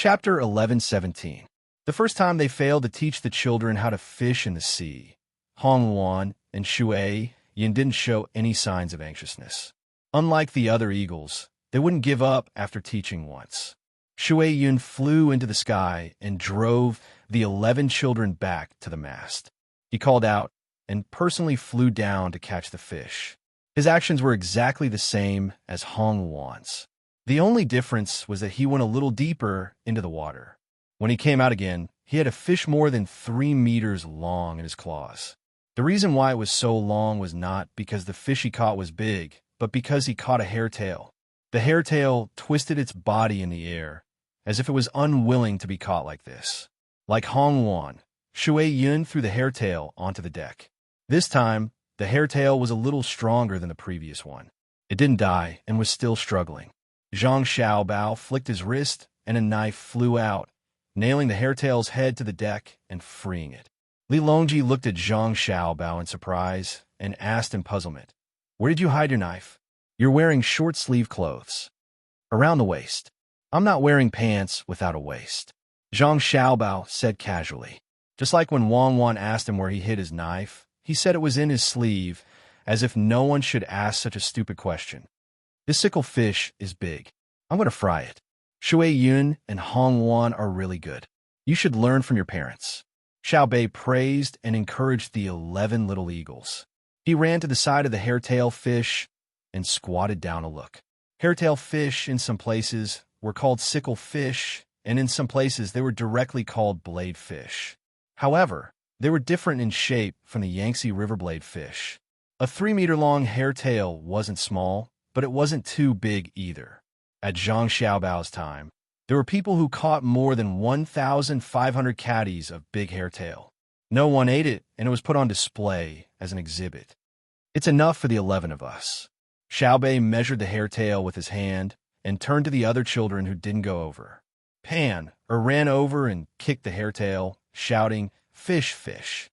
Chapter 11:17. The first time they failed to teach the children how to fish in the sea, Hong Wan and Shui Yin didn't show any signs of anxiousness. Unlike the other eagles, they wouldn't give up after teaching once. Shui Yun flew into the sky and drove the 11 children back to the mast. He called out and personally flew down to catch the fish. His actions were exactly the same as Hong Wan's. The only difference was that he went a little deeper into the water. When he came out again, he had a fish more than 3 meters long in his claws. The reason why it was so long was not because the fish he caught was big, but because he caught a hairtail. The hairtail twisted its body in the air, as if it was unwilling to be caught like this. Like Hong Wan, Shui Yun threw the hairtail onto the deck. This time, the hairtail was a little stronger than the previous one. It didn't die and was still struggling. Zhang Xiaobao flicked his wrist, and a knife flew out, nailing the hairtail's head to the deck and freeing it. Li Longji looked at Zhang Xiaobao in surprise and asked in puzzlement, "Where did you hide your knife? You're wearing short-sleeve clothes. Around the waist. I'm not wearing pants without a waist." Zhang Xiaobao said casually. Just like when Wang Wan asked him where he hid his knife, he said it was in his sleeve, as if no one should ask such a stupid question. "This sickle fish is big. I'm going to fry it. Shui Yun and Hong Wan are really good. You should learn from your parents." Xiao Bei praised and encouraged the 11 little eagles. He ran to the side of the hairtail fish and squatted down to look. Hairtail fish in some places were called sickle fish, and in some places they were directly called blade fish. However, they were different in shape from the Yangtze River blade fish. A 3-meter-long hairtail wasn't small, but it wasn't too big either. At Zhang Xiaobao's time, there were people who caught more than 1,500 caddies of big hairtail. No one ate it, and it was put on display as an exhibit. "It's enough for the 11 of us." Xiao Bei measured the hairtail with his hand and turned to the other children who didn't go over. Pan ran over and kicked the hairtail, shouting, "Fish, fish."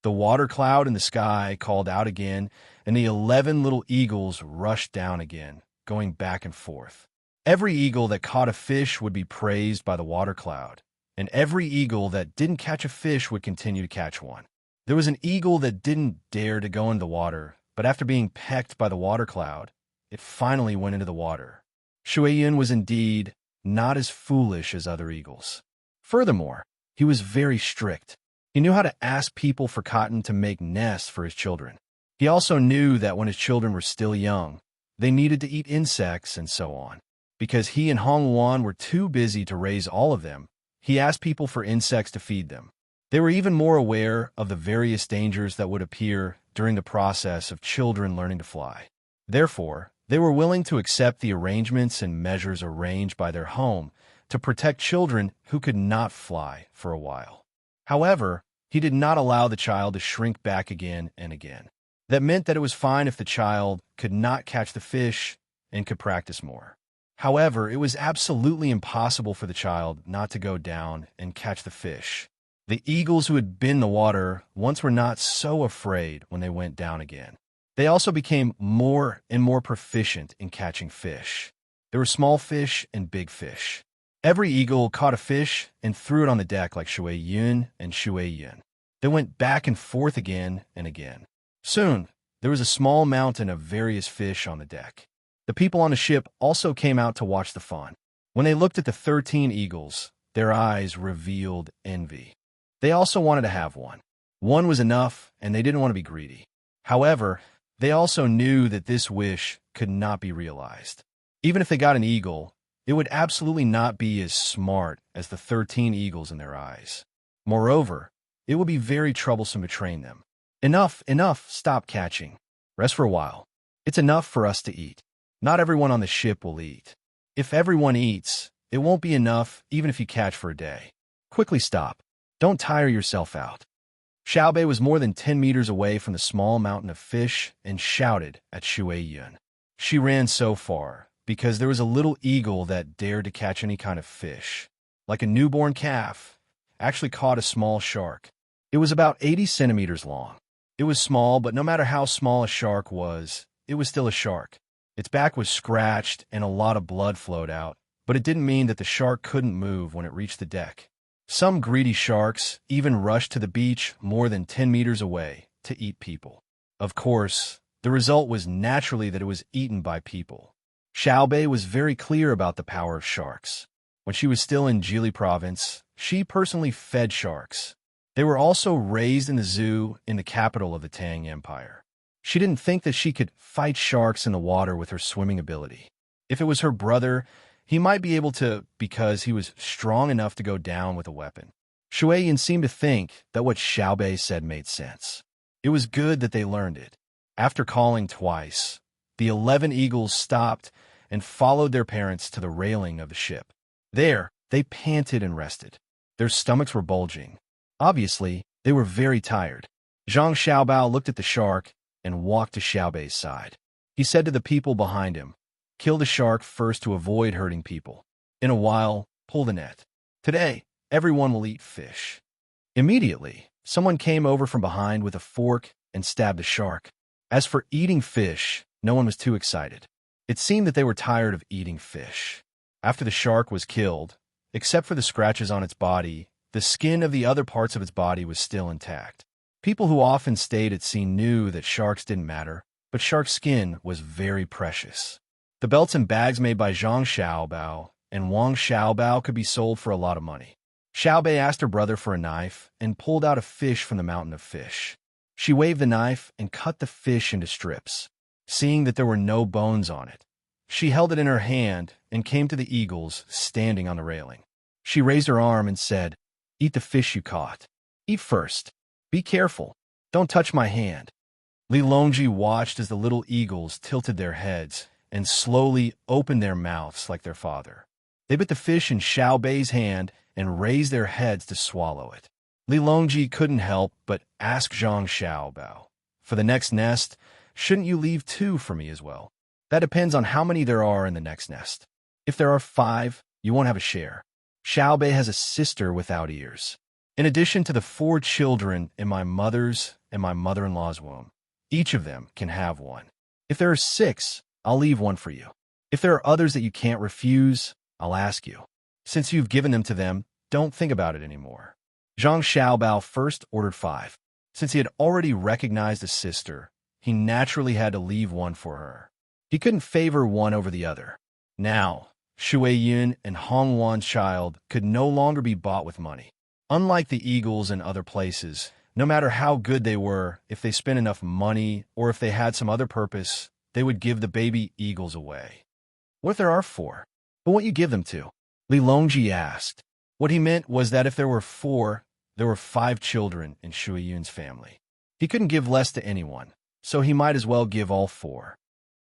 The water cloud in the sky called out again, and the 11 little eagles rushed down again, going back and forth. Every eagle that caught a fish would be praised by the water cloud, and every eagle that didn't catch a fish would continue to catch one. There was an eagle that didn't dare to go into the water, but after being pecked by the water cloud, it finally went into the water. Shui Yun was indeed not as foolish as other eagles. Furthermore, he was very strict. He knew how to ask people for cotton to make nests for his children. He also knew that when his children were still young, they needed to eat insects and so on. Because he and Hong Wan were too busy to raise all of them, he asked people for insects to feed them. They were even more aware of the various dangers that would appear during the process of children learning to fly. Therefore, they were willing to accept the arrangements and measures arranged by their home to protect children who could not fly for a while. However, he did not allow the child to shrink back again and again. That meant that it was fine if the child could not catch the fish and could practice more. However, it was absolutely impossible for the child not to go down and catch the fish. The eagles who had been in the water once were not so afraid when they went down again. They also became more and more proficient in catching fish. There were small fish and big fish. Every eagle caught a fish and threw it on the deck like Shui Yun and Shui Yin. They went back and forth again and again. Soon, there was a small mountain of various fish on the deck. The people on the ship also came out to watch the fun. When they looked at the 13 eagles, their eyes revealed envy. They also wanted to have one. One was enough, and they didn't want to be greedy. However, they also knew that this wish could not be realized. Even if they got an eagle, it would absolutely not be as smart as the 13 eagles in their eyes. Moreover, it would be very troublesome to train them. "Enough, enough, stop catching. Rest for a while. It's enough for us to eat. Not everyone on the ship will eat. If everyone eats, it won't be enough even if you catch for a day. Quickly stop. Don't tire yourself out." Xiao Bei was more than 10 meters away from the small mountain of fish and shouted at Shui Yun. She ran so far because there was a little eagle that dared to catch any kind of fish. Like a newborn calf, actually caught a small shark. It was about 80 centimeters long. It was small, but no matter how small a shark was, it was still a shark. Its back was scratched and a lot of blood flowed out, but it didn't mean that the shark couldn't move when it reached the deck. Some greedy sharks even rushed to the beach more than 10 meters away to eat people. Of course, the result was naturally that it was eaten by people. Xiaobei was very clear about the power of sharks. When she was still in Jili province, she personally fed sharks. They were also raised in the zoo in the capital of the Tang Empire. She didn't think that she could fight sharks in the water with her swimming ability. If it was her brother, he might be able to because he was strong enough to go down with a weapon. Shuiyin seemed to think that what Xiaobei said made sense. It was good that they learned it. After calling twice, the 11 eagles stopped and followed their parents to the railing of the ship. There, they panted and rested. Their stomachs were bulging. Obviously, they were very tired. Zhang Xiaobao looked at the shark and walked to Xiaobei's side. He said to the people behind him, "Kill the shark first to avoid hurting people. In a while, pull the net. Today, everyone will eat fish." Immediately, someone came over from behind with a fork and stabbed the shark. As for eating fish, no one was too excited. It seemed that they were tired of eating fish. After the shark was killed, except for the scratches on its body, the skin of the other parts of its body was still intact. People who often stayed at sea knew that sharks didn't matter, but shark skin was very precious. The belts and bags made by Zhang Xiaobao and Wang Xiaobao could be sold for a lot of money. Xiaobei asked her brother for a knife and pulled out a fish from the mountain of fish. She waved the knife and cut the fish into strips. Seeing that there were no bones on it, she held it in her hand and came to the eagles standing on the railing. She raised her arm and said, "Eat the fish you caught. Eat first. Be careful. Don't touch my hand." Li Longji watched as the little eagles tilted their heads and slowly opened their mouths like their father. They bit the fish in Xiaobei's hand and raised their heads to swallow it. Li Longji couldn't help but ask Zhang Xiaobao, "For the next nest, shouldn't you leave 2 for me as well? That depends on how many there are in the next nest. If there are 5, you won't have a share. Xiaobei has a sister without ears. In addition to the 4 children in my mother's and my mother-in-law's womb, each of them can have one. If there are 6, I'll leave 1 for you. If there are others that you can't refuse, I'll ask you. Since you've given them to them, don't think about it anymore." Zhang Xiaobao first ordered 5. Since he had already recognized a sister, he naturally had to leave 1 for her. He couldn't favor one over the other. Now, Shuiyin and Hongwan's child could no longer be bought with money. Unlike the eagles in other places, no matter how good they were, if they spent enough money or if they had some other purpose, they would give the baby eagles away. "What if there are 4? Who won't you give them to?" Li Longji asked. What he meant was that if there were 4, there were 5 children in Shuiyun's family. He couldn't give less to anyone, so he might as well give all 4.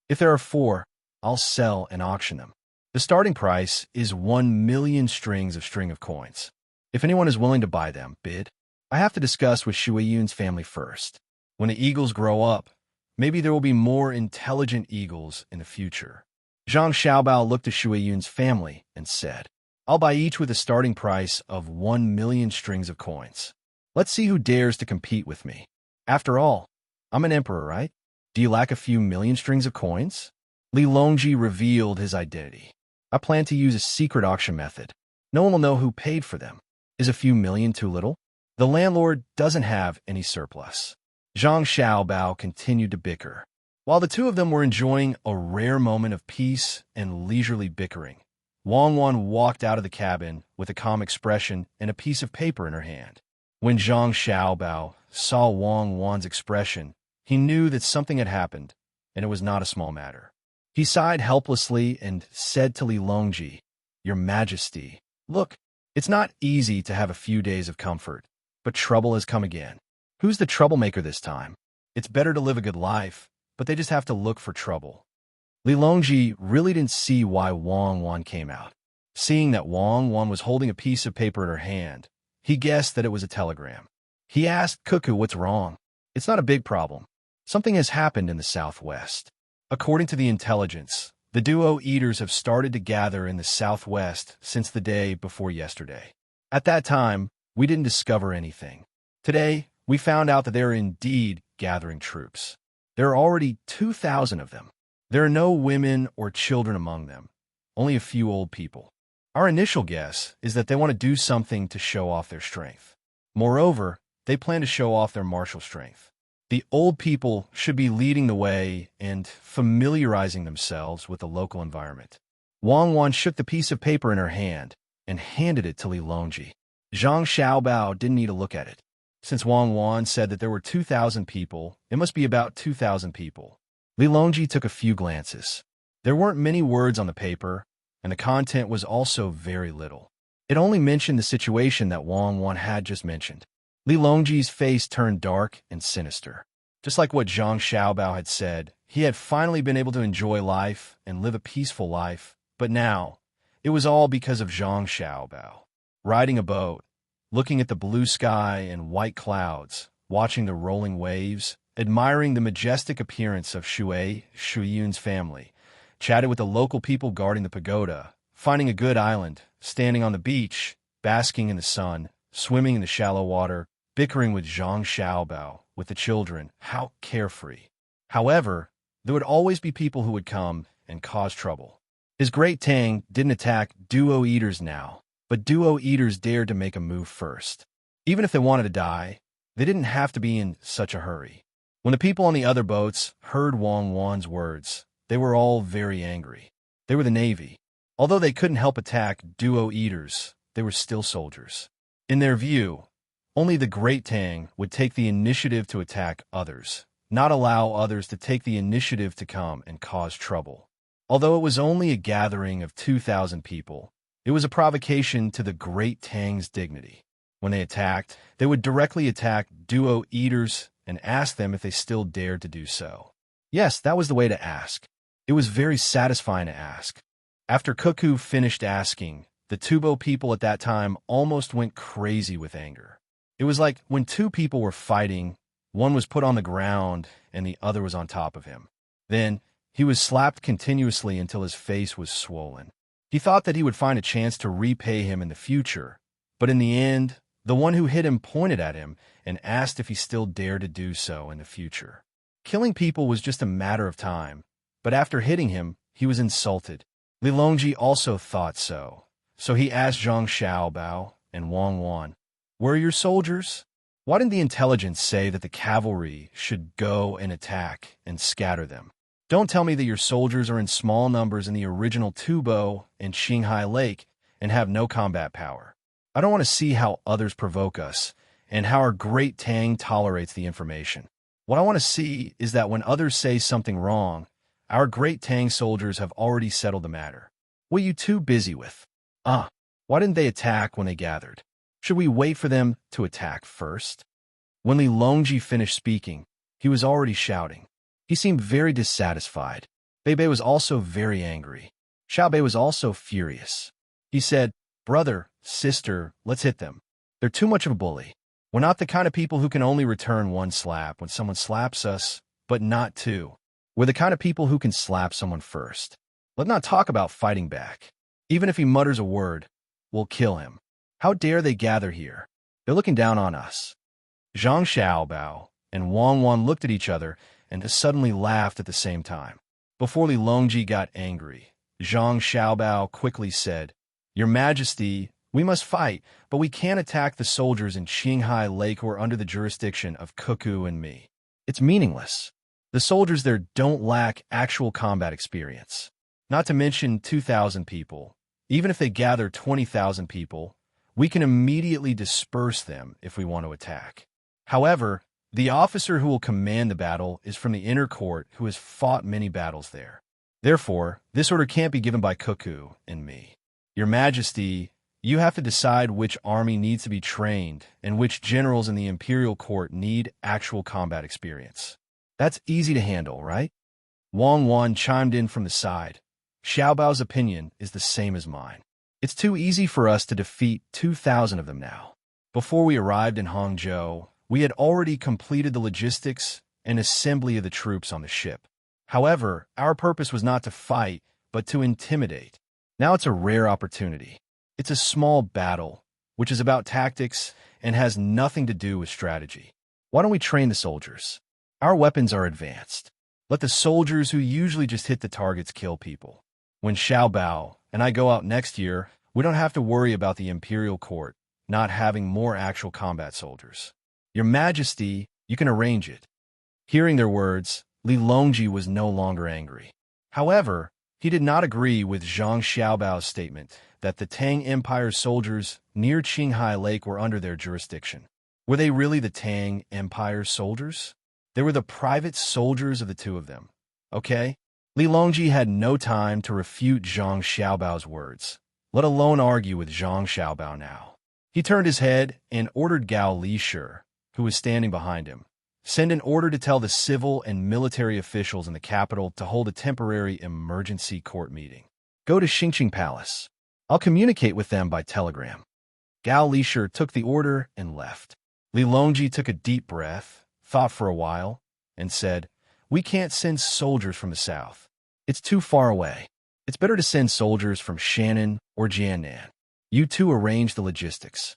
"If there are 4, I'll sell and auction them. The starting price is 1 million strings of string of coins. If anyone is willing to buy them, bid. I have to discuss with Shuiyun's family first. When the eagles grow up, maybe there will be more intelligent eagles in the future." Zhang Xiaobao looked at Shuiyun's family and said, "I'll buy each with a starting price of 1 million strings of coins. Let's see who dares to compete with me. After all, I'm an emperor, right? Do you lack a few million strings of coins?" Li Longji revealed his identity. "I plan to use a secret auction method. No one will know who paid for them. Is a few million too little? The landlord doesn't have any surplus." Zhang Xiaobao continued to bicker. While the two of them were enjoying a rare moment of peace and leisurely bickering, Wang Wan walked out of the cabin with a calm expression and a piece of paper in her hand. When Zhang Xiaobao saw Wang Wan's expression, he knew that something had happened, and it was not a small matter. He sighed helplessly and said to Li Longji, "Your Majesty, look, it's not easy to have a few days of comfort, but trouble has come again. Who's the troublemaker this time? It's better to live a good life, but they just have to look for trouble." Li Longji really didn't see why Wang Wan came out. Seeing that Wang Wan was holding a piece of paper in her hand, he guessed that it was a telegram. He asked Cuckoo what's wrong. "It's not a big problem. Something has happened in the southwest. According to the intelligence, the duo eaters have started to gather in the southwest since the day before yesterday. At that time, we didn't discover anything. Today, we found out that they are indeed gathering troops. There are already 2,000 of them. There are no women or children among them, only a few old people. Our initial guess is that they want to do something to show off their strength. Moreover, they plan to show off their martial strength. The old people should be leading the way and familiarizing themselves with the local environment. Wang Wan shook the piece of paper in her hand and handed it to Li Longji. Zhang Xiaobao didn't need to look at it. Since Wang Wan said that there were 2,000 people, it must be about 2,000 people. Li Longji took a few glances. There weren't many words on the paper, and the content was also very little. It only mentioned the situation that Wang Wan had just mentioned. Li Longji's face turned dark and sinister. Just like what Zhang Xiaobao had said, he had finally been able to enjoy life and live a peaceful life, but now, it was all because of Zhang Xiaobao. Riding a boat, looking at the blue sky and white clouds, watching the rolling waves, admiring the majestic appearance of Shuyun's family, chatted with the local people guarding the pagoda, finding a good island, standing on the beach, basking in the sun, swimming in the shallow water, bickering with Zhang Xiaobao, with the children, how carefree. However, there would always be people who would come and cause trouble. His great Tang didn't attack duo eaters now, but duo eaters dared to make a move first. Even if they wanted to die, they didn't have to be in such a hurry. When the people on the other boats heard Wang Wan's words, they were all very angry. They were the Navy. Although they couldn't help attack duo eaters, they were still soldiers. In their view, only the great Tang would take the initiative to attack others, not allow others to take the initiative to come and cause trouble. Although it was only a gathering of 2,000 people, it was a provocation to the great Tang's dignity. When they attacked, they would directly attack duo eaters and ask them if they still dared to do so. Yes, that was the way to ask. It was very satisfying to ask. After Cuckoo finished asking, the Tubo people at that time almost went crazy with anger. It was like when two people were fighting, one was put on the ground and the other was on top of him. Then, he was slapped continuously until his face was swollen. He thought that he would find a chance to repay him in the future, but in the end, the one who hit him pointed at him and asked if he still dared to do so in the future. Killing people was just a matter of time, but after hitting him, he was insulted. Li Longji also thought so, so he asked Zhang Xiaobao and Wang Wan, "Where are your soldiers? Why didn't the intelligence say that the cavalry should go and attack and scatter them? Don't tell me that your soldiers are in small numbers in the original Tubo and Qinghai Lake and have no combat power. I don't want to see how others provoke us and how our great Tang tolerates the information. What I want to see is that when others say something wrong, our great Tang soldiers have already settled the matter. What are you too busy with? Why didn't they attack when they gathered? Should we wait for them to attack first?" When Li Longji finished speaking, he was already shouting. He seemed very dissatisfied. Bei was also very angry. Xiaobei was also furious. He said, "Brother, sister, let's hit them. They're too much of a bully. We're not the kind of people who can only return one slap when someone slaps us, but not two. We're the kind of people who can slap someone first. Let's not talk about fighting back. Even if he mutters a word, we'll kill him. How dare they gather here? They're looking down on us." Zhang Xiaobao and Wang Wan looked at each other and suddenly laughed at the same time. Before Li Longji got angry, Zhang Xiaobao quickly said, "Your Majesty, we must fight, but we can't attack the soldiers in Qinghai Lake who are under the jurisdiction of Cuckoo and me. It's meaningless. The soldiers there don't lack actual combat experience. Not to mention 2,000 people. Even if they gather 20,000 people, we can immediately disperse them if we want to attack. However, the officer who will command the battle is from the inner court who has fought many battles there. Therefore, this order can't be given by Cuckoo and me. Your Majesty, you have to decide which army needs to be trained and which generals in the imperial court need actual combat experience. That's easy to handle, right?" Wang Wan chimed in from the side. "Xiaobao's opinion is the same as mine. It's too easy for us to defeat 2,000 of them now. Before we arrived in Hangzhou, we had already completed the logistics and assembly of the troops on the ship. However, our purpose was not to fight, but to intimidate. Now it's a rare opportunity. It's a small battle, which is about tactics and has nothing to do with strategy. Why don't we train the soldiers? Our weapons are advanced. Let the soldiers who usually just hit the targets kill people. When Xiao Bao and I go out next year, we don't have to worry about the imperial court not having more actual combat soldiers. Your Majesty, you can arrange it. Hearing their words, Li Longji was no longer angry. However, he did not agree with Zhang Xiaobao's statement that the Tang Empire's soldiers near Qinghai Lake were under their jurisdiction. Were they really the Tang Empire's soldiers? They were the private soldiers of the two of them. Okay? Li Longji had no time to refute Zhang Xiaobao's words, let alone argue with Zhang Xiaobao now. He turned his head and ordered Gao Lishur, who was standing behind him, send an order to tell the civil and military officials in the capital to hold a temporary emergency court meeting. Go to Xingqing Palace. I'll communicate with them by telegram. Gao Lishur took the order and left. Li Longji took a deep breath, thought for a while, and said, "We can't send soldiers from the south. It's too far away. It's better to send soldiers from Shannon or Jiannan. You two arrange the logistics."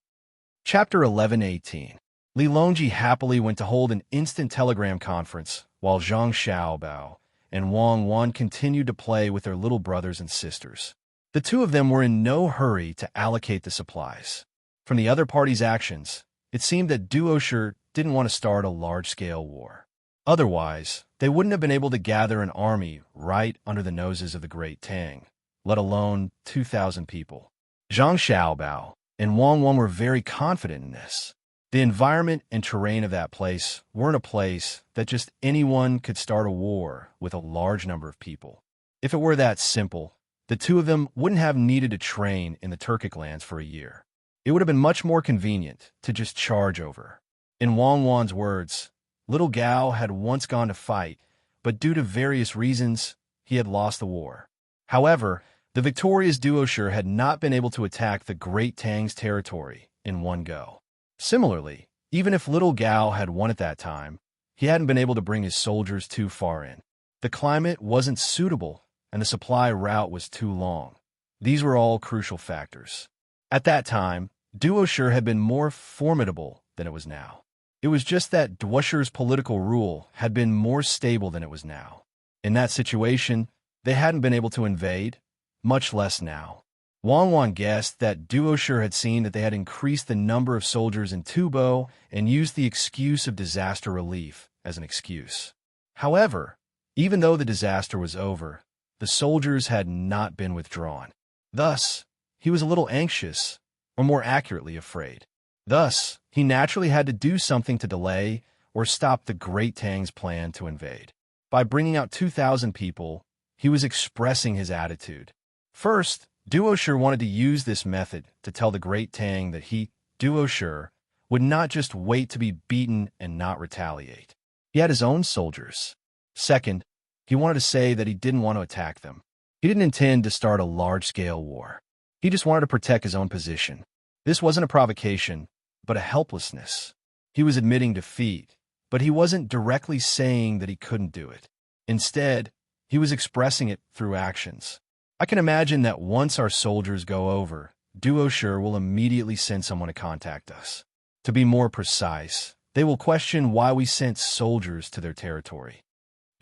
Chapter 11:18. Li Longji happily went to hold an instant telegram conference while Zhang Xiaobao and Wang Wan continued to play with their little brothers and sisters. The two of them were in no hurry to allocate the supplies. From the other party's actions, it seemed that Duoshi didn't want to start a large-scale war. Otherwise, they wouldn't have been able to gather an army right under the noses of the Great Tang, let alone 2,000 people. Zhang Xiaobao and Wang Wan were very confident in this. The environment and terrain of that place weren't a place that just anyone could start a war with a large number of people. If it were that simple, the two of them wouldn't have needed to train in the Turkic lands for a year. It would have been much more convenient to just charge over. In Wang Wan's words, little Gao had once gone to fight, but due to various reasons, he had lost the war. However, the victorious Duoshi had not been able to attack the Great Tang's territory in one go. Similarly, even if little Gao had won at that time, he hadn't been able to bring his soldiers too far in. The climate wasn't suitable, and the supply route was too long. These were all crucial factors. At that time, Duoshi had been more formidable than it was now. It was just that Duoshi's political rule had been more stable than it was now. In that situation, they hadn't been able to invade, much less now. Wang Wan guessed that Duoshi had seen that they had increased the number of soldiers in Tubo and used the excuse of disaster relief as an excuse. However, even though the disaster was over, the soldiers had not been withdrawn. Thus, he was a little anxious, or more accurately, afraid. Thus, he naturally had to do something to delay or stop the Great Tang's plan to invade. By bringing out 2,000 people, he was expressing his attitude. First, Duoshi wanted to use this method to tell the Great Tang that he, Duoshi, would not just wait to be beaten and not retaliate. He had his own soldiers. Second, he wanted to say that he didn't want to attack them. He didn't intend to start a large-scale war. He just wanted to protect his own position. This wasn't a provocation, but a helplessness. He was admitting defeat, but he wasn't directly saying that he couldn't do it. Instead, he was expressing it through actions. I can imagine that once our soldiers go over, Duoshi will immediately send someone to contact us. To be more precise, they will question why we sent soldiers to their territory.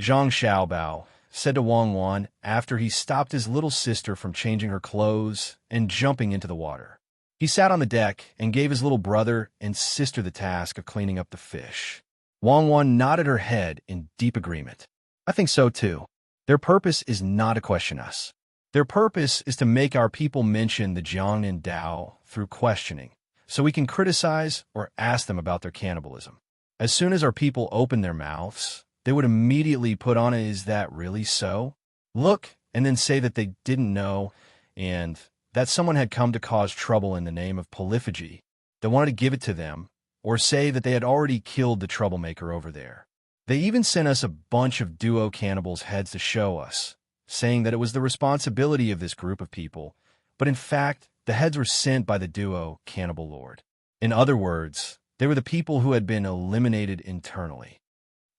Zhang Xiaobao said to Wang Wan after he stopped his little sister from changing her clothes and jumping into the water. He sat on the deck and gave his little brother and sister the task of cleaning up the fish. Wang Wan nodded her head in deep agreement. I think so too. Their purpose is not to question us. Their purpose is to make our people mention the Jiangnan Dao through questioning, so we can criticize or ask them about their cannibalism. As soon as our people open their mouths, they would immediately put on a "is that really so?" look, and then say that they didn't know, and that someone had come to cause trouble in the name of polyphagy. They wanted to give it to them, or say that they had already killed the troublemaker over there. They even sent us a bunch of duo cannibals' heads to show us, saying that it was the responsibility of this group of people, but in fact, the heads were sent by the duo cannibal lord. In other words, they were the people who had been eliminated internally.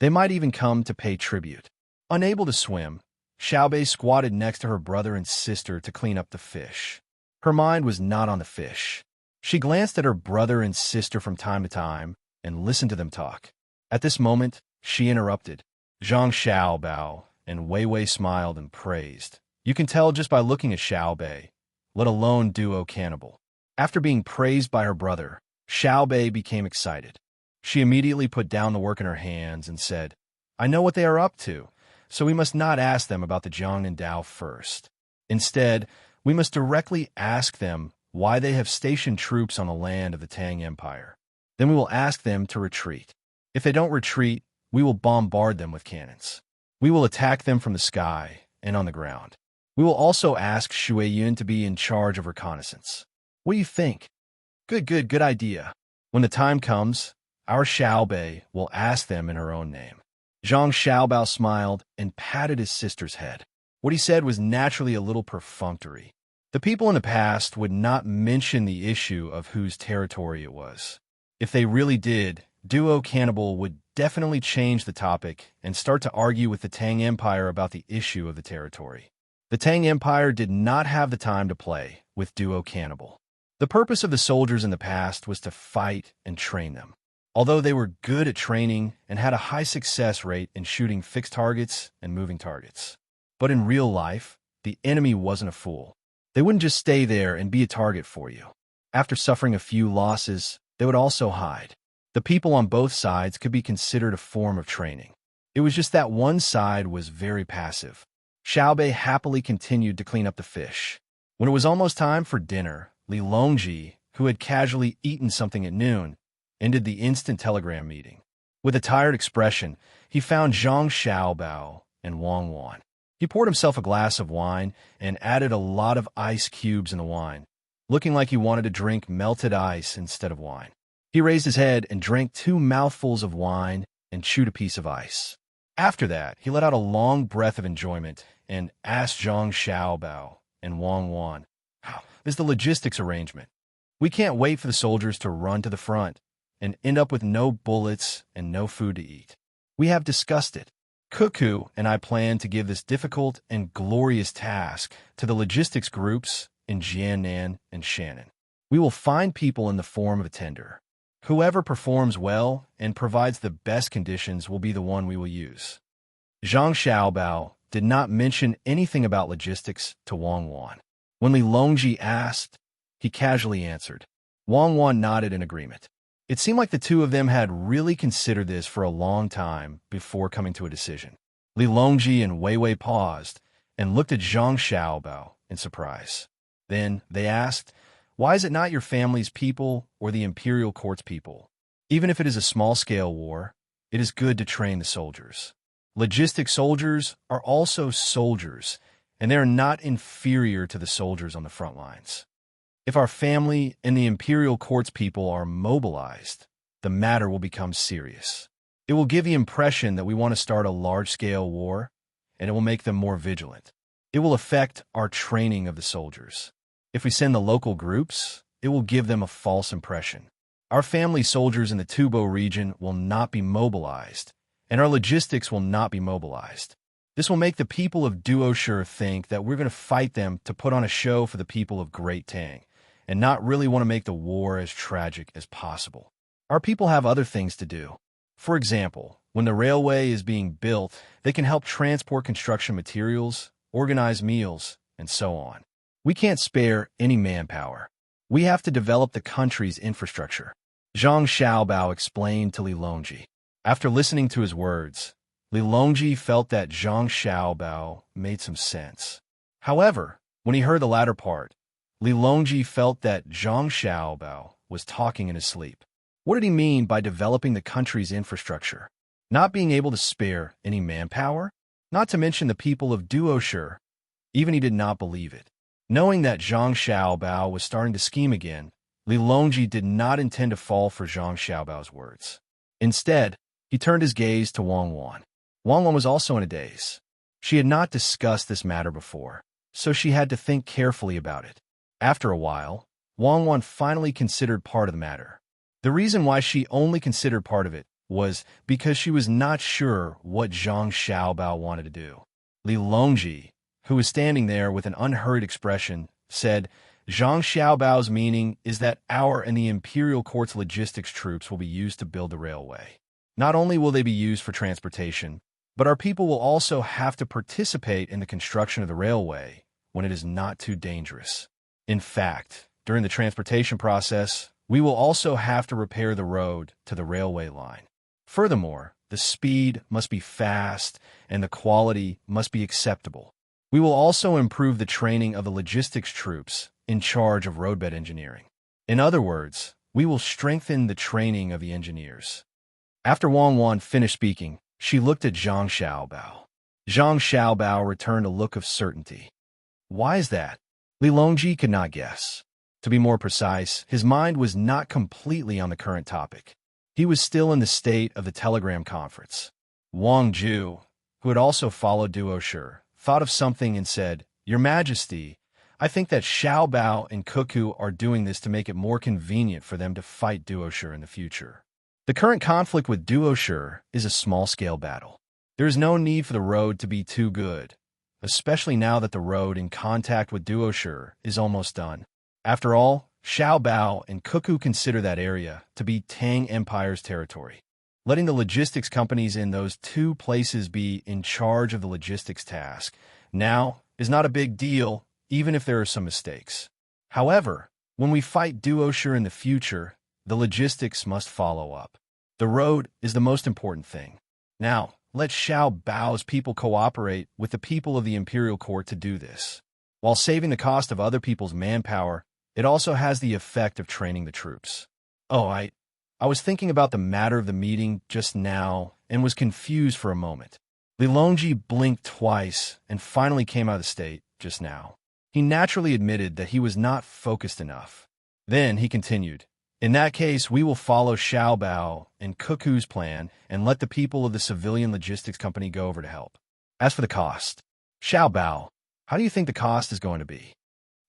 They might even come to pay tribute. Unable to swim, Xiaobei squatted next to her brother and sister to clean up the fish. Her mind was not on the fish. She glanced at her brother and sister from time to time and listened to them talk. At this moment, she interrupted. Zhang Xiaobao and Wei Wei smiled and praised, You can tell just by looking at Xiao Bei, let alone duo cannibal. After being praised by her brother, Xiao Bei became excited. She immediately put down the work in her hands and said, I know what they are up to, so we must not ask them about the Zhang and Dao first. Instead, we must directly ask them why they have stationed troops on the land of the Tang Empire. Then we will ask them to retreat. If they don't retreat, we will bombard them with cannons. We will attack them from the sky and on the ground. We will also ask Shui Yun to be in charge of reconnaissance. What do you think? Good idea. When the time comes, our Xiao Bei will ask them in her own name. Zhang Xiaobao smiled and patted his sister's head. What he said was naturally a little perfunctory. The people in the past would not mention the issue of whose territory it was. If they really did, Duo Cannibal would definitely change the topic and start to argue with the Tang Empire about the issue of the territory. The Tang Empire did not have the time to play with Duo Cannibal. The purpose of the soldiers in the past was to fight and train them. Although they were good at training and had a high success rate in shooting fixed targets and moving targets. But in real life, the enemy wasn't a fool. They wouldn't just stay there and be a target for you. After suffering a few losses, they would also hide. The people on both sides could be considered a form of training. It was just that one side was very passive. Xiao Bei happily continued to clean up the fish. When it was almost time for dinner, Li Longji, who had casually eaten something at noon, ended the instant telegram meeting. With a tired expression, he found Zhang Xiaobao and Wang Wan. He poured himself a glass of wine and added a lot of ice cubes in the wine, looking like he wanted to drink melted ice instead of wine. He raised his head and drank 2 mouthfuls of wine and chewed a piece of ice. After that, he let out a long breath of enjoyment and asked Zhang Xiaobao and Wang Wan, "How is the logistics arrangement? We can't wait for the soldiers to run to the front and end up with no bullets and no food to eat. We have discussed it. Cuckoo and I plan to give this difficult and glorious task to the logistics groups in Jiannan and Shannon. We will find people in the form of a tender. Whoever performs well and provides the best conditions will be the one we will use." Zhang Xiaobao did not mention anything about logistics to Wang Wan. When Li Longji asked, he casually answered. Wang Wan nodded in agreement. It seemed like the two of them had really considered this for a long time before coming to a decision. Li Longji and Wei Wei paused and looked at Zhang Xiaobao in surprise. Then they asked, "Why is it not your family's people or the imperial court's people? Even if it is a small-scale war, it is good to train the soldiers. Logistic soldiers are also soldiers, and they are not inferior to the soldiers on the front lines. If our family and the imperial court's people are mobilized, the matter will become serious. It will give the impression that we want to start a large-scale war, and it will make them more vigilant. It will affect our training of the soldiers. If we send the local groups, it will give them a false impression. Our family soldiers in the Tubo region will not be mobilized, and our logistics will not be mobilized. This will make the people of Duoshi think that we're going to fight them to put on a show for the people of Great Tang, and not really want to make the war as tragic as possible. Our people have other things to do. For example, when the railway is being built, they can help transport construction materials, organize meals, and so on. We can't spare any manpower. We have to develop the country's infrastructure," Zhang Xiaobao explained to Li Longji. After listening to his words, Li Longji felt that Zhang Xiaobao made some sense. However, when he heard the latter part, Li Longji felt that Zhang Xiaobao was talking in his sleep. What did he mean by developing the country's infrastructure? Not being able to spare any manpower? Not to mention the people of Duoshi. Even he did not believe it. Knowing that Zhang Xiaobao was starting to scheme again, Li Longji did not intend to fall for Zhang Xiaobao's words. Instead, he turned his gaze to Wang Wan. Wang Wan was also in a daze. She had not discussed this matter before, so she had to think carefully about it. After a while, Wang Wan finally considered part of the matter. The reason why she only considered part of it was because she was not sure what Zhang Xiaobao wanted to do. Li Longji, who was standing there with an unhurried expression, said, "Zhang Xiaobao's meaning is that our and the imperial court's logistics troops will be used to build the railway. Not only will they be used for transportation, But our people will also have to participate in the construction of the railway when it is not too dangerous. In fact, during the transportation process, we will also have to repair the road to the railway line. Furthermore, the speed must be fast and the quality must be acceptable. We will also improve the training of the logistics troops in charge of roadbed engineering. In other words, we will strengthen the training of the engineers. After Wang Wan finished speaking, she looked at Zhang Xiaobao. Zhang Xiaobao returned a look of certainty. Why is that? Li Longji could not guess. To be more precise, his mind was not completely on the current topic. He was still in the state of the telegram conference. Wang Ju, who had also followed Duoshi, thought of something and said, "Your Majesty, I think that Xiaobao and Cuckoo are doing this to make it more convenient for them to fight Duoshi in the future. The current conflict with Duoshi is a small-scale battle. There is no need for the road to be too good, especially now that the road in contact with Duoshi is almost done. After all, Xiaobao and Cuckoo consider that area to be Tang Empire's territory. Letting the logistics companies in those two places be in charge of the logistics task now is not a big deal, even if there are some mistakes. However, when we fight Duoshi in the future, the logistics must follow up. The road is the most important thing. Now, let Xiaobao's people cooperate with the people of the Imperial Court to do this. While saving the cost of other people's manpower, it also has the effect of training the troops. Oh, I was thinking about the matter of the meeting just now and was confused for a moment. Li Longji blinked twice and finally came out of the state just now. He naturally admitted that he was not focused enough. Then he continued, "In that case, we will follow Xiaobao and Cuckoo's plan and let the people of the civilian logistics company go over to help. As for the cost, Xiaobao, how do you think the cost is going to be?"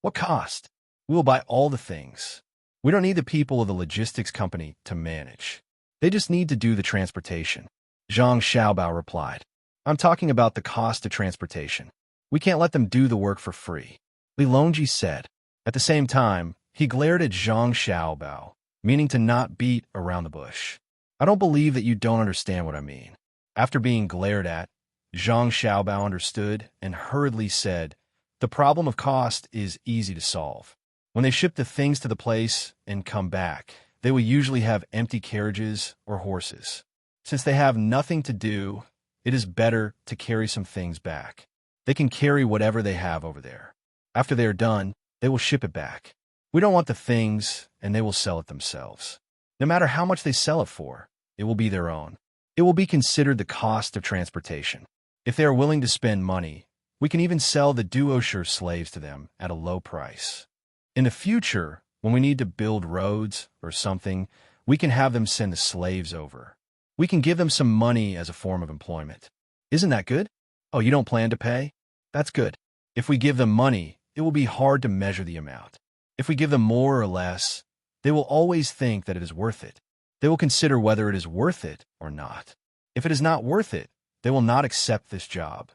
"What cost? We will buy all the things. We don't need the people of the logistics company to manage. They just need to do the transportation," Zhang Xiaobao replied. "I'm talking about the cost of transportation. We can't let them do the work for free," Li Longji said. At the same time, he glared at Zhang Xiaobao, meaning to not beat around the bush. "I don't believe that you don't understand what I mean." After being glared at, Zhang Xiaobao understood and hurriedly said, "The problem of cost is easy to solve. When they ship the things to the place and come back, they will usually have empty carriages or horses. Since they have nothing to do, it is better to carry some things back. They can carry whatever they have over there. After they are done, they will ship it back. We don't want the things, and they will sell it themselves. No matter how much they sell it for, it will be their own. It will be considered the cost of transportation. If they are willing to spend money, we can even sell the Duoshi slaves to them at a low price. In the future, when we need to build roads or something, we can have them send the slaves over. We can give them some money as a form of employment. Isn't that good? Oh, you don't plan to pay? That's good. If we give them money, it will be hard to measure the amount. If we give them more or less, they will always think that it is worth it. They will consider whether it is worth it or not. If it is not worth it, they will not accept this job."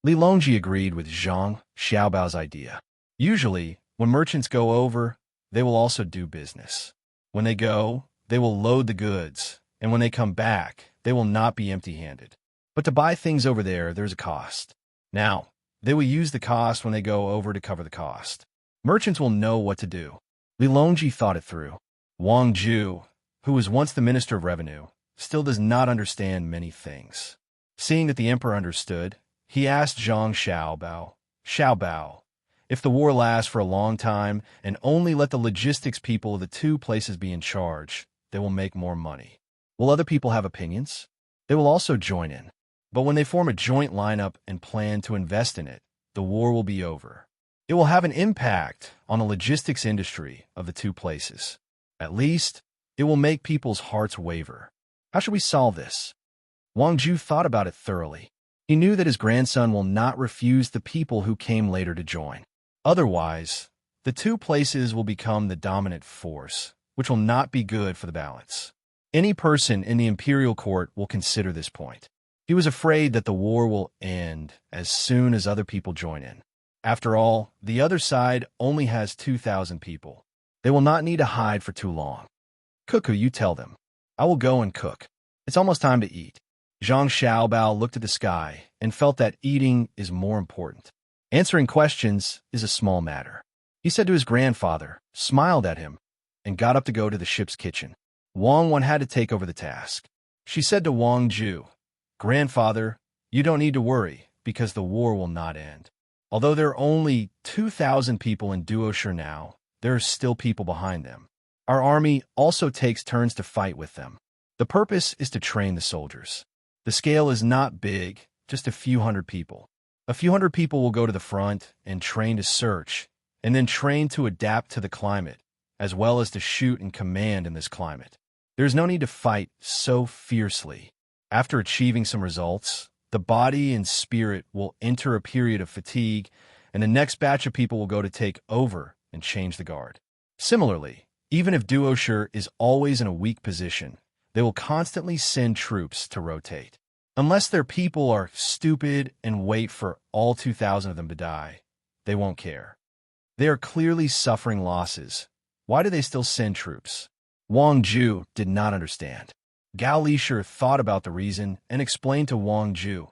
Li Longji agreed with Zhang Xiaobao's idea. Usually, when merchants go over, they will also do business. When they go, they will load the goods, and when they come back, they will not be empty-handed. But to buy things over there's a cost. Now, they will use the cost when they go over to cover the cost. Merchants will know what to do. Li Longji thought it through. Wang Ju, who was once the Minister of Revenue, still does not understand many things. Seeing that the emperor understood, he asked Zhang Xiaobao, "Xiaobao, if the war lasts for a long time and only let the logistics people of the two places be in charge, they will make more money. Will other people have opinions? They will also join in. But when they form a joint lineup and plan to invest in it, the war will be over. It will have an impact on the logistics industry of the two places. At least, it will make people's hearts waver. How should we solve this?" Wang Ju thought about it thoroughly. He knew that his grandson will not refuse the people who came later to join. Otherwise, the two places will become the dominant force, which will not be good for the balance. Any person in the imperial court will consider this point. He was afraid that the war will end as soon as other people join in. After all, the other side only has 2,000 people. They will not need to hide for too long. "Cuckoo, you tell them. I will go and cook. It's almost time to eat." Zhang Xiaobao looked at the sky and felt that eating is more important. Answering questions is a small matter. He said to his grandfather, smiled at him, and got up to go to the ship's kitchen. Wang Wan had to take over the task. She said to Wang Ju, "Grandfather, you don't need to worry, because the war will not end. Although there are only 2,000 people in Duoshi now, there are still people behind them. Our army also takes turns to fight with them. The purpose is to train the soldiers. The scale is not big, just a few hundred people. A few hundred people will go to the front and train to search, and then train to adapt to the climate, as well as to shoot and command in this climate. There's no need to fight so fiercely. After achieving some results, the body and spirit will enter a period of fatigue, and the next batch of people will go to take over and change the guard. Similarly, even if Duoshi is always in a weak position, they will constantly send troops to rotate. Unless their people are stupid and wait for all 2,000 of them to die, they won't care. They are clearly suffering losses. Why do they still send troops?" Wang Ju did not understand. Gao Lisher thought about the reason and explained to Wang Ju,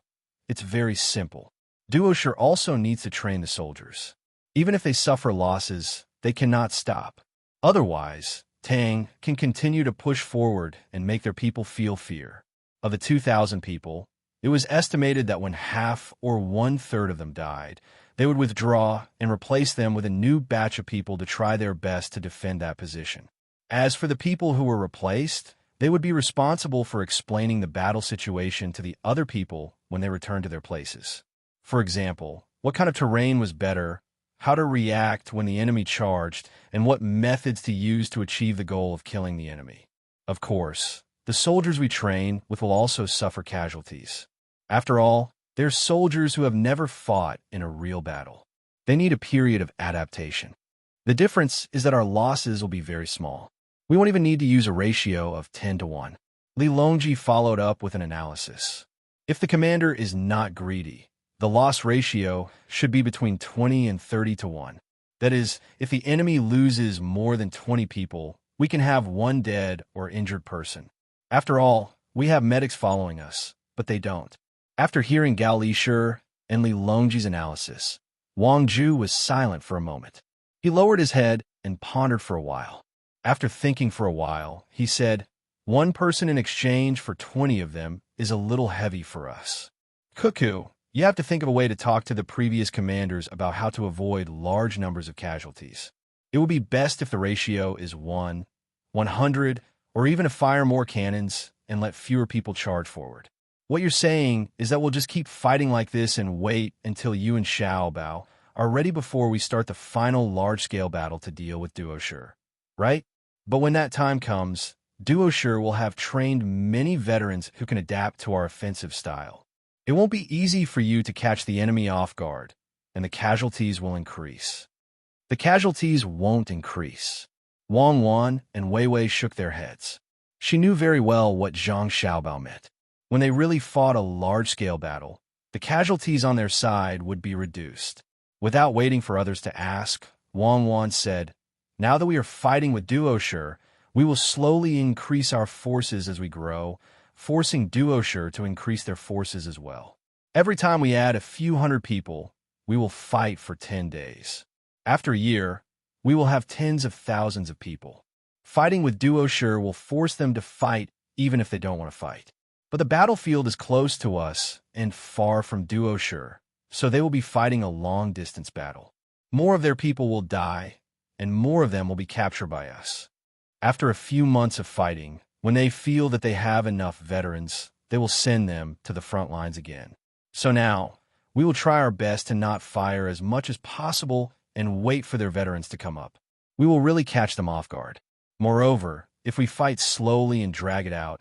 "It's very simple. Duoshi also needs to train the soldiers. Even if they suffer losses, they cannot stop. Otherwise, Tang can continue to push forward and make their people feel fear. Of the 2,000 people, it was estimated that when half or one-third of them died, they would withdraw and replace them with a new batch of people to try their best to defend that position. As for the people who were replaced, they would be responsible for explaining the battle situation to the other people when they returned to their places. For example, what kind of terrain was better, how to react when the enemy charged, and what methods to use to achieve the goal of killing the enemy. Of course, the soldiers we train with will also suffer casualties. After all, they're soldiers who have never fought in a real battle. They need a period of adaptation. The difference is that our losses will be very small. We won't even need to use a ratio of 10 to 1. Li Longji followed up with an analysis. If the commander is not greedy, the loss ratio should be between 20 and 30 to 1. That is, if the enemy loses more than 20 people, we can have one dead or injured person. After all, we have medics following us, but they don't." After hearing Gao Lisher and Li Longji's analysis, Wang Ju was silent for a moment. He lowered his head and pondered for a while. After thinking for a while, he said, "One person in exchange for 20 of them is a little heavy for us. Cuckoo, you have to think of a way to talk to the previous commanders about how to avoid large numbers of casualties. It would be best if the ratio is 1, 100, or even to fire more cannons and let fewer people charge forward. What you're saying is that we'll just keep fighting like this and wait until you and Xiaobao are ready before we start the final large-scale battle to deal with Duoshi, right? But when that time comes, Duoshi will have trained many veterans who can adapt to our offensive style. It won't be easy for you to catch the enemy off guard, and the casualties will increase." "The casualties won't increase." Wang Wan and Wei Wei shook their heads. She knew very well what Zhang Xiaobao meant. When they really fought a large-scale battle, the casualties on their side would be reduced. Without waiting for others to ask, Wang Wan said, "Now that we are fighting with Duoshi, we will slowly increase our forces as we grow, forcing Duoshi to increase their forces as well. Every time we add a few hundred people, we will fight for 10 days. After a year, we will have tens of thousands of people. Fighting with Duoshi will force them to fight even if they don't want to fight. But the battlefield is close to us and far from Duoshi, so they will be fighting a long-distance battle. More of their people will die, and more of them will be captured by us. After a few months of fighting, when they feel that they have enough veterans, they will send them to the front lines again. So now, we will try our best to not fire as much as possible and wait for their veterans to come up. We will really catch them off guard. Moreover, if we fight slowly and drag it out,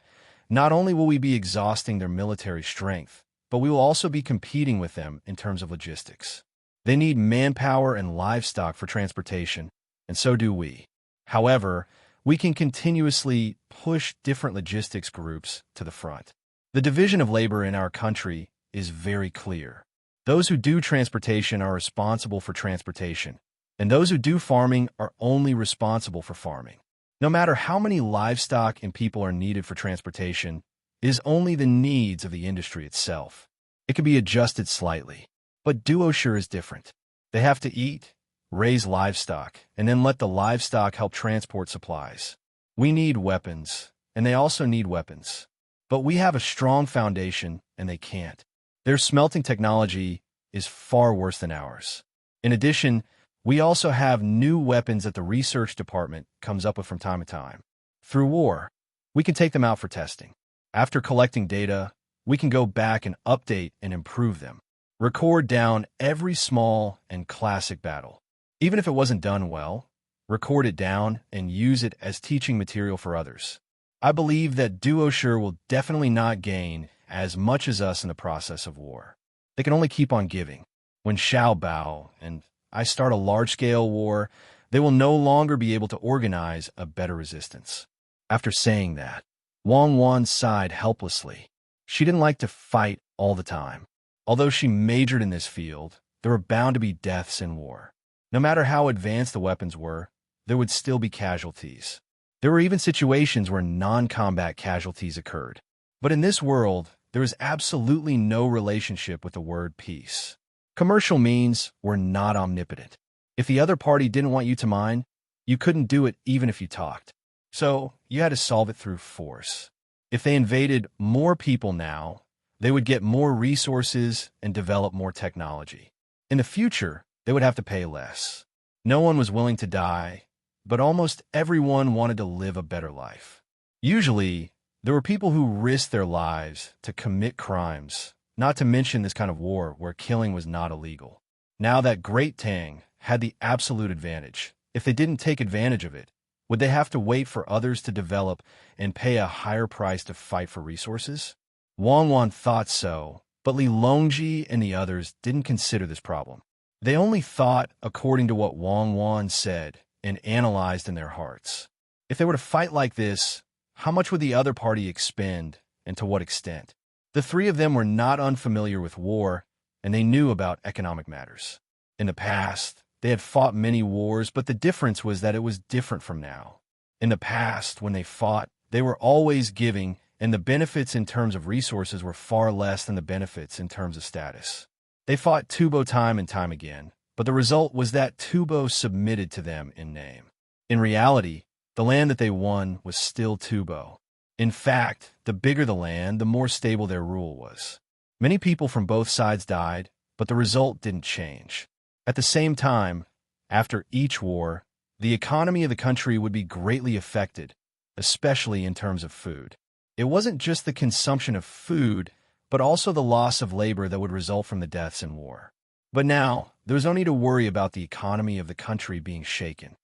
not only will we be exhausting their military strength, but we will also be competing with them in terms of logistics. They need manpower and livestock for transportation, and so do we. However, we can continuously push different logistics groups to the front. The division of labor in our country is very clear. Those who do transportation are responsible for transportation, and those who do farming are only responsible for farming. No matter how many livestock and people are needed for transportation, is only the needs of the industry itself. It can be adjusted slightly. But duoshire is different. They have to eat, raise livestock, and then let the livestock help transport supplies. We need weapons, and they also need weapons. But we have a strong foundation, and they can't. Their smelting technology is far worse than ours. In addition, we also have new weapons that the research department comes up with from time to time. Through war, we can take them out for testing. After collecting data, we can go back and update and improve them. Record down every small and classic battle. Even if it wasn't done well, record it down and use it as teaching material for others. I believe that duoshire will definitely not gain as much as us in the process of war. They can only keep on giving. When Xiao Bao and I start a large-scale war, they will no longer be able to organize a better resistance. After saying that, Wang Wan sighed helplessly. She didn't like to fight all the time. Although she majored in this field, there were bound to be deaths in war. No matter how advanced the weapons were, there would still be casualties. There were even situations where non-combat casualties occurred. But in this world, there is absolutely no relationship with the word peace. Commercial means were not omnipotent. If the other party didn't want you to mine, you couldn't do it even if you talked. So you had to solve it through force. If they invaded more people now, they would get more resources and develop more technology. In the future, they would have to pay less. No one was willing to die, but almost everyone wanted to live a better life. Usually, there were people who risked their lives to commit crimes, not to mention this kind of war where killing was not illegal. Now that Great Tang had the absolute advantage, if they didn't take advantage of it, would they have to wait for others to develop and pay a higher price to fight for resources? Wang Wan thought so, but Li Longji and the others didn't consider this problem. They only thought according to what Wang Wan said and analyzed in their hearts. If they were to fight like this, how much would the other party expend and to what extent? The three of them were not unfamiliar with war, and they knew about economic matters. In the past, they had fought many wars, but the difference was that it was different from now. In the past, when they fought, they were always giving, and the benefits in terms of resources were far less than the benefits in terms of status. They fought Tubo time and time again, but the result was that Tubo submitted to them in name. In reality, the land that they won was still Tubo. In fact, the bigger the land, the more stable their rule was. Many people from both sides died, but the result didn't change. At the same time, after each war, the economy of the country would be greatly affected, especially in terms of food. It wasn't just the consumption of food, but also the loss of labor that would result from the deaths in war. But now, there was no need to worry about the economy of the country being shaken.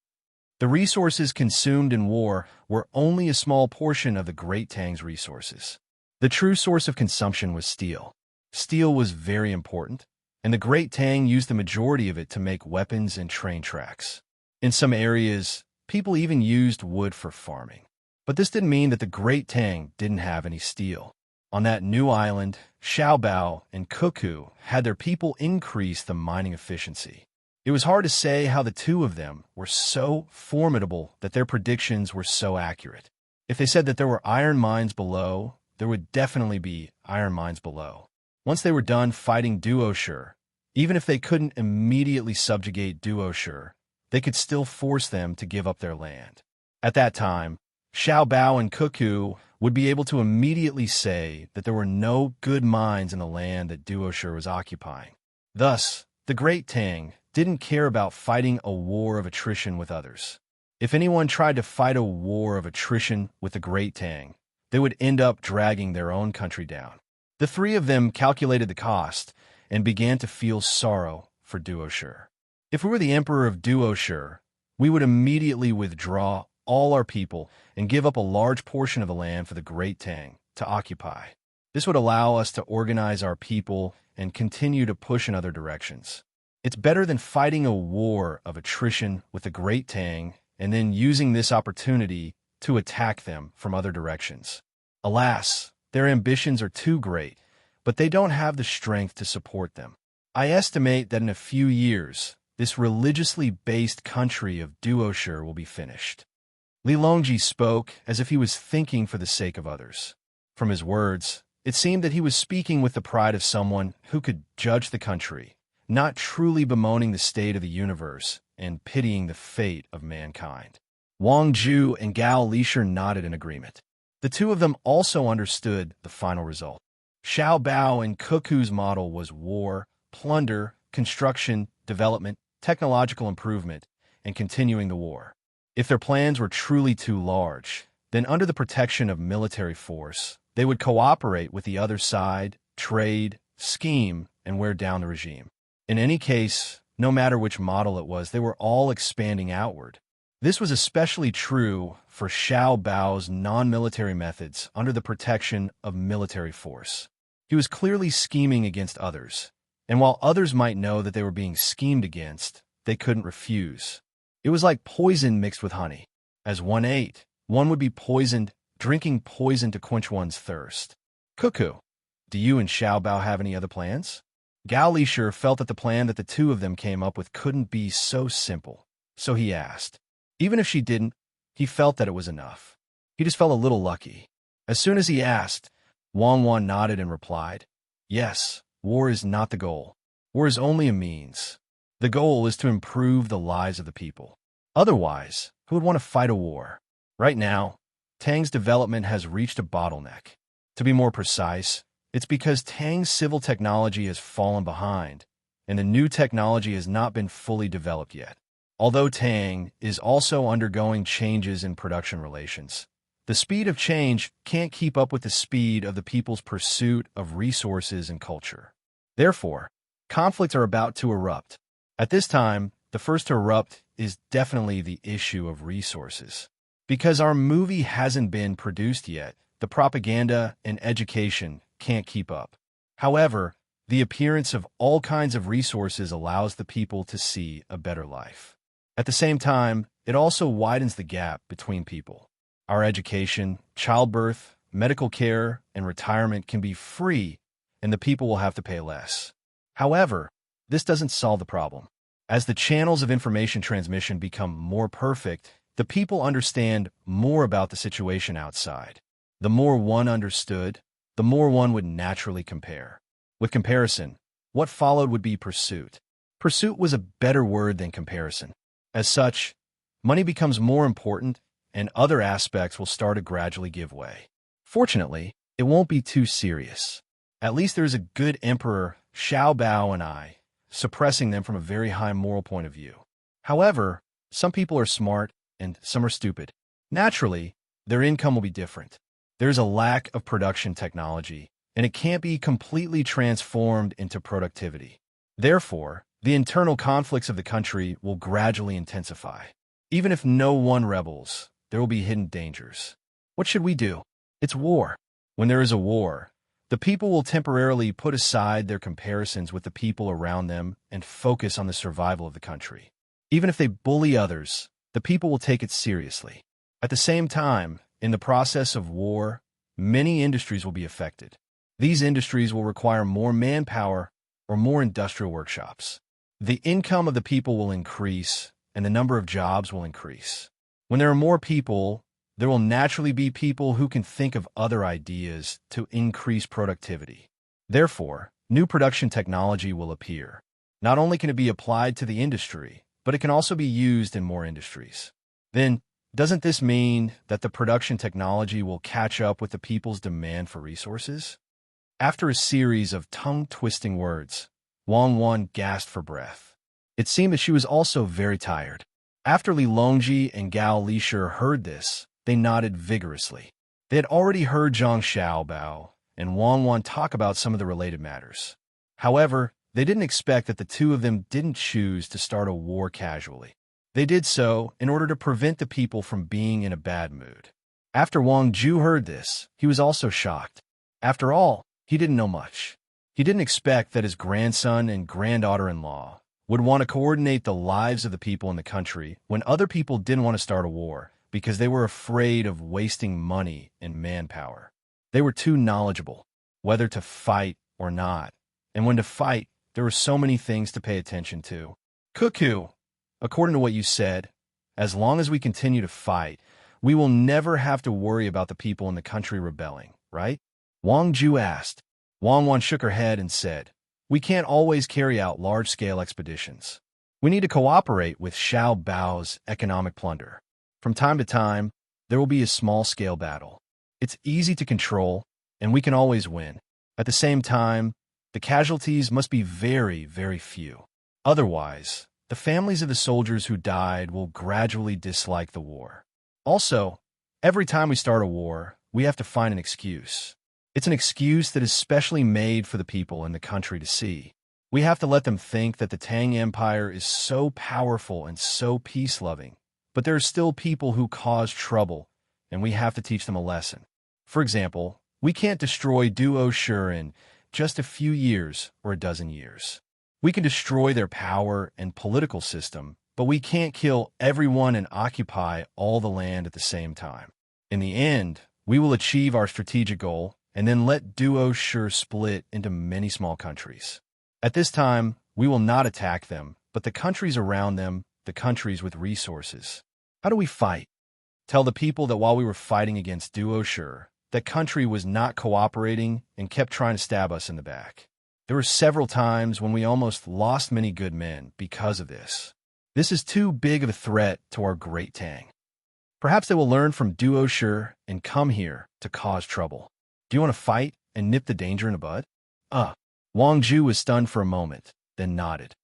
The resources consumed in war were only a small portion of the Great Tang's resources. The true source of consumption was steel. Steel was very important, and the Great Tang used the majority of it to make weapons and train tracks. In some areas, people even used wood for farming. But this didn't mean that the Great Tang didn't have any steel. On that new island, Xiaobao and Cuckoo had their people increase the mining efficiency. It was hard to say how the two of them were so formidable that their predictions were so accurate. If they said that there were iron mines below, there would definitely be iron mines below. Once they were done fighting duoshire, even if they couldn't immediately subjugate duoshire, they could still force them to give up their land. At that time, Xiaobao and Cuckoo would be able to immediately say that there were no good mines in the land that duoshire was occupying. Thus, the Great Tang didn't care about fighting a war of attrition with others. If anyone tried to fight a war of attrition with the Great Tang, they would end up dragging their own country down. The three of them calculated the cost and began to feel sorrow for duoshire. If we were the emperor of duoshire, we would immediately withdraw all our people and give up a large portion of the land for the Great Tang to occupy. This would allow us to organize our people and continue to push in other directions. It's better than fighting a war of attrition with the Great Tang and then using this opportunity to attack them from other directions. Alas, their ambitions are too great, but they don't have the strength to support them. I estimate that in a few years, this religiously based country of duoshire will be finished. Li Longji spoke as if he was thinking for the sake of others. From his words, it seemed that he was speaking with the pride of someone who could judge the country, not truly bemoaning the state of the universe and pitying the fate of mankind. Wang Ju and Gao Lisher nodded in agreement. The two of them also understood the final result. Xiao Bao and Cuckoo's model was war, plunder, construction, development, technological improvement, and continuing the war. If their plans were truly too large, then under the protection of military force, they would cooperate with the other side, trade, scheme, and wear down the regime. In any case, no matter which model it was, they were all expanding outward. This was especially true for Xiao Bao's non-military methods under the protection of military force. He was clearly scheming against others, and while others might know that they were being schemed against, they couldn't refuse. It was like poison mixed with honey. As one ate, one would be poisoned, drinking poison to quench one's thirst. Cuckoo, do you and Xiao Bao have any other plans? Gao Lisher felt that the plan that the two of them came up with couldn't be so simple, so he asked. Even if she didn't, he felt that it was enough. He just felt a little lucky. As soon as he asked, Wang Wan nodded and replied, "Yes, war is not the goal. War is only a means. The goal is to improve the lives of the people. Otherwise, who would want to fight a war? Right now, Tang's development has reached a bottleneck. To be more precise, it's because Tang's civil technology has fallen behind, and the new technology has not been fully developed yet. Although Tang is also undergoing changes in production relations, the speed of change can't keep up with the speed of the people's pursuit of resources and culture. Therefore, conflicts are about to erupt. At this time, the first to erupt is definitely the issue of resources. Because our movie hasn't been produced yet, the propaganda and education can't keep up. However, the appearance of all kinds of resources allows the people to see a better life. At the same time, it also widens the gap between people. Our education, childbirth, medical care, and retirement can be free, and the people will have to pay less. However, this doesn't solve the problem. As the channels of information transmission become more perfect, the people understand more about the situation outside. The more one understood, the more one would naturally compare. With comparison, what followed would be pursuit. Pursuit was a better word than comparison. As such, money becomes more important, and other aspects will start to gradually give way. Fortunately, it won't be too serious. At least there is a good emperor, Xiao Bao and I, suppressing them from a very high moral point of view. However, some people are smart and some are stupid. Naturally, their income will be different. There's a lack of production technology, and it can't be completely transformed into productivity. Therefore, the internal conflicts of the country will gradually intensify. Even if no one rebels, there will be hidden dangers. What should we do? It's war. When there is a war, the people will temporarily put aside their comparisons with the people around them and focus on the survival of the country. Even if they bully others, the people will take it seriously. At the same time, in the process of war, many industries will be affected. These industries will require more manpower or more industrial workshops. The income of the people will increase, and the number of jobs will increase. When there are more people, there will naturally be people who can think of other ideas to increase productivity. Therefore, new production technology will appear. Not only can it be applied to the industry, but it can also be used in more industries. Then, doesn't this mean that the production technology will catch up with the people's demand for resources? After a series of tongue-twisting words, Wang Wan gasped for breath. It seemed that she was also very tired. After Li Longji and Gao Lisher heard this, they nodded vigorously. They had already heard Zhang Xiaobao and Wang Wan talk about some of the related matters. However, they didn't expect that the two of them didn't choose to start a war casually. They did so in order to prevent the people from being in a bad mood. After Wang Ju heard this, he was also shocked. After all, he didn't know much. He didn't expect that his grandson and granddaughter-in-law would want to coordinate the lives of the people in the country when other people didn't want to start a war because they were afraid of wasting money and manpower. They were too knowledgeable, whether to fight or not. And when to fight, there were so many things to pay attention to. Cuckoo, according to what you said, as long as we continue to fight, we will never have to worry about the people in the country rebelling, right? Wang Ju asked. Wang Wan shook her head and said, "We can't always carry out large-scale expeditions. We need to cooperate with Xiao Bao's economic plunder. From time to time, there will be a small-scale battle. It's easy to control, and we can always win. At the same time, the casualties must be very, very few. Otherwise, the families of the soldiers who died will gradually dislike the war. Also, every time we start a war, we have to find an excuse. It's an excuse that is specially made for the people in the country to see. We have to let them think that the Tang Empire is so powerful and so peace-loving, but there are still people who cause trouble, and we have to teach them a lesson. For example, we can't destroy Duo Shi in just a few years or a dozen years. We can destroy their power and political system, but we can't kill everyone and occupy all the land at the same time. In the end, we will achieve our strategic goal and then let Duo Shi split into many small countries. At this time, we will not attack them, but the countries around them, the countries with resources. How do we fight? Tell the people that while we were fighting against Duo Shi, that country was not cooperating and kept trying to stab us in the back. There were several times when we almost lost many good men because of this. This is too big of a threat to our great Tang. Perhaps they will learn from Duo Shi and come here to cause trouble. Do you want to fight and nip the danger in the bud? Wang Ju was stunned for a moment, then nodded.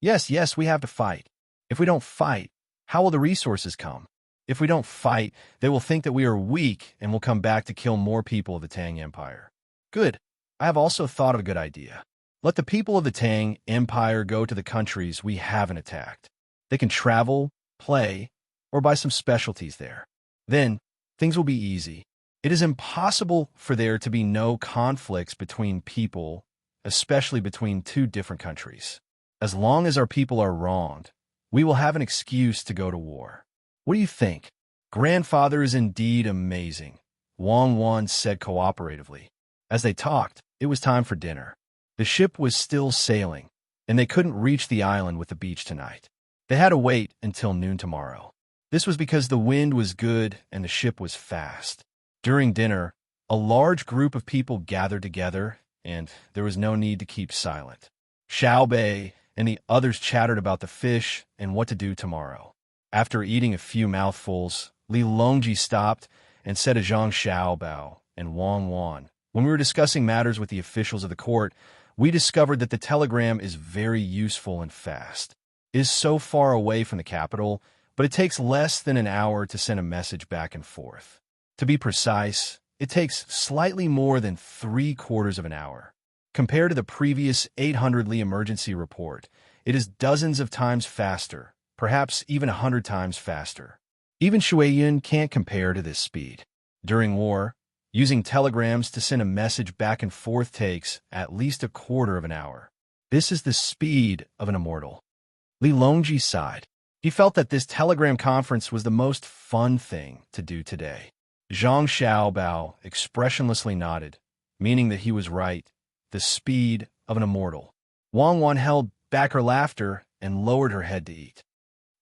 Yes, we have to fight. If we don't fight, how will the resources come? If we don't fight, they will think that we are weak and will come back to kill more people of the Tang Empire. Good. I have also thought of a good idea. Let the people of the Tang Empire go to the countries we haven't attacked. They can travel, play, or buy some specialties there. Then, things will be easy. It is impossible for there to be no conflicts between people, especially between two different countries. As long as our people are wronged, we will have an excuse to go to war. What do you think? Grandfather is indeed amazing, Wang Wan said cooperatively. As they talked, it was time for dinner. The ship was still sailing, and they couldn't reach the island with the beach tonight. They had to wait until noon tomorrow. This was because the wind was good and the ship was fast. During dinner, a large group of people gathered together, and there was no need to keep silent. Xiao Bei and the others chattered about the fish and what to do tomorrow. After eating a few mouthfuls, Li Longji stopped and said to Zhang Xiaobao and Wang Wan, "When we were discussing matters with the officials of the court, we discovered that the telegram is very useful and fast. It is so far away from the capital, but it takes less than an hour to send a message back and forth. To be precise, it takes slightly more than 3/4 of an hour. Compared to the previous 800 Li emergency report, it is dozens of times faster, perhaps even 100 times faster. Even Shuiyan can't compare to this speed. During war, using telegrams to send a message back and forth takes at least 1/4 of an hour. This is the speed of an immortal." Li Longji sighed. He felt that this telegram conference was the most fun thing to do today. Zhang Xiaobao expressionlessly nodded, meaning that he was right, the speed of an immortal. Wang Wan held back her laughter and lowered her head to eat.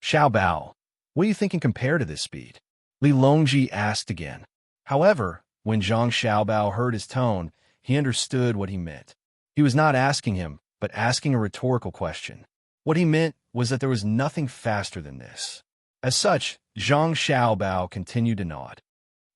"Xiaobao, what do you think can compare to this speed?" Li Longji asked again. However, when Zhang Xiaobao heard his tone, he understood what he meant. He was not asking him, but asking a rhetorical question. What he meant was that there was nothing faster than this. As such, Zhang Xiaobao continued to nod.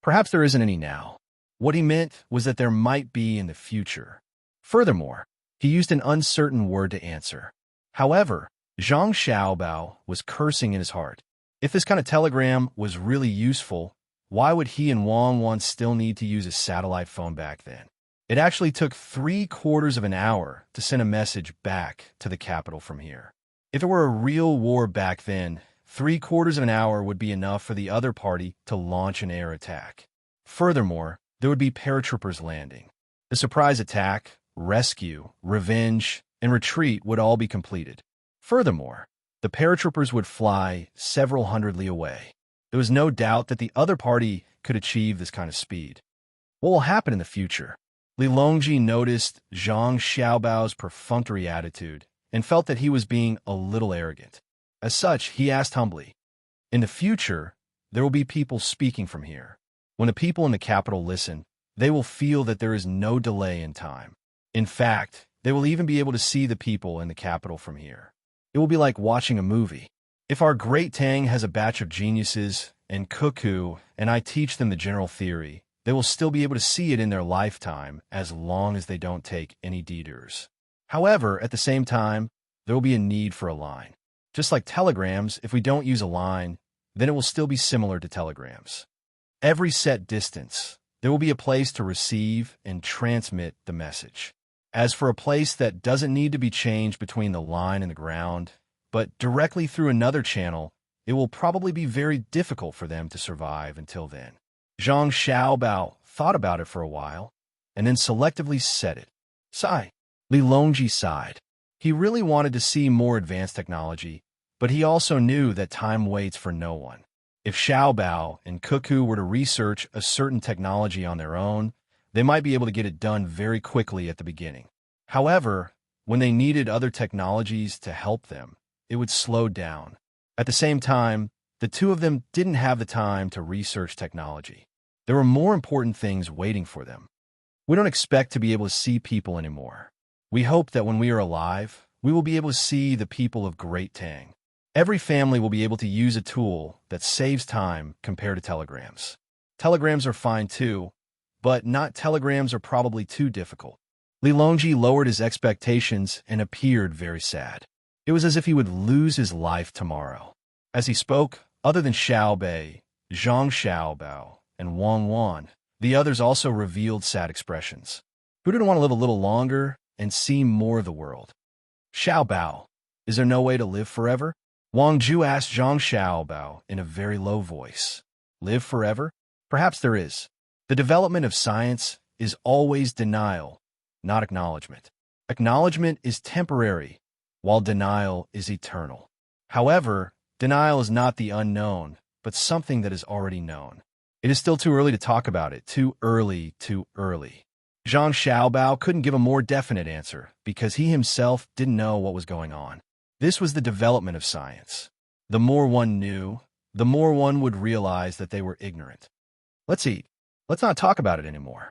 Perhaps there isn't any now. What he meant was that there might be in the future. Furthermore, he used an uncertain word to answer. However, Zhang Xiaobao was cursing in his heart. If this kind of telegram was really useful, why would he and Wang Wan still need to use a satellite phone back then? It actually took 3/4 of an hour to send a message back to the capital from here. If it were a real war back then, 3/4 of an hour would be enough for the other party to launch an air attack. Furthermore, there would be paratroopers landing. The surprise attack, rescue, revenge, and retreat would all be completed. Furthermore, the paratroopers would fly several hundred li away. There was no doubt that the other party could achieve this kind of speed. What will happen in the future? Li Longji noticed Zhang Xiaobao's perfunctory attitude and felt that he was being a little arrogant. As such, he asked humbly, "In the future, there will be people speaking from here. When the people in the capital listen, They will feel that there is no delay in time. In fact, they will even be able to see the people in the capital from here. It will be like watching a movie. If our great Tang has a batch of geniuses and cuckoo, and I teach them the general theory, they will still be able to see it in their lifetime as long as they don't take any detours. However, at the same time, there will be a need for a line. Just like telegrams, if we don't use a line, then it will still be similar to telegrams. Every set distance, there will be a place to receive and transmit the message. As for a place that doesn't need to be changed between the line and the ground, but directly through another channel, it will probably be very difficult for them to survive until then. Zhang Xiaobao thought about it for a while, and then selectively said it. Sigh. Li Longji sighed. He really wanted to see more advanced technology, but he also knew that time waits for no one. If Xiaobao and Cuckoo were to research a certain technology on their own, they might be able to get it done very quickly at the beginning. However, when they needed other technologies to help them, it would slow down. At the same time, the two of them didn't have the time to research technology. There were more important things waiting for them. We don't expect to be able to see people anymore. We hope that when we are alive, we will be able to see the people of Great Tang. Every family will be able to use a tool that saves time compared to telegrams. Telegrams are fine too, but not telegrams are probably too difficult. Li Longji lowered his expectations and appeared very sad. It was as if he would lose his life tomorrow. As he spoke, other than Xiao Bei, Zhang Xiaobao, and Wang Wan, the others also revealed sad expressions. Who didn't want to live a little longer and see more of the world? Xiaobao, is there no way to live forever? Wang Ju asked Zhang Xiaobao in a very low voice. Live forever? Perhaps there is. The development of science is always denial, not acknowledgement. Acknowledgement is temporary, while denial is eternal. However, denial is not the unknown, but something that is already known. It is still too early to talk about it. Too early, too early. Zhang Xiaobao couldn't give a more definite answer because he himself didn't know what was going on. This was the development of science. The more one knew, the more one would realize that they were ignorant. Let's eat. Let's not talk about it anymore.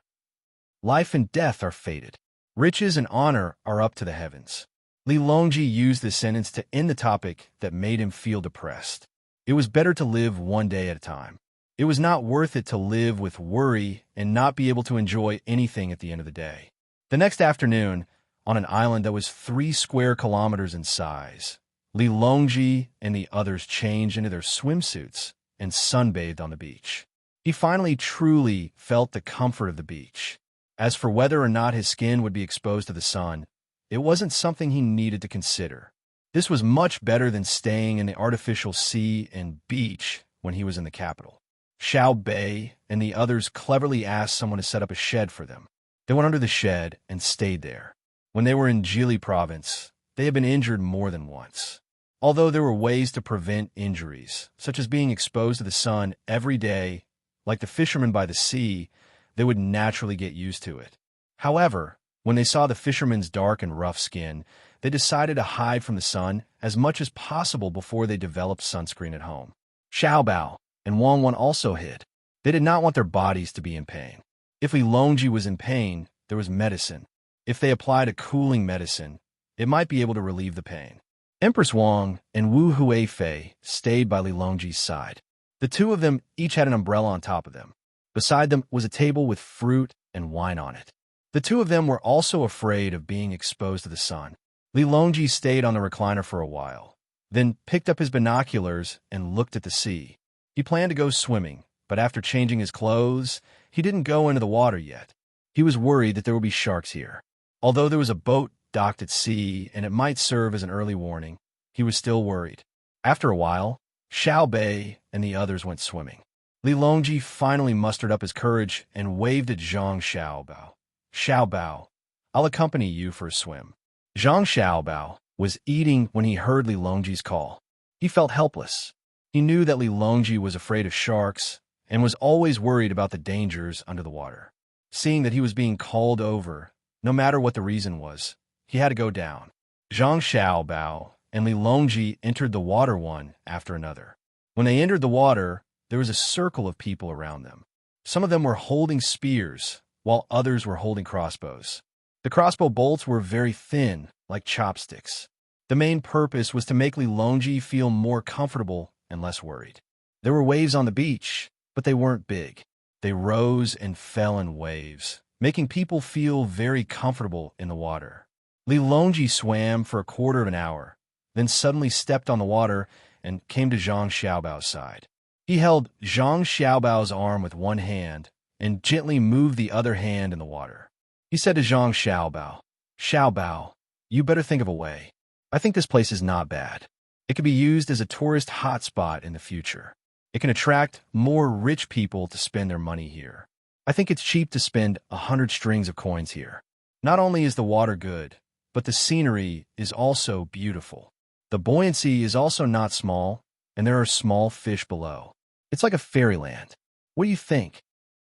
Life and death are fated. Riches and honor are up to the heavens. Li Longji used this sentence to end the topic that made him feel depressed. It was better to live one day at a time. It was not worth it to live with worry and not be able to enjoy anything at the end of the day. The next afternoon, on an island that was 3 square kilometers in size, Li Longji and the others changed into their swimsuits and sunbathed on the beach. He finally truly felt the comfort of the beach. As for whether or not his skin would be exposed to the sun, it wasn't something he needed to consider. This was much better than staying in the artificial sea and beach when he was in the capital. Xiao Bei and the others cleverly asked someone to set up a shed for them. They went under the shed and stayed there. When they were in Jili province, they had been injured more than once. Although there were ways to prevent injuries, such as being exposed to the sun every day, like the fishermen by the sea, they would naturally get used to it. However, when they saw the fishermen's dark and rough skin, they decided to hide from the sun as much as possible before they developed sunscreen at home. Xiaobao and Wang Wan also hid. They did not want their bodies to be in pain. If Li Longji was in pain, there was medicine. If they applied a cooling medicine, it might be able to relieve the pain. Empress Wang and Wu Huifei stayed by Li Longji's side. The two of them each had an umbrella on top of them. Beside them was a table with fruit and wine on it. The two of them were also afraid of being exposed to the sun. Li Longji stayed on the recliner for a while, then picked up his binoculars and looked at the sea. He planned to go swimming, but after changing his clothes, he didn't go into the water yet. He was worried that there would be sharks here. Although there was a boat docked at sea and it might serve as an early warning, he was still worried. After a while, Xiao Bei and the others went swimming. Li Longji finally mustered up his courage and waved at Zhang Xiaobao. Xiaobao, I'll accompany you for a swim. Zhang Xiaobao was eating when he heard Li Longji's call. He felt helpless. He knew that Li Longji was afraid of sharks and was always worried about the dangers under the water. Seeing that he was being called over, no matter what the reason was, he had to go down. Zhang Xiaobao and Li Longji entered the water one after another. When they entered the water, there was a circle of people around them. Some of them were holding spears, while others were holding crossbows. The crossbow bolts were very thin, like chopsticks. The main purpose was to make Li Longji feel more comfortable and less worried. There were waves on the beach, but they weren't big. They rose and fell in waves, making people feel very comfortable in the water. Li Longji swam for a quarter of an hour, then suddenly stepped on the water and came to Zhang Xiaobao's side. He held Zhang Xiaobao's arm with one hand and gently moved the other hand in the water. He said to Zhang Xiaobao, "Xiaobao, you better think of a way. I think this place is not bad. It could be used as a tourist hotspot in the future. It can attract more rich people to spend their money here. I think it's cheap to spend 100 strings of coins here. Not only is the water good, but the scenery is also beautiful. The buoyancy is also not small, and there are small fish below. It's like a fairyland. What do you think?"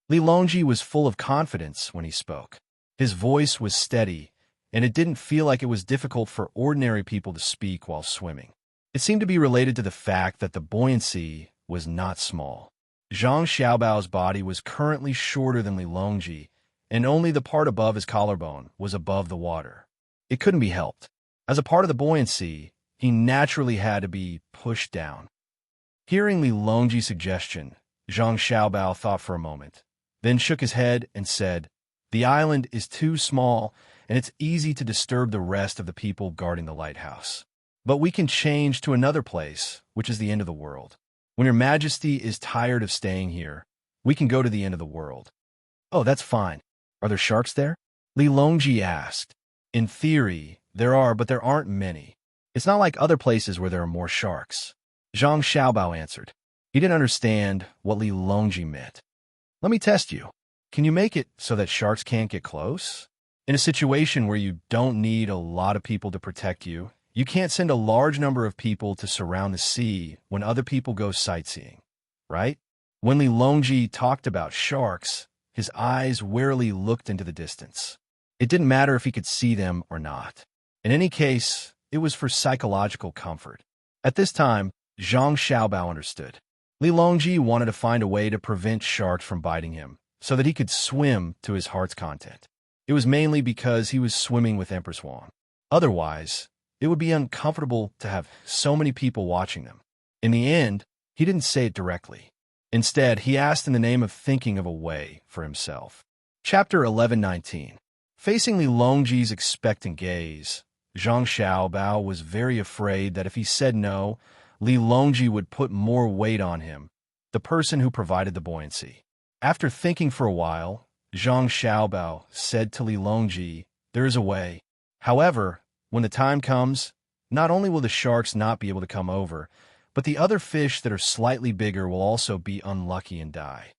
Li Longji was full of confidence when he spoke. His voice was steady, and it didn't feel like it was difficult for ordinary people to speak while swimming. It seemed to be related to the fact that the buoyancy was not small. Zhang Xiaobao's body was currently shorter than Li Longji, and only the part above his collarbone was above the water. It couldn't be helped. As a part of the buoyancy, he naturally had to be pushed down. Hearing Li Longji's suggestion, Zhang Xiaobao thought for a moment, then shook his head and said, "The island is too small, and it's easy to disturb the rest of the people guarding the lighthouse. But we can change to another place, which is the end of the world. When Your Majesty is tired of staying here, we can go to the end of the world." "Oh, that's fine. Are there sharks there?" Li Longji asked. "In theory, there are, but there aren't many. It's not like other places where there are more sharks." Zhang Xiaobao answered. He didn't understand what Li Longji meant. "Let me test you. Can you make it so that sharks can't get close? In a situation where you don't need a lot of people to protect you, you can't send a large number of people to surround the sea when other people go sightseeing, right?" When Li Longji talked about sharks, his eyes warily looked into the distance. It didn't matter if he could see them or not. In any case, it was for psychological comfort. At this time, Zhang Xiaobao understood. Li Longji wanted to find a way to prevent sharks from biting him, so that he could swim to his heart's content. It was mainly because he was swimming with Empress Wang. Otherwise, it would be uncomfortable to have so many people watching them. In the end, he didn't say it directly. Instead, he asked in the name of thinking of a way for himself. Chapter 11:19. Facing Li Longji's expectant gaze, Zhang Xiaobao was very afraid that if he said no, Li Longji would put more weight on him, the person who provided the buoyancy. After thinking for a while, Zhang Xiaobao said to Li Longji, "There is a way. However, when the time comes, not only will the sharks not be able to come over, but the other fish that are slightly bigger will also be unlucky and die."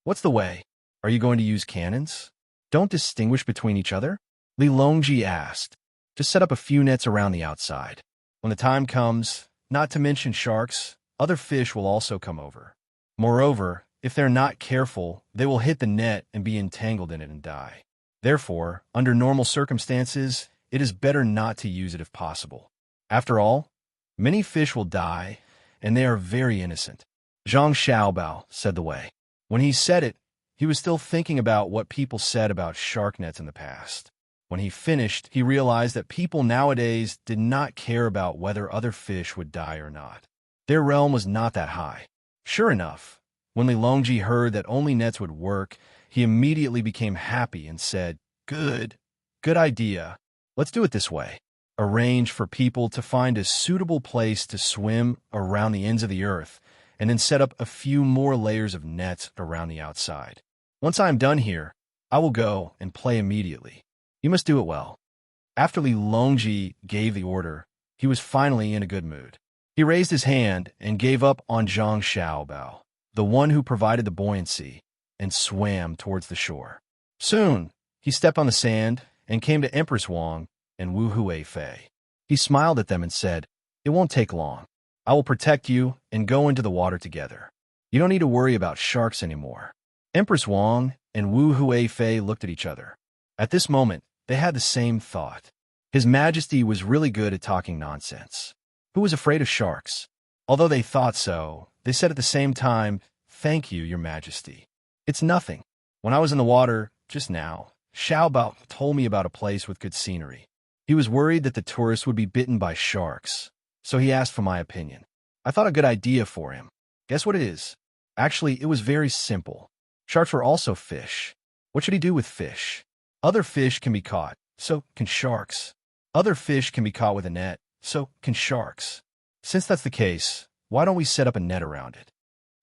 "What's the way? Are you going to use cannons? Don't distinguish between each other?" Li Longji asked. "Just set up a few nets around the outside. When the time comes, not to mention sharks, other fish will also come over. Moreover, if they're not careful, they will hit the net and be entangled in it and die. Therefore, under normal circumstances, it is better not to use it if possible. After all, many fish will die, and they are very innocent." Zhang Xiaobao said the way. When he said it, he was still thinking about what people said about shark nets in the past. When he finished, he realized that people nowadays did not care about whether other fish would die or not. Their realm was not that high. Sure enough, when Li Longji heard that only nets would work, he immediately became happy and said, Good idea. Let's do it this way. Arrange for people to find a suitable place to swim around the ends of the earth, and then set up a few more layers of nets around the outside. Once I am done here, I will go and play immediately. You must do it well." After Li Longji gave the order, he was finally in a good mood. He raised his hand and gave up on Zhang Xiaobao, the one who provided the buoyancy, and swam towards the shore. Soon, he stepped on the sand and came to Empress Wang and Wu Huifei. He smiled at them and said, "It won't take long. I will protect you and go into the water together. You don't need to worry about sharks anymore." Empress Wang and Wu Huifei looked at each other. At this moment, they had the same thought. His Majesty was really good at talking nonsense. Who was afraid of sharks? Although they thought so, they said at the same time, "Thank you, Your Majesty. It's nothing. When I was in the water, just now, Xiaobao told me about a place with good scenery. He was worried that the tourists would be bitten by sharks, so he asked for my opinion. I thought a good idea for him. Guess what it is? Actually, it was very simple. Sharks were also fish. What should he do with fish? Other fish can be caught, so can sharks. Other fish can be caught with a net, so can sharks. Since that's the case, why don't we set up a net around it?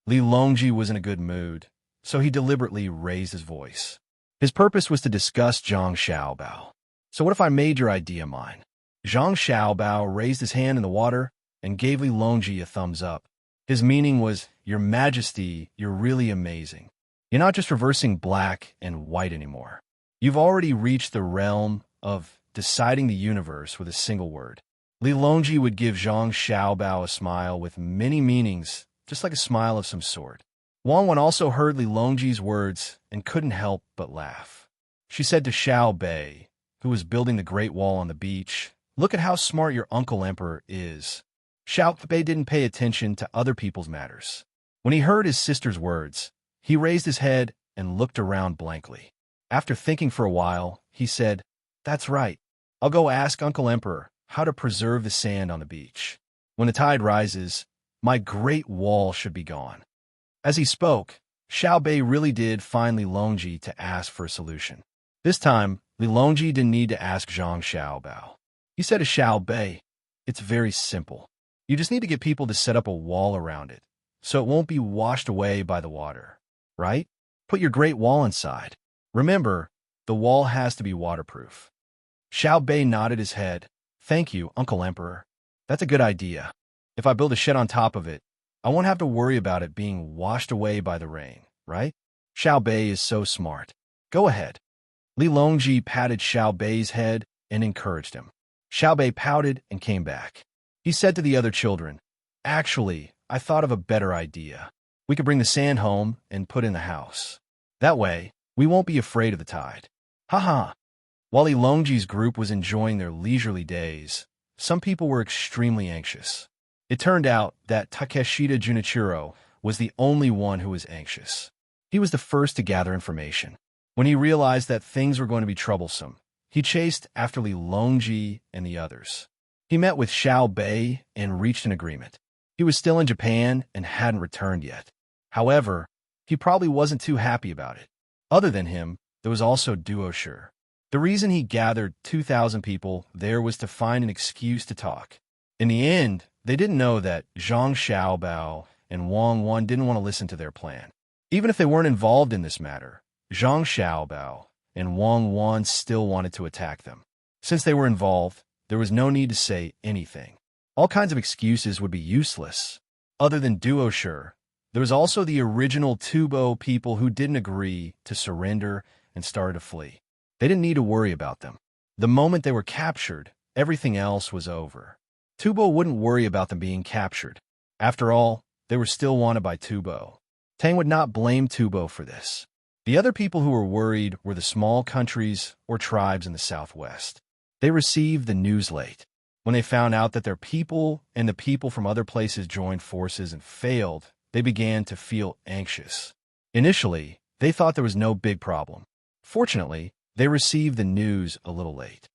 Li Longji was in a good mood, so he deliberately raised his voice. His purpose was to discuss Zhang Xiaobao. So what if I made your idea mine? Zhang Xiaobao raised his hand in the water and gave Li Longji a thumbs up. His meaning was, Your Majesty, you're really amazing. You're not just reversing black and white anymore. You've already reached the realm of deciding the universe with a single word. Li Longji would give Zhang Xiaobao a smile with many meanings, just like a smile of some sort. Wang Wan also heard Li Longji's words and couldn't help but laugh. She said to Xiao Bei, who was building the Great Wall on the beach, Look at how smart your uncle emperor is. Xiao Bei didn't pay attention to other people's matters. When he heard his sister's words, he raised his head and looked around blankly. After thinking for a while, he said, That's right. I'll go ask Uncle Emperor how to preserve the sand on the beach. When the tide rises, my Great Wall should be gone. As he spoke, Xiao Bei really did find Li Longji to ask for a solution. This time, Li Longji didn't need to ask Zhang Xiaobao. He said to Xiao Bei, It's very simple. You just need to get people to set up a wall around it, so it won't be washed away by the water, right? Put your Great Wall inside. Remember, the wall has to be waterproof. Xiao Bei nodded his head. Thank you, Uncle Emperor. That's a good idea. If I build a shed on top of it, I won't have to worry about it being washed away by the rain, right? Xiao Bei is so smart. Go ahead. Li Longji patted Xiao Bei's head and encouraged him. Xiao Bei pouted and came back. He said to the other children, Actually, I thought of a better idea. We could bring the sand home and put in the house. That way, we won't be afraid of the tide. Ha. While Li Longji's group was enjoying their leisurely days, some people were extremely anxious. It turned out that Takeshita Junichiro was the only one who was anxious. He was the first to gather information. When he realized that things were going to be troublesome, he chased after Li Longji and the others. He met with Xiao Bei and reached an agreement. He was still in Japan and hadn't returned yet. However, he probably wasn't too happy about it. Other than him, there was also Duoshi. The reason he gathered 2,000 people there was to find an excuse to talk. In the end, they didn't know that Zhang Xiaobao and Wang Wan didn't want to listen to their plan. Even if they weren't involved in this matter, Zhang Xiaobao and Wang Wan still wanted to attack them. Since they were involved, there was no need to say anything. All kinds of excuses would be useless. Other than Duoshi, there was also the original Tubo people who didn't agree to surrender and started to flee. They didn't need to worry about them. The moment they were captured, everything else was over. Tubo wouldn't worry about them being captured. After all, they were still wanted by Tubo. Tang would not blame Tubo for this. The other people who were worried were the small countries or tribes in the southwest. They received the news late. When they found out that their people and the people from other places joined forces and failed, they began to feel anxious. Initially, they thought there was no big problem. Fortunately, they received the news a little late.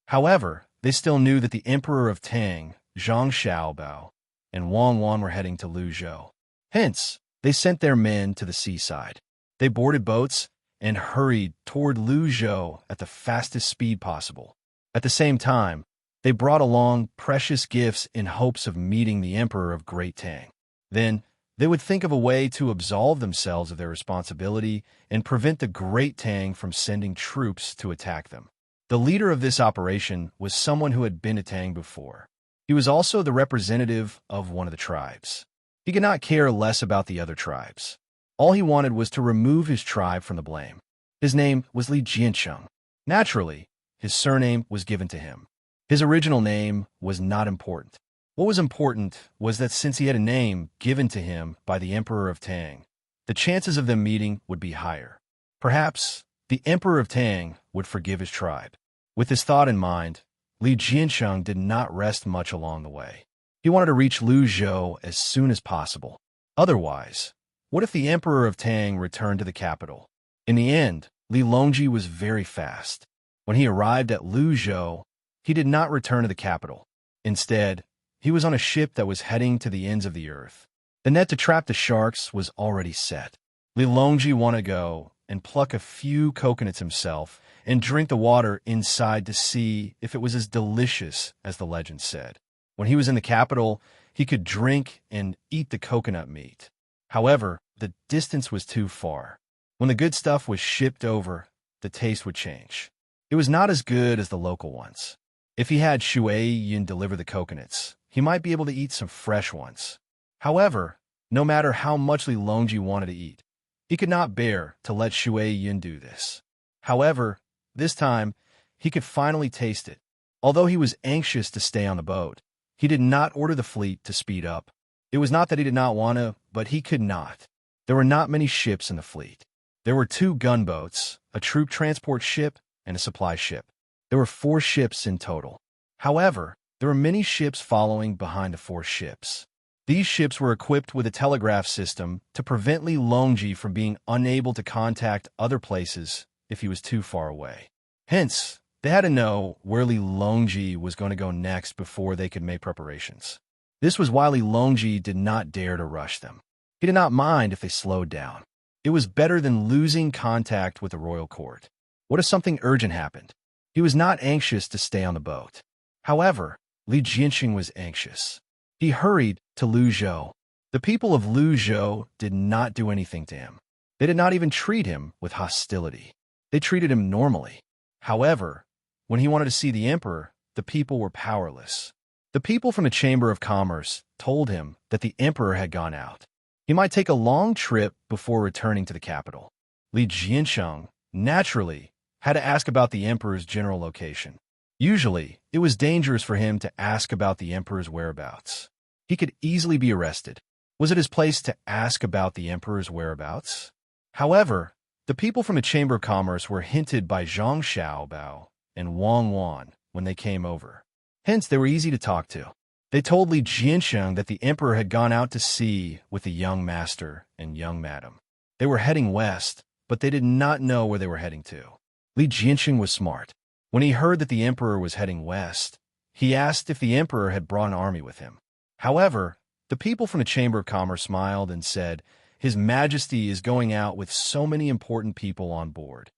However, they still knew that the Emperor of Tang, Zhang Xiaobao, and Wang Wan were heading to Luzhou. Hence, they sent their men to the seaside. They boarded boats and hurried toward Luzhou at the fastest speed possible. At the same time, they brought along precious gifts in hopes of meeting the Emperor of Great Tang. Then, they would think of a way to absolve themselves of their responsibility and prevent the Great Tang from sending troops to attack them. The leader of this operation was someone who had been to Tang before. He was also the representative of one of the tribes. He could not care less about the other tribes. All he wanted was to remove his tribe from the blame. His name was Li Jiancheng. Naturally, his surname was given to him. His original name was not important. What was important was that since he had a name given to him by the Emperor of Tang, the chances of them meeting would be higher. Perhaps the Emperor of Tang would forgive his tribe. With this thought in mind, Li Jiancheng did not rest much along the way. He wanted to reach Luzhou as soon as possible. Otherwise, what if the Emperor of Tang returned to the capital? In the end, Li Longji was very fast. When he arrived at Luzhou, he did not return to the capital. Instead, he was on a ship that was heading to the ends of the earth. The net to trap the sharks was already set. Li Longji wanted to go and pluck a few coconuts himself and drink the water inside to see if it was as delicious as the legend said. When he was in the capital, he could drink and eat the coconut meat. However, the distance was too far. When the good stuff was shipped over, the taste would change. It was not as good as the local ones. If he had Shui Yin deliver the coconuts, he might be able to eat some fresh ones. However, no matter how much Li Longji wanted to eat, he could not bear to let Shui Yin do this. However, this time, he could finally taste it. Although he was anxious to stay on the boat, he did not order the fleet to speed up. It was not that he did not want to, but he could not. There were not many ships in the fleet. There were 2 gunboats, a troop transport ship, and a supply ship. There were 4 ships in total. However, there were many ships following behind the 4 ships. These ships were equipped with a telegraph system to prevent Li Longji from being unable to contact other places if he was too far away. Hence, they had to know where Li Longji was going to go next before they could make preparations. This was why Li Longji did not dare to rush them. He did not mind if they slowed down. It was better than losing contact with the royal court. What if something urgent happened? He was not anxious to stay on the boat. However, Li Jianxing was anxious. He hurried to Luzhou. The people of Luzhou did not do anything to him. They did not even treat him with hostility. They treated him normally. However, when he wanted to see the emperor, the people were powerless. The people from the Chamber of Commerce told him that the emperor had gone out. He might take a long trip before returning to the capital. Li Jiansheng, naturally, had to ask about the emperor's general location. Usually, it was dangerous for him to ask about the emperor's whereabouts. He could easily be arrested. Was it his place to ask about the emperor's whereabouts? However, the people from the Chamber of Commerce were hinted by Zhang Xiaobao and Wang Wan when they came over. Hence, they were easy to talk to. They told Li Jiansheng that the emperor had gone out to sea with the young master and young madam. They were heading west, but they did not know where they were heading to. Li Jiansheng was smart. When he heard that the emperor was heading west, he asked if the emperor had brought an army with him. However, the people from the Chamber of Commerce smiled and said, "His Majesty is going out with so many important people on board.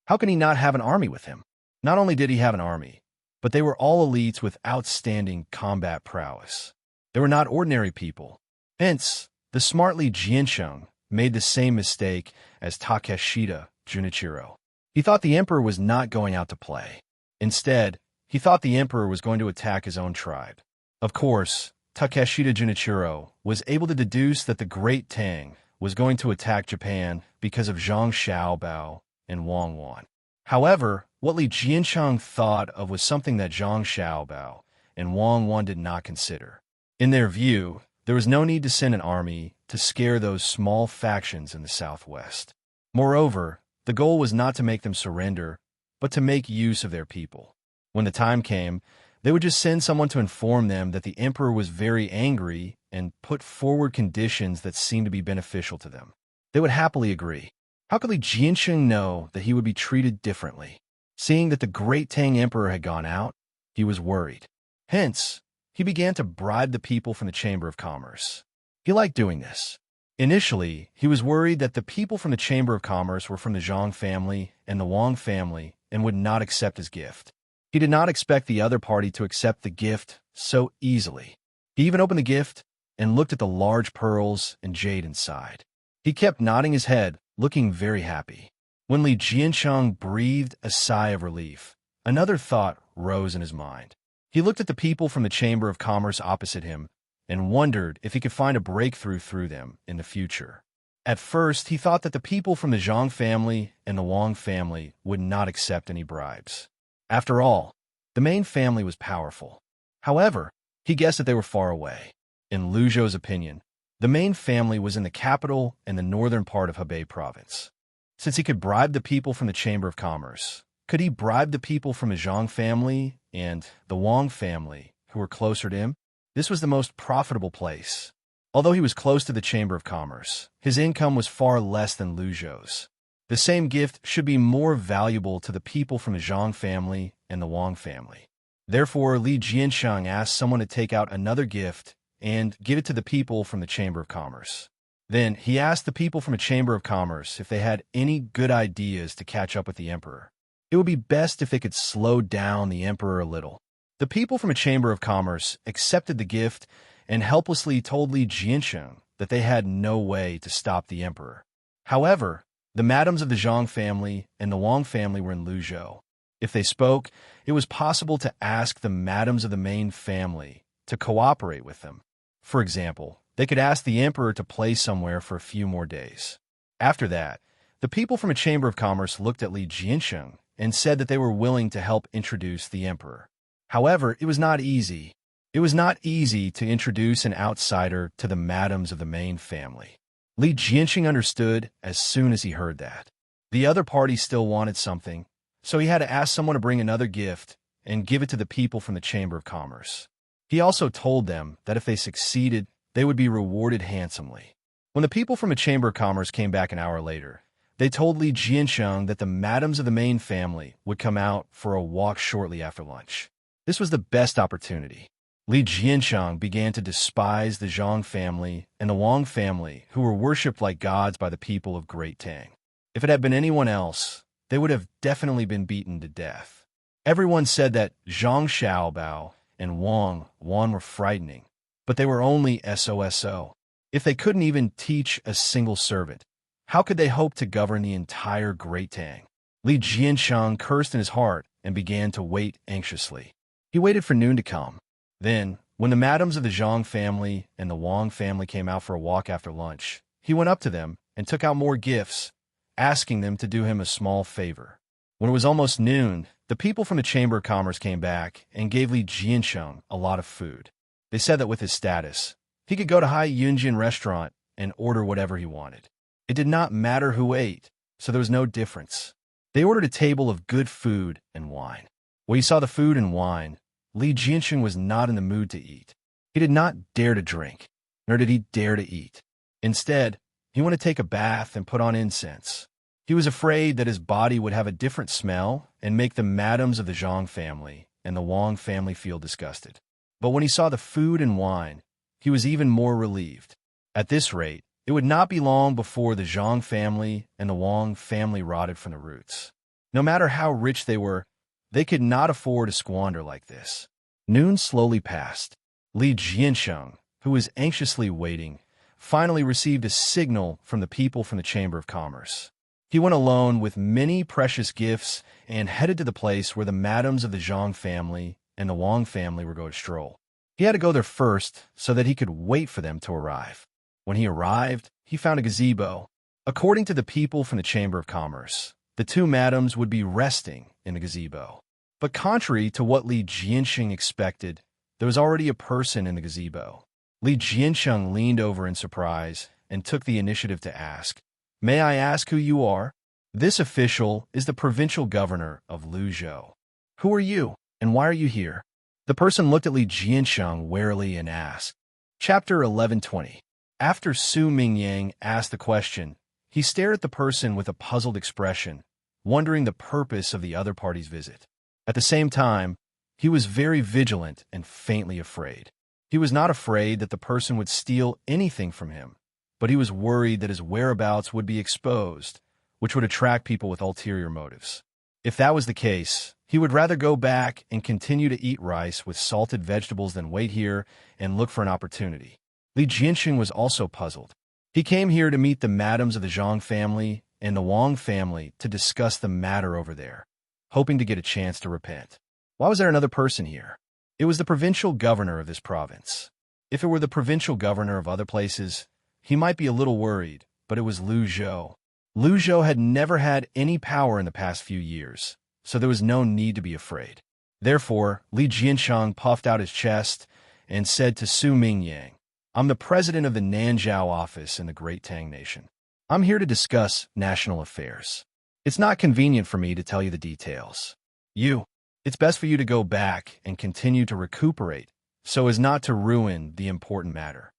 How can he not have an army with him?" Not only did he have an army, but they were all elites with outstanding combat prowess. They were not ordinary people. Hence, the smart Li Jiansheng made the same mistake as Takeshita Junichiro. He thought the emperor was not going out to play. Instead, he thought the emperor was going to attack his own tribe. Of course, Takeshita Junichiro was able to deduce that the great Tang was going to attack Japan because of Zhang Xiaobao and Wang Wan. However, what Li Jiansheng thought of was something that Zhang Xiaobao and Wang Wan did not consider. In their view, there was no need to send an army to scare those small factions in the southwest. Moreover, the goal was not to make them surrender, but to make use of their people. When the time came, they would just send someone to inform them that the emperor was very angry and put forward conditions that seemed to be beneficial to them. They would happily agree. How could Li Jiansheng know that he would be treated differently? Seeing that the great Tang emperor had gone out, he was worried. Hence, he began to bribe the people from the Chamber of Commerce. He liked doing this. Initially, he was worried that the people from the Chamber of Commerce were from the Zhang family and the Wang family and would not accept his gift. He did not expect the other party to accept the gift so easily. He even opened the gift and looked at the large pearls and jade inside. He kept nodding his head, looking very happy. When Li Jiansheng breathed a sigh of relief, another thought rose in his mind. He looked at the people from the Chamber of Commerce opposite him and wondered if he could find a breakthrough through them in the future. At first, he thought that the people from the Zhang family and the Wang family would not accept any bribes. After all, the main family was powerful. However, he guessed that they were far away. In Lu Zhou's opinion, the main family was in the capital and the northern part of Hebei province. Since he could bribe the people from the Chamber of Commerce, could he bribe the people from the Zhang family and the Wang family who were closer to him? This was the most profitable place. Although he was close to the Chamber of Commerce, his income was far less than Lu Zhou's. The same gift should be more valuable to the people from the Zhang family and the Wang family. Therefore, Li Jiansheng asked someone to take out another gift and give it to the people from the Chamber of Commerce. Then he asked the people from the Chamber of Commerce if they had any good ideas to catch up with the emperor. It would be best if they could slow down the emperor a little. The people from the Chamber of Commerce accepted the gift and helplessly told Li Jiansheng that they had no way to stop the emperor. However, the madams of the Zhang family and the Wang family were in Luzhou. If they spoke, it was possible to ask the madams of the main family to cooperate with them. For example, they could ask the emperor to play somewhere for a few more days. After that, the people from a Chamber of Commerce looked at Li Jiansheng and said that they were willing to help introduce the emperor. However, it was not easy. It was not easy to introduce an outsider to the madams of the main family. Li Jiansheng understood as soon as he heard that. The other party still wanted something, so he had to ask someone to bring another gift and give it to the people from the Chamber of Commerce. He also told them that if they succeeded, they would be rewarded handsomely. When the people from the Chamber of Commerce came back an hour later, they told Li Jiansheng that the madams of the main family would come out for a walk shortly after lunch. This was the best opportunity. Li Jiansheng began to despise the Zhang family and the Wang family, who were worshipped like gods by the people of Great Tang. If it had been anyone else, they would have definitely been beaten to death. Everyone said that Zhang Xiaobao and Wang were frightening, but they were only SOSO. If they couldn't even teach a single servant, how could they hope to govern the entire Great Tang? Li Jiansheng cursed in his heart and began to wait anxiously. He waited for noon to come. Then, when the madams of the Zhang family and the Wang family came out for a walk after lunch, he went up to them and took out more gifts, asking them to do him a small favor. When it was almost noon, the people from the Chamber of Commerce came back and gave Li Jiansheng a lot of food. They said that with his status, he could go to Hai Yunjin restaurant and order whatever he wanted. It did not matter who ate, so there was no difference. They ordered a table of good food and wine. When he saw the food and wine, Li Jiansheng was not in the mood to eat. He did not dare to drink, nor did he dare to eat. Instead, he wanted to take a bath and put on incense. He was afraid that his body would have a different smell and make the madams of the Zhang family and the Wang family feel disgusted. But when he saw the food and wine, he was even more relieved. At this rate, it would not be long before the Zhang family and the Wang family rotted from the roots. No matter how rich they were, they could not afford to squander like this. Noon slowly passed. Li Jiansheng, who was anxiously waiting, finally received a signal from the people from the Chamber of Commerce. He went alone with many precious gifts and headed to the place where the madams of the Zhang family and the Wang family were going to stroll. He had to go there first so that he could wait for them to arrive. When he arrived, he found a gazebo. According to the people from the Chamber of Commerce, the two madams would be resting in the gazebo. But contrary to what Li Jiansheng expected, there was already a person in the gazebo. Li Jiansheng leaned over in surprise and took the initiative to ask, "May I ask who you are?" This official is the provincial governor of Luzhou. "Who are you, and why are you here?" The person looked at Li Jiansheng warily and asked. Chapter 11:20. After Su Mingyang asked the question, he stared at the person with a puzzled expression, wondering the purpose of the other party's visit. At the same time, he was very vigilant and faintly afraid. He was not afraid that the person would steal anything from him, but he was worried that his whereabouts would be exposed, which would attract people with ulterior motives. If that was the case, he would rather go back and continue to eat rice with salted vegetables than wait here and look for an opportunity. Li Jiansheng was also puzzled. He came here to meet the madams of the Zhang family and the Wang family to discuss the matter over there, hoping to get a chance to repent. Why was there another person here? It was the provincial governor of this province. If it were the provincial governor of other places, he might be a little worried, but it was Luzhou. Luzhou had never had any power in the past few years, so there was no need to be afraid. Therefore, Li Jiansheng puffed out his chest and said to Su Mingyang, "I'm the president of the Nanzhao office in the Great Tang Nation. I'm here to discuss national affairs. It's not convenient for me to tell you the details. It's best for you to go back and continue to recuperate so as not to ruin the important matter."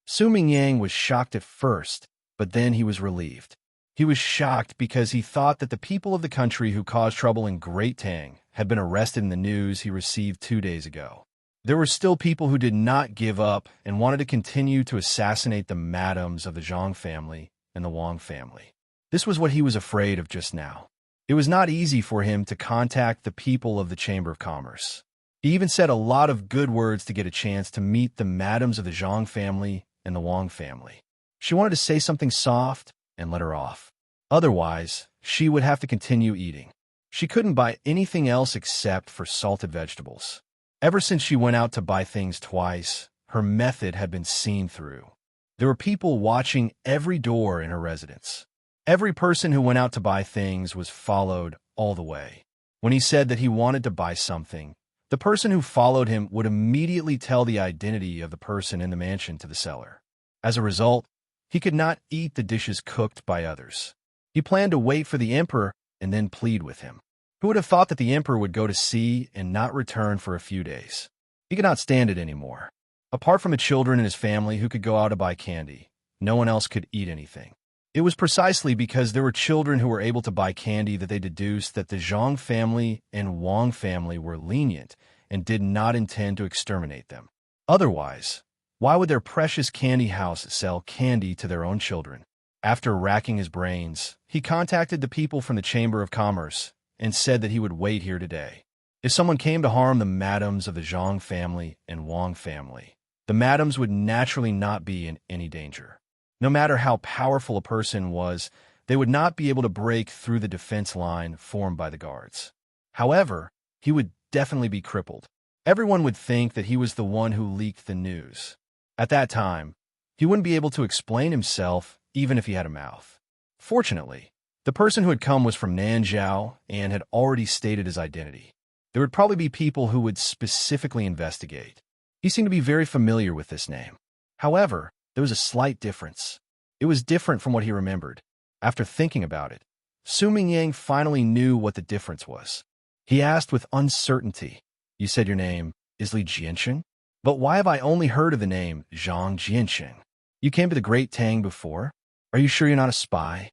Su Mingyang was shocked at first, but then he was relieved. He was shocked because he thought that the people of the country who caused trouble in Great Tang had been arrested in the news he received 2 days ago. There were still people who did not give up and wanted to continue to assassinate the madams of the Zhang family and the Wang family. This was what he was afraid of just now. It was not easy for him to contact the people of the Chamber of Commerce. He even said a lot of good words to get a chance to meet the madams of the Zhang family and the Wang family. She wanted to say something soft and let her off. Otherwise, she would have to continue eating. She couldn't buy anything else except for salted vegetables. Ever since she went out to buy things twice, her method had been seen through. There were people watching every door in her residence. Every person who went out to buy things was followed all the way. When he said that he wanted to buy something, the person who followed him would immediately tell the identity of the person in the mansion to the seller. As a result, he could not eat the dishes cooked by others. He planned to wait for the emperor and then plead with him. Who would have thought that the emperor would go to sea and not return for a few days? He could not stand it anymore. Apart from the children in his family who could go out to buy candy, no one else could eat anything. It was precisely because there were children who were able to buy candy that they deduced that the Zhang family and Wang family were lenient and did not intend to exterminate them. Otherwise, why would their precious candy house sell candy to their own children? After racking his brains, he contacted the people from the Chamber of Commerce and said that he would wait here today. If someone came to harm the madams of the Zhang family and Wang family, the madams would naturally not be in any danger. No matter how powerful a person was, they would not be able to break through the defense line formed by the guards. However, he would definitely be crippled. Everyone would think that he was the one who leaked the news. At that time, he wouldn't be able to explain himself even if he had a mouth. Fortunately, the person who had come was from Nanzhao and had already stated his identity. There would probably be people who would specifically investigate. He seemed to be very familiar with this name. However, there was a slight difference. It was different from what he remembered. After thinking about it, Su Mingyang finally knew what the difference was. He asked with uncertainty, "You said your name is Li Jiansheng? But why have I only heard of the name Zhang Jiansheng? You came to the Great Tang before? Are you sure you're not a spy?"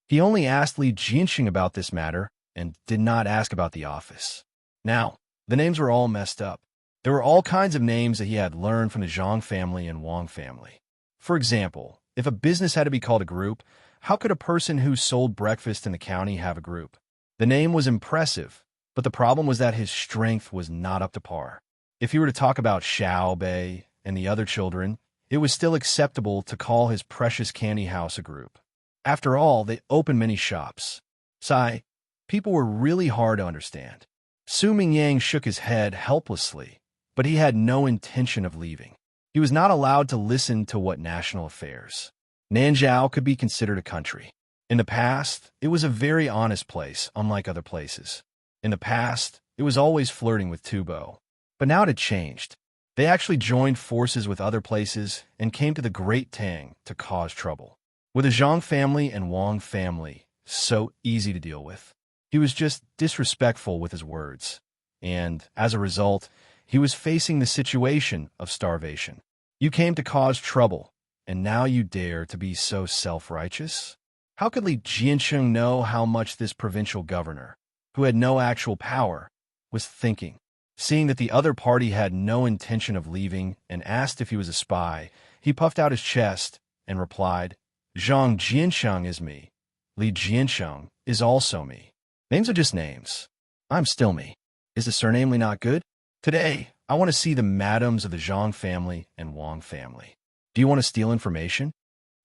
He only asked Li Jiansheng about this matter and did not ask about the office. Now, the names were all messed up. There were all kinds of names that he had learned from the Zhang family and Wang family. For example, if a business had to be called a group, how could a person who sold breakfast in the county have a group? The name was impressive, but the problem was that his strength was not up to par. If he were to talk about Xiao Bei and the other children, it was still acceptable to call his precious candy house a group. After all, they opened many shops. Sigh, people were really hard to understand. Su Mingyang shook his head helplessly, but he had no intention of leaving. He was not allowed to listen to what national affairs. Nanzhao could be considered a country. In the past, it was a very honest place, unlike other places. In the past, it was always flirting with Tubo. But now it had changed. They actually joined forces with other places and came to the Great Tang to cause trouble. With the Zhang family and Wang family so easy to deal with, he was just disrespectful with his words. And, as a result, he was facing the situation of starvation. You came to cause trouble, and now you dare to be so self-righteous? How could Li Jiansheng know how much this provincial governor, who had no actual power, was thinking? Seeing that the other party had no intention of leaving and asked if he was a spy, he puffed out his chest and replied, "Zhang Jiansheng is me. Li Jiansheng is also me. Names are just names. I'm still me. Is the surname Li not good? Today, I want to see the madams of the Zhang family and Wang family. Do you want to steal information?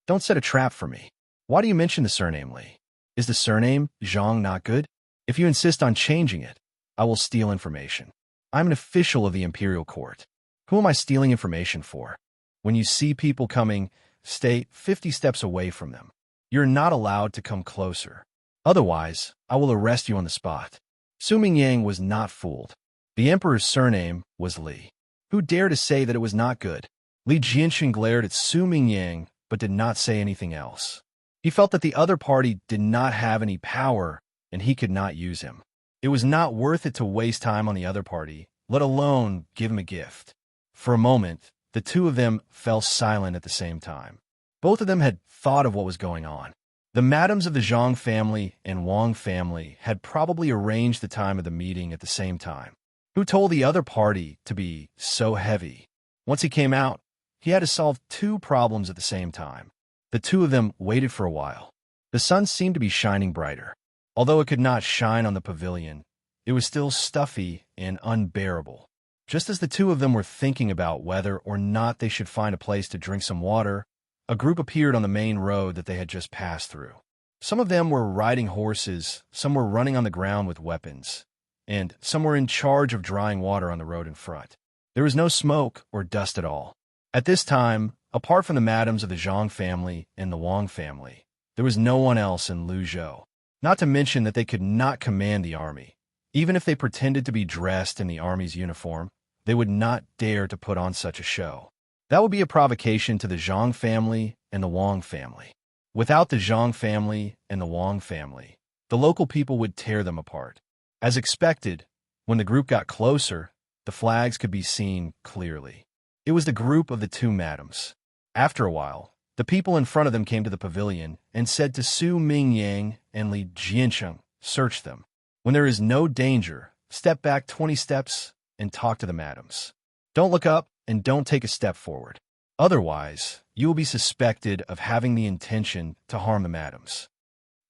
Don't set a trap for me. Why do you mention the surname Li? Is the surname Zhang not good? If you insist on changing it, I will steal information. I'm an official of the imperial court. Who am I stealing information for? When you see people coming, stay 50 steps away from them. You're not allowed to come closer. Otherwise, I will arrest you on the spot." Su Mingyang was not fooled. The emperor's surname was Li. Who dared to say that it was not good? Li Jiansheng glared at Su Mingyang, but did not say anything else. He felt that the other party did not have any power, and he could not use him. It was not worth it to waste time on the other party, let alone give him a gift. For a moment, the two of them fell silent at the same time. Both of them had thought of what was going on. The madams of the Zhang family and Wang family had probably arranged the time of the meeting at the same time. Who told the other party to be so heavy? Once he came out, he had to solve two problems at the same time. The two of them waited for a while. The sun seemed to be shining brighter. Although it could not shine on the pavilion, it was still stuffy and unbearable. Just as the two of them were thinking about whether or not they should find a place to drink some water, a group appeared on the main road that they had just passed through. Some of them were riding horses, some were running on the ground with weapons, and some were in charge of drying water on the road in front. There was no smoke or dust at all. At this time, apart from the madams of the Zhang family and the Wang family, there was no one else in Luzhou. Not to mention that they could not command the army. Even if they pretended to be dressed in the army's uniform, they would not dare to put on such a show. That would be a provocation to the Zhang family and the Wang family. Without the Zhang family and the Wang family, the local people would tear them apart. As expected, when the group got closer, the flags could be seen clearly. It was the group of the two madams. After a while, the people in front of them came to the pavilion and said to Su Mingyang and Li Jiansheng, "Search them. When there is no danger, step back 20 steps and talk to the madams. Don't look up and don't take a step forward. Otherwise, you will be suspected of having the intention to harm the madams."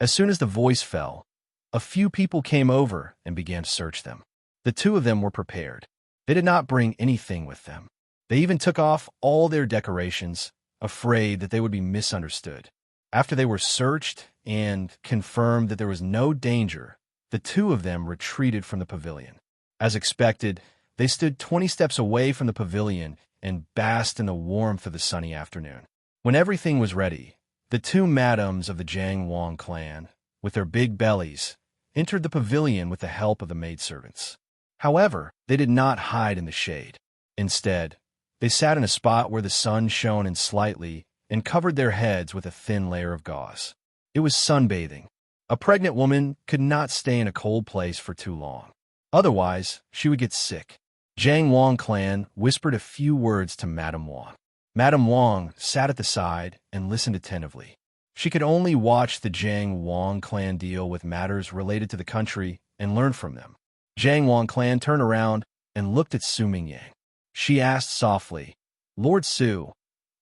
As soon as the voice fell, a few people came over and began to search them. The two of them were prepared. They did not bring anything with them. They even took off all their decorations, afraid that they would be misunderstood. After they were searched and confirmed that there was no danger, the two of them retreated from the pavilion. As expected, they stood 20 steps away from the pavilion and basked in the warmth of the sunny afternoon. When everything was ready, the two madams of the Zhang Wang clan, with their big bellies, entered the pavilion with the help of the maidservants. However, they did not hide in the shade. Instead, they sat in a spot where the sun shone in slightly and covered their heads with a thin layer of gauze. It was sunbathing. A pregnant woman could not stay in a cold place for too long. Otherwise, she would get sick. Zhang Wang clan whispered a few words to Madame Wang. Madame Wang sat at the side and listened attentively. She could only watch the Zhang Wang clan deal with matters related to the country and learn from them. Zhang Wang clan turned around and looked at Su Mingyang. She asked softly, "Lord Su,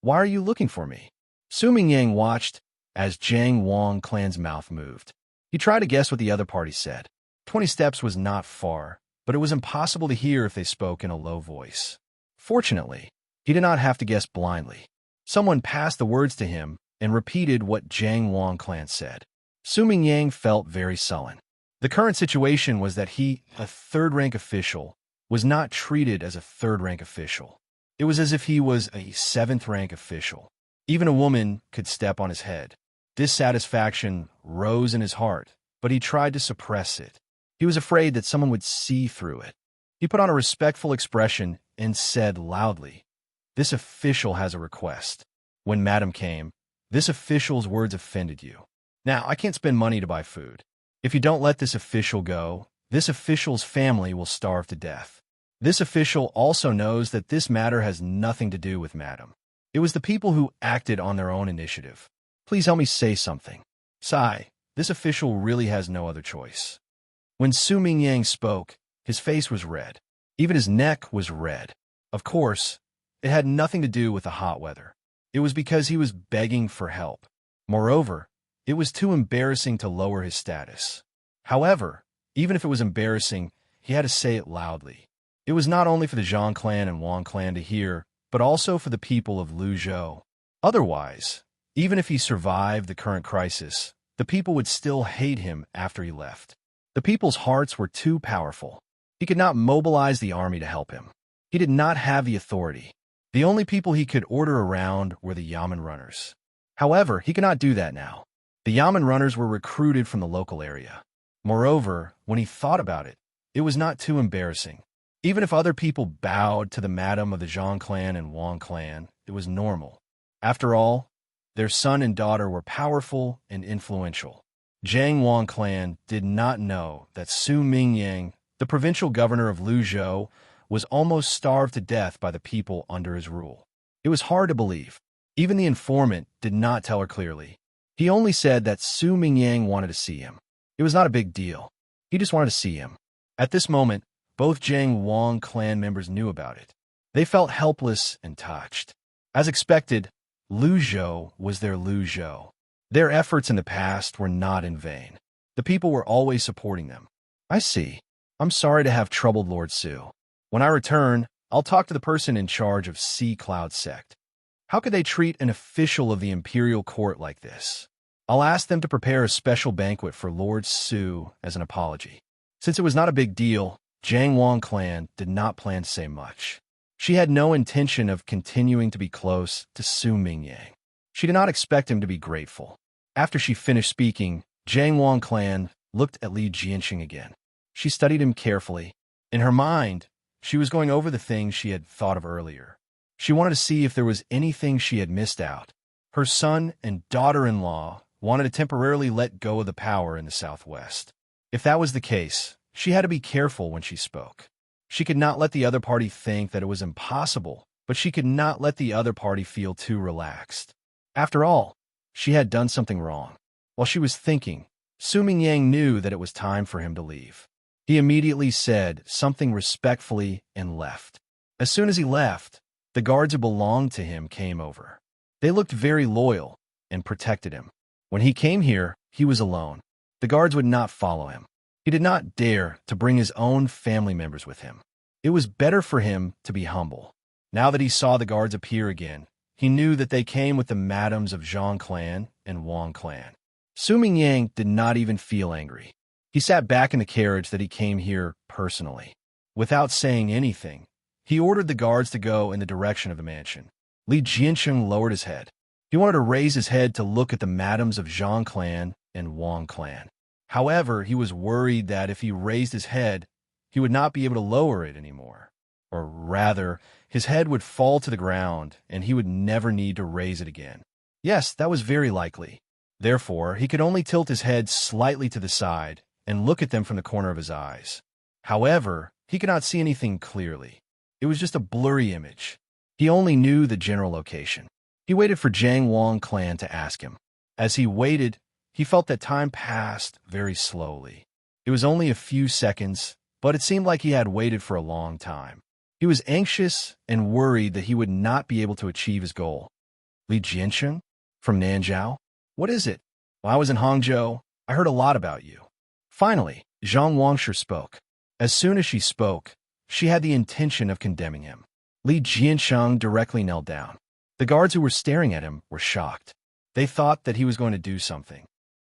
why are you looking for me?" Su Mingyang watched as Zhang Wang clan's mouth moved. He tried to guess what the other party said. 20 steps was not far, but it was impossible to hear if they spoke in a low voice. Fortunately, he did not have to guess blindly. Someone passed the words to him and repeated what Zhang Wang clan said. Su Mingyang felt very sullen. The current situation was that he, a third-rank official, was not treated as a third-rank official. It was as if he was a seventh-rank official. Even a woman could step on his head. Dissatisfaction rose in his heart, but he tried to suppress it. He was afraid that someone would see through it. He put on a respectful expression and said loudly, "This official has a request." When Madam came, "This official's words offended you. Now, I can't spend money to buy food. If you don't let this official go, this official's family will starve to death. This official also knows that this matter has nothing to do with Madam. It was the people who acted on their own initiative. Please help me say something. Sai, this official really has no other choice." When Su Mingyang spoke, his face was red. Even his neck was red. Of course, it had nothing to do with the hot weather. It was because he was begging for help. Moreover, it was too embarrassing to lower his status. However, even if it was embarrassing, he had to say it loudly. It was not only for the Zhang clan and Wang clan to hear, but also for the people of Luzhou. Otherwise, even if he survived the current crisis, the people would still hate him after he left. The people's hearts were too powerful. He could not mobilize the army to help him. He did not have the authority. The only people he could order around were the Yamen runners. However, he could not do that now. The Yamen runners were recruited from the local area. Moreover, when he thought about it, it was not too embarrassing. Even if other people bowed to the madam of the Zhang clan and Wang clan, it was normal. After all, their son and daughter were powerful and influential. Zhang Wang clan did not know that Su Mingyang, the provincial governor of Luzhou, was almost starved to death by the people under his rule. It was hard to believe. Even the informant did not tell her clearly. He only said that Su Mingyang wanted to see him. It was not a big deal. He just wanted to see him. At this moment, both Zhang Wang clan members knew about it. They felt helpless and touched. As expected, Lu Zhou was their Lu Zhou. Their efforts in the past were not in vain. The people were always supporting them. I see. I'm sorry to have troubled Lord Su. When I return, I'll talk to the person in charge of Sea Cloud Sect. How could they treat an official of the imperial court like this? I'll ask them to prepare a special banquet for Lord Su as an apology. Since it was not a big deal, Zhang Wang clan did not plan to say much. She had no intention of continuing to be close to Su Mingyang. She did not expect him to be grateful. After she finished speaking, Zhang Wang clan looked at Li Jianxing again. She studied him carefully. In her mind, she was going over the things she had thought of earlier. She wanted to see if there was anything she had missed out. Her son and daughter-in-law wanted to temporarily let go of the power in the southwest. If that was the case, she had to be careful when she spoke. She could not let the other party think that it was impossible, but she could not let the other party feel too relaxed. After all, she had done something wrong. While she was thinking, Su Mingyang knew that it was time for him to leave. He immediately said something respectfully and left. As soon as he left, the guards who belonged to him came over. They looked very loyal and protected him. When he came here, he was alone. The guards would not follow him. He did not dare to bring his own family members with him. It was better for him to be humble. Now that he saw the guards appear again, he knew that they came with the madams of Zhang clan and Wang clan. Su Mingyang did not even feel angry. He sat back in the carriage that he came here personally. Without saying anything, he ordered the guards to go in the direction of the mansion. Li Jianxing lowered his head. He wanted to raise his head to look at the madams of Zhang clan and Wang clan. However, he was worried that if he raised his head, he would not be able to lower it anymore. Or rather, his head would fall to the ground and he would never need to raise it again. Yes, that was very likely. Therefore, he could only tilt his head slightly to the side and look at them from the corner of his eyes. However, he could not see anything clearly. It was just a blurry image. He only knew the general location. He waited for Zhang Wang clan to ask him. As he waited, he felt that time passed very slowly. It was only a few seconds, but it seemed like he had waited for a long time. He was anxious and worried that he would not be able to achieve his goal. Li Jianxing? From Nanzhao? What is it? While I was in Hangzhou, I heard a lot about you. Finally, Zhang Wangshu spoke. As soon as she spoke, she had the intention of condemning him. Li Jianxing directly knelt down. The guards who were staring at him were shocked. They thought that he was going to do something.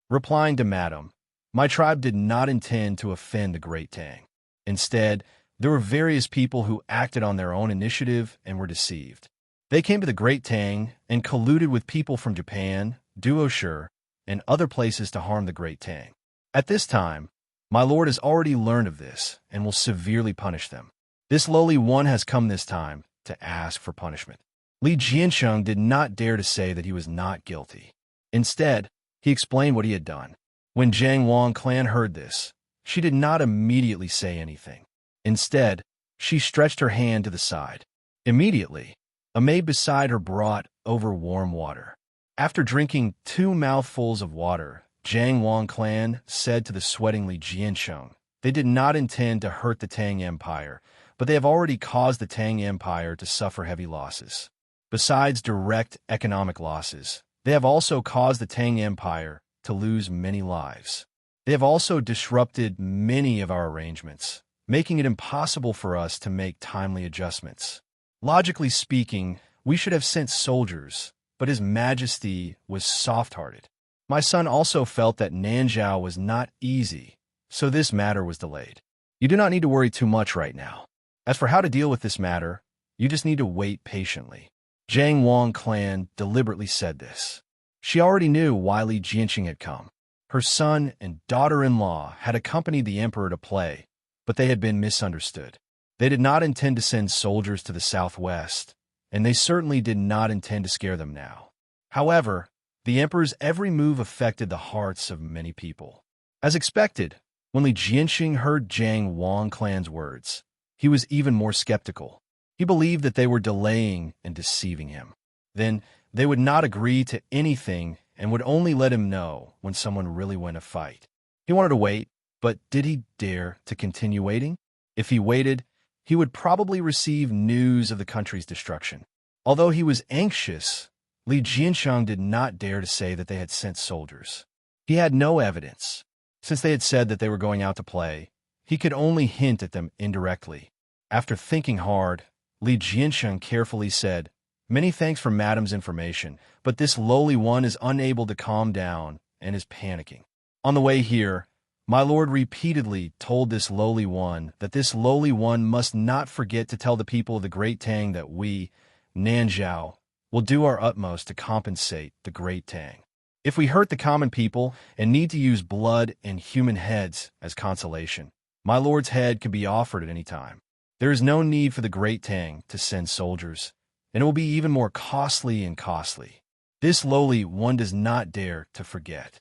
Replying to Madam, my tribe did not intend to offend the Great Tang. Instead, there were various people who acted on their own initiative and were deceived. They came to the Great Tang and colluded with people from Japan, Duoshi, and other places to harm the Great Tang. At this time, my lord has already learned of this and will severely punish them. This lowly one has come this time to ask for punishment. Li Jianxing did not dare to say that he was not guilty. Instead, he explained what he had done. When Zhang Wang clan heard this, she did not immediately say anything. Instead, she stretched her hand to the side. Immediately, a maid beside her brought over warm water. After drinking 2 mouthfuls of water, Zhang Wang clan said to the sweating Li Jianxing, they did not intend to hurt the Tang Empire, but they have already caused the Tang Empire to suffer heavy losses. Besides direct economic losses, they have also caused the Tang Empire to lose many lives. They have also disrupted many of our arrangements, making it impossible for us to make timely adjustments. Logically speaking, we should have sent soldiers, but His Majesty was soft-hearted. My son also felt that Nanzhao was not easy, so this matter was delayed. You do not need to worry too much right now. As for how to deal with this matter, you just need to wait patiently. Zhang Wang clan deliberately said this. She already knew why Li Jianxing had come. Her son and daughter-in-law had accompanied the emperor to play, but they had been misunderstood. They did not intend to send soldiers to the southwest, and they certainly did not intend to scare them now. However, the emperor's every move affected the hearts of many people. As expected, when Li Jianxing heard Zhang Wang clan's words, he was even more skeptical. He believed that they were delaying and deceiving him. Then, they would not agree to anything and would only let him know when someone really went to fight. He wanted to wait, but did he dare to continue waiting? If he waited, he would probably receive news of the country's destruction. Although he was anxious, Li Jiansheng did not dare to say that they had sent soldiers. He had no evidence. Since they had said that they were going out to play, he could only hint at them indirectly. After thinking hard, Li Jiansheng carefully said, "Many thanks for Madam's information, but this lowly one is unable to calm down and is panicking. On the way here, my lord repeatedly told this lowly one that this lowly one must not forget to tell the people of the Great Tang that we, Nanzhao, will do our utmost to compensate the Great Tang. If we hurt the common people and need to use blood and human heads as consolation, my lord's head can be offered at any time. There is no need for the Great Tang to send soldiers, and it will be even more costly and costly. This lowly one does not dare to forget."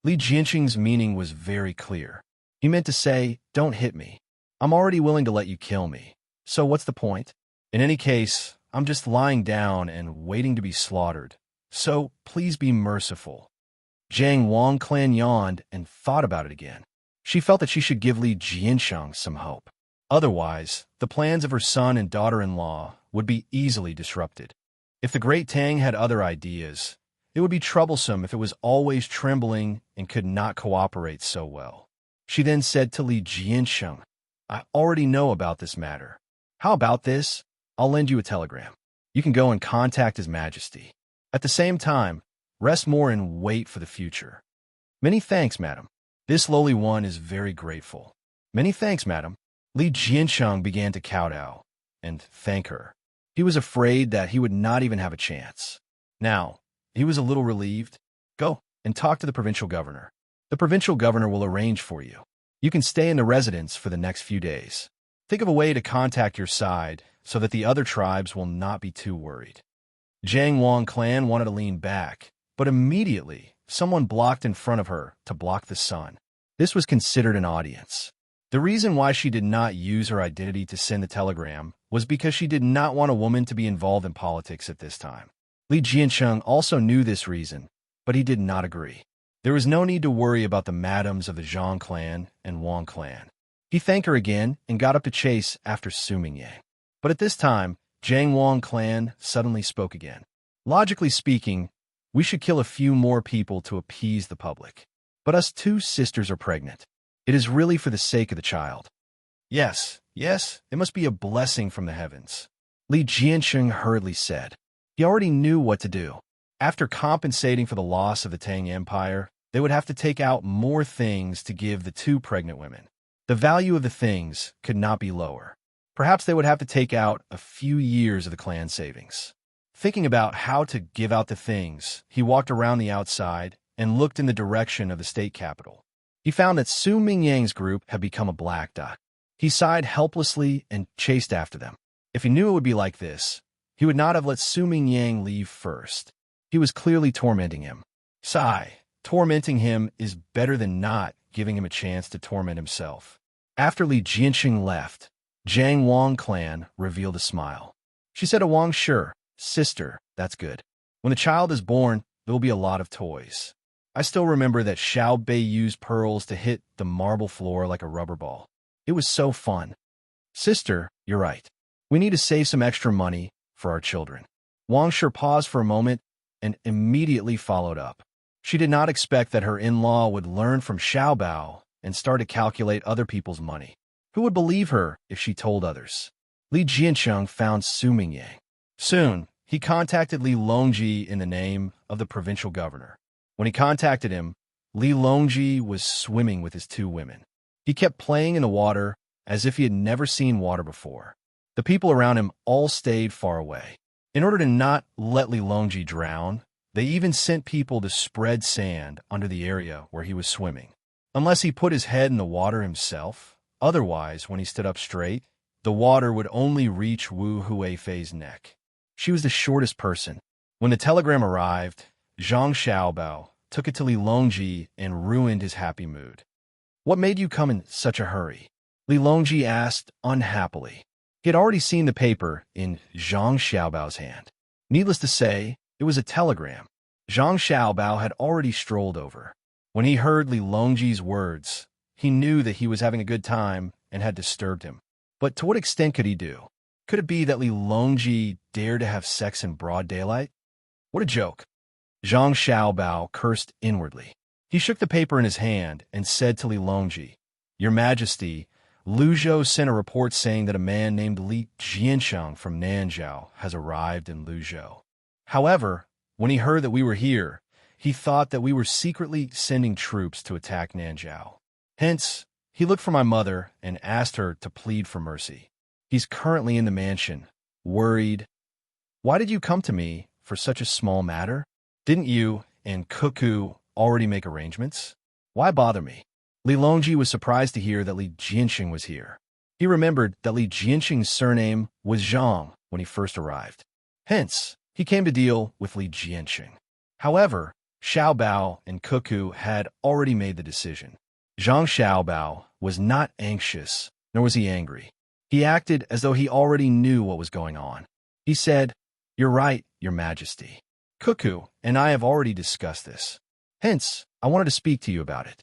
Li Jiansheng's meaning was very clear. He meant to say, "Don't hit me. I'm already willing to let you kill me. So what's the point? In any case, I'm just lying down and waiting to be slaughtered. So please be merciful." Zhang Wangclan yawned and thought about it again. She felt that she should give Li Jiansheng some hope. Otherwise, the plans of her son and daughter-in-law would be easily disrupted. If the Great Tang had other ideas, it would be troublesome if it was always trembling and could not cooperate so well. She then said to Li Jiansheng, "I already know about this matter. How about this? I'll lend you a telegram. You can go and contact His Majesty. At the same time, rest more and wait for the future." "Many thanks, madam. This lowly one is very grateful." "Many thanks, madam." Li Jiansheng began to kowtow and thank her. He was afraid that he would not even have a chance. Now, he was a little relieved. "Go and talk to the provincial governor. The provincial governor will arrange for you. You can stay in the residence for the next few days. Think of a way to contact your side so that the other tribes will not be too worried." Zhang Wangclan wanted to lean back, but immediately someone blocked in front of her to block the sun. This was considered an audience. The reason why she did not use her identity to send the telegram was because she did not want a woman to be involved in politics at this time. Li Jiansheng also knew this reason, but he did not agree. There was no need to worry about the madams of the Zhang clan and Wang clan. He thanked her again and got up to chase after Suming Yang. But at this time, Zhang Wang clan suddenly spoke again. "Logically speaking, we should kill a few more people to appease the public. But us two sisters are pregnant. It is really for the sake of the child." Yes, it must be a blessing from the heavens," Li Jiansheng hurriedly said. He already knew what to do. After compensating for the loss of the Tang Empire, they would have to take out more things to give the two pregnant women. The value of the things could not be lower. Perhaps they would have to take out a few years of the clan savings. Thinking about how to give out the things, he walked around the outside and looked in the direction of the state capital. He found that Su Mingyang's group had become a black dot. He sighed helplessly and chased after them. If he knew it would be like this, he would not have let Su Mingyang leave first. He was clearly tormenting him. Sigh, tormenting him is better than not giving him a chance to torment himself. After Li Jiansheng left, Zhang Wang clan revealed a smile. She said to Wang, "Sure, sister, that's good. When the child is born, there will be a lot of toys. I still remember that Xiao Bei used pearls to hit the marble floor like a rubber ball. It was so fun." "Sister, you're right. We need to save some extra money for our children." Wang Shi paused for a moment and immediately followed up. She did not expect that her in-law would learn from Xiao Bao and start to calculate other people's money. Who would believe her if she told others? Li Jiansheng found Su Mingyang. Soon, he contacted Li Longji in the name of the provincial governor. When he contacted him, Li Longji was swimming with his two women. He kept playing in the water as if he had never seen water before. The people around him all stayed far away. In order to not let Li Longji drown, they even sent people to spread sand under the area where he was swimming. Unless he put his head in the water himself, otherwise, when he stood up straight, the water would only reach Wu Huifei's neck. She was the shortest person. When the telegram arrived, Zhang Xiaobao took it to Li Longji and ruined his happy mood. "What made you come in such a hurry?" Li Longji asked unhappily. He had already seen the paper in Zhang Xiaobao's hand. Needless to say, it was a telegram. Zhang Xiaobao had already strolled over. When he heard Li Longji's words, he knew that he was having a good time and had disturbed him. But to what extent could he do? Could it be that Li Longji dared to have sex in broad daylight? What a joke. Zhang Xiaobao cursed inwardly. He shook the paper in his hand and said to Li Longji, "Your Majesty, Lu Zhou sent a report saying that a man named Li Jiansheng from Nanzhao has arrived in Lu Zhou. However, when he heard that we were here, he thought that we were secretly sending troops to attack Nanzhao. Hence, he looked for my mother and asked her to plead for mercy. He's currently in the mansion, worried. Why did you come to me for such a small matter? Didn't you and Cuckoo already make arrangements? Why bother me?" Li Longji was surprised to hear that Li Jianxing was here. He remembered that Li Jianxing's surname was Zhang when he first arrived. Hence, he came to deal with Li Jianxing. However, Xiaobao and Cuckoo had already made the decision. Zhang Xiaobao was not anxious, nor was he angry. He acted as though he already knew what was going on. He said, "You're right, Your Majesty. Cuckoo and I have already discussed this. Hence, I wanted to speak to you about it."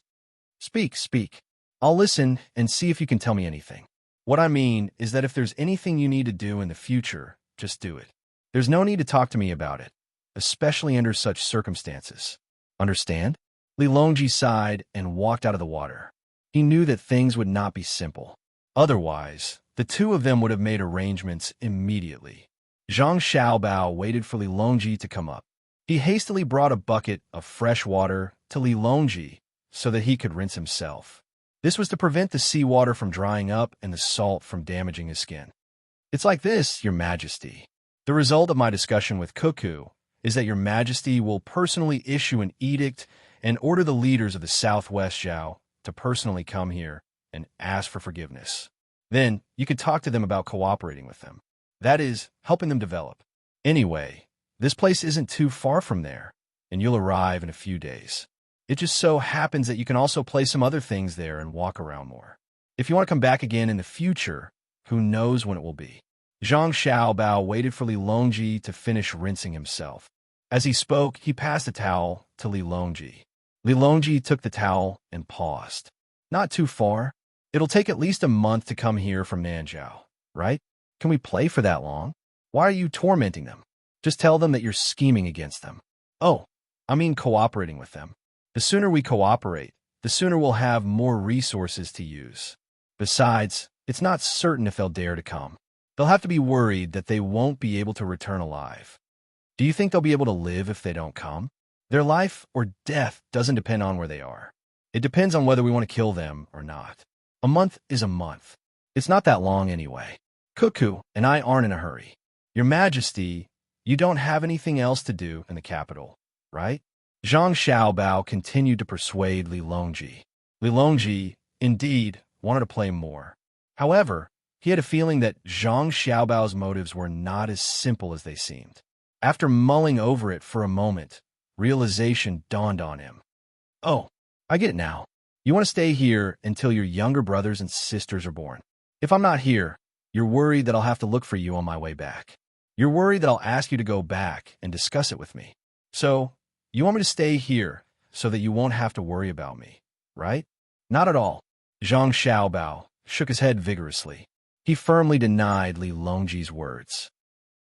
Speak. I'll listen and see if you can tell me anything. What I mean is that if there's anything you need to do in the future, just do it. There's no need to talk to me about it, especially under such circumstances. Understand?" Li Longji sighed and walked out of the water. He knew that things would not be simple. Otherwise, the two of them would have made arrangements immediately. Zhang Xiaobao waited for Li Longji to come up. He hastily brought a bucket of fresh water to Li Longji so that he could rinse himself. This was to prevent the seawater from drying up and the salt from damaging his skin. "It's like this, Your Majesty. The result of my discussion with Cuckoo is that Your Majesty will personally issue an edict and order the leaders of the Southwest Zhao to personally come here and ask for forgiveness. Then you could talk to them about cooperating with them. That is, helping them develop. Anyway, this place isn't too far from there, and you'll arrive in a few days. It just so happens that you can also play some other things there and walk around more. If you want to come back again in the future, who knows when it will be." Zhang Xiaobao waited for Li Longji to finish rinsing himself. As he spoke, he passed the towel to Li Longji. Li Longji took the towel and paused. "Not too far. It'll take at least a month to come here from Nanzhao, right? Can we play for that long? Why are you tormenting them? Just tell them that you're scheming against them." "Oh, I mean cooperating with them. The sooner we cooperate, the sooner we'll have more resources to use. Besides, it's not certain if they'll dare to come. They'll have to be worried that they won't be able to return alive. Do you think they'll be able to live if they don't come? Their life or death doesn't depend on where they are. It depends on whether we want to kill them or not. A month is a month. It's not that long anyway. Cuckoo and I aren't in a hurry. Your Majesty, you don't have anything else to do in the capital, right?" Zhang Xiaobao continued to persuade Li Longji. Li Longji, indeed, wanted to play more. However, he had a feeling that Zhang Xiaobao's motives were not as simple as they seemed. After mulling over it for a moment, realization dawned on him. "Oh, I get it now. You want to stay here until your younger brothers and sisters are born. If I'm not here, you're worried that I'll have to look for you on my way back. You're worried that I'll ask you to go back and discuss it with me. So, you want me to stay here so that you won't have to worry about me, right?" "Not at all." Zhang Xiaobao shook his head vigorously. He firmly denied Li Longji's words.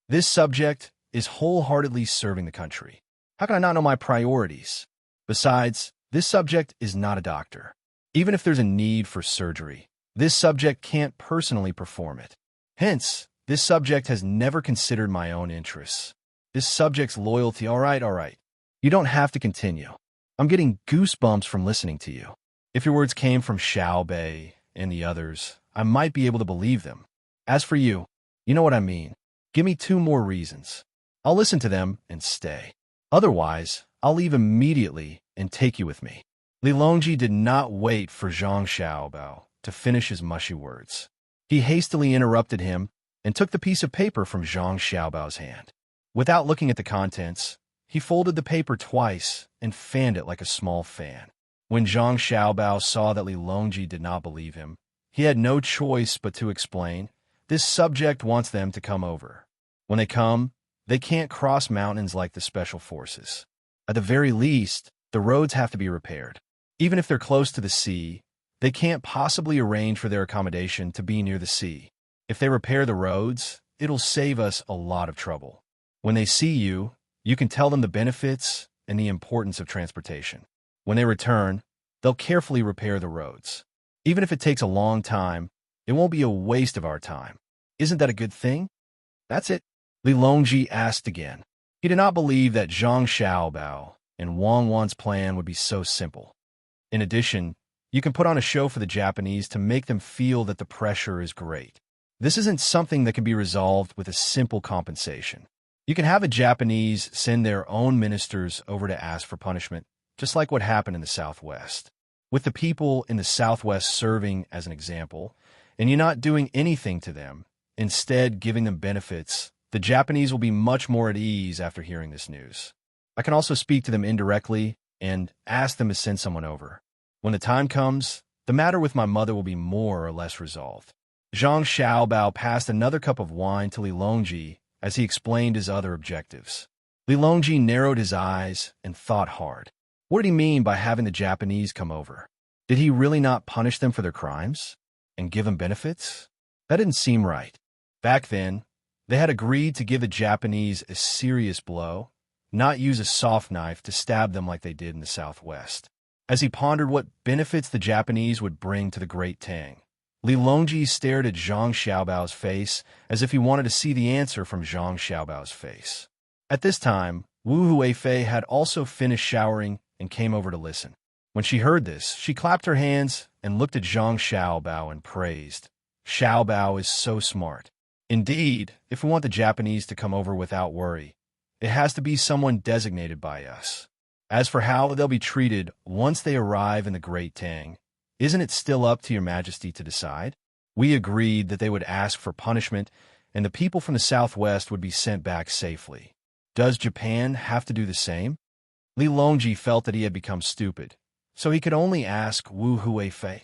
"This subject is wholeheartedly serving the country. How can I not know my priorities? Besides, this subject is not a doctor. Even if there's a need for surgery, this subject can't personally perform it. Hence, this subject has never considered my own interests. This subject's loyalty, all right. You don't have to continue. I'm getting goosebumps from listening to you. If your words came from Xiao Bei and the others, I might be able to believe them. As for you, you know what I mean. Give me 2 more reasons. I'll listen to them and stay. Otherwise, I'll leave immediately and take you with me." Li Longji did not wait for Zhang Xiaobao to finish his mushy words. He hastily interrupted him and took the piece of paper from Zhang Xiaobao's hand. Without looking at the contents, he folded the paper twice and fanned it like a small fan. When Zhang Xiaobao saw that Li Longji did not believe him, he had no choice but to explain, "This subject wants them to come over. When they come, they can't cross mountains like the special forces. At the very least, the roads have to be repaired. Even if they're close to the sea, they can't possibly arrange for their accommodation to be near the sea. If they repair the roads, it'll save us a lot of trouble. When they see you, you can tell them the benefits and the importance of transportation. When they return, they'll carefully repair the roads. Even if it takes a long time, it won't be a waste of our time. Isn't that a good thing? That's it. Li Longji asked again. He did not believe that Zhang Xiaobao and Wang Wan's plan would be so simple. In addition, you can put on a show for the Japanese to make them feel that the pressure is great. This isn't something that can be resolved with a simple compensation. You can have a Japanese send their own ministers over to ask for punishment, just like what happened in the Southwest. With the people in the Southwest serving as an example, and you not doing anything to them, instead giving them benefits, the Japanese will be much more at ease after hearing this news. I can also speak to them indirectly and ask them to send someone over. When the time comes, the matter with my mother will be more or less resolved. Zhang Xiaobao passed another cup of wine to Li Longji as he explained his other objectives. Li Longji narrowed his eyes and thought hard. What did he mean by having the Japanese come over? Did he really not punish them for their crimes and give them benefits? That didn't seem right. Back then, they had agreed to give the Japanese a serious blow, not use a soft knife to stab them like they did in the Southwest. As he pondered what benefits the Japanese would bring to the Great Tang, Li Longji stared at Zhang Xiaobao's face as if he wanted to see the answer from Zhang Xiaobao's face. At this time, Wu Huifei had also finished showering and came over to listen. When she heard this, she clapped her hands and looked at Zhang Xiaobao and praised. Xiaobao is so smart. Indeed, if we want the Japanese to come over without worry, it has to be someone designated by us. As for how they'll be treated once they arrive in the Great Tang, isn't it still up to your Majesty to decide? We agreed that they would ask for punishment and the people from the Southwest would be sent back safely. Does Japan have to do the same? Li Longji felt that he had become stupid, so he could only ask Wu Huifei.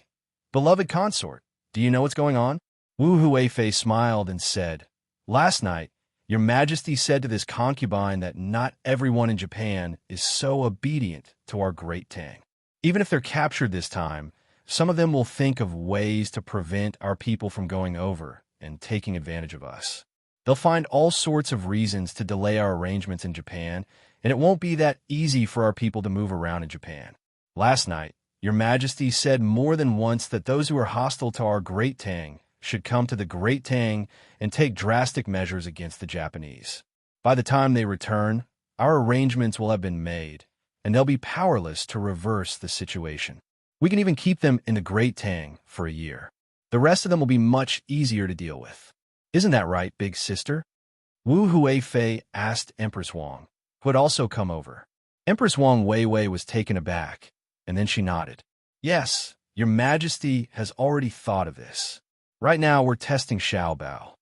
Beloved consort, do you know what's going on? Wu Huifei smiled and said, Last night, your Majesty said to this concubine that not everyone in Japan is so obedient to our Great Tang. Even if they're captured this time, some of them will think of ways to prevent our people from going over and taking advantage of us. They'll find all sorts of reasons to delay our arrangements in Japan, and it won't be that easy for our people to move around in Japan. Last night, your Majesty said more than once that those who are hostile to our Great Tang should come to the Great Tang and take drastic measures against the Japanese. By the time they return, our arrangements will have been made, and they'll be powerless to reverse the situation. We can even keep them in the Great Tang for a year. The rest of them will be much easier to deal with. Isn't that right, big sister? Wu Huifei asked Empress Wang, who had also come over. Empress Wang Weiwei was taken aback, and then she nodded. Yes, your Majesty has already thought of this. Right now, we're testing Xiaobao.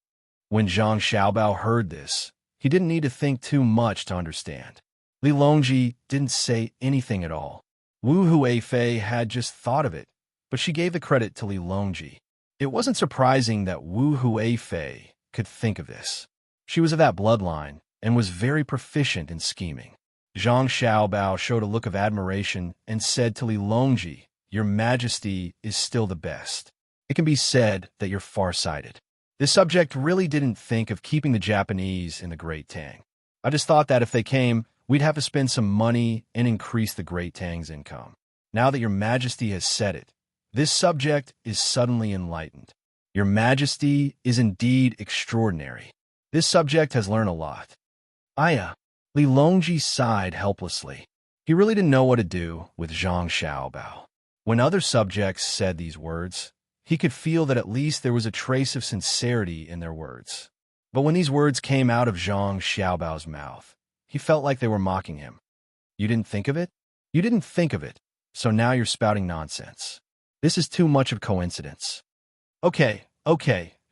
When Zhang Xiaobao heard this, he didn't need to think too much to understand. Li Longji didn't say anything at all. Wu Huifei had just thought of it, but she gave the credit to Li Longji. It wasn't surprising that Wu Huifei could think of this. She was of that bloodline and was very proficient in scheming. Zhang Xiaobao showed a look of admiration and said to Li Longji, Your Majesty is still the best. It can be said that you're far-sighted. This subject really didn't think of keeping the Japanese in the Great Tang. I just thought that if they came, we'd have to spend some money and increase the Great Tang's income. Now that your Majesty has said it, this subject is suddenly enlightened. Your Majesty is indeed extraordinary. This subject has learned a lot. Aya. Li Longji sighed helplessly. He really didn't know what to do with Zhang Xiaobao. When other subjects said these words, he could feel that at least there was a trace of sincerity in their words. But when these words came out of Zhang Xiaobao's mouth, he felt like they were mocking him. You didn't think of it? You didn't think of it, so now you're spouting nonsense. This is too much of coincidence. Okay,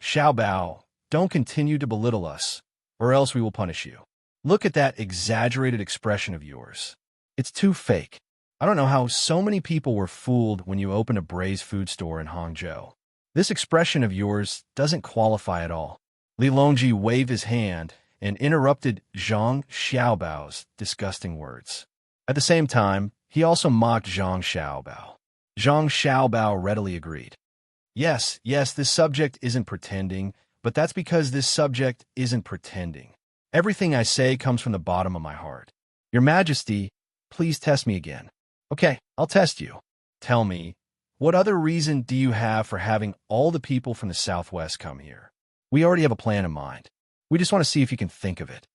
Xiaobao, don't continue to belittle us, or else we will punish you. Look at that exaggerated expression of yours. It's too fake. I don't know how so many people were fooled when you opened a braised food store in Hangzhou. This expression of yours doesn't qualify at all. Li Longji waved his hand and interrupted Zhang Xiaobao's disgusting words. At the same time, he also mocked Zhang Xiaobao. Zhang Xiaobao readily agreed. Yes, this subject isn't pretending, but that's because this subject isn't pretending. Everything I say comes from the bottom of my heart. Your Majesty, please test me again. Okay, I'll test you. Tell me, what other reason do you have for having all the people from the southwest come here? We already have a plan in mind. We just want to see if you can think of it.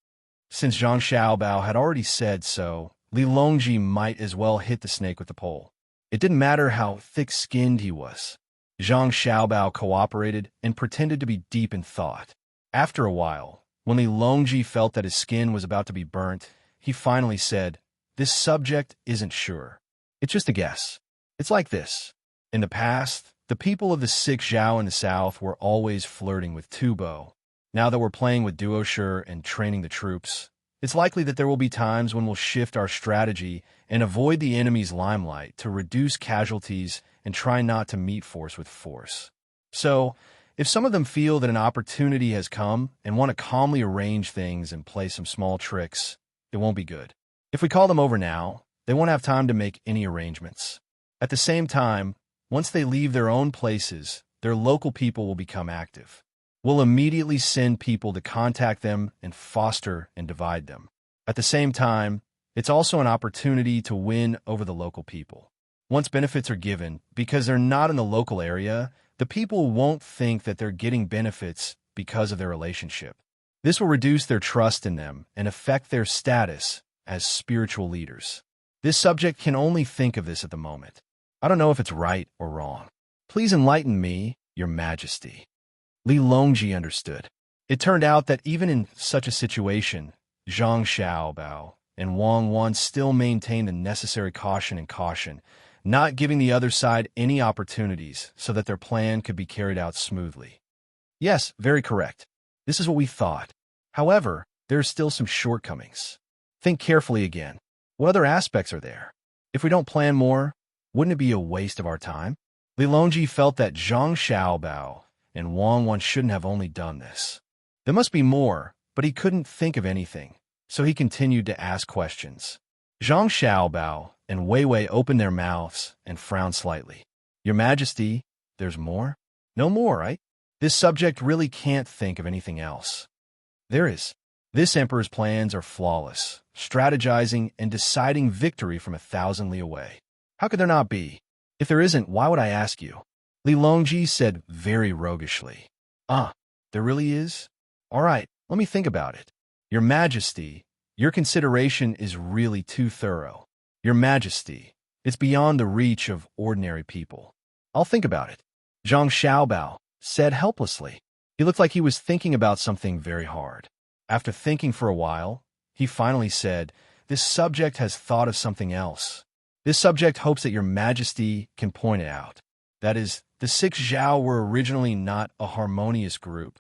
Since Zhang Xiaobao had already said so, Li Longji might as well hit the snake with the pole. It didn't matter how thick-skinned he was. Zhang Xiaobao cooperated and pretended to be deep in thought. After a while, when Li Longji felt that his skin was about to be burnt, he finally said, "This subject isn't sure. It's just a guess. It's like this. In the past, the people of the Six Zhao in the south were always flirting with Tubo. Now that we're playing with Duosher and training the troops, it's likely that there will be times when we'll shift our strategy and avoid the enemy's limelight to reduce casualties and try not to meet force with force. So, if some of them feel that an opportunity has come and want to calmly arrange things and play some small tricks, it won't be good. If we call them over now, they won't have time to make any arrangements. At the same time, once they leave their own places, their local people will become active. We'll immediately send people to contact them and foster and divide them. At the same time, it's also an opportunity to win over the local people. Once benefits are given, because they're not in the local area, the people won't think that they're getting benefits because of their relationship. This will reduce their trust in them and affect their status as spiritual leaders. This subject can only think of this at the moment. I don't know if it's right or wrong. Please enlighten me, Your Majesty. Li Longji understood. It turned out that even in such a situation, Zhang Xiaobao and Wang Wan still maintained the necessary caution, not giving the other side any opportunities so that their plan could be carried out smoothly. Yes, very correct. This is what we thought. However, there are still some shortcomings. Think carefully again. What other aspects are there? If we don't plan more, wouldn't it be a waste of our time? Li Longji felt that Zhang Xiaobao and Wang Wan shouldn't have only done this. There must be more, but he couldn't think of anything, so he continued to ask questions. Zhang Xiaobao and Wei Wei opened their mouths and frowned slightly. Your Majesty, there's more? No more, right? This subject really can't think of anything else. There is. This emperor's plans are flawless, strategizing and deciding victory from 1,000 li away. How could there not be? If there isn't, why would I ask you? Li Longji said very roguishly. There really is? All right, let me think about it. Your Majesty, your consideration is really too thorough. Your Majesty, it's beyond the reach of ordinary people. I'll think about it. Zhang Xiaobao said helplessly. He looked like he was thinking about something very hard. After thinking for a while, he finally said, "This subject has thought of something else. This subject hopes that Your Majesty can point it out. That is, the Six Zhao were originally not a harmonious group,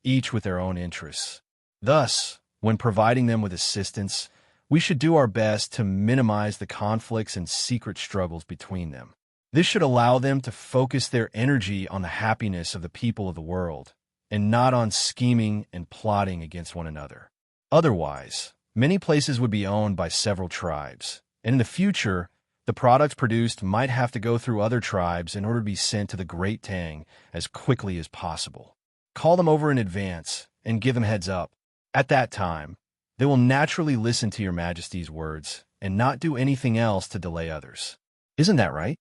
each with their own interests. Thus, when providing them with assistance, we should do our best to minimize the conflicts and secret struggles between them. This should allow them to focus their energy on the happiness of the people of the world, and not on scheming and plotting against one another. Otherwise, many places would be owned by several tribes, and in the future, the products produced might have to go through other tribes in order to be sent to the Great Tang as quickly as possible. Call them over in advance and give them heads up. At that time, they will naturally listen to Your Majesty's words and not do anything else to delay others. Isn't that right?"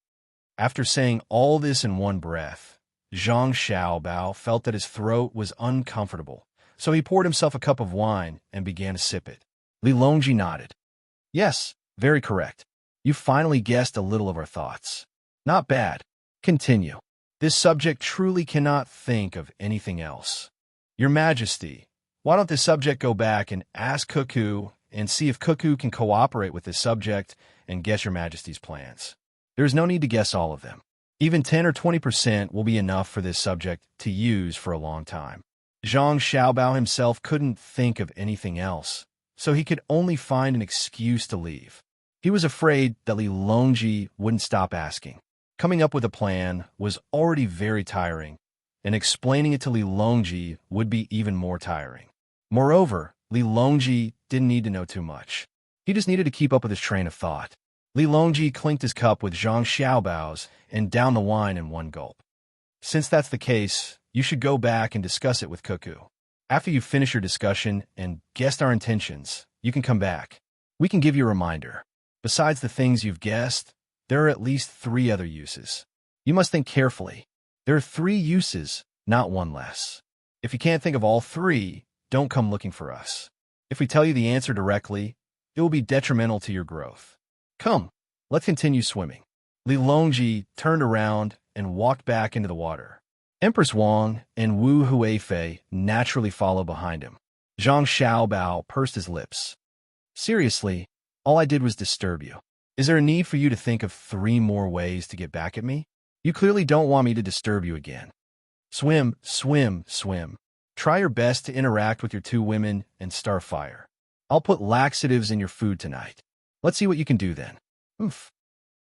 After saying all this in one breath, Zhang Xiaobao felt that his throat was uncomfortable, so he poured himself a cup of wine and began to sip it. Li Longji nodded. "Yes, very correct. You finally guessed a little of our thoughts. Not bad. Continue. This subject truly cannot think of anything else. Your Majesty, why don't this subject go back and ask Cuckoo and see if Cuckoo can cooperate with this subject and guess Your Majesty's plans? There is no need to guess all of them. Even 10 or 20% will be enough for this subject to use for a long time." Zhang Xiaobao himself couldn't think of anything else, so he could only find an excuse to leave. He was afraid that Li Longji wouldn't stop asking. Coming up with a plan was already very tiring, and explaining it to Li Longji would be even more tiring. Moreover, Li Longji didn't need to know too much. He just needed to keep up with his train of thought. Li Longji clinked his cup with Zhang Xiaobao's and downed the wine in one gulp. Since that's the case, you should go back and discuss it with Cuckoo. After you finish your discussion and guessed our intentions, you can come back. We can give you a reminder. Besides the things you've guessed, there are at least 3 other uses. You must think carefully. There are 3 uses, not 1 less. If you can't think of all 3, don't come looking for us. If we tell you the answer directly, it will be detrimental to your growth. Come, let's continue swimming. Li Longji turned around and walked back into the water. Empress Wang and Wu Huifei naturally followed behind him. Zhang Xiaobao pursed his lips. Seriously, all I did was disturb you. Is there a need for you to think of 3 more ways to get back at me? You clearly don't want me to disturb you again. Swim, swim, swim. Try your best to interact with your 2 women and start fire. I'll put laxatives in your food tonight. Let's see what you can do then. Oof.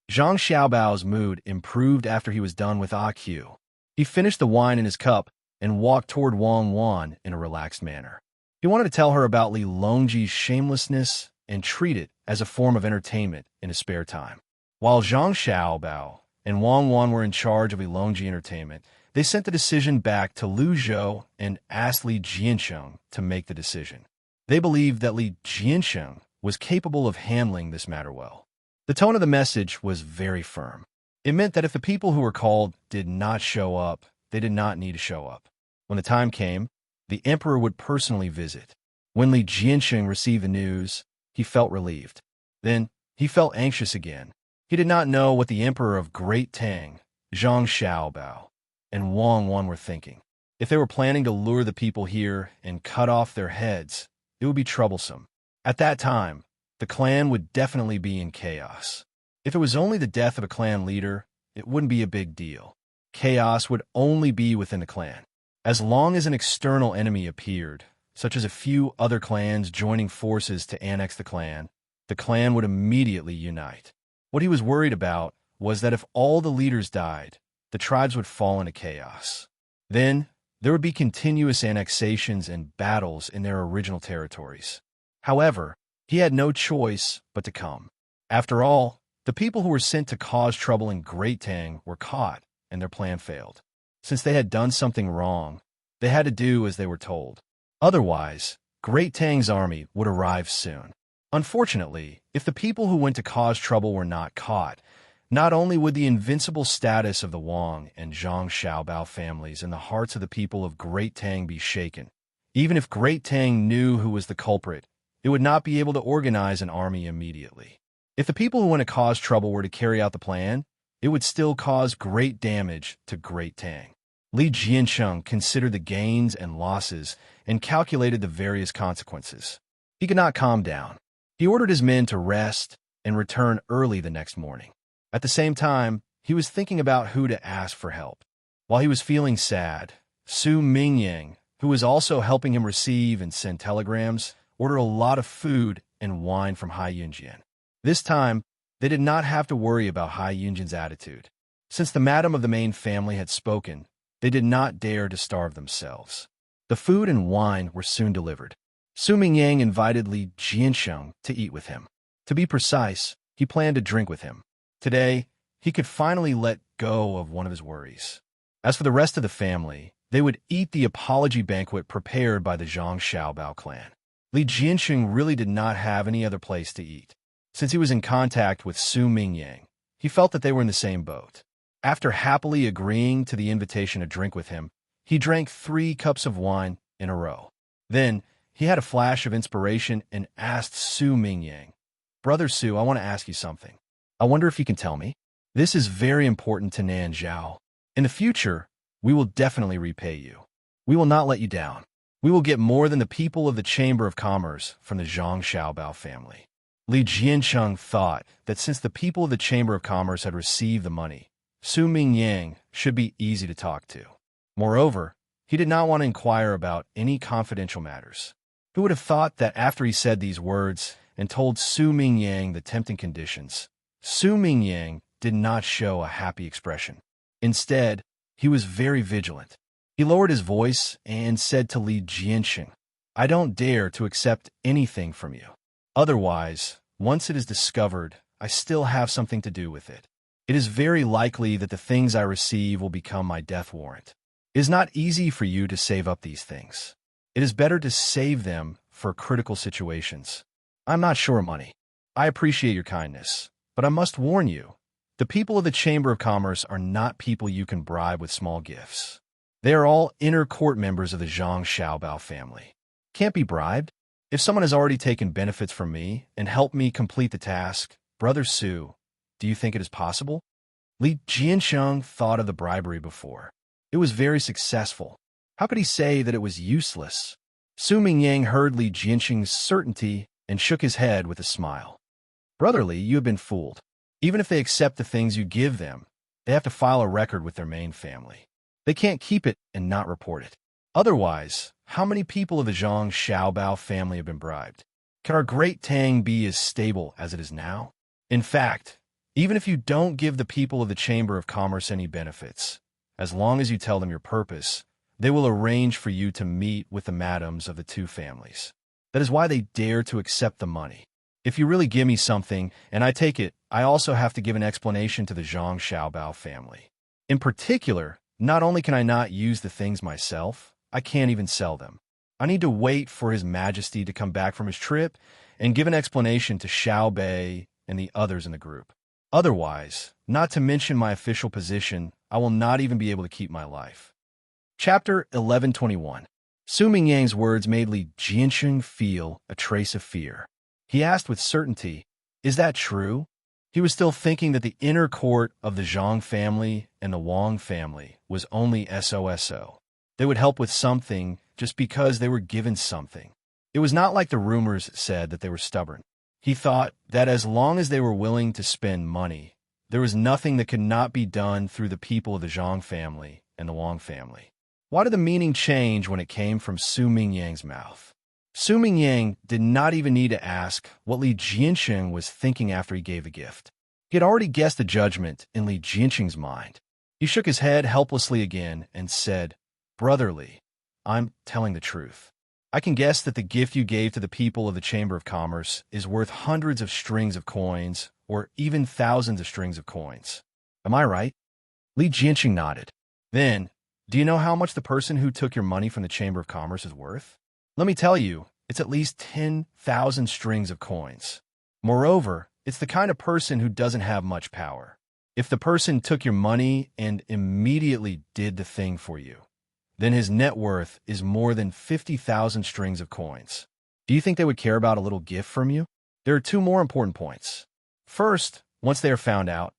Zhang Xiaobao's mood improved after he was done with AQ. He finished the wine in his cup and walked toward Wang Wan in a relaxed manner. He wanted to tell her about Li Longji's shamelessness and treat it as a form of entertainment in his spare time. While Zhang Xiaobao and Wang Wan were in charge of Li Longji Entertainment, they sent the decision back to Lu Zhou and asked Li Jiansheng to make the decision. They believed that Li Jiansheng was capable of handling this matter well. The tone of the message was very firm. It meant that if the people who were called did not show up, they did not need to show up. When the time came, the emperor would personally visit. When Li Jiansheng received the news, he felt relieved. Then, he felt anxious again. He did not know what the emperor of Great Tang, Zhang Xiaobao, and Wang Wan were thinking. If they were planning to lure the people here and cut off their heads, it would be troublesome. At that time, the clan would definitely be in chaos. If it was only the death of a clan leader, it wouldn't be a big deal. Chaos would only be within the clan. As long as an external enemy appeared, such as a few other clans joining forces to annex the clan would immediately unite. What he was worried about was that if all the leaders died, the tribes would fall into chaos. Then, there would be continuous annexations and battles in their original territories. However, he had no choice but to come. After all, the people who were sent to cause trouble in Great Tang were caught, and their plan failed. Since they had done something wrong, they had to do as they were told. Otherwise, Great Tang's army would arrive soon. Unfortunately, if the people who went to cause trouble were not caught, not only would the invincible status of the Wang and Zhang Xiaobao families in the hearts of the people of Great Tang be shaken, even if Great Tang knew who was the culprit, it would not be able to organize an army immediately. If the people who went to cause trouble were to carry out the plan, it would still cause great damage to Great Tang. Li Jiansheng considered the gains and losses and calculated the various consequences. He could not calm down. He ordered his men to rest and return early the next morning. At the same time, he was thinking about who to ask for help. While he was feeling sad, Su Mingyang, who was also helping him receive and send telegrams, ordered a lot of food and wine from Hai Yunjian. This time, they did not have to worry about Hai Yunjian's attitude. Since the madam of the main family had spoken, they did not dare to starve themselves. The food and wine were soon delivered. Su Mingyang invited Li Jiansheng to eat with him. To be precise, he planned to drink with him. Today, he could finally let go of one of his worries. As for the rest of the family, they would eat the apology banquet prepared by the Zhang Xiaobao clan. Li Jiansheng really did not have any other place to eat. Since he was in contact with Su Mingyang, he felt that they were in the same boat. After happily agreeing to the invitation to drink with him, he drank 3 cups of wine in a row. Then, he had a flash of inspiration and asked Su Mingyang, "Brother Su, I want to ask you something. I wonder if you can tell me. This is very important to Nan Zhao. In the future, we will definitely repay you. We will not let you down. We will get more than the people of the Chamber of Commerce from the Zhang Xiaobao family." Li Jiansheng thought that since the people of the Chamber of Commerce had received the money, Su Mingyang should be easy to talk to. Moreover, he did not want to inquire about any confidential matters. Who would have thought that after he said these words and told Su Mingyang the tempting conditions, Su Mingyang did not show a happy expression. Instead, he was very vigilant. He lowered his voice and said to Li Jiansheng, "I don't dare to accept anything from you. Otherwise, once it is discovered, I still have something to do with it. It is very likely that the things I receive will become my death warrant. It is not easy for you to save up these things. It is better to save them for critical situations. I'm not sure of money. I appreciate your kindness, but I must warn you, the people of the Chamber of Commerce are not people you can bribe with small gifts. They are all inner court members of the Zhang Xiaobao family. Can't be bribed. If someone has already taken benefits from me and helped me complete the task, Brother Su, do you think it is possible? Li Jiansheng thought of the bribery before. It was very successful. How could he say that it was useless? Su Mingyang heard Li Jiansheng's certainty and shook his head with a smile. Brother Li, you have been fooled. Even if they accept the things you give them, they have to file a record with their main family. They can't keep it and not report it. Otherwise, how many people of the Zhang Xiaobao family have been bribed? Can our great Tang be as stable as it is now? In fact, even if you don't give the people of the Chamber of Commerce any benefits, as long as you tell them your purpose, they will arrange for you to meet with the madams of the two families. That is why they dare to accept the money. If you really give me something, and I take it, I also have to give an explanation to the Zhang Xiaobao family. In particular, not only can I not use the things myself, I can't even sell them. I need to wait for His Majesty to come back from his trip and give an explanation to Xiao Bei and the others in the group. Otherwise, not to mention my official position, I will not even be able to keep my life. Chapter 1121. Su Mingyang's words made Li Jiansheng feel a trace of fear. He asked with certainty, "Is that true?" He was still thinking that the inner court of the Zhang family and the Wang family was only SOSO. They would help with something just because they were given something. It was not like the rumors said that they were stubborn. He thought that as long as they were willing to spend money, there was nothing that could not be done through the people of the Zhang family and the Wang family. Why did the meaning change when it came from Su Mingyang's mouth? Su Mingyang did not even need to ask what Li Jiansheng was thinking after he gave the gift. He had already guessed the judgment in Li Jiansheng's mind. He shook his head helplessly again and said, "Brother Li, I'm telling the truth. I can guess that the gift you gave to the people of the Chamber of Commerce is worth hundreds of strings of coins or even thousands of strings of coins. Am I right?" Li Jiansheng nodded. "Then, do you know how much the person who took your money from the Chamber of Commerce is worth? Let me tell you, it's at least 10,000 strings of coins. Moreover, it's the kind of person who doesn't have much power. If the person took your money and immediately did the thing for you, then his net worth is more than 50,000 strings of coins. Do you think they would care about a little gift from you? There are two more important points. First, once they are found out,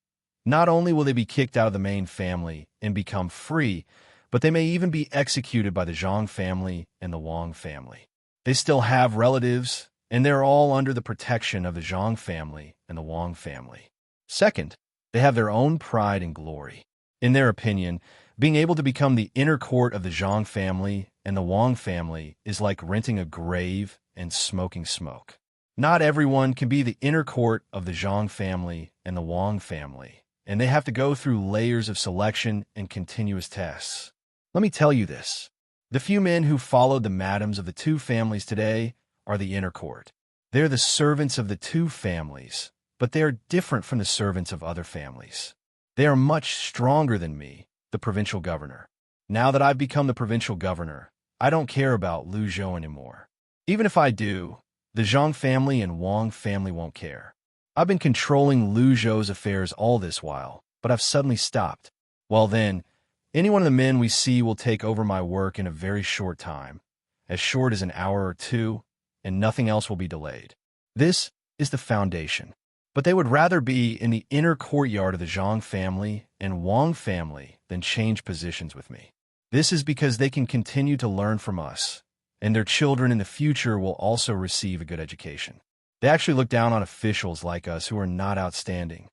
not only will they be kicked out of the main family and become free, but they may even be executed by the Zhang family and the Wang family. They still have relatives, and they're all under the protection of the Zhang family and the Wang family. Second, they have their own pride and glory. In their opinion, being able to become the inner court of the Zhang family and the Wang family is like renting a grave and smoking smoke. Not everyone can be the inner court of the Zhang family and the Wang family, and they have to go through layers of selection and continuous tests. Let me tell you this. The few men who followed the madams of the two families today are the inner court. They're the servants of the two families, but they are different from the servants of other families. They are much stronger than me, the provincial governor. Now that I've become the provincial governor, I don't care about Lu Zhou anymore. Even if I do, the Zhang family and Wang family won't care. I've been controlling Lu Zhou's affairs all this while, but I've suddenly stopped. Well then, any one of the men we see will take over my work in a very short time, as short as an hour or two, and nothing else will be delayed. This is the foundation. But they would rather be in the inner courtyard of the Zhang family and Wang family than change positions with me. This is because they can continue to learn from us, and their children in the future will also receive a good education. They actually look down on officials like us who are not outstanding.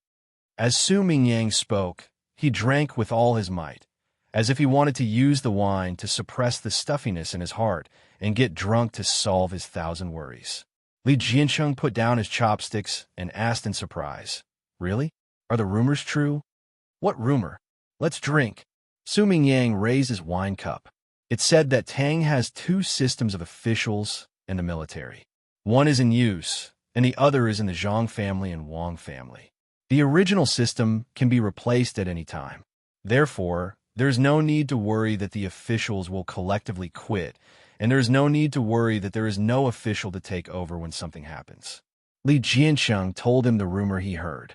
As Su Mingyang spoke, he drank with all his might, as if he wanted to use the wine to suppress the stuffiness in his heart and get drunk to solve his 1,000 worries. Li Jiansheng put down his chopsticks and asked in surprise, "Really? Are the rumors true?" "What rumor? Let's drink." Su Mingyang raised his wine cup. It said that Tang has two systems of officials and the military. One is in use, and the other is in the Zhang family and Wang family. The original system can be replaced at any time. Therefore, there's no need to worry that the officials will collectively quit, and there's no need to worry that there is no official to take over when something happens. Li Jiansheng told him the rumor he heard.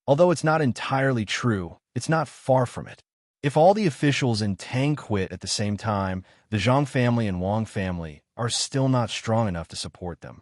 Although it's not entirely true, it's not far from it. If all the officials in Tang quit at the same time, the Zhang family and Wang family are still not strong enough to support them.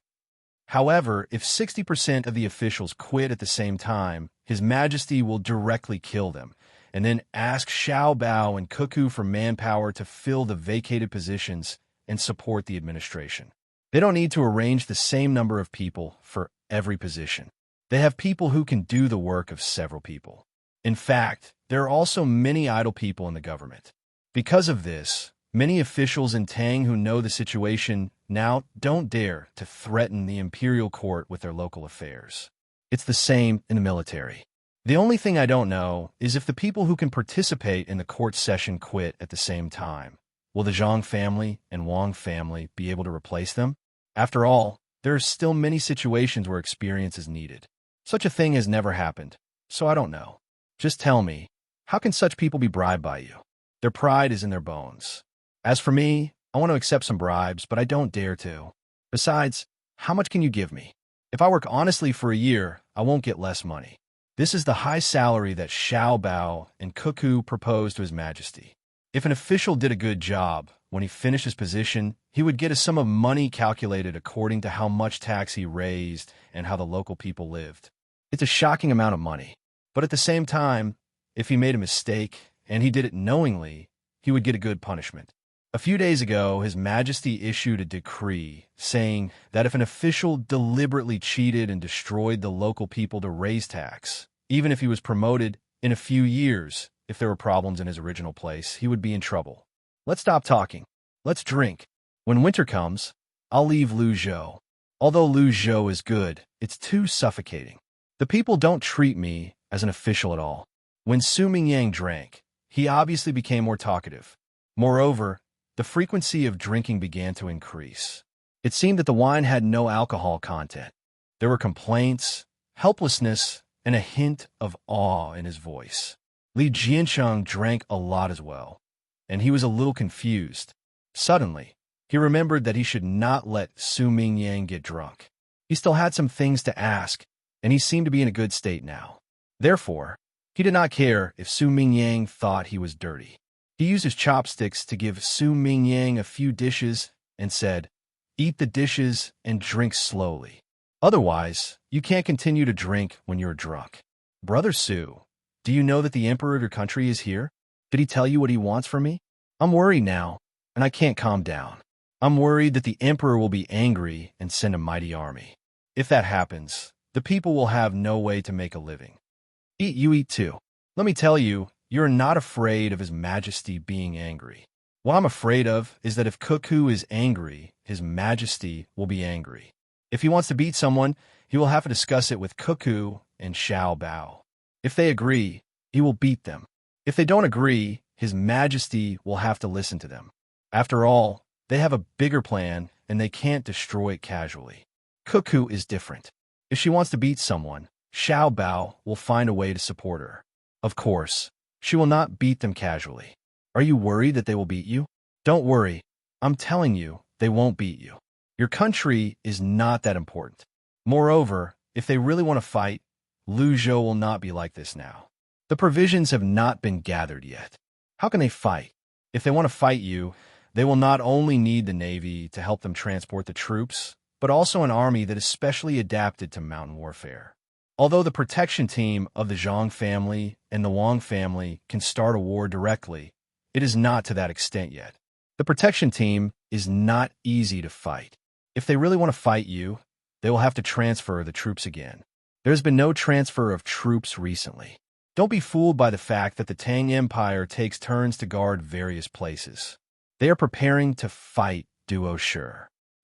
However, if 60% of the officials quit at the same time, His Majesty will directly kill them, and then ask Xiao Bao and Cuckoo for manpower to fill the vacated positions and support the administration. They don't need to arrange the same number of people for every position. They have people who can do the work of several people. In fact, there are also many idle people in the government. Because of this, many officials in Tang who know the situation now don't dare to threaten the imperial court with their local affairs. It's the same in the military. The only thing I don't know is if the people who can participate in the court session quit at the same time. Will the Zhang family and Wang family be able to replace them? After all, there are still many situations where experience is needed. Such a thing has never happened, so I don't know. Just tell me, how can such people be bribed by you? Their pride is in their bones. As for me, I want to accept some bribes, but I don't dare to. Besides, how much can you give me? If I work honestly for a year, I won't get less money. This is the high salary that Xiao Bao and Cuckoo proposed to His Majesty. If an official did a good job, when he finished his position, he would get a sum of money calculated according to how much tax he raised and how the local people lived. It's a shocking amount of money. But at the same time, if he made a mistake, and he did it knowingly, he would get a good punishment. A few days ago, His Majesty issued a decree saying that if an official deliberately cheated and destroyed the local people to raise tax, even if he was promoted in a few years, if there were problems in his original place, he would be in trouble. Let's stop talking. Let's drink. When winter comes, I'll leave Luzhou. Although Luzhou is good, it's too suffocating. The people don't treat me as an official at all. When Su Mingyang drank, he obviously became more talkative. Moreover, the frequency of drinking began to increase. It seemed that the wine had no alcohol content. There were complaints, helplessness, and a hint of awe in his voice. Li Jiansheng drank a lot as well, and he was a little confused. Suddenly, he remembered that he should not let Su Mingyang get drunk. He still had some things to ask, and he seemed to be in a good state now. Therefore, he did not care if Su Mingyang thought he was dirty. He used his chopsticks to give Su Mingyang a few dishes and said, "Eat the dishes and drink slowly. Otherwise, you can't continue to drink when you're drunk." "Brother Su, do you know that the emperor of your country is here? Did he tell you what he wants from me? I'm worried now, and I can't calm down. I'm worried that the emperor will be angry and send a mighty army. If that happens, the people will have no way to make a living. Eat, you eat too. Let me tell you, you're not afraid of His Majesty being angry. What I'm afraid of is that if Cuckoo is angry, His Majesty will be angry. If he wants to beat someone, he will have to discuss it with Cuckoo and Xiao Bao. If they agree, he will beat them. If they don't agree, His Majesty will have to listen to them. After all, they have a bigger plan, and they can't destroy it casually. Cuckoo is different. If she wants to beat someone, Xiao Bao will find a way to support her. Of course, she will not beat them casually. Are you worried that they will beat you? Don't worry. I'm telling you, they won't beat you. Your country is not that important. Moreover, if they really want to fight, Luzhou will not be like this now. The provisions have not been gathered yet. How can they fight? If they want to fight you, they will not only need the navy to help them transport the troops, but also an army that is specially adapted to mountain warfare. Although the protection team of the Zhang family and the Wang family can start a war directly, it is not to that extent yet. The protection team is not easy to fight. If they really want to fight you, they will have to transfer the troops again. There has been no transfer of troops recently. Don't be fooled by the fact that the Tang Empire takes turns to guard various places. They are preparing to fight Duo Shi.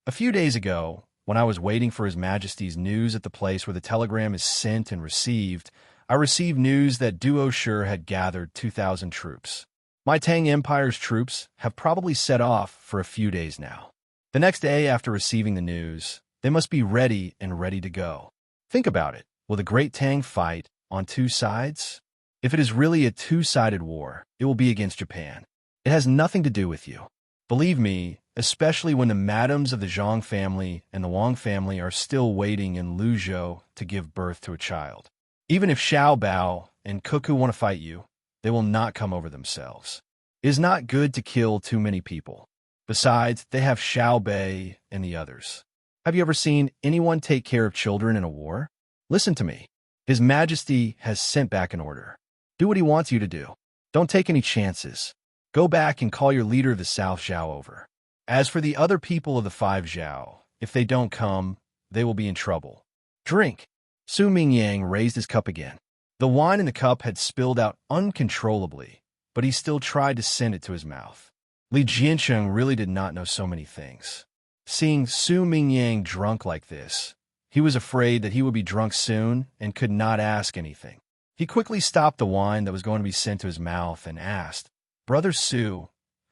A few days ago, when I was waiting for His Majesty's news at the place where the telegram is sent and received, I received news that Duo Shi had gathered 2,000 troops. My Tang Empire's troops have probably set off for a few days now. The next day after receiving the news, They must be ready and ready to go. Think about it. Will the great Tang fight on two sides? If it is really a two-sided war, it will be against Japan. It has nothing to do with you. Believe me, especially when the madams of the Zhang family and the Wang family are still waiting in Luzhou to give birth to a child. Even if Xiao Bao and Cuckoo want to fight you, they will not come over themselves. It is not good to kill too many people. Besides, they have Xiao Bei and the others. Have you ever seen anyone take care of children in a war? Listen to me. His Majesty has sent back an order. Do what he wants you to do. Don't take any chances. Go back and call your leader of the South Zhao over. As for the other people of the Five Zhao, if they don't come, they will be in trouble. Drink. Su Mingyang raised his cup again. The wine in the cup had spilled out uncontrollably, but he still tried to send it to his mouth. Li Jiansheng really did not know so many things. Seeing Su Mingyang drunk like this, he was afraid that he would be drunk soon and could not ask anything. He quickly stopped the wine that was going to be sent to his mouth and asked, "Brother Su,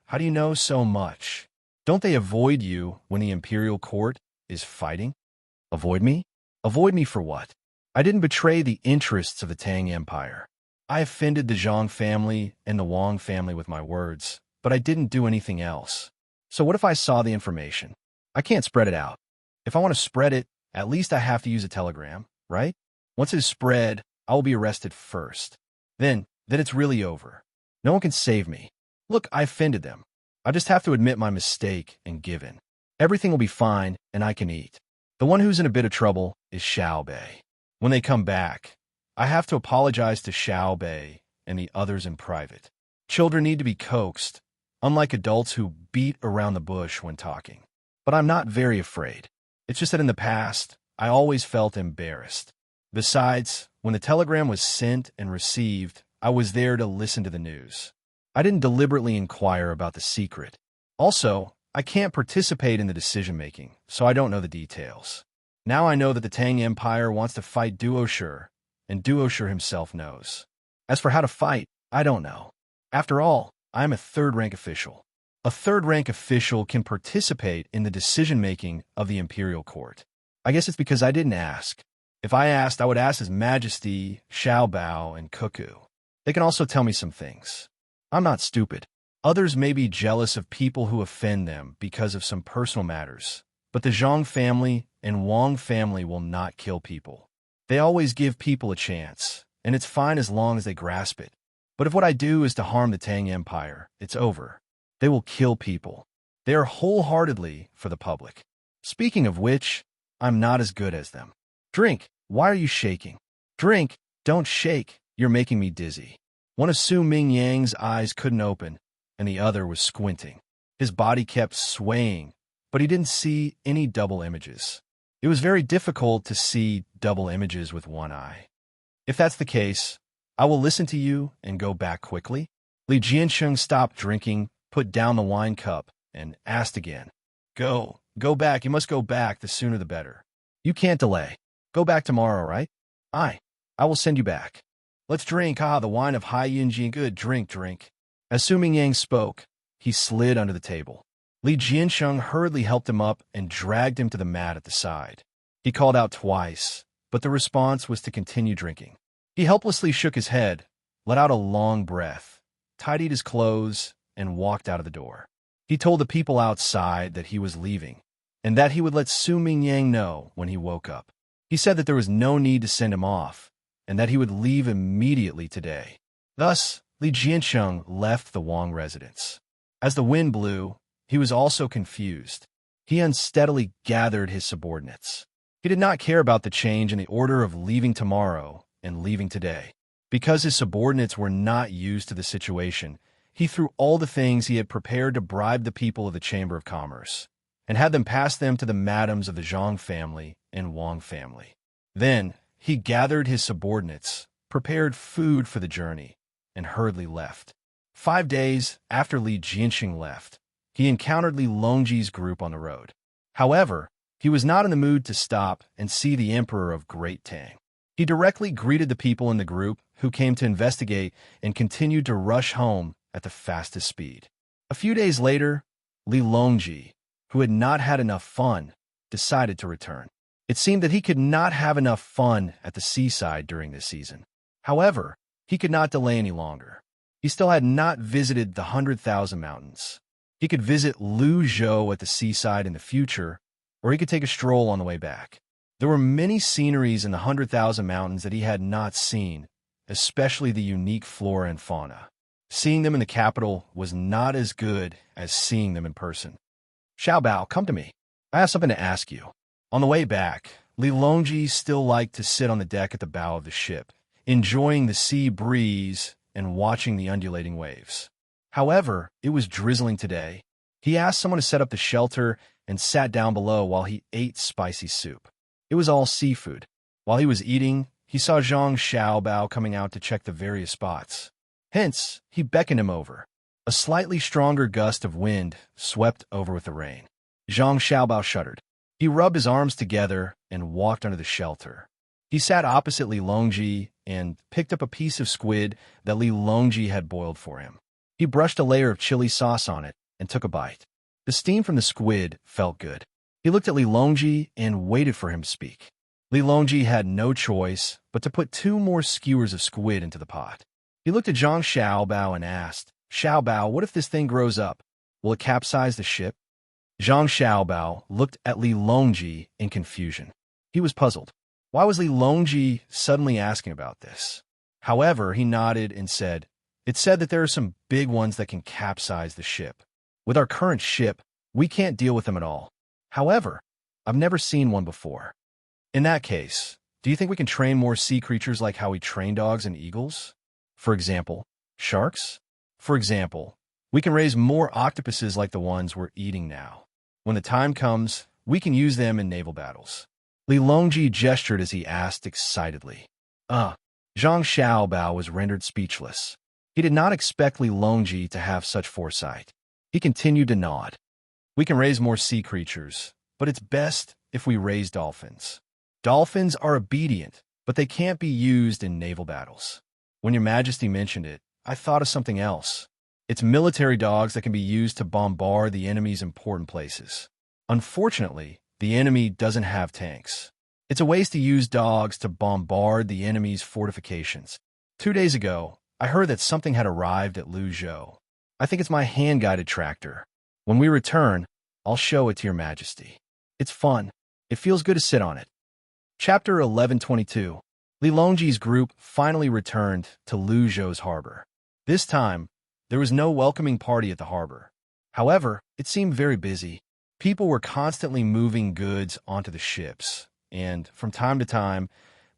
how do you know so much? Don't they avoid you when the imperial court is fighting?" "Avoid me? Avoid me for what? I didn't betray the interests of the Tang Empire. I offended the Zhang family and the Wang family with my words, but I didn't do anything else. So what if I saw the information? I can't spread it out. If I want to spread it, at least I have to use a telegram, right? Once it is spread, I will be arrested first. Then it's really over. No one can save me. Look, I offended them. I just have to admit my mistake and give in. Everything will be fine, and I can eat. The one who's in a bit of trouble is Xiao Bei. When they come back, I have to apologize to Xiao Bei and the others in private. Children need to be coaxed, unlike adults who beat around the bush when talking. But I'm not very afraid. It's just that in the past, I always felt embarrassed. Besides, when the telegram was sent and received, I was there to listen to the news. I didn't deliberately inquire about the secret. Also, I can't participate in the decision-making, so I don't know the details. Now I know that the Tang Empire wants to fight Duoshi, and Duoshi himself knows. As for how to fight, I don't know. After all, I am a third-rank official. A third-rank official can participate in the decision-making of the imperial court. I guess it's because I didn't ask. If I asked, I would ask His Majesty, Xiao Bao, and Cuckoo. They can also tell me some things. I'm not stupid. Others may be jealous of people who offend them because of some personal matters, but the Zhang family and Wang family will not kill people. They always give people a chance, and it's fine as long as they grasp it. But if what I do is to harm the Tang Empire, it's over. They will kill people. They are wholeheartedly for the public. Speaking of which, I'm not as good as them. Drink. Why are you shaking? Drink. Don't shake. You're making me dizzy. One of Su Mingyang's eyes couldn't open, and the other was squinting. His body kept swaying, but he didn't see any double images. It was very difficult to see double images with one eye. If that's the case, I will listen to you and go back quickly. Li Jiansheng stopped drinking, put down the wine cup, and asked again. Go back. You must go back. The sooner the better. You can't delay. Go back tomorrow, right? I will send you back. Let's drink. The wine of Hai Yinjin. Good. Drink. As Su Mingyang spoke, he slid under the table. Li Jiansheng hurriedly helped him up and dragged him to the mat at the side. He called out twice, but the response was to continue drinking. He helplessly shook his head, let out a long breath, tidied his clothes, and walked out of the door. He told the people outside that he was leaving, and that he would let Su Mingyang know when he woke up. He said that there was no need to send him off, and that he would leave immediately today. Thus, Li Jiansheng left the Wang residence. As the wind blew, he was also confused. He unsteadily gathered his subordinates. He did not care about the change in the order of leaving tomorrow and leaving today. Because his subordinates were not used to the situation, he threw all the things he had prepared to bribe the people of the Chamber of Commerce, and had them pass them to the madams of the Zhang family and Wang family. Then, he gathered his subordinates, prepared food for the journey, and hurriedly left. 5 days after Li Jiansheng left, he encountered Li Longji's group on the road. However, he was not in the mood to stop and see the Emperor of Great Tang. He directly greeted the people in the group who came to investigate and continued to rush home at the fastest speed. A few days later, Li Longji, who had not had enough fun, decided to return. It seemed that he could not have enough fun at the seaside during this season. However, he could not delay any longer. He still had not visited the 100,000 Mountains. He could visit Luzhou at the seaside in the future, or he could take a stroll on the way back. There were many sceneries in the 100,000 Mountains that he had not seen, especially the unique flora and fauna. Seeing them in the capital was not as good as seeing them in person. Xiao Bao, come to me. I have something to ask you. On the way back, Li Longji still liked to sit on the deck at the bow of the ship, enjoying the sea breeze and watching the undulating waves. However, it was drizzling today. He asked someone to set up the shelter and sat down below while he ate spicy soup. It was all seafood. While he was eating, he saw Zhang Xiaobao coming out to check the various spots. Hence, he beckoned him over. A slightly stronger gust of wind swept over with the rain. Zhang Xiaobao shuddered. He rubbed his arms together and walked under the shelter. He sat opposite Li Longji and picked up a piece of squid that Li Longji had boiled for him. He brushed a layer of chili sauce on it and took a bite. The steam from the squid felt good. He looked at Li Longji and waited for him to speak. Li Longji had no choice but to put 2 more skewers of squid into the pot. He looked at Zhang Xiaobao and asked, Xiaobao, what if this thing grows up? Will it capsize the ship? Zhang Xiaobao looked at Li Longji in confusion. He was puzzled. Why was Li Longji suddenly asking about this? However, he nodded and said, It's said that there are some big ones that can capsize the ship. With our current ship, we can't deal with them at all. However, I've never seen one before. In that case, do you think we can train more sea creatures like how we train dogs and eagles? For example, sharks? For example, we can raise more octopuses like the ones we're eating now. When the time comes, we can use them in naval battles. Li Longji gestured as he asked excitedly. Zhang Xiaobao was rendered speechless. He did not expect Li Longji to have such foresight. He continued to nod. We can raise more sea creatures, but it's best if we raise dolphins. Dolphins are obedient, but they can't be used in naval battles. When Your Majesty mentioned it, I thought of something else. It's military dogs that can be used to bombard the enemy's important places. Unfortunately, the enemy doesn't have tanks. It's a waste to use dogs to bombard the enemy's fortifications. 2 days ago, I heard that something had arrived at Luzhou. I think it's my hand-guided tractor. When we return, I'll show it to Your Majesty. It's fun. It feels good to sit on it. Chapter 1122. Li Longji's group finally returned to Luzhou's harbor. This time, there was no welcoming party at the harbor. However, it seemed very busy. People were constantly moving goods onto the ships, and from time to time,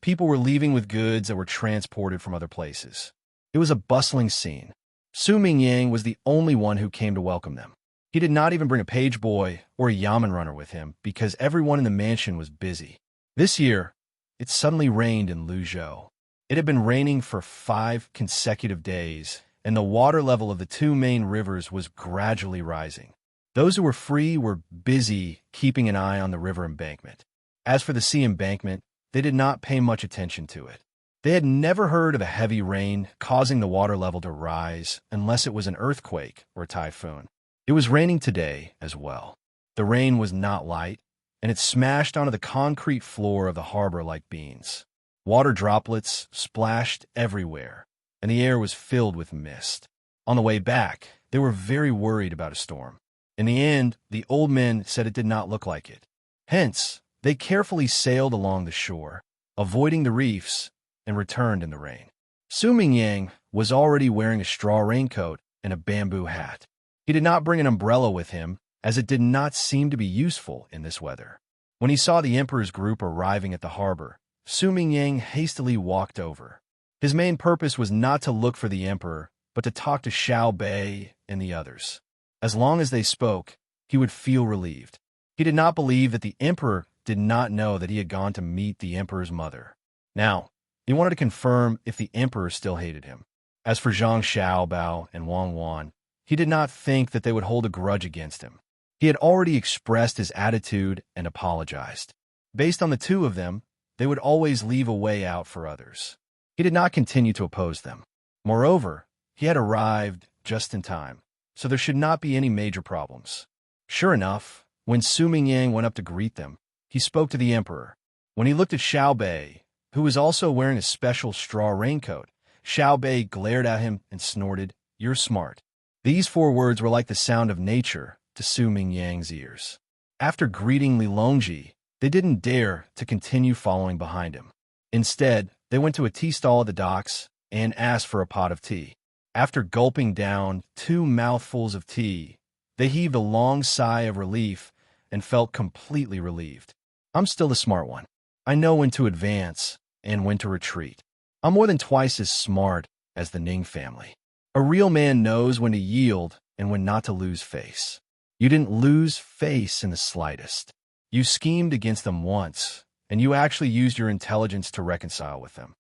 people were leaving with goods that were transported from other places. It was a bustling scene. Su Mingyang was the only one who came to welcome them. He did not even bring a page boy or a yamen runner with him because everyone in the mansion was busy. This year, it suddenly rained in Luzhou. It had been raining for 5 consecutive days, and the water level of the 2 main rivers was gradually rising. Those who were free were busy keeping an eye on the river embankment. As for the sea embankment, they did not pay much attention to it. They had never heard of a heavy rain causing the water level to rise unless it was an earthquake or a typhoon. It was raining today as well. The rain was not light, and it smashed onto the concrete floor of the harbor like beans. Water droplets splashed everywhere, and the air was filled with mist. On the way back, they were very worried about a storm. In the end, the old men said it did not look like it. Hence, they carefully sailed along the shore, avoiding the reefs, and returned in the rain. Su Mingyang was already wearing a straw raincoat and a bamboo hat. He did not bring an umbrella with him, as it did not seem to be useful in this weather. When he saw the emperor's group arriving at the harbor, Su Mingyang hastily walked over. His main purpose was not to look for the emperor, but to talk to Xiao Bei and the others. As long as they spoke, he would feel relieved. He did not believe that the emperor did not know that he had gone to meet the emperor's mother. Now, he wanted to confirm if the emperor still hated him. As for Zhang Xiaobao and Wang Wan, he did not think that they would hold a grudge against him. He had already expressed his attitude and apologized. Based on the 2 of them, they would always leave a way out for others. He did not continue to oppose them. Moreover, he had arrived just in time, so there should not be any major problems. Sure enough, When Su Mingyang went up to greet them, he spoke to the emperor. When he looked at Xiao Bei, who was also wearing a special straw raincoat, Xiao Bei glared at him and snorted, "You're smart." These 4 words were like the sound of nature to Su Mingyang's ears. After greeting Li Longji, they didn't dare to continue following behind him. Instead, they went to a tea stall at the docks and asked for a pot of tea. After gulping down 2 mouthfuls of tea, they heaved a long sigh of relief and felt completely relieved. I'm still the smart one. I know when to advance and when to retreat. I'm more than twice as smart as the Ning family. A real man knows when to yield and when not to lose face. You didn't lose face in the slightest. You schemed against them once, and you actually used your intelligence to reconcile with them.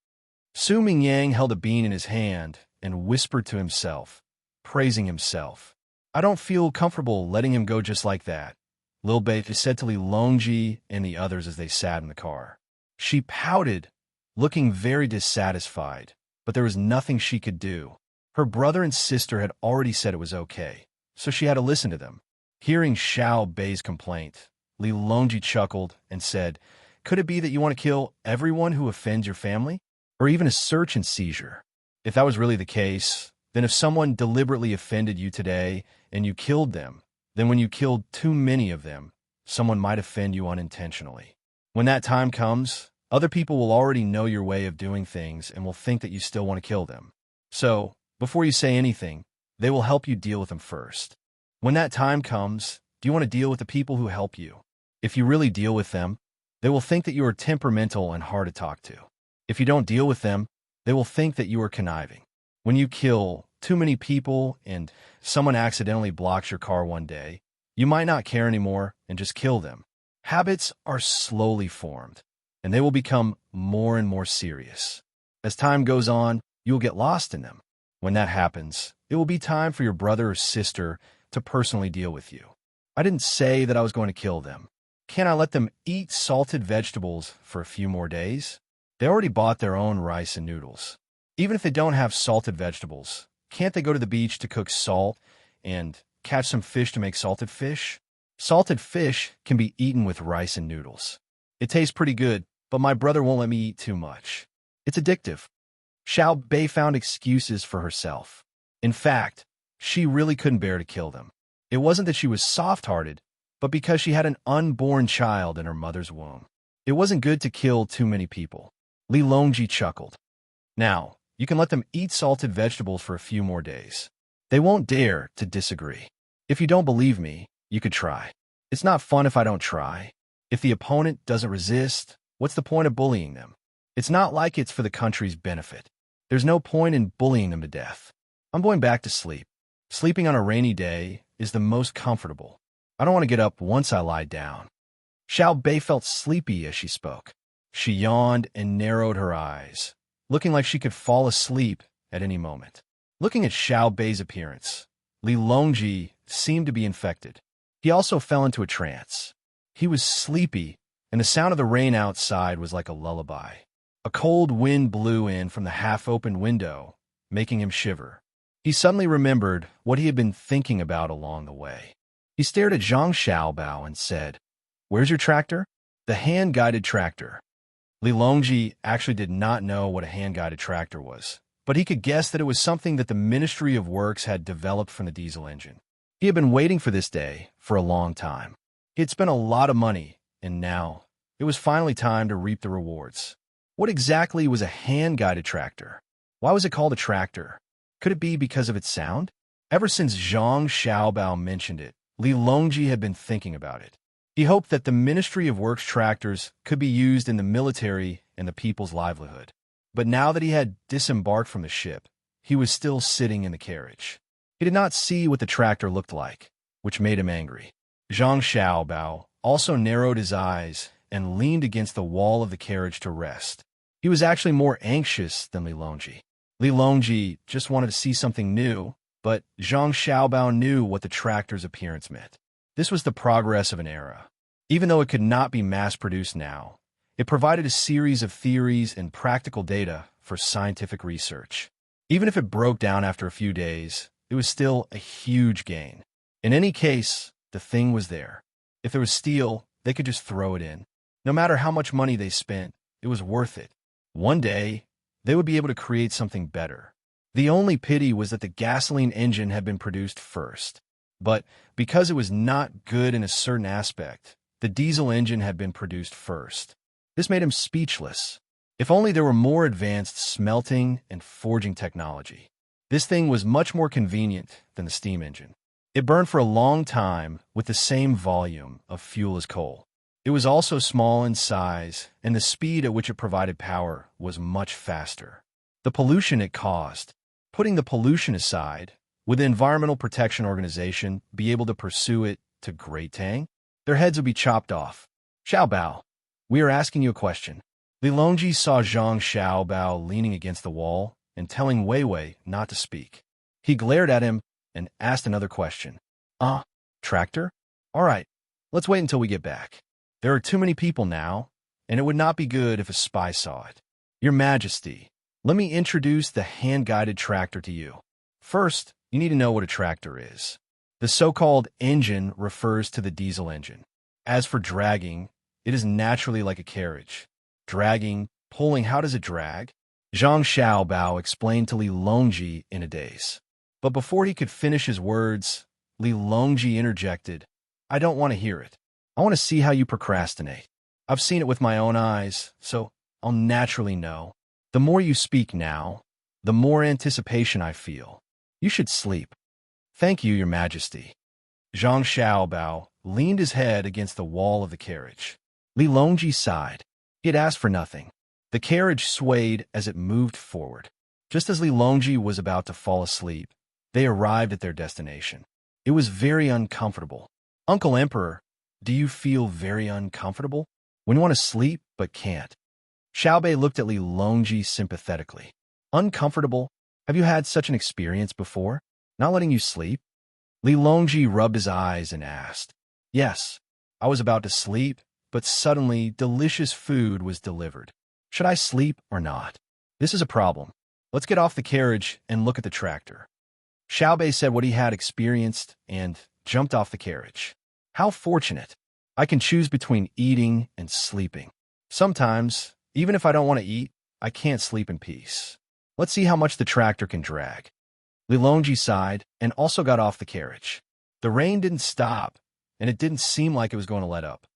Su Mingyang held a bean in his hand and whispered to himself, praising himself. I don't feel comfortable letting him go just like that, Lil Bei said to Li Longji and the others as they sat in the car. She pouted, looking very dissatisfied, but there was nothing she could do. Her brother and sister had already said it was okay, so she had to listen to them. Hearing Xiao Bei's complaint, Li Longji chuckled and said, "Could it be that you want to kill everyone who offends your family? Or even a search and seizure? If that was really the case, then if someone deliberately offended you today and you killed them, then when you killed too many of them, someone might offend you unintentionally. When that time comes, other people will already know your way of doing things and will think that you still want to kill them. So, before you say anything, they will help you deal with them first. When that time comes, do you want to deal with the people who help you? If you really deal with them, they will think that you are temperamental and hard to talk to. If you don't deal with them, they will think that you are conniving. When you kill too many people and someone accidentally blocks your car one day, you might not care anymore and just kill them. Habits are slowly formed, and they will become more and more serious. As time goes on, you will get lost in them. When that happens, it will be time for your brother or sister to personally deal with you. I didn't say that I was going to kill them. Can I let them eat salted vegetables for a few more days? They already bought their own rice and noodles. Even if they don't have salted vegetables, can't they go to the beach to cook salt and catch some fish to make salted fish? Salted fish can be eaten with rice and noodles. It tastes pretty good, but my brother won't let me eat too much. It's addictive. Xiao Bei found excuses for herself. In fact, she really couldn't bear to kill them. It wasn't that she was soft-hearted, but because she had an unborn child in her mother's womb. It wasn't good to kill too many people. Li Longji chuckled. Now, you can let them eat salted vegetables for a few more days. They won't dare to disagree. If you don't believe me, you could try. It's not fun if I don't try. If the opponent doesn't resist, what's the point of bullying them? It's not like it's for the country's benefit. There's no point in bullying them to death. I'm going back to sleep. Sleeping on a rainy day is the most comfortable. I don't want to get up once I lie down. Xiao Bei felt sleepy as she spoke. She yawned and narrowed her eyes, looking like she could fall asleep at any moment. Looking at Xiao Bei's appearance, Li Longji seemed to be infected. He also fell into a trance. He was sleepy, and the sound of the rain outside was like a lullaby. A cold wind blew in from the half-opened window, making him shiver. He suddenly remembered what he had been thinking about along the way. He stared at Zhang Xiaobao and said, "Where's your tractor?" "The hand-guided tractor." Li Longji actually did not know what a hand-guided tractor was, but he could guess that it was something that the Ministry of Works had developed from the diesel engine. He had been waiting for this day for a long time. He had spent a lot of money, and now it was finally time to reap the rewards. What exactly was a hand-guided tractor? Why was it called a tractor? Could it be because of its sound? Ever since Zhang Xiaobao mentioned it, Li Longji had been thinking about it. He hoped that the Ministry of Works tractors could be used in the military and the people's livelihood. But now that he had disembarked from the ship, he was still sitting in the carriage. He did not see what the tractor looked like, which made him angry. Zhang Xiaobao also narrowed his eyes and leaned against the wall of the carriage to rest. He was actually more anxious than Li Longji. Li Longji just wanted to see something new, but Zhang Xiaobao knew what the tractor's appearance meant. This was the progress of an era. Even though it could not be mass-produced now, it provided a series of theories and practical data for scientific research. Even if it broke down after a few days, it was still a huge gain. In any case, the thing was there. If there was steel, they could just throw it in. No matter how much money they spent, it was worth it. One day, they would be able to create something better. The only pity was that the gasoline engine had been produced first. But because it was not good in a certain aspect, the diesel engine had been produced first. This made him speechless. If only there were more advanced smelting and forging technology. This thing was much more convenient than the steam engine. It burned for a long time with the same volume of fuel as coal. It was also small in size, and the speed at which it provided power was much faster. The pollution it caused. Putting the pollution aside, would the Environmental Protection Organization be able to pursue it to Great Tang? Their heads would be chopped off. Xiaobao, we are asking you a question. Li Longji saw Zhang Xiaobao leaning against the wall and telling Wei Wei not to speak. He glared at him and asked another question. Tractor? All right, let's wait until we get back. There are too many people now, and it would not be good if a spy saw it. Your Majesty, let me introduce the hand-guided tractor to you. First, you need to know what a tractor is. The so-called engine refers to the diesel engine. As for dragging, it is naturally like a carriage. Dragging, pulling, how does it drag? Zhang Xiaobao explained to Li Longji in a daze. But before he could finish his words, Li Longji interjected, I don't want to hear it. I want to see how you procrastinate. I've seen it with my own eyes, so I'll naturally know. The more you speak now, the more anticipation I feel. You should sleep. Thank you, Your Majesty. Zhang Xiaobao leaned his head against the wall of the carriage. Li Longji sighed. He had asked for nothing. The carriage swayed as it moved forward. Just as Li Longji was about to fall asleep, they arrived at their destination. It was very uncomfortable. Uncle Emperor, do you feel very uncomfortable? When you want to sleep but can't? Xiaobei looked at Li Longji sympathetically. Uncomfortable? Have you had such an experience before? Not letting you sleep? Li Longji rubbed his eyes and asked. Yes, I was about to sleep, but suddenly delicious food was delivered. Should I sleep or not? This is a problem. Let's get off the carriage and look at the tractor. Xiaobei said what he had experienced and jumped off the carriage. How fortunate. I can choose between eating and sleeping. Sometimes, even if I don't want to eat, I can't sleep in peace. Let's see how much the tractor can drag. Li Longji sighed and also got off the carriage. The rain didn't stop, and it didn't seem like it was going to let up.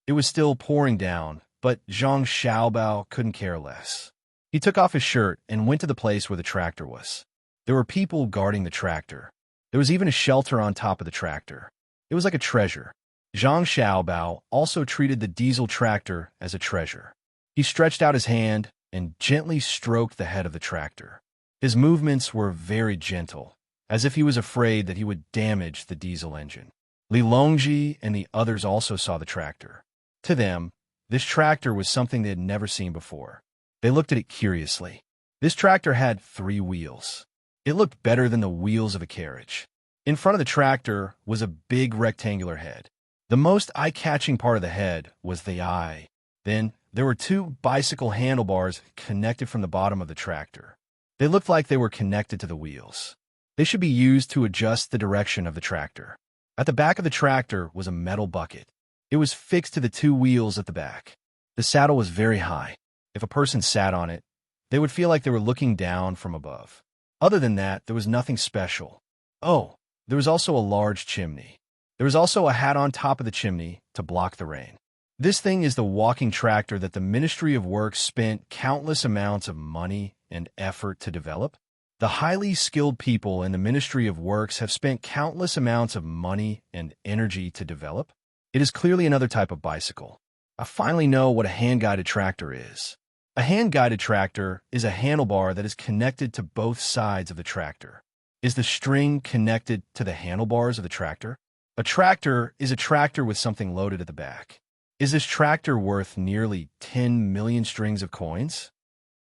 It was still pouring down, but Zhang Xiaobao couldn't care less. He took off his shirt and went to the place where the tractor was. There were people guarding the tractor. There was even a shelter on top of the tractor. It was like a treasure. Zhang Xiaobao also treated the diesel tractor as a treasure. He stretched out his hand and gently stroked the head of the tractor. His movements were very gentle, as if he was afraid that he would damage the diesel engine. Li Longji and the others also saw the tractor. To them, this tractor was something they had never seen before. They looked at it curiously. This tractor had 3 wheels. It looked better than the wheels of a carriage. In front of the tractor was a big rectangular head. The most eye-catching part of the head was the eye. Then, there were 2 bicycle handlebars connected from the bottom of the tractor. They looked like they were connected to the wheels. They should be used to adjust the direction of the tractor. At the back of the tractor was a metal bucket. It was fixed to the 2 wheels at the back. The saddle was very high. If a person sat on it, they would feel like they were looking down from above. Other than that, there was nothing special. Oh, there was also a large chimney. There was also a hat on top of the chimney to block the rain. This thing is the walking tractor that the Ministry of Works spent countless amounts of money and effort to develop. The highly skilled people in the Ministry of Works have spent countless amounts of money and energy to develop. It is clearly another type of bicycle. I finally know what a hand-guided tractor is. A hand-guided tractor is a handlebar that is connected to both sides of the tractor. Is the string connected to the handlebars of the tractor? A tractor is a tractor with something loaded at the back. Is this tractor worth nearly 10 million strings of coins?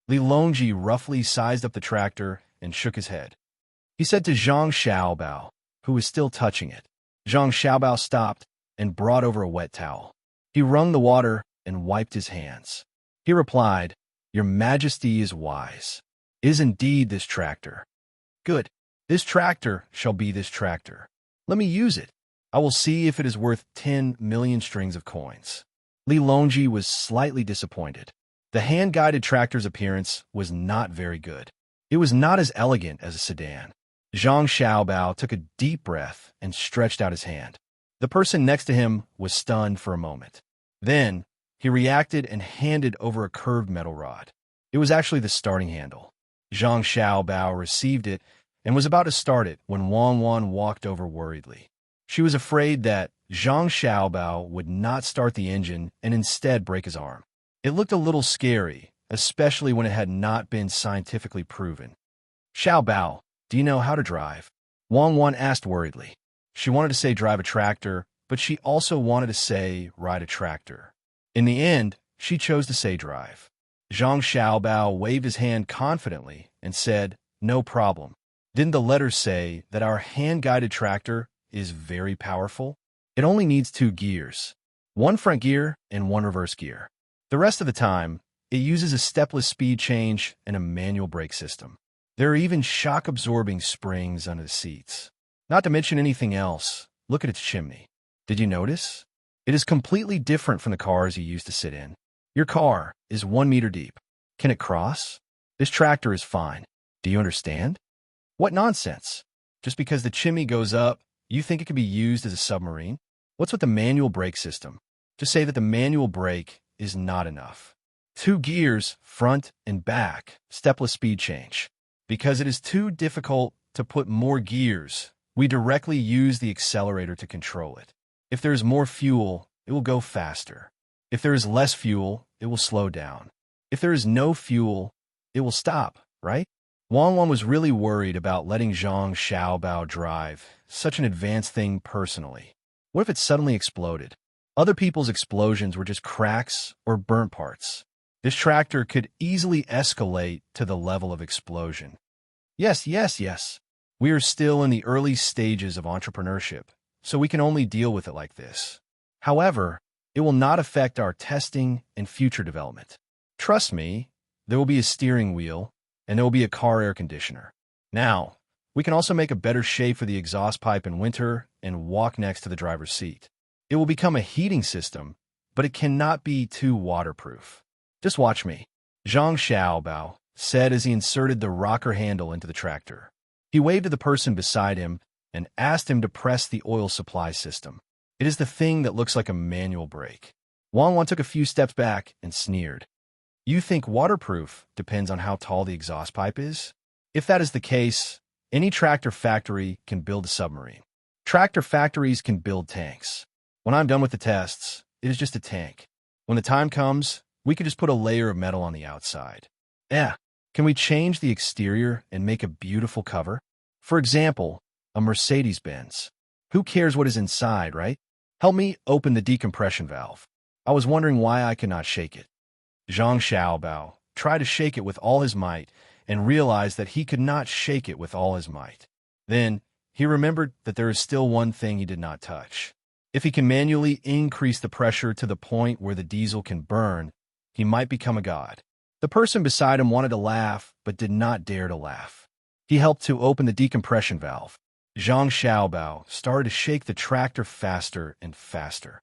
Li Longji roughly sized up the tractor and shook his head. He said to Zhang Xiaobao, who was still touching it. Zhang Xiaobao stopped and brought over a wet towel. He wrung the water and wiped his hands. He replied, Your Majesty is wise. Is indeed this tractor. Good. This tractor shall be this tractor. Let me use it. I will see if it is worth 10 million strings of coins. Li Longji was slightly disappointed. The hand-guided tractor's appearance was not very good. It was not as elegant as a sedan. Zhang Xiaobao took a deep breath and stretched out his hand. The person next to him was stunned for a moment. Then, he reacted and handed over a curved metal rod. It was actually the starting handle. Zhang Xiaobao received it and was about to start it when Wang Wan walked over worriedly. She was afraid that Zhang Xiaobao would not start the engine and instead break his arm. It looked a little scary, especially when it had not been scientifically proven. Xiaobao, do you know how to drive? Wang Wan asked worriedly. She wanted to say drive a tractor, but she also wanted to say ride a tractor. In the end, she chose to say drive. Zhang Xiaobao waved his hand confidently and said, no problem. Didn't the letters say that our hand-guided tractor is very powerful? It only needs 2 gears, 1 front gear and 1 reverse gear. The rest of the time, it uses a stepless speed change and a manual brake system. There are even shock-absorbing springs under the seats. Not to mention anything else, look at its chimney. Did you notice? It is completely different from the cars you used to sit in. Your car is 1 meter deep. Can it cross? This tractor is fine. Do you understand? What nonsense! Just because the chimney goes up, you think it can be used as a submarine? What's with the manual brake system? Just say that the manual brake is not enough. 2 gears, front and back, stepless speed change. Because it is too difficult to put more gears, we directly use the accelerator to control it. If there is more fuel, it will go faster. If there is less fuel, it will slow down. If there is no fuel, it will stop, right? Wang Wan was really worried about letting Zhang Xiaobao drive such an advanced thing personally. What if it suddenly exploded? Other people's explosions were just cracks or burnt parts. This tractor could easily escalate to the level of explosion. Yes. We are still in the early stages of entrepreneurship, so we can only deal with it like this. However, it will not affect our testing and future development. Trust me, there will be a steering wheel, and there will be a car air conditioner. Now, we can also make a better shape for the exhaust pipe in winter and walk next to the driver's seat. It will become a heating system, but it cannot be too waterproof. Just watch me, Zhang Xiaobao said as he inserted the rocker handle into the tractor. He waved to the person beside him and asked him to press the oil supply system. It is the thing that looks like a manual brake. Wang Wan took a few steps back and sneered. You think waterproof depends on how tall the exhaust pipe is? If that is the case, any tractor factory can build a submarine. Tractor factories can build tanks. When I'm done with the tests, it is just a tank. When the time comes, we could just put a layer of metal on the outside. Can we change the exterior and make a beautiful cover? For example, a Mercedes-Benz. Who cares what is inside, right? Help me open the decompression valve. I was wondering why I could not shake it. Zhang Xiaobao tried to shake it with all his might and realized that he could not shake it with all his might. Then, he remembered that there is still one thing he did not touch. If he can manually increase the pressure to the point where the diesel can burn, he might become a god. The person beside him wanted to laugh, but did not dare to laugh. He helped to open the decompression valve. Zhang Xiaobao started to shake the tractor faster and faster.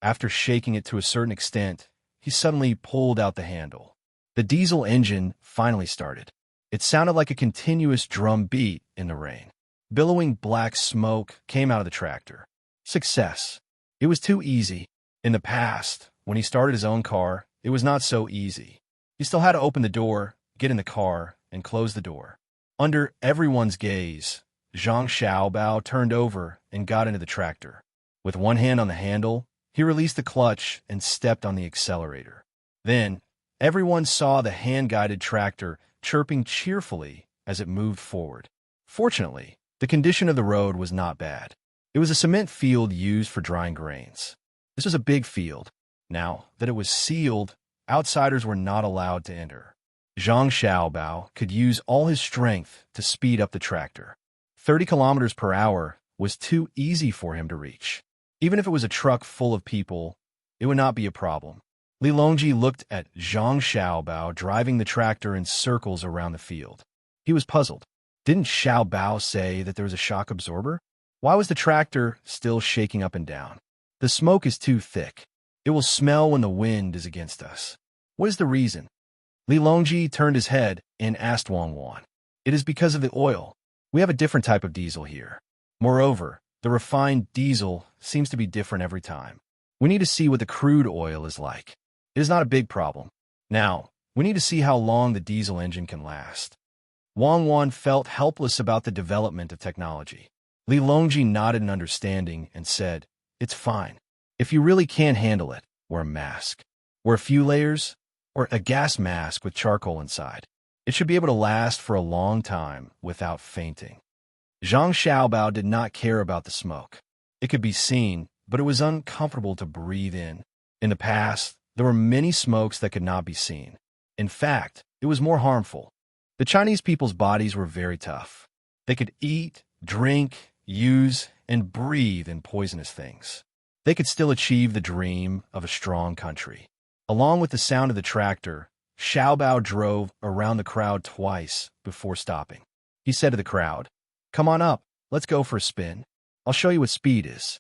After shaking it to a certain extent, he suddenly pulled out the handle. The diesel engine finally started. It sounded like a continuous drum beat in the rain. Billowing black smoke came out of the tractor. Success. It was too easy. In the past, when he started his own car, it was not so easy. He still had to open the door, get in the car, and close the door. Under everyone's gaze, Zhang Xiaobao turned over and got into the tractor. With one hand on the handle, he released the clutch and stepped on the accelerator. Then, everyone saw the hand-guided tractor chirping cheerfully as it moved forward. Fortunately, the condition of the road was not bad. It was a cement field used for drying grains. This was a big field. Now that it was sealed, outsiders were not allowed to enter. Zhang Xiaobao could use all his strength to speed up the tractor. 30 kilometers per hour was too easy for him to reach. Even if it was a truck full of people, it would not be a problem. Li Longji looked at Zhang Xiaobao driving the tractor in circles around the field. He was puzzled. Didn't Xiaobao say that there was a shock absorber? Why was the tractor still shaking up and down? The smoke is too thick. It will smell when the wind is against us. What is the reason? Li Longji turned his head and asked Wang Wan. It is because of the oil. We have a different type of diesel here. Moreover, the refined diesel seems to be different every time. We need to see what the crude oil is like. It is not a big problem. Now, we need to see how long the diesel engine can last. Wang Wan felt helpless about the development of technology. Li Longji nodded in understanding and said, "It's fine. If you really can't handle it, wear a mask. Wear a few layers, or a gas mask with charcoal inside. It should be able to last for a long time without fainting." Zhang Xiaobao did not care about the smoke. It could be seen, but it was uncomfortable to breathe in. In the past, there were many smokes that could not be seen. In fact, it was more harmful. The Chinese people's bodies were very tough. They could eat, drink, use, and breathe in poisonous things. They could still achieve the dream of a strong country. Along with the sound of the tractor, Xiaobao drove around the crowd twice before stopping. He said to the crowd, "Come on up, let's go for a spin. I'll show you what speed is."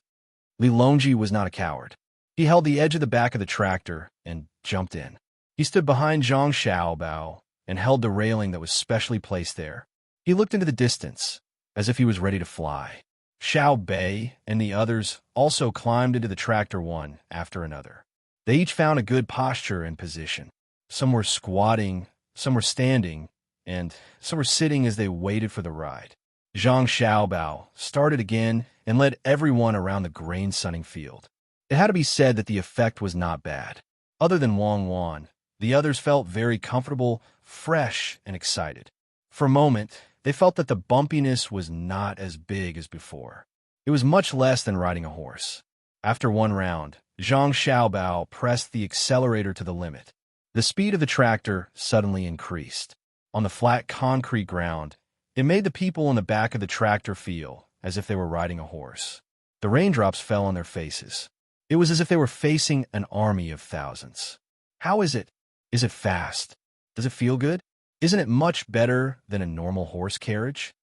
Li Longji was not a coward. He held the edge of the back of the tractor and jumped in. He stood behind Zhang Xiaobao and held the railing that was specially placed there. He looked into the distance, as if he was ready to fly. Xiao Bei and the others also climbed into the tractor one after another. They each found a good posture and position. Some were squatting, some were standing, and some were sitting as they waited for the ride. Zhang Xiaobao started again and led everyone around the grain-sunning field. It had to be said that the effect was not bad. Other than Wang Wan, the others felt very comfortable, fresh, and excited. For a moment, they felt that the bumpiness was not as big as before. It was much less than riding a horse. After one round, Zhang Xiaobao pressed the accelerator to the limit. The speed of the tractor suddenly increased. On the flat concrete ground, it made the people in the back of the tractor feel as if they were riding a horse. The raindrops fell on their faces. It was as if they were facing an army of thousands. How is it? Is it fast? Does it feel good? Isn't it much better than a normal horse carriage?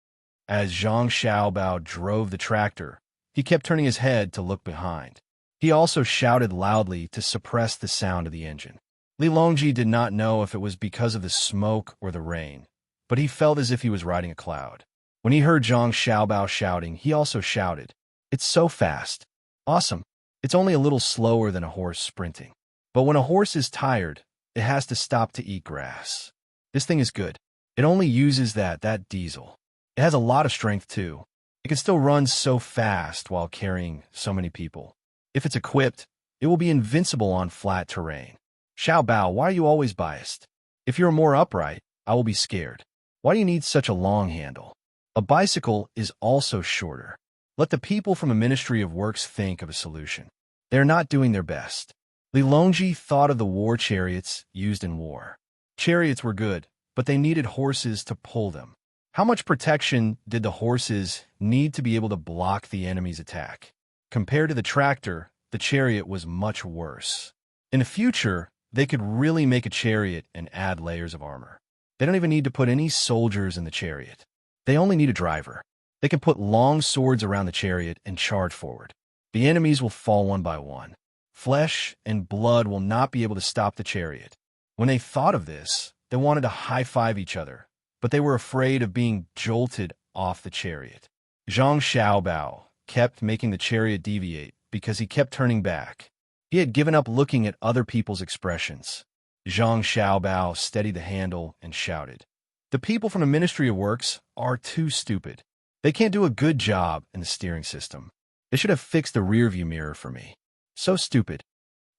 As Zhang Xiaobao drove the tractor, he kept turning his head to look behind. He also shouted loudly to suppress the sound of the engine. Li Longji did not know if it was because of the smoke or the rain, but he felt as if he was riding a cloud. When he heard Zhang Xiaobao shouting, he also shouted, "It's so fast! Awesome! It's only a little slower than a horse sprinting. But when a horse is tired, it has to stop to eat grass. This thing is good. It only uses that diesel. It has a lot of strength, too. It can still run so fast while carrying so many people. If it's equipped, it will be invincible on flat terrain. Xiaobao, why are you always biased? If you're more upright, I will be scared. Why do you need such a long handle? A bicycle is also shorter. Let the people from the Ministry of Works think of a solution. They are not doing their best." Li Longji thought of the war chariots used in war. Chariots were good, but they needed horses to pull them. How much protection did the horses need to be able to block the enemy's attack? Compared to the tractor, the chariot was much worse. In the future, they could really make a chariot and add layers of armor. They don't even need to put any soldiers in the chariot. They only need a driver. They can put long swords around the chariot and charge forward. The enemies will fall one by one. Flesh and blood will not be able to stop the chariot. When they thought of this, they wanted to high-five each other, but they were afraid of being jolted off the chariot. Zhang Xiaobao kept making the chariot deviate because he kept turning back. He had given up looking at other people's expressions. Zhang Xiaobao steadied the handle and shouted, "The people from the Ministry of Works are too stupid. They can't do a good job in the steering system. They should have fixed the rearview mirror for me. So stupid."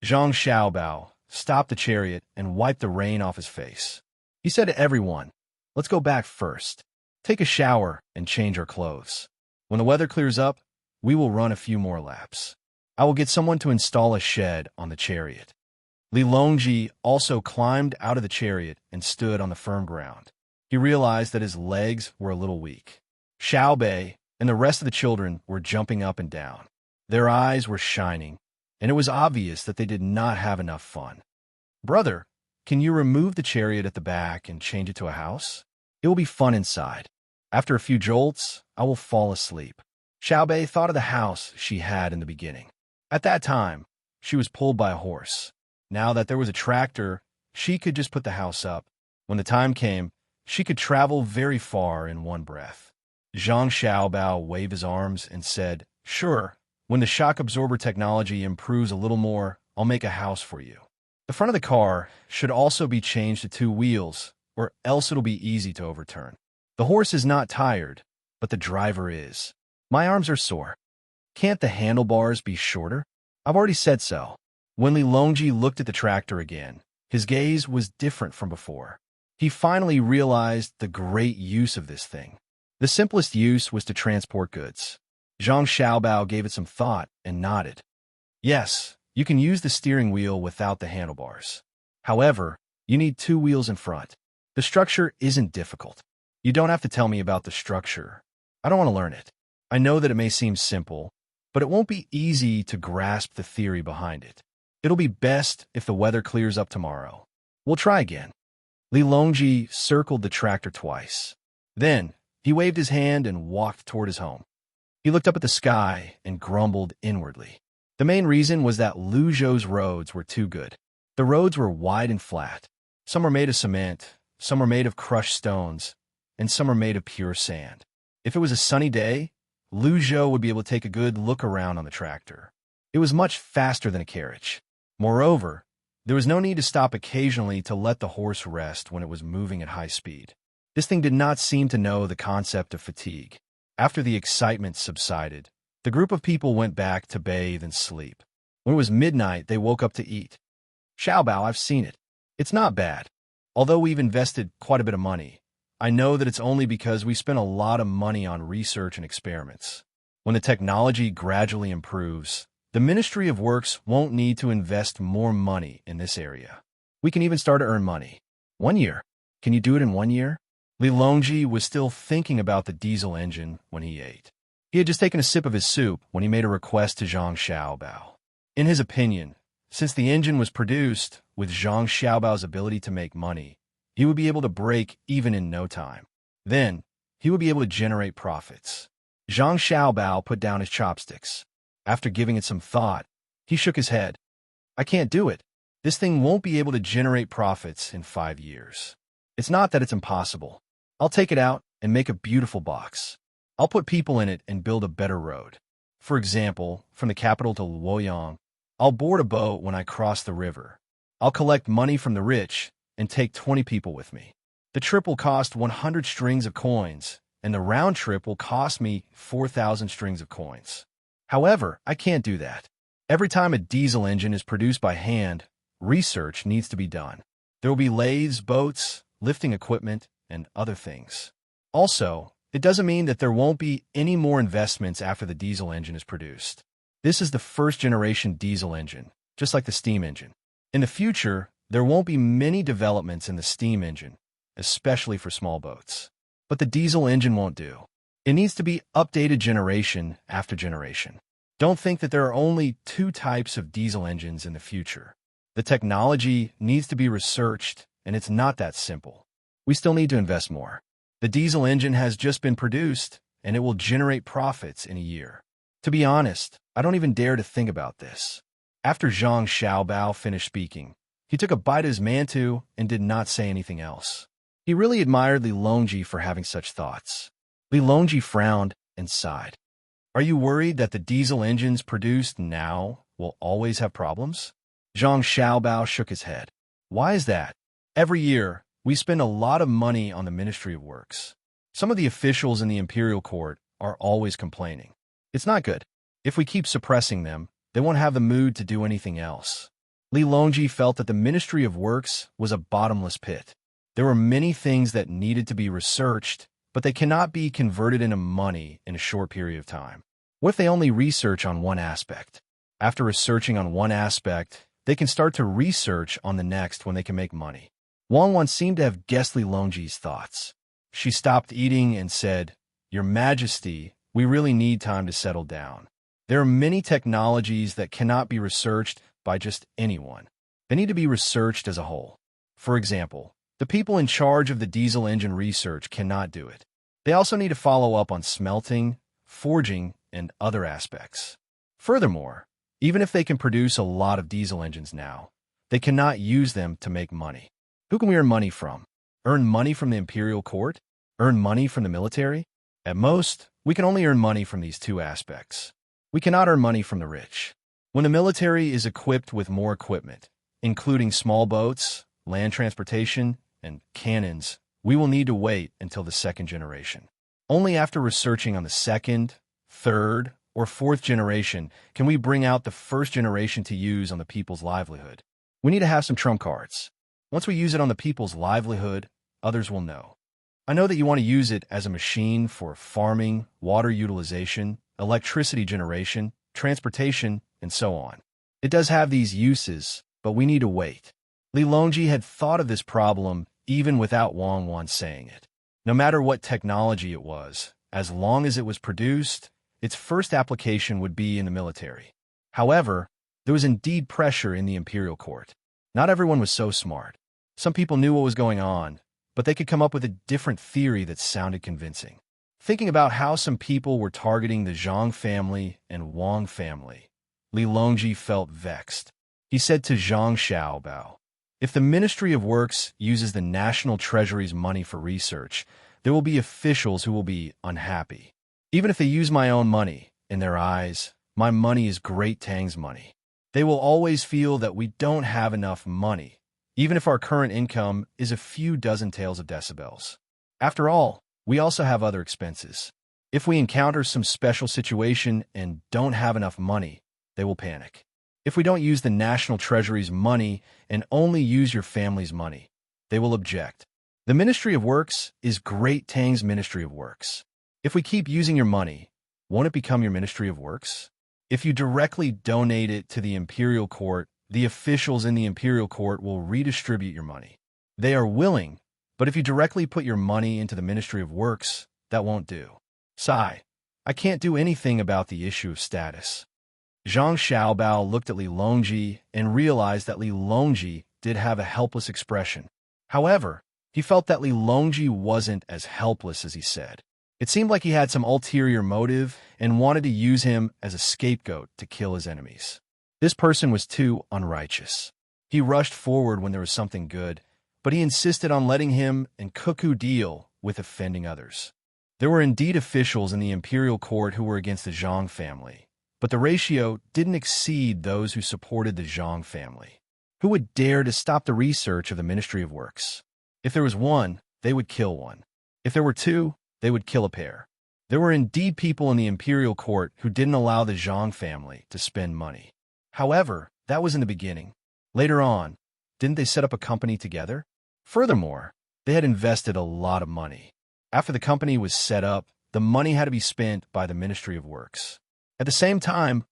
Zhang Xiaobao stopped the chariot and wiped the rain off his face. He said to everyone, "Let's go back first. Take a shower and change our clothes. When the weather clears up, we will run a few more laps. I will get someone to install a shed on the chariot." Li Longji also climbed out of the chariot and stood on the firm ground. He realized that his legs were a little weak. Xiao Bei and the rest of the children were jumping up and down. Their eyes were shining, and it was obvious that they did not have enough fun. "Brother, can you remove the chariot at the back and change it to a house? It will be fun inside. After a few jolts, I will fall asleep." Xiaobei thought of the house she had in the beginning. At that time, she was pulled by a horse. Now that there was a tractor, she could just put the house up. When the time came, she could travel very far in one breath. Zhang Xiaobao waved his arms and said, "Sure, when the shock absorber technology improves a little more, I'll make a house for you. The front of the car should also be changed to 2 wheels, or else it'll be easy to overturn. The horse is not tired, but the driver is. My arms are sore. Can't the handlebars be shorter? I've already said so." When Li Longji looked at the tractor again, his gaze was different from before. He finally realized the great use of this thing. The simplest use was to transport goods. Zhang Xiaobao gave it some thought and nodded. Yes, you can use the steering wheel without the handlebars. However, you need 2 wheels in front. The structure isn't difficult. You don't have to tell me about the structure. I don't want to learn it. I know that it may seem simple, but it won't be easy to grasp the theory behind it. It'll be best if the weather clears up tomorrow. We'll try again. Li Longji circled the tractor twice. Then, he waved his hand and walked toward his home. He looked up at the sky and grumbled inwardly. The main reason was that Luzhou's roads were too good. The roads were wide and flat. Some were made of cement, some were made of crushed stones, and some were made of pure sand. If it was a sunny day, Luzhou would be able to take a good look around on the tractor. It was much faster than a carriage. Moreover, there was no need to stop occasionally to let the horse rest when it was moving at high speed. This thing did not seem to know the concept of fatigue. After the excitement subsided, the group of people went back to bathe and sleep. When it was midnight, they woke up to eat. "Xiaobao, I've seen it. It's not bad. Although we've invested quite a bit of money, I know that it's only because we spent a lot of money on research and experiments. When the technology gradually improves, the Ministry of Works won't need to invest more money in this area. We can even start to earn money. 1 year. Can you do it in 1 year?" Li Longji was still thinking about the diesel engine when he ate. He had just taken a sip of his soup when he made a request to Zhang Xiaobao. In his opinion, since the engine was produced with Zhang Xiaobao's ability to make money, he would be able to break even in no time. Then, he would be able to generate profits. Zhang Xiaobao put down his chopsticks. After giving it some thought, he shook his head. "I can't do it. This thing won't be able to generate profits in 5 years. It's not that it's impossible. I'll take it out and make a beautiful box. I'll put people in it and build a better road. For example, from the capital to Luoyang, I'll board a boat when I cross the river. I'll collect money from the rich and take 20 people with me. The trip will cost 100 strings of coins, and the round trip will cost me 4,000 strings of coins. However, I can't do that. Every time a diesel engine is produced by hand, research needs to be done. There will be lathes, boats, lifting equipment, and other things. Also, it doesn't mean that there won't be any more investments after the diesel engine is produced. This is the first-generation diesel engine, just like the steam engine. In the future, there won't be many developments in the steam engine, especially for small boats. But the diesel engine won't do. It needs to be updated generation after generation. Don't think that there are only 2 types of diesel engines in the future. The technology needs to be researched, and it's not that simple. We still need to invest more. The diesel engine has just been produced, and it will generate profits in a year. To be honest, I don't even dare to think about this." After Zhang Xiaobao finished speaking, he took a bite of his mantou and did not say anything else. He really admired Li Longji for having such thoughts. Li Longji frowned and sighed. "Are you worried that the diesel engines produced now will always have problems?" Zhang Xiaobao shook his head. "Why is that? Every year, we spend a lot of money on the Ministry of Works. Some of the officials in the imperial court are always complaining. It's not good. If we keep suppressing them, they won't have the mood to do anything else." Li Longji felt that the Ministry of Works was a bottomless pit. There were many things that needed to be researched, but they cannot be converted into money in a short period of time. What if they only research on one aspect? After researching on one aspect, they can start to research on the next when they can make money. Wang Wan seemed to have guessed Li Longji's thoughts. She stopped eating and said, "Your Majesty, we really need time to settle down. There are many technologies that cannot be researched by just anyone. They need to be researched as a whole. For example, the people in charge of the diesel engine research cannot do it. They also need to follow up on smelting, forging, and other aspects. Furthermore, even if they can produce a lot of diesel engines now, they cannot use them to make money. Who can we earn money from? Earn money from the imperial court? Earn money from the military? At most, we can only earn money from these two aspects. We cannot earn money from the rich. When the military is equipped with more equipment, including small boats, land transportation, and cannons, we will need to wait until the second generation. Only after researching on the second, third, or fourth generation can we bring out the first generation to use on the people's livelihood. We need to have some trump cards. Once we use it on the people's livelihood, others will know. I know that you want to use it as a machine for farming, water utilization, electricity generation, transportation, and so on. It does have these uses, but we need to wait. Li Longji had thought of this problem even without Wang Wan saying it. No matter what technology it was, as long as it was produced, its first application would be in the military. However, there was indeed pressure in the imperial court. Not everyone was so smart. Some people knew what was going on, but they could come up with a different theory that sounded convincing. Thinking about how some people were targeting the Zhang family and Wang family, Li Longji felt vexed. He said to Zhang Xiaobao, "If the Ministry of Works uses the National Treasury's money for research, there will be officials who will be unhappy. Even if they use my own money, in their eyes, my money is Great Tang's money. They will always feel that we don't have enough money, even if our current income is a few dozen taels of decibels. After all, we also have other expenses. If we encounter some special situation and don't have enough money, they will panic. If we don't use the National Treasury's money and only use your family's money, they will object. The Ministry of Works is Great Tang's Ministry of Works. If we keep using your money, won't it become your Ministry of Works? If you directly donate it to the imperial court, the officials in the imperial court will redistribute your money. They are willing, but if you directly put your money into the Ministry of Works, that won't do. Sigh, I can't do anything about the issue of status." Zhang Xiaobao looked at Li Longji and realized that Li Longji did have a helpless expression. However, he felt that Li Longji wasn't as helpless as he said. It seemed like he had some ulterior motive and wanted to use him as a scapegoat to kill his enemies. This person was too unrighteous. He rushed forward when there was something good, but he insisted on letting him and Cuckoo deal with offending others. There were indeed officials in the imperial court who were against the Zhang family, but the ratio didn't exceed those who supported the Zhang family. Who would dare to stop the research of the Ministry of Works? If there was one, they would kill one. If there were two, they would kill a pair. There were indeed people in the imperial court who didn't allow the Zhang family to spend money. However, that was in the beginning. Later on, didn't they set up a company together? Furthermore, they had invested a lot of money. After the company was set up, the money had to be spent by the Ministry of Works. At the same time,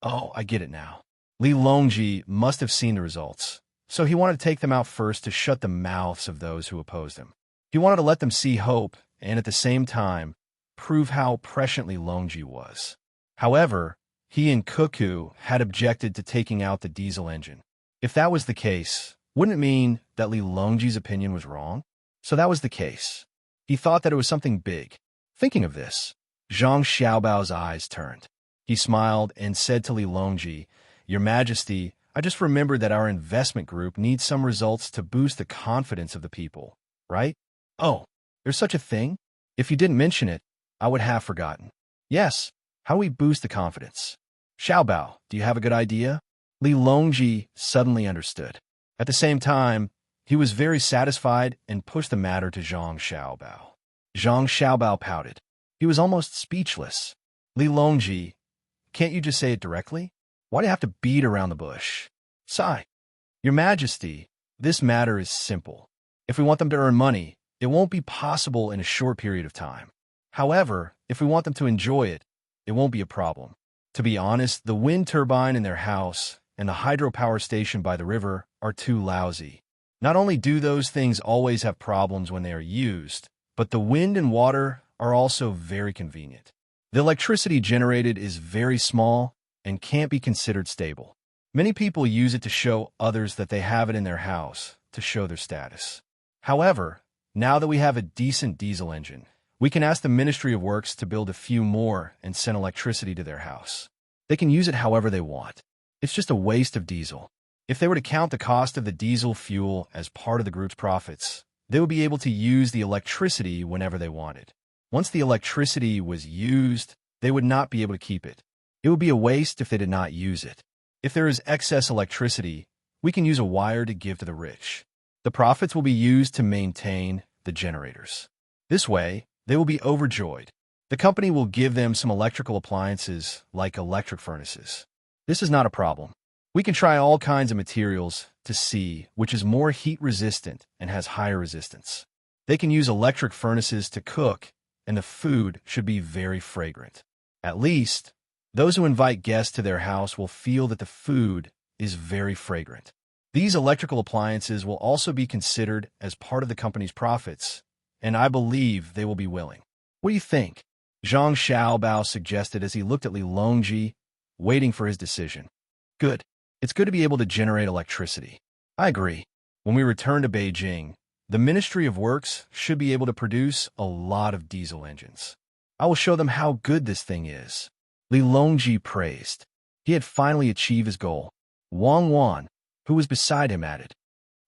oh, I get it now. Li Longji must have seen the results, so he wanted to take them out first to shut the mouths of those who opposed him. He wanted to let them see hope and at the same time prove how prescient Li Longji was. However, he and Cuckoo had objected to taking out the diesel engine. If that was the case, wouldn't it mean that Li Longji's opinion was wrong? So that was the case. He thought that it was something big. Thinking of this, Zhang Xiaobao's eyes turned. He smiled and said to Li Longji, "Your Majesty, I just remembered that our investment group needs some results to boost the confidence of the people, right?" "Oh, there's such a thing? If you didn't mention it, I would have forgotten." "Yes, how do we boost the confidence?" "Xiaobao, do you have a good idea?" Li Longji suddenly understood. At the same time, he was very satisfied and pushed the matter to Zhang Xiaobao. Zhang Xiaobao pouted. He was almost speechless. "Li Longji, can't you just say it directly? Why do you have to beat around the bush?" "Sigh. Your Majesty, this matter is simple. If we want them to earn money, it won't be possible in a short period of time. However, if we want them to enjoy it, it won't be a problem. To be honest, the wind turbine in their house and the hydropower station by the river are too lousy. Not only do those things always have problems when they are used, but the wind and water are also very convenient. The electricity generated is very small and can't be considered stable. Many people use it to show others that they have it in their house, to show their status. However, now that we have a decent diesel engine, We can ask the Ministry of Works to build a few more and send electricity to their house. They can use it however they want. It's just a waste of diesel. If they were to count the cost of the diesel fuel as part of the group's profits, they would be able to use the electricity whenever they wanted. Once the electricity was used, they would not be able to keep it. It would be a waste if they did not use it. If there is excess electricity, we can use a wire to give to the rich. The profits will be used to maintain the generators. This way, they will be overjoyed. The company will give them some electrical appliances like electric furnaces. This is not a problem. We can try all kinds of materials to see which is more heat resistant and has higher resistance. They can use electric furnaces to cook, and the food should be very fragrant. At least, those who invite guests to their house will feel that the food is very fragrant. These electrical appliances will also be considered as part of the company's profits, and I believe they will be willing. What do you think? Zhang Xiaobao suggested as he looked at Li Longji, waiting for his decision. Good. It's good to be able to generate electricity. I agree. When we return to Beijing, the Ministry of Works should be able to produce a lot of diesel engines. I will show them how good this thing is. Li Longji praised. He had finally achieved his goal. Wang Wan, who was beside him, added,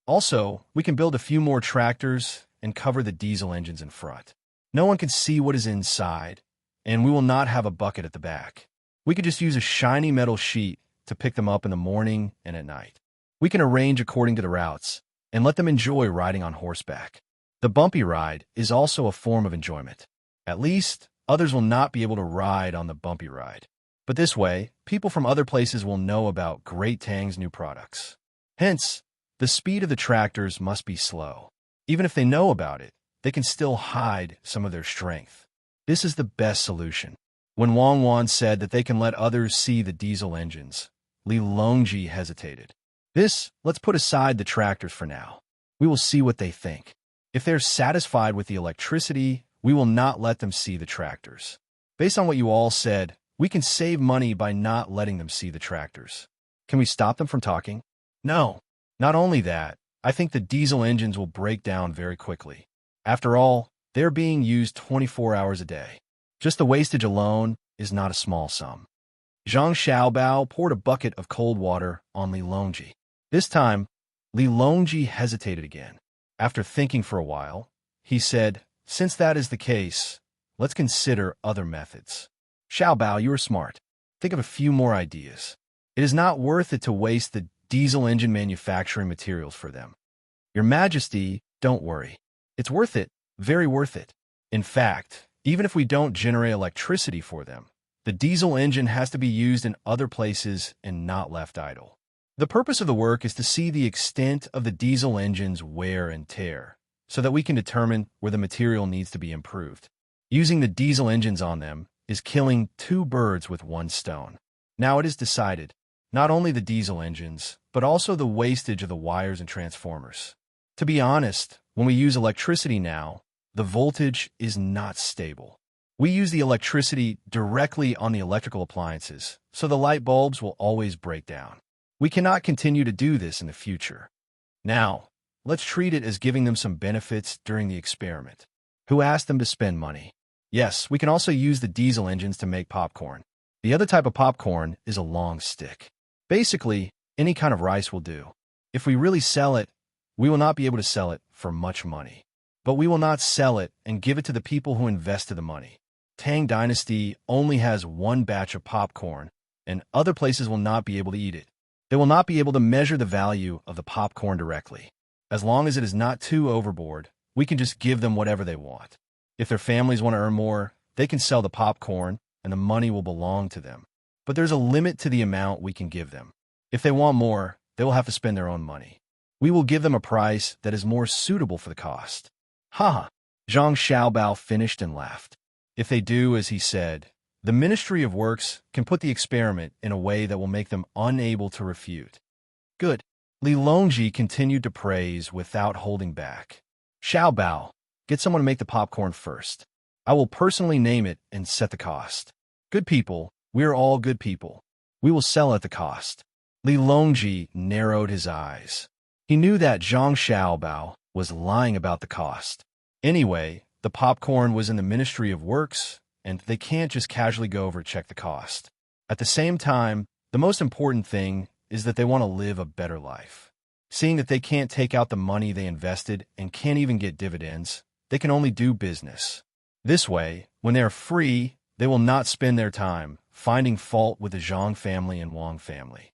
also, we can build a few more tractors and cover the diesel engines in front. No one can see what is inside, and we will not have a bucket at the back. We could just use a shiny metal sheet to pick them up in the morning and at night. We can arrange according to the routes and let them enjoy riding on horseback. The bumpy ride is also a form of enjoyment. At least, others will not be able to ride on the bumpy ride. But this way, people from other places will know about Great Tang's new products. Hence, the speed of the tractors must be slow. Even if they know about it, they can still hide some of their strength. This is the best solution. When Wang Wan said that they can let others see the diesel engines, Li Longji hesitated. Let's put aside the tractors for now. We will see what they think. If they're satisfied with the electricity, we will not let them see the tractors. Based on what you all said, we can save money by not letting them see the tractors. Can we stop them from talking? No. Not only that, I think the diesel engines will break down very quickly. After all, they're being used 24 hours a day. Just the wastage alone is not a small sum. Zhang Xiaobao poured a bucket of cold water on Li Longji. This time, Li Longji hesitated again. After thinking for a while, he said, since that is the case, let's consider other methods. Xiaobao, you are smart. Think of a few more ideas. It is not worth it to waste the diesel engine manufacturing materials for them. Your Majesty, don't worry. It's worth it, very worth it. In fact, even if we don't generate electricity for them, the diesel engine has to be used in other places and not left idle. The purpose of the work is to see the extent of the diesel engine's wear and tear, so that we can determine where the material needs to be improved. Using the diesel engines on them is killing two birds with one stone. Now it is decided, not only the diesel engines, but also the wastage of the wires and transformers. To be honest, when we use electricity now, the voltage is not stable. We use the electricity directly on the electrical appliances, so the light bulbs will always break down. We cannot continue to do this in the future. Now, let's treat it as giving them some benefits during the experiment. Who asked them to spend money? Yes, we can also use the diesel engines to make popcorn. The other type of popcorn is a long stick. Basically, any kind of rice will do. If we really sell it, we will not be able to sell it for much money. But we will not sell it and give it to the people who invested the money. Tang Dynasty only has one batch of popcorn, and other places will not be able to eat it. They will not be able to measure the value of the popcorn directly. As long as it is not too overboard, we can just give them whatever they want. If their families want to earn more, they can sell the popcorn, and the money will belong to them. But there's a limit to the amount we can give them. If they want more, they will have to spend their own money. We will give them a price that is more suitable for the cost. Ha! Zhang Xiaobao finished and laughed. If they do as he said, the Ministry of Works can put the experiment in a way that will make them unable to refute. Good. Li Longji continued to praise without holding back. Xiaobao, get someone to make the popcorn first. I will personally name it and set the cost. Good people, we are all good people. We will sell at the cost. Li Longji narrowed his eyes. He knew that Zhang Xiaobao was lying about the cost. Anyway, the popcorn was in the Ministry of Works, and they can't just casually go over to check the cost. At the same time, the most important thing is that they want to live a better life. Seeing that they can't take out the money they invested and can't even get dividends, they can only do business. This way, when they are free, they will not spend their time finding fault with the Zhang family and Wang family.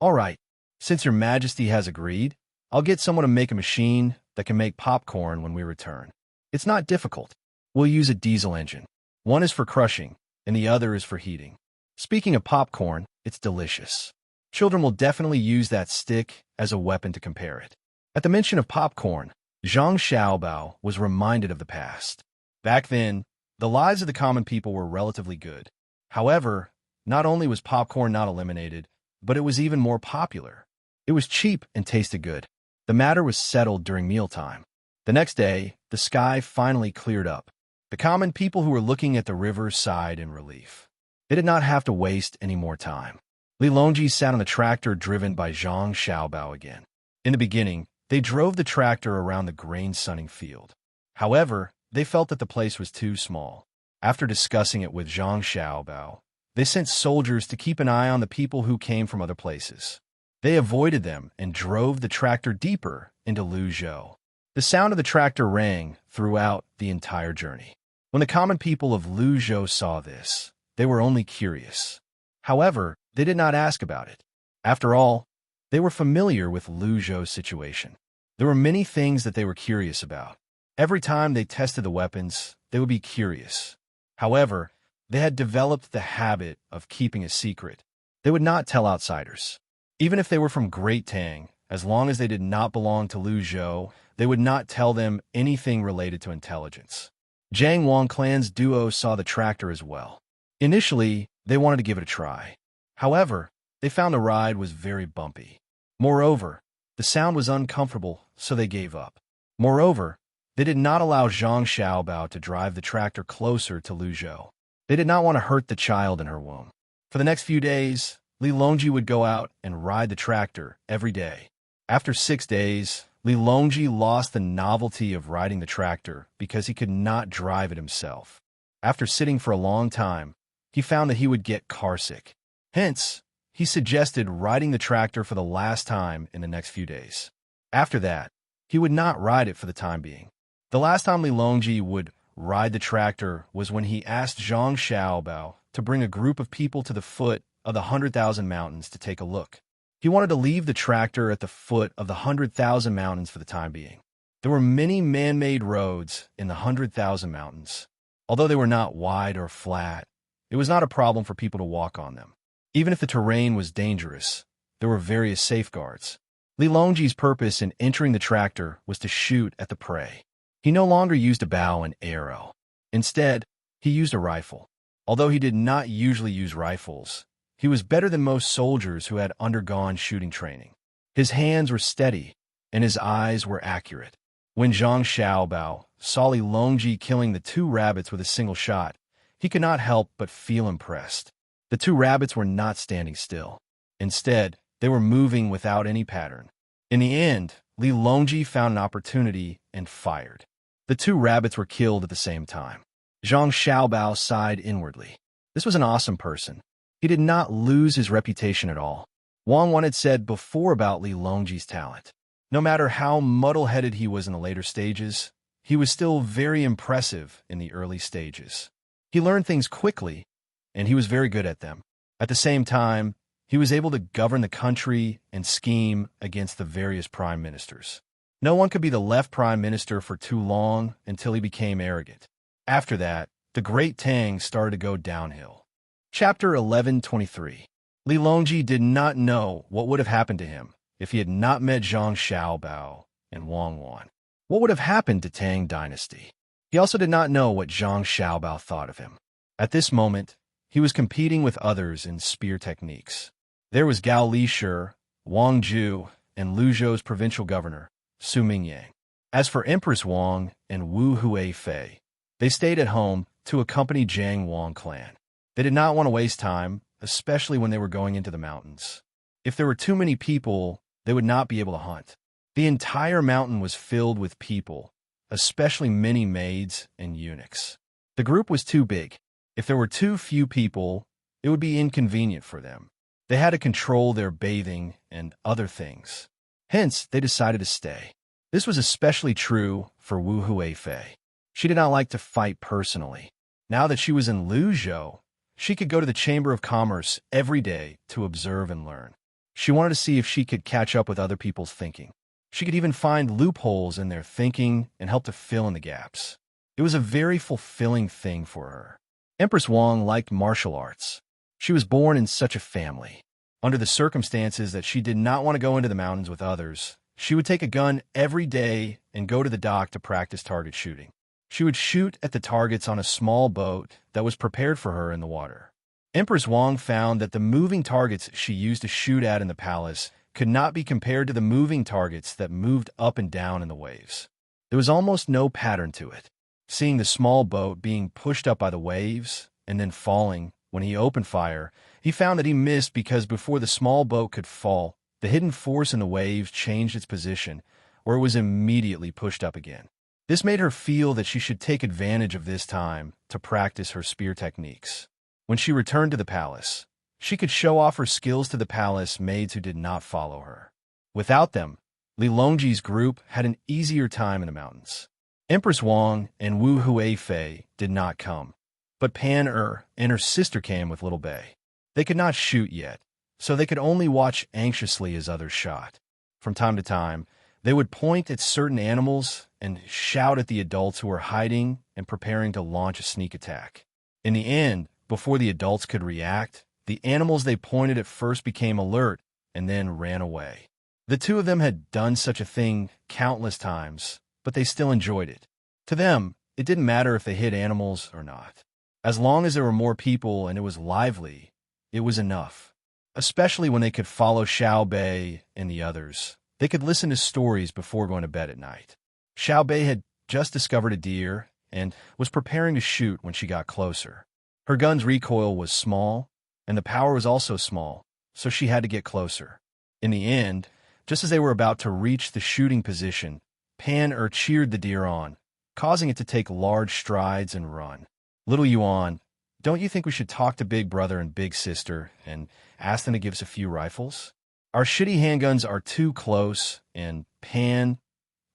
All right, since Your Majesty has agreed, I'll get someone to make a machine that can make popcorn when we return. It's not difficult. We'll use a diesel engine. One is for crushing, and the other is for heating. Speaking of popcorn, it's delicious. Children will definitely use that stick as a weapon to compare it. At the mention of popcorn, Zhang Xiaobao was reminded of the past. Back then, the lives of the common people were relatively good. However, not only was popcorn not eliminated, but it was even more popular. It was cheap and tasted good. The matter was settled during mealtime. The next day, the sky finally cleared up. The common people who were looking at the river sighed in relief. They did not have to waste any more time. Li Longji sat on the tractor driven by Zhang Xiaobao again. In the beginning, they drove the tractor around the grain-sunning field. However, they felt that the place was too small. After discussing it with Zhang Xiaobao, they sent soldiers to keep an eye on the people who came from other places. They avoided them and drove the tractor deeper into Luzhou. The sound of the tractor rang throughout the entire journey. When the common people of Luzhou saw this, they were only curious. However, they did not ask about it. After all, they were familiar with Luzhou's situation. There were many things that they were curious about. Every time they tested the weapons, they would be curious. However, they had developed the habit of keeping a secret. They would not tell outsiders. Even if they were from Great Tang, as long as they did not belong to Luzhou, they would not tell them anything related to intelligence. Zhang Wang clan's duo saw the tractor as well. Initially, they wanted to give it a try. However, they found the ride was very bumpy. Moreover, the sound was uncomfortable, so they gave up. Moreover, they did not allow Zhang Xiaobao to drive the tractor closer to Luzhou. They did not want to hurt the child in her womb. For the next few days, Li Longji would go out and ride the tractor every day. After 6 days, Li Longji lost the novelty of riding the tractor because he could not drive it himself. After sitting for a long time, he found that he would get carsick. Hence, he suggested riding the tractor for the last time in the next few days. After that, he would not ride it for the time being. The last time Li Longji would ride the tractor was when he asked Zhang Xiaobao to bring a group of people to the foot of the 100,000 mountains to take a look. He wanted to leave the tractor at the foot of the 100,000 mountains for the time being. There were many man-made roads in the 100,000 mountains. Although they were not wide or flat, it was not a problem for people to walk on them. Even if the terrain was dangerous, there were various safeguards. Li Longji's purpose in entering the tractor was to shoot at the prey. He no longer used a bow and arrow. Instead, he used a rifle. Although he did not usually use rifles, he was better than most soldiers who had undergone shooting training. His hands were steady, and his eyes were accurate. When Zhang Xiaobao saw Li Longji killing the 2 rabbits with a single shot, he could not help but feel impressed. The 2 rabbits were not standing still. Instead, they were moving without any pattern. In the end, Li Longji found an opportunity and fired. The 2 rabbits were killed at the same time. Zhang Xiaobao sighed inwardly. This was an awesome person. He did not lose his reputation at all. Wang Wan had said before about Li Longji's talent. No matter how muddle-headed he was in the later stages, he was still very impressive in the early stages. He learned things quickly, and he was very good at them. At the same time, he was able to govern the country and scheme against the various prime ministers. No one could be the left prime minister for too long until he became arrogant. After that, the great Tang started to go downhill. Chapter 1123. Li Longji did not know what would have happened to him if he had not met Zhang Xiaobao and Wang Wan. What would have happened to Tang Dynasty? He also did not know what Zhang Xiaobao thought of him. At this moment, he was competing with others in spear techniques. There was Gao Lishur, Wang Ju, and Luzhou's provincial governor, Su Mingyang. As for Empress Wang and Wu Huifei, they stayed at home to accompany Zhang Wang clan. They did not want to waste time, especially when they were going into the mountains. If there were too many people, they would not be able to hunt. The entire mountain was filled with people, especially many maids and eunuchs. The group was too big. If there were too few people, it would be inconvenient for them. They had to control their bathing and other things. Hence, they decided to stay. This was especially true for Wu Huifei. She did not like to fight personally. Now that she was in Luzhou, she could go to the Chamber of Commerce every day to observe and learn. She wanted to see if she could catch up with other people's thinking. She could even find loopholes in their thinking and help to fill in the gaps. It was a very fulfilling thing for her. Empress Wang liked martial arts. She was born in such a family. Under the circumstances that she did not want to go into the mountains with others, she would take a gun every day and go to the dock to practice target shooting. She would shoot at the targets on a small boat that was prepared for her in the water. Empress Wang found that the moving targets she used to shoot at in the palace could not be compared to the moving targets that moved up and down in the waves. There was almost no pattern to it. Seeing the small boat being pushed up by the waves and then falling, when he opened fire, he found that he missed because before the small boat could fall, the hidden force in the waves changed its position, or it was immediately pushed up again. This made her feel that she should take advantage of this time to practice her spear techniques. When she returned to the palace, she could show off her skills to the palace maids who did not follow her. Without them, Li Longji's group had an easier time in the mountains. Empress Wang and Wu Huifei did not come, but Pan and her sister came with Little Bei. They could not shoot yet, so they could only watch anxiously as others shot. From time to time, they would point at certain animals and shout at the adults who were hiding and preparing to launch a sneak attack. In the end, before the adults could react, the animals they pointed at first became alert and then ran away. The two of them had done such a thing countless times, but they still enjoyed it. To them, it didn't matter if they hit animals or not. As long as there were more people and it was lively, it was enough. Especially when they could follow Xiao Bei and the others. They could listen to stories before going to bed at night. Xiao Bei had just discovered a deer and was preparing to shoot when she got closer. Her gun's recoil was small, and the power was also small, so she had to get closer. In the end, just as they were about to reach the shooting position, Pan cheered the deer on, causing it to take large strides and run. Little Yuan, don't you think we should talk to Big Brother and Big Sister and ask them to give us a few rifles? Our shitty handguns are too close, and Pan,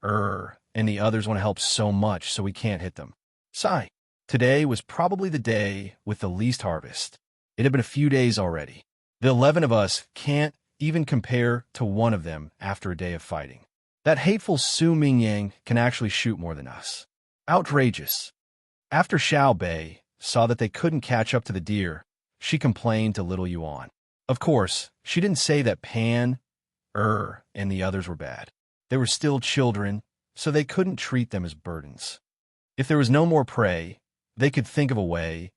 and the others want to help so much, so we can't hit them. Sigh. Today was probably the day with the least harvest. It had been a few days already. The 11 of us can't even compare to one of them after a day of fighting. That hateful Su Mingyang can actually shoot more than us. Outrageous. After Xiao Bei saw that they couldn't catch up to the deer, she complained to Little Yuan. Of course, she didn't say that Pan, and the others were bad. They were still children, so they couldn't treat them as burdens. If there was no more prey, they could think of a way,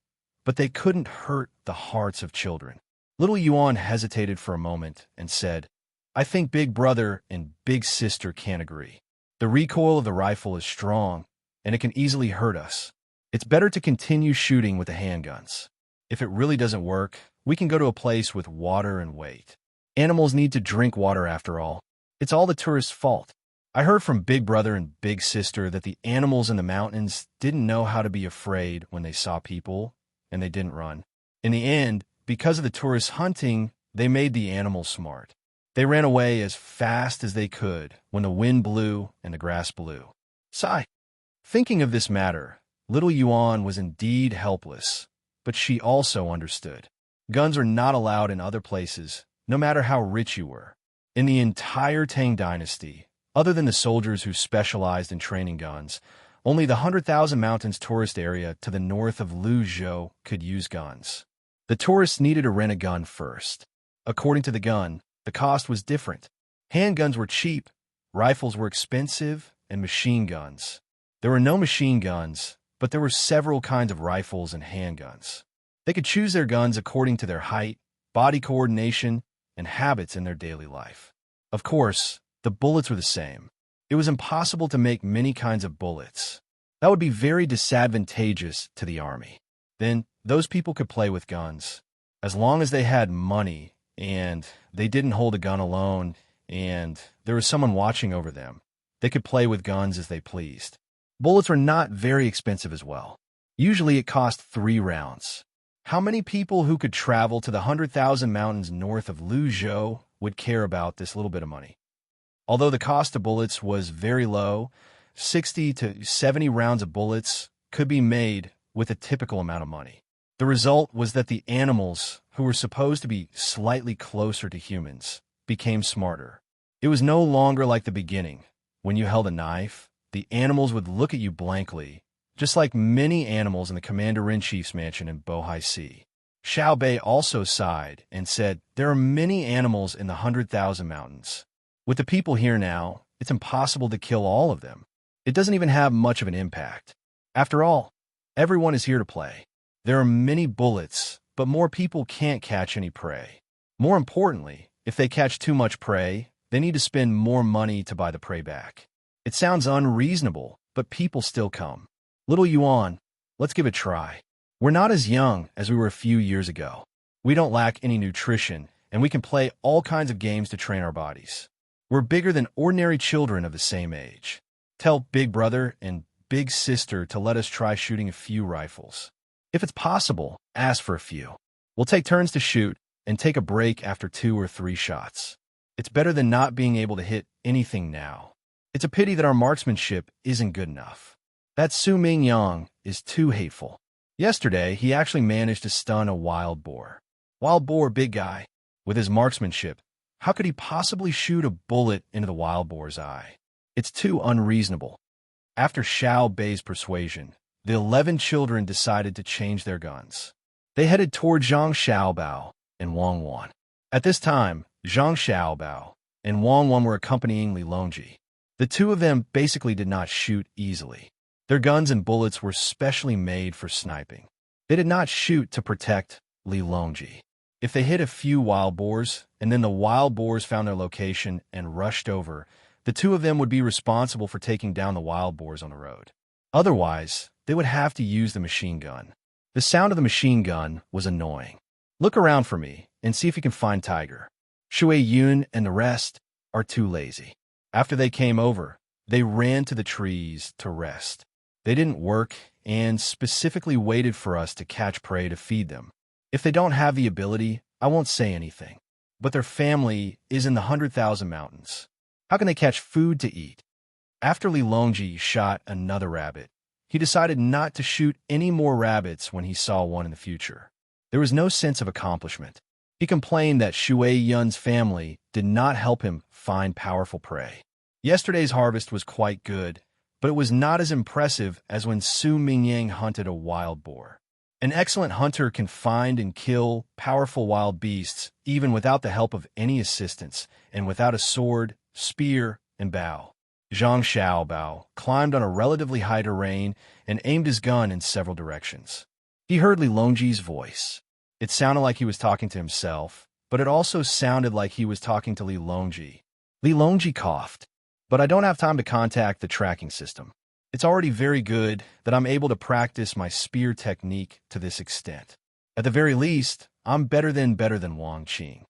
but they couldn't hurt the hearts of children. Little Yuan hesitated for a moment and said, I think Big Brother and Big Sister can't agree. The recoil of the rifle is strong, and it can easily hurt us. It's better to continue shooting with the handguns. If it really doesn't work, we can go to a place with water and wait. Animals need to drink water after all. It's all the tourists' fault. I heard from Big Brother and Big Sister that the animals in the mountains didn't know how to be afraid when they saw people, and they didn't run. In the end, because of the tourists hunting, they made the animals smart. They ran away as fast as they could when the wind blew and the grass blew. Sigh. Thinking of this matter, Little Yuan was indeed helpless, but she also understood. Guns are not allowed in other places, no matter how rich you were. In the entire Tang Dynasty, other than the soldiers who specialized in training guns, only the 100,000 Mountains tourist area to the north of Luzhou could use guns. The tourists needed to rent a gun first. According to the gun, the cost was different. Handguns were cheap, rifles were expensive, and machine guns. There were no machine guns, but there were several kinds of rifles and handguns. They could choose their guns according to their height, body coordination, and habits in their daily life. Of course, the bullets were the same. It was impossible to make many kinds of bullets. That would be very disadvantageous to the army. Then, those people could play with guns. As long as they had money, and they didn't hold a gun alone, and there was someone watching over them, they could play with guns as they pleased. Bullets are not very expensive as well. Usually it cost 3 rounds. How many people who could travel to the 100,000 mountains north of Luzhou would care about this little bit of money? Although the cost of bullets was very low, 60 to 70 rounds of bullets could be made with a typical amount of money. The result was that the animals, who were supposed to be slightly closer to humans, became smarter. It was no longer like the beginning. When you held a knife, the animals would look at you blankly, just like many animals in the Commander-in-Chief's mansion in Bohai Sea. Xiao Bei also sighed and said, "There are many animals in the 100,000 mountains. With the people here now, it's impossible to kill all of them. It doesn't even have much of an impact. After all, everyone is here to play. There are many bullets, but more people can't catch any prey. More importantly, if they catch too much prey, they need to spend more money to buy the prey back. It sounds unreasonable, but people still come. Little Yuan, let's give it a try. We're not as young as we were a few years ago. We don't lack any nutrition, and we can play all kinds of games to train our bodies. We're bigger than ordinary children of the same age. Tell Big Brother and Big Sister to let us try shooting a few rifles. If it's possible, ask for a few. We'll take turns to shoot and take a break after 2 or 3 shots. It's better than not being able to hit anything now. It's a pity that our marksmanship isn't good enough. That Su Ming Yang is too hateful. Yesterday, he actually managed to stun a wild boar. Wild boar, big guy. With his marksmanship, how could he possibly shoot a bullet into the wild boar's eye? It's too unreasonable." After Xiao Bei's persuasion, the 11 children decided to change their guns. They headed toward Zhang Xiaobao and Wang Wan. At this time, Zhang Xiaobao and Wang Wan were accompanying Li Longji. The two of them basically did not shoot easily. Their guns and bullets were specially made for sniping. They did not shoot to protect Li Longji. If they hit a few wild boars, and then the wild boars found their location and rushed over, the two of them would be responsible for taking down the wild boars on the road. Otherwise, they would have to use the machine gun. The sound of the machine gun was annoying. "Look around for me and see if you can find Tiger. Shui Yun and the rest are too lazy." After they came over, they ran to the trees to rest. They didn't work and specifically waited for us to catch prey to feed them. If they don't have the ability, I won't say anything. But their family is in the 100,000 mountains. How can they catch food to eat? After Li Longji shot another rabbit, he decided not to shoot any more rabbits when he saw one in the future. There was no sense of accomplishment. He complained that Shui Yun's family did not help him find powerful prey. Yesterday's harvest was quite good, but it was not as impressive as when Su Mingyang hunted a wild boar. An excellent hunter can find and kill powerful wild beasts even without the help of any assistance and without a sword, spear, and bow. Zhang Xiaobao climbed on a relatively high terrain and aimed his gun in several directions. He heard Li Longji's voice. It sounded like he was talking to himself, but it also sounded like he was talking to Li Longji. Li Longji coughed. "But I don't have time to contact the tracking system. It's already very good that I'm able to practice my spear technique to this extent. At the very least, I'm better than Wang Qing."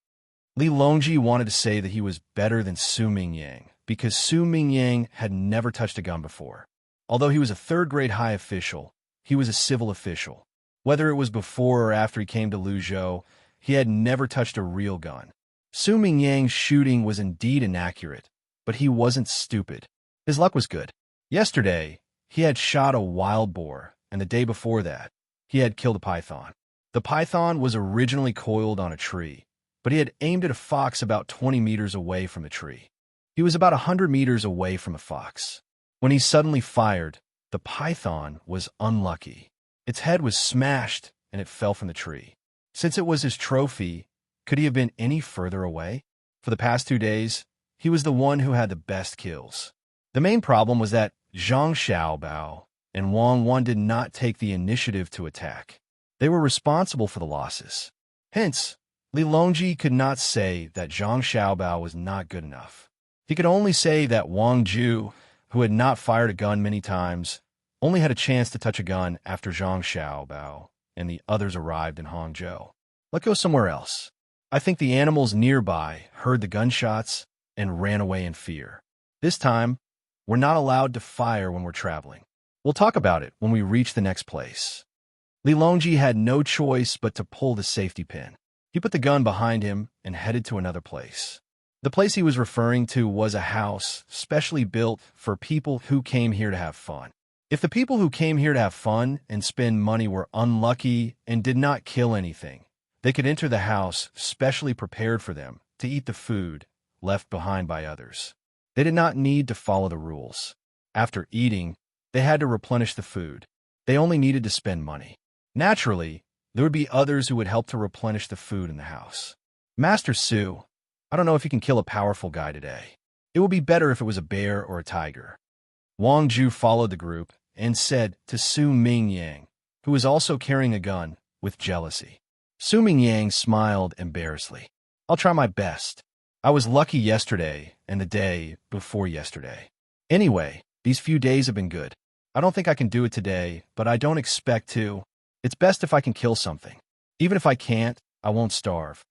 Li Longji wanted to say that he was better than Su Mingyang, because Su Mingyang had never touched a gun before. Although he was a third-grade high official, he was a civil official. Whether it was before or after he came to Luzhou, he had never touched a real gun. Su Mingyang's shooting was indeed inaccurate, but he wasn't stupid. His luck was good. Yesterday, he had shot a wild boar, and the day before that, he had killed a python. The python was originally coiled on a tree, but he had aimed at a fox about 20 meters away from the tree. He was about 100 meters away from the fox. When he suddenly fired, the python was unlucky. Its head was smashed, and it fell from the tree. Since it was his trophy, could he have been any further away? For the past 2 days, he was the one who had the best kills. The main problem was that Zhang Xiaobao and Wang Wan did not take the initiative to attack. They were responsible for the losses. Hence, Li Longji could not say that Zhang Xiaobao was not good enough. He could only say that Wang Ju, who had not fired a gun many times, only had a chance to touch a gun after Zhang Xiaobao and the others arrived in Hangzhou. Let's go somewhere else. I think the animals nearby heard the gunshots and ran away in fear. This time, we're not allowed to fire when we're traveling. We'll talk about it when we reach the next place. Li Longji had no choice but to pull the safety pin. He put the gun behind him and headed to another place. The place he was referring to was a house specially built for people who came here to have fun. If the people who came here to have fun and spend money were unlucky and did not kill anything, they could enter the house specially prepared for them to eat the food left behind by others. They did not need to follow the rules. After eating, they had to replenish the food. They only needed to spend money. Naturally, there would be others who would help to replenish the food in the house. Master Su, I don't know if you can kill a powerful guy today. It would be better if it was a bear or a tiger. Wang Ju followed the group and said to Su Mingyang, who was also carrying a gun, with jealousy. Su Mingyang smiled embarrassedly. I'll try my best. I was lucky yesterday and the day before yesterday. Anyway, these few days have been good. I don't think I can do it today, but I don't expect to. It's best if I can kill something. Even if I can't, I won't starve.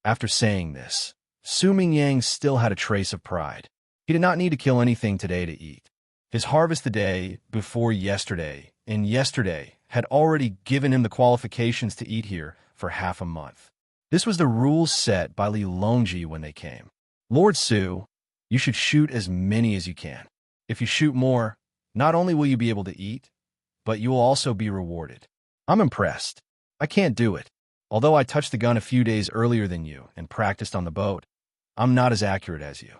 After saying this, Su Mingyang still had a trace of pride. He did not need to kill anything today to eat. His harvest the day before yesterday and yesterday had already given him the qualifications to eat here for half a month. This was the rules set by Li Longji when they came. Lord Su, you should shoot as many as you can. If you shoot more, not only will you be able to eat, but you will also be rewarded. I'm impressed. I can't do it. Although I touched the gun a few days earlier than you and practiced on the boat, I'm not as accurate as you.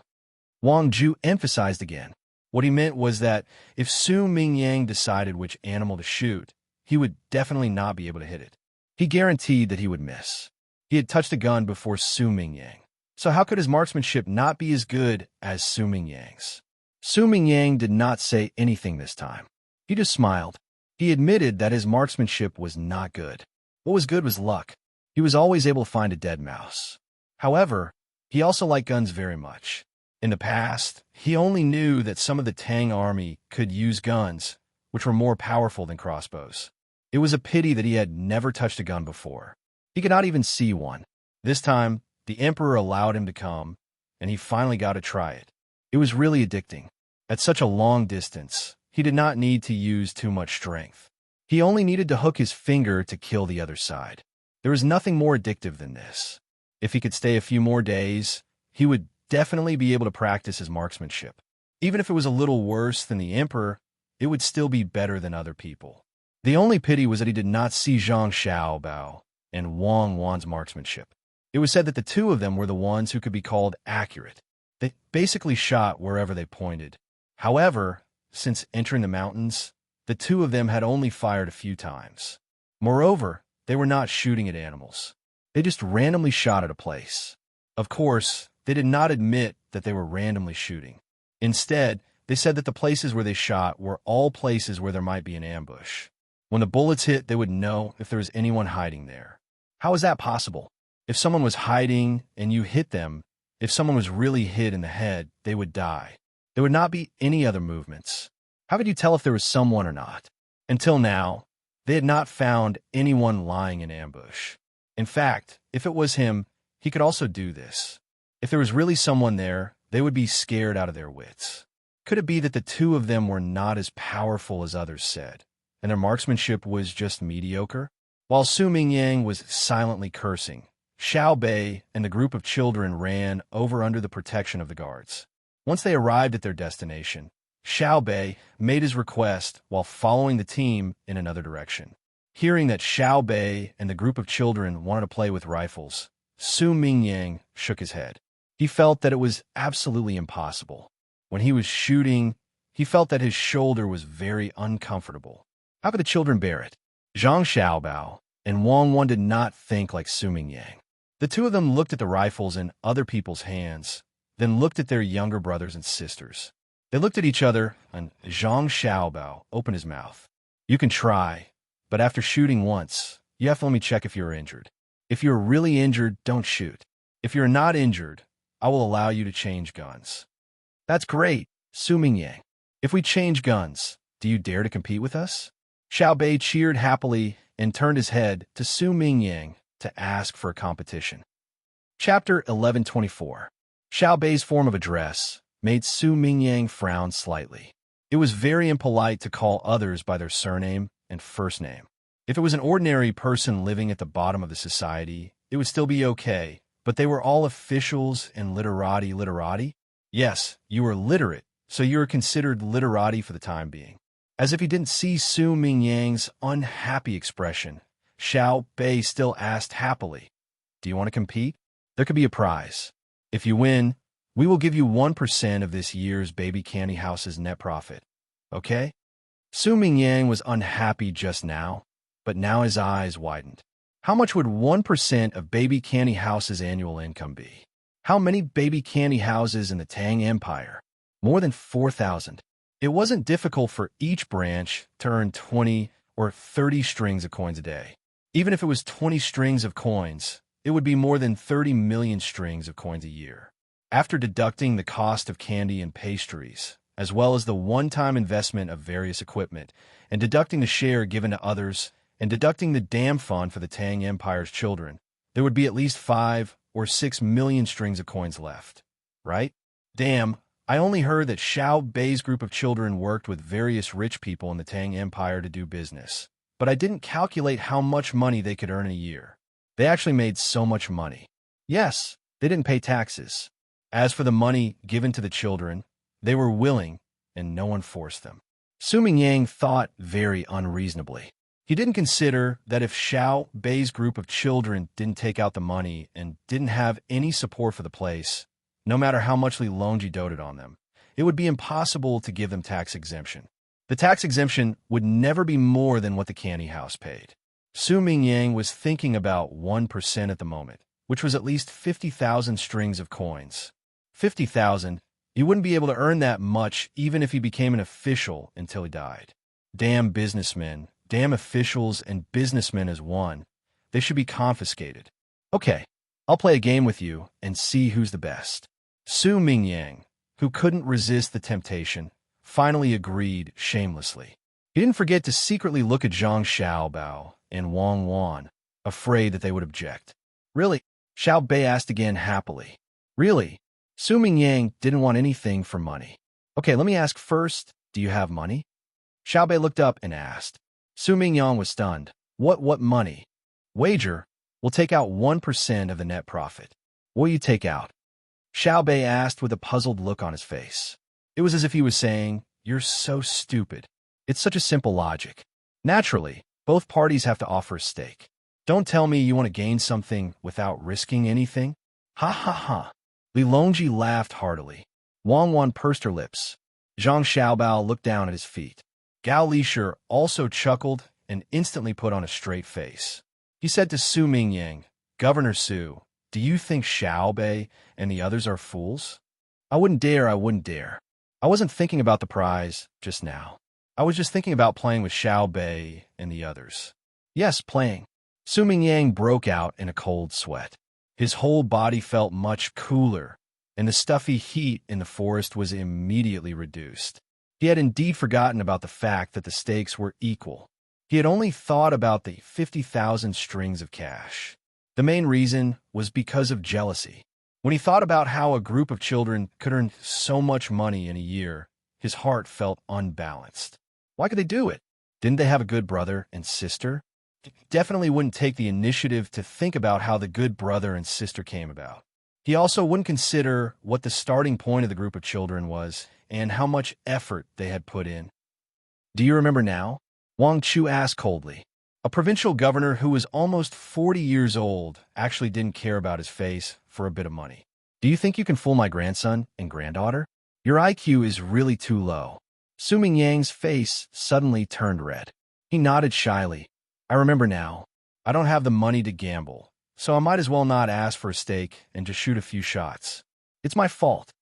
Wang Ju emphasized again. What he meant was that if Su Mingyang decided which animal to shoot, he would definitely not be able to hit it. He guaranteed that he would miss. He had touched the gun before Su Mingyang. So how could his marksmanship not be as good as Su Mingyang's? Su Mingyang did not say anything this time. He just smiled. He admitted that his marksmanship was not good. What was good was luck. He was always able to find a dead mouse. However, he also liked guns very much. In the past, he only knew that some of the Tang army could use guns, which were more powerful than crossbows. It was a pity that he had never touched a gun before. He could not even see one. This time, the emperor allowed him to come, and he finally got to try it. It was really addicting. At such a long distance, he did not need to use too much strength. He only needed to hook his finger to kill the other side. There was nothing more addictive than this. If he could stay a few more days, he would definitely be able to practice his marksmanship. Even if it was a little worse than the emperor, it would still be better than other people. The only pity was that he did not see Zhang Xiaobao and Wang Wan's marksmanship. It was said that the two of them were the ones who could be called accurate. They basically shot wherever they pointed. However, since entering the mountains, the two of them had only fired a few times. Moreover, they were not shooting at animals. They just randomly shot at a place. Of course, they did not admit that they were randomly shooting. Instead, they said that the places where they shot were all places where there might be an ambush. When the bullets hit, they would know if there was anyone hiding there. How is that possible? If someone was hiding and you hit them, if someone was really hit in the head, they would die. There would not be any other movements. How could you tell if there was someone or not? Until now, they had not found anyone lying in ambush. In fact, if it was him, he could also do this. If there was really someone there, they would be scared out of their wits. Could it be that the two of them were not as powerful as others said, and their marksmanship was just mediocre? While Su Mingyang was silently cursing, Xiao Bei and the group of children ran over under the protection of the guards. Once they arrived at their destination, Xiao Bei made his request while following the team in another direction. Hearing that Xiao Bei and the group of children wanted to play with rifles, Su Mingyang shook his head. He felt that it was absolutely impossible. When he was shooting, he felt that his shoulder was very uncomfortable. How could the children bear it? Zhang Xiaobao and Wang Wan did not think like Su Mingyang. The two of them looked at the rifles in other people's hands, then looked at their younger brothers and sisters. They looked at each other, and Zhang Xiaobao opened his mouth. You can try, but after shooting once, you have to let me check if you're injured. If you're really injured, don't shoot. If you're not injured, I will allow you to change guns. That's great, Su Mingyang. If we change guns, do you dare to compete with us? Xiao Bei cheered happily and turned his head to Su Mingyang to ask for a competition. Chapter 1124. Xiao Bei's form of address made Su Mingyang frown slightly. It was very impolite to call others by their surname and first name. If it was an ordinary person living at the bottom of the society, it would still be okay, but they were all officials and literati. Yes, you were literate, so you were considered literati for the time being. As if he didn't see Su Mingyang's unhappy expression, Xiao Bei still asked happily, "Do you want to compete? There could be a prize. If you win, we will give you 1% of this year's baby candy house's net profit. Okay?" Su Mingyang was unhappy just now, but now his eyes widened. How much would 1% of baby candy house's annual income be? How many baby candy houses in the Tang Empire? More than 4,000. It wasn't difficult for each branch to earn 20 or 30 strings of coins a day. Even if it was 20 strings of coins, it would be more than 30 million strings of coins a year. After deducting the cost of candy and pastries, as well as the one-time investment of various equipment, and deducting the share given to others, and deducting the dam fund for the Tang Empire's children, there would be at least 5 or 6 million strings of coins left. Right? Damn, I only heard that Xiao Bei's group of children worked with various rich people in the Tang Empire to do business, but I didn't calculate how much money they could earn in a year. They actually made so much money. Yes, they didn't pay taxes. As for the money given to the children, they were willing, and no one forced them. Su Mingyang thought very unreasonably. He didn't consider that if Xiao Bei's group of children didn't take out the money and didn't have any support for the place, no matter how much Li Longji doted on them, it would be impossible to give them tax exemption. The tax exemption would never be more than what the candy house paid. Su Mingyang was thinking about 1% at the moment, which was at least 50,000 strings of coins. 50,000, he wouldn't be able to earn that much even if he became an official until he died. Damn businessmen, damn officials and businessmen as one. They should be confiscated. Okay, I'll play a game with you and see who's the best. Su Mingyang, who couldn't resist the temptation, finally agreed shamelessly. He didn't forget to secretly look at Zhang Xiaobao and Wang Wan, afraid that they would object. Really? Xiao Bei asked again happily. Really? Su Mingyang didn't want anything for money. Okay, let me ask first, do you have money? Xiao Bei looked up and asked. Su Mingyang was stunned. What money? Wager, we'll take out 1% of the net profit. What will you take out? Xiao Bei asked with a puzzled look on his face. It was as if he was saying, "You're so stupid. It's such a simple logic. Naturally, both parties have to offer a stake. Don't tell me you want to gain something without risking anything." Ha ha ha. Li Longji laughed heartily. Wang Wan pursed her lips. Zhang Xiaobao looked down at his feet. Gao Lisher also chuckled and instantly put on a straight face. He said to Su Mingyang, "Governor Su, do you think Xiao Bei and the others are fools?" I wouldn't dare. I wasn't thinking about the prize just now. I was just thinking about playing with Xiao Bei and the others. Yes, playing. Su Mingyang broke out in a cold sweat. His whole body felt much cooler, and the stuffy heat in the forest was immediately reduced. He had indeed forgotten about the fact that the stakes were equal. He had only thought about the 50,000 strings of cash. The main reason was because of jealousy. When he thought about how a group of children could earn so much money in a year, his heart felt unbalanced. Why could they do it? Didn't they have a good brother and sister? He definitely wouldn't take the initiative to think about how the good brother and sister came about. He also wouldn't consider what the starting point of the group of children was and how much effort they had put in. Do you remember now? Wang Chu asked coldly. A provincial governor who was almost 40 years old actually didn't care about his face for a bit of money. Do you think you can fool my grandson and granddaughter? Your IQ is really too low. Su Mingyang's face suddenly turned red. He nodded shyly. I remember now. I don't have the money to gamble, so I might as well not ask for a stake and just shoot a few shots. It's my fault.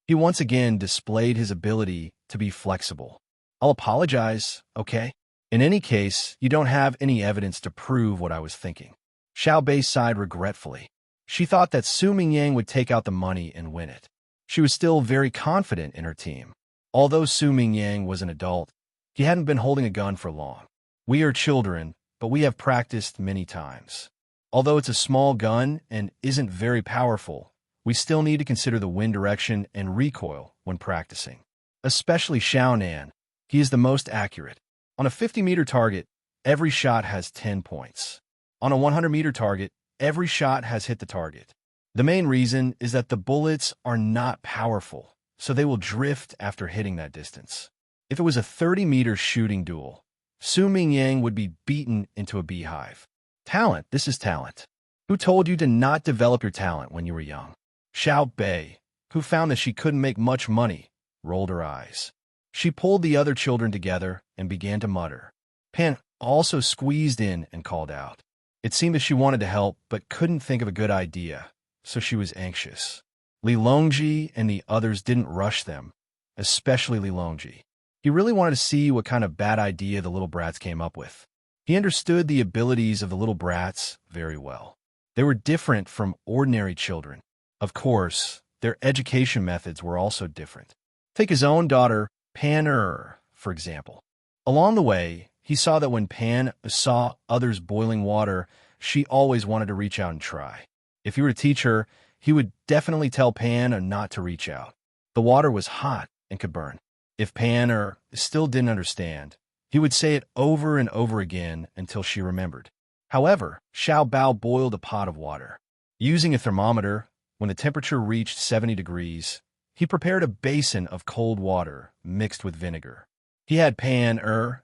He once again displayed his ability to be flexible. I'll apologize, okay? In any case, you don't have any evidence to prove what I was thinking. Xiao Bei sighed regretfully. She thought that Su Mingyang would take out the money and win it. She was still very confident in her team. Although Su Mingyang was an adult, he hadn't been holding a gun for long. We are children, but we have practiced many times. Although it's a small gun and isn't very powerful, we still need to consider the wind direction and recoil when practicing. especially Xiaonan. He is the most accurate. On a 50-meter target, every shot has 10 points. On a 100-meter target, every shot has hit the target. The main reason is that the bullets are not powerful, so they will drift after hitting that distance. If it was a 30-meter shooting duel, Su Mingyang would be beaten into a beehive. Talent, this is talent. Who told you to not develop your talent when you were young? Xiao Bei, who found that she couldn't make much money, rolled her eyes. She pulled the other children together and began to mutter. Pan also squeezed in and called out. It seemed that she wanted to help but couldn't think of a good idea, so she was anxious. Li Longji and the others didn't rush them, especially Li Longji. He really wanted to see what kind of bad idea the little brats came up with. He understood the abilities of the little brats very well. They were different from ordinary children. Of course, their education methods were also different. Take his own daughter, Pan, for example. Along the way, he saw that when Pan saw others boiling water, she always wanted to reach out and try. If he were to teach her, he would definitely tell Pan not to reach out. The water was hot and could burn. If Pan still didn't understand, he would say it over and over again until she remembered. However, Xiao Bao boiled a pot of water. Using a thermometer, when the temperature reached 70 degrees, he prepared a basin of cold water mixed with vinegar. He had Pan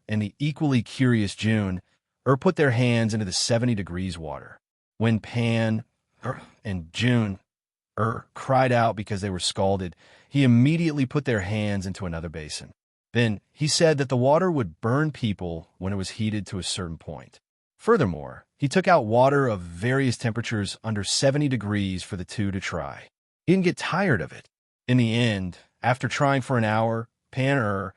and the equally curious June put their hands into the 70 degrees water. When Pan and June cried out because they were scalded, he immediately put their hands into another basin. Then he said that the water would burn people when it was heated to a certain point. Furthermore, he took out water of various temperatures under 70 degrees for the two to try. He didn't get tired of it. In the end, after trying for an hour, Pan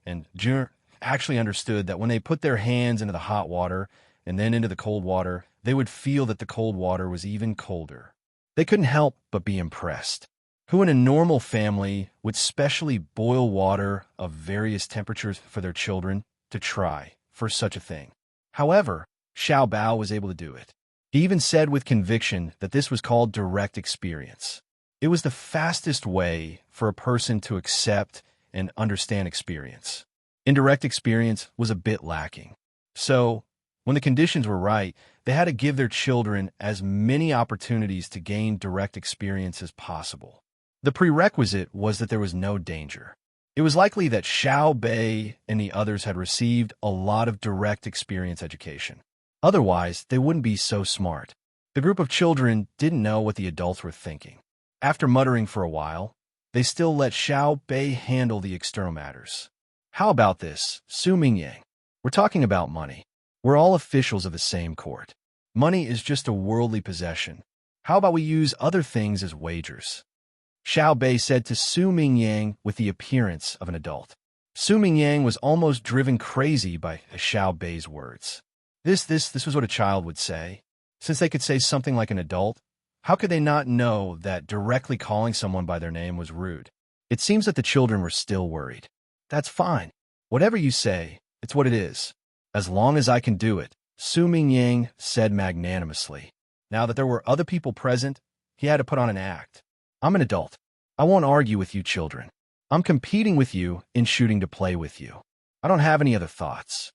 and Jun actually understood that when they put their hands into the hot water and then into the cold water, they would feel that the cold water was even colder. They couldn't help but be impressed. Who in a normal family would specially boil water of various temperatures for their children to try for such a thing? However, Xiao Bao was able to do it. He even said with conviction that this was called direct experience. It was the fastest way for a person to accept and understand experience. Indirect experience was a bit lacking. So, when the conditions were right, they had to give their children as many opportunities to gain direct experience as possible. The prerequisite was that there was no danger. It was likely that Xiao Bei and the others had received a lot of direct experience education. Otherwise, they wouldn't be so smart. The group of children didn't know what the adults were thinking. After muttering for a while, they still let Xiao Bei handle the external matters. How about this, Su Mingyang? We're talking about money. We're all officials of the same court. Money is just a worldly possession. How about we use other things as wagers? Xiao Bei said to Su Mingyang with the appearance of an adult. Su Mingyang was almost driven crazy by Xiao Bei's words. This was what a child would say. Since they could say something like an adult, how could they not know that directly calling someone by their name was rude? It seems that the children were still worried. That's fine. Whatever you say, it's what it is. As long as I can do it, Su Mingyang said magnanimously. Now that there were other people present, he had to put on an act. I'm an adult. I won't argue with you children. I'm competing with you in shooting to play with you. I don't have any other thoughts.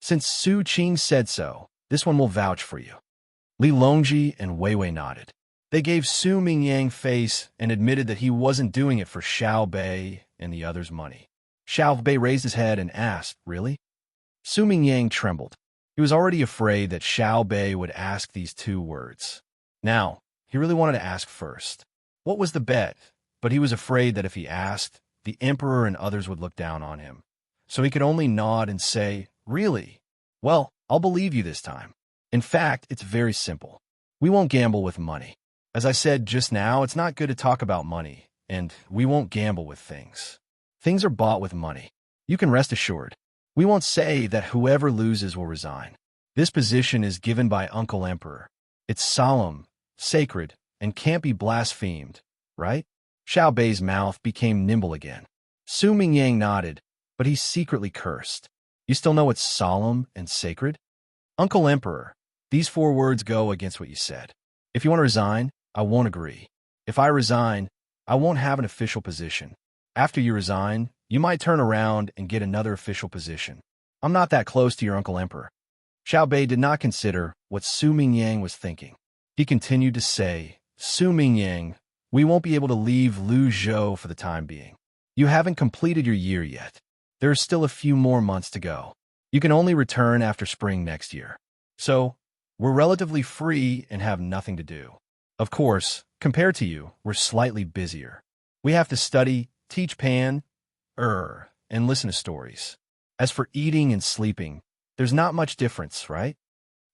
Since Su Qing said so, this one will vouch for you. Li Longji and Wei Wei nodded. They gave Su Mingyang face and admitted that he wasn't doing it for Xiao Bei and the others' money. Xiao Bei raised his head and asked, "Really?" Su Mingyang trembled. He was already afraid that Xiao Bei would ask these two words. Now, he really wanted to ask first. What was the bet? But he was afraid that if he asked, the emperor and others would look down on him. So he could only nod and say, "Really? Well, I'll believe you this time. In fact, it's very simple. We won't gamble with money. As I said just now, it's not good to talk about money, and we won't gamble with things. Things are bought with money. You can rest assured. We won't say that whoever loses will resign. This position is given by Uncle Emperor. It's solemn, sacred, and can't be blasphemed, right?" Xiao Bei's mouth became nimble again. Su Mingyang nodded, but he secretly cursed. "You still know it's solemn and sacred?" "Uncle Emperor, these 4 words go against what you said. If you want to resign, I won't agree. If I resign, I won't have an official position. After you resign, you might turn around and get another official position. I'm not that close to your Uncle Emperor. Xiao Bei did not consider what Su Mingyang was thinking. He continued to say, Su Mingyang, we won't be able to leave Lu Zhou for the time being. You haven't completed your year yet. There are still a few more months to go. You can only return after spring next year. So, we're relatively free and have nothing to do. Of course, compared to you, we're slightly busier. We have to study, teach Pan, and listen to stories. As for eating and sleeping, there's not much difference, right?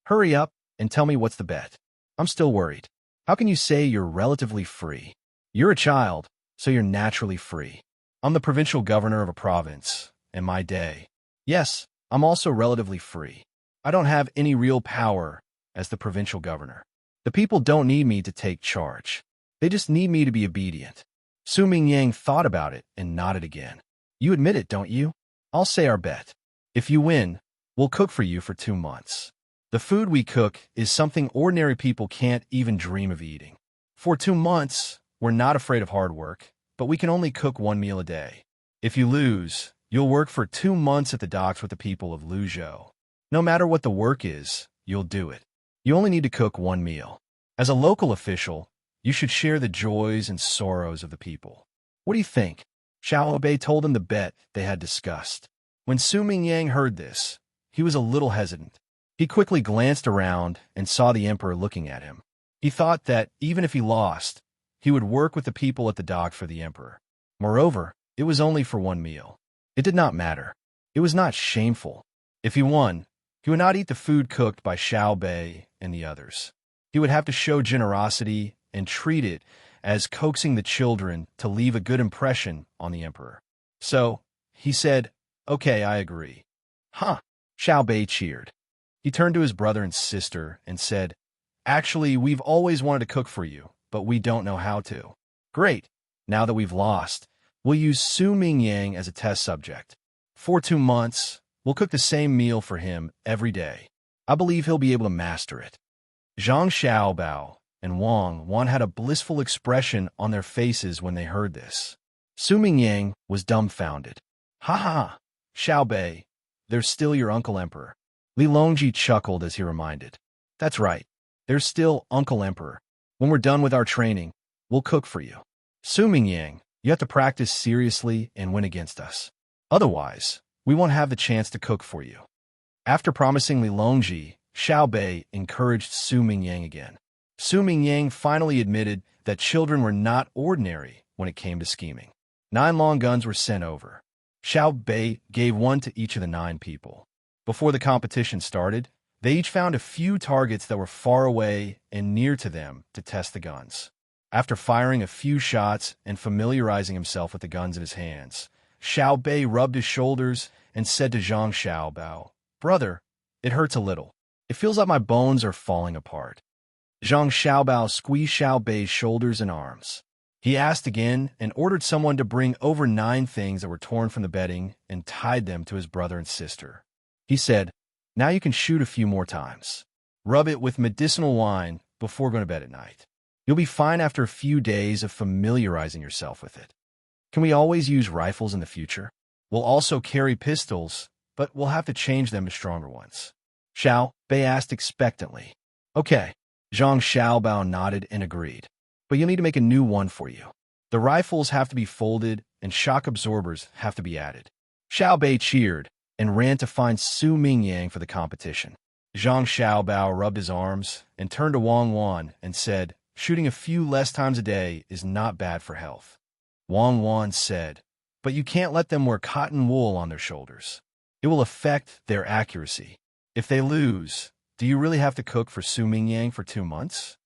Hurry up and tell me what's the bet. I'm still worried. How can you say you're relatively free? You're a child, so you're naturally free. I'm the provincial governor of a province, and my day. Yes, I'm also relatively free. I don't have any real power as the provincial governor. The people don't need me to take charge. They just need me to be obedient. Su Mingyang thought about it and nodded again. You admit it, don't you? I'll say our bet. If you win, we'll cook for you for 2 months. The food we cook is something ordinary people can't even dream of eating. For 2 months, we're not afraid of hard work, but we can only cook 1 meal a day. If you lose, you'll work for 2 months at the docks with the people of Luzhou. No matter what the work is, you'll do it. You only need to cook 1 meal. As a local official, you should share the joys and sorrows of the people. What do you think? Xiao Bei told him the bet they had discussed. When Su Mingyang heard this, he was a little hesitant. He quickly glanced around and saw the emperor looking at him. He thought that even if he lost, he would work with the people at the dock for the emperor. Moreover, it was only for 1 meal. It did not matter. It was not shameful. If he won, he would not eat the food cooked by Xiao Bei and the others. He would have to show generosity and treat it as coaxing the children to leave a good impression on the emperor. So, he said, Okay, I agree. Huh, Xiao Bei cheered. He turned to his brother and sister and said, Actually, we've always wanted to cook for you, but we don't know how to. Great. Now that we've lost, we'll use Su Mingyang as a test subject. For 2 months, we'll cook the same meal for him every day. I believe he'll be able to master it. Zhang Xiaobao and Wang Wan had a blissful expression on their faces when they heard this. Su Mingyang was dumbfounded. Ha ha, Xiao Bei, there's still your Uncle Emperor. Li Longji chuckled as he reminded. That's right, there's still Uncle Emperor. When we're done with our training, we'll cook for you. Su Mingyang, you have to practice seriously and win against us. Otherwise, we won't have the chance to cook for you. After promising Li Longji, Xiao Bei encouraged Su Mingyang again. Su Mingyang finally admitted that children were not ordinary when it came to scheming. 9 long guns were sent over. Xiao Bei gave 1 to each of the 9 people. Before the competition started, they each found a few targets that were far away and near to them to test the guns. After firing a few shots and familiarizing himself with the guns in his hands, Xiao Bei rubbed his shoulders and said to Zhang Xiaobao, Brother, it hurts a little. It feels like my bones are falling apart. Zhang Xiaobao squeezed Xiao Bei's shoulders and arms. He asked again and ordered someone to bring over 9 things that were torn from the bedding and tied them to his brother and sister. He said, Now you can shoot a few more times. Rub it with medicinal wine before going to bed at night. You'll be fine after a few days of familiarizing yourself with it. Can we always use rifles in the future? We'll also carry pistols, but we'll have to change them to stronger ones. Xiao Bei asked expectantly. Okay. Zhang Xiaobao nodded and agreed. But you'll need to make a new one for you. The rifles have to be folded and shock absorbers have to be added. Xiao Bei cheered and ran to find Su Mingyang for the competition. Zhang Xiaobao rubbed his arms and turned to Wang Wan and said, Shooting a few less times a day is not bad for health. Wang Wan said, But you can't let them wear cotton wool on their shoulders. It will affect their accuracy. If they lose, do you really have to cook for Su Mingyang for 2 months?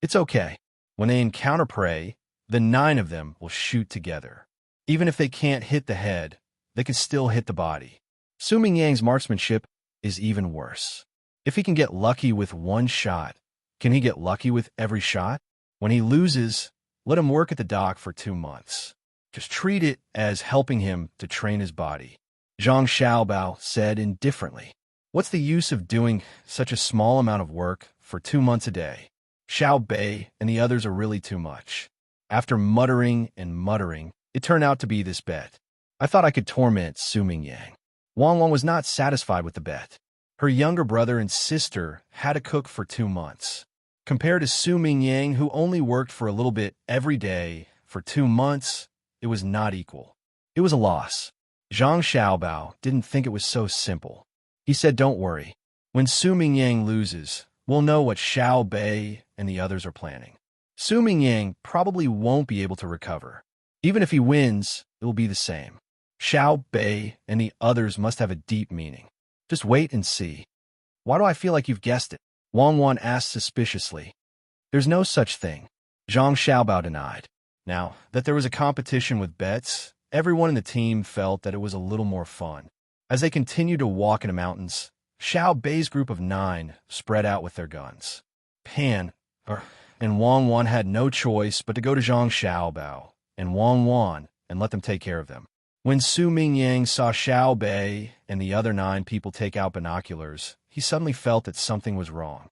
It's okay. When they encounter prey, the 9 of them will shoot together. Even if they can't hit the head, they can still hit the body. Su Mingyang's marksmanship is even worse. If he can get lucky with 1 shot, can he get lucky with every shot? When he loses, let him work at the dock for 2 months. Just treat it as helping him to train his body. Zhang Xiaobao said indifferently. What's the use of doing such a small amount of work for 2 months a day? Xiao Bei and the others are really too much. After muttering and muttering, It turned out to be this bet. I thought I could torment Su Mingyang. Wang Wang was not satisfied with the bet. Her younger brother and sister had to cook for 2 months. Compared to Su Mingyang, who only worked for a little bit every day for 2 months, it was not equal. It was a loss. Zhang Xiaobao didn't think it was so simple. He said, "Don't worry. When Su Mingyang loses, we'll know what Xiao Bei and the others are planning. Su Mingyang probably won't be able to recover. Even if he wins, it will be the same. Xiao Bei and the others must have a deep meaning. Just wait and see." "Why do I feel like you've guessed it?" Wang Wan asked suspiciously. "There's no such thing," Zhang Xiaobao denied. Now that there was a competition with bets, everyone in the team felt that it was a little more fun. As they continued to walk in the mountains, Xiao Bei's group of 9 spread out with their guns. And Wang Wan had no choice but to go to Zhang Xiaobao and Wang Wan and let them take care of them. When Su Mingyang saw Xiao Bei and the other 9 people take out binoculars, he suddenly felt that something was wrong.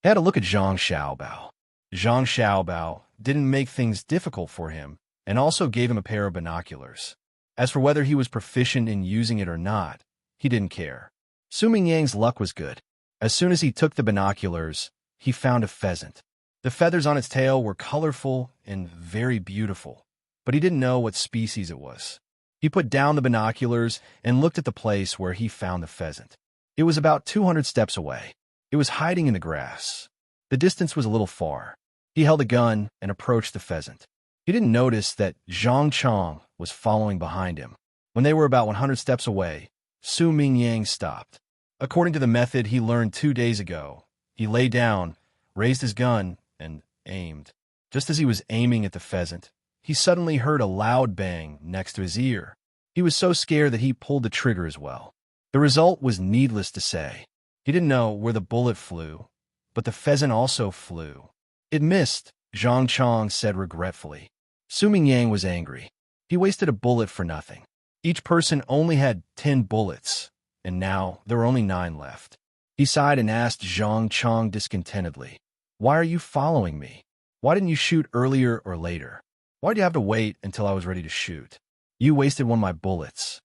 He had to look at Zhang Xiaobao. Zhang Xiaobao didn't make things difficult for him and also gave him a pair of binoculars. As for whether he was proficient in using it or not, he didn't care. Su Mingyang's luck was good. As soon as he took the binoculars, he found a pheasant. The feathers on its tail were colorful and very beautiful, but he didn't know what species it was. He put down the binoculars and looked at the place where he found the pheasant. It was about 200 steps away. It was hiding in the grass. The distance was a little far. He held a gun and approached the pheasant. He didn't notice that Zhang Chong was following behind him. When they were about 100 steps away, Su Mingyang stopped. According to the method he learned 2 days ago, he lay down, raised his gun, and aimed. Just as he was aiming at the pheasant, he suddenly heard a loud bang next to his ear. He was so scared that he pulled the trigger as well. The result was needless to say. He didn't know where the bullet flew, but the pheasant also flew. "It missed," Zhang Chong said regretfully. Su Mingyang was angry. He wasted a bullet for nothing. Each person only had 10 bullets, and now there were only 9 left. He sighed and asked Zhang Chong discontentedly, "Why are you following me? Why didn't you shoot earlier or later? Why did you have to wait until I was ready to shoot? You wasted one of my bullets."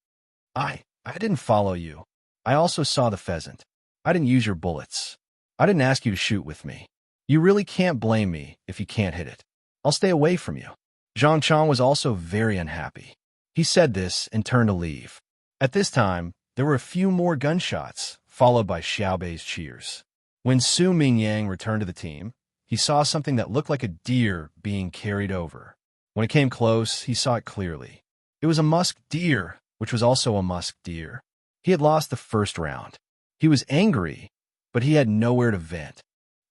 I didn't follow you. I also saw the pheasant. I didn't use your bullets. I didn't ask you to shoot with me. You really can't blame me if you can't hit it. I'll stay away from you." Zhang Chong was also very unhappy. He said this and turned to leave. At this time, there were a few more gunshots, followed by Xiao Bei's cheers. When Su Mingyang returned to the team, he saw something that looked like a deer being carried over. When it came close, he saw it clearly. It was a musk deer, which was also a musk deer. He had lost the first round. He was angry, but he had nowhere to vent.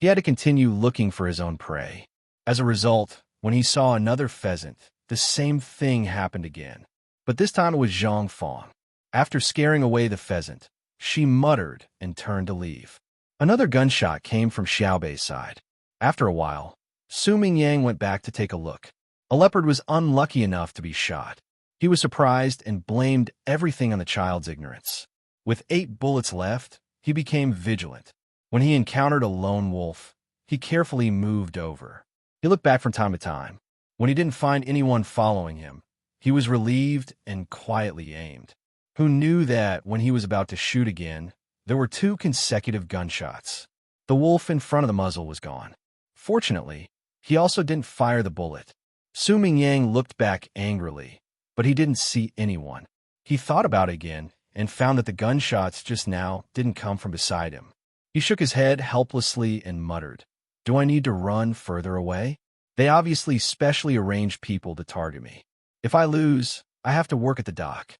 He had to continue looking for his own prey. As a result, when he saw another pheasant, the same thing happened again. But this time it was Zhang Fong. After scaring away the pheasant, she muttered and turned to leave. Another gunshot came from Xiao Bei's side. After a while, Su Mingyang went back to take a look. A leopard was unlucky enough to be shot. He was surprised and blamed everything on the child's ignorance. With 8 bullets left, he became vigilant. When he encountered a lone wolf, he carefully moved over. He looked back from time to time. When he didn't find anyone following him, he was relieved and quietly aimed. Who knew that when he was about to shoot again, there were 2 consecutive gunshots. The wolf in front of the muzzle was gone. Fortunately, he also didn't fire the bullet. Su Mingyang looked back angrily, but he didn't see anyone. He thought about it again and found that the gunshots just now didn't come from beside him. He shook his head helplessly and muttered, "Do I need to run further away? They obviously specially arranged people to target me. If I lose, I have to work at the dock."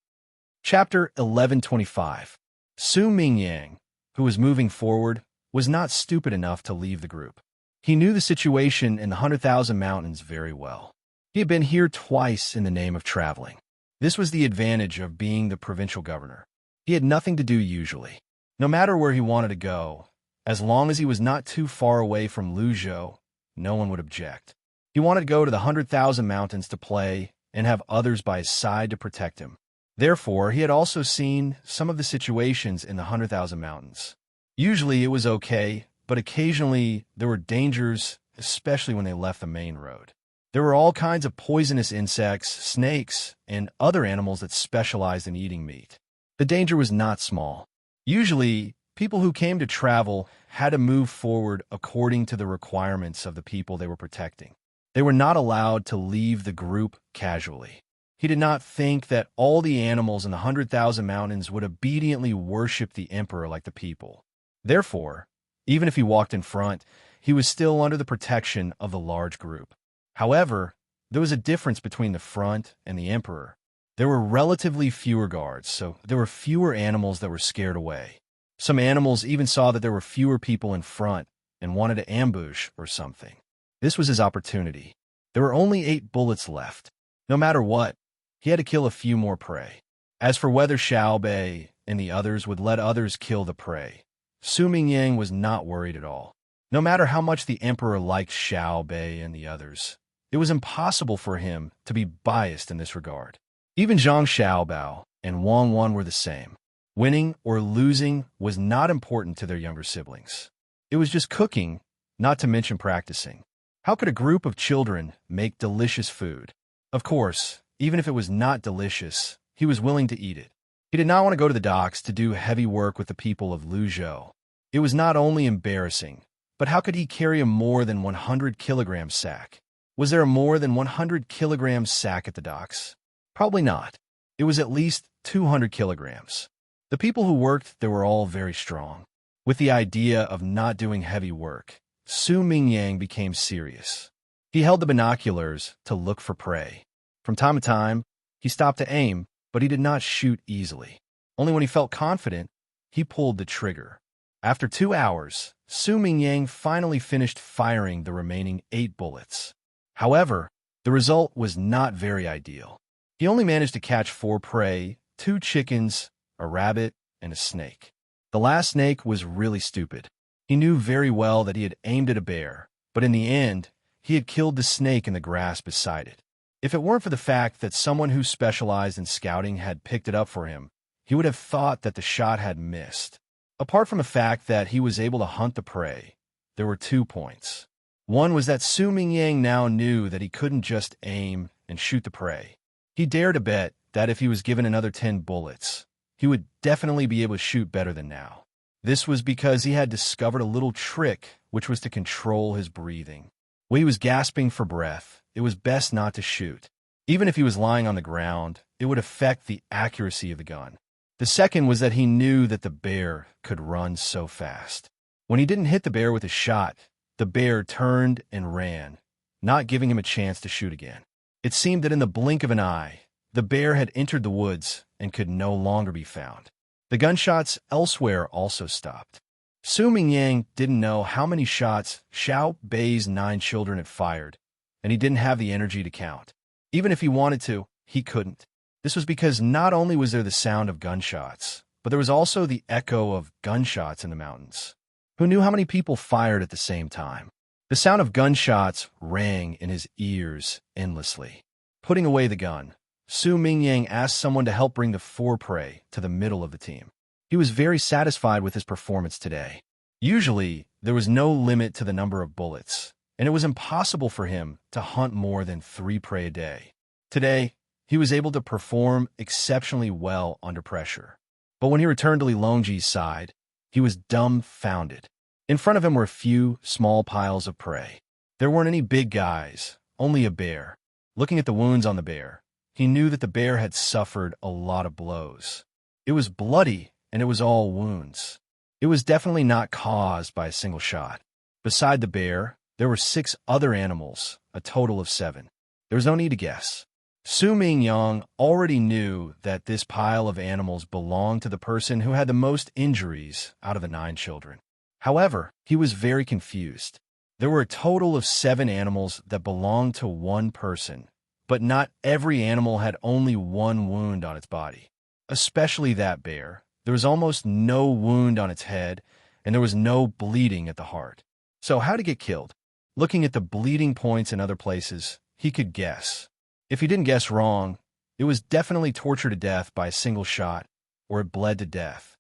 Chapter 1125. Su Mingyang, who was moving forward, was not stupid enough to leave the group. He knew the situation in the 100,000 Mountains very well. He had been here twice in the name of traveling. This was the advantage of being the provincial governor. He had nothing to do usually. No matter where he wanted to go, as long as he was not too far away from Luzhou, no one would object. He wanted to go to the 100,000 Mountains to play and have others by his side to protect him. Therefore, he had also seen some of the situations in the 100,000 Mountains. Usually it was okay, but occasionally there were dangers, especially when they left the main road. There were all kinds of poisonous insects, snakes, and other animals that specialized in eating meat. The danger was not small. Usually, people who came to travel had to move forward according to the requirements of the people they were protecting. They were not allowed to leave the group casually. He did not think that all the animals in the 100,000 mountains would obediently worship the emperor like the people. Therefore, even if he walked in front, he was still under the protection of the large group. However, there was a difference between the front and the emperor. There were relatively fewer guards, so there were fewer animals that were scared away. Some animals even saw that there were fewer people in front and wanted to ambush or something. This was his opportunity. There were only 8 bullets left. No matter what, he had to kill a few more prey. As for whether Xiao Bei and the others would let others kill the prey, Su Mingyang was not worried at all. No matter how much the emperor liked Xiao Bei and the others, it was impossible for him to be biased in this regard. Even Zhang Xiaobao and Wang Wan were the same. Winning or losing was not important to their younger siblings. It was just cooking, not to mention practicing. How could a group of children make delicious food? Of course, even if it was not delicious, he was willing to eat it. He did not want to go to the docks to do heavy work with the people of Luzhou. It was not only embarrassing, but how could he carry a more than 100-kilogram sack? Was there a more than 100-kilogram sack at the docks? Probably not. It was at least 200 kilograms. The people who worked there were all very strong. With the idea of not doing heavy work, Su Mingyang became serious. He held the binoculars to look for prey. From time to time, he stopped to aim, but he did not shoot easily. Only when he felt confident, he pulled the trigger. After 2 hours, Su Mingyang finally finished firing the remaining 8 bullets. However, the result was not very ideal. He only managed to catch 4 prey, 2 chickens, a rabbit, and a snake. The last snake was really stupid. He knew very well that he had aimed at a bear, but in the end, he had killed the snake in the grass beside it. If it weren't for the fact that someone who specialized in scouting had picked it up for him, he would have thought that the shot had missed. Apart from the fact that he was able to hunt the prey, there were 2 points. One was that Su Mingyang now knew that he couldn't just aim and shoot the prey. He dared to bet that if he was given another 10 bullets, he would definitely be able to shoot better than now. This was because he had discovered a little trick, which was to control his breathing. When he was gasping for breath, it was best not to shoot. Even if he was lying on the ground, it would affect the accuracy of the gun. The second was that he knew that the bear could run so fast. When he didn't hit the bear with a shot, the bear turned and ran, not giving him a chance to shoot again. It seemed that in the blink of an eye, the bear had entered the woods and could no longer be found. The gunshots elsewhere also stopped. Su Mingyang didn't know how many shots Xiao Bei's 9 children had fired, and he didn't have the energy to count. Even if he wanted to, he couldn't. This was because not only was there the sound of gunshots, but there was also the echo of gunshots in the mountains. Who knew how many people fired at the same time? The sound of gunshots rang in his ears endlessly. Putting away the gun, Su Mingyang asked someone to help bring the 4 prey to the middle of the team. He was very satisfied with his performance today. Usually, there was no limit to the number of bullets, and it was impossible for him to hunt more than 3 prey a day. Today, he was able to perform exceptionally well under pressure. But when he returned to Li Longji's side, he was dumbfounded. In front of him were a few small piles of prey. There weren't any big guys, only a bear. Looking at the wounds on the bear, he knew that the bear had suffered a lot of blows. It was bloody, and it was all wounds. It was definitely not caused by a single shot. Beside the bear, there were 6 other animals, a total of 7. There was no need to guess. Su Mingyang already knew that this pile of animals belonged to the person who had the most injuries out of the 9 children. However, he was very confused. There were a total of 7 animals that belonged to one person, but not every animal had only 1 wound on its body. Especially that bear. There was almost no wound on its head, and there was no bleeding at the heart. So how to get killed? Looking at the bleeding points in other places, he could guess. If he didn't guess wrong, it was definitely tortured to death by a single shot, or it bled to death.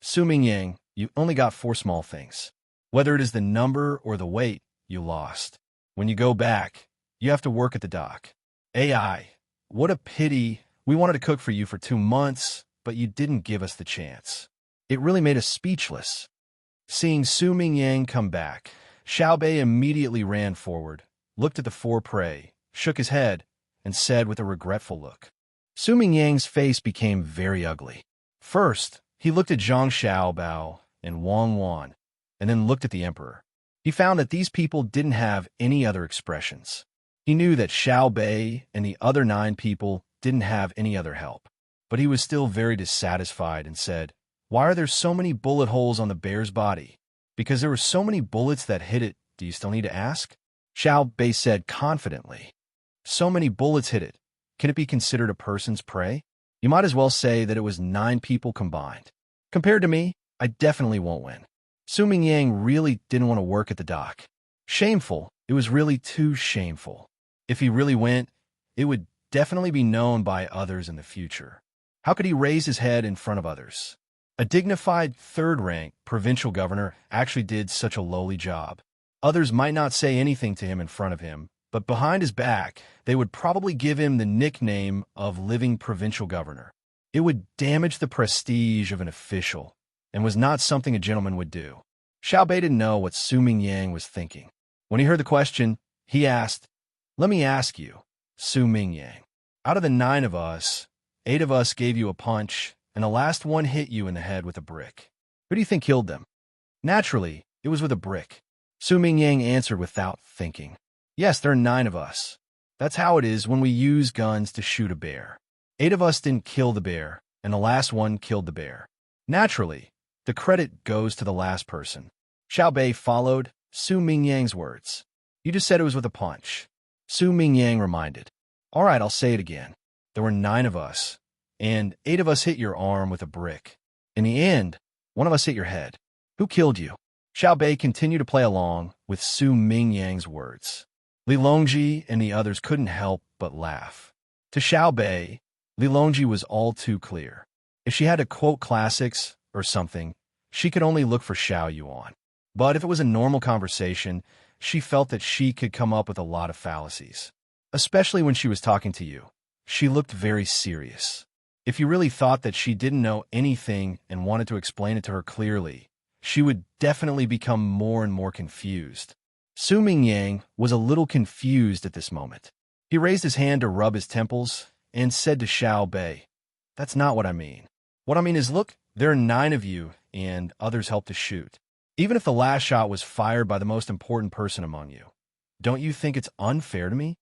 Su Mingyang, you only got 4 small things. Whether it is the number or the weight, you lost. When you go back, You have to work at the dock. AI, what a pity. We wanted to cook for you for 2 months, but you didn't give us the chance. It really made us speechless. Seeing Su Mingyang come back, Xiaobei immediately ran forward, looked at the four prey, shook his head, and said with a regretful look. Su Mingyang's face became very ugly. First, he looked at Zhang Xiaobao and Wang Wan, and then looked at the emperor. He found that these people didn't have any other expressions. He knew that Xiaobei and the other 9 people didn't have any other help. But he was still very dissatisfied and said, "Why are there so many bullet holes on the bear's body? Because there were so many bullets that hit it. Do you still need to ask?" Xiaobei said confidently. "So many bullets hit it. Can it be considered a person's prey? You might as well say that it was 9 people combined. Compared to me, I definitely won't win." Su Mingyang really didn't want to work at the dock. Shameful. It was really too shameful. If he really went, it would definitely be known by others in the future. How could he raise his head in front of others? A dignified third-rank provincial governor actually did such a lowly job. Others might not say anything to him in front of him, but behind his back, they would probably give him the nickname of living provincial governor. It would damage the prestige of an official, and was not something a gentleman would do. Xiaobei didn't know what Su Mingyang was thinking. When he heard the question, he asked, "Let me ask you, Su Mingyang, out of the 9 of us, 8 of us gave you a punch, and the last one hit you in the head with a brick. Who do you think killed them?" "Naturally, it was with a brick." Su Mingyang answered without thinking. "Yes, there are 9 of us. That's how it is when we use guns to shoot a bear. 8 of us didn't kill the bear, and the last one killed the bear. Naturally, the credit goes to the last person." Xiaobei followed Su Mingyang's words. "You just said it was with a punch." Su Mingyang reminded. "All right, I'll say it again. There were 9 of us, and 8 of us hit your arm with a brick. In the end, 1 of us hit your head. Who killed you?" Xiaobei continued to play along with Su Mingyang's words. Li Longji and the others couldn't help but laugh. To Xiaobei, Li Longji was all too clear. If she had to quote classics or something, she could only look for Xiao Yuan. But if it was a normal conversation, she felt that she could come up with a lot of fallacies. Especially when she was talking to you. She looked very serious. If you really thought that she didn't know anything and wanted to explain it to her clearly, she would definitely become more and more confused. Su Mingyang was a little confused at this moment. He raised his hand to rub his temples and said to Xiaobei, "That's not what I mean. What I mean is, look, there are 9 of you, and others helped to shoot. Even if the last shot was fired by the most important person among you, don't you think it's unfair to me?"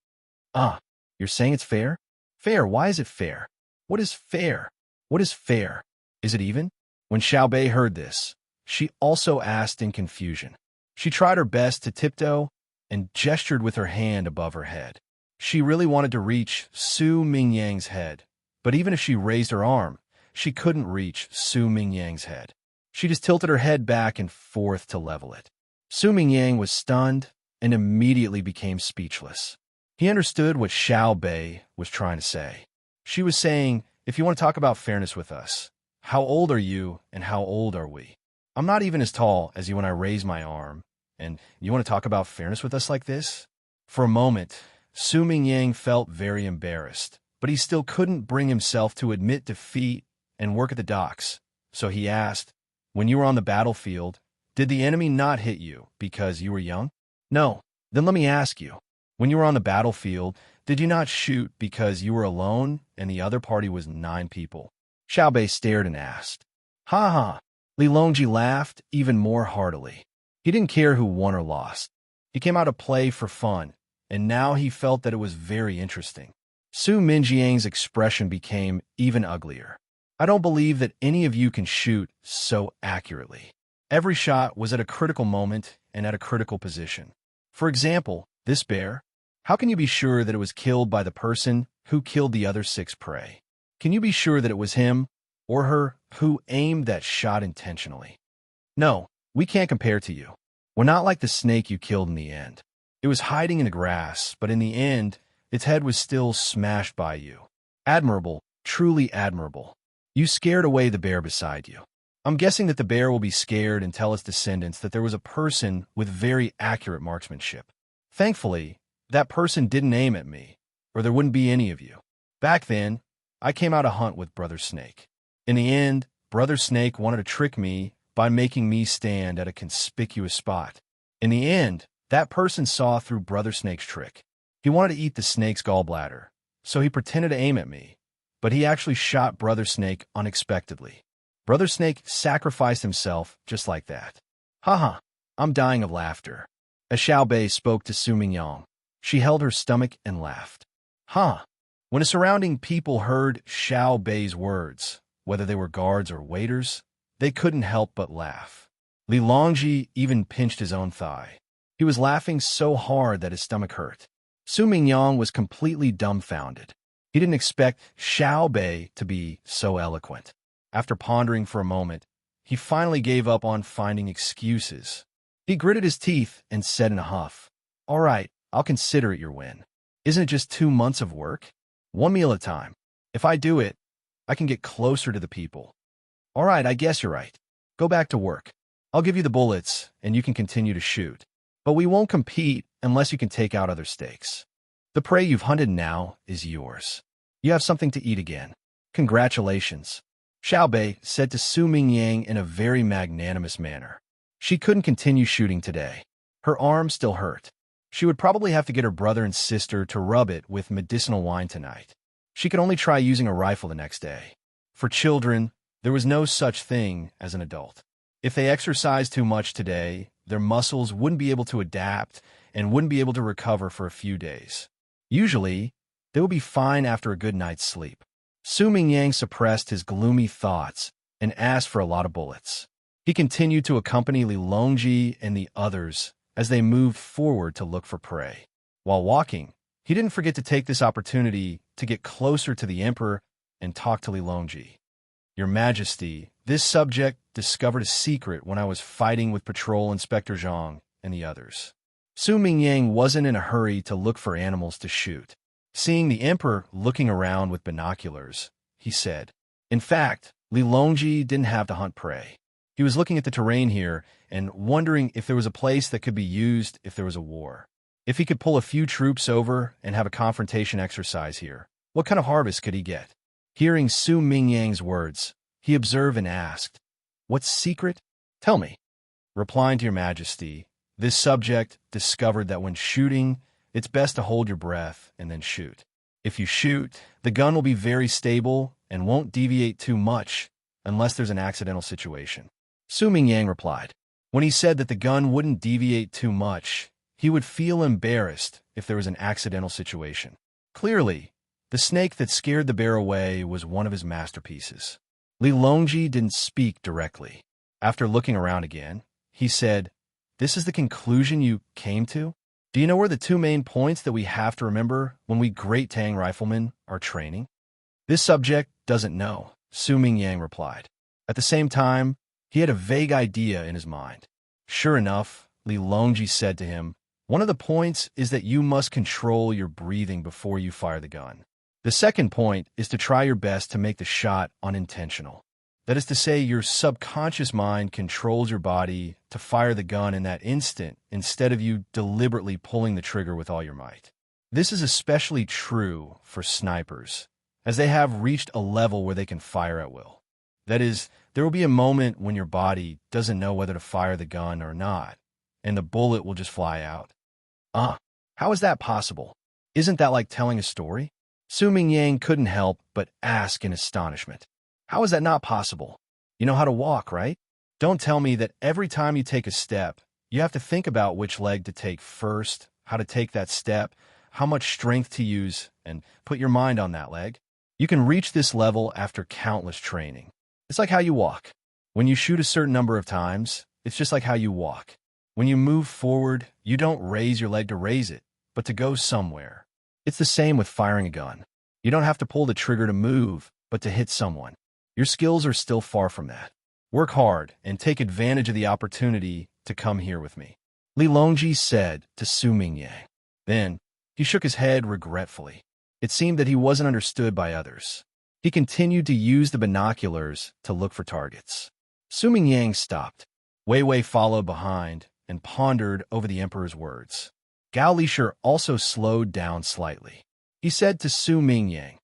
You're saying it's fair? Fair, why is it fair? What is fair? What is fair? Is it even? When Xiaobei heard this, she also asked in confusion. She tried her best to tiptoe and gestured with her hand above her head. She really wanted to reach Su Mingyang's head, but even if she raised her arm, she couldn't reach Su Mingyang's head. She just tilted her head back and forth to level it. Su Mingyang was stunned and immediately became speechless. He understood what Xiaobei was trying to say. She was saying, "If you want to talk about fairness with us, how old are you and how old are we? I'm not even as tall as you when I raise my arm, and you want to talk about fairness with us like this?" For a moment, Su Mingyang felt very embarrassed, but he still couldn't bring himself to admit defeat and work at the docks. So he asked, "When you were on the battlefield, did the enemy not hit you because you were young?" "No." "Then let me ask you, when you were on the battlefield, did you not shoot because you were alone and the other party was 9 people?" Xiaobei stared and asked. "Ha ha." Li Longji laughed even more heartily. He didn't care who won or lost. He came out to play for fun, and now he felt that it was very interesting. Su Mingyang's expression became even uglier. "I don't believe that any of you can shoot so accurately. Every shot was at a critical moment and at a critical position. For example, this bear, how can you be sure that it was killed by the person who killed the other 6 prey? Can you be sure that it was him or her who aimed that shot intentionally? No, we can't compare to you. We're not like the snake you killed in the end. It was hiding in the grass, but in the end, its head was still smashed by you. Admirable, truly admirable. You scared away the bear beside you. I'm guessing that the bear will be scared and tell its descendants that there was a person with very accurate marksmanship. Thankfully, That person didn't aim at me, or there wouldn't be any of you. Back then, I came out to hunt with Brother Snake. In the end, Brother Snake wanted to trick me by making me stand at a conspicuous spot. In the end, that person saw through Brother Snake's trick. He wanted to eat the snake's gallbladder, so he pretended to aim at me, but he actually shot Brother Snake unexpectedly. Brother Snake sacrificed himself just like that. Haha, I'm dying of laughter. As Xiao Bei spoke to Su Mingyang, she held her stomach and laughed. Huh. When the surrounding people heard Xiao Bei's words, whether they were guards or waiters, they couldn't help but laugh. Li Longji even pinched his own thigh. He was laughing so hard that his stomach hurt. Su Mingyang was completely dumbfounded. He didn't expect Xiao Bei to be so eloquent. After pondering for a moment, he finally gave up on finding excuses. He gritted his teeth and said in a huff, "All right, I'll consider it your win. Isn't it just 2 months of work? 1 meal at a time. If I do it, I can get closer to the people. All right, I guess you're right. Go back to work. I'll give you the bullets, and you can continue to shoot. But we won't compete unless you can take out other stakes. The prey you've hunted now is yours. You have something to eat again. Congratulations." Xiao Bei said to Su Mingyang in a very magnanimous manner. She couldn't continue shooting today. Her arm still hurt. She would probably have to get her brother and sister to rub it with medicinal wine tonight. She could only try using a rifle the next day. For children, there was no such thing as an adult. If they exercised too much today, their muscles wouldn't be able to adapt and wouldn't be able to recover for a few days. Usually, they would be fine after a good night's sleep. Su Mingyang suppressed his gloomy thoughts and asked for a lot of bullets. He continued to accompany Li Longji and the others as they moved forward to look for prey. While walking, he didn't forget to take this opportunity to get closer to the emperor and talk to Li Longji. "Your Majesty, this subject discovered a secret when I was fighting with Patrol Inspector Zhang and the others." Su Mingyang wasn't in a hurry to look for animals to shoot. Seeing the emperor looking around with binoculars, he said, "In fact, Li Longji didn't have to hunt prey. He was looking at the terrain here and wondering if there was a place that could be used if there was a war. If he could pull a few troops over and have a confrontation exercise here, what kind of harvest could he get?" Hearing Su Mingyang's words, he observed and asked, "What secret? Tell me." Replying to your Majesty, this subject discovered that when shooting, it's best to hold your breath and then shoot. If you shoot, the gun will be very stable and won't deviate too much unless there's an accidental situation. Su Mingyang replied. When he said that the gun wouldn't deviate too much, he would feel embarrassed if there was an accidental situation. Clearly, the snake that scared the bear away was one of his masterpieces. Li Longji didn't speak directly. After looking around again, he said, "This is the conclusion you came to? Do you know where the 2 main points that we have to remember when we Great Tang riflemen are training?" "This subject doesn't know," Su Mingyang replied. At the same time, he had a vague idea in his mind. Sure enough, Li Longji said to him, "One of the points is that you must control your breathing before you fire the gun. The second point is to try your best to make the shot unintentional. That is to say, your subconscious mind controls your body to fire the gun in that instant instead of you deliberately pulling the trigger with all your might. This is especially true for snipers, as they have reached a level where they can fire at will. That is, there will be a moment when your body doesn't know whether to fire the gun or not, and the bullet will just fly out." How is that possible? Isn't that like telling a story?" Su Mingyang couldn't help but ask in astonishment. "How is that not possible? You know how to walk, right? Don't tell me that every time you take a step, you have to think about which leg to take first, how to take that step, how much strength to use, and put your mind on that leg. You can reach this level after countless training. It's like how you walk. When you shoot a certain number of times, it's just like how you walk. When you move forward, you don't raise your leg to raise it, but to go somewhere. It's the same with firing a gun. You don't have to pull the trigger to move, but to hit someone. Your skills are still far from that. Work hard and take advantage of the opportunity to come here with me," Li Longji said to Su Mingyang. Then, he shook his head regretfully. It seemed that he wasn't understood by others. He continued to use the binoculars to look for targets. Su Mingyang stopped. Wei Wei followed behind and pondered over the emperor's words. Gao Lisher also slowed down slightly. He said to Su Mingyang,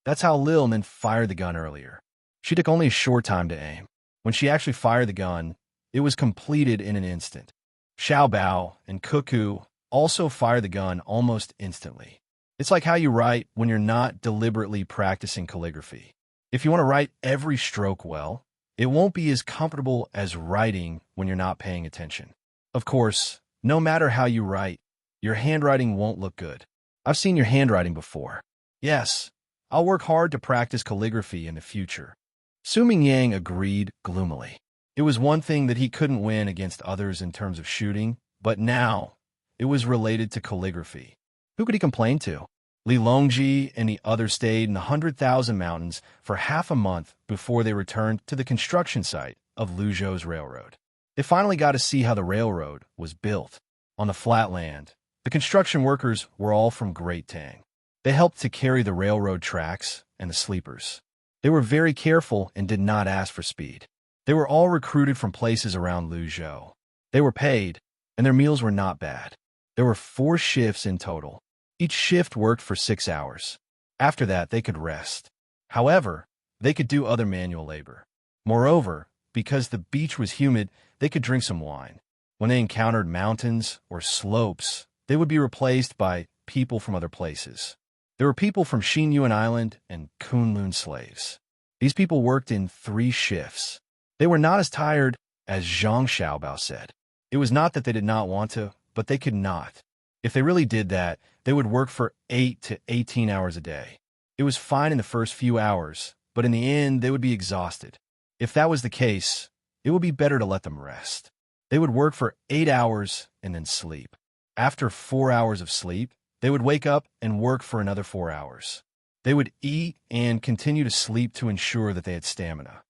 "That's how Lil Nin fired the gun earlier. She took only a short time to aim. When she actually fired the gun, it was completed in an instant." Xiao Bao and Cuckoo also fired the gun almost instantly. It's like how you write when you're not deliberately practicing calligraphy. If you want to write every stroke well, it won't be as comfortable as writing when you're not paying attention. Of course, no matter how you write, your handwriting won't look good. I've seen your handwriting before. Yes, I'll work hard to practice calligraphy in the future. Su Mingyang agreed gloomily. It was one thing that he couldn't win against others in terms of shooting, but now it was related to calligraphy. Who could he complain to? Li Longji and the others stayed in the 100,000 Mountains for half a month before they returned to the construction site of Luzhou's railroad. They finally got to see how the railroad was built. On the flat land, the construction workers were all from Great Tang. They helped to carry the railroad tracks and the sleepers. They were very careful and did not ask for speed. They were all recruited from places around Luzhou. They were paid, and their meals were not bad. There were 4 shifts in total. Each shift worked for 6 hours. After that, they could rest. However, they could do other manual labor. Moreover, because the beach was humid, they could drink some wine. When they encountered mountains or slopes, they would be replaced by people from other places. There were people from Xinyuan Island and Kunlun slaves. These people worked in 3 shifts. They were not as tired as Zhang Xiaobao said. It was not that they did not want to, but they could not. If they really did that, they would work for 8 to 18 hours a day. It was fine in the first few hours, but in the end, they would be exhausted. If that was the case, it would be better to let them rest. They would work for 8 hours and then sleep. After 4 hours of sleep, they would wake up and work for another 4 hours. They would eat and continue to sleep to ensure that they had stamina.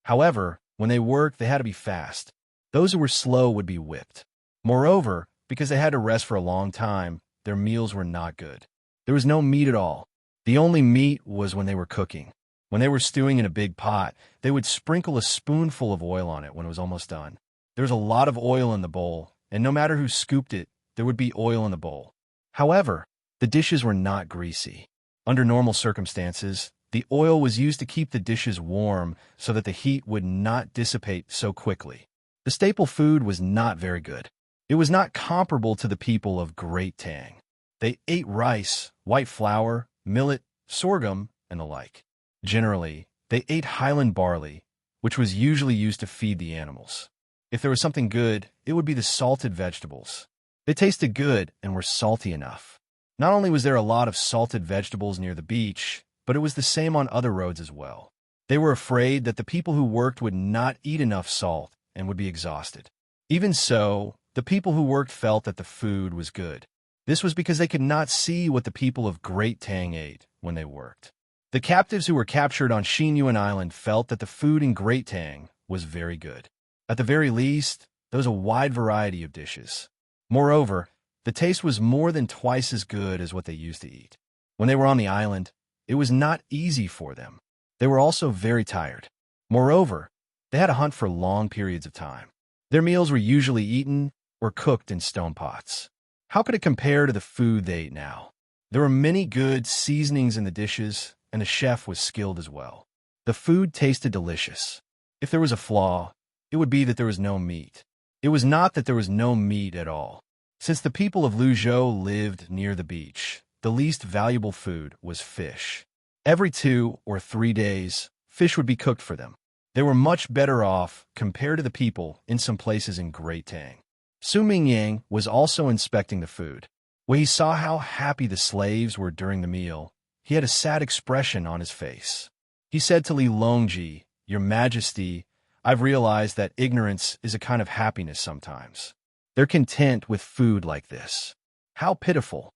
However, when they worked, they had to be fast. Those who were slow would be whipped. Moreover, because they had to rest for a long time, their meals were not good. There was no meat at all. The only meat was when they were cooking. When they were stewing in a big pot, they would sprinkle a spoonful of oil on it when it was almost done. There was a lot of oil in the bowl, and no matter who scooped it, there would be oil in the bowl. However, the dishes were not greasy. Under normal circumstances, the oil was used to keep the dishes warm so that the heat would not dissipate so quickly. The staple food was not very good. It was not comparable to the people of Great Tang. They ate rice, white flour, millet, sorghum, and the like. Generally, they ate highland barley, which was usually used to feed the animals. If there was something good, it would be the salted vegetables. They tasted good and were salty enough. Not only was there a lot of salted vegetables near the beach, but it was the same on other roads as well. They were afraid that the people who worked would not eat enough salt and would be exhausted. Even so, the people who worked felt that the food was good. This was because they could not see what the people of Great Tang ate when they worked. The captives who were captured on Xinyuan Island felt that the food in Great Tang was very good. At the very least, there was a wide variety of dishes. Moreover, the taste was more than twice as good as what they used to eat. When they were on the island, it was not easy for them. They were also very tired. Moreover, they had to hunt for long periods of time. Their meals were usually eaten or cooked in stone pots. How could it compare to the food they ate now? There were many good seasonings in the dishes, and the chef was skilled as well. The food tasted delicious. If there was a flaw, it would be that there was no meat. It was not that there was no meat at all. Since the people of Luzhou lived near the beach, the least valuable food was fish. Every 2 or 3 days, fish would be cooked for them. They were much better off compared to the people in some places in Great Tang. Su Mingyang was also inspecting the food. When he saw how happy the slaves were during the meal, he had a sad expression on his face. He said to Li Longji, "Your Majesty, I've realized that ignorance is a kind of happiness sometimes. They're content with food like this. How pitiful."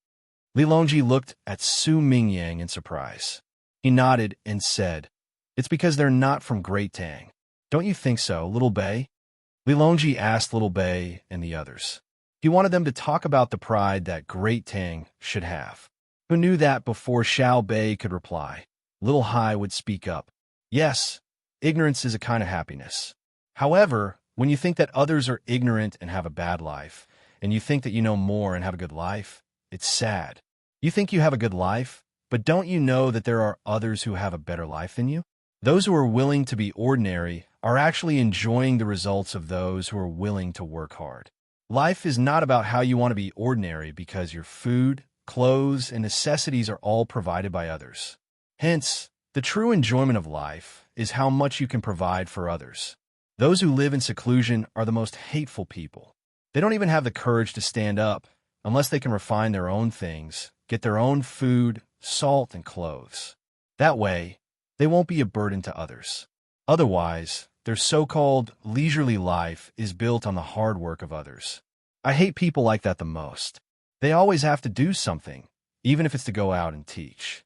Li Longji looked at Su Mingyang in surprise. He nodded and said, "It's because they're not from Great Tang. Don't you think so, Little Bei?" Li Longji asked Little Bei and the others. He wanted them to talk about the pride that Great Tang should have. Who knew that before Xiao Bei could reply, Little Hai would speak up. Yes, ignorance is a kind of happiness. However, when you think that others are ignorant and have a bad life, and you think that you know more and have a good life. It's sad. You think you have a good life, but don't you know that there are others who have a better life than you? Those who are willing to be ordinary are actually enjoying the results of those who are willing to work hard. Life is not about how you want to be ordinary because your food, clothes, and necessities are all provided by others. Hence, the true enjoyment of life is how much you can provide for others. Those who live in seclusion are the most hateful people. They don't even have the courage to stand up unless they can refine their own things, get their own food, salt, and clothes. That way, they won't be a burden to others. Otherwise, their so-called leisurely life is built on the hard work of others. I hate people like that the most. They always have to do something, even if it's to go out and teach.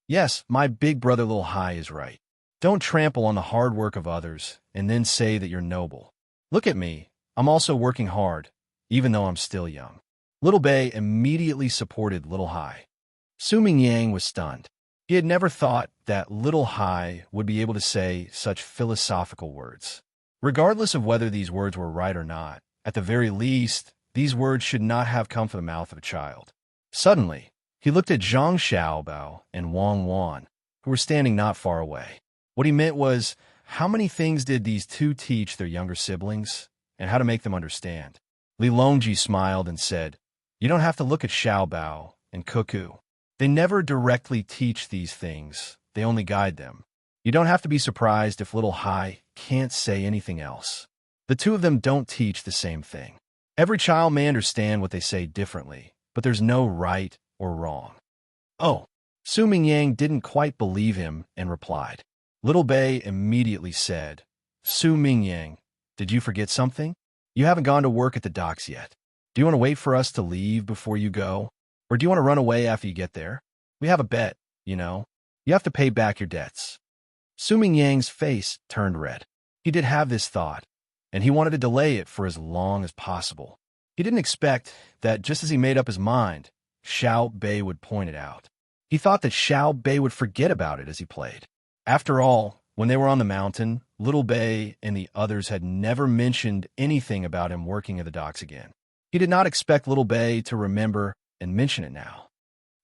Yes, my big brother Little Hai is right. Don't trample on the hard work of others and then say that you're noble. Look at me. I'm also working hard, even though I'm still young. Little Bei immediately supported Little Hai. Su Mingyang was stunned. He had never thought that Little Hai would be able to say such philosophical words. Regardless of whether these words were right or not, at the very least, these words should not have come from the mouth of a child. Suddenly, he looked at Zhang Xiaobao and Wang Wan, who were standing not far away. What he meant was, how many things did these two teach their younger siblings, and how to make them understand? Li Longji smiled and said, "You don't have to look at Xiaobao and Cuckoo. They never directly teach these things, they only guide them. You don't have to be surprised if Little Hai can't say anything else. The two of them don't teach the same thing. Every child may understand what they say differently, but there's no right or wrong." Oh, Su Mingyang didn't quite believe him and replied. Little Bei immediately said, "Su Mingyang, did you forget something? You haven't gone to work at the docks yet. Do you want to wait for us to leave before you go? Or do you want to run away after you get there? We have a bet, you know. You have to pay back your debts." Su Mingyang's face turned red. He did have this thought, and he wanted to delay it for as long as possible. He didn't expect that just as he made up his mind, Xiao Bei would point it out. He thought that Xiao Bei would forget about it as he played. After all, when they were on the mountain, Little Bei and the others had never mentioned anything about him working at the docks again. He did not expect Little Bei to remember and mention it now.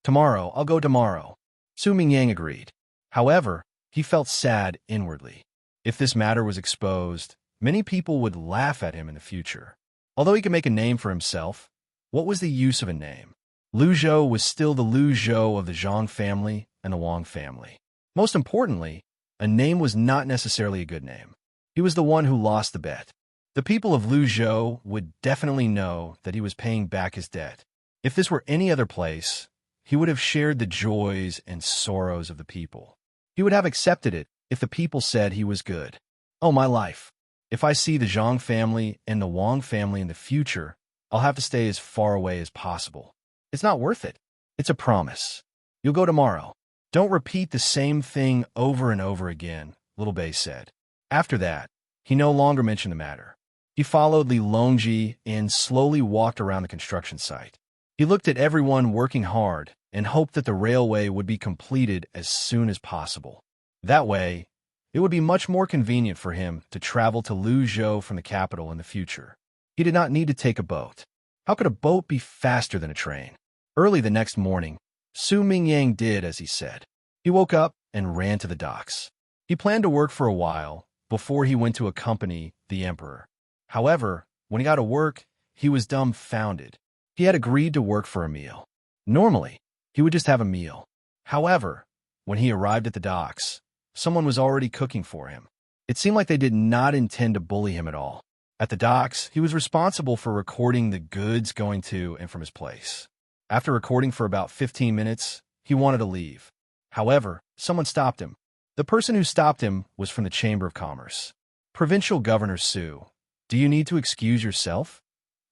"Tomorrow, I'll go tomorrow," Su Mingyang agreed. However, he felt sad inwardly. If this matter was exposed, many people would laugh at him in the future. Although he could make a name for himself, what was the use of a name? Lu Zhou was still the Lu Zhou of the Zhang family and the Wang family. Most importantly, a name was not necessarily a good name. He was the one who lost the bet. The people of Lu Zhou would definitely know that he was paying back his debt. If this were any other place, he would have shared the joys and sorrows of the people. He would have accepted it if the people said he was good. Oh, my life. If I see the Zhang family and the Wang family in the future, I'll have to stay as far away as possible. It's not worth it. It's a promise. You'll go tomorrow. Don't repeat the same thing over and over again, Little Bei said. After that, he no longer mentioned the matter. He followed Li Longji and slowly walked around the construction site. He looked at everyone working hard and hoped that the railway would be completed as soon as possible. That way, it would be much more convenient for him to travel to Luzhou from the capital in the future. He did not need to take a boat. How could a boat be faster than a train? Early the next morning, Su Mingyang did as he said. He woke up and ran to the docks. He planned to work for a while before he went to accompany the emperor. However, when he got to work, he was dumbfounded. He had agreed to work for a meal. Normally, he would just have a meal. However, when he arrived at the docks, someone was already cooking for him. It seemed like they did not intend to bully him at all. At the docks, he was responsible for recording the goods going to and from his place. After recording for about 15 minutes, he wanted to leave. However, someone stopped him. The person who stopped him was from the Chamber of Commerce. "Provincial Governor Su, do you need to excuse yourself?"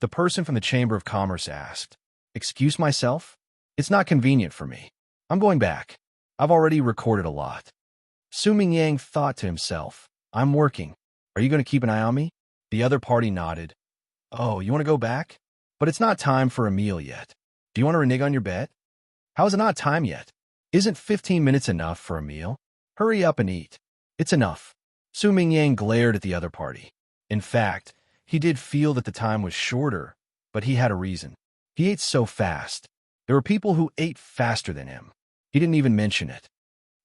The person from the Chamber of Commerce asked. "Excuse myself? It's not convenient for me. I'm going back. I've already recorded a lot." Su Mingyang thought to himself, "I'm working. Are you going to keep an eye on me?" The other party nodded. "Oh, you want to go back? But it's not time for a meal yet. Do you want to renege on your bet? How is it not time yet? Isn't 15 minutes enough for a meal? Hurry up and eat. It's enough." Su Mingyang glared at the other party. In fact, he did feel that the time was shorter, but he had a reason. He ate so fast. There were people who ate faster than him. He didn't even mention it.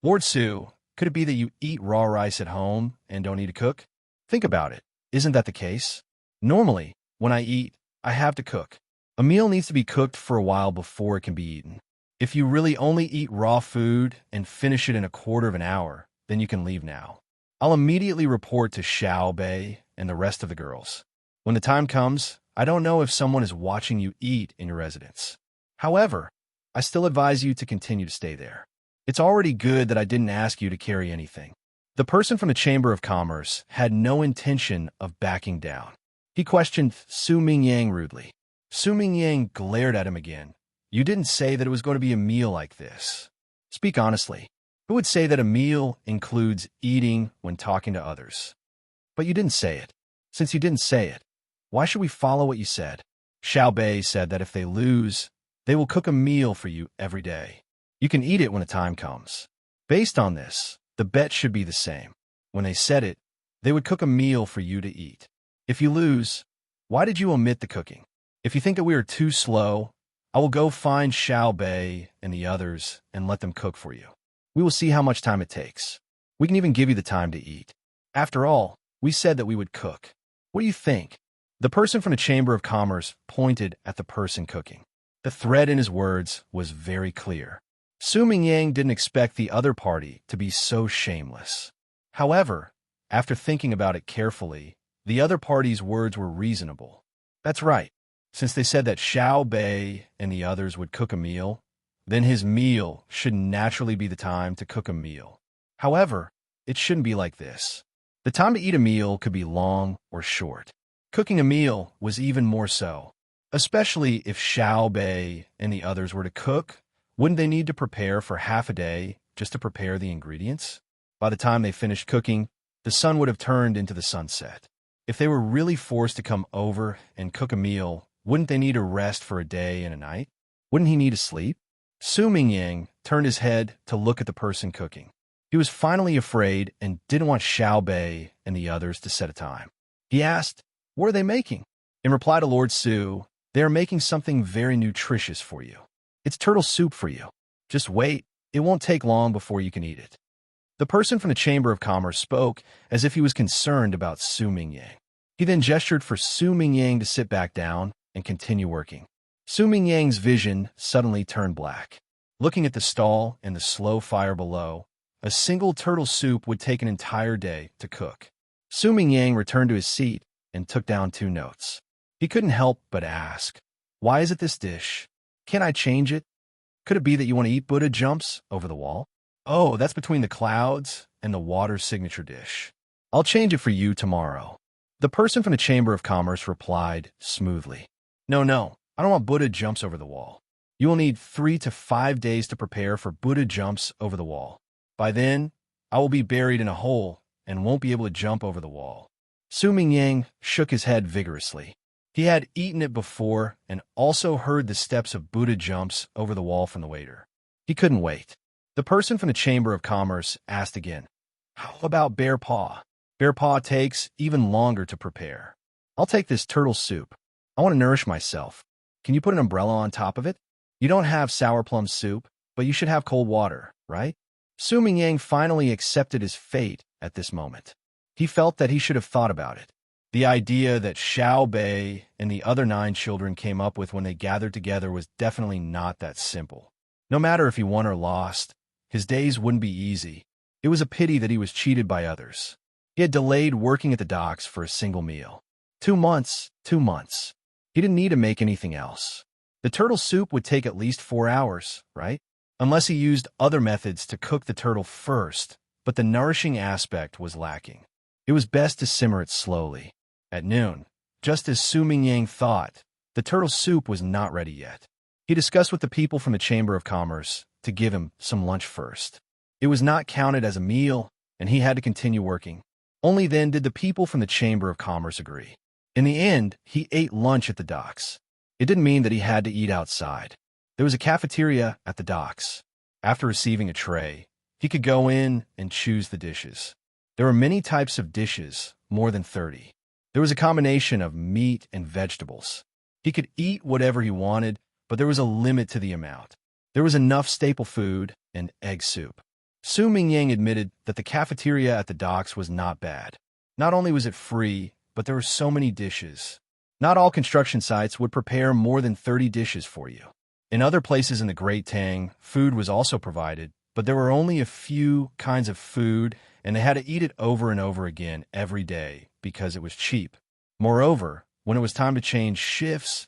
Lord Su, could it be that you eat raw rice at home and don't need to cook? Think about it. Isn't that the case? Normally, when I eat, I have to cook. A meal needs to be cooked for a while before it can be eaten. If you really only eat raw food and finish it in a quarter of an hour, then you can leave now. I'll immediately report to Xiao Bei and the rest of the girls. When the time comes, I don't know if someone is watching you eat in your residence. However, I still advise you to continue to stay there. It's already good that I didn't ask you to carry anything. The person from the Chamber of Commerce had no intention of backing down. He questioned Su Mingyang rudely. Su Mingyang glared at him again. You didn't say that it was going to be a meal like this. Speak honestly. Who would say that a meal includes eating when talking to others? But you didn't say it. Since you didn't say it, why should we follow what you said? Xiao Bei said that if they lose, they will cook a meal for you every day. You can eat it when the time comes. Based on this, the bet should be the same. When they said it, they would cook a meal for you to eat. If you lose, why did you omit the cooking? If you think that we are too slow, I will go find Xiao Bei and the others and let them cook for you. We will see how much time it takes. We can even give you the time to eat. After all, we said that we would cook. What do you think? The person from the Chamber of Commerce pointed at the person cooking. The thread in his words was very clear. Su Mingyang didn't expect the other party to be so shameless. However, after thinking about it carefully, the other party's words were reasonable. That's right. Since they said that Xiao Bei and the others would cook a meal, then his meal should naturally be the time to cook a meal. However, it shouldn't be like this. The time to eat a meal could be long or short. Cooking a meal was even more so. Especially if Xiao Bei and the others were to cook, wouldn't they need to prepare for half a day just to prepare the ingredients? By the time they finished cooking, the sun would have turned into the sunset. If they were really forced to come over and cook a meal, wouldn't they need to rest for a day and a night? Wouldn't he need to sleep? Su Mingyang turned his head to look at the person cooking. He was finally afraid and didn't want Xiao Bei and the others to set a time. He asked, "What are they making?" In reply to Lord Su, "They are making something very nutritious for you. It's turtle soup for you. Just wait, it won't take long before you can eat it." The person from the Chamber of Commerce spoke as if he was concerned about Su Mingyang. He then gestured for Su Mingyang to sit back down and continue working. Su Mingyang's vision suddenly turned black. Looking at the stall and the slow fire below, a single turtle soup would take an entire day to cook. Su Mingyang returned to his seat and took down 2 notes. He couldn't help but ask, "Why is it this dish? Can't I change it? Could it be that you want to eat Buddha jumps over the wall?" "Oh, that's between the clouds and the water signature dish. I'll change it for you tomorrow." The person from the Chamber of Commerce replied smoothly, No, I don't want Buddha jumps over the wall. You will need 3 to 5 days to prepare for Buddha jumps over the wall. By then, I will be buried in a hole and won't be able to jump over the wall." Su Mingyang shook his head vigorously. He had eaten it before and also heard the steps of Buddha jumps over the wall from the waiter. He couldn't wait. The person from the Chamber of Commerce asked again, "How about bear paw?" "Bear paw takes even longer to prepare. I'll take this turtle soup. I want to nourish myself. Can you put an umbrella on top of it? You don't have sour plum soup, but you should have cold water, right?" Su Mingyang finally accepted his fate at this moment. He felt that he should have thought about it. The idea that Xiao Bei and the other 9 children came up with when they gathered together was definitely not that simple. No matter if he won or lost, his days wouldn't be easy. It was a pity that he was cheated by others. He had delayed working at the docks for a single meal. 2 months. He didn't need to make anything else. The turtle soup would take at least 4 hours, right? Unless he used other methods to cook the turtle first, but the nourishing aspect was lacking. It was best to simmer it slowly. At noon, just as Su Mingyang thought, the turtle soup was not ready yet. He discussed with the people from the Chamber of Commerce to give him some lunch first. It was not counted as a meal, and he had to continue working. Only then did the people from the Chamber of Commerce agree. In the end, he ate lunch at the docks. It didn't mean that he had to eat outside. There was a cafeteria at the docks. After receiving a tray, he could go in and choose the dishes. There were many types of dishes, more than 30. There was a combination of meat and vegetables. He could eat whatever he wanted, but there was a limit to the amount. There was enough staple food and egg soup. Su Mingyang admitted that the cafeteria at the docks was not bad. Not only was it free, but there were so many dishes. Not all construction sites would prepare more than 30 dishes for you. In other places in the Great Tang, food was also provided, but there were only a few kinds of food, and they had to eat it over and over again every day because it was cheap. Moreover, when it was time to change shifts,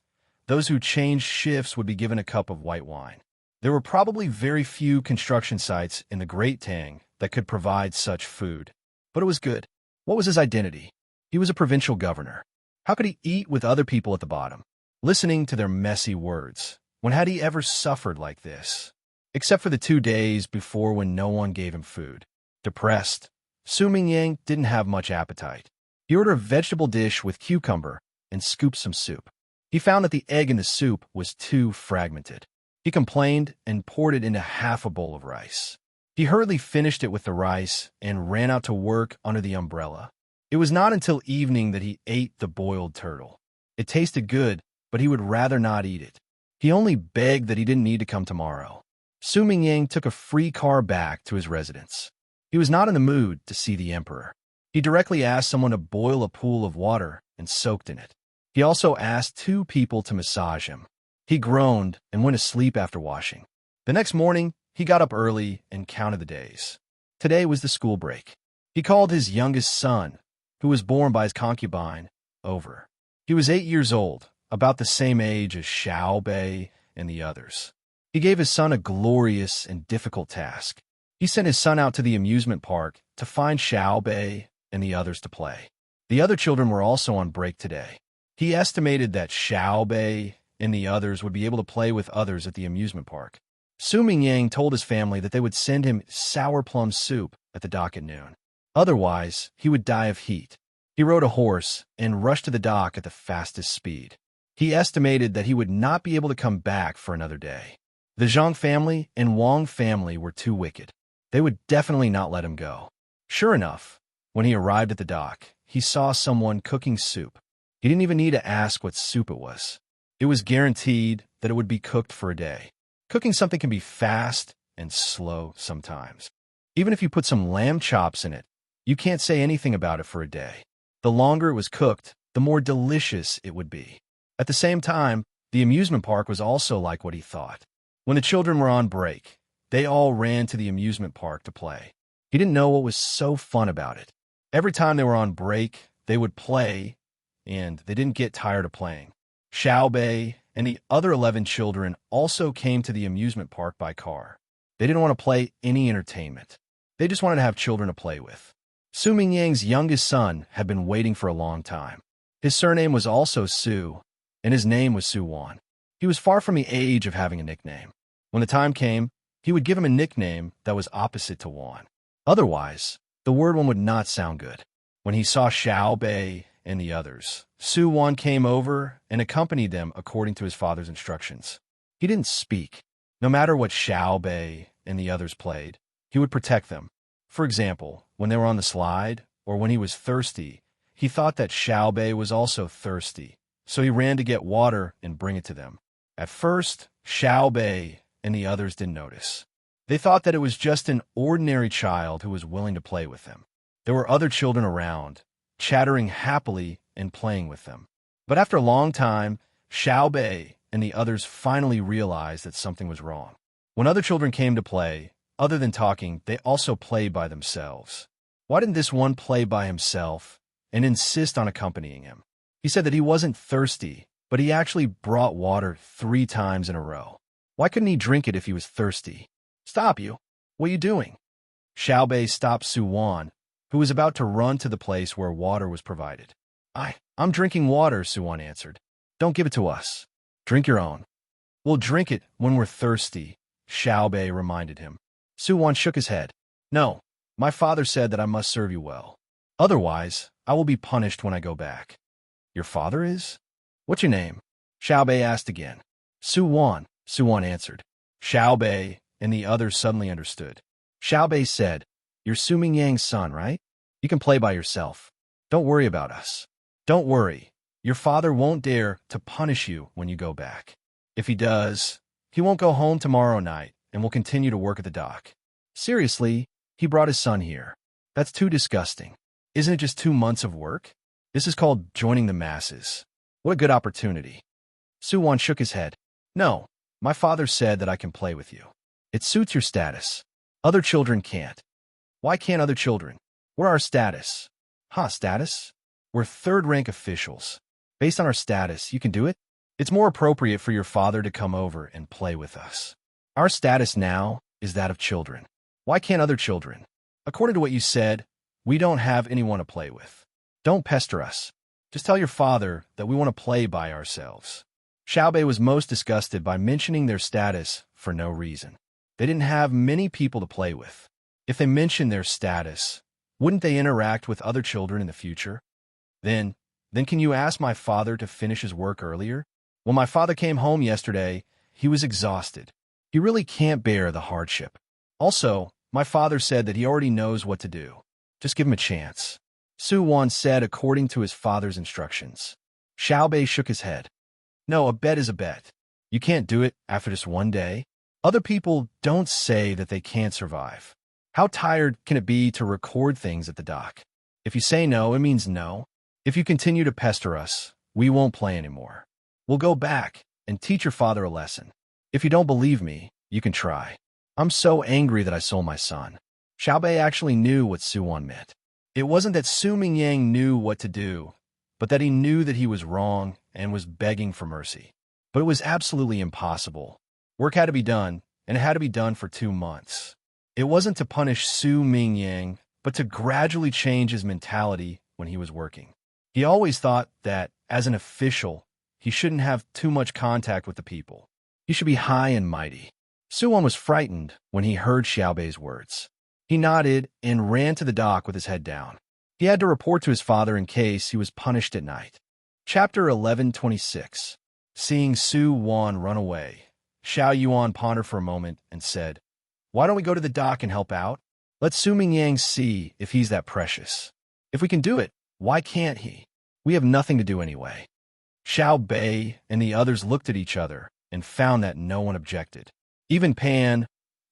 those who changed shifts would be given a cup of white wine. There were probably very few construction sites in the Great Tang that could provide such food. But it was good. What was his identity? He was a provincial governor. How could he eat with other people at the bottom, listening to their messy words? When had he ever suffered like this? Except for the 2 days before when no one gave him food. Depressed, Su Mingyang didn't have much appetite. He ordered a vegetable dish with cucumber and scooped some soup. He found that the egg in the soup was too fragmented. He complained and poured it into half a bowl of rice. He hurriedly finished it with the rice and ran out to work under the umbrella. It was not until evening that he ate the boiled turtle. It tasted good, but he would rather not eat it. He only begged that he didn't need to come tomorrow. Su Mingyang took a free car back to his residence. He was not in the mood to see the emperor. He directly asked someone to boil a pool of water and soaked in it. He also asked 2 people to massage him. He groaned and went to sleep after washing. The next morning, he got up early and counted the days. Today was the school break. He called his youngest son, who was born by his concubine, over. He was 8 years old, about the same age as Xiao Bei and the others. He gave his son a glorious and difficult task. He sent his son out to the amusement park to find Xiao Bei and the others to play. The other children were also on break today. He estimated that Xiao Bei and the others would be able to play with others at the amusement park. Su Mingyang told his family that they would send him sour plum soup at the dock at noon. Otherwise, he would die of heat. He rode a horse and rushed to the dock at the fastest speed. He estimated that he would not be able to come back for another day. The Zhang family and Wang family were too wicked. They would definitely not let him go. Sure enough, when he arrived at the dock, he saw someone cooking soup. He didn't even need to ask what soup it was. It was guaranteed that it would be cooked for a day. Cooking something can be fast and slow sometimes. Even if you put some lamb chops in it, you can't say anything about it for a day. The longer it was cooked, the more delicious it would be. At the same time, the amusement park was also like what he thought. When the children were on break, they all ran to the amusement park to play. He didn't know what was so fun about it. Every time they were on break, they would play, and they didn't get tired of playing. Xiao Bei and the other 11 children also came to the amusement park by car. They didn't want to play any entertainment. They just wanted to have children to play with. Su Mingyang's youngest son had been waiting for a long time. His surname was also Su, and his name was Su Wan. He was far from the age of having a nickname. When the time came, he would give him a nickname that was opposite to Wan. Otherwise, the word one would not sound good. When he saw Xiao Bei and the others, Su Wan came over and accompanied them according to his father's instructions. He didn't speak. No matter what Xiao Bei and the others played, he would protect them. For example, when they were on the slide, or when he was thirsty, he thought that Xiao Bei was also thirsty, so he ran to get water and bring it to them. At first, Xiao Bei and the others didn't notice. They thought that it was just an ordinary child who was willing to play with them. There were other children around, chattering happily and playing with them. But after a long time, Xiao Bei and the others finally realized that something was wrong. When other children came to play, other than talking, they also played by themselves. Why didn't this one play by himself and insist on accompanying him? He said that he wasn't thirsty, but he actually brought water 3 times in a row. Why couldn't he drink it if he was thirsty? Stop you! What are you doing? Xiao Bei stopped Su Wan, who was about to run to the place where water was provided. I'm drinking water, Su Wan answered. Don't give it to us. Drink your own. We'll drink it when we're thirsty, Xiao Bei reminded him. Su Wan shook his head. No, my father said that I must serve you well. Otherwise, I will be punished when I go back. Your father is? What's your name? Xiao Bei asked again. Su Wan answered. Xiao Bei and the others suddenly understood. Xiao Bei said, You're Su Mingyang's son, right? You can play by yourself. Don't worry about us. Don't worry. Your father won't dare to punish you when you go back. If he does, he won't go home tomorrow night and will continue to work at the dock. Seriously, he brought his son here. That's too disgusting. Isn't it just 2 months of work? This is called joining the masses. What a good opportunity. Su-won shook his head. No, my father said that I can play with you. It suits your status. Other children can't. Why can't other children? We're our status. Status? We're third-rank officials. Based on our status, you can do it? It's more appropriate for your father to come over and play with us. Our status now is that of children. Why can't other children? According to what you said, we don't have anyone to play with. Don't pester us. Just tell your father that we want to play by ourselves. Xiaobei was most disgusted by mentioning their status for no reason. They didn't have many people to play with. If they mentioned their status, wouldn't they interact with other children in the future? Then can you ask my father to finish his work earlier? When my father came home yesterday, he was exhausted. He really can't bear the hardship. Also, my father said that he already knows what to do. Just give him a chance. Su-won said according to his father's instructions. Xiaobei shook his head. No, a bet is a bet. You can't do it after just one day. Other people don't say that they can't survive. How tired can it be to record things at the dock? If you say no, it means no. If you continue to pester us, we won't play anymore. We'll go back and teach your father a lesson. If you don't believe me, you can try. I'm so angry that I sold my son. Xiaobei actually knew what Su-won meant. It wasn't that Su Mingyang knew what to do, but that he knew that he was wrong and was begging for mercy. But it was absolutely impossible. Work had to be done, and it had to be done for 2 months. It wasn't to punish Su Mingyang, but to gradually change his mentality when he was working. He always thought that, as an official, he shouldn't have too much contact with the people. He should be high and mighty. Su-won was frightened when he heard Xiaobei's words. He nodded and ran to the dock with his head down. He had to report to his father in case he was punished at night. Chapter 11:26. Seeing Su-won run away, Xiao Yuan pondered for a moment and said, "Why don't we go to the dock and help out? Let Su Mingyang see if he's that precious. If we can do it, why can't he? We have nothing to do anyway." Xiaobei and the others looked at each other and found that no one objected. Even Pan,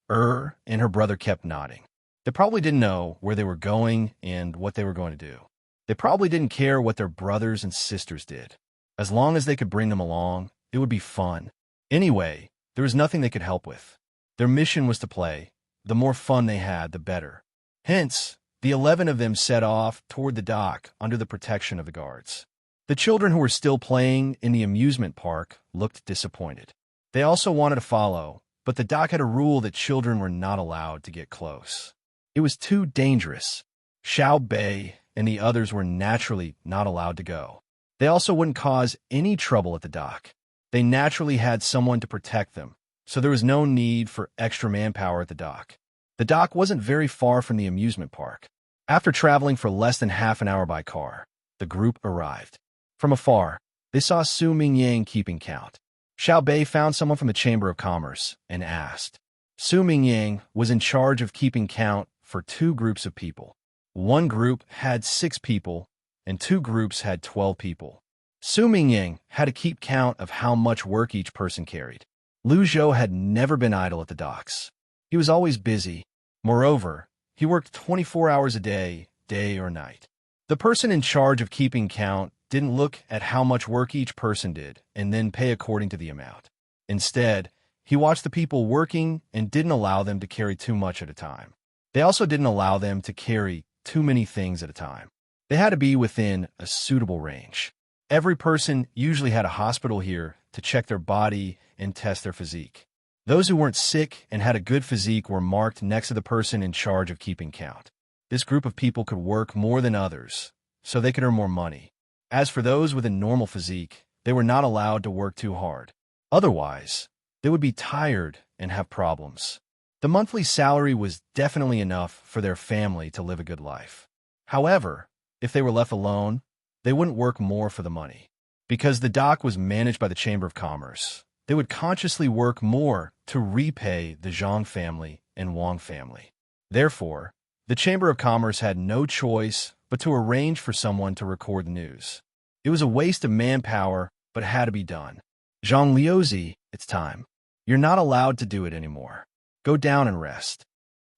and her brother kept nodding. They probably didn't know where they were going and what they were going to do. They probably didn't care what their brothers and sisters did. As long as they could bring them along, it would be fun. Anyway, there was nothing they could help with. Their mission was to play. The more fun they had, the better. Hence, the 11 of them set off toward the dock under the protection of the guards. The children who were still playing in the amusement park looked disappointed. They also wanted to follow, but the dock had a rule that children were not allowed to get close. It was too dangerous. Xiaobei and the others were naturally not allowed to go. They also wouldn't cause any trouble at the dock. They naturally had someone to protect them, so there was no need for extra manpower at the dock. The dock wasn't very far from the amusement park. After traveling for less than half an hour by car, the group arrived. From afar, they saw Su Mingyang keeping count. Xiaobei found someone from the Chamber of Commerce and asked. Su Mingyang was in charge of keeping count for 2 groups of people. One group had 6 people, and 2 groups had 12 people. Su Mingyang had to keep count of how much work each person carried. Lu Zhou had never been idle at the docks. He was always busy. Moreover, he worked 24 hours a day, day or night. The person in charge of keeping count didn't look at how much work each person did and then pay according to the amount. Instead, he watched the people working and didn't allow them to carry too much at a time. They also didn't allow them to carry too many things at a time. They had to be within a suitable range. Every person usually had a hospital here to check their body and test their physique. Those who weren't sick and had a good physique were marked next to the person in charge of keeping count. This group of people could work more than others, so they could earn more money. As for those with a normal physique, they were not allowed to work too hard. Otherwise, they would be tired and have problems. The monthly salary was definitely enough for their family to live a good life. However, if they were left alone, they wouldn't work more for the money. Because the dock was managed by the Chamber of Commerce, they would consciously work more to repay the Zhang family and Wang family. Therefore, the Chamber of Commerce had no choice but to arrange for someone to record the news. It was a waste of manpower, but had to be done. Zhang Liuzi, it's time. You're not allowed to do it anymore. Go down and rest.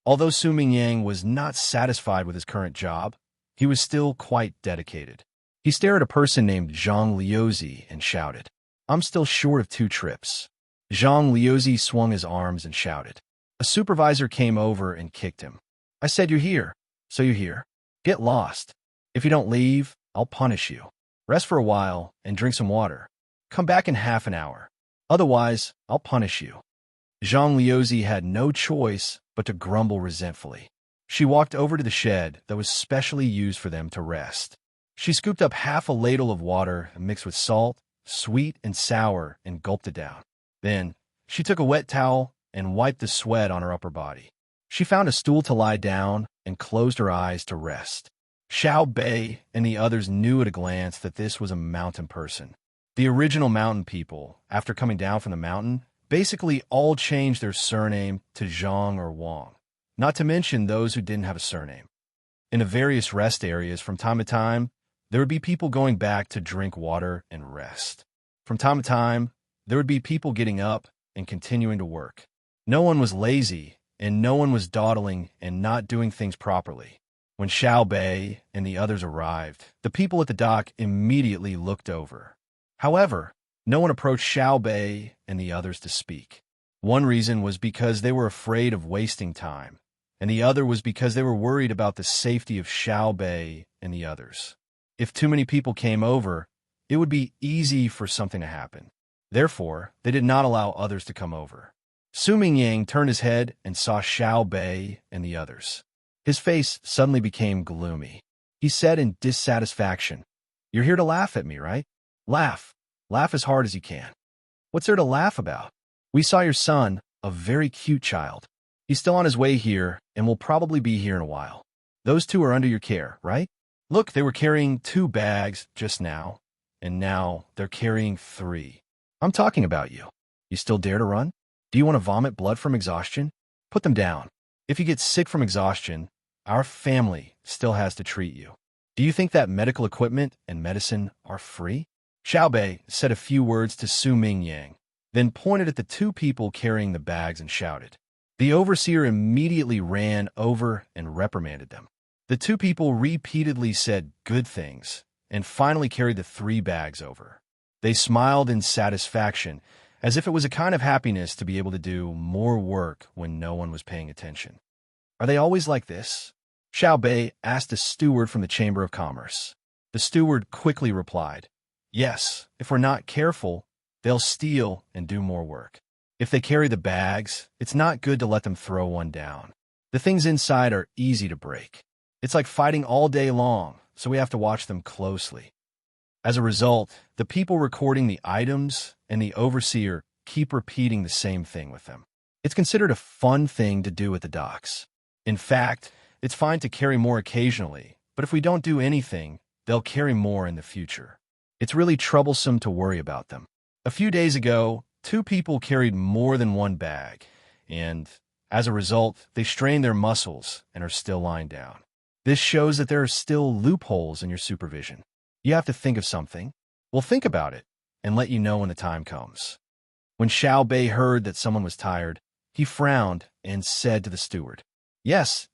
Although Su Mingyang was not satisfied with his current job, he was still quite dedicated. He stared at a person named Zhang Liuzi and shouted, I'm still short of 2 trips. Zhang Liuzi swung his arms and shouted. A supervisor came over and kicked him. I said you're here, so you're here. Get lost. If you don't leave, I'll punish you. Rest for a while and drink some water. Come back in half an hour. Otherwise, I'll punish you. Zhang Liuzi had no choice but to grumble resentfully. She walked over to the shed that was specially used for them to rest. She scooped up half a ladle of water mixed with salt, sweet and sour, and gulped it down. Then, she took a wet towel and wiped the sweat on her upper body. She found a stool to lie down and closed her eyes to rest. Xiao Bei and the others knew at a glance that this was a mountain person. The original mountain people, after coming down from the mountain, basically all changed their surname to Zhang or Wang, not to mention those who didn't have a surname. In the various rest areas, from time to time, there would be people going back to drink water and rest. From time to time, there would be people getting up and continuing to work. No one was lazy, and no one was dawdling and not doing things properly. When Xiao Bei and the others arrived, the people at the dock immediately looked over. However, no one approached Xiao Bei and the others to speak. One reason was because they were afraid of wasting time, and the other was because they were worried about the safety of Xiao Bei and the others. If too many people came over, it would be easy for something to happen. Therefore, they did not allow others to come over. Su Mingyang turned his head and saw Xiao Bei and the others. His face suddenly became gloomy. He said in dissatisfaction, You're here to laugh at me, right? Laugh. Laugh as hard as you can. What's there to laugh about? We saw your son, a very cute child. He's still on his way here and will probably be here in a while. Those 2 are under your care, right? Look, they were carrying 2 bags just now, and now they're carrying 3. I'm talking about you. You still dare to run? Do you want to vomit blood from exhaustion? Put them down. If you get sick from exhaustion, our family still has to treat you. Do you think that medical equipment and medicine are free? Xiao Bei said a few words to Su Mingyang, then pointed at the 2 people carrying the bags and shouted. The overseer immediately ran over and reprimanded them. The 2 people repeatedly said good things and finally carried the 3 bags over. They smiled in satisfaction, as if it was a kind of happiness to be able to do more work when no one was paying attention. Are they always like this? Xiao Bei asked a steward from the Chamber of Commerce. The steward quickly replied, Yes, if we're not careful, they'll steal and do more work. If they carry the bags, it's not good to let them throw one down. The things inside are easy to break. It's like fighting all day long, so we have to watch them closely. As a result, the people recording the items and the overseer keep repeating the same thing with them. It's considered a fun thing to do at the docks. In fact, it's fine to carry more occasionally, but if we don't do anything, they'll carry more in the future. It's really troublesome to worry about them. A few days ago, 2 people carried more than 1 bag, and as a result, they strained their muscles and are still lying down. This shows that there are still loopholes in your supervision. You have to think of something. We'll think about it and let you know when the time comes. When Xiao Bei heard that someone was tired, he frowned and said to the steward, Yes,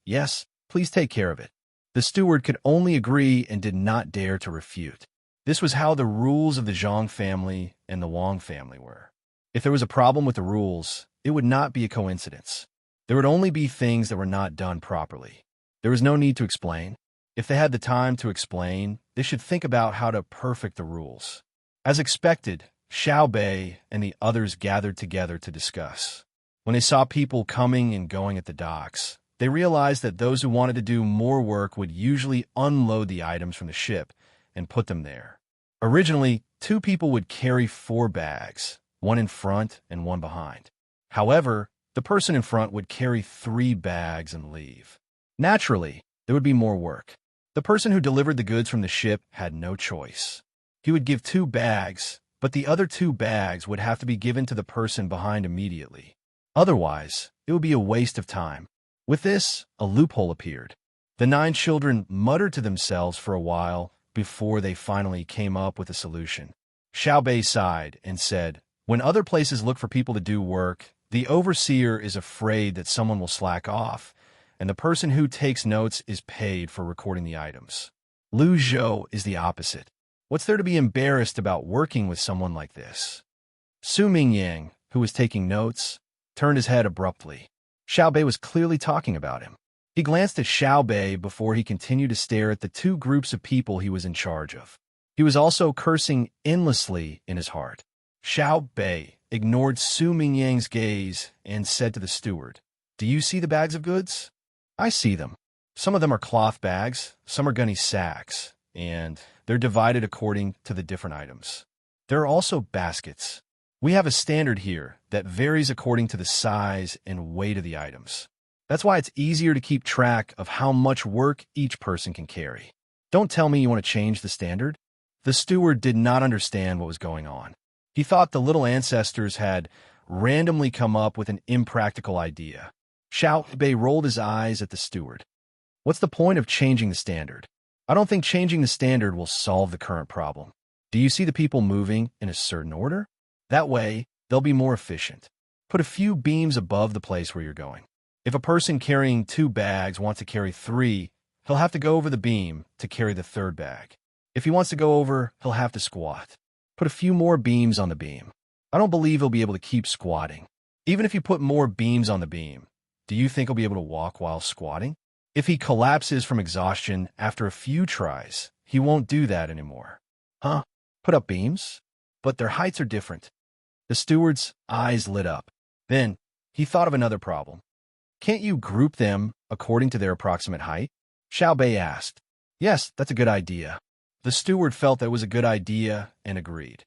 please take care of it. The steward could only agree and did not dare to refute. This was how the rules of the Zhang family and the Wang family were. If there was a problem with the rules, it would not be a coincidence. There would only be things that were not done properly. There was no need to explain. If they had the time to explain, they should think about how to perfect the rules. As expected, Xiao Bei and the others gathered together to discuss. When they saw people coming and going at the docks, they realized that those who wanted to do more work would usually unload the items from the ship and put them there. Originally, 2 people would carry 4 bags, 1 in front and 1 behind. However, the person in front would carry 3 bags and leave. Naturally, there would be more work. The person who delivered the goods from the ship had no choice. He would give 2 bags, but the other 2 bags would have to be given to the person behind immediately. Otherwise, it would be a waste of time. With this, a loophole appeared. The 9 children muttered to themselves for a while before they finally came up with a solution. Xiao Bei sighed and said, "When other places look for people to do work, the overseer is afraid that someone will slack off, and the person who takes notes is paid for recording the items. Lu Zhou is the opposite. What's there to be embarrassed about working with someone like this?" Su Mingyang, who was taking notes, turned his head abruptly. Xiao Bei was clearly talking about him. He glanced at Xiao Bei before he continued to stare at the two groups of people he was in charge of. He was also cursing endlessly in his heart. Xiao Bei ignored Su Mingyang's gaze and said to the steward, "Do you see the bags of goods?" "I see them. Some of them are cloth bags, some are gunny sacks, and they're divided according to the different items. There are also baskets. We have a standard here that varies according to the size and weight of the items. That's why it's easier to keep track of how much work each person can carry. Don't tell me you want to change the standard." The steward did not understand what was going on. He thought the little ancestors had randomly come up with an impractical idea. Xiao Bei rolled his eyes at the steward. "What's the point of changing the standard? I don't think changing the standard will solve the current problem. Do you see the people moving in a certain order? That way, they'll be more efficient. Put a few beams above the place where you're going. If a person carrying 2 bags wants to carry 3, he'll have to go over the beam to carry the 3rd bag. If he wants to go over, he'll have to squat. Put a few more beams on the beam. I don't believe he'll be able to keep squatting. Even if you put more beams on the beam, do you think he'll be able to walk while squatting? If he collapses from exhaustion after a few tries, he won't do that anymore." "Huh? Put up beams? But their heights are different." The steward's eyes lit up. Then, he thought of another problem. "Can't you group them according to their approximate height?" Xiao Bei asked. "Yes, that's a good idea." The steward felt that it was a good idea and agreed.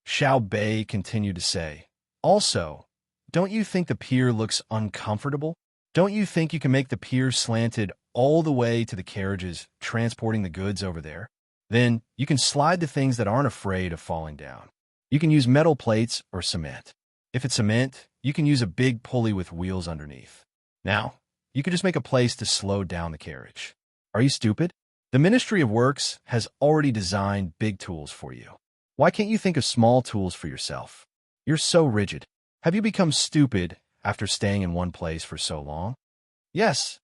Xiao Bei continued to say, "Also, don't you think the pier looks uncomfortable? Don't you think you can make the pier slanted all the way to the carriages transporting the goods over there? Then you can slide the things that aren't afraid of falling down. You can use metal plates or cement. If it's cement, you can use a big pulley with wheels underneath. Now, you could just make a place to slow down the carriage. Are you stupid? The Ministry of Works has already designed big tools for you. Why can't you think of small tools for yourself? You're so rigid. Have you become stupid after staying in one place for so long?" Yes,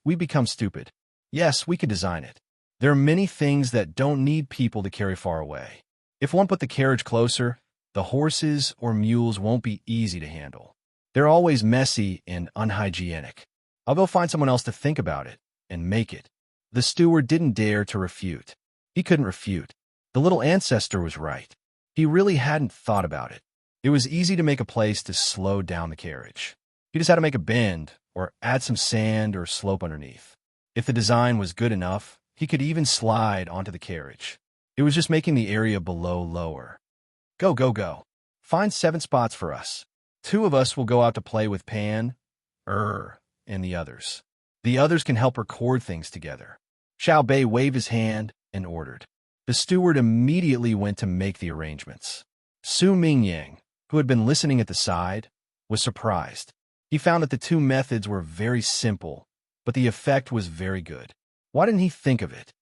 we become stupid. Yes, we could design it. There are many things that don't need people to carry far away. If one put the carriage closer, the horses or mules won't be easy to handle. They're always messy and unhygienic. I'll go find someone else to think about it and make it. The steward didn't dare to refute. He couldn't refute. The little ancestor was right. He really hadn't thought about it. It was easy to make a place to slow down the carriage. He just had to make a bend or add some sand or slope underneath. If the design was good enough, he could even slide onto the carriage. It was just making the area below lower. Go. Find 7 spots for us. 2 of us will go out to play with Pan, and the others. The others can help record things together." Xiao Bei waved his hand and ordered. The steward immediately went to make the arrangements. Su Mingyang, who had been listening at the side, was surprised. He found that the 2 methods were very simple, but the effect was very good. Why didn't he think of it?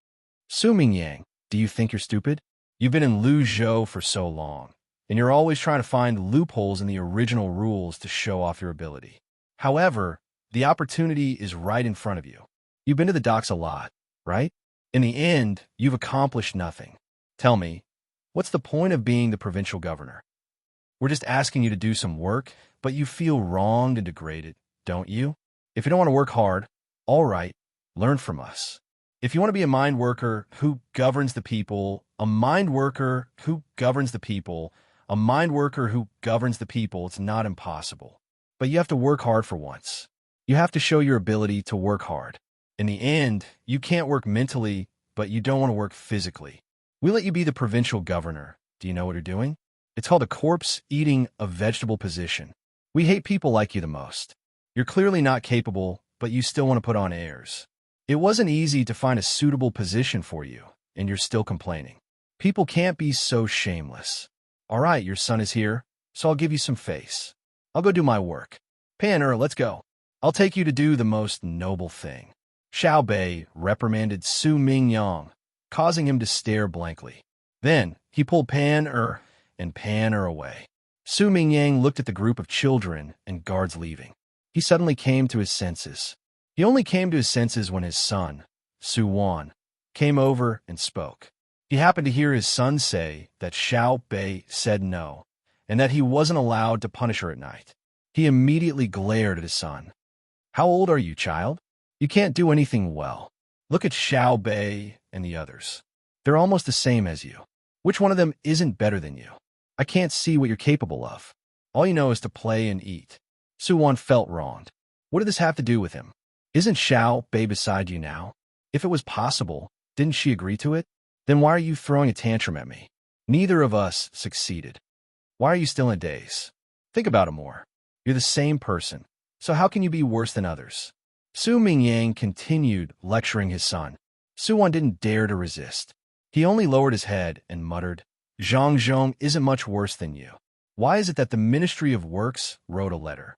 "Su Mingyang, do you think you're stupid? You've been in Lu Zhou for so long, and you're always trying to find loopholes in the original rules to show off your ability. However, the opportunity is right in front of you. You've been to the docks a lot, right? In the end, you've accomplished nothing. Tell me, what's the point of being the provincial governor? We're just asking you to do some work, but you feel wronged and degraded, don't you? If you don't want to work hard, all right, learn from us. If you want to be a mind worker who governs the people, a mind worker who governs the people, a mind worker who governs the people, it's not impossible. But you have to work hard for once. You have to show your ability to work hard. In the end, you can't work mentally, but you don't want to work physically. We let you be the provincial governor. Do you know what you're doing? It's called a corpse eating a vegetable position. We hate people like you the most. You're clearly not capable, but you still want to put on airs. It wasn't easy to find a suitable position for you, and you're still complaining. People can't be so shameless. All right, your son is here, so I'll give you some face. I'll go do my work. Panner, let's go. I'll take you to do the most noble thing." Xiao Bei reprimanded Su Mingyang. causing him to stare blankly. Then he pulled Pan away. Su Mingyang looked at the group of children and guards leaving. He suddenly came to his senses. He only came to his senses when his son, Su Wan, came over and spoke. He happened to hear his son say that Xiao Bei said no, and that he wasn't allowed to punish her at night. He immediately glared at his son. "How old are you, child? You can't do anything well. Look at Xiao Bei and the others. They're almost the same as you. Which one of them isn't better than you? I can't see what you're capable of. All you know is to play and eat." Su Wan felt wronged. What did this have to do with him? Isn't Xiao Bei beside you now? If it was possible, didn't she agree to it? Then why are you throwing a tantrum at me? Neither of us succeeded. Why are you still in a daze? Think about it more. You're the same person, so how can you be worse than others? Su Mingyang continued lecturing his son. Su Wan didn't dare to resist. He only lowered his head and muttered, "Zhang Zhong isn't much worse than you. Why is it that the Ministry of Works wrote a letter?"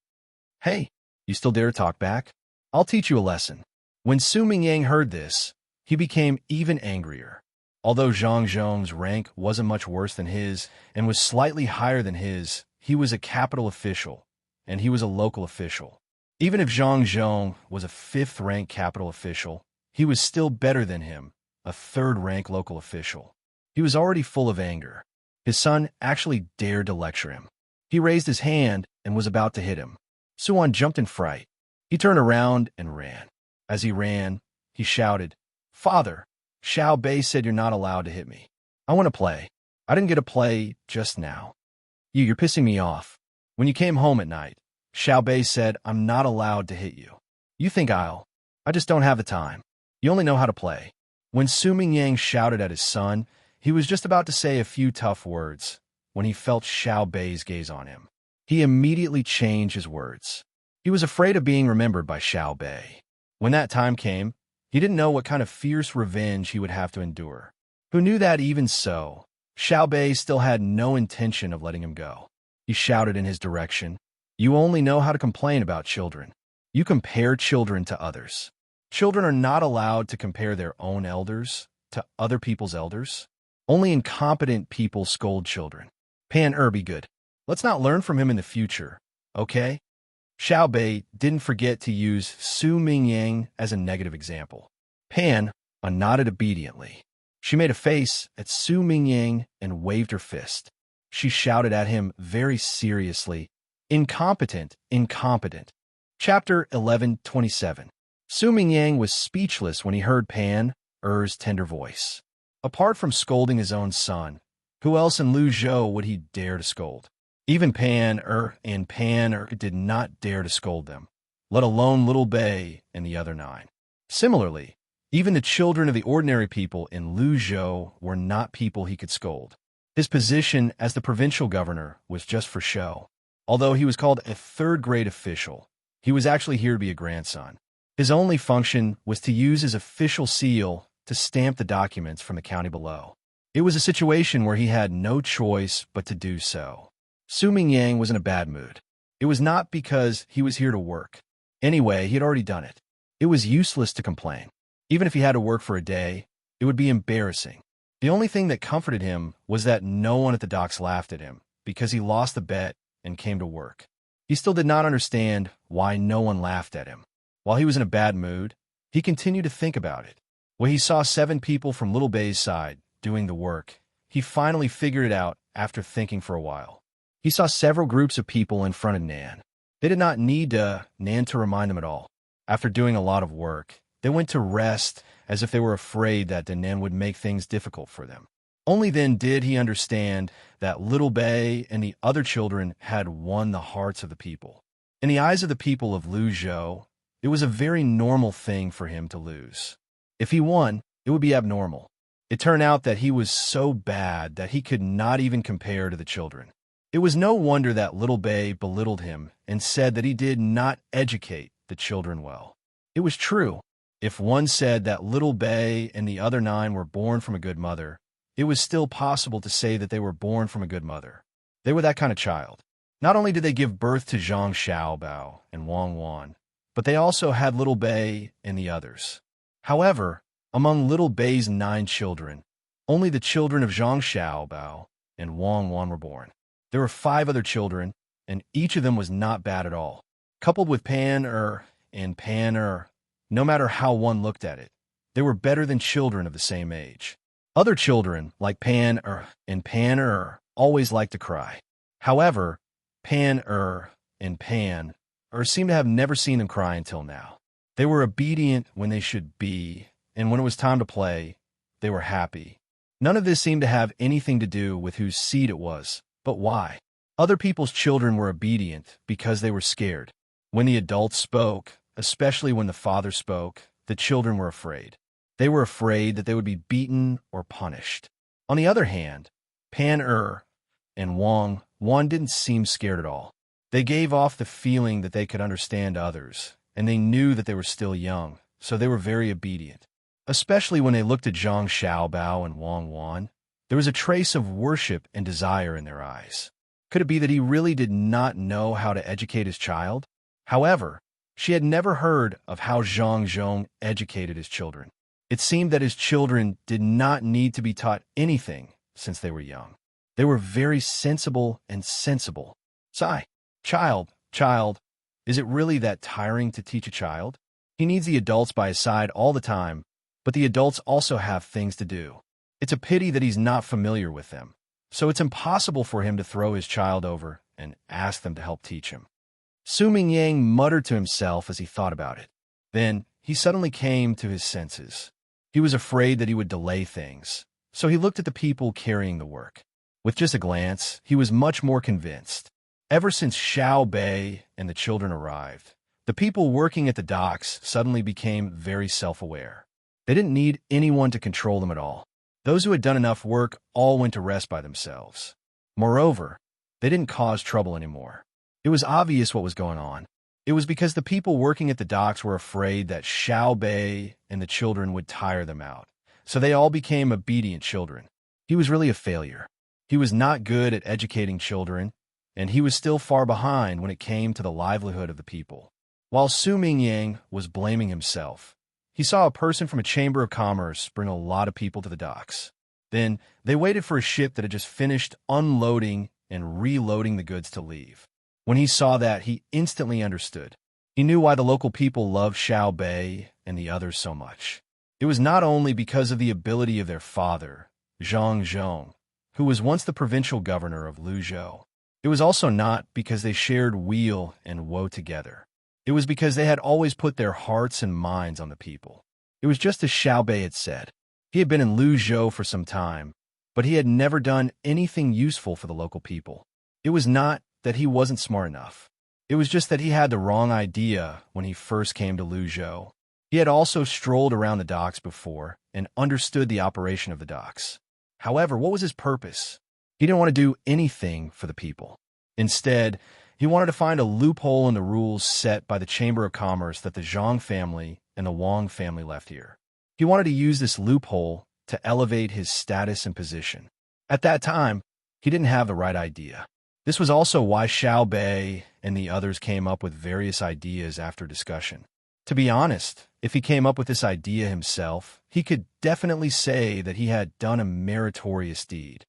"Hey, you still dare to talk back? I'll teach you a lesson." When Su Mingyang heard this, he became even angrier. Although Zhang Zhong's rank wasn't much worse than his and was slightly higher than his, he was a capital official, and he was a local official. Even if Zhang Zhong was a 5th-rank capital official, he was still better than him, a 3rd-rank local official. He was already full of anger. His son actually dared to lecture him. He raised his hand and was about to hit him. Su Wan jumped in fright. He turned around and ran. As he ran, he shouted, "Father, Xiao Bei said you're not allowed to hit me. I want to play. I didn't get to play just now. You're pissing me off. When you came home at night, Xiao Bei said I'm not allowed to hit you. You think I just don't have the time. You only know how to play." When Su Mingyang shouted at his son, he was just about to say a few tough words when he felt Xiao Bei's gaze on him. He immediately changed his words. He was afraid of being remembered by Xiao Bei. When that time came, he didn't know what kind of fierce revenge he would have to endure. Who knew that even so, Xiao Bei still had no intention of letting him go. He shouted in his direction, "You only know how to complain about children. You compare children to others. Children are not allowed to compare their own elders to other people's elders. Only incompetent people scold children. Pan be good. Let's not learn from him in the future, okay?" Xiao Bei didn't forget to use Su Mingyang as a negative example. Pan nodded obediently. She made a face at Su Mingyang and waved her fist. She shouted at him very seriously, "Incompetent, incompetent." Chapter 11:27. Su Mingyang was speechless when he heard Pan's tender voice. Apart from scolding his own son, who else in Luzhou would he dare to scold? Even Pan did not dare to scold them, let alone little Bei and the other 9. Similarly, even the children of the ordinary people in Luzhou were not people he could scold. His position as the provincial governor was just for show. Although he was called a 3rd-grade official, he was actually here to be a grandson. His only function was to use his official seal to stamp the documents from the county below. It was a situation where he had no choice but to do so. Su Mingyang was in a bad mood. It was not because he was here to work. Anyway, he had already done it. It was useless to complain. Even if he had to work for a day, it would be embarrassing. The only thing that comforted him was that no one at the docks laughed at him because he lost the bet and came to work. He still did not understand why no one laughed at him. While he was in a bad mood, he continued to think about it. When he saw 7 people from Little Bei's side doing the work, he finally figured it out after thinking for a while. He saw several groups of people in front of Nan. They did not need Nan to remind them at all. After doing a lot of work, they went to rest as if they were afraid that Nan would make things difficult for them. Only then did he understand that Little Bei and the other children had won the hearts of the people. In the eyes of the people of Luzhou, it was a very normal thing for him to lose. If he won, it would be abnormal. It turned out that he was so bad that he could not even compare to the children. It was no wonder that Little Bei belittled him and said that he did not educate the children well. It was true. If one said that Little Bei and the other 9 were born from a good mother, it was still possible to say that they were born from a good mother. They were that kind of child. Not only did they give birth to Zhang Xiaobao and Wang Wan, but they also had Little Bei and the others. However, Among little Bei's 9 children, only the children of Zhang Xiaobao and Wang Wan were born. There were 5 other children, and each of them was not bad at all. Coupled with and Pan, no matter how one looked at it, they were better than children of the same age. Other children, like Pan and always liked to cry. However, Pan and Pan seemed to have never seen them cry until now. They were obedient when they should be, and when it was time to play, they were happy. None of this seemed to have anything to do with whose seed it was, but why. Other people's children were obedient because they were scared. When the adults spoke, especially when the father spoke, the children were afraid. They were afraid that they would be beaten or punished. On the other hand, Pan and Wang didn't seem scared at all. They gave off the feeling that they could understand others, and they knew that they were still young, so they were very obedient. Especially when they looked at Zhang Xiaobao and Wang Wan, there was a trace of worship and desire in their eyes. Could it be that he really did not know how to educate his child? However, she had never heard of how Zhang Zhong educated his children. It seemed that his children did not need to be taught anything since they were young. They were very sensible and sensible. Sigh. Child, is it really that tiring to teach a child? He needs the adults by his side all the time, but the adults also have things to do. It's a pity that he's not familiar with them, so it's impossible for him to throw his child over and ask them to help teach him. Su Mingyang muttered to himself as he thought about it. Then he suddenly came to his senses. He was afraid that he would delay things, so he looked at the people carrying the work. With just a glance, he was much more convinced. Ever since Xiao Bei and the children arrived, the people working at the docks suddenly became very self-aware. They didn't need anyone to control them at all. Those who had done enough work all went to rest by themselves. Moreover, they didn't cause trouble anymore. It was obvious what was going on. It was because the people working at the docks were afraid that Xiao Bei and the children would tire them out, so they all became obedient children. He was really a failure. He was not good at educating children, and he was still far behind when it came to the livelihood of the people. While Su Mingyang was blaming himself, he saw a person from a chamber of commerce bring a lot of people to the docks. Then they waited for a ship that had just finished unloading and reloading the goods to leave. When he saw that, he instantly understood. He knew why the local people loved Xiao Bei and the others so much. It was not only because of the ability of their father, Zhang Zhong, who was once the provincial governor of Luzhou. It was also not because they shared weal and woe together. It was because they had always put their hearts and minds on the people. It was just as Xiao Bei had said. He had been in Luzhou for some time, but he had never done anything useful for the local people. It was not that he wasn't smart enough. It was just that he had the wrong idea when he first came to Luzhou. He had also strolled around the docks before and understood the operation of the docks. However, what was his purpose? He didn't want to do anything for the people. Instead, he wanted to find a loophole in the rules set by the Chamber of Commerce that the Zhang family and the Wang family left here. He wanted to use this loophole to elevate his status and position. At that time, he didn't have the right idea. This was also why Xiao Bei and the others came up with various ideas after discussion. To be honest, if he came up with this idea himself, he could definitely say that he had done a meritorious deed.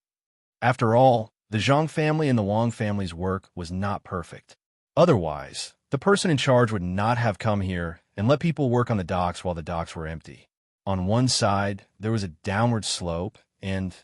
After all, the Zhang family and the Wang family's work was not perfect. Otherwise, the person in charge would not have come here and let people work on the docks while the docks were empty. On one side, there was a downward slope, and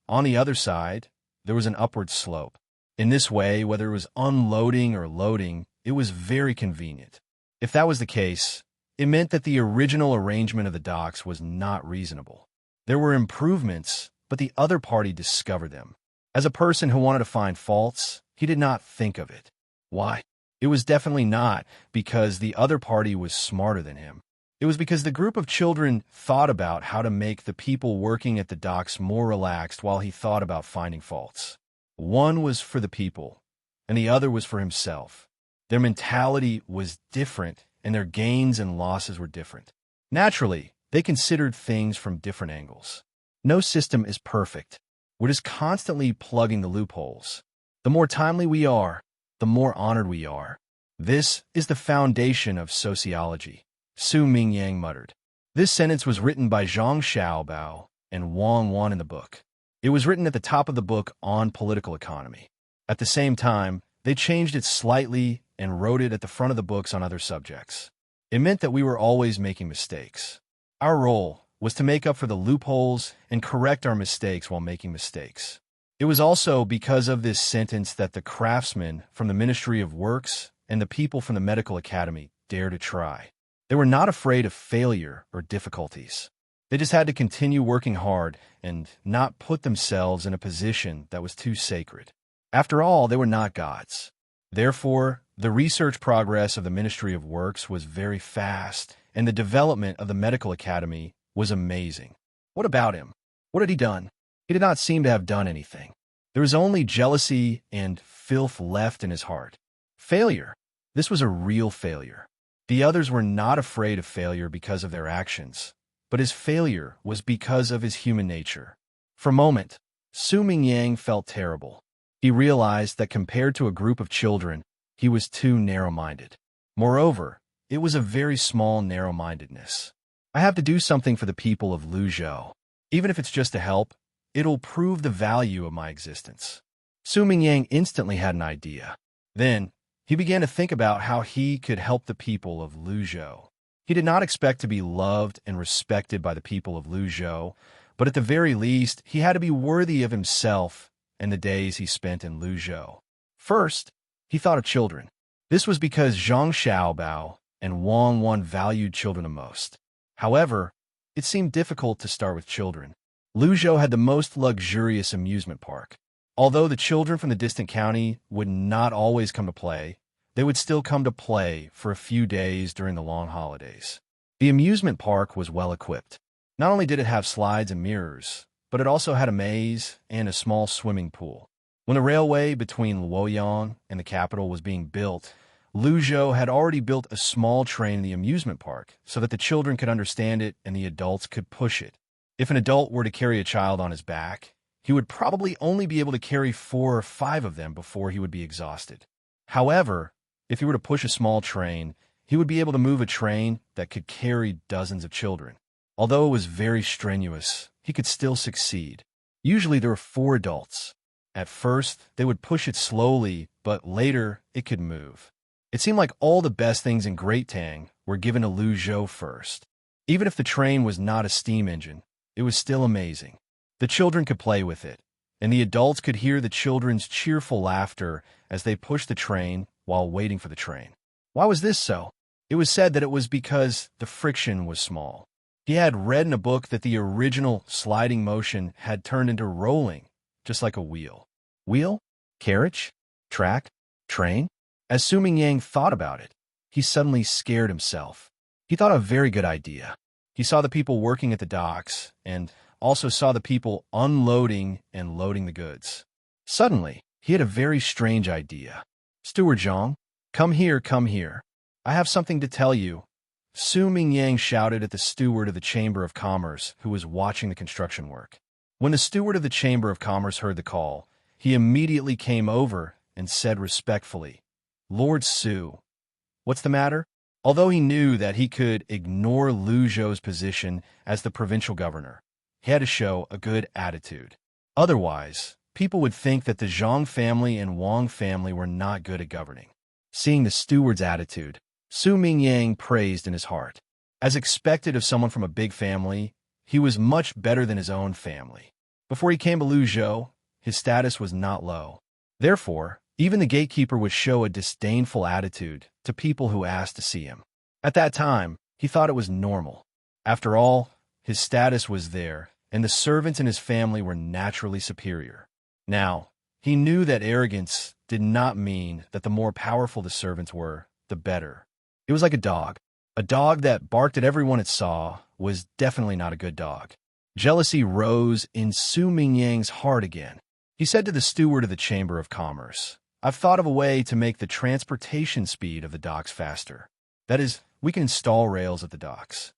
on the other side, there was an upward slope. In this way, whether it was unloading or loading, it was very convenient. If that was the case, it meant that the original arrangement of the docks was not reasonable. There were improvements, but the other party discovered them. As a person who wanted to find faults, he did not think of it. Why? It was definitely not because the other party was smarter than him. It was because the group of children thought about how to make the people working at the docks more relaxed while he thought about finding faults. One was for the people, and the other was for himself. Their mentality was different, and their gains and losses were different. Naturally, they considered things from different angles. No system is perfect. We're just constantly plugging the loopholes. The more timely we are, the more honored we are. This is the foundation of sociology, Su Mingyang muttered. This sentence was written by Zhang Xiaobao and Wang Wan in the book. It was written at the top of the book on political economy. At the same time, they changed it slightly and wrote it at the front of the books on other subjects. It meant that we were always making mistakes. Our role was to make up for the loopholes and correct our mistakes while making mistakes. It was also because of this sentence that the craftsmen from the Ministry of Works and the people from the Medical Academy dared to try. They were not afraid of failure or difficulties. They just had to continue working hard and not put themselves in a position that was too sacred. After all, they were not gods. Therefore, the research progress of the Ministry of Works was very fast, and the development of the Medical Academy was amazing. What about him? What had he done? He did not seem to have done anything. There was only jealousy and filth left in his heart. Failure. This was a real failure. The others were not afraid of failure because of their actions, but his failure was because of his human nature. For a moment, Su Mingyang felt terrible. He realized that compared to a group of children, he was too narrow-minded. Moreover, it was a very small narrow-mindedness. I have to do something for the people of Luzhou. Even if it's just to help, it'll prove the value of my existence. Su Mingyang instantly had an idea. Then, he began to think about how he could help the people of Luzhou. He did not expect to be loved and respected by the people of Luzhou, but at the very least, he had to be worthy of himself and the days he spent in Luzhou. First, he thought of children. This was because Zhang Xiaobao and Wang Wan valued children the most. However, it seemed difficult to start with children. Luzhou had the most luxurious amusement park. Although the children from the distant county would not always come to play, they would still come to play for a few days during the long holidays. The amusement park was well equipped. Not only did it have slides and mirrors, but it also had a maze and a small swimming pool. When the railway between Luoyang and the capital was being built, Luzhou had already built a small train in the amusement park so that the children could understand it and the adults could push it. If an adult were to carry a child on his back, he would probably only be able to carry 4 or 5 of them before he would be exhausted. However, if he were to push a small train, he would be able to move a train that could carry dozens of children. Although it was very strenuous, he could still succeed. Usually there were 4 adults. At first, they would push it slowly, but later it could move. It seemed like all the best things in Great Tang were given to Luzhou first. Even if the train was not a steam engine, it was still amazing. The children could play with it, and the adults could hear the children's cheerful laughter as they pushed the train while waiting for the train. Why was this so? It was said that it was because the friction was small. He had read in a book that the original sliding motion had turned into rolling, just like a wheel. Wheel? Carriage? Track? Train? As Su Mingyang thought about it, he suddenly scared himself. He thought a very good idea. He saw the people working at the docks and also saw the people unloading and loading the goods. Suddenly, he had a very strange idea. "Steward Zhang, come here, come here. I have something to tell you." Su Mingyang shouted at the steward of the Chamber of Commerce who was watching the construction work. When the steward of the Chamber of Commerce heard the call, he immediately came over and said respectfully, "Lord Su, what's the matter?" Although he knew that he could ignore Luzhou's position as the provincial governor, he had to show a good attitude. Otherwise, people would think that the Zhang family and Wang family were not good at governing. Seeing the steward's attitude, Su Mingyang praised in his heart. As expected of someone from a big family, he was much better than his own family. Before he came to Luzhou, his status was not low. Therefore, even the gatekeeper would show a disdainful attitude to people who asked to see him. At that time, he thought it was normal. After all, his status was there, and the servants in his family were naturally superior. Now, he knew that arrogance did not mean that the more powerful the servants were, the better. It was like a dog. A dog that barked at everyone it saw was definitely not a good dog. Jealousy rose in Su Mingyang's heart again. He said to the steward of the Chamber of Commerce, "I've thought of a way to make the transportation speed of the docks faster. That is, we can install rails at the docks.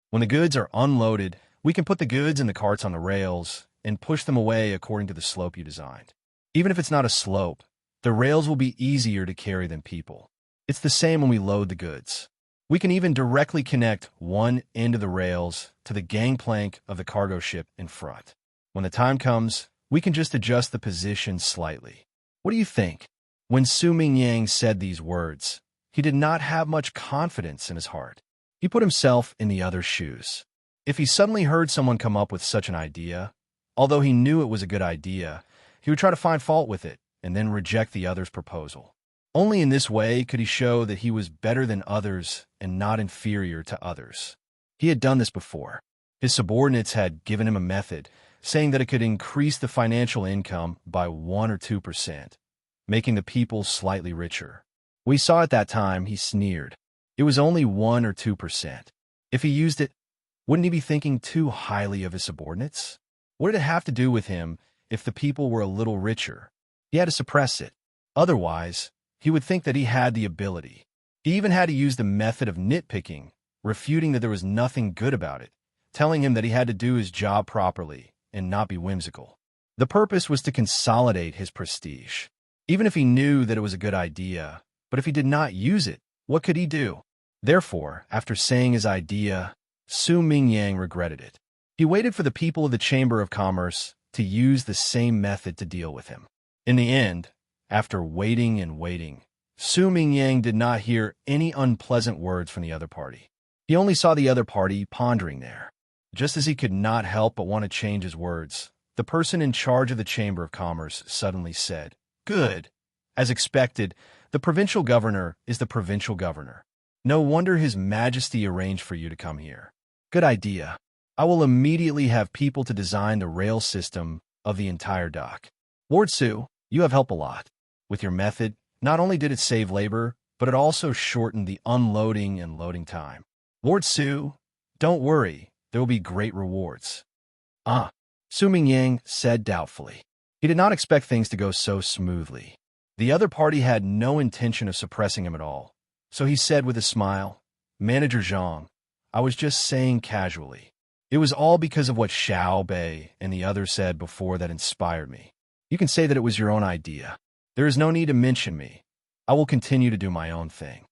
When the goods are unloaded, we can put the goods in the carts on the rails and push them away according to the slope you designed. Even if it's not a slope, the rails will be easier to carry than people. It's the same when we load the goods. We can even directly connect one end of the rails to the gangplank of the cargo ship in front. When the time comes, we can just adjust the position slightly. What do you think? When Su Mingyang said these words, he did not have much confidence in his heart. He put himself in the other's shoes. If he suddenly heard someone come up with such an idea, although he knew it was a good idea, he would try to find fault with it and then reject the other's proposal. Only in this way could he show that he was better than others and not inferior to others. He had done this before. His subordinates had given him a method, saying that it could increase the financial income by 1 or 2%, making the people slightly richer. We saw at that time he sneered. It was only 1 or 2%. If he used it, wouldn't he be thinking too highly of his subordinates? What did it have to do with him if the people were a little richer? He had to suppress it. Otherwise, he would think that he had the ability. He even had to use the method of nitpicking, refuting that there was nothing good about it, telling him that he had to do his job properly and not be whimsical. The purpose was to consolidate his prestige. Even if he knew that it was a good idea, but if he did not use it, what could he do? Therefore, after saying his idea, Su Mingyang regretted it. He waited for the people of the Chamber of Commerce to use the same method to deal with him. In the end, after waiting and waiting, Su Mingyang did not hear any unpleasant words from the other party. He only saw the other party pondering there. Just as he could not help but want to change his words, the person in charge of the Chamber of Commerce suddenly said, "Good." As expected, the provincial governor is the provincial governor. No wonder His Majesty arranged for you to come here. Good idea. I will immediately have people to design the rail system of the entire dock. Lord Su, you have helped a lot. With your method, not only did it save labor, but it also shortened the unloading and loading time. Lord Su, don't worry, there will be great rewards. Su Mingyang said doubtfully. He did not expect things to go so smoothly. The other party had no intention of suppressing him at all, so he said with a smile, "Manager Zhang, I was just saying casually. It was all because of what Xiao Bei and the others said before that inspired me. You can say that it was your own idea. There is no need to mention me. I will continue to do my own thing."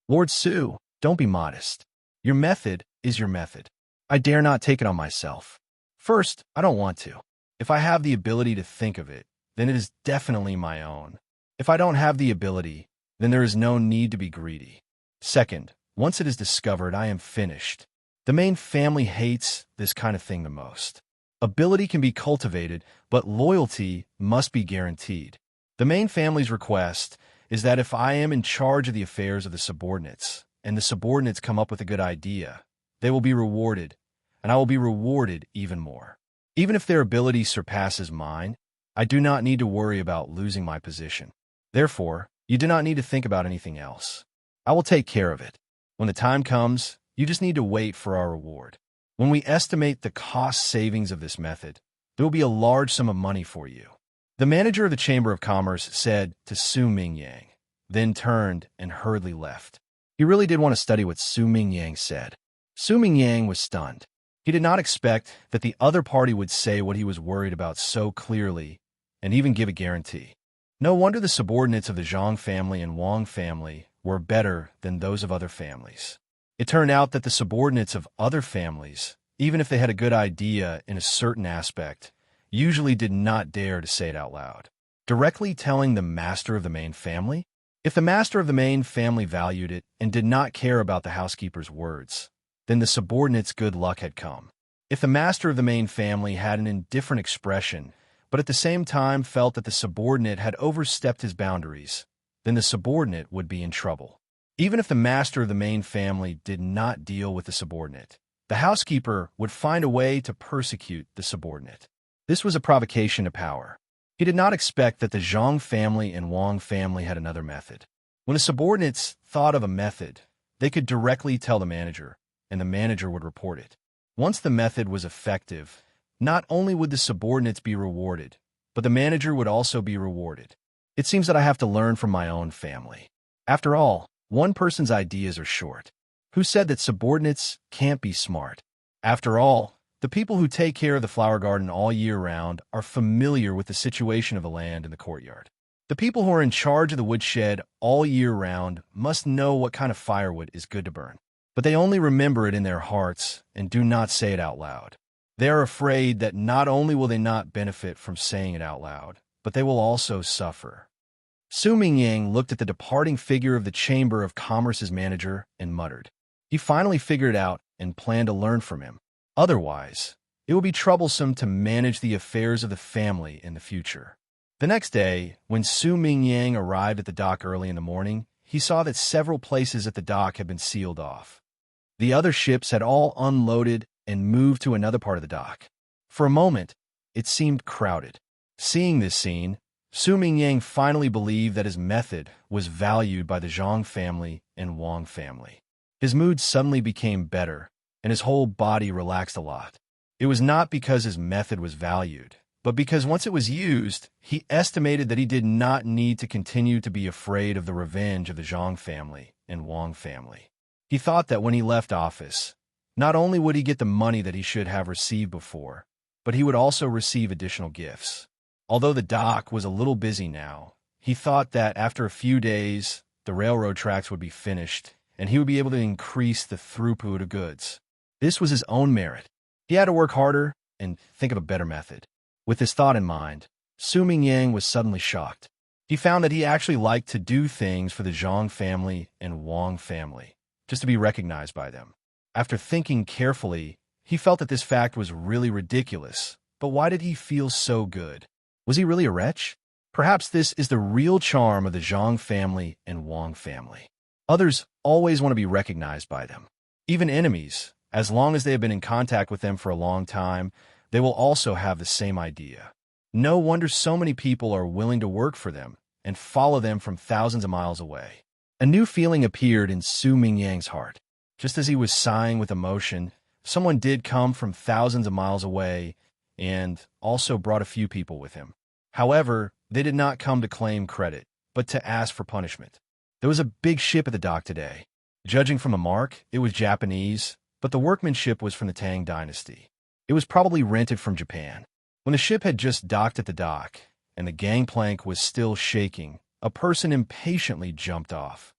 Lord Su, don't be modest. Your method is your method. I dare not take it on myself. First, I don't want to. If I have the ability to think of it, then it is definitely my own. If I don't have the ability, then there is no need to be greedy. Second, once it is discovered, I am finished. The main family hates this kind of thing the most. Ability can be cultivated, but loyalty must be guaranteed. The main family's request is that if I am in charge of the affairs of the subordinates, and the subordinates come up with a good idea, they will be rewarded, and I will be rewarded even more. Even if their ability surpasses mine, I do not need to worry about losing my position. Therefore, you do not need to think about anything else. I will take care of it. When the time comes, you just need to wait for our reward. When we estimate the cost savings of this method, there will be a large sum of money for you. The manager of the Chamber of Commerce said to Su Mingyang, then turned and hurriedly left. He really did want to study what Su Mingyang said. Su Mingyang was stunned. He did not expect that the other party would say what he was worried about so clearly and even give a guarantee. No wonder the subordinates of the Zhang family and Wang family were better than those of other families. It turned out that the subordinates of other families, even if they had a good idea in a certain aspect, usually did not dare to say it out loud. Directly telling the master of the main family? If the master of the main family valued it and did not care about the housekeeper's words, then the subordinate's good luck had come. If the master of the main family had an indifferent expression, but at the same time felt that the subordinate had overstepped his boundaries, then the subordinate would be in trouble. Even if the master of the main family did not deal with the subordinate, the housekeeper would find a way to persecute the subordinate. This was a provocation to power. He did not expect that the Zhang family and Wang family had another method. When the subordinates thought of a method, they could directly tell the manager, and the manager would report it. Once the method was effective, not only would the subordinates be rewarded, but the manager would also be rewarded. It seems that I have to learn from my own family. After all, one person's ideas are short. Who said that subordinates can't be smart? After all, the people who take care of the flower garden all year round are familiar with the situation of the land in the courtyard. The people who are in charge of the woodshed all year round must know what kind of firewood is good to burn. But they only remember it in their hearts and do not say it out loud. They are afraid that not only will they not benefit from saying it out loud, but they will also suffer. Su Mingyang looked at the departing figure of the Chamber of Commerce's manager and muttered. He finally figured it out and planned to learn from him. Otherwise, it will be troublesome to manage the affairs of the family in the future. The next day, when Su Mingyang arrived at the dock early in the morning, he saw that several places at the dock had been sealed off. The other ships had all unloaded and moved to another part of the dock. For a moment, it seemed crowded. Seeing this scene, Su Mingyang finally believed that his method was valued by the Zhang family and Wang family. His mood suddenly became better, and his whole body relaxed a lot. It was not because his method was valued, but because once it was used, he estimated that he did not need to continue to be afraid of the revenge of the Zhang family and Wang family. He thought that when he left office, not only would he get the money that he should have received before, but he would also receive additional gifts. Although the dock was a little busy now, he thought that after a few days, the railroad tracks would be finished, and he would be able to increase the throughput of goods. This was his own merit. He had to work harder and think of a better method. With this thought in mind, Su Mingyang was suddenly shocked. He found that he actually liked to do things for the Zhang family and Wang family, just to be recognized by them. After thinking carefully, he felt that this fact was really ridiculous, but why did he feel so good? Was he really a wretch? Perhaps this is the real charm of the Zhang family and Wang family. Others always want to be recognized by them. Even enemies, as long as they have been in contact with them for a long time, they will also have the same idea. No wonder so many people are willing to work for them and follow them from thousands of miles away. A new feeling appeared in Su Mingyang's heart. Just as he was sighing with emotion, someone did come from thousands of miles away and also brought a few people with him. However, they did not come to claim credit, but to ask for punishment. There was a big ship at the dock today. Judging from the mark, it was Japanese, but the workmanship was from the Tang Dynasty. It was probably rented from Japan. When the ship had just docked at the dock, and the gangplank was still shaking, a person impatiently jumped off.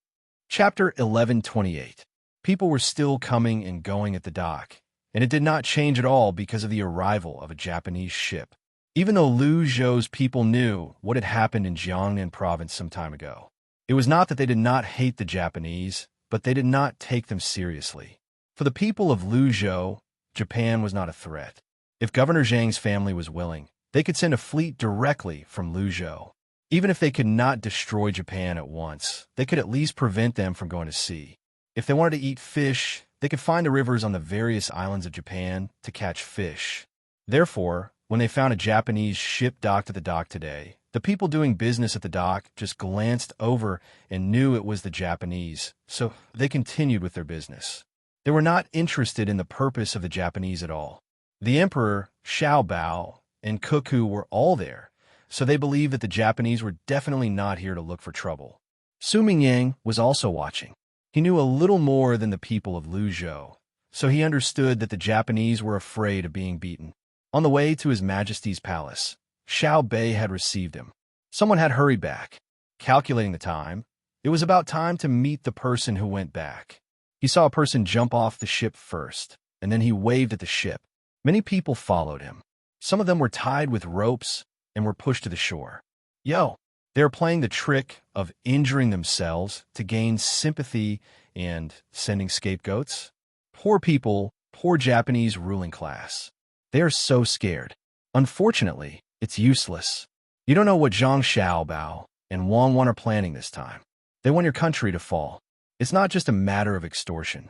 Chapter 11:28. People were still coming and going at the dock, and it did not change at all because of the arrival of a Japanese ship. Even though Lu Zhou's people knew what had happened in Jiangnan province some time ago, it was not that they did not hate the Japanese, but they did not take them seriously. For the people of Lu Zhou, Japan was not a threat. If Governor Zhang's family was willing, they could send a fleet directly from Lu Zhou. Even if they could not destroy Japan at once, they could at least prevent them from going to sea. If they wanted to eat fish, they could find the rivers on the various islands of Japan to catch fish. Therefore, when they found a Japanese ship docked at the dock today, the people doing business at the dock just glanced over and knew it was the Japanese, so they continued with their business. They were not interested in the purpose of the Japanese at all. The Emperor, Xiao Bao, and Cuckoo were all there, so they believed that the Japanese were definitely not here to look for trouble. Su Mingyang was also watching. He knew a little more than the people of Lu Zhou, so he understood that the Japanese were afraid of being beaten. On the way to His Majesty's palace, Xiao Bei had received him. Someone had hurried back. Calculating the time, it was about time to meet the person who went back. He saw a person jump off the ship first, and then he waved at the ship. Many people followed him. Some of them were tied with ropes and were pushed to the shore. Yo! They are playing the trick of injuring themselves to gain sympathy and sending scapegoats. Poor people, poor Japanese ruling class. They are so scared. Unfortunately, it's useless. You don't know what Zhang Xiaobao and Wang Wan are planning this time. They want your country to fall. It's not just a matter of extortion.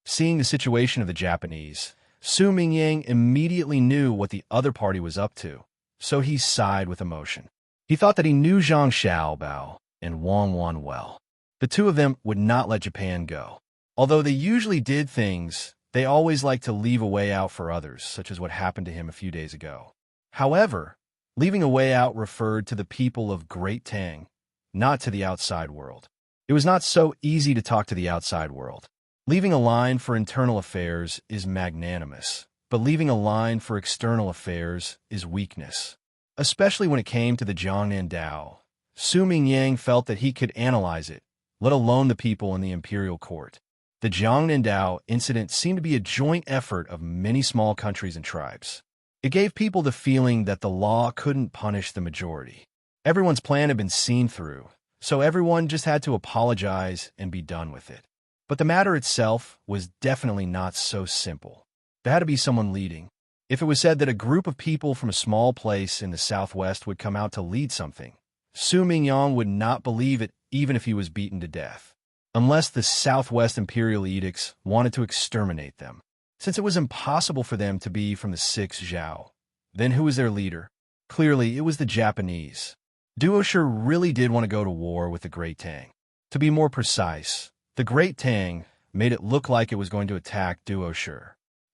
Seeing the situation of the Japanese, Su Mingyang immediately knew what the other party was up to, so he sighed with emotion. He thought that he knew Zhang Xiaobao and Wang Wan well. The two of them would not let Japan go. Although they usually did things, they always liked to leave a way out for others, such as what happened to him a few days ago. However, leaving a way out referred to the people of Great Tang, not to the outside world. It was not so easy to talk to the outside world. Leaving a line for internal affairs is magnanimous, but leaving a line for external affairs is weakness. Especially when it came to the Jiangnan Dao, Su Mingyang felt that he could analyze it, let alone the people in the imperial court. The Jiangnandao incident seemed to be a joint effort of many small countries and tribes. It gave people the feeling that the law couldn't punish the majority. Everyone's plan had been seen through, so everyone just had to apologize and be done with it. But the matter itself was definitely not so simple. There had to be someone leading. If it was said that a group of people from a small place in the southwest would come out to lead something, Su Mingyang would not believe it even if he was beaten to death, unless the Southwest Imperial Edicts wanted to exterminate them. Since it was impossible for them to be from the 6th Zhao, then who was their leader? Clearly, it was the Japanese. Duoshu really did want to go to war with the Great Tang. To be more precise, the Great Tang made it look like it was going to attack Duoshu.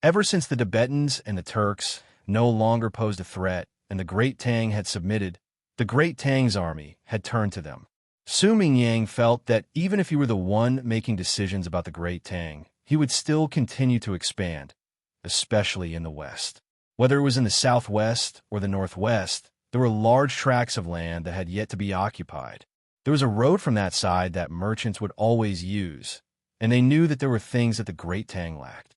Ever since the Tibetans and the Turks no longer posed a threat and the Great Tang had submitted, the Great Tang's army had turned to them. Su Mingyang felt that even if he were the one making decisions about the Great Tang, he would still continue to expand, especially in the west. Whether it was in the southwest or the northwest, there were large tracts of land that had yet to be occupied. There was a road from that side that merchants would always use, and they knew that there were things that the Great Tang lacked.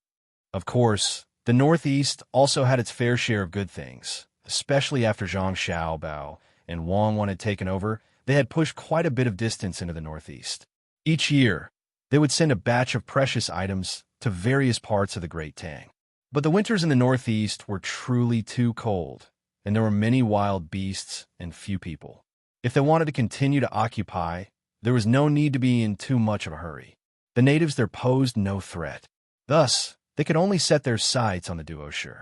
Of course, the northeast also had its fair share of good things, especially after Zhang Xiaobao and Wang Wan had taken over. They had pushed quite a bit of distance into the northeast. Each year, they would send a batch of precious items to various parts of the Great Tang. But the winters in the northeast were truly too cold, and there were many wild beasts and few people. If they wanted to continue to occupy, there was no need to be in too much of a hurry. The natives there posed no threat. Thus, they could only set their sights on the Duoshu.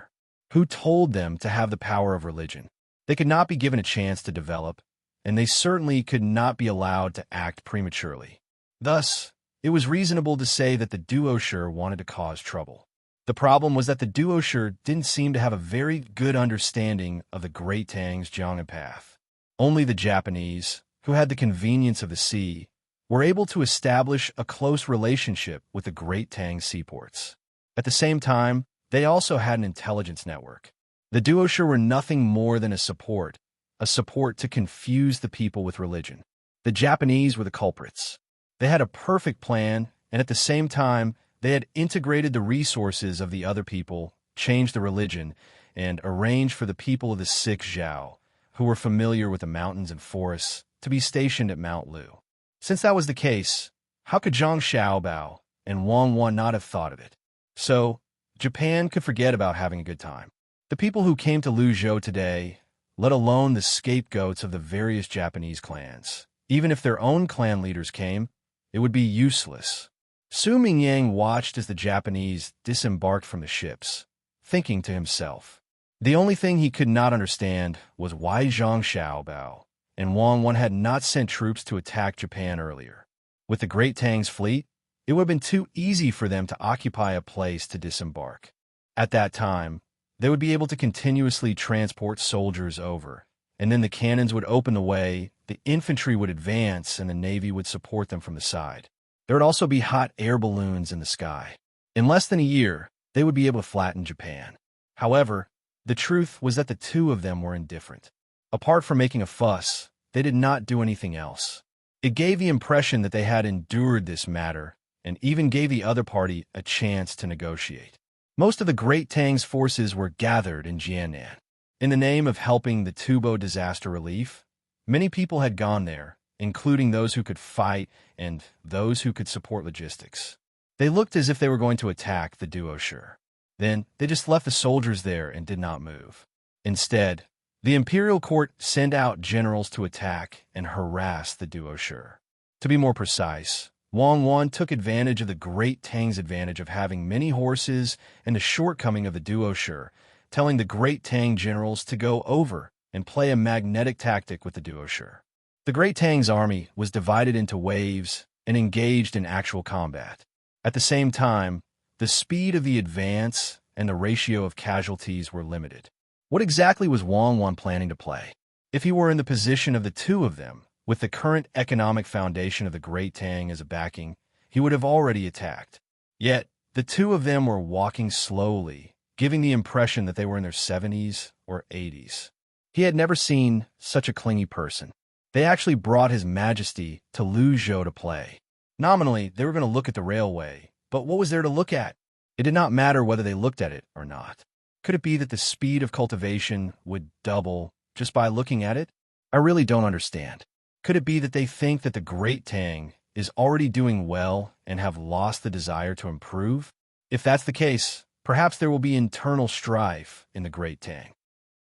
Who told them to have the power of religion? They could not be given a chance to develop, and they certainly could not be allowed to act prematurely. Thus, it was reasonable to say that the Duoshu wanted to cause trouble. The problem was that the Duoshu didn't seem to have a very good understanding of the Great Tang's Jiangnan path. Only the Japanese, who had the convenience of the sea, were able to establish a close relationship with the Great Tang seaports. At the same time, they also had an intelligence network. The Duoshu were nothing more than a support to confuse the people with religion. The Japanese were the culprits. They had a perfect plan, and at the same time, they had integrated the resources of the other people, changed the religion, and arranged for the people of the 6th Zhao, who were familiar with the mountains and forests, to be stationed at Mount Lu. Since that was the case, how could Zhang Xiaobao and Wang Wan not have thought of it? So, Japan could forget about having a good time. The people who came to Luzhou today, let alone the scapegoats of the various Japanese clans, even if their own clan leaders came, it would be useless. Su Mingyang watched as the Japanese disembarked from the ships, thinking to himself. The only thing he could not understand was why Zhang Xiaobao and Wang Wan had not sent troops to attack Japan earlier. With the Great Tang's fleet, it would have been too easy for them to occupy a place to disembark. At that time, they would be able to continuously transport soldiers over, and then the cannons would open the way, the infantry would advance, and the navy would support them from the side. There would also be hot air balloons in the sky. In less than a year, they would be able to flatten Japan. However, the truth was that the two of them were indifferent. Apart from making a fuss, they did not do anything else. It gave the impression that they had endured this matter, and even gave the other party a chance to negotiate. Most of the Great Tang's forces were gathered in Jiannan. In the name of helping the Tubo disaster relief, many people had gone there, including those who could fight and those who could support logistics. They looked as if they were going to attack the Duoshu. Then, they just left the soldiers there and did not move. Instead, the imperial court sent out generals to attack and harass the Duoshu. To be more precise, Wang Wan took advantage of the Great Tang's advantage of having many horses and the shortcoming of the Duoshu, telling the Great Tang generals to go over and play a magnetic tactic with the Duoshu. The Great Tang's army was divided into waves and engaged in actual combat. At the same time, the speed of the advance and the ratio of casualties were limited. What exactly was Wang Wan planning to play? If he were in the position of the two of them, with the current economic foundation of the Great Tang as a backing, he would have already attacked. Yet, the two of them were walking slowly, giving the impression that they were in their 70s or 80s. He had never seen such a clingy person. They actually brought His Majesty to Luzhou to play. Nominally, they were going to look at the railway, but what was there to look at? It did not matter whether they looked at it or not. Could it be that the speed of cultivation would double just by looking at it? I really don't understand. Could it be that they think that the Great Tang is already doing well and have lost the desire to improve? If that's the case, perhaps there will be internal strife in the Great Tang.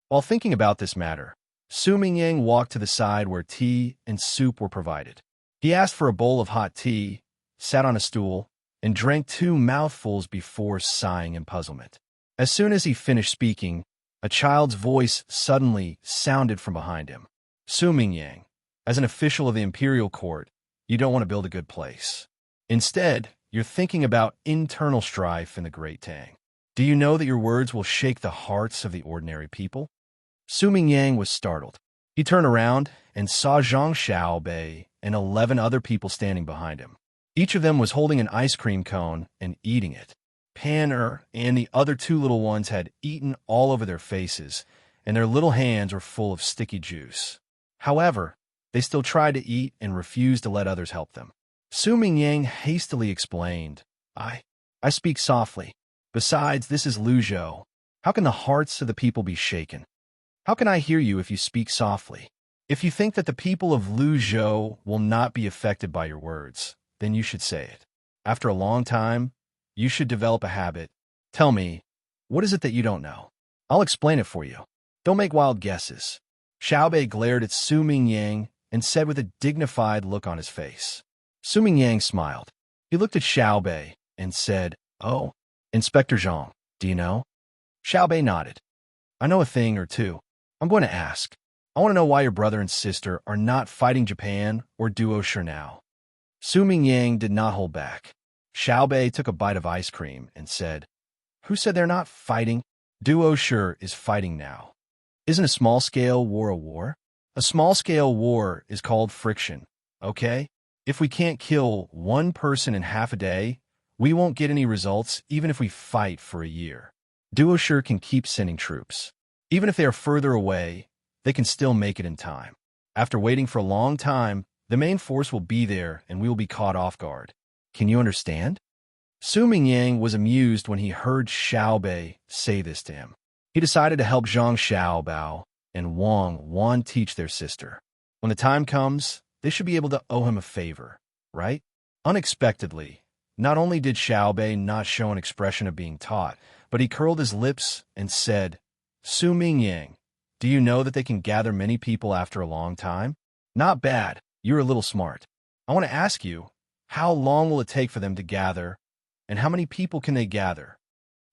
While thinking about this matter, Su Mingyang walked to the side where tea and soup were provided. He asked for a bowl of hot tea, sat on a stool, and drank 2 mouthfuls before sighing in puzzlement. As soon as he finished speaking, a child's voice suddenly sounded from behind him. Su Mingyang, as an official of the imperial court, you don't want to build a good place. Instead, you're thinking about internal strife in the Great Tang. Do you know that your words will shake the hearts of the ordinary people? Su Mingyang was startled. He turned around and saw Zhang Xiaobei and 11 other people standing behind him. Each of them was holding an ice cream cone and eating it. Pan and the other 2 little ones had eaten all over their faces, and their little hands were full of sticky juice. However, they still tried to eat and refused to let others help them. Su Mingyang hastily explained, I speak softly. Besides, this is Luzhou. How can the hearts of the people be shaken? How can I hear you if you speak softly? If you think that the people of Luzhou will not be affected by your words, then you should say it. After a long time, you should develop a habit. Tell me, what is it that you don't know? I'll explain it for you. Don't make wild guesses. Xiaobei glared at Su Mingyang and said with a dignified look on his face. Su Mingyang smiled. He looked at Xiaobei and said, Oh, Inspector Zhang, do you know? Xiaobei nodded. I know a thing or two. I'm going to ask. I want to know why your brother and sister are not fighting Japan or Duo now. Su Mingyang did not hold back. Xiaobei took a bite of ice cream and said, Who said they're not fighting? Duo is fighting now. Isn't a small-scale war a war? A small-scale war is called friction, okay? If we can't kill 1 person in half a day, we won't get any results even if we fight for a year. Duo can keep sending troops. Even if they are further away, they can still make it in time. After waiting for a long time, the main force will be there and we will be caught off guard. Can you understand? Su Mingyang was amused when he heard Xiaobei say this to him. He decided to help Zhang Xiaobao and Wang Wan teach their sister. When the time comes, they should be able to owe him a favor, right? Unexpectedly, not only did Xiaobei not show an expression of being taught, but he curled his lips and said, Su Mingyang, do you know that they can gather many people after a long time? Not bad. You're a little smart. I want to ask you, how long will it take for them to gather, and how many people can they gather?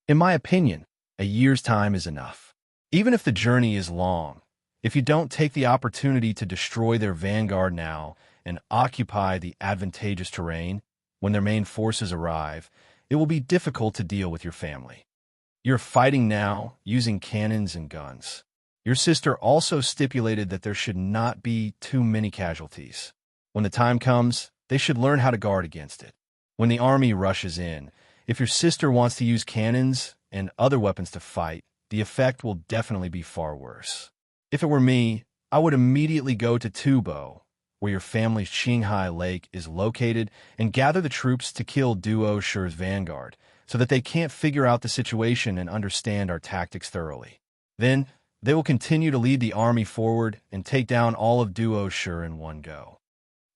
In my opinion, a year's time is enough. Even if the journey is long, if you don't take the opportunity to destroy their vanguard now and occupy the advantageous terrain when their main forces arrive, it will be difficult to deal with your family. You're fighting now using cannons and guns. Your sister also stipulated that there should not be too many casualties. When the time comes, they should learn how to guard against it. When the army rushes in, if your sister wants to use cannons and other weapons to fight, the effect will definitely be far worse. If it were me, I would immediately go to Tubo, where your family's Qinghai Lake is located, and gather the troops to kill Duo Shi's vanguard, so that they can't figure out the situation and understand our tactics thoroughly. Then, they will continue to lead the army forward and take down all of Duo Shi in one go.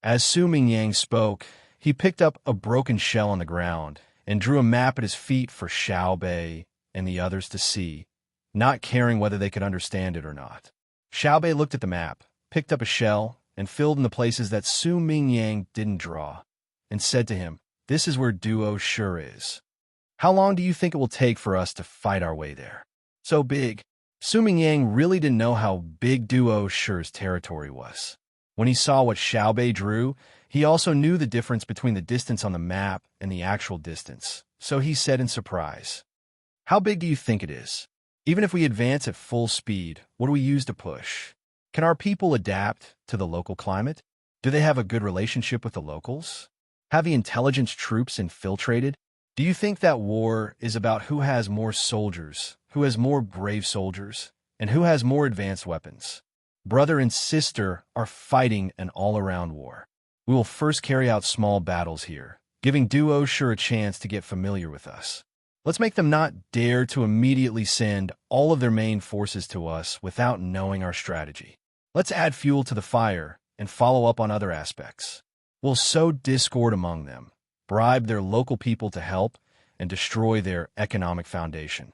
As Su Mingyang spoke, he picked up a broken shell on the ground and drew a map at his feet for Xiaobei and the others to see, not caring whether they could understand it or not. Xiaobei looked at the map, picked up a shell, and filled in the places that Su Mingyang didn't draw, and said to him, This is where Duo Shi is. How long do you think it will take for us to fight our way there? So big. Su Mingyang really didn't know how big Duo Shi's territory was. When he saw what Xiaobei drew, he also knew the difference between the distance on the map and the actual distance, so he said in surprise, How big do you think it is? Even if we advance at full speed, what do we use to push? Can our people adapt to the local climate? Do they have a good relationship with the locals? Have the intelligence troops infiltrated? Do you think that war is about who has more soldiers, who has more brave soldiers, and who has more advanced weapons? Brother and sister are fighting an all-around war. We will first carry out small battles here, giving Duo Sure a chance to get familiar with us. Let's make them not dare to immediately send all of their main forces to us without knowing our strategy. Let's add fuel to the fire and follow up on other aspects. We'll sow discord among them, bribe their local people to help, and destroy their economic foundation.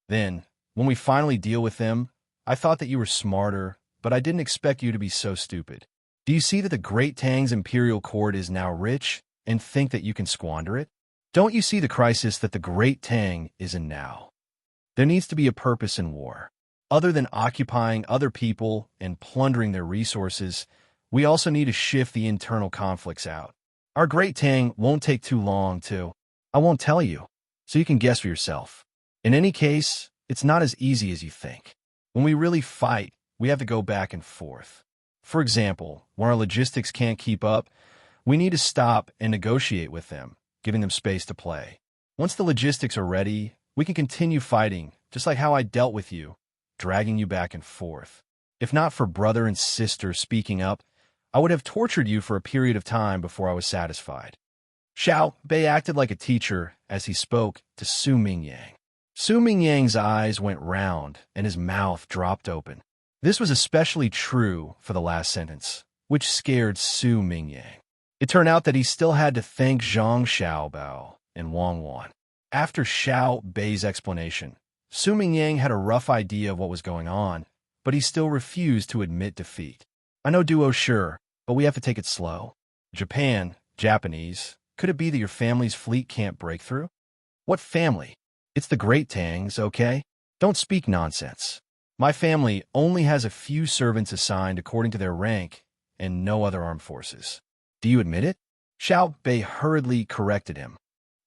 Then, when we finally deal with them, I thought that you were smarter, but I didn't expect you to be so stupid. Do you see that the Great Tang's imperial court is now rich and think that you can squander it? Don't you see the crisis that the Great Tang is in now? There needs to be a purpose in war. Other than occupying other people and plundering their resources, we also need to shift the internal conflicts out. Our Great Tang won't take too long to... I won't tell you, so you can guess for yourself. In any case, it's not as easy as you think. When we really fight, we have to go back and forth. For example, when our logistics can't keep up, we need to stop and negotiate with them, giving them space to play. Once the logistics are ready, we can continue fighting, just like how I dealt with you, dragging you back and forth. If not for brother and sister speaking up, I would have tortured you for a period of time before I was satisfied. Xiao Bei acted like a teacher as he spoke to Su Mingyang. Su Mingyang's eyes went round and his mouth dropped open. This was especially true for the last sentence, which scared Su Mingyang. It turned out that he still had to thank Zhang Xiaobao and Wang Wan. After Xiao Bei's explanation, Su Mingyang had a rough idea of what was going on, but he still refused to admit defeat. I know Duo Sure, but we have to take it slow. Japanese, could it be that your family's fleet can't break through? What family? It's the Great Tangs, okay? Don't speak nonsense. My family only has a few servants assigned according to their rank and no other armed forces. Do you admit it? Xiao Bei hurriedly corrected him.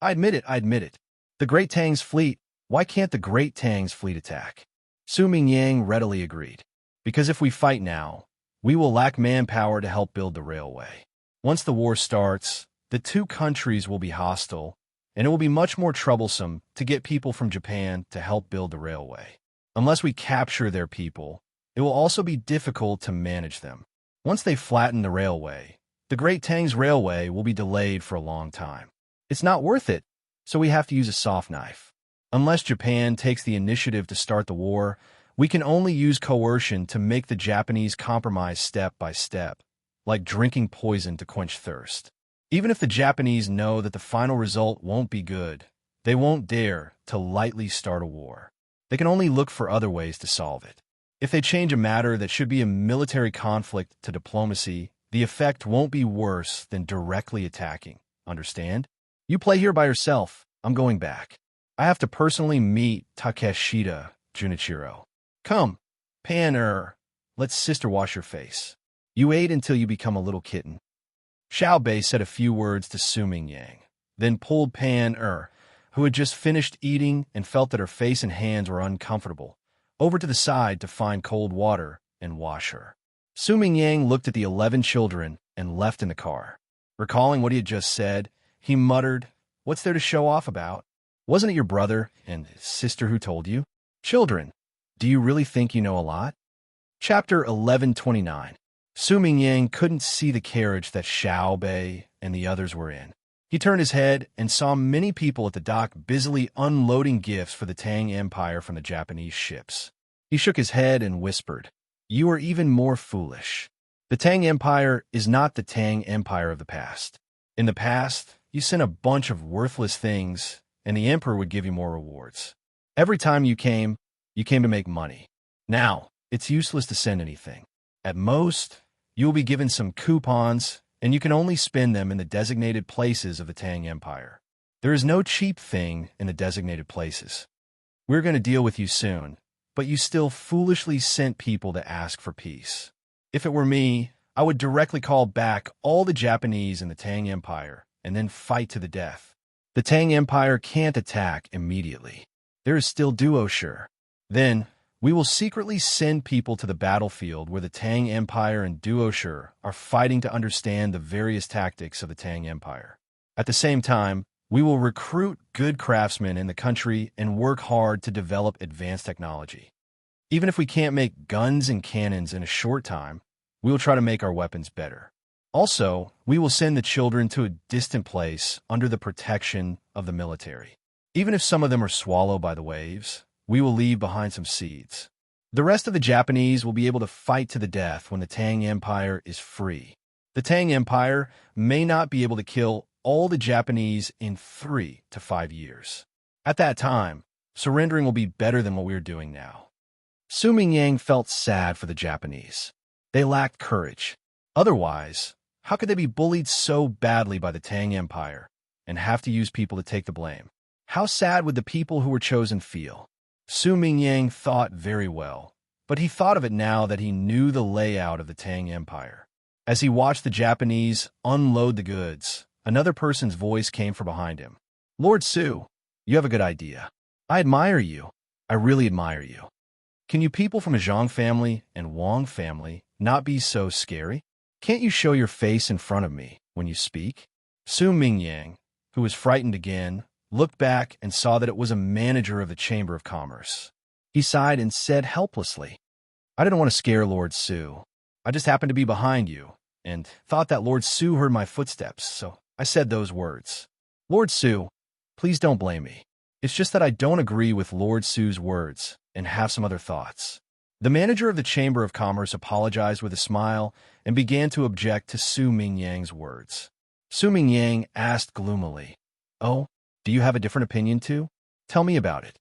I admit it. The Great Tang's fleet, why can't the Great Tang's fleet attack? Su Mingyang readily agreed. Because if we fight now, we will lack manpower to help build the railway. Once the war starts, the two countries will be hostile, and it will be much more troublesome to get people from Japan to help build the railway. Unless we capture their people, it will also be difficult to manage them. Once they flatten the railway, the Great Tang's railway will be delayed for a long time. It's not worth it, so we have to use a soft knife. Unless Japan takes the initiative to start the war, we can only use coercion to make the Japanese compromise step by step, like drinking poison to quench thirst. Even if the Japanese know that the final result won't be good, they won't dare to lightly start a war. They can only look for other ways to solve it. If they change a matter that should be a military conflict to diplomacy, the effect won't be worse than directly attacking. Understand? You play here by yourself. I'm going back. I have to personally meet Takeshita Junichiro. Come, let's sister wash your face. You ate until you become a little kitten. Xiao Bei said a few words to Su Mingyang, then pulled who had just finished eating and felt that her face and hands were uncomfortable, over to the side to find cold water and wash her. Su Mingyang looked at the 11 children and left in the car. Recalling what he had just said, he muttered, "What's there to show off about? Wasn't it your brother and his sister who told you? Children, do you really think you know a lot?" Chapter 1129. Su Mingyang couldn't see the carriage that Xiao Bei and the others were in. He turned his head and saw many people at the dock busily unloading gifts for the Tang Empire from the Japanese ships. He shook his head and whispered, "You are even more foolish. The Tang Empire is not the Tang Empire of the past. In the past, you sent a bunch of worthless things, and the Emperor would give you more rewards. Every time you came to make money. Now, it's useless to send anything. At most, you will be given some coupons, and you can only spend them in the designated places of the Tang Empire. There is no cheap thing in the designated places. We're going to deal with you soon, but you still foolishly sent people to ask for peace. If it were me, I would directly call back all the Japanese in the Tang Empire and then fight to the death. The Tang Empire can't attack immediately. There is still Duo Sure. Then, we will secretly send people to the battlefield where the Tang Empire and Duo Sure are fighting to understand the various tactics of the Tang Empire. At the same time, we will recruit good craftsmen in the country and work hard to develop advanced technology. Even if we can't make guns and cannons in a short time, we will try to make our weapons better. Also, we will send the children to a distant place under the protection of the military. Even if some of them are swallowed by the waves, we will leave behind some seeds. The rest of the Japanese will be able to fight to the death when the Tang Empire is free. The Tang Empire may not be able to kill all the Japanese in 3 to 5 years. At that time, surrendering will be better than what we are doing now. Su Mingyang felt sad for the Japanese. They lacked courage. Otherwise, how could they be bullied so badly by the Tang Empire and have to use people to take the blame? How sad would the people who were chosen feel? Su Mingyang thought very well, but he thought of it now that he knew the layout of the Tang Empire. As he watched the Japanese unload the goods, another person's voice came from behind him. Lord Su, you have a good idea. I admire you. I really admire you. Can you people from a Zhang family and Wang family not be so scary? Can't you show your face in front of me when you speak? Su Mingyang, who was frightened again, looked back and saw that it was a manager of the Chamber of Commerce. He sighed and said helplessly, I didn't want to scare Lord Su. I just happened to be behind you and thought that Lord Su heard my footsteps, so I said those words. Lord Su, please don't blame me. It's just that I don't agree with Lord Su's words and have some other thoughts. The manager of the Chamber of Commerce apologized with a smile and began to object to Su Mingyang's words. Su Mingyang asked gloomily, Oh, do you have a different opinion too? Tell me about it.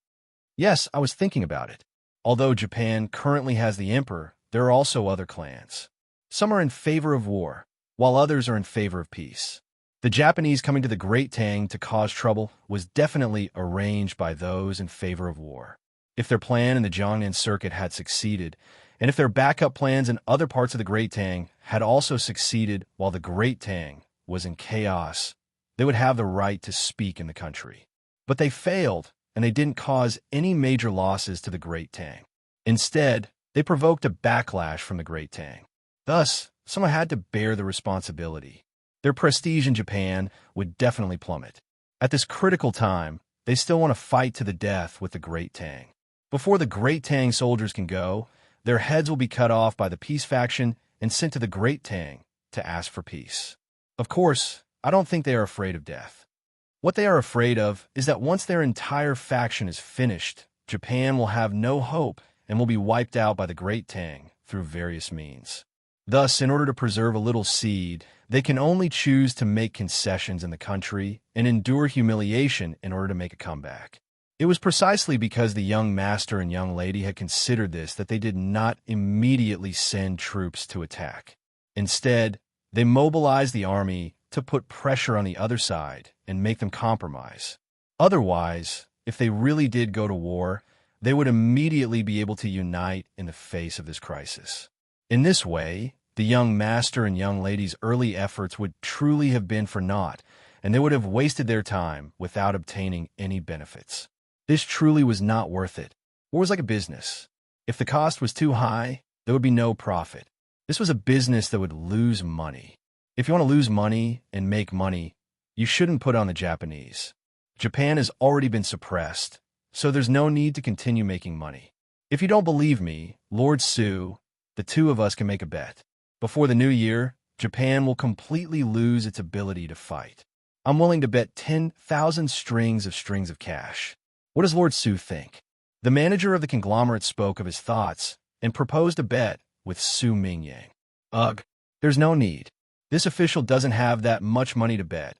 Yes, I was thinking about it. Although Japan currently has the emperor, there are also other clans. Some are in favor of war, while others are in favor of peace. The Japanese coming to the Great Tang to cause trouble was definitely arranged by those in favor of war. If their plan in the Jiangnan circuit had succeeded, and if their backup plans in other parts of the Great Tang had also succeeded while the Great Tang was in chaos, they would have the right to speak in the country. But they failed, and they didn't cause any major losses to the Great Tang. Instead, they provoked a backlash from the Great Tang. Thus, someone had to bear the responsibility. Their prestige in Japan would definitely plummet. At this critical time, they still want to fight to the death with the Great Tang. Before the Great Tang soldiers can go, their heads will be cut off by the peace faction and sent to the Great Tang to ask for peace. Of course, I don't think they are afraid of death. What they are afraid of is that once their entire faction is finished, Japan will have no hope and will be wiped out by the Great Tang through various means. Thus, in order to preserve a little seed, they can only choose to make concessions in the country and endure humiliation in order to make a comeback. It was precisely because the young master and young lady had considered this that they did not immediately send troops to attack. Instead, they mobilized the army to put pressure on the other side and make them compromise. Otherwise, if they really did go to war, they would immediately be able to unite in the face of this crisis. In this way, the young master and young lady's early efforts would truly have been for naught, and they would have wasted their time without obtaining any benefits. This truly was not worth it. War was like a business. If the cost was too high, there would be no profit. This was a business that would lose money. If you want to lose money and make money, you shouldn't put on the Japanese. Japan has already been suppressed, so there's no need to continue making money. If you don't believe me, Lord Su, the two of us can make a bet. Before the new year, Japan will completely lose its ability to fight. I'm willing to bet 10,000 strings of cash. What does Lord Su think? The manager of the conglomerate spoke of his thoughts and proposed a bet with Su Mingyang. Ugh, there's no need. This official doesn't have that much money to bet,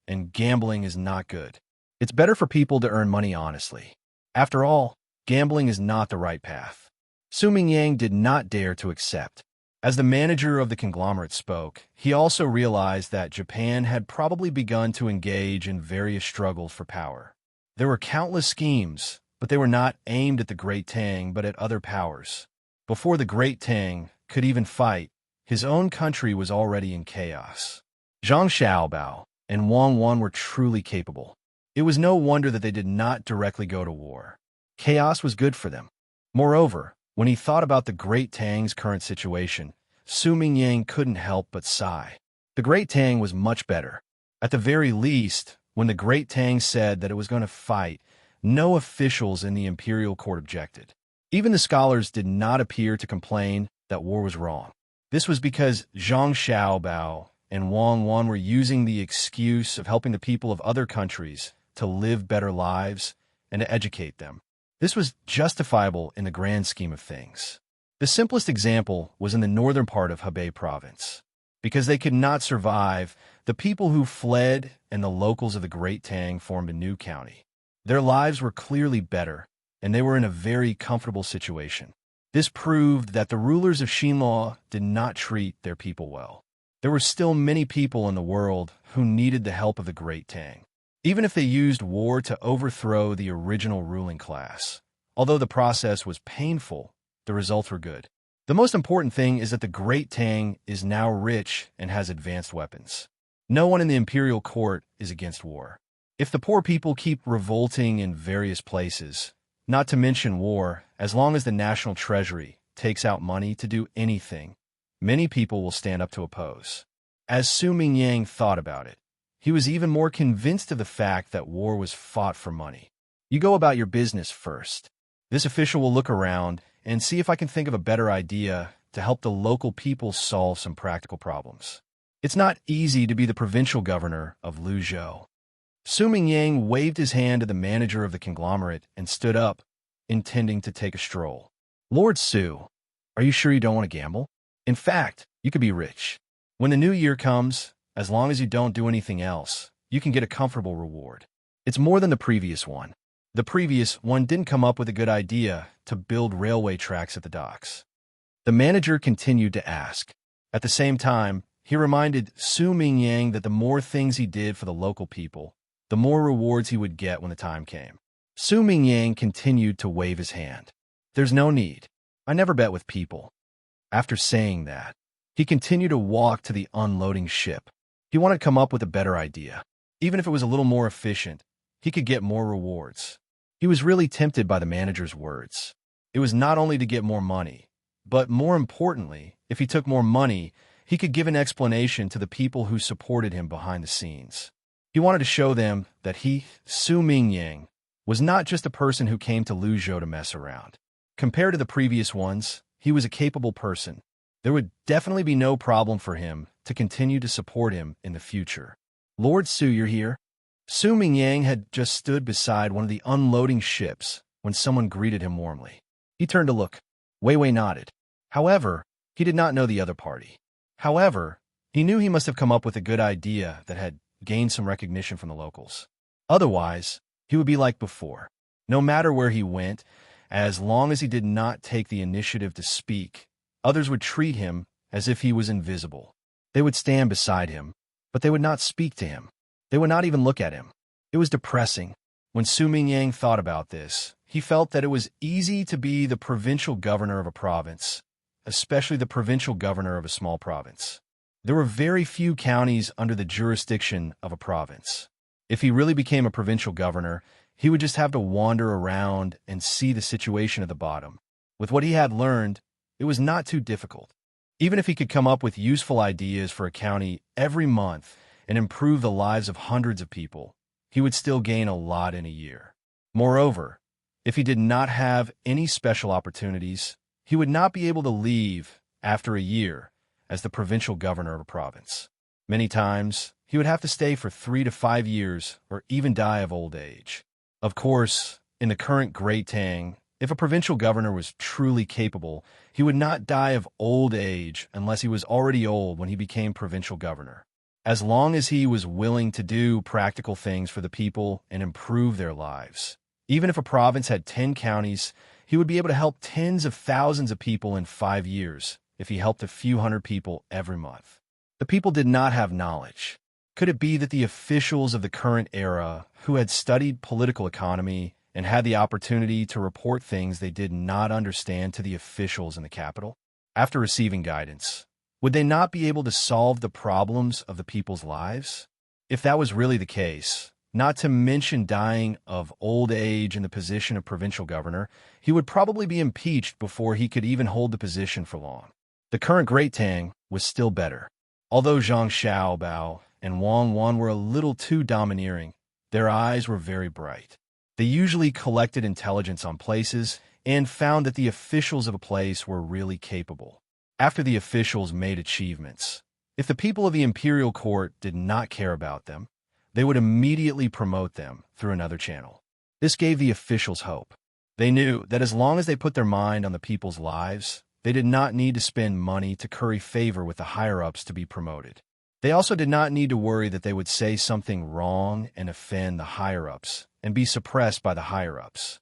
and gambling is not good. It's better for people to earn money honestly. After all, gambling is not the right path. Su Mingyang did not dare to accept. As the manager of the conglomerate spoke, he also realized that Japan had probably begun to engage in various struggles for power. There were countless schemes, but they were not aimed at the Great Tang but at other powers. Before the Great Tang could even fight, his own country was already in chaos. Zhang Xiaobao and Wang Wan were truly capable. It was no wonder that they did not directly go to war. Chaos was good for them. Moreover, when he thought about the Great Tang's current situation, Su Mingyang couldn't help but sigh. The Great Tang was much better. At the very least, when the Great Tang said that it was going to fight, no officials in the imperial court objected. Even the scholars did not appear to complain that war was wrong. This was because Zhang Xiaobao and Wang Wan were using the excuse of helping the people of other countries to live better lives and to educate them. This was justifiable in the grand scheme of things. The simplest example was in the northern part of Hebei province. Because they could not survive, the people who fled and the locals of the Great Tang formed a new county. Their lives were clearly better, and they were in a very comfortable situation. This proved that the rulers of Xinluo did not treat their people well. There were still many people in the world who needed the help of the Great Tang, even if they used war to overthrow the original ruling class. Although the process was painful, the results were good. The most important thing is that the Great Tang is now rich and has advanced weapons. No one in the imperial court is against war. If the poor people keep revolting in various places, not to mention war, as long as the national treasury takes out money to do anything, many people will stand up to oppose. As Su Mingyang thought about it, he was even more convinced of the fact that war was fought for money. You go about your business first. This official will look around and see if I can think of a better idea to help the local people solve some practical problems. It's not easy to be the provincial governor of Luzhou. Su Mingyang waved his hand to the manager of the conglomerate and stood up, intending to take a stroll. Lord Su, are you sure you don't want to gamble? In fact, you could be rich. When the new year comes, as long as you don't do anything else, you can get a comfortable reward. It's more than the previous one. The previous one didn't come up with a good idea to build railway tracks at the docks. The manager continued to ask. At the same time, he reminded Su Mingyang that the more things he did for the local people, the more rewards he would get when the time came. Su Mingyang continued to wave his hand. There's no need. I never bet with people. After saying that, he continued to walk to the unloading ship. He wanted to come up with a better idea. Even if it was a little more efficient, he could get more rewards. He was really tempted by the manager's words. It was not only to get more money, but more importantly, if he took more money, he could give an explanation to the people who supported him behind the scenes. He wanted to show them that he, Su Mingyang, was not just a person who came to Luzhou to mess around. Compared to the previous ones, he was a capable person. There would definitely be no problem for him to continue to support him in the future. Lord Su, you're here? Su Mingyang had just stood beside one of the unloading ships when someone greeted him warmly. He turned to look. Wei Wei nodded. However, he did not know the other party. However, he knew he must have come up with a good idea that had gained some recognition from the locals. Otherwise, he would be like before. No matter where he went, as long as he did not take the initiative to speak, others would treat him as if he was invisible. They would stand beside him, but they would not speak to him. They would not even look at him. It was depressing. When Su Mingyang thought about this, he felt that it was easy to be the provincial governor of a province, especially the provincial governor of a small province. There were very few counties under the jurisdiction of a province. If he really became a provincial governor, he would just have to wander around and see the situation at the bottom. With what he had learned, it was not too difficult. Even if he could come up with useful ideas for a county every month and improve the lives of hundreds of people, he would still gain a lot in a year. Moreover, if he did not have any special opportunities, he would not be able to leave after a year as the provincial governor of a province. Many times, he would have to stay for 3 to 5 years or even die of old age. Of course, in the current Great Tang, if a provincial governor was truly capable, he would not die of old age unless he was already old when he became provincial governor. As long as he was willing to do practical things for the people and improve their lives. Even if a province had 10 counties, he would be able to help tens of thousands of people in 5 years if he helped a few hundred people every month. The people did not have knowledge. Could it be that the officials of the current era, who had studied political economy and had the opportunity to report things they did not understand to the officials in the capital? After receiving guidance, would they not be able to solve the problems of the people's lives? If that was really the case, not to mention dying of old age in the position of provincial governor, he would probably be impeached before he could even hold the position for long. The current Great Tang was still better. Although Zhang Xiaobao and Wang Wan were a little too domineering, their eyes were very bright. They usually collected intelligence on places and found that the officials of a place were really capable. After the officials made achievements, if the people of the imperial court did not care about them, they would immediately promote them through another channel. This gave the officials hope. They knew that as long as they put their mind on the people's lives, they did not need to spend money to curry favor with the higher-ups to be promoted. They also did not need to worry that they would say something wrong and offend the higher-ups and be suppressed by the higher-ups.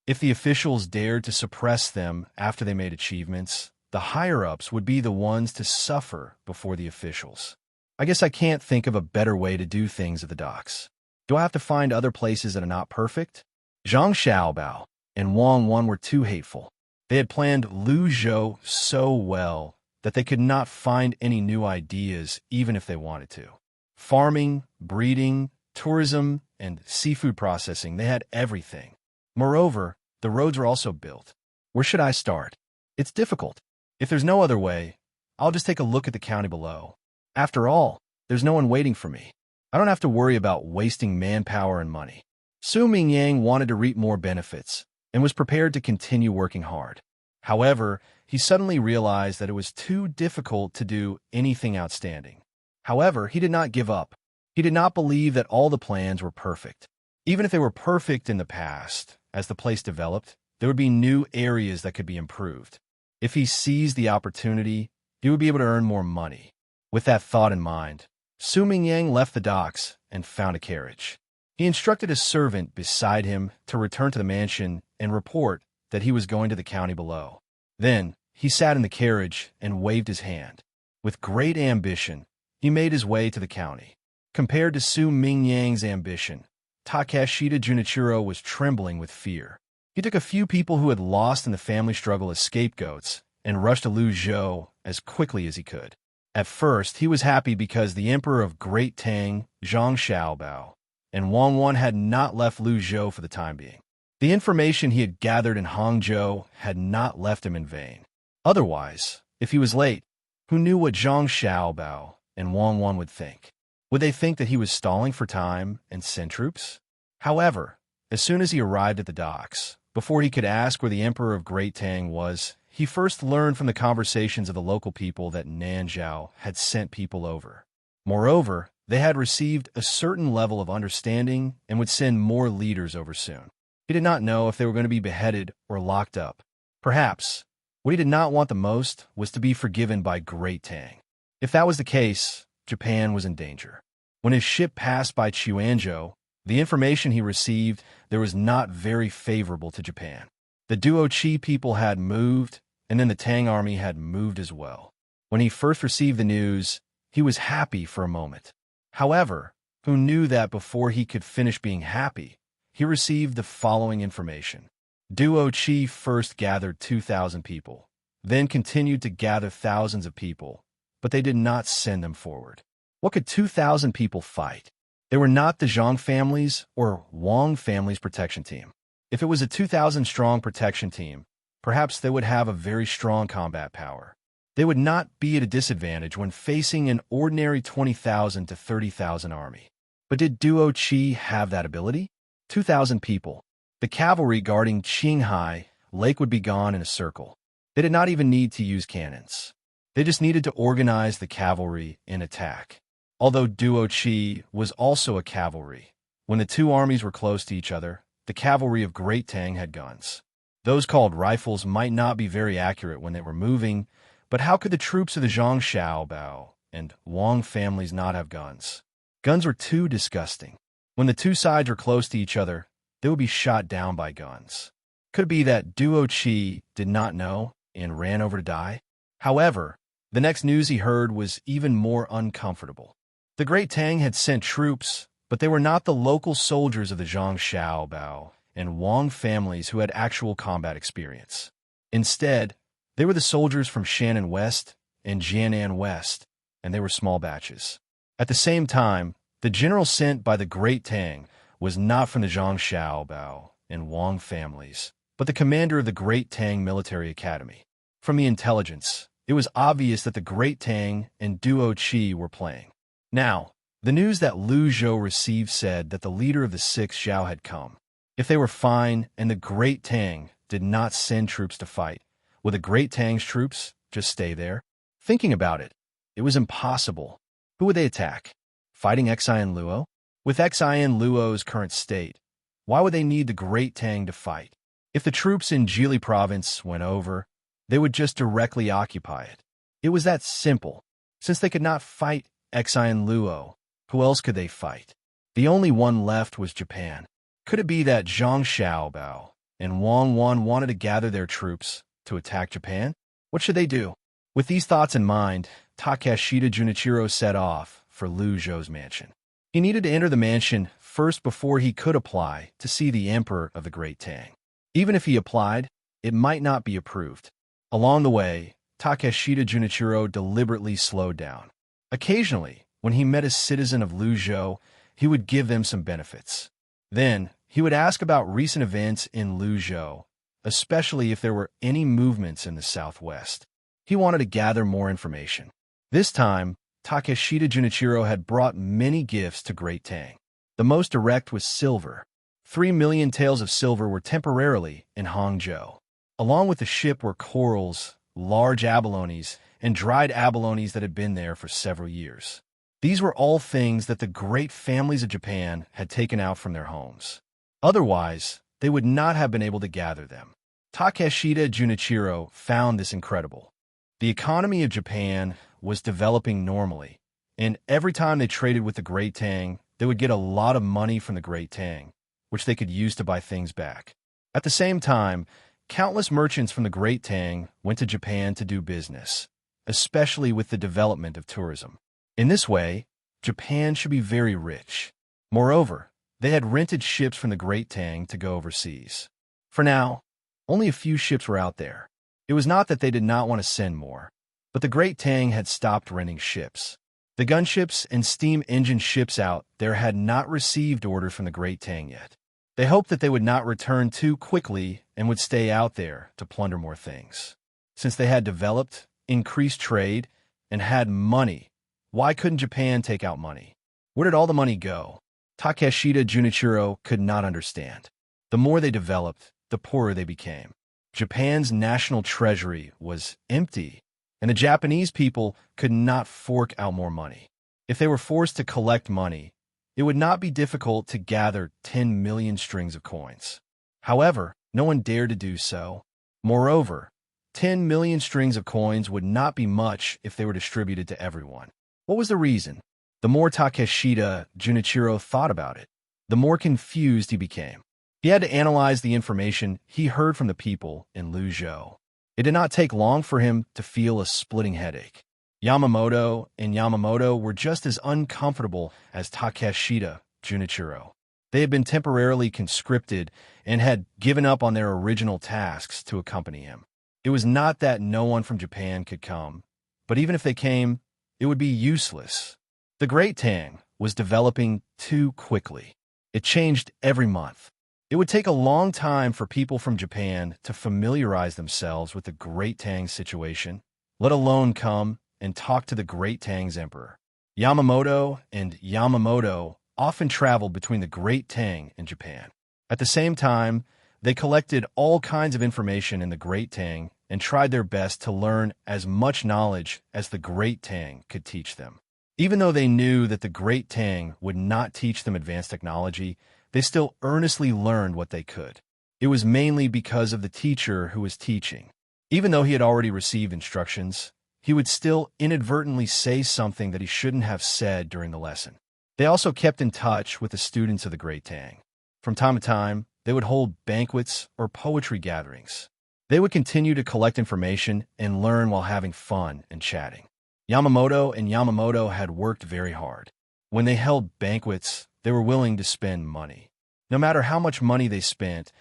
If the officials dared to suppress them after they made achievements, the higher-ups would be the ones to suffer before the officials. I guess I can't think of a better way to do things at the docks. Do I have to find other places that are not perfect? Zhang Xiaobao and Wang Wan were too hateful. They had planned Lu Zhou so well that they could not find any new ideas even if they wanted to. Farming, breeding, tourism, and seafood processing, they had everything. Moreover, the roads were also built. Where should I start? It's difficult. If there's no other way, I'll just take a look at the county below. After all, there's no one waiting for me. I don't have to worry about wasting manpower and money. Su Mingyang wanted to reap more benefits and was prepared to continue working hard. However, he suddenly realized that it was too difficult to do anything outstanding. However, he did not give up. He did not believe that all the plans were perfect. Even if they were perfect in the past, as the place developed, there would be new areas that could be improved. If he seized the opportunity, he would be able to earn more money. With that thought in mind, Su Mingyang left the docks and found a carriage. He instructed a servant beside him to return to the mansion and report that he was going to the county below. Then, he sat in the carriage and waved his hand. With great ambition, he made his way to the county. Compared to Su Mingyang's ambition, Takeshita Junichiro was trembling with fear. He took a few people who had lost in the family struggle as scapegoats and rushed to Lu Zhou as quickly as he could. At first, he was happy because the Emperor of Great Tang, Zhang Xiaobao, and Wang Wan had not left Lu Zhou for the time being. The information he had gathered in Hangzhou had not left him in vain. Otherwise, if he was late, who knew what Zhang Xiaobao and Wang Wan would think? Would they think that he was stalling for time and send troops? However, as soon as he arrived at the docks, before he could ask where the Emperor of Great Tang was, he first learned from the conversations of the local people that Nanzhao had sent people over. Moreover, they had received a certain level of understanding and would send more leaders over soon. He did not know if they were going to be beheaded or locked up. Perhaps, what he did not want the most was to be forgiven by Great Tang. If that was the case, Japan was in danger. When his ship passed by Chuanzhou, the information he received there was not very favorable to Japan. The Duoqi people had moved, and then the Tang army had moved as well. When he first received the news, he was happy for a moment. However, who knew that before he could finish being happy, he received the following information. Duoqi first gathered 2,000 people, then continued to gather thousands of people, but they did not send them forward. What could 2,000 people fight? They were not the Zhang family's or Wang family's protection team. If it was a 2,000-strong protection team, perhaps they would have a very strong combat power. They would not be at a disadvantage when facing an ordinary 20,000 to 30,000 army. But did Duoqi have that ability? 2,000 people. The cavalry guarding Qinghai Lake would be gone in a circle. They did not even need to use cannons. They just needed to organize the cavalry in attack. Although Duoqi was also a cavalry, when the two armies were close to each other, the cavalry of Great Tang had guns. Those called rifles might not be very accurate when they were moving, but how could the troops of the Zhang Xiaobao and Wang families not have guns? Guns were too disgusting. When the two sides were close to each other, they would be shot down by guns. Could it be that Duoqi did not know and ran over to die? However, the next news he heard was even more uncomfortable. The Great Tang had sent troops, but they were not the local soldiers of the Zhang Xiaobao and Wang families who had actual combat experience. Instead, they were the soldiers from Shannon West and Jianan West, and they were small batches. At the same time, the general sent by the Great Tang was not from the Zhang Xiaobao and Wang families, but the commander of the Great Tang Military Academy. From the intelligence, it was obvious that the Great Tang and Duoqi were playing. Now, the news that Lu Zhou received said that the leader of the 6th Zhao had come. If they were fine and the Great Tang did not send troops to fight, would the Great Tang's troops just stay there? Thinking about it, it was impossible. Who would they attack? Fighting Xian Luo? With Xian Luo's current state, why would they need the Great Tang to fight? If the troops in Jili province went over, they would just directly occupy it. It was that simple. Since they could not fight Xian Luo, who else could they fight? The only one left was Japan. Could it be that Zhang Xiaobao and Wang Wan wanted to gather their troops to attack Japan? What should they do? With these thoughts in mind, Takeshita Junichiro set off for Lu Zhou's mansion. He needed to enter the mansion first before he could apply to see the Emperor of the Great Tang. Even if he applied, it might not be approved. Along the way, Takeshita Junichiro deliberately slowed down. Occasionally, when he met a citizen of Lu Zhou, he would give them some benefits. Then, he would ask about recent events in Lu Zhou, especially if there were any movements in the southwest. He wanted to gather more information. This time, Takeshita Junichiro had brought many gifts to Great Tang. The most direct was silver. 3 million taels of silver were temporarily in Hangzhou. Along with the ship were corals, large abalones, and dried abalones that had been there for several years. These were all things that the great families of Japan had taken out from their homes. Otherwise, they would not have been able to gather them. Takeshita Junichiro found this incredible. The economy of Japan was developing normally, and every time they traded with the Great Tang, they would get a lot of money from the Great Tang, which they could use to buy things back. At the same time, countless merchants from the Great Tang went to Japan to do business, especially with the development of tourism. In this way, Japan should be very rich. Moreover, they had rented ships from the Great Tang to go overseas. For now, only a few ships were out there. It was not that they did not want to send more, but the Great Tang had stopped renting ships. The gunships and steam engine ships out there had not received orders from the Great Tang yet. They hoped that they would not return too quickly and would stay out there to plunder more things. Since they had developed, increased trade, and had money, why couldn't Japan take out money? Where did all the money go? Takeshita Junichiro could not understand. The more they developed, the poorer they became. Japan's national treasury was empty, and the Japanese people could not fork out more money. If they were forced to collect money, it would not be difficult to gather 10 million strings of coins. However, no one dared to do so. Moreover, 10 million strings of coins would not be much if they were distributed to everyone. What was the reason? The more Takeshita Junichiro thought about it, the more confused he became. He had to analyze the information he heard from the people in Lu Zhou. It did not take long for him to feel a splitting headache. Yamamoto and Yamamoto were just as uncomfortable as Takeshita Junichiro. They had been temporarily conscripted and had given up on their original tasks to accompany him. It was not that no one from Japan could come, but even if they came, it would be useless. The Great Tang was developing too quickly. It changed every month. It would take a long time for people from Japan to familiarize themselves with the Great Tang's situation, let alone come and talk to the Great Tang's emperor. Yamamoto and Yamamoto often traveled between the Great Tang and Japan. At the same time, they collected all kinds of information in the Great Tang and tried their best to learn as much knowledge as the Great Tang could teach them. Even though they knew that the Great Tang would not teach them advanced technology, they still earnestly learned what they could. It was mainly because of the teacher who was teaching. Even though he had already received instructions, he would still inadvertently say something that he shouldn't have said during the lesson. They also kept in touch with the students of the Great Tang. From time to time, they would hold banquets or poetry gatherings. They would continue to collect information and learn while having fun and chatting. Yamamoto and Yamamoto had worked very hard. When they held banquets, they were willing to spend money. No matter how much money they spent,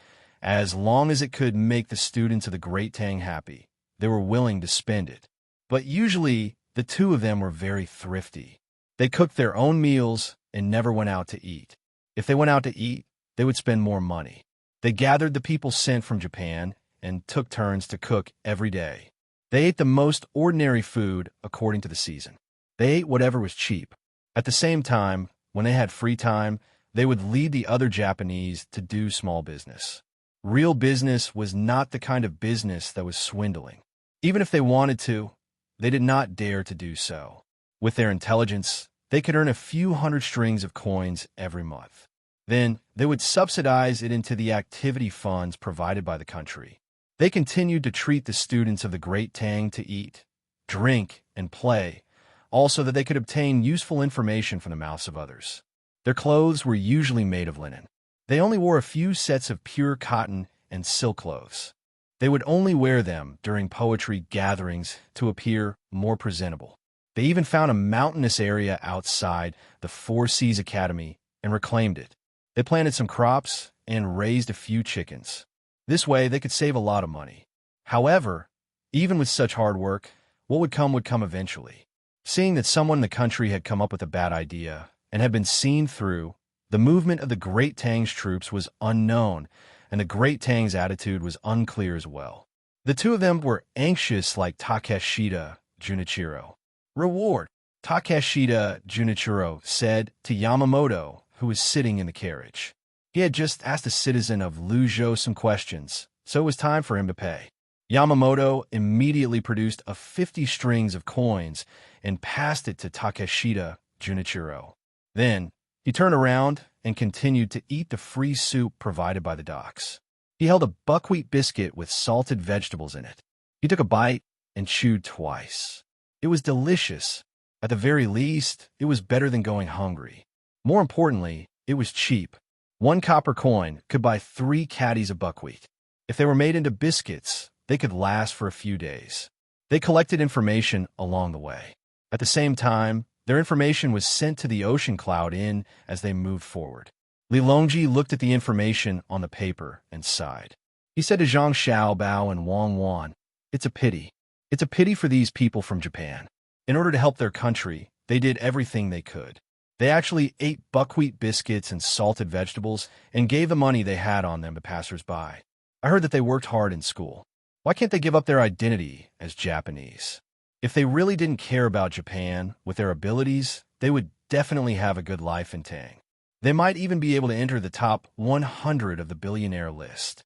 as long as it could make the students of the Great Tang happy, they were willing to spend it. But usually, the two of them were very thrifty. They cooked their own meals and never went out to eat. If they went out to eat, they would spend more money. They gathered the people sent from Japan and took turns to cook every day. They ate the most ordinary food according to the season. They ate whatever was cheap. At the same time, when they had free time, they would lead the other Japanese to do small business. Real business was not the kind of business that was swindling. Even if they wanted to, they did not dare to do so. With their intelligence, they could earn a few hundred strings of coins every month. Then, they would subsidize it into the activity funds provided by the country. They continued to treat the students of the Great Tang to eat, drink, and play, also that they could obtain useful information from the mouths of others. Their clothes were usually made of linen. They only wore a few sets of pure cotton and silk clothes. They would only wear them during poetry gatherings to appear more presentable. They even found a mountainous area outside the Four Seas Academy and reclaimed it. They planted some crops and raised a few chickens. This way, they could save a lot of money. However, even with such hard work, what would come eventually. Seeing that someone in the country had come up with a bad idea and had been seen through, the movement of the Great Tang's troops was unknown, and the Great Tang's attitude was unclear as well. The two of them were anxious like Takeshita Junichiro. Reward, Takeshita Junichiro said to Yamamoto, who was sitting in the carriage. He had just asked a citizen of Luzhou some questions, so it was time for him to pay. Yamamoto immediately produced 50 strings of coins and passed it to Takeshita Junichiro. Then, he turned around and continued to eat the free soup provided by the docks. He held a buckwheat biscuit with salted vegetables in it. He took a bite and chewed twice. It was delicious. At the very least, it was better than going hungry. More importantly, it was cheap. 1 copper coin could buy 3 caddies of buckwheat. If they were made into biscuits, they could last for a few days. They collected information along the way. At the same time, their information was sent to the ocean cloud in as they moved forward. Li Longji looked at the information on the paper and sighed. He said to Zhang Xiaobao and Wang Wan, "It's a pity. It's a pity for these people from Japan. In order to help their country, they did everything they could. They actually ate buckwheat biscuits and salted vegetables and gave the money they had on them to passers-by. I heard that they worked hard in school. Why can't they give up their identity as Japanese? If they really didn't care about Japan with their abilities, they would definitely have a good life in Tang. They might even be able to enter the top 100 of the billionaire list."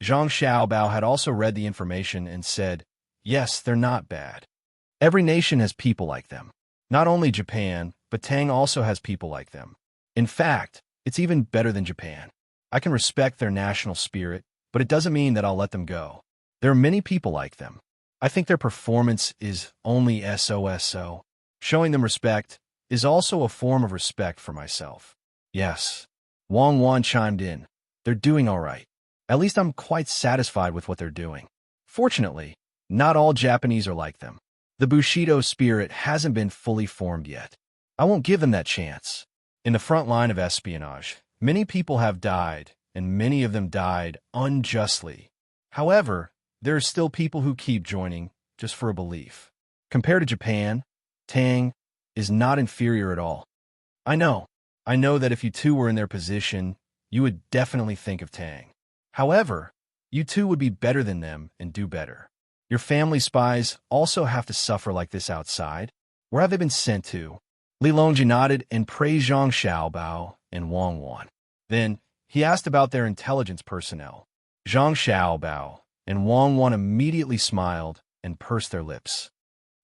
Zhang Xiaobao had also read the information and said, "Yes, they're not bad. Every nation has people like them. Not only Japan, but Tang also has people like them. In fact, it's even better than Japan. I can respect their national spirit, but it doesn't mean that I'll let them go. There are many people like them. I think their performance is only so. Showing them respect is also a form of respect for myself." "Yes." Wang Wan chimed in. "They're doing all right. At least I'm quite satisfied with what they're doing. Fortunately, not all Japanese are like them. The Bushido spirit hasn't been fully formed yet. I won't give them that chance. In the front line of espionage, many people have died, and many of them died unjustly. However, there are still people who keep joining just for a belief. Compared to Japan, Tang is not inferior at all. I know that if you two were in their position, you would definitely think of Tang. However, you two would be better than them and do better. Your family spies also have to suffer like this outside. Where have they been sent to?" Li Longji nodded and praised Zhang Xiaobao and Wang Wan. Then, he asked about their intelligence personnel. Zhang Xiaobao and Wang Wan immediately smiled and pursed their lips.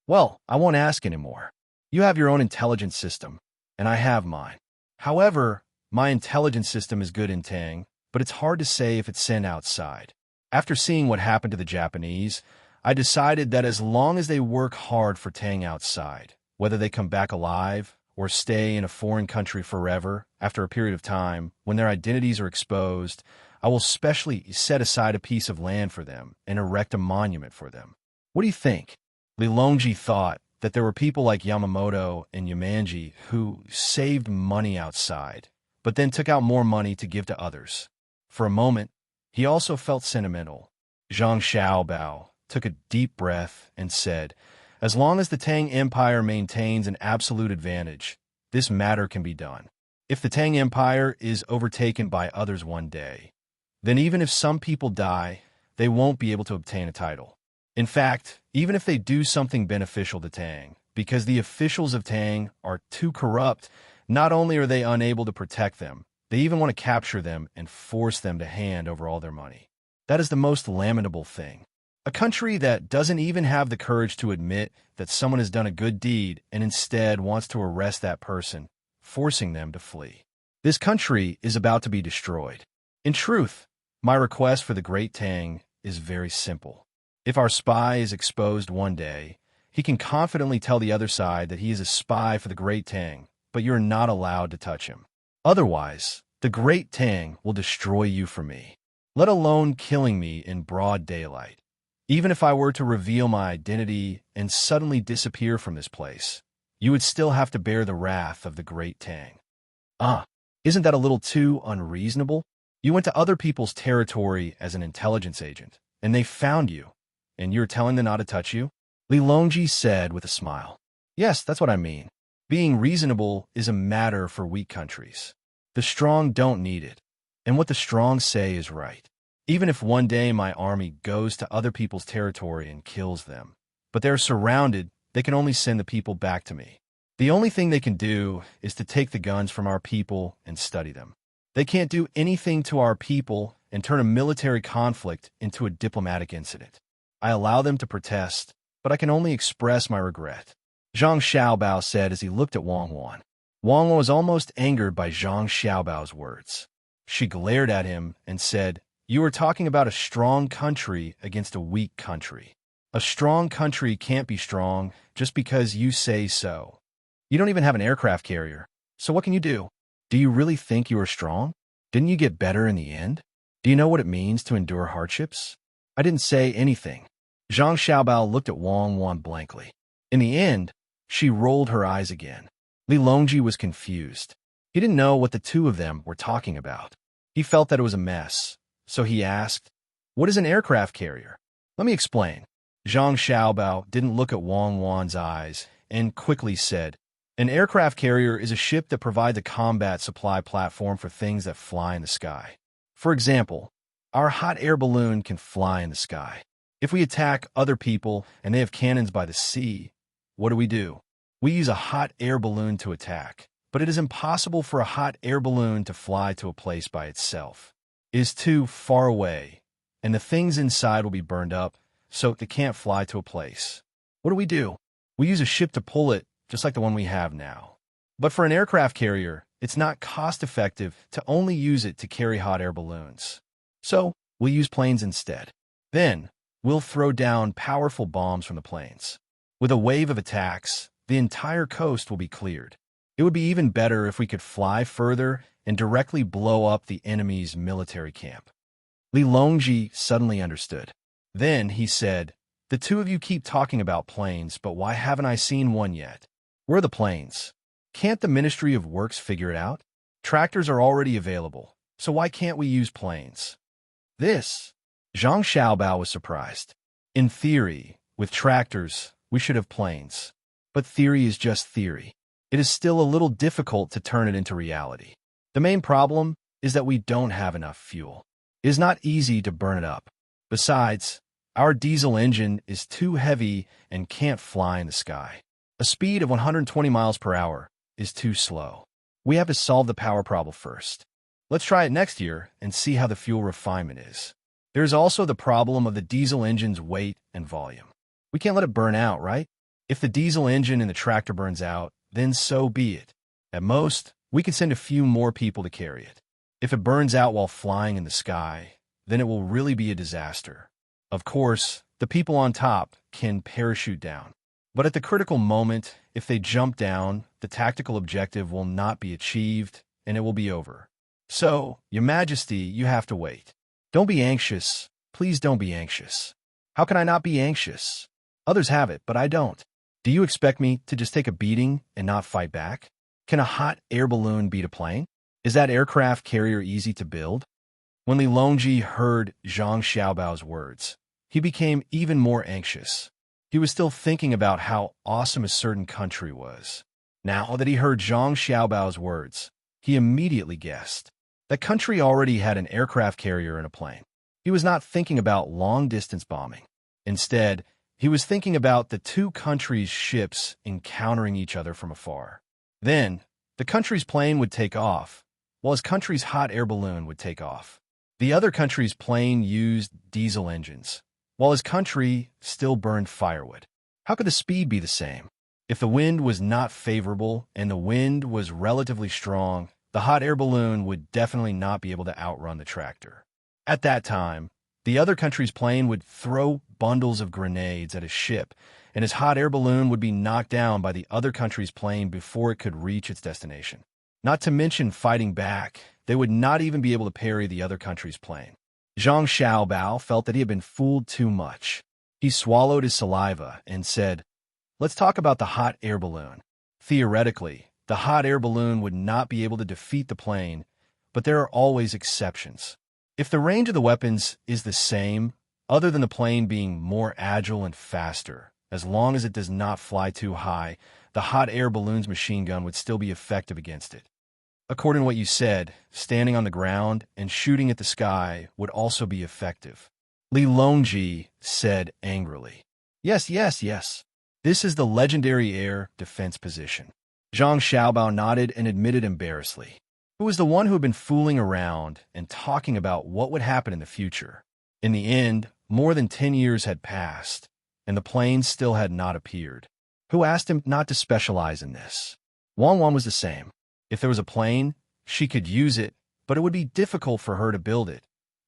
"Well, I won't ask anymore. You have your own intelligence system, and I have mine. However, my intelligence system is good in Tang, but it's hard to say if it's sent outside. After seeing what happened to the Japanese, I decided that as long as they work hard for Tang outside, whether they come back alive or stay in a foreign country forever after a period of time when their identities are exposed, I will specially set aside a piece of land for them and erect a monument for them. What do you think?" Li Longji thought that there were people like Yamamoto and Yamanji who saved money outside, but then took out more money to give to others. For a moment, he also felt sentimental. Zhang Xiaobao took a deep breath and said, "As long as the Tang Empire maintains an absolute advantage, this matter can be done. If the Tang Empire is overtaken by others one day, then even if some people die, they won't be able to obtain a title. In fact, even if they do something beneficial to Tang, because the officials of Tang are too corrupt, not only are they unable to protect them, They even want to capture them and force them to hand over all their money. That is the most lamentable thing. A country that doesn't even have the courage to admit that someone has done a good deed and instead wants to arrest that person, forcing them to flee. This country is about to be destroyed. In truth, my request for the great Tang is very simple. If our spy is exposed one day, he can confidently tell the other side that he is a spy for the great Tang, but you're not allowed to touch him. Otherwise, the great Tang will destroy you for me, let alone killing me in broad daylight. Even if I were to reveal my identity and suddenly disappear from this place, you would still have to bear the wrath of the great Tang. Isn't that a little too unreasonable? You went to other people's territory as an intelligence agent, and they found you, and you're telling them not to touch you? Li Longji said with a smile. Yes, that's what I mean. Being reasonable is a matter for weak countries. The strong don't need it, and what the strong say is right. Even if one day my army goes to other people's territory and kills them, but they're surrounded, they can only send the people back to me. The only thing they can do is to take the guns from our people and study them. They can't do anything to our people and turn a military conflict into a diplomatic incident. I allow them to protest, but I can only express my regret. Zhang Xiaobao said as he looked at Wang Wan. Wang was almost angered by Zhang Xiaobao's words. She glared at him and said, "You are talking about a strong country against a weak country. A strong country can't be strong just because you say so. You don't even have an aircraft carrier, so what can you do? Do you really think you are strong? Didn't you get better in the end? Do you know what it means to endure hardships?" I didn't say anything. Zhang Xiaobao looked at Wang Wan blankly. In the end, she rolled her eyes again. Li Longji was confused. He didn't know what the two of them were talking about. He felt that it was a mess, so he asked, "What is an aircraft carrier?" "Let me explain." Zhang Xiaobao didn't look at Wang Wan's eyes and quickly said, "An aircraft carrier is a ship that provides a combat supply platform for things that fly in the sky. For example, our hot air balloon can fly in the sky. If we attack other people and they have cannons by the sea, what do? We use a hot air balloon to attack, but it is impossible for a hot air balloon to fly to a place by itself. It is too far away, and the things inside will be burned up, so they can't fly to a place. What do? We use a ship to pull it, just like the one we have now. But for an aircraft carrier, it's not cost-effective to only use it to carry hot air balloons. So, we'll use planes instead. Then, we'll throw down powerful bombs from the planes. With a wave of attacks, the entire coast will be cleared. It would be even better if we could fly further and directly blow up the enemy's military camp." Li Longji suddenly understood. Then he said, "The two of you keep talking about planes, but why haven't I seen one yet? Where are the planes? Can't the Ministry of Works figure it out? Tractors are already available, so why can't we use planes?" Zhang Xiaobao was surprised. In theory, with tractors, we should have planes. But theory is just theory. It is still a little difficult to turn it into reality. The main problem is that we don't have enough fuel. It is not easy to burn it up. Besides, our diesel engine is too heavy and can't fly in the sky. A speed of 120 miles per hour is too slow. We have to solve the power problem first. Let's try it next year and see how the fuel refinement is. There's also the problem of the diesel engine's weight and volume. We can't let it burn out, right? If the diesel engine in the tractor burns out, then so be it. At most, we can send a few more people to carry it. If it burns out while flying in the sky, then it will really be a disaster. Of course, the people on top can parachute down. But at the critical moment, if they jump down, the tactical objective will not be achieved, and it will be over. So, Your Majesty, you have to wait. Don't be anxious. Please don't be anxious. How can I not be anxious? Others have it, but I don't. Do you expect me to just take a beating and not fight back? Can a hot air balloon beat a plane? Is that aircraft carrier easy to build? When Li Longji heard Zhang Xiaobao's words, he became even more anxious. He was still thinking about how awesome a certain country was. Now that he heard Zhang Xiaobao's words, he immediately guessed. That country already had an aircraft carrier and a plane. He was not thinking about long-distance bombing. Instead, he was thinking about the two countries' ships encountering each other from afar. Then, the country's plane would take off, while his country's hot air balloon would take off. The other country's plane used diesel engines, while his country still burned firewood. How could the speed be the same? If the wind was not favorable and the wind was relatively strong, the hot air balloon would definitely not be able to outrun the tractor. At that time, the other country's plane would throw bundles of grenades at his ship, and his hot air balloon would be knocked down by the other country's plane before it could reach its destination. Not to mention fighting back, they would not even be able to parry the other country's plane. Zhang Xiaobao felt that he had been fooled too much. He swallowed his saliva and said, "Let's talk about the hot air balloon. Theoretically, the hot air balloon would not be able to defeat the plane, but there are always exceptions. If the range of the weapons is the same, other than the plane being more agile and faster, as long as it does not fly too high, the hot air balloon's machine gun would still be effective against it. According to what you said, standing on the ground and shooting at the sky would also be effective." Li Longji said angrily. Yes. This is the legendary air defense position." Zhang Xiaobao nodded and admitted embarrassedly. Who was the one who had been fooling around and talking about what would happen in the future? In the end, more than 10 years had passed, and the plane still had not appeared. Who asked him not to specialize in this? Wang Wan was the same. If there was a plane, she could use it, but it would be difficult for her to build it,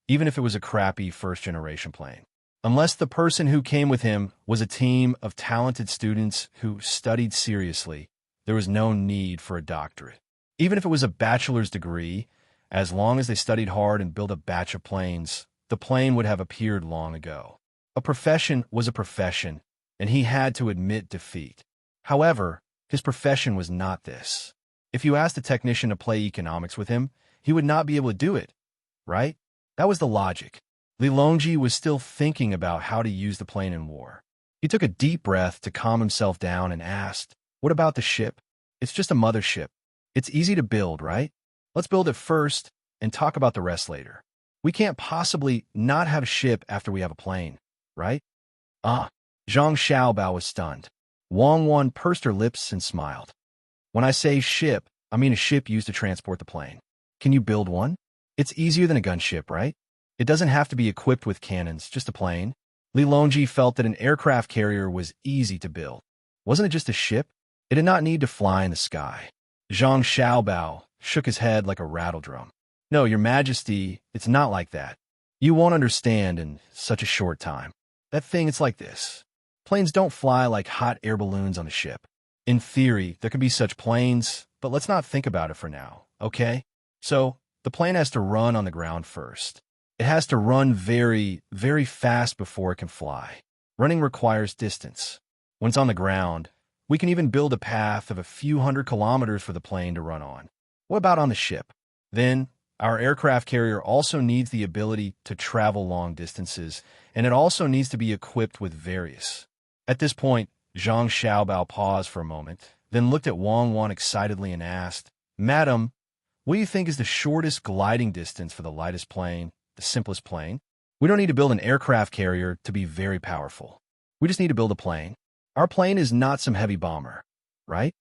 even if it was a crappy first-generation plane. Unless the person who came with him was a team of talented students who studied seriously, there was no need for a doctorate. Even if it was a bachelor's degree, as long as they studied hard and built a batch of planes, the plane would have appeared long ago. A profession was a profession, and he had to admit defeat. However, his profession was not this. If you asked a technician to play economics with him, he would not be able to do it, right? That was the logic. Li Longji was still thinking about how to use the plane in war. He took a deep breath to calm himself down and asked, "What about the ship? It's just a mothership. It's easy to build, right? Let's build it first and talk about the rest later. We can't possibly not have a ship after we have a plane, right?" Zhang Xiaobao was stunned. Wang Wan pursed her lips and smiled. "When I say ship, I mean a ship used to transport the plane. Can you build one? It's easier than a gunship, right? It doesn't have to be equipped with cannons, just a plane." Li Longji felt that an aircraft carrier was easy to build. Wasn't it just a ship? It did not need to fly in the sky. Zhang Xiaobao shook his head like a rattledrum. "No, Your Majesty, it's not like that. You won't understand in such a short time. That thing, it's like this. Planes don't fly like hot air balloons on a ship. In theory, there could be such planes, but let's not think about it for now, okay? So, the plane has to run on the ground first. It has to run very, very fast before it can fly. Running requires distance. When it's on the ground, we can even build a path of a few 100 kilometers for the plane to run on. What about on the ship? Then, our aircraft carrier also needs the ability to travel long distances, and it also needs to be equipped with various." At this point, Zhang Xiaobao paused for a moment, then looked at Wang Wan excitedly and asked, "Madam, what do you think is the shortest gliding distance for the lightest plane, the simplest plane? We don't need to build an aircraft carrier to be very powerful. We just need to build a plane. Our plane is not some heavy bomber, right?"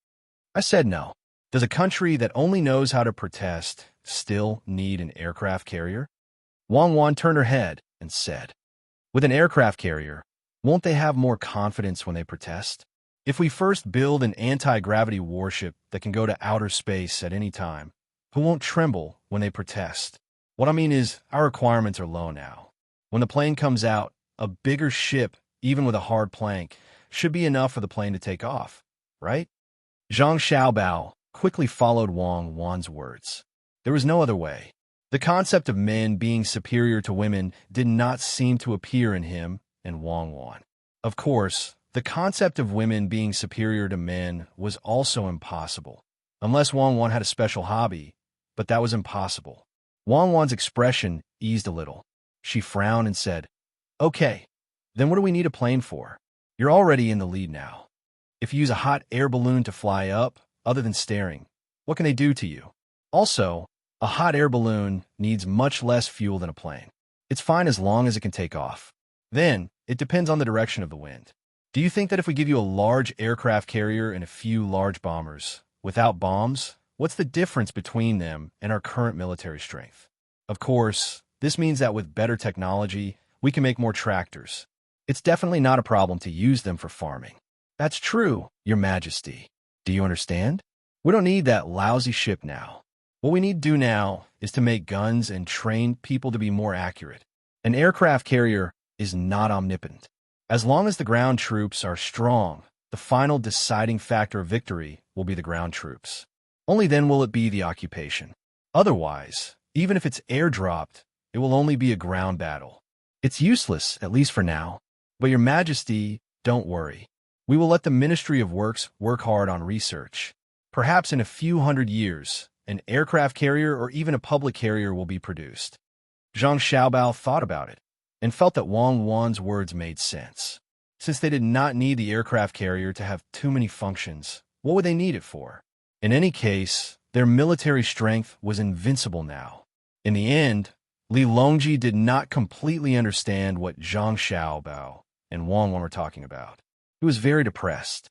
I said no. Does a country that only knows how to protest still need an aircraft carrier? Wang Wan turned her head and said, "With an aircraft carrier, won't they have more confidence when they protest? If we first build an anti-gravity warship that can go to outer space at any time, who won't tremble when they protest? What I mean is, our requirements are low now. When the plane comes out, a bigger ship, even with a hard plank, should be enough for the plane to take off, right?" Zhang Xiaobao quickly followed Wang Wan's words. There was no other way. The concept of men being superior to women did not seem to appear in him and Wang Wan. Of course, the concept of women being superior to men was also impossible, unless Wang Wan had a special hobby, but that was impossible. Wang Wan's expression eased a little. She frowned and said, "Okay, then what do we need a plane for? You're already in the lead now. If you use a hot air balloon to fly up, other than staring, what can they do to you? Also, a hot air balloon needs much less fuel than a plane. It's fine as long as it can take off. Then, it depends on the direction of the wind. Do you think that if we give you a large aircraft carrier and a few large bombers, without bombs, what's the difference between them and our current military strength? Of course, this means that with better technology, we can make more tractors. It's definitely not a problem to use them for farming. That's true, Your Majesty. Do you understand? We don't need that lousy ship now. What we need to do now is to make guns and train people to be more accurate. An aircraft carrier is not omnipotent. As long as the ground troops are strong, the final deciding factor of victory will be the ground troops. Only then will it be the occupation. Otherwise, even if it's airdropped, it will only be a ground battle. It's useless, at least for now. But Your Majesty, don't worry. We will let the Ministry of Works work hard on research. Perhaps in a few hundred years, an aircraft carrier or even a public carrier will be produced. Zhang Xiaobao thought about it and felt that Wang Wan's words made sense. Since they did not need the aircraft carrier to have too many functions, what would they need it for? In any case, their military strength was invincible now. In the end, Li Longji did not completely understand what Zhang Xiaobao and Wang Wan were talking about. He was very depressed.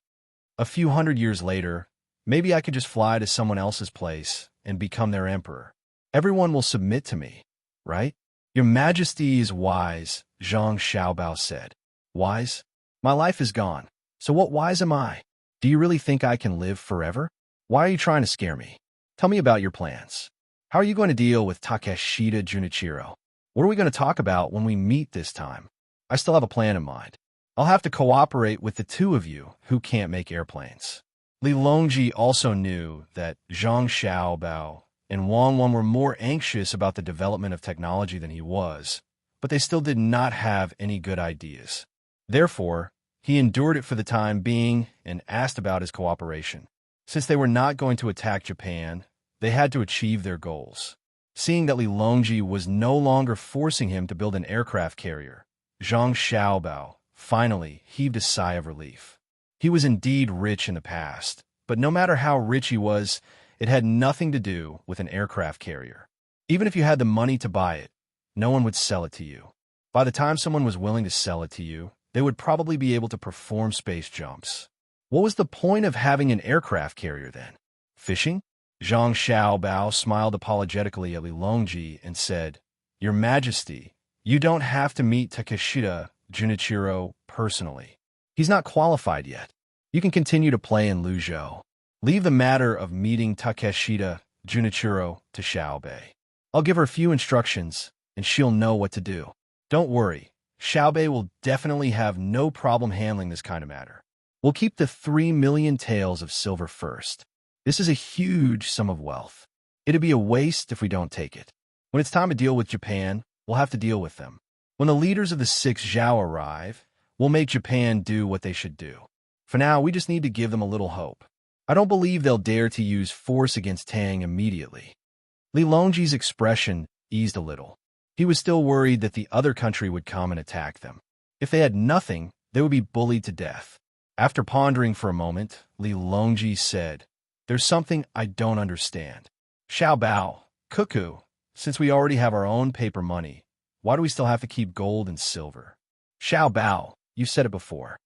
A few hundred years later, maybe I could just fly to someone else's place and become their emperor. Everyone will submit to me, right? Your Majesty is wise, Zhang Xiaobao said. Wise? My life is gone. So what wise am I? Do you really think I can live forever? Why are you trying to scare me? Tell me about your plans. How are you going to deal with Takeshita Junichiro? What are we going to talk about when we meet this time? I still have a plan in mind. I'll have to cooperate with the two of you who can't make airplanes. Li Longji also knew that Zhang Xiaobao and Wang Wan were more anxious about the development of technology than he was, but they still did not have any good ideas. Therefore, he endured it for the time being and asked about his cooperation. Since they were not going to attack Japan, they had to achieve their goals. Seeing that Li Longji was no longer forcing him to build an aircraft carrier, Zhang Xiaobao finally heaved a sigh of relief. He was indeed rich in the past, but no matter how rich he was, it had nothing to do with an aircraft carrier. Even if you had the money to buy it, no one would sell it to you. By the time someone was willing to sell it to you, they would probably be able to perform space jumps. What was the point of having an aircraft carrier then? Fishing? Zhang Xiaobao smiled apologetically at Li Longji and said, Your Majesty, you don't have to meet Takeshita Junichiro personally. He's not qualified yet. You can continue to play in Luzhou. Leave the matter of meeting Takeshita Junichiro to Xiaobei. I'll give her a few instructions, and she'll know what to do. Don't worry, Xiaobei will definitely have no problem handling this kind of matter. We'll keep the 3 million taels of silver first. This is a huge sum of wealth. It'd be a waste if we don't take it. When it's time to deal with Japan, we'll have to deal with them. When the leaders of the 6 Zhao arrive, we'll make Japan do what they should do. For now, we just need to give them a little hope. I don't believe they'll dare to use force against Tang immediately. Li Longji's expression eased a little. He was still worried that the other country would come and attack them. If they had nothing, they would be bullied to death. After pondering for a moment, Li Longji said, There's something I don't understand. Xiaobao, Cuckoo, since we already have our own paper money, why do we still have to keep gold and silver? Xiaobao, you said it before.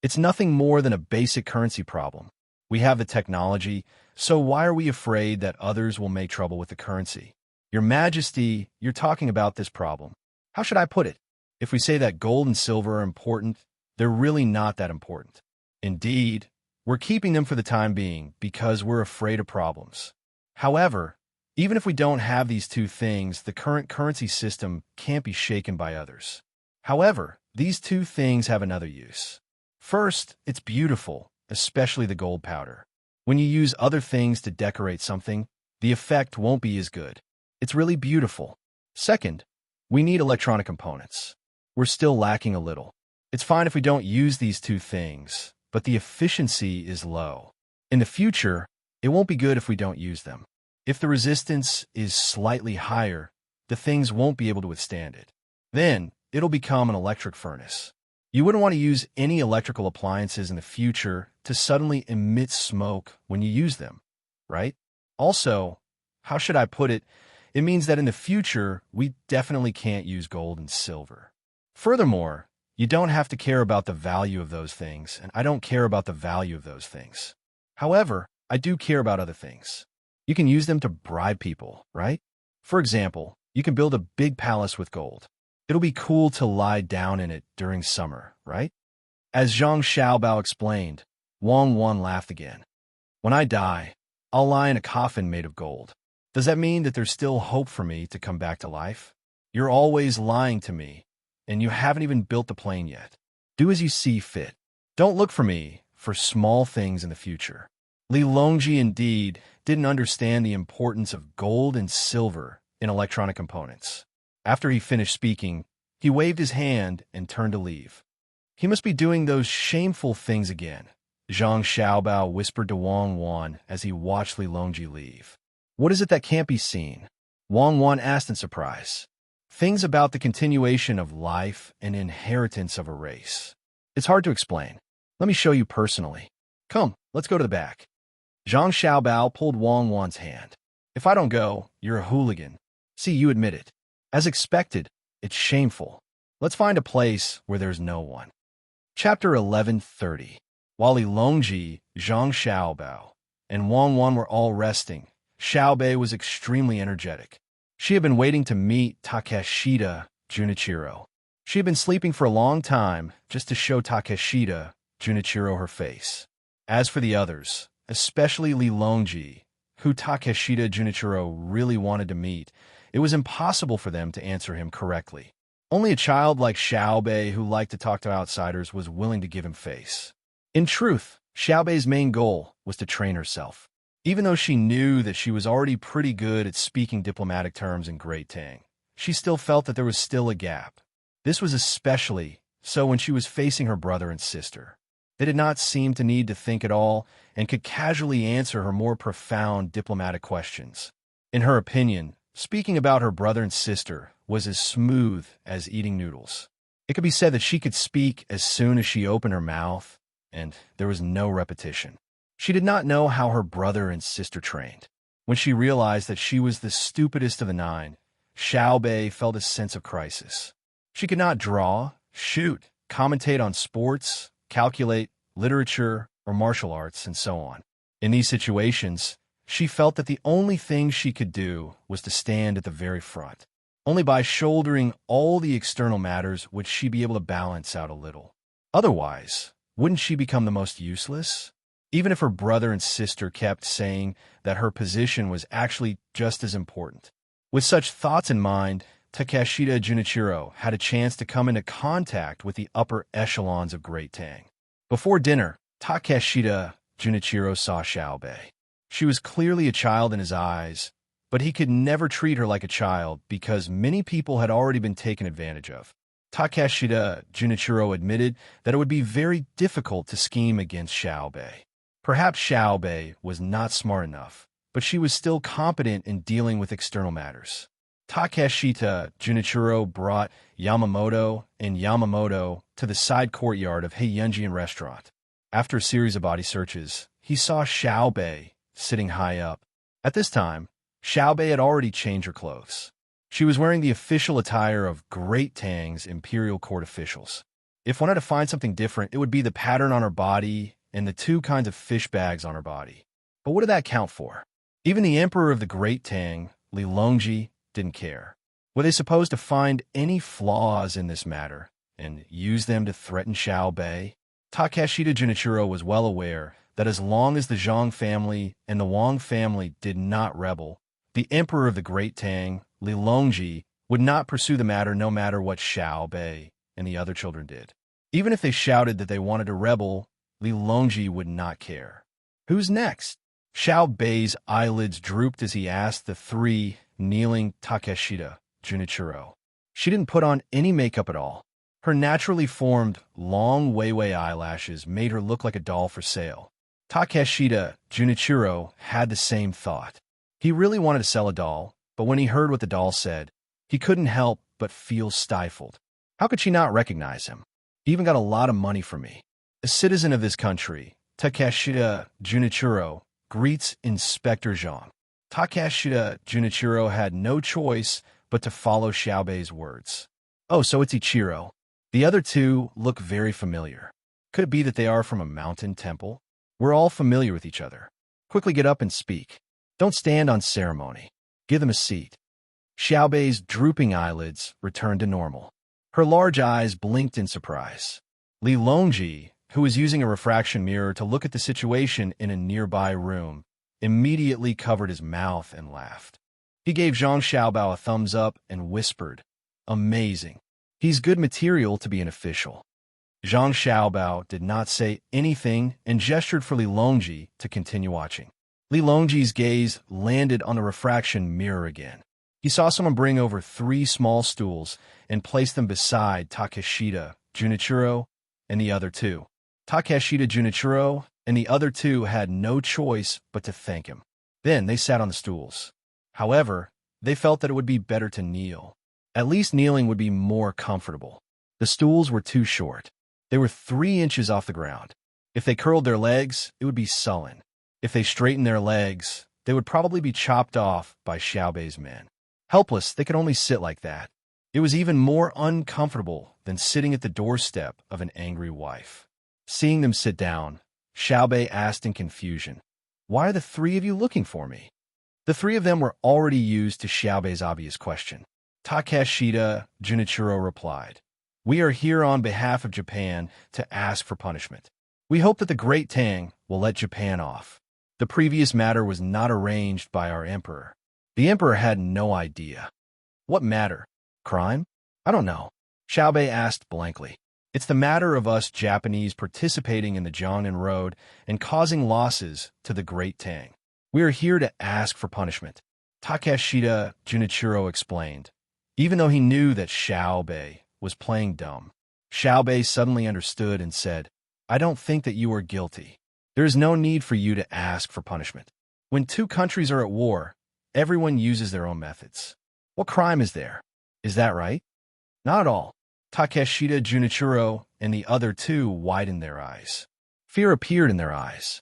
It's nothing more than a basic currency problem. We have the technology, so why are we afraid that others will make trouble with the currency? Your Majesty, you're talking about this problem. How should I put it? If we say that gold and silver are important, they're really not that important. Indeed, we're keeping them for the time being because we're afraid of problems. However, even if we don't have these two things, the current currency system can't be shaken by others. However, these two things have another use. First, it's beautiful, especially the gold powder. When you use other things to decorate something, the effect won't be as good. It's really beautiful. Second, we need electronic components. We're still lacking a little. It's fine if we don't use these two things, but the efficiency is low. In the future, it won't be good if we don't use them. If the resistance is slightly higher, the things won't be able to withstand it. Then, it'll become an electric furnace. You wouldn't want to use any electrical appliances in the future to suddenly emit smoke when you use them, right? Also, how should I put it? It means that in the future, we definitely can't use gold and silver. Furthermore, you don't have to care about the value of those things, and I don't care about the value of those things. However, I do care about other things. You can use them to bribe people, right? For example, you can build a big palace with gold. It'll be cool to lie down in it during summer, right? As Zhang Xiaobao explained, Wang Wan laughed again. When I die, I'll lie in a coffin made of gold. Does that mean that there's still hope for me to come back to life? You're always lying to me, and you haven't even built the plane yet. Do as you see fit. Don't look for me for small things in the future. Li Longji indeed didn't understand the importance of gold and silver in electronic components. After he finished speaking, he waved his hand and turned to leave. He must be doing those shameful things again, Zhang Xiaobao whispered to Wang Wan as he watched Li Longji leave. What is it that can't be seen? Wang Wan asked in surprise. Things about the continuation of life and inheritance of a race. It's hard to explain. Let me show you personally. Come, let's go to the back. Zhang Xiaobao pulled Wang Wan's hand. If I don't go, you're a hooligan. See, you admit it. As expected, it's shameful. Let's find a place where there's no one. Chapter 11:30. While Li Longji, Zhang Xiaobao, and Wang Wan were all resting, Xiaobei was extremely energetic. She had been waiting to meet Takeshita Junichiro. She had been sleeping for a long time just to show Takeshita Junichiro her face. As for the others, especially Li Longji, who Takeshita Junichiro really wanted to meet, it was impossible for them to answer him correctly. Only a child like Xiaobei, who liked to talk to outsiders, was willing to give him face. In truth, Xiaobei's main goal was to train herself. Even though she knew that she was already pretty good at speaking diplomatic terms in Great Tang, she still felt that there was still a gap. This was especially so when she was facing her brother and sister. They did not seem to need to think at all and could casually answer her more profound diplomatic questions. In her opinion, speaking about her brother and sister was as smooth as eating noodles. It could be said that she could speak as soon as she opened her mouth, and there was no repetition. She did not know how her brother and sister trained. When she realized that she was the stupidest of the nine, Xiaobei felt a sense of crisis. She could not draw, shoot, commentate on sports, calculate, literature, or martial arts, and so on. In these situations, she felt that the only thing she could do was to stand at the very front. Only by shouldering all the external matters would she be able to balance out a little. Otherwise, wouldn't she become the most useless? Even if her brother and sister kept saying that her position was actually just as important. With such thoughts in mind, Takeshita Junichiro had a chance to come into contact with the upper echelons of Great Tang. Before dinner, Takeshita Junichiro saw Xiaobei. She was clearly a child in his eyes, but he could never treat her like a child because many people had already been taken advantage of. Takeshita Junichiro admitted that it would be very difficult to scheme against Xiaobei. Perhaps Xiaobei was not smart enough, but she was still competent in dealing with external matters. Takeshita Junichiro brought Yamamoto and Yamamoto to the side courtyard of Heiyunjian restaurant. After a series of body searches, he saw Xiaobei sitting high up. At this time, Xiaobei had already changed her clothes. She was wearing the official attire of Great Tang's imperial court officials. If one had to find something different, it would be the pattern on her body and the two kinds of fish bags on her body. But what did that count for? Even the emperor of the Great Tang, Li Longji, didn't care. Were they supposed to find any flaws in this matter and use them to threaten Xiaobei? Takeshita Junichiro was well aware that as long as the Zhang family and the Wang family did not rebel, the emperor of the Great Tang, Li Longji, would not pursue the matter no matter what Xiaobei and the other children did. Even if they shouted that they wanted to rebel, Li Longji would not care. Who's next? Xiaobei's eyelids drooped as he asked the three kneeling Takeshita Junichiro. She didn't put on any makeup at all. Her naturally formed, long Weiwei eyelashes made her look like a doll for sale. Takeshita Junichiro had the same thought. He really wanted to sell a doll, but when he heard what the doll said, he couldn't help but feel stifled. How could she not recognize him? He even got a lot of money from me. A citizen of this country, Takeshita Junichiro, greets Inspector Zhang. Takeshita Junichiro had no choice but to follow Xiaobei's words. Oh, so it's Ichiro. The other two look very familiar. Could it be that they are from a mountain temple? We're all familiar with each other. Quickly get up and speak. Don't stand on ceremony. Give them a seat. Xiaobei's drooping eyelids returned to normal. Her large eyes blinked in surprise. Li Longji, who was using a refraction mirror to look at the situation in a nearby room, immediately covered his mouth and laughed. He gave Zhang Xiaobao a thumbs up and whispered, "Amazing. He's good material to be an official." Zhang Xiaobao did not say anything and gestured for Li Longji to continue watching. Li Longji's gaze landed on the refraction mirror again. He saw someone bring over 3 small stools and place them beside Takeshita, Junichiro, and the other 2. Takeshita, Junichiro, and the other 2 had no choice but to thank him. Then they sat on the stools. However, they felt that it would be better to kneel. At least kneeling would be more comfortable. The stools were too short. They were 3 inches off the ground. If they curled their legs, it would be sullen. If they straightened their legs, they would probably be chopped off by Xiaobei's men. Helpless, they could only sit like that. It was even more uncomfortable than sitting at the doorstep of an angry wife. Seeing them sit down, Xiaobei asked in confusion, "Why are the 3 of you looking for me?" The 3 of them were already used to Xiaobei's obvious question. Takeshita, Junichiro replied, "We are here on behalf of Japan to ask for punishment. We hope that the Great Tang will let Japan off. The previous matter was not arranged by our emperor." The emperor had no idea. What matter? Crime? I don't know. Xiaobei asked blankly. It's the matter of us Japanese participating in the Jiangnan Road and causing losses to the Great Tang. We are here to ask for punishment, Takeshita, Junichiro explained. Even though he knew that Xiaobei was playing dumb, Xiaobei suddenly understood and said, "I don't think that you are guilty. There is no need for you to ask for punishment. When 2 countries are at war, everyone uses their own methods. What crime is there? Is that right?" "Not at all." Takeshita, Junichiro, and the other 2 widened their eyes. Fear appeared in their eyes.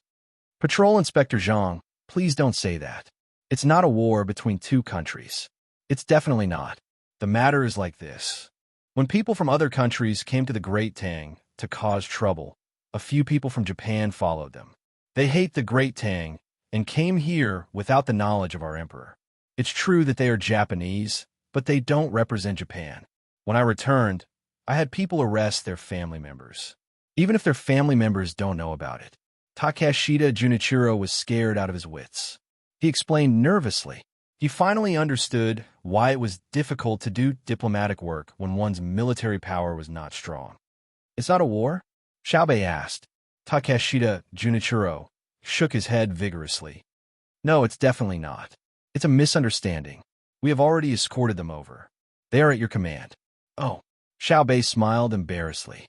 "Patrol Inspector Zhang, please don't say that. It's not a war between 2 countries. It's definitely not. The matter is like this. When people from other countries came to the Great Tang to cause trouble, a few people from Japan followed them. They hate the Great Tang and came here without the knowledge of our emperor. It's true that they are Japanese, but they don't represent Japan. When I returned, I had people arrest their family members, even if their family members don't know about it." Takeshita Junichiro was scared out of his wits. He explained nervously. He finally understood why it was difficult to do diplomatic work when one's military power was not strong. "It's not a war?" Xiaobei asked. Takeshita Junichiro shook his head vigorously. "No, it's definitely not. It's a misunderstanding. We have already escorted them over. They are at your command." "Oh." Xiaobei smiled embarrassedly.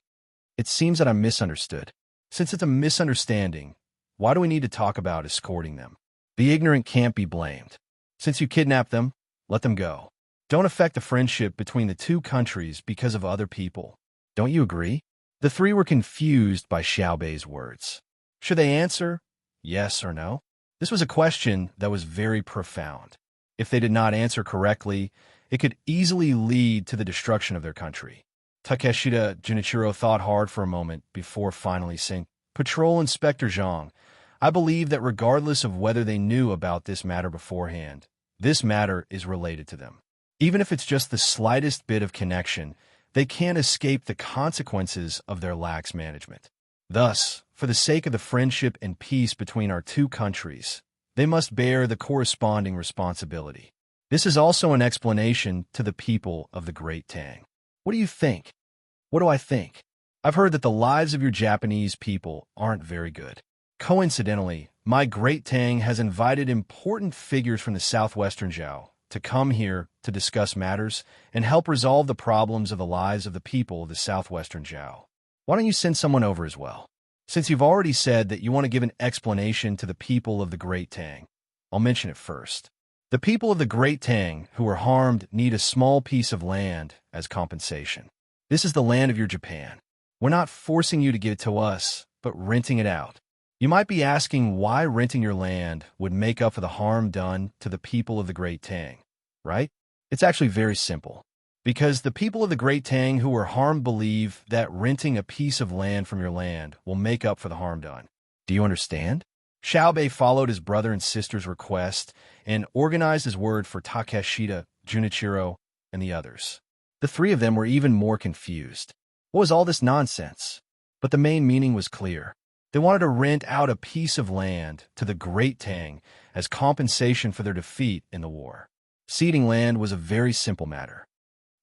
"It seems that I'm misunderstood. Since it's a misunderstanding, why do we need to talk about escorting them? The ignorant can't be blamed. Since you kidnapped them, let them go. Don't affect the friendship between the 2 countries because of other people. Don't you agree?" The 3 were confused by Xiaobei's words. Should they answer yes or no? This was a question that was very profound. If they did not answer correctly, it could easily lead to the destruction of their country. Takeshita Junichiro thought hard for a moment before finally saying, "Patrol Inspector Zhang, I believe that regardless of whether they knew about this matter beforehand, this matter is related to them. Even if it's just the slightest bit of connection, they can't escape the consequences of their lax management. Thus, for the sake of the friendship and peace between our 2 countries, they must bear the corresponding responsibility. This is also an explanation to the people of the Great Tang. What do you think?" "What do I think? I've heard that the lives of your Japanese people aren't very good. Coincidentally, my Great Tang has invited important figures from the southwestern Zhao to come here to discuss matters and help resolve the problems of the lives of the people of the southwestern Zhao. Why don't you send someone over as well? Since you've already said that you want to give an explanation to the people of the Great Tang, I'll mention it first. The people of the Great Tang who were harmed need a small piece of land as compensation. This is the land of your Japan. We're not forcing you to give it to us, but renting it out. You might be asking why renting your land would make up for the harm done to the people of the Great Tang, right? It's actually very simple. Because the people of the Great Tang who were harmed believe that renting a piece of land from your land will make up for the harm done. Do you understand?" Xiaobei followed his brother and sister's request and organized his word for Takeshita, Junichiro, and the others. The three of them were even more confused. What was all this nonsense? But the main meaning was clear. They wanted to rent out a piece of land to the Great Tang as compensation for their defeat in the war. Ceding land was a very simple matter.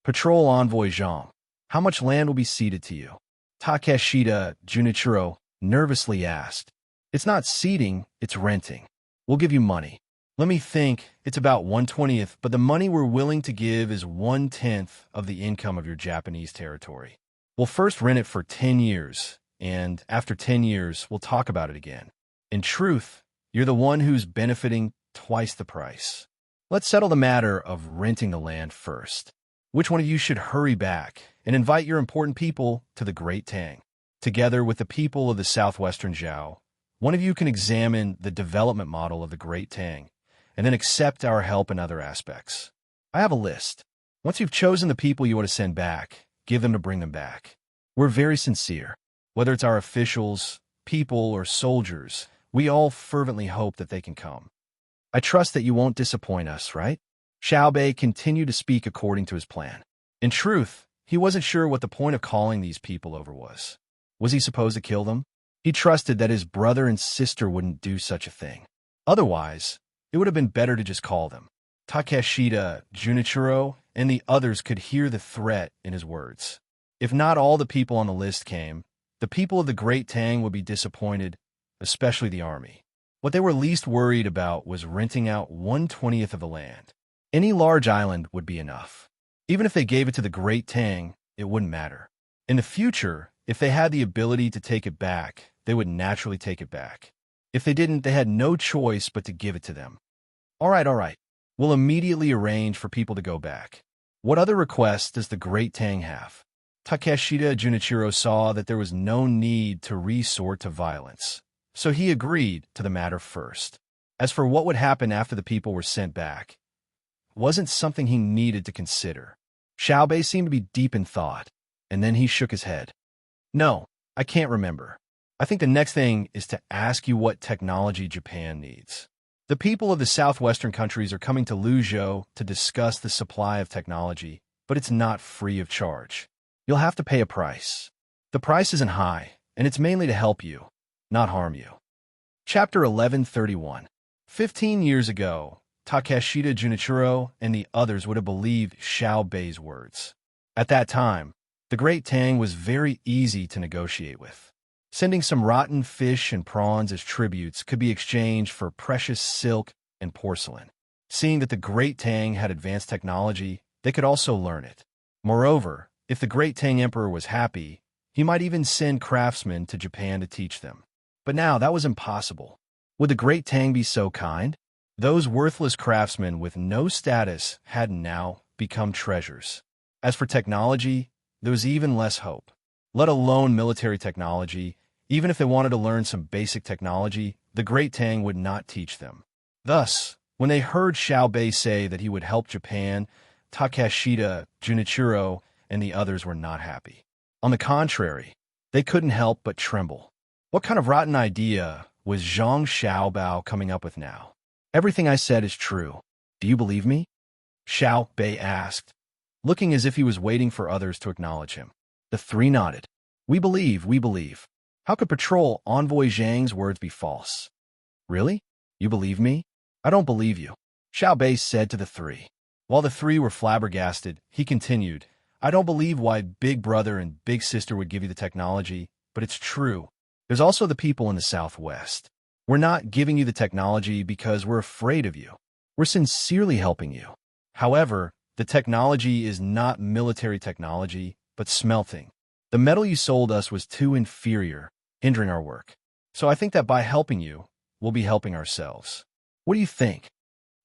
Patrol Envoy Zhang, how much land will be ceded to you? Takeshita, Junichiro, nervously asked. It's not ceding, it's renting. We'll give you money. Let me think, it's about 1/20th, but the money we're willing to give is 1/10 of the income of your Japanese territory. We'll first rent it for 10 years, and after 10 years, we'll talk about it again. In truth, you're the one who's benefiting twice the price. Let's settle the matter of renting the land first. Which one of you should hurry back and invite your important people to the Great Tang? Together with the people of the southwestern Zhao, one of you can examine the development model of the Great Tang and then accept our help in other aspects. I have a list. Once you've chosen the people you want to send back, give them to bring them back. We're very sincere. Whether it's our officials, people, or soldiers, we all fervently hope that they can come. I trust that you won't disappoint us, right? Xiaobei continued to speak according to his plan. In truth, he wasn't sure what the point of calling these people over was. Was he supposed to kill them? He trusted that his brother and sister wouldn't do such a thing. Otherwise, it would have been better to just call them. Takeshita, Junichiro, and the others could hear the threat in his words. If not all the people on the list came, the people of the Great Tang would be disappointed, especially the army. What they were least worried about was renting out 1/20th of the land. Any large island would be enough. Even if they gave it to the Great Tang, it wouldn't matter. In the future, if they had the ability to take it back, they would naturally take it back. If they didn't, they had no choice but to give it to them. All right. We'll immediately arrange for people to go back. What other requests does the Great Tang have? Takeshita Junichiro saw that there was no need to resort to violence, so he agreed to the matter first. As for what would happen after the people were sent back, it wasn't something he needed to consider. Xiaobei seemed to be deep in thought, and then he shook his head. No, I can't remember. I think the next thing is to ask you what technology Japan needs. The people of the southwestern countries are coming to Luzhou to discuss the supply of technology, but it's not free of charge. You'll have to pay a price. The price isn't high, and it's mainly to help you, not harm you. Chapter 1131. 15 years ago, Takeshita Junichiro and the others would have believed Xiaobei's words. At that time, the Great Tang was very easy to negotiate with. Sending some rotten fish and prawns as tributes could be exchanged for precious silk and porcelain. Seeing that the Great Tang had advanced technology, they could also learn it. Moreover, if the Great Tang Emperor was happy, he might even send craftsmen to Japan to teach them. But now that was impossible. Would the Great Tang be so kind? Those worthless craftsmen with no status had now become treasures. As for technology, there was even less hope. Let alone military technology, even if they wanted to learn some basic technology, the Great Tang would not teach them. Thus, when they heard Xiaobei say that he would help Japan, Takeshita, Junichiro, and the others were not happy. On the contrary, they couldn't help but tremble. What kind of rotten idea was Zhang Xiaobao coming up with now? Everything I said is true. Do you believe me? Xiaobei asked, looking as if he was waiting for others to acknowledge him. The three nodded. We believe. How could Patrol Envoy Zhang's words be false? Really? You believe me? I don't believe you, Xiaobei said to the three. While the three were flabbergasted, he continued, I don't believe why Big Brother and Big Sister would give you the technology, but it's true. There's also the people in the Southwest. We're not giving you the technology because we're afraid of you. We're sincerely helping you. However, the technology is not military technology, but smelting. The metal you sold us was too inferior, hindering our work. So I think that by helping you, we'll be helping ourselves. What do you think?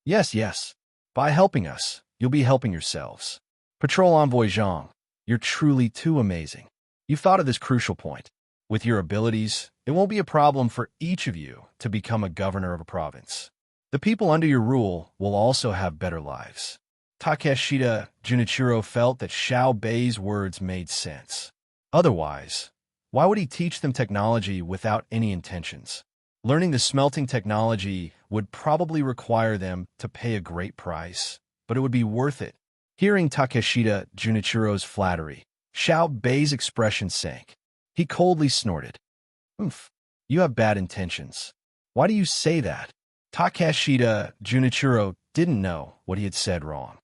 Yes. By helping us, you'll be helping yourselves. Patrol Envoy Zhang, you're truly too amazing. You've thought of this crucial point. With your abilities, it won't be a problem for each of you to become a governor of a province. The people under your rule will also have better lives. Takeshita Junichiro felt that Xiaobei's words made sense. Otherwise, why would he teach them technology without any intentions? Learning the smelting technology would probably require them to pay a great price, but it would be worth it. Hearing Takeshita Junichiro's flattery, Xiao Bei's expression sank. He coldly snorted. Oomph, you have bad intentions. Why do you say that? Takeshita Junichiro didn't know what he had said wrong.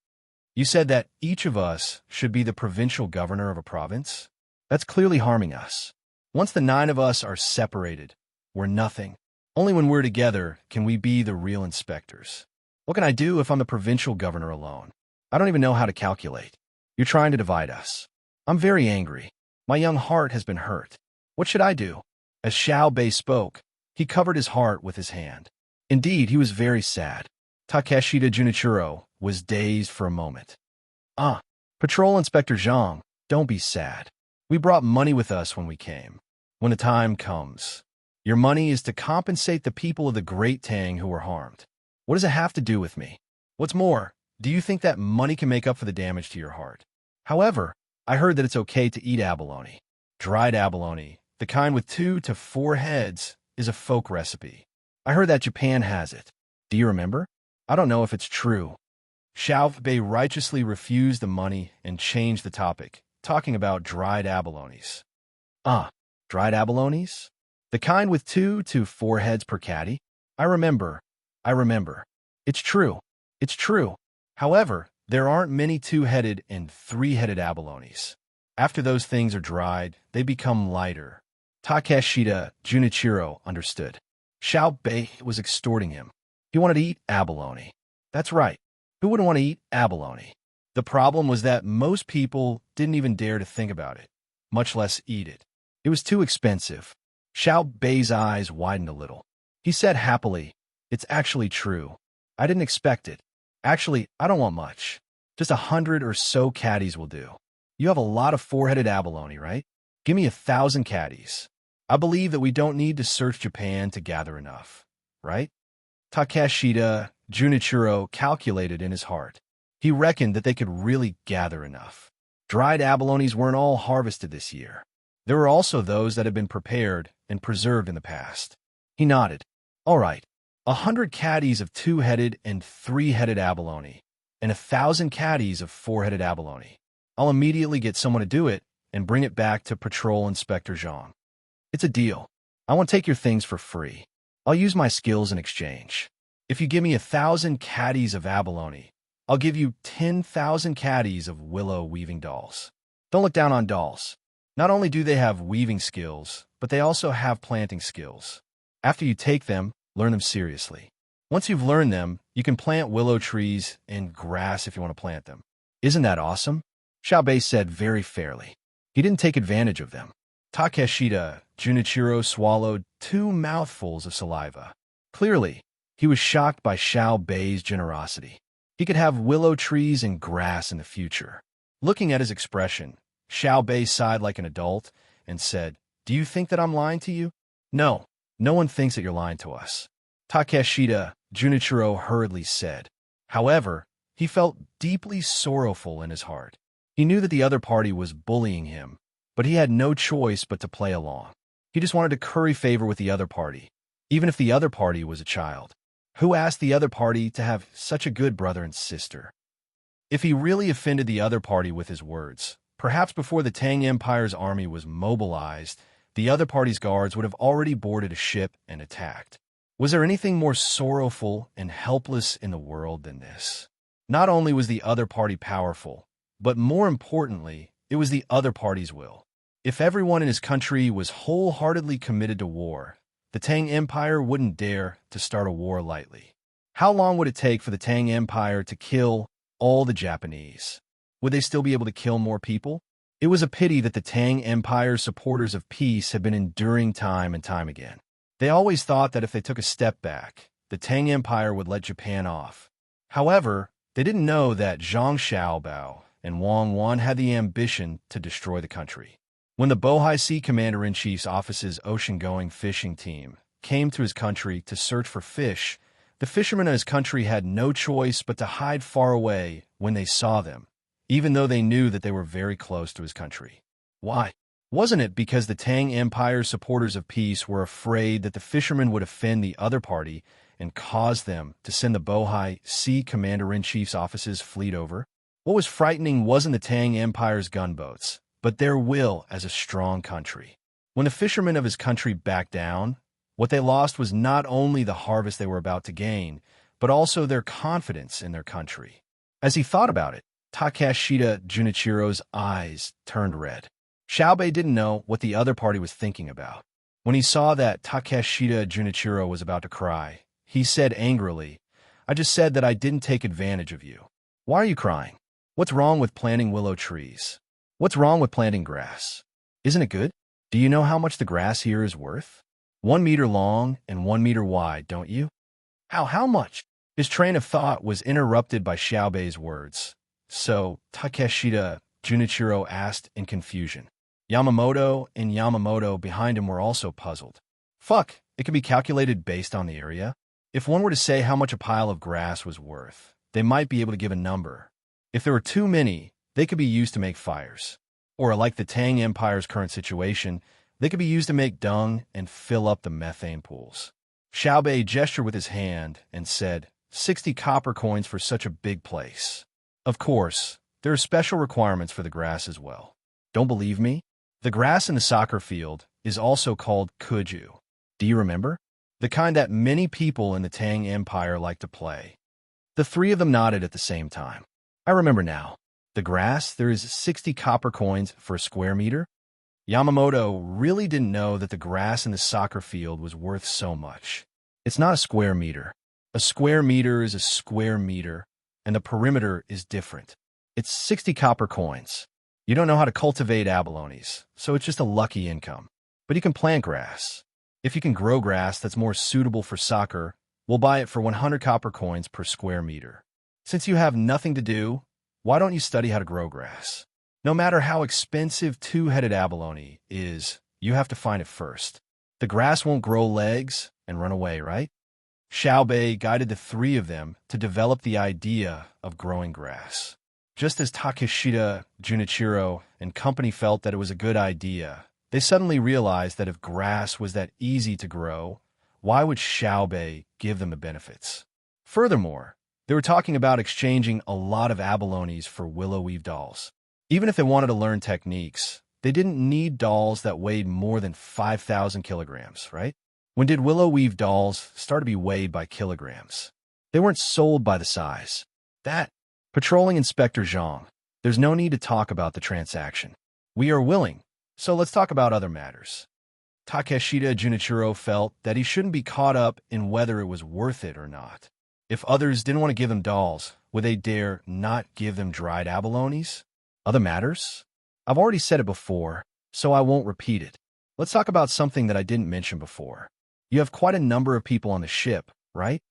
You said that each of us should be the provincial governor of a province? That's clearly harming us. Once the 9 of us are separated, we're nothing. Only when we're together can we be the real inspectors. What can I do if I'm the provincial governor alone? I don't even know how to calculate. You're trying to divide us. I'm very angry. My young heart has been hurt. What should I do? As Xiao Bei spoke, he covered his heart with his hand. Indeed, he was very sad. Takeshita Junichiro was dazed for a moment. Patrol Inspector Zhang, don't be sad. We brought money with us when we came. When the time comes, your money is to compensate the people of the Great Tang who were harmed. What does it have to do with me? What's more, do you think that money can make up for the damage to your heart? However, I heard that it's okay to eat abalone. Dried abalone, the kind with 2 to 4 heads, is a folk recipe. I heard that Japan has it. Do you remember? I don't know if it's true. Xiao Bei righteously refused the money and changed the topic, talking about dried abalones. Dried abalones? The kind with 2 to 4 heads per caddy? I remember. It's true. However, there aren't many 2-headed and 3-headed abalones. After those things are dried, they become lighter. Takeshita Junichiro understood. Xiao Bei was extorting him. He wanted to eat abalone. That's right. Who wouldn't want to eat abalone? The problem was that most people didn't even dare to think about it, much less eat it. It was too expensive. Xiao Bei's eyes widened a little. He said happily, "It's actually true. I didn't expect it. Actually, I don't want much. Just 100 or so caddies will do. You have a lot of 4-headed abalone, right? Give me 1,000 caddies. I believe that we don't need to search Japan to gather enough, right?" Takeshita Junichiro calculated in his heart. He reckoned that they could really gather enough. Dried abalones weren't all harvested this year. There were also those that had been prepared and preserved in the past. He nodded. All right, 100 caddies of 2-headed and 3-headed abalone, and 1,000 caddies of 4-headed abalone. I'll immediately get someone to do it and bring it back to Patrol Inspector Zhang. It's a deal. I won't take your things for free. I'll use my skills in exchange. If you give me 1,000 caddies of abalone, I'll give you 10,000 caddies of willow weaving dolls. Don't look down on dolls. Not only do they have weaving skills, but they also have planting skills. After you take them, learn them seriously. Once you've learned them, you can plant willow trees and grass if you want to plant them. Isn't that awesome? Xiao Bei said very fairly. He didn't take advantage of them. Takeshita Junichiro swallowed 2 mouthfuls of saliva. Clearly, he was shocked by Xiao Bei's generosity. He could have willow trees and grass in the future. Looking at his expression, Xiao Bei sighed like an adult and said, "Do you think that I'm lying to you?" No one thinks that you're lying to us. Takeshita Junichiro hurriedly said. However, he felt deeply sorrowful in his heart. He knew that the other party was bullying him, but he had no choice but to play along. He just wanted to curry favor with the other party, even if the other party was a child. Who asked the other party to have such a good brother and sister? If he really offended the other party with his words, perhaps before the Tang Empire's army was mobilized, the other party's guards would have already boarded a ship and attacked. Was there anything more sorrowful and helpless in the world than this? Not only was the other party powerful, but more importantly, it was the other party's will. If everyone in his country was wholeheartedly committed to war, the Tang Empire wouldn't dare to start a war lightly. How long would it take for the Tang Empire to kill all the Japanese? Would they still be able to kill more people? It was a pity that the Tang Empire's supporters of peace had been enduring time and time again. They always thought that if they took a step back, the Tang Empire would let Japan off. However, they didn't know that Zhang Xiaobao and Wang Wan had the ambition to destroy the country. When the Bohai Sea Commander-in-Chief's office's ocean-going fishing team came to his country to search for fish, the fishermen of his country had no choice but to hide far away when they saw them, even though they knew that they were very close to his country. Why? Wasn't it because the Tang Empire's supporters of peace were afraid that the fishermen would offend the other party and cause them to send the Bohai Sea Commander-in-Chief's office's fleet over? What was frightening wasn't the Tang Empire's gunboats, but their will as a strong country. When the fishermen of his country backed down, what they lost was not only the harvest they were about to gain, but also their confidence in their country. As he thought about it, Takeshita Junichiro's eyes turned red. Xiaobei didn't know what the other party was thinking about. When he saw that Takeshita Junichiro was about to cry, he said angrily, "I just said that I didn't take advantage of you. Why are you crying? What's wrong with planting willow trees? What's wrong with planting grass? Isn't it good? Do you know how much the grass here is worth? 1 meter long and 1 meter wide, don't you?" How much? His train of thought was interrupted by Xiaobei's words. So Takeshita Junichiro asked in confusion. Yamamoto and Yamamoto behind him were also puzzled. Fuck, it could be calculated based on the area. If one were to say how much a pile of grass was worth, they might be able to give a number. If there were too many, they could be used to make fires. Or like the Tang Empire's current situation, they could be used to make dung and fill up the methane pools. Xiaobei gestured with his hand and said, 60 copper coins for such a big place. Of course, there are special requirements for the grass as well. Don't believe me? The grass in the soccer field is also called kuju. Do you remember? The kind that many people in the Tang Empire like to play. The three of them nodded at the same time. I remember now. The grass, there is 60 copper coins for a square meter. Yamamoto really didn't know that the grass in the soccer field was worth so much. It's not a square meter. A square meter is a square meter, and the perimeter is different. It's 60 copper coins. You don't know how to cultivate abalones, so it's just a lucky income. But you can plant grass. If you can grow grass that's more suitable for soccer, we'll buy it for 100 copper coins per square meter. Since you have nothing to do, why don't you study how to grow grass? No matter how expensive two-headed abalone is, you have to find it first. The grass won't grow legs and run away, right? Xiaobei guided the three of them to develop the idea of growing grass. Just as Takeshita Junichiro and company felt that it was a good idea, they suddenly realized that if grass was that easy to grow, why would Xiaobei give them the benefits? Furthermore, they were talking about exchanging a lot of abalones for willow weave dolls. Even if they wanted to learn techniques, they didn't need dolls that weighed more than 5,000 kilograms, right? When did willow weave dolls start to be weighed by kilograms? They weren't sold by the size. Patrolling Inspector Zhang, there's no need to talk about the transaction. We are willing, so let's talk about other matters. Takeshita Junichiro felt that he shouldn't be caught up in whether it was worth it or not. If others didn't want to give them dolls, would they dare not give them dried abalones? Other matters? I've already said it before, so I won't repeat it. Let's talk about something that I didn't mention before. You have quite a number of people on the ship, right?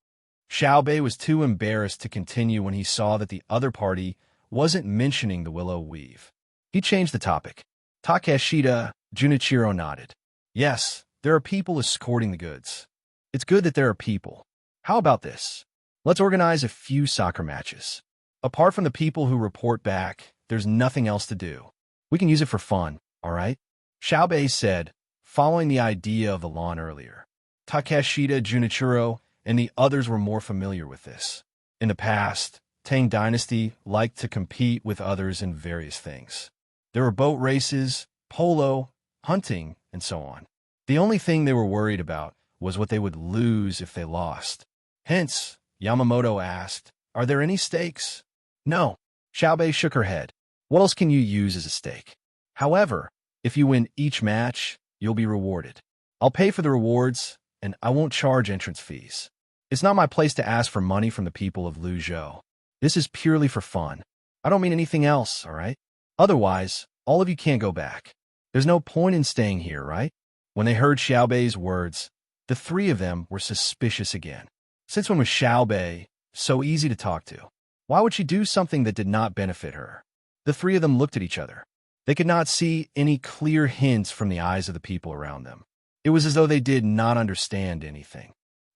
Xiaobei was too embarrassed to continue when he saw that the other party wasn't mentioning the willow weave. He changed the topic. Takeshita Junichiro nodded. Yes, there are people escorting the goods. It's good that there are people. How about this? Let's organize a few soccer matches. Apart from the people who report back, there's nothing else to do. We can use it for fun, all right? Xiaobei said, following the idea of the lawn earlier. Takeshita Junichiro and the others were more familiar with this. In the past, Tang Dynasty liked to compete with others in various things. There were boat races, polo, hunting, and so on. The only thing they were worried about was what they would lose if they lost. Hence, Yamamoto asked, are there any stakes? No. Xiaobei shook her head. What else can you use as a stake? However, if you win each match, you'll be rewarded. I'll pay for the rewards, and I won't charge entrance fees. It's not my place to ask for money from the people of Luzhou. This is purely for fun. I don't mean anything else, all right? Otherwise, all of you can't go back. There's no point in staying here, right? When they heard Xiaobei's words, the three of them were suspicious again. Since when was Xiaobei so easy to talk to? Why would she do something that did not benefit her? The three of them looked at each other. They could not see any clear hints from the eyes of the people around them. It was as though they did not understand anything.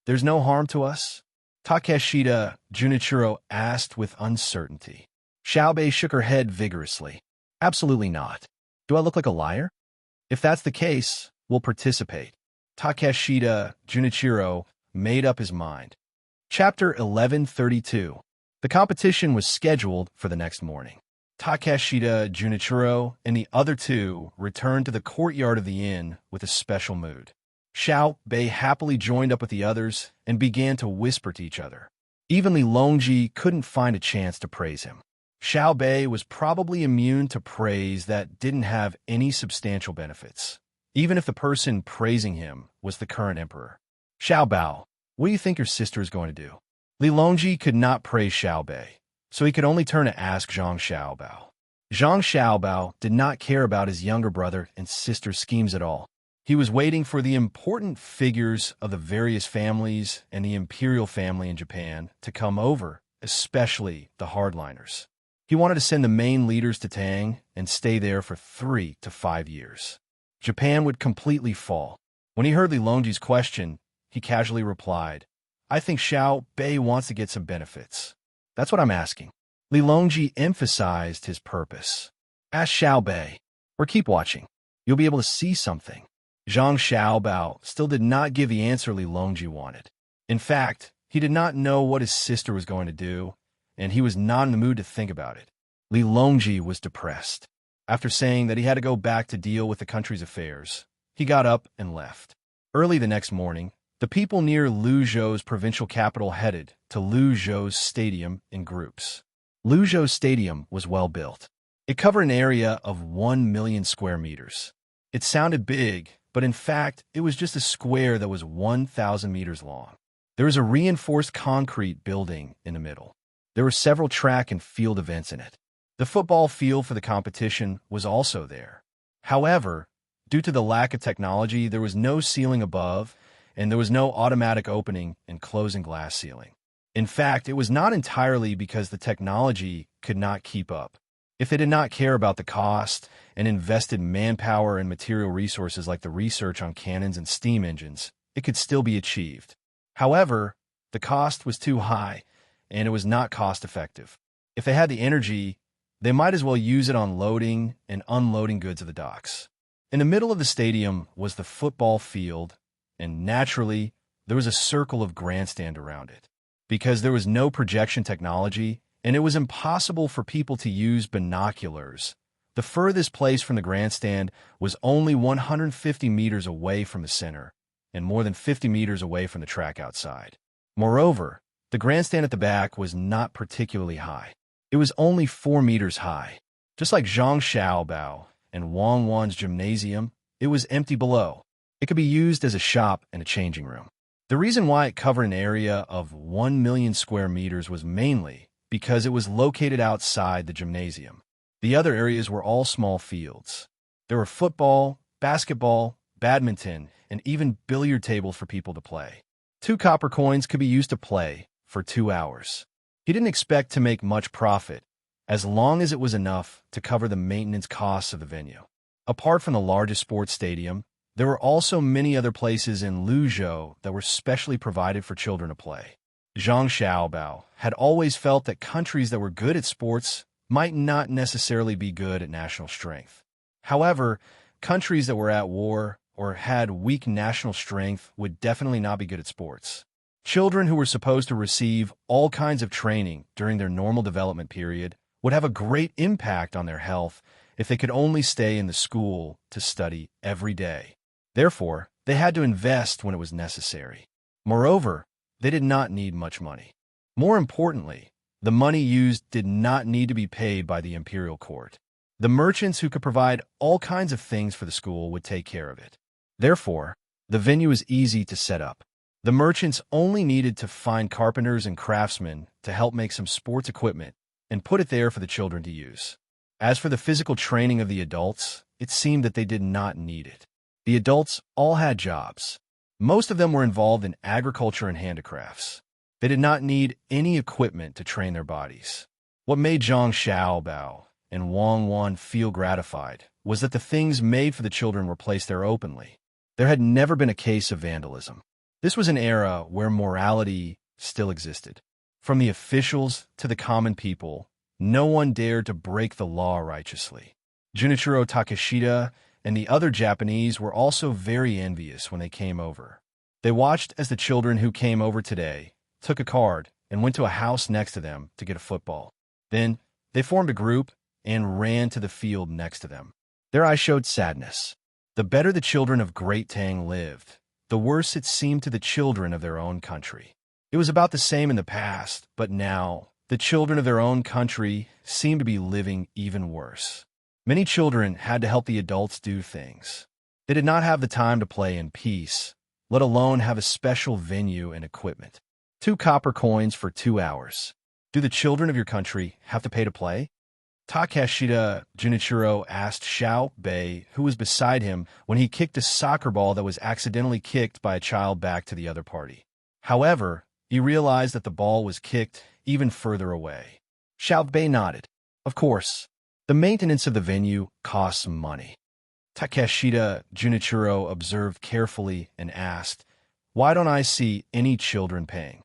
There's no harm to us? Takeshita Junichiro asked with uncertainty. Xiaobei shook her head vigorously. Absolutely not. Do I look like a liar? If that's the case, we'll participate. Takeshita Junichiro made up his mind. Chapter 1132. The competition was scheduled for the next morning. Takeshita Junichiro and the other two returned to the courtyard of the inn with a special mood. Xiao Bei happily joined up with the others and began to whisper to each other. Even Li Longji couldn't find a chance to praise him. Xiao Bei was probably immune to praise that didn't have any substantial benefits, even if the person praising him was the current emperor. Xiao Bao, what do you think your sister is going to do? Li Longji could not praise Xiao Bei, so he could only turn to ask Zhang Xiaobao. Zhang Xiaobao did not care about his younger brother and sister's schemes at all. He was waiting for the important figures of the various families and the imperial family in Japan to come over, especially the hardliners. He wanted to send the main leaders to Tang and stay there for 3 to 5 years. Japan would completely fall. When he heard Li Longji's question, he casually replied, I think Xiao Bei wants to get some benefits. That's what I'm asking. Li Longji emphasized his purpose. Ask Xiao Bei, or keep watching. You'll be able to see something. Zhang Xiaobao still did not give the answer Li Longji wanted. In fact, he did not know what his sister was going to do, and he was not in the mood to think about it. Li Longji was depressed. After saying that he had to go back to deal with the country's affairs, he got up and left. Early the next morning, the people near Luzhou's provincial capital headed to Luzhou's stadium in groups. Luzhou Stadium was well built. It covered an area of 1 million square meters. It sounded big, but in fact, it was just a square that was 1,000 meters long. There was a reinforced concrete building in the middle. There were several track and field events in it. The football field for the competition was also there. However, due to the lack of technology, there was no ceiling above, and there was no automatic opening and closing glass ceiling. In fact, it was not entirely because the technology could not keep up. If they did not care about the cost and invested manpower and material resources like the research on cannons and steam engines, it could still be achieved. However, the cost was too high, and it was not cost-effective. If they had the energy, they might as well use it on loading and unloading goods at the docks. In the middle of the stadium was the football field, and naturally, there was a circle of grandstand around it. Because there was no projection technology, and it was impossible for people to use binoculars, the furthest place from the grandstand was only 150 meters away from the center, and more than 50 meters away from the track outside. Moreover, the grandstand at the back was not particularly high. It was only 4 meters high. Just like Zhang Xiaobao and Wang Wan's gymnasium, it was empty below. It could be used as a shop and a changing room. The reason why it covered an area of 1 million square meters was mainly because it was located outside the gymnasium. The other areas were all small fields. There were football, basketball, badminton, and even billiard tables for people to play. 2 copper coins could be used to play for 2 hours. He didn't expect to make much profit, as long as it was enough to cover the maintenance costs of the venue. Apart from the largest sports stadium, there were also many other places in Luzhou that were specially provided for children to play. Zhang Xiaobao had always felt that countries that were good at sports might not necessarily be good at national strength. However, countries that were at war or had weak national strength would definitely not be good at sports. Children who were supposed to receive all kinds of training during their normal development period would have a great impact on their health if they could only stay in the school to study every day. Therefore, they had to invest when it was necessary. Moreover, they did not need much money. More importantly, the money used did not need to be paid by the imperial court. The merchants who could provide all kinds of things for the school would take care of it. Therefore, the venue was easy to set up. The merchants only needed to find carpenters and craftsmen to help make some sports equipment and put it there for the children to use. As for the physical training of the adults, it seemed that they did not need it. The adults all had jobs. Most of them were involved in agriculture and handicrafts. They did not need any equipment to train their bodies. What made Zhang Xiaobao and Wang Wan feel gratified was that the things made for the children were placed there openly. There had never been a case of vandalism. This was an era where morality still existed. From the officials to the common people, no one dared to break the law righteously. Junichiro Takeshita and the other Japanese were also very envious when they came over. They watched as the children who came over today took a card and went to a house next to them to get a football. Then they formed a group and ran to the field next to them. Their eyes showed sadness. The better the children of Great Tang lived, the worse it seemed to the children of their own country. It was about the same in the past, but now the children of their own country seemed to be living even worse. Many children had to help the adults do things. They did not have the time to play in peace, let alone have a special venue and equipment. 2 copper coins for 2 hours. Do the children of your country have to pay to play? Takeshita Junichiro asked Xiao Bei, who was beside him, when he kicked a soccer ball that was accidentally kicked by a child back to the other party. However, he realized that the ball was kicked even further away. Xiao Bei nodded. Of course, the maintenance of the venue costs money. Takeshita Junichiro observed carefully and asked, "Why don't I see any children paying?"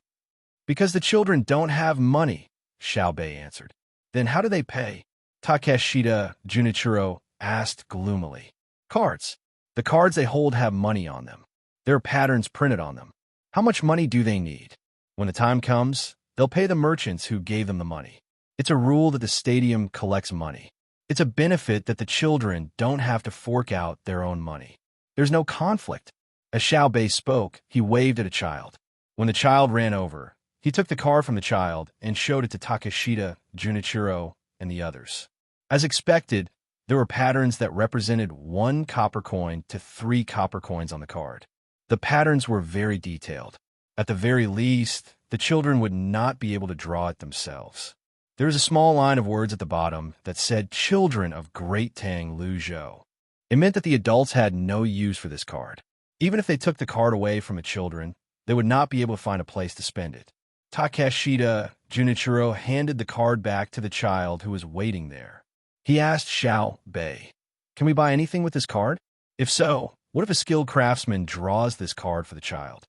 "Because the children don't have money," Xiao Bei answered. "Then how do they pay?" Takeshita Junichiro asked gloomily. "Cards. The cards they hold have money on them. There are patterns printed on them. How much money do they need? When the time comes, they'll pay the merchants who gave them the money. It's a rule that the stadium collects money. It's a benefit that the children don't have to fork out their own money. There's no conflict." As Xiao Bei spoke, he waved at a child. When the child ran over, he took the card from the child and showed it to Takeshita Junichiro and the others. As expected, there were patterns that represented 1 copper coin to 3 copper coins on the card. The patterns were very detailed. At the very least, the children would not be able to draw it themselves. There was a small line of words at the bottom that said "Children of Great Tang Luzhou." It meant that the adults had no use for this card. Even if they took the card away from the children, they would not be able to find a place to spend it. Takeshita Junichiro handed the card back to the child who was waiting there. He asked Xiao Bei, "Can we buy anything with this card? If so, what if a skilled craftsman draws this card for the child?"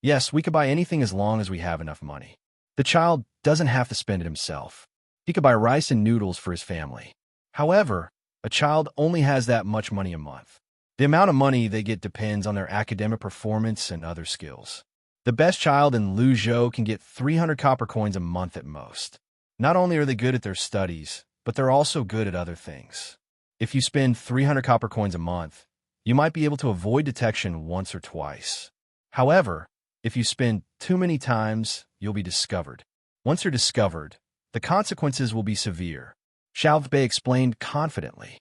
"Yes, we could buy anything as long as we have enough money. The child doesn't have to spend it himself. He could buy rice and noodles for his family. However, a child only has that much money a month. The amount of money they get depends on their academic performance and other skills. The best child in Luzhou can get 300 copper coins a month at most. Not only are they good at their studies, but they're also good at other things. If you spend 300 copper coins a month, you might be able to avoid detection once or twice. However, if you spend too many times, you'll be discovered. Once you're discovered, the consequences will be severe," Xiao Bei explained confidently.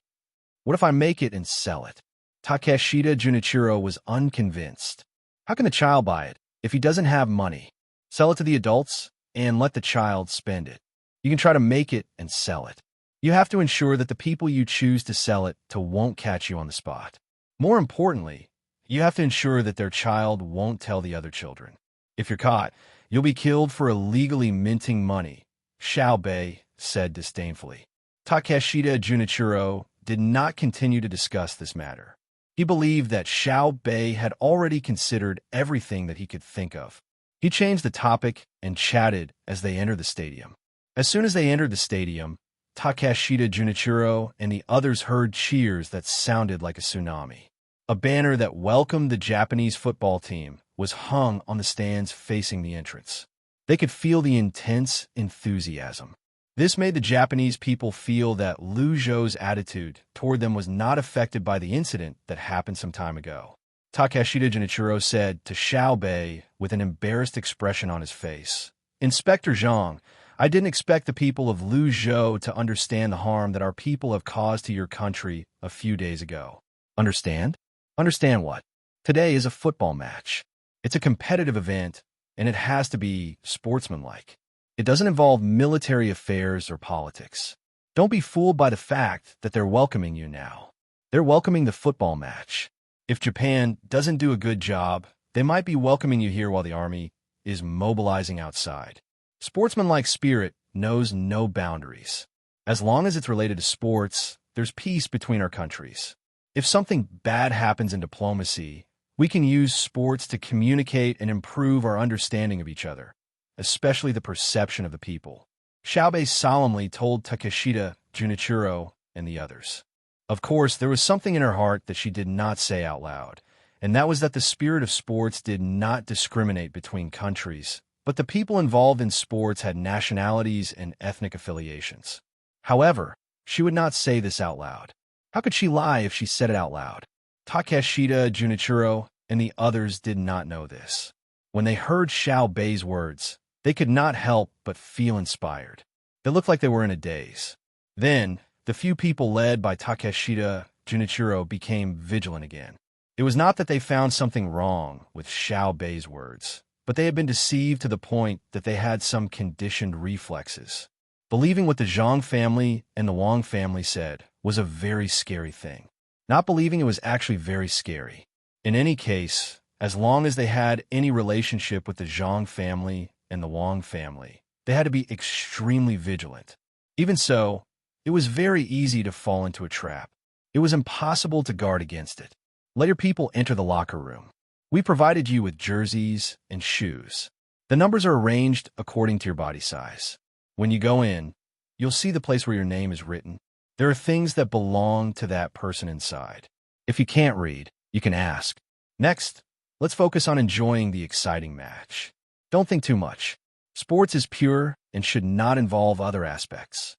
"What if I make it and sell it?" Takeshita Junichiro was unconvinced. "How can the child buy it if he doesn't have money? Sell it to the adults and let the child spend it. You can try to make it and sell it. You have to ensure that the people you choose to sell it to won't catch you on the spot. More importantly, you have to ensure that their child won't tell the other children. If you're caught, you'll be killed for illegally minting money," Xiao Bei said disdainfully. Takeshita Junichiro did not continue to discuss this matter. He believed that Xiao Bei had already considered everything that he could think of. He changed the topic and chatted as they entered the stadium. As soon as they entered the stadium, Takeshita Junichiro and the others heard cheers that sounded like a tsunami. A banner that welcomed the Japanese football team was hung on the stands facing the entrance. They could feel the intense enthusiasm. This made the Japanese people feel that Luzhou's attitude toward them was not affected by the incident that happened some time ago. Takeshita Junichiro said to Xiao Bei with an embarrassed expression on his face, "Inspector Zhang, I didn't expect the people of Luzhou to understand the harm that our people have caused to your country a few days ago." "Understand? Understand what? Today is a football match. It's a competitive event, and it has to be sportsmanlike. It doesn't involve military affairs or politics. Don't be fooled by the fact that they're welcoming you now. They're welcoming the football match. If Japan doesn't do a good job, they might be welcoming you here while the army is mobilizing outside. Sportsmanlike spirit knows no boundaries. As long as it's related to sports, there's peace between our countries. If something bad happens in diplomacy, we can use sports to communicate and improve our understanding of each other, especially the perception of the people," Xiao Bei solemnly told Takeshita Junichiro and the others. Of course, there was something in her heart that she did not say out loud, and that was that the spirit of sports did not discriminate between countries, but the people involved in sports had nationalities and ethnic affiliations. However, she would not say this out loud. How could she lie if she said it out loud? Takeshita, Junichiro, and the others did not know this. When they heard Xiao Bei's words, they could not help but feel inspired. They looked like they were in a daze. Then, the few people led by Takeshita, Junichiro became vigilant again. It was not that they found something wrong with Xiao Bei's words, but they had been deceived to the point that they had some conditioned reflexes. Believing what the Zhang family and the Wang family said was a very scary thing. Not believing it was actually very scary. In any case, as long as they had any relationship with the Zhang family and the Wang family, they had to be extremely vigilant. Even so, it was very easy to fall into a trap. It was impossible to guard against it. Let your people enter the locker room. We provided you with jerseys and shoes. The numbers are arranged according to your body size. When you go in, you'll see the place where your name is written. There are things that belong to that person inside. If you can't read, you can ask. Next, let's focus on enjoying the exciting match. Don't think too much. Sports is pure and should not involve other aspects.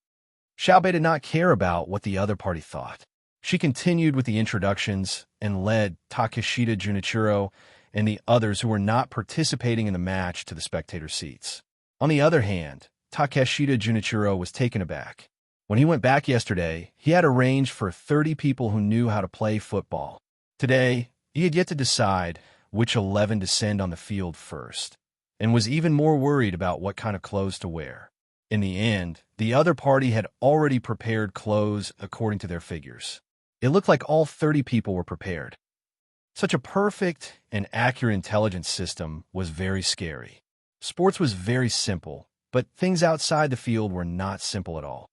Xiaobei did not care about what the other party thought. She continued with the introductions and led Takeshita, Junichiro, and the others who were not participating in the match to the spectator seats. On the other hand, Takeshita Junichiro was taken aback. When he went back yesterday, he had arranged for 30 people who knew how to play football. Today, he had yet to decide which 11 to send on the field first, and was even more worried about what kind of clothes to wear. In the end, the other party had already prepared clothes according to their figures. It looked like all 30 people were prepared. Such a perfect and accurate intelligence system was very scary. Sports was very simple, but things outside the field were not simple at all.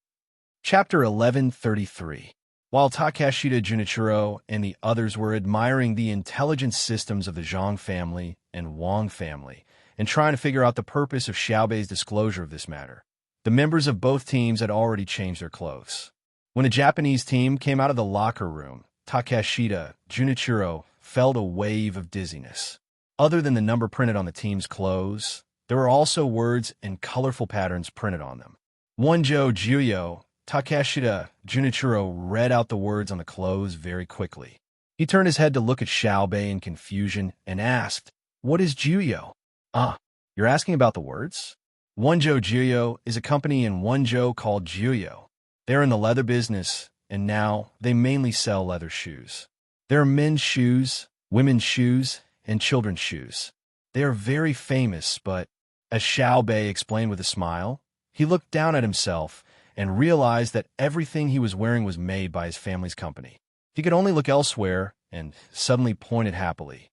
Chapter 1133. While Takeshita Junichiro and the others were admiring the intelligence systems of the Zhang family and Wang family and trying to figure out the purpose of Xiaobei's disclosure of this matter, the members of both teams had already changed their clothes. When the Japanese team came out of the locker room, Takeshita Junichiro felt a wave of dizziness. Other than the number printed on the team's clothes, there were also words and colorful patterns printed on them. Wonjo Juyo, Takeshita Junichiro read out the words on the clothes very quickly. He turned his head to look at Xiaobei in confusion and asked, "What is Juyo?" "Ah, you're asking about the words?" Wonjo Juyo is a company in Wonjo called Juyo. They're in the leather business, and now they mainly sell leather shoes. There are men's shoes, women's shoes, and children's shoes. They are very famous, but, as Xiaobei explained with a smile, he looked down at himself and realized that everything he was wearing was made by his family's company. He could only look elsewhere and suddenly pointed happily.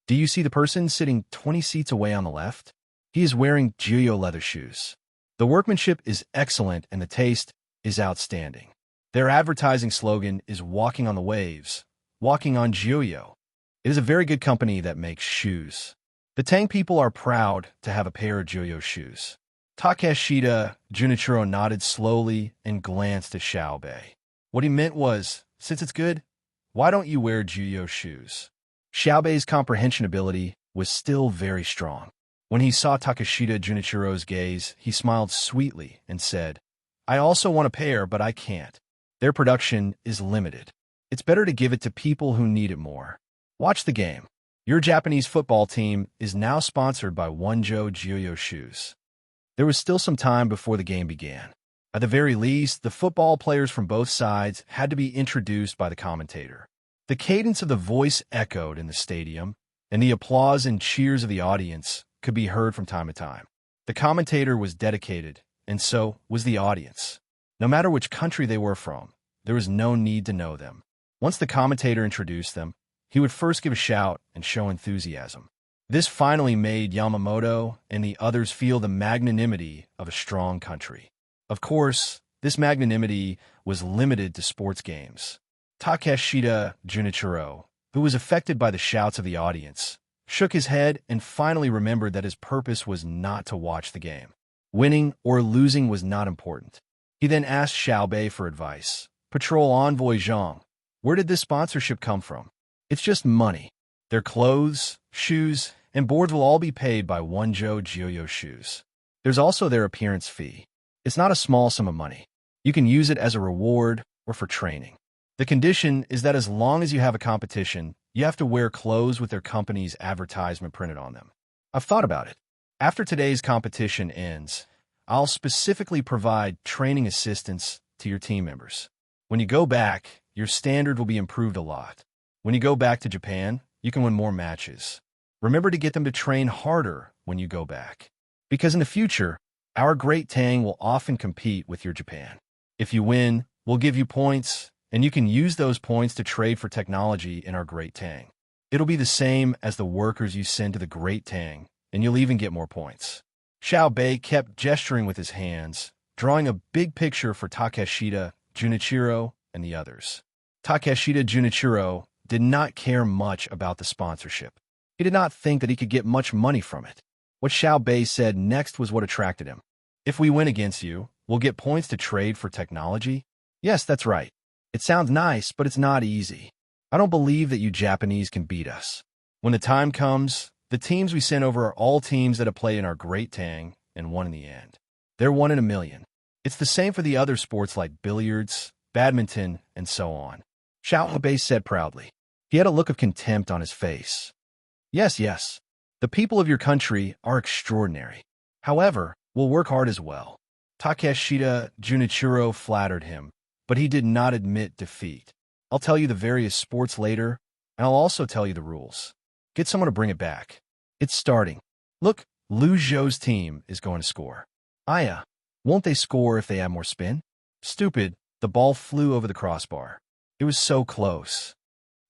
"Do you see the person sitting 20 seats away on the left? He is wearing Juyo leather shoes. The workmanship is excellent and the taste is outstanding. Their advertising slogan is walking on the waves, walking on Juyo. It is a very good company that makes shoes. The Tang people are proud to have a pair of Juyo shoes." Takeshita Junichiro nodded slowly and glanced at Xiaobei. What he meant was, since it's good, why don't you wear Juyo shoes? Xiaobei's comprehension ability was still very strong. When he saw Takeshita Junichiro's gaze, he smiled sweetly and said, "I also want a pair, but I can't. Their production is limited. It's better to give it to people who need it more. Watch the game. Your Japanese football team is now sponsored by Wonjo Juyo shoes." There was still some time before the game began. At the very least, the football players from both sides had to be introduced by the commentator. The cadence of the voice echoed in the stadium, and the applause and cheers of the audience could be heard from time to time. The commentator was dedicated, and so was the audience. No matter which country they were from, there was no need to know them. Once the commentator introduced them, he would first give a shout and show enthusiasm. This finally made Yamamoto and the others feel the magnanimity of a strong country. Of course, this magnanimity was limited to sports games. Takeshita Junichiro, who was affected by the shouts of the audience, shook his head and finally remembered that his purpose was not to watch the game. Winning or losing was not important. He then asked Xiaobei for advice, Patrol Envoy Zhang. Where did this sponsorship come from? It's just money. Their clothes, shoes, and boards will all be paid by Wenzhou Jiuyo Shoes. There's also their appearance fee. It's not a small sum of money. You can use it as a reward or for training. The condition is that as long as you have a competition, you have to wear clothes with their company's advertisement printed on them. I've thought about it. After today's competition ends, I'll specifically provide training assistance to your team members. When you go back, your standard will be improved a lot. When you go back to Japan, you can win more matches. Remember to get them to train harder when you go back. Because in the future, our great Tang will often compete with your Japan. If you win, we'll give you points, and you can use those points to trade for technology in our great Tang. It'll be the same as the workers you send to the great Tang, and you'll even get more points. Xiao Bei kept gesturing with his hands, drawing a big picture for Takeshita, Junichiro, and the others. Takeshita Junichiro did not care much about the sponsorship. He did not think that he could get much money from it. What Xiao Bei said next was what attracted him. If we win against you, we'll get points to trade for technology? Yes, that's right. It sounds nice, but it's not easy. I don't believe that you Japanese can beat us. When the time comes, the teams we send over are all teams that have played in our great Tang and won in the end. They're 1 in a million. It's the same for the other sports like billiards, badminton, and so on. Xiao Bei said proudly. He had a look of contempt on his face. Yes, yes. The people of your country are extraordinary. However, we'll work hard as well. Takeshita Junichiro flattered him, but he did not admit defeat. I'll tell you the various sports later, and I'll also tell you the rules. Get someone to bring it back. It's starting. Look, Lu Zhou's team is going to score. Aya, won't they score if they have more spin? Stupid, the ball flew over the crossbar. It was so close.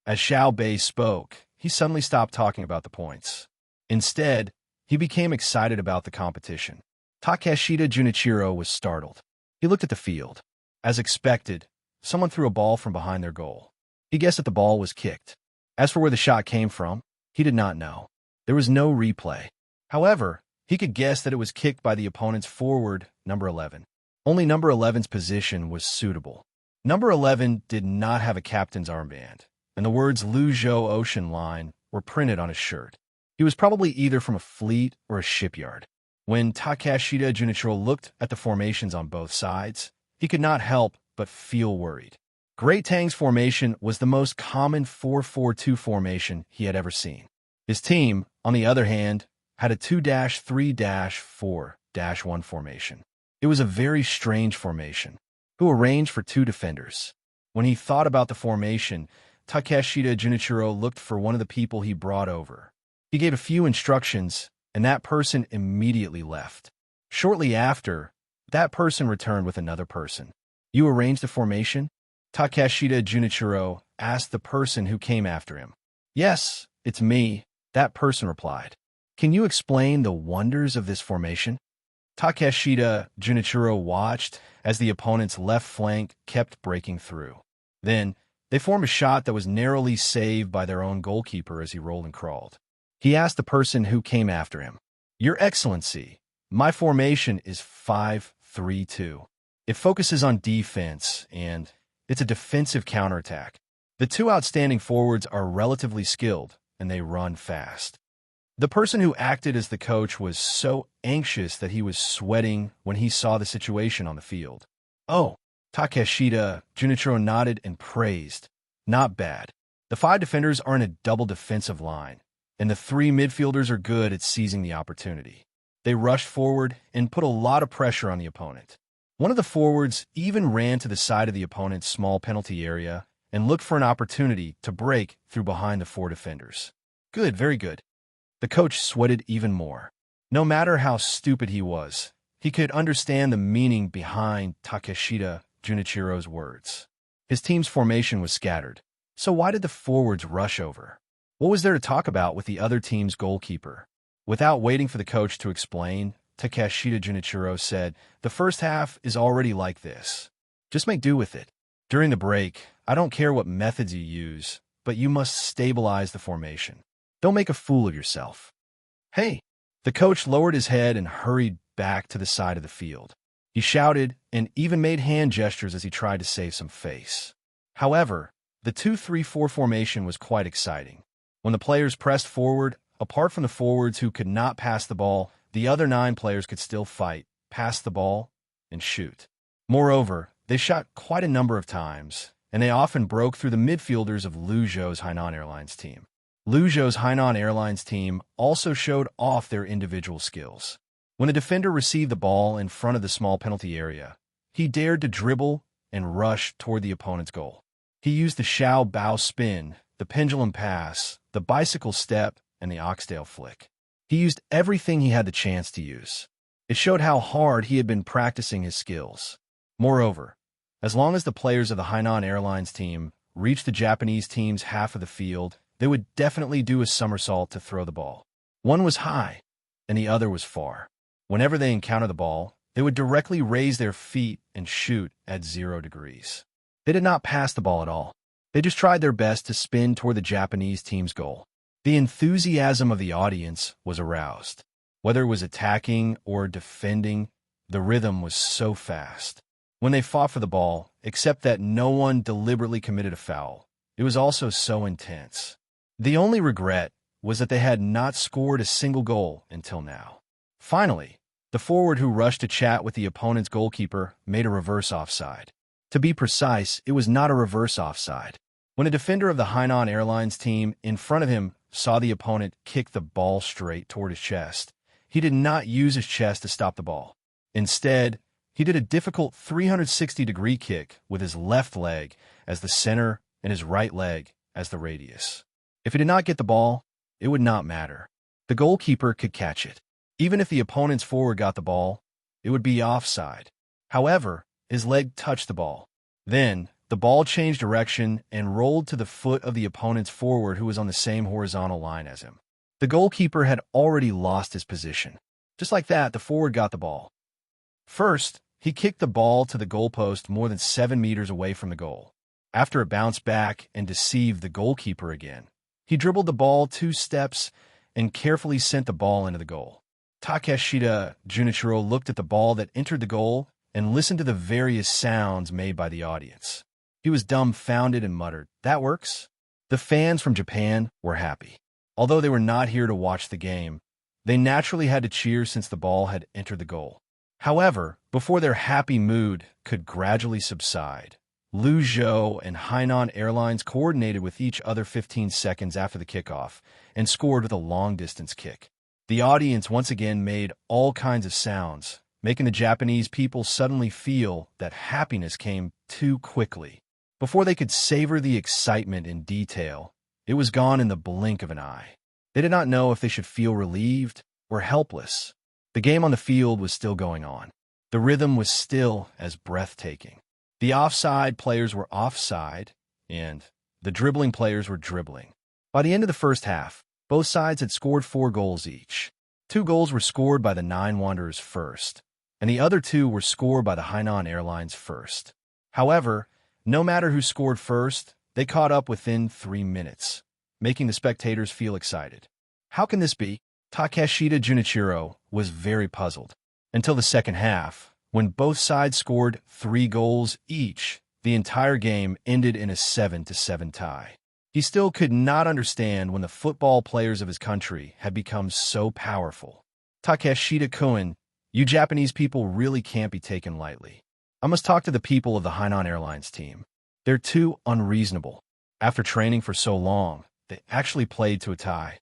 As Xiao Bei spoke, he suddenly stopped talking about the points. Instead, he became excited about the competition. Takeshita Junichiro was startled. He looked at the field. As expected, someone threw a ball from behind their goal. He guessed that the ball was kicked. As for where the shot came from, he did not know. There was no replay. However, he could guess that it was kicked by the opponent's forward, number 11. Only number 11's position was suitable. Number 11 did not have a captain's armband, and the words Lu Zhou Ocean Line were printed on his shirt. He was probably either from a fleet or a shipyard. When Takeshita Junichiro looked at the formations on both sides, he could not help but feel worried. Great Tang's formation was the most common 4-4-2 formation he had ever seen. His team, on the other hand, had a 2-3-4-1 formation. It was a very strange formation, who arranged for 2 defenders. When he thought about the formation, Takeshita Junichiro looked for one of the people he brought over. He gave a few instructions, and that person immediately left. Shortly after, that person returned with another person. You arranged the formation? Takeshita Junichiro asked the person who came after him. Yes, it's me, that person replied. Can you explain the wonders of this formation? Takeshita Junichiro watched as the opponent's left flank kept breaking through. Then, they formed a shot that was narrowly saved by their own goalkeeper as he rolled and crawled. He asked the person who came after him, Your Excellency, my formation is 5-3-2. It focuses on defense, and it's a defensive counterattack. The 2 outstanding forwards are relatively skilled, and they run fast. The person who acted as the coach was so anxious that he was sweating when he saw the situation on the field. Oh, Takeshita Junichiro nodded and praised. Not bad. The 5 defenders are in a double defensive line, and the 3 midfielders are good at seizing the opportunity. They rushed forward and put a lot of pressure on the opponent. One of the forwards even ran to the side of the opponent's small penalty area and looked for an opportunity to break through behind the 4 defenders. Good, very good. The coach sweated even more. No matter how stupid he was, he could understand the meaning behind Takeshita Junichiro's words. His team's formation was scattered, so why did the forwards rush over? What was there to talk about with the other team's goalkeeper? Without waiting for the coach to explain, Takeshita Junichiro said, The first half is already like this. Just make do with it. During the break, I don't care what methods you use, but you must stabilize the formation. Don't make a fool of yourself. Hey! The coach lowered his head and hurried back to the side of the field. He shouted and even made hand gestures as he tried to save some face. However, the 2-3-4 formation was quite exciting. When the players pressed forward, apart from the forwards who could not pass the ball, the other 9 players could still fight, pass the ball, and shoot. Moreover, they shot quite a number of times, and they often broke through the midfielders of Luzhou's Hainan Airlines team. Luzhou's Hainan Airlines team also showed off their individual skills. When a defender received the ball in front of the small penalty area, he dared to dribble and rush toward the opponent's goal. He used the Xiao Bao spin, the pendulum pass, the bicycle step, and the oxtail flick. He used everything he had the chance to use. It showed how hard he had been practicing his skills. Moreover, as long as the players of the Hainan Airlines team reached the Japanese team's half of the field, they would definitely do a somersault to throw the ball. One was high, and the other was far. Whenever they encountered the ball, they would directly raise their feet and shoot at 0 degrees. They did not pass the ball at all. They just tried their best to spin toward the Japanese team's goal. The enthusiasm of the audience was aroused. Whether it was attacking or defending, the rhythm was so fast. When they fought for the ball, except that no one deliberately committed a foul, it was also so intense. The only regret was that they had not scored a single goal until now. Finally, the forward who rushed to chat with the opponent's goalkeeper made a reverse offside. To be precise, it was not a reverse offside. When a defender of the Hainan Airlines team in front of him saw the opponent kick the ball straight toward his chest, he did not use his chest to stop the ball. Instead, he did a difficult 360-degree kick with his left leg as the center and his right leg as the radius. If he did not get the ball, it would not matter. The goalkeeper could catch it. Even if the opponent's forward got the ball, it would be offside. However, his leg touched the ball. Then, the ball changed direction and rolled to the foot of the opponent's forward who was on the same horizontal line as him. The goalkeeper had already lost his position. Just like that, the forward got the ball. First, he kicked the ball to the goalpost more than 7 meters away from the goal. After it bounced back and deceived the goalkeeper again, he dribbled the ball 2 steps and carefully sent the ball into the goal. Takeshita Junichiro looked at the ball that entered the goal and listened to the various sounds made by the audience. He was dumbfounded and muttered, "That works?" The fans from Japan were happy. Although they were not here to watch the game, they naturally had to cheer since the ball had entered the goal. However, before their happy mood could gradually subside, Luzhou and Hainan Airlines coordinated with each other 15 seconds after the kickoff and scored with a long-distance kick. The audience once again made all kinds of sounds, making the Japanese people suddenly feel that happiness came too quickly. Before they could savor the excitement in detail, it was gone in the blink of an eye. They did not know if they should feel relieved or helpless. The game on the field was still going on. The rhythm was still as breathtaking. The offside players were offside, and the dribbling players were dribbling. By the end of the first half, both sides had scored 4 goals each. 2 goals were scored by the 9 Wanderers first, and the other 2 were scored by the Hainan Airlines first. However, no matter who scored first, they caught up within 3 minutes, making the spectators feel excited. How can this be? Takeshita Junichiro was very puzzled. Until the second half, when both sides scored 3 goals each, the entire game ended in a 7-7 tie. He still could not understand when the football players of his country had become so powerful. Takeshita-kun, you Japanese people really can't be taken lightly. I must talk to the people of the Hainan Airlines team. They're too unreasonable. After training for so long, they actually played to a tie.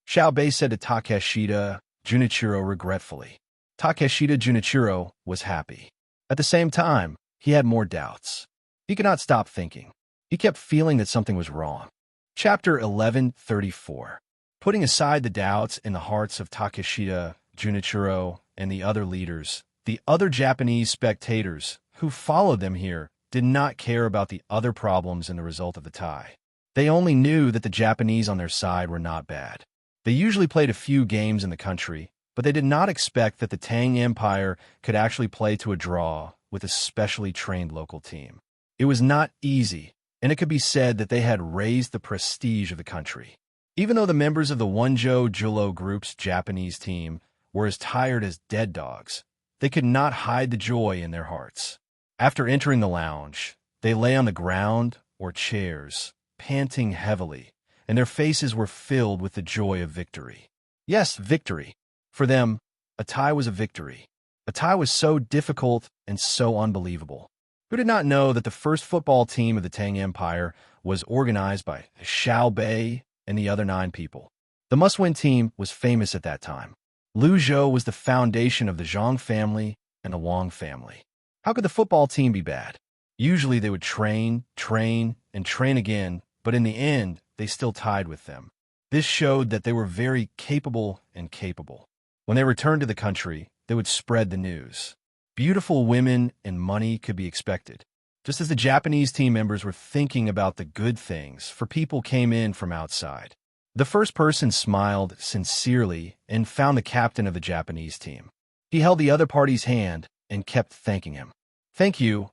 Xiao Bei said to Takeshita Junichiro regretfully. Takeshita Junichiro was happy. At the same time, he had more doubts. He could not stop thinking. He kept feeling that something was wrong. Chapter 11:34. Putting aside the doubts in the hearts of Takeshita Junichiro and the other leaders, the other Japanese spectators who followed them here did not care about the other problems in the result of the tie. They only knew that the Japanese on their side were not bad. They usually played a few games in the country, but they did not expect that the Tang Empire could actually play to a draw with a specially trained local team. It was not easy, and it could be said that they had raised the prestige of the country. Even though the members of the Wonjo Julo Group's Japanese team were as tired as dead dogs, They could not hide the joy in their hearts. After entering the lounge, they lay on the ground or chairs, panting heavily, and their faces were filled with the joy of victory. Yes, victory. For them, a tie was a victory. A tie was so difficult and so unbelievable. Who did not know that the first football team of the Tang Empire was organized by Xiao Bei and the other 9 people? The must-win team was famous at that time. Lu Zhou was the foundation of the Zhang family and the Wang family. How could the football team be bad? Usually they would train, and train again, but in the end, they still tied with them. This showed that they were very capable. When they returned to the country, they would spread the news. Beautiful women and money could be expected. Just as the Japanese team members were thinking about the good things, for people came in from outside. The first person smiled sincerely and found the captain of the Japanese team. He held the other party's hand and kept thanking him. Thank you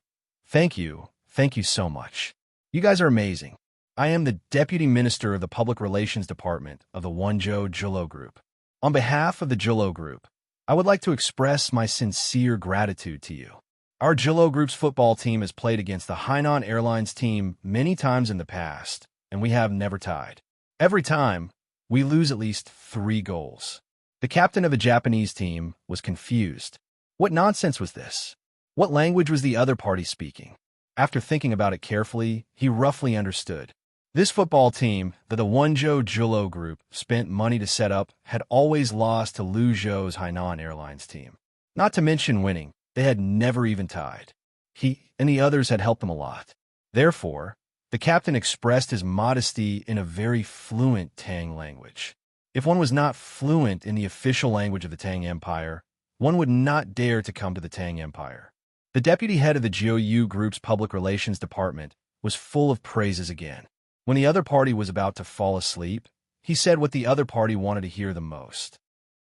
so much. You guys are amazing. I am the Deputy Minister of the Public Relations Department of the Wenzhou Zhilo Group. On behalf of the Zhilo Group, I would like to express my sincere gratitude to you. Our Zhilo Group's football team has played against the Hainan Airlines team many times in the past, and we have never tied. Every time, we lose at least 3 goals. The captain of the Japanese team was confused. What nonsense was this? What language was the other party speaking? After thinking about it carefully, he roughly understood. This football team that the Wenzhou Zhilo Group spent money to set up had always lost to Lu Zhou's Hainan Airlines team. Not to mention winning, they had never even tied. He and the others had helped them a lot. Therefore, the captain expressed his modesty in a very fluent Tang language. If one was not fluent in the official language of the Tang Empire, one would not dare to come to the Tang Empire. The deputy head of the Jiu Group's public relations department was full of praises again. When the other party was about to fall asleep, he said what the other party wanted to hear the most.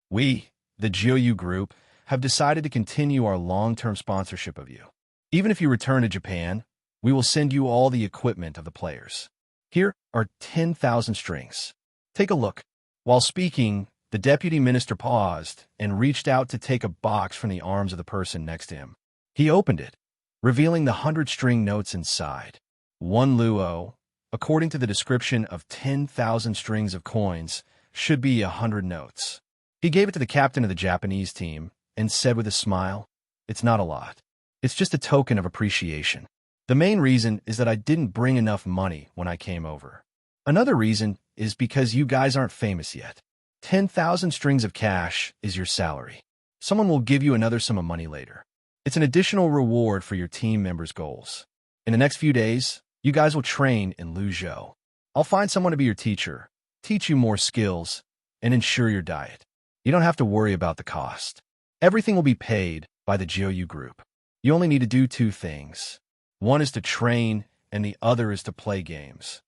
We, the Jiu Group, have decided to continue our long-term sponsorship of you. Even if you return to Japan, we will send you all the equipment of the players. Here are 10,000 strings. Take a look. While speaking, the deputy minister paused and reached out to take a box from the arms of the person next to him. He opened it, revealing the 100-string notes inside. 1 luo, according to the description of 10,000 strings of coins, should be 100 notes. He gave it to the captain of the Japanese team and said with a smile, "It's not a lot. It's just a token of appreciation. The main reason is that I didn't bring enough money when I came over. Another reason is because you guys aren't famous yet. 10,000 strings of cash is your salary. Someone will give you another sum of money later. It's an additional reward for your team members' goals. In the next few days, you guys will train in Luzhou. I'll find someone to be your teacher, teach you more skills, and ensure your diet. You don't have to worry about the cost. Everything will be paid by the Jiu Group. You only need to do 2 things. One is to train, and the other is to play games.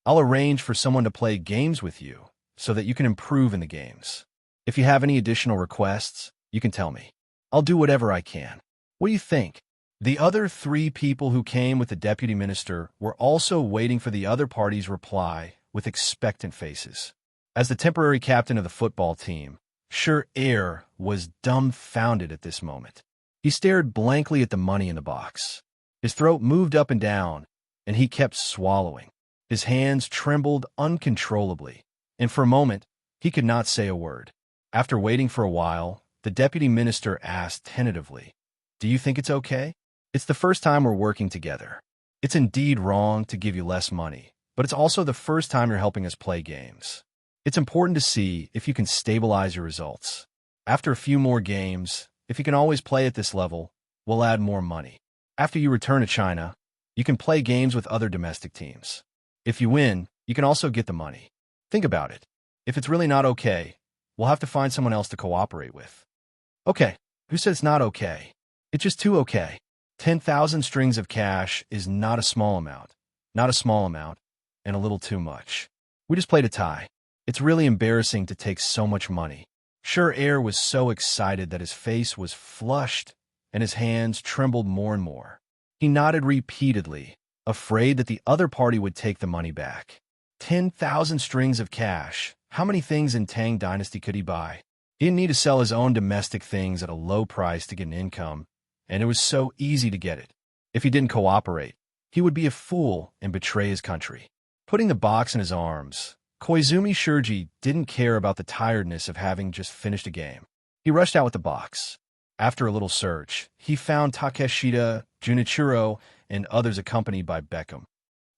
I'll arrange for someone to play games with you so that you can improve in the games. If you have any additional requests, you can tell me. I'll do whatever I can. What do you think?" The other 3 people who came with the deputy minister were also waiting for the other party's reply with expectant faces. As the temporary captain of the football team, Sure Air was dumbfounded at this moment. He stared blankly at the money in the box. His throat moved up and down, and he kept swallowing. His hands trembled uncontrollably, and for a moment, he could not say a word. After waiting for a while, the deputy minister asked tentatively, "Do you think it's okay? It's the first time we're working together. It's indeed wrong to give you less money, but it's also the first time you're helping us play games. It's important to see if you can stabilize your results. After a few more games, if you can always play at this level, we'll add more money. After you return to China, you can play games with other domestic teams. If you win, you can also get the money. Think about it. If it's really not okay, we'll have to find someone else to cooperate with." "Okay, who said it's not okay? It's just too okay. 10,000 strings of cash is not a small amount, and a little too much. We just played a tie. It's really embarrassing to take so much money." Sure Air was so excited that his face was flushed and his hands trembled more and more. He nodded repeatedly, afraid that the other party would take the money back. 10,000 strings of cash. How many things in Tang Dynasty could he buy? He didn't need to sell his own domestic things at a low price to get an income, and it was so easy to get it. If he didn't cooperate, he would be a fool and betray his country. Putting the box in his arms, Koizumi Shurji didn't care about the tiredness of having just finished a game. He rushed out with the box. After a little search, he found Takeshita, Junichiro, and others accompanied by Beckham.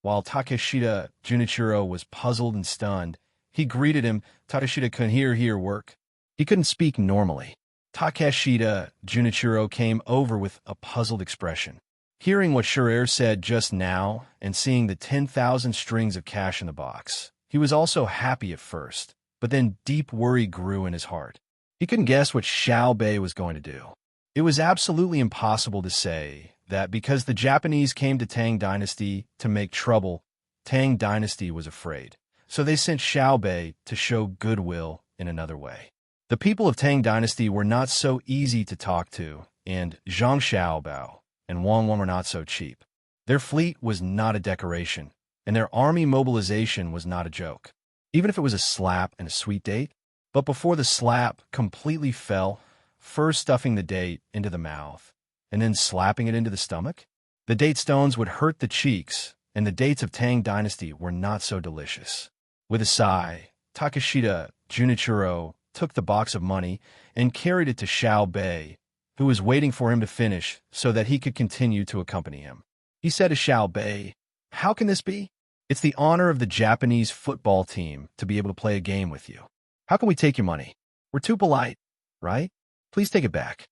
While Takeshita Junichiro was puzzled and stunned, he greeted him. Takeshita couldn't hear work. He couldn't speak normally. Takeshita Junichiro came over with a puzzled expression. Hearing what Shurer said just now and seeing the 10,000 strings of cash in the box, he was also happy at first, but then deep worry grew in his heart. He couldn't guess what Xiao Bei was going to do. It was absolutely impossible to say that because the Japanese came to Tang Dynasty to make trouble, Tang Dynasty was afraid. So they sent Xiao Bei to show goodwill in another way. The people of Tang Dynasty were not so easy to talk to, and Zhang Xiaobao and Wang Wang were not so cheap. Their fleet was not a decoration, and their army mobilization was not a joke, even if it was a slap and a sweet date. But before the slap completely fell, first stuffing the date into the mouth, and then slapping it into the stomach, the date stones would hurt the cheeks, and the dates of Tang Dynasty were not so delicious. With a sigh, Takeshita Junichiro took the box of money and carried it to Xiao Bei, who was waiting for him to finish so that he could continue to accompany him. He said to Xiao Bei, "How can this be? It's the honor of the Japanese football team to be able to play a game with you. How can we take your money? We're too polite, right? Please take it back."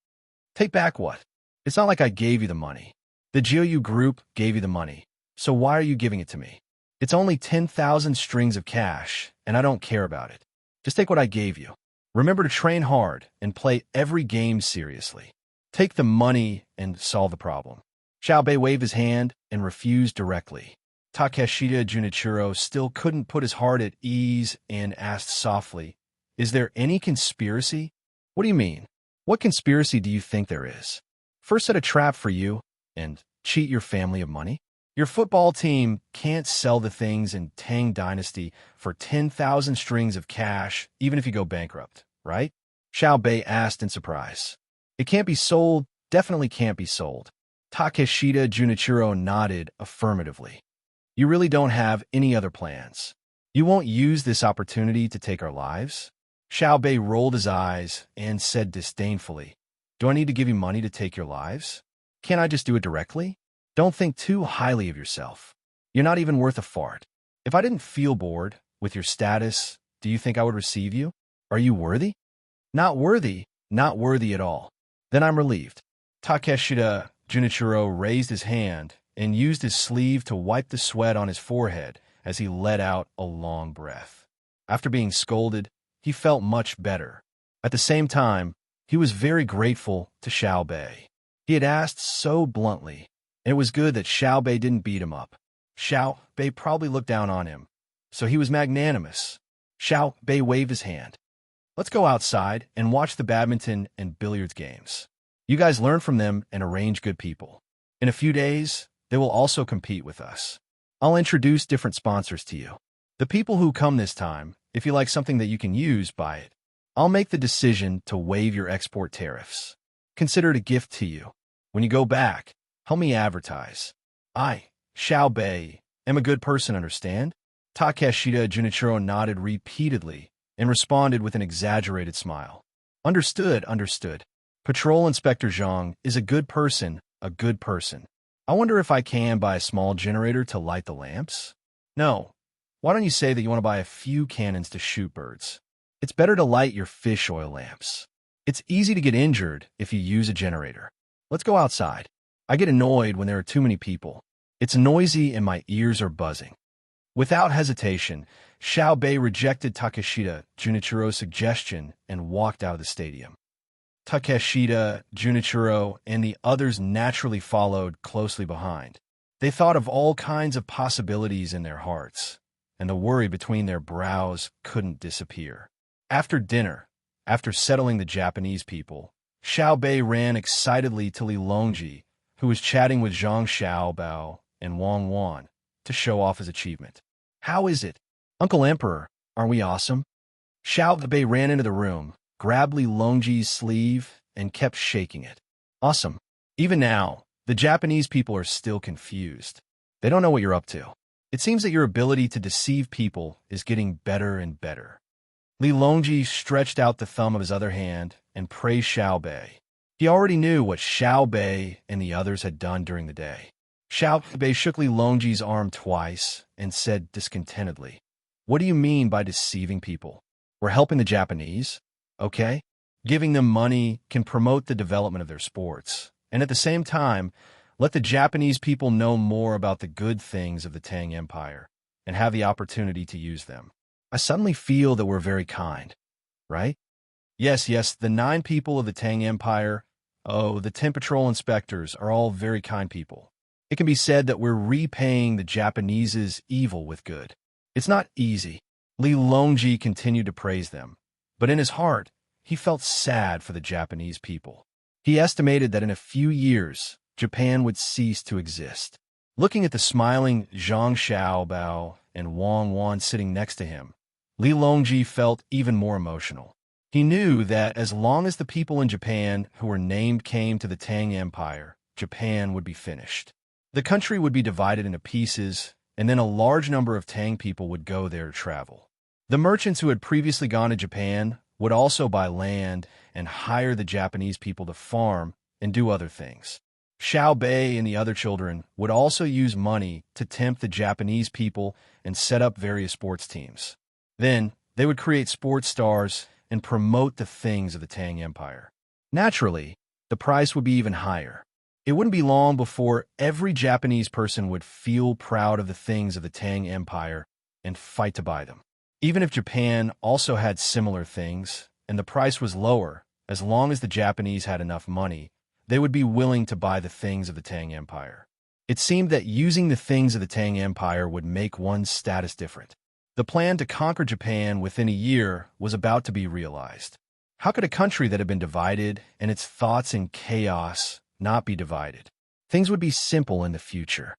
"Take back what? It's not like I gave you the money. The GOU group gave you the money, so why are you giving it to me? It's only 10,000 strings of cash, and I don't care about it. Just take what I gave you. Remember to train hard and play every game seriously. Take the money and solve the problem." Xiao Bei waved his hand and refused directly. Takeshita Junichiro still couldn't put his heart at ease and asked softly, "Is there any conspiracy?" "What do you mean? What conspiracy do you think there is? First set a trap for you and cheat your family of money? Your football team can't sell the things in Tang Dynasty for 10,000 strings of cash, even if you go bankrupt, right?" Xiao Bei asked in surprise. "It can't be sold, definitely can't be sold." Takeshita Junichiro nodded affirmatively. "You really don't have any other plans? You won't use this opportunity to take our lives?" Xiao Bei rolled his eyes and said disdainfully, "Do I need to give you money to take your lives? Can't I just do it directly? Don't think too highly of yourself. You're not even worth a fart. If I didn't feel bored with your status, do you think I would receive you? Are you worthy? Not worthy, not worthy at all. Then I'm relieved." Takeshita Junichiro raised his hand and used his sleeve to wipe the sweat on his forehead as he let out a long breath. After being scolded, he felt much better. At the same time, he was very grateful to Xiao Bei. He had asked so bluntly, and it was good that Xiao Bei didn't beat him up. Xiao Bei probably looked down on him, so he was magnanimous. Xiao Bei waved his hand. "Let's go outside and watch the badminton and billiards games. You guys learn from them and arrange good people. In a few days, they will also compete with us. I'll introduce different sponsors to you. The people who come this time, if you like something that you can use, buy it. I'll make the decision to waive your export tariffs. Consider it a gift to you. When you go back, help me advertise. I, Xiao Bei, am a good person, understand?" Takeshita Junichiro nodded repeatedly and responded with an exaggerated smile. "Understood, understood. Patrol Inspector Zhang is a good person, a good person. I wonder if I can buy a small generator to light the lamps? No. Why don't you say that you want to buy a few cannons to shoot birds? It's better to light your fish oil lamps. It's easy to get injured if you use a generator. Let's go outside. I get annoyed when there are too many people. It's noisy and my ears are buzzing." Without hesitation, Xiao Bei rejected Takeshita Junichiro's suggestion and walked out of the stadium. Takeshita, Junichiro, and the others naturally followed closely behind. They thought of all kinds of possibilities in their hearts, and the worry between their brows couldn't disappear. After dinner, after settling the Japanese people, Xiao Bei ran excitedly to Li Longji, who was chatting with Zhang Xiaobao and Wang Wan, to show off his achievement. "How is it? Uncle Emperor, aren't we awesome?" Xiao Bei ran into the room, grabbed Li Longji's sleeve and kept shaking it. Awesome. Even now, the Japanese people are still confused. They don't know what you're up to. It seems that your ability to deceive people is getting better and better. Li Longji stretched out the thumb of his other hand and praised Xiao Bei. He already knew what Xiao Bei and the others had done during the day. Xiao Bei shook Li Longji's arm twice and said discontentedly, "What do you mean by deceiving people? We're helping the Japanese, okay? Giving them money can promote the development of their sports, and at the same time, let the Japanese people know more about the good things of the Tang Empire and have the opportunity to use them. I suddenly feel that we're very kind, right? Yes, the 9 people of the Tang Empire, the 10 patrol inspectors are all very kind people. It can be said that we're repaying the Japanese's evil with good. It's not easy." Li Longji continued to praise them, but in his heart, he felt sad for the Japanese people. He estimated that in a few years, Japan would cease to exist. Looking at the smiling Zhang Xiaobao and Wang Wan sitting next to him, Li Longji felt even more emotional. He knew that as long as the people in Japan who were named came to the Tang Empire, Japan would be finished. The country would be divided into pieces, and then a large number of Tang people would go there to travel. The merchants who had previously gone to Japan would also buy land and hire the Japanese people to farm and do other things. Xiao Bei and the other children would also use money to tempt the Japanese people and set up various sports teams. Then, they would create sports stars and promote the things of the Tang Empire. Naturally, the price would be even higher. It wouldn't be long before every Japanese person would feel proud of the things of the Tang Empire and fight to buy them. Even if Japan also had similar things, and the price was lower, as long as the Japanese had enough money, they would be willing to buy the things of the Tang Empire. It seemed that using the things of the Tang Empire would make one's status different. The plan to conquer Japan within a year was about to be realized. How could a country that had been divided and its thoughts in chaos not be divided? Things would be simple in the future.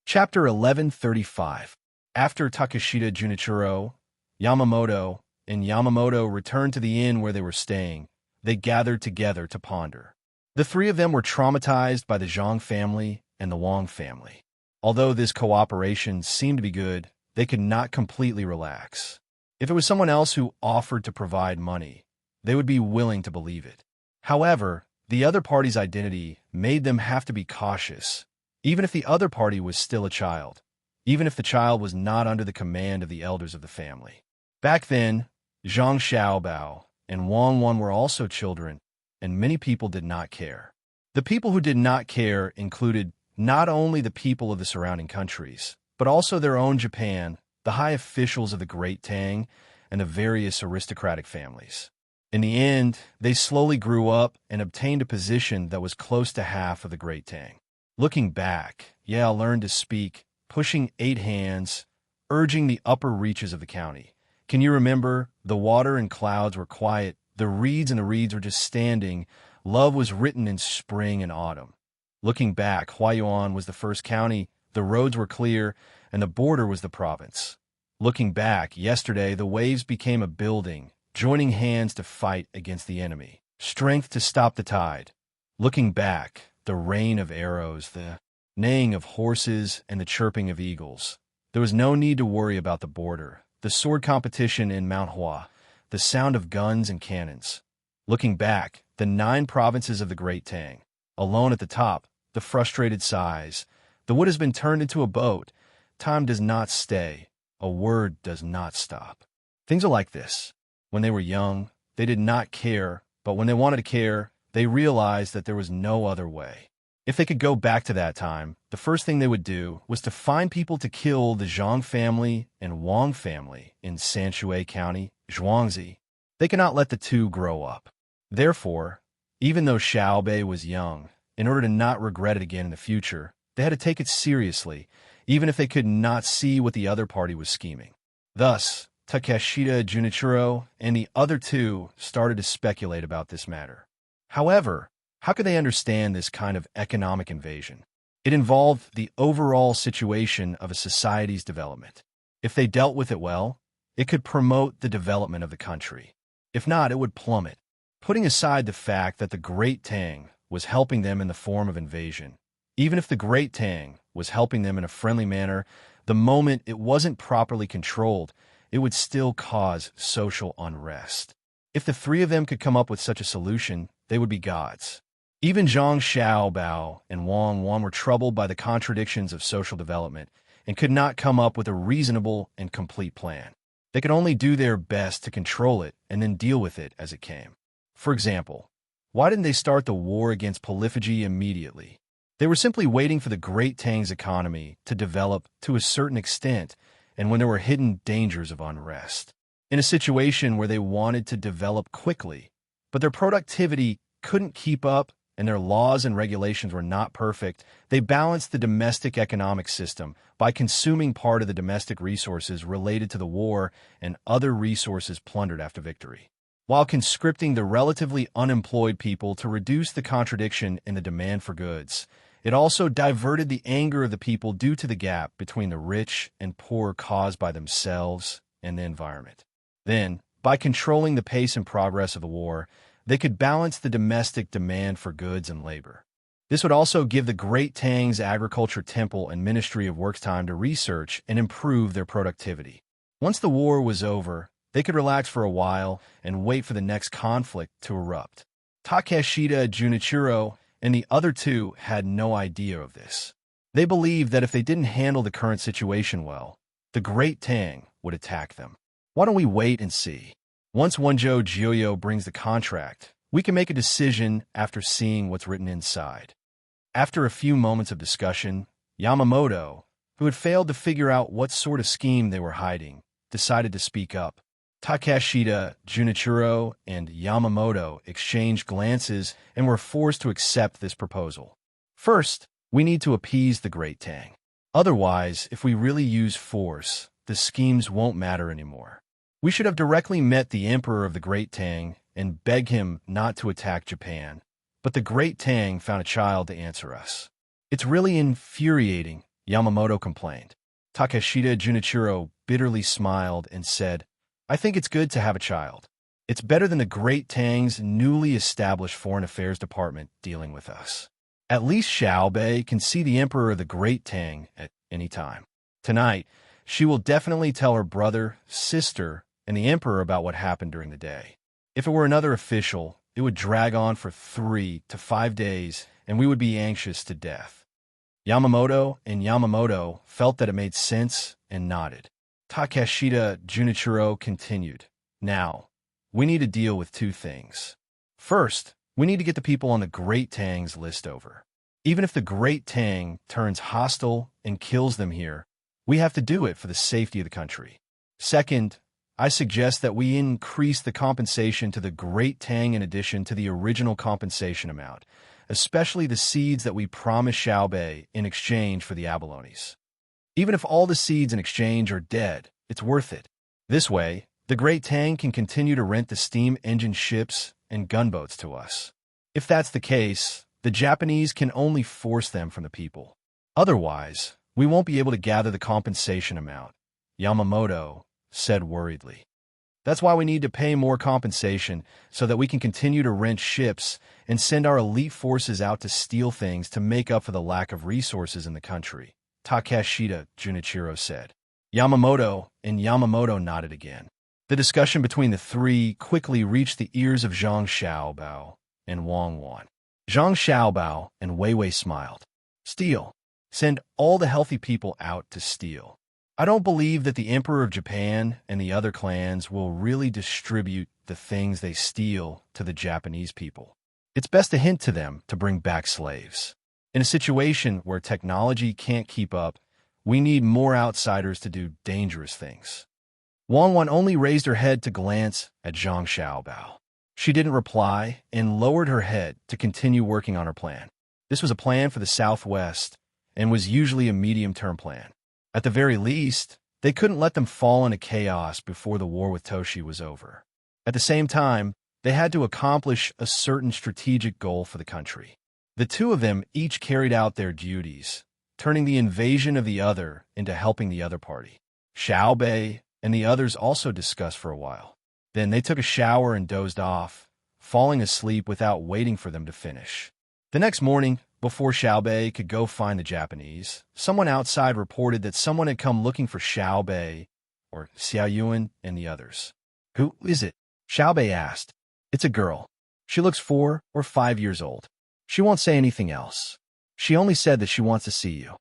Chapter 1135. After Takeshita Junichiro, Yamamoto, and Yamamoto returned to the inn where they were staying, they gathered together to ponder. The 3 of them were traumatized by the Zhang family and the Wang family. Although this cooperation seemed to be good, they could not completely relax. If it was someone else who offered to provide money, they would be willing to believe it. However, the other party's identity made them have to be cautious, even if the other party was still a child, even if the child was not under the command of the elders of the family. Back then, Zhang Xiaobao and Wang Wan were also children, and many people did not care. The people who did not care included not only the people of the surrounding countries, but also their own Japan, the high officials of the Great Tang, and the various aristocratic families. In the end, they slowly grew up and obtained a position that was close to half of the Great Tang. Looking back, Yale learned to speak, pushing 8 hands, urging the upper reaches of the county. Can you remember? The water and clouds were quiet, the reeds were just standing, love was written in spring and autumn. Looking back, Huayuan was the first county, the roads were clear, and the border was the province. Looking back, yesterday the waves became a building, joining hands to fight against the enemy, strength to stop the tide. Looking back, the rain of arrows, the neighing of horses, and the chirping of eagles. There was no need to worry about the border, the sword competition in Mount Hua, the sound of guns and cannons. Looking back, the 9 provinces of the Great Tang, alone at the top, the frustrated sighs. The wood has been turned into a boat. Time does not stay. A word does not stop. Things are like this. When they were young, they did not care, but when they wanted to care, they realized that there was no other way. If they could go back to that time, the first thing they would do was to find people to kill the Zhang family and Wang family in Sanshui County, Zhuangzi. They could not let the 2 grow up. Therefore, even though Xiao Bei was young, in order to not regret it again in the future, they had to take it seriously, even if they could not see what the other party was scheming. Thus, Takeshita Junichiro and the other 2 started to speculate about this matter. However, how could they understand this kind of economic invasion? It involved the overall situation of a society's development. If they dealt with it well, it could promote the development of the country. If not, it would plummet. putting aside the fact that the Great Tang was helping them in the form of invasion. Even if the Great Tang was helping them in a friendly manner, the moment it wasn't properly controlled, it would still cause social unrest. If the three of them could come up with such a solution, they would be gods. Even Zhang Xiaobao and Wang Wan were troubled by the contradictions of social development and could not come up with a reasonable and complete plan. They could only do their best to control it and then deal with it as it came. For example, why didn't they start the war against polyphagy immediately? They were simply waiting for the Great Tang's economy to develop to a certain extent and when there were hidden dangers of unrest. In a situation where they wanted to develop quickly, but their productivity couldn't keep up and their laws and regulations were not perfect, they balanced the domestic economic system by consuming part of the domestic resources related to the war and other resources plundered after victory, while conscripting the relatively unemployed people to reduce the contradiction in the demand for goods. It also diverted the anger of the people due to the gap between the rich and poor caused by themselves and the environment. Then, by controlling the pace and progress of the war, they could balance the domestic demand for goods and labor. This would also give the Great Tang's Agriculture Temple and Ministry of Works time to research and improve their productivity. Once the war was over, they could relax for a while and wait for the next conflict to erupt. Takeshita Junichiro and the other two had no idea of this. They believed that if they didn't handle the current situation well, the Great Tang would attack them. Why don't we wait and see? Once Wenzhou Jiuyo brings the contract, we can make a decision after seeing what's written inside. After a few moments of discussion, Yamamoto, who had failed to figure out what sort of scheme they were hiding, decided to speak up. Takeshita, Junichiro, and Yamamoto exchanged glances and were forced to accept this proposal. First, we need to appease the Great Tang. Otherwise, if we really use force, the schemes won't matter anymore. We should have directly met the Emperor of the Great Tang and beg him not to attack Japan. But the Great Tang found a child to answer us. It's really infuriating, Yamamoto complained. Takeshita Junichiro bitterly smiled and said, I think it's good to have a child. It's better than the Great Tang's newly established Foreign Affairs Department dealing with us. At least Xiaobei can see the Emperor of the Great Tang at any time. Tonight, she will definitely tell her brother, sister, and the Emperor about what happened during the day. If it were another official, it would drag on for 3 to 5 days, and we would be anxious to death. Yamamoto and Yamamoto felt that it made sense and nodded. Takeshita Junichiro continued, Now, we need to deal with 2 things. First, we need to get the people on the Great Tang's list over. Even if the Great Tang turns hostile and kills them here, we have to do it for the safety of the country. Second, I suggest that we increase the compensation to the Great Tang in addition to the original compensation amount, especially the seeds that we promised Xiaobei in exchange for the abalones. Even if all the seeds in exchange are dead, it's worth it. This way, the Great Tang can continue to rent the steam engine ships and gunboats to us. If that's the case, the Japanese can only force them from the people. Otherwise, we won't be able to gather the compensation amount, Yamamoto said worriedly. That's why we need to pay more compensation so that we can continue to rent ships and send our elite forces out to steal things to make up for the lack of resources in the country, Takeshita Junichiro said. Yamamoto and Yamamoto nodded again. The discussion between the three quickly reached the ears of Zhang Xiaobao and Wang Wan. Zhang Xiaobao and Wei Wei smiled. Steal. Send all the healthy people out to steal. I don't believe that the Emperor of Japan and the other clans will really distribute the things they steal to the Japanese people. It's best to hint to them to bring back slaves. In a situation where technology can't keep up, we need more outsiders to do dangerous things. Wang Wan only raised her head to glance at Zhang Xiaobao. She didn't reply and lowered her head to continue working on her plan. This was a plan for the Southwest and was usually a medium-term plan. At the very least, they couldn't let them fall into chaos before the war with Toshi was over. At the same time, they had to accomplish a certain strategic goal for the country. The two of them each carried out their duties, turning the invasion of the other into helping the other party. Xiaobei and the others also discussed for a while. Then they took a shower and dozed off, falling asleep without waiting for them to finish. The next morning, before Xiaobei could go find the Japanese, someone outside reported that someone had come looking for Xiaobei, or Xiaoyuan, and the others. "Who is it?" Xiaobei asked. "It's a girl. She looks 4 or 5 years old. She won't say anything else. She only said that she wants to see you."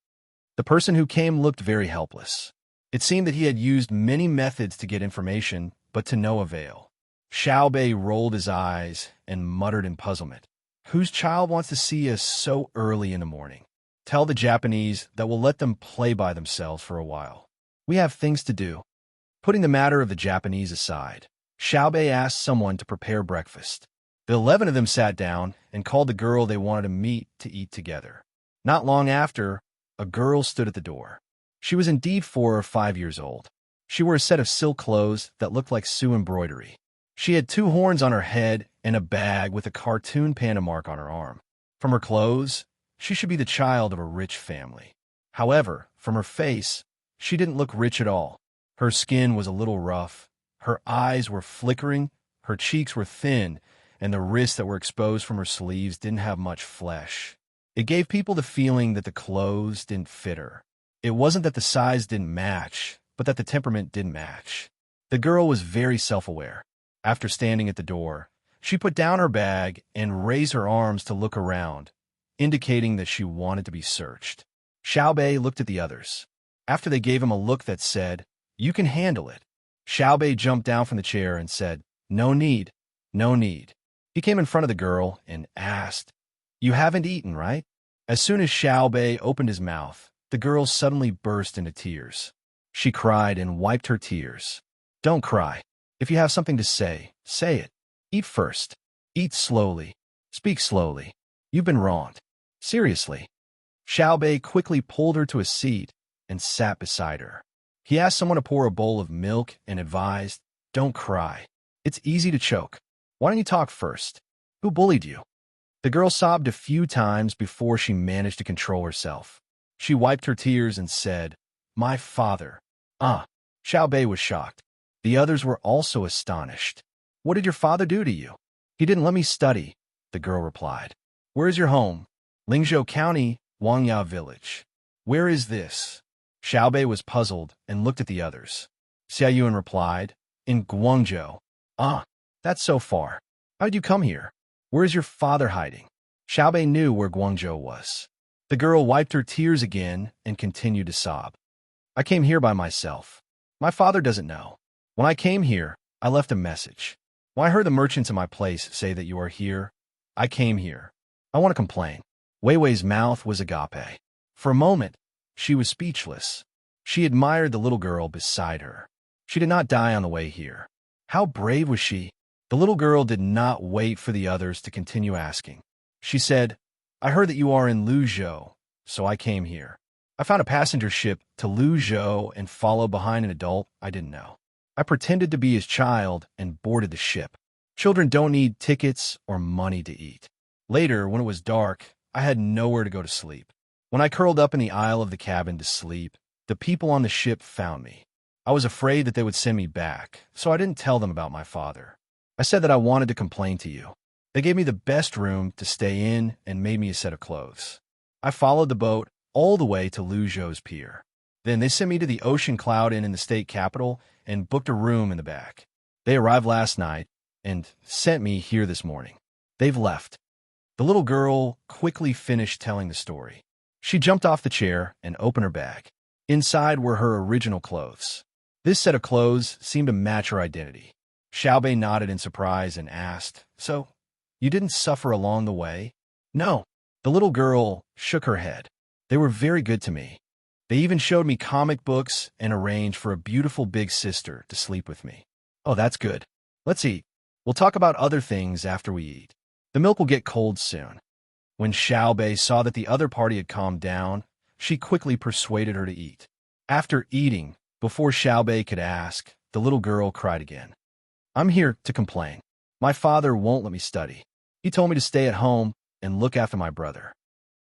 The person who came looked very helpless. It seemed that he had used many methods to get information, but to no avail. Xiaobei rolled his eyes and muttered in puzzlement. "Whose child wants to see us so early in the morning? Tell the Japanese that we'll let them play by themselves for a while. We have things to do." Putting the matter of the Japanese aside, Xiaobei asked someone to prepare breakfast. The 11 of them sat down and called the girl they wanted to meet to eat together. Not long after, a girl stood at the door. She was indeed 4 or 5 years old. She wore a set of silk clothes that looked like Sioux embroidery. She had 2 horns on her head and a bag with a cartoon panda mark on her arm. From her clothes, she should be the child of a rich family. However, from her face, she didn't look rich at all. Her skin was a little rough, her eyes were flickering, her cheeks were thin, and the wrists that were exposed from her sleeves didn't have much flesh. It gave people the feeling that the clothes didn't fit her. It wasn't that the size didn't match, but that the temperament didn't match. The girl was very self-aware. After standing at the door, she put down her bag and raised her arms to look around, indicating that she wanted to be searched. Xiaobei looked at the others. After they gave him a look that said, "You can handle it," Xiaobei jumped down from the chair and said, "No need, no need." He came in front of the girl and asked, "You haven't eaten, right?" As soon as Xiaobei opened his mouth, the girl suddenly burst into tears. She cried and wiped her tears. "Don't cry. If you have something to say, say it. Eat first. Eat slowly. Speak slowly. You've been wronged. Seriously." Xiaobei quickly pulled her to a seat and sat beside her. He asked someone to pour a bowl of milk and advised, "Don't cry. It's easy to choke. Why don't you talk first? Who bullied you?" The girl sobbed a few times before she managed to control herself. She wiped her tears and said, "My father." Xiaobei was shocked. The others were also astonished. "What did your father do to you?" "He didn't let me study," the girl replied. "Where is your home?" "Lingzhou County, Wangyao Village." "Where is this?" Xiaobei was puzzled and looked at the others. Xiaoyuan replied, "In Guangzhou." That's so far. How did you come here? Where is your father hiding?" Xiaobei knew where Guangzhou was. The girl wiped her tears again and continued to sob. "I came here by myself. My father doesn't know. When I came here, I left a message. When I heard the merchants in my place say that you are here, I came here. I want to complain." Wei Wei's mouth was agape. For a moment, she was speechless. She admired the little girl beside her. She did not die on the way here. How brave was she? The little girl did not wait for the others to continue asking. She said, "I heard that you are in Luzhou, so I came here. I found a passenger ship to Luzhou and followed behind an adult I didn't know. I pretended to be his child and boarded the ship. Children don't need tickets or money to eat. Later, when it was dark, I had nowhere to go to sleep. When I curled up in the aisle of the cabin to sleep, the people on the ship found me. I was afraid that they would send me back, so I didn't tell them about my father. I said that I wanted to complain to you. They gave me the best room to stay in and made me a set of clothes. I followed the boat all the way to Luzhou's pier. Then they sent me to the Ocean Cloud Inn in the state capital and booked a room in the back. They arrived last night and sent me here this morning. They've left." The little girl quickly finished telling the story. She jumped off the chair and opened her bag. Inside were her original clothes. This set of clothes seemed to match her identity. Xiaobei nodded in surprise and asked, "So, you didn't suffer along the way?" "No." The little girl shook her head. "They were very good to me. They even showed me comic books and arranged for a beautiful big sister to sleep with me." "Oh, that's good. Let's eat. We'll talk about other things after we eat. The milk will get cold soon." When Xiaobei saw that the other party had calmed down, she quickly persuaded her to eat. After eating, before Xiaobei could ask, the little girl cried again. "I'm here to complain. My father won't let me study. He told me to stay at home and look after my brother."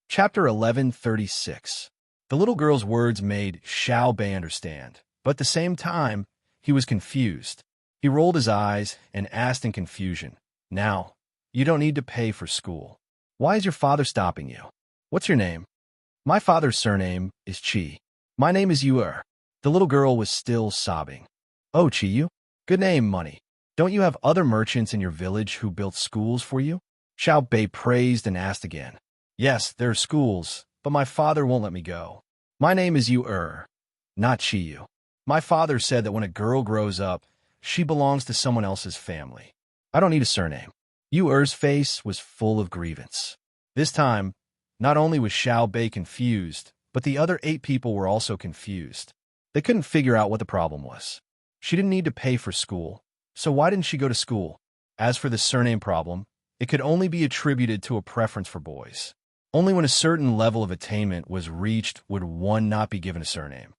Chapter 1136. The little girl's words made Xiaobei understand, but at the same time, he was confused. He rolled his eyes and asked in confusion, "Now, You don't need to pay for school. Why is your father stopping you? What's your name? My father's surname is Chi. My name is Yuer. The little girl was still sobbing. Oh, Chiyu? Good name, money. Don't you have other merchants in your village who built schools for you? Xiao Bei praised and asked again. Yes, there are schools, but my father won't let me go. My name is Yuer, not Chiyu. My father said that when a girl grows up, she belongs to someone else's family. I don't need a surname. Yuer's face was full of grievance. This time, not only was Xiao Bei confused, but the other 8 people were also confused. They couldn't figure out what the problem was. She didn't need to pay for school, so why didn't she go to school? As for the surname problem, it could only be attributed to a preference for boys. Only when a certain level of attainment was reached would one not be given a surname.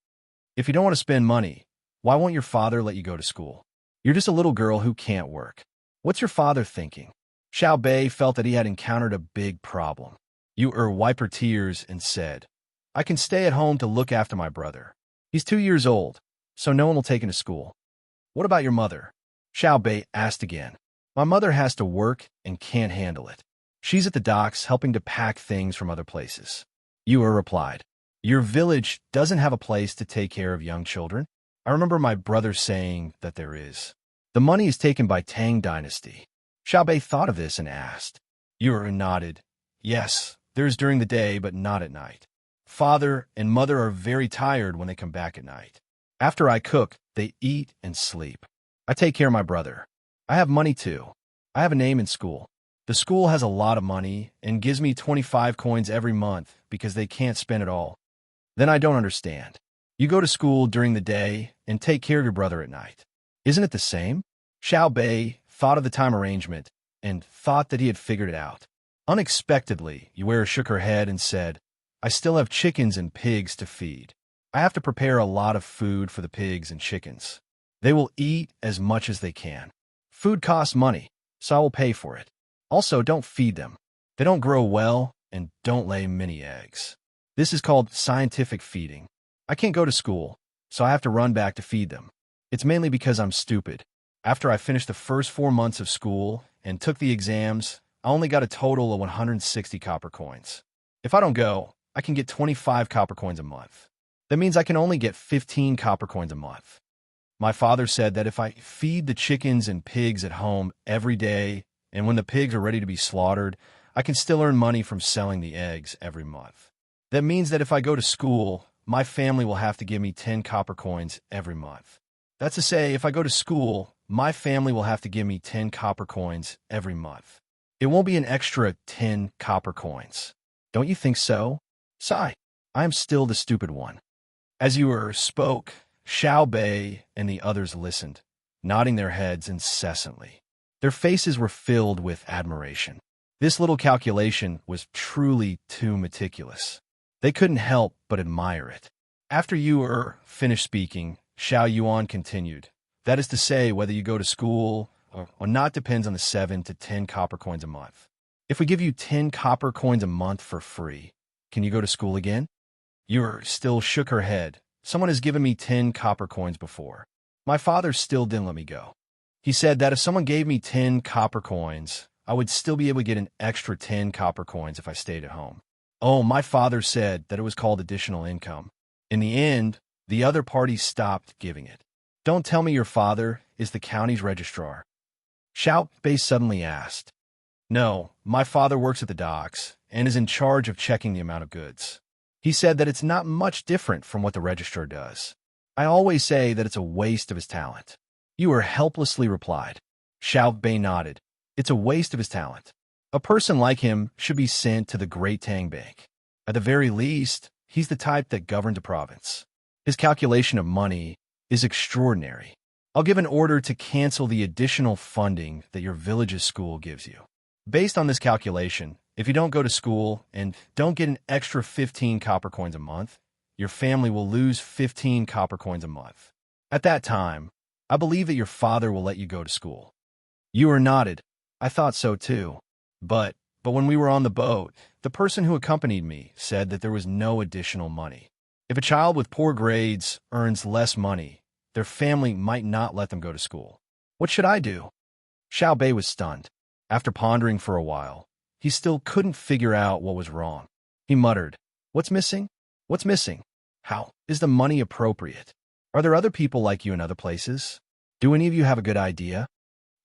If you don't want to spend money, why won't your father let you go to school? You're just a little girl who can't work. What's your father thinking? Xiao Bei felt that he had encountered a big problem. Yuer wiped her tears and said, I can stay at home to look after my brother. He's 2 years old, so no one will take him to school. What about your mother? Xiao Bei asked again. My mother has to work and can't handle it. She's at the docks helping to pack things from other places. Yuer replied, Your village doesn't have a place to take care of young children? I remember my brother saying that there is. The money is taken by Tang Dynasty. Xiao Bei thought of this and asked. Yuer nodded. Yes, there's during the day, but not at night. Father and mother are very tired when they come back at night. After I cook, they eat and sleep. I take care of my brother. I have money too. I have a name in school. The school has a lot of money and gives me 25 coins every month because they can't spend it all. Then I don't understand. You go to school during the day and take care of your brother at night. Isn't it the same? Xiao Bei thought of the time arrangement and thought that he had figured it out. Unexpectedly, Yuer shook her head and said, I still have chickens and pigs to feed. I have to prepare a lot of food for the pigs and chickens. They will eat as much as they can. Food costs money, so I will pay for it. Also, don't feed them. They don't grow well and don't lay many eggs. This is called scientific feeding. I can't go to school, so I have to run back to feed them. It's mainly because I'm stupid. After I finished the first 4 months of school and took the exams, I only got a total of 160 copper coins. If I don't go, I can get 25 copper coins a month. That means I can only get 15 copper coins a month. My father said that if I feed the chickens and pigs at home every day, and when the pigs are ready to be slaughtered, I can still earn money from selling the eggs every month. That means that if I go to school, my family will have to give me 10 copper coins every month. That's to say, if I go to school, my family will have to give me 10 copper coins every month. It won't be an extra 10 copper coins. Don't you think so? Sigh, I am still the stupid one. As Yuer spoke, Xiao Bei and the others listened, nodding their heads incessantly. Their faces were filled with admiration. This little calculation was truly too meticulous. They couldn't help but admire it. After Yuer finished speaking, Xiao Yuan continued. That is to say, whether you go to school or not depends on the 7 to 10 copper coins a month. If we give you 10 copper coins a month for free, can you go to school again? Yuer still shook her head. Someone has given me 10 copper coins before. My father still didn't let me go. He said that if someone gave me 10 copper coins, I would still be able to get an extra 10 copper coins if I stayed at home. Oh, my father said that it was called additional income. In the end, the other party stopped giving it. Don't tell me your father is the county's registrar. Xiao Bei suddenly asked. No, my father works at the docks and is in charge of checking the amount of goods. He said that it's not much different from what the registrar does. I always say that it's a waste of his talent. Yuer helplessly replied. Xiao Bei nodded. It's a waste of his talent. A person like him should be sent to the Great Tang Bank. At the very least, he's the type that governs a province. His calculation of money is extraordinary. I'll give an order to cancel the additional funding that your village's school gives you. Based on this calculation, if you don't go to school and don't get an extra 15 copper coins a month, your family will lose 15 copper coins a month. At that time, I believe that your father will let you go to school. Yuer nodded. I thought so too. But when we were on the boat, the person who accompanied me said that there was no additional money. If a child with poor grades earns less money, their family might not let them go to school. What should I do? Xiao Bei was stunned. After pondering for a while, he still couldn't figure out what was wrong. He muttered, "What's missing? What's missing? How is the money appropriate? Are there other people like you in other places? Do any of you have a good idea?"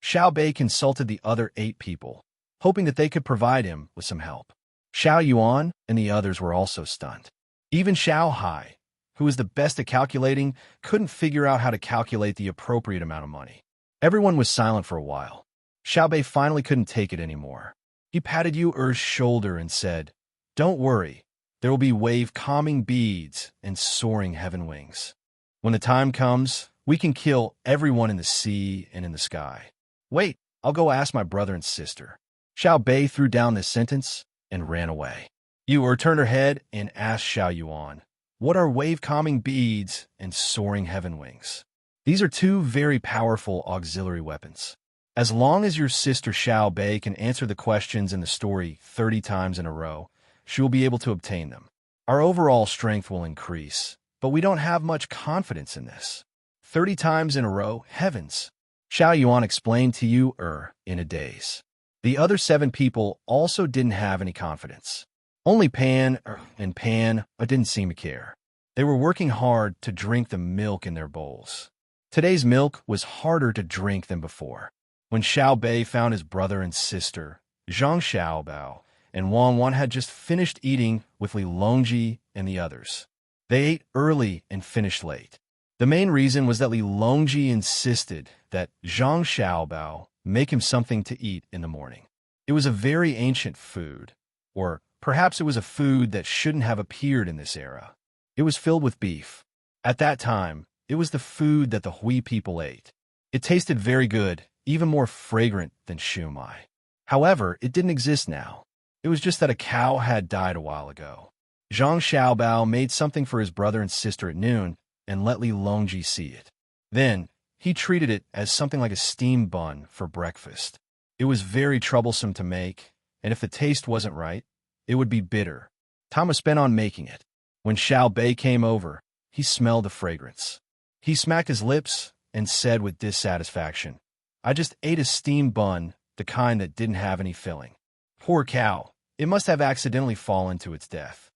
Xiao Bei consulted the other 8 people, hoping that they could provide him with some help. Xiao Yuan and the others were also stunned. Even Xiao Hai, who was the best at calculating, couldn't figure out how to calculate the appropriate amount of money. Everyone was silent for a while. Xiao Bei finally couldn't take it anymore. He patted Yu Er's shoulder and said, "Don't worry, there will be wave-calming beads and soaring heaven wings. When the time comes, we can kill everyone in the sea and in the sky. Wait, I'll go ask my brother and sister." Xiao Bei threw down this sentence and ran away. Yu Er turned her head and asked Xiao Yuan, "What are wave-calming beads and soaring heaven wings?" "These are 2 very powerful auxiliary weapons. As long as your sister Xiao Bei can answer the questions in the story 30 times in a row, she will be able to obtain them. Our overall strength will increase, but we don't have much confidence in this." 30 times in a row, heavens! Xiao Yuan explained to Yu Er in a daze. The other 7 people also didn't have any confidence. Only Pan didn't seem to care. They were working hard to drink the milk in their bowls. Today's milk was harder to drink than before. When Xiao Bei found his brother and sister, Zhang Xiaobao and Wang Wan had just finished eating with Li Longji and the others. They ate early and finished late. The main reason was that Li Longji insisted that Zhang Xiaobao make him something to eat in the morning. It was a very ancient food, or perhaps it was a food that shouldn't have appeared in this era. It was filled with beef. At that time, it was the food that the Hui people ate. It tasted very good, even more fragrant than shumai. However, it didn't exist now. It was just that a cow had died a while ago. Zhang Xiaobao made something for his brother and sister at noon and let Li Longji see it. Then, he treated it as something like a steamed bun for breakfast. It was very troublesome to make, and if the taste wasn't right, it would be bitter. Time was spent on making it. When Xiao Bei came over, he smelled the fragrance. He smacked his lips and said with dissatisfaction, "I just ate a steamed bun, the kind that didn't have any filling. Poor cow, it must have accidentally fallen to its death."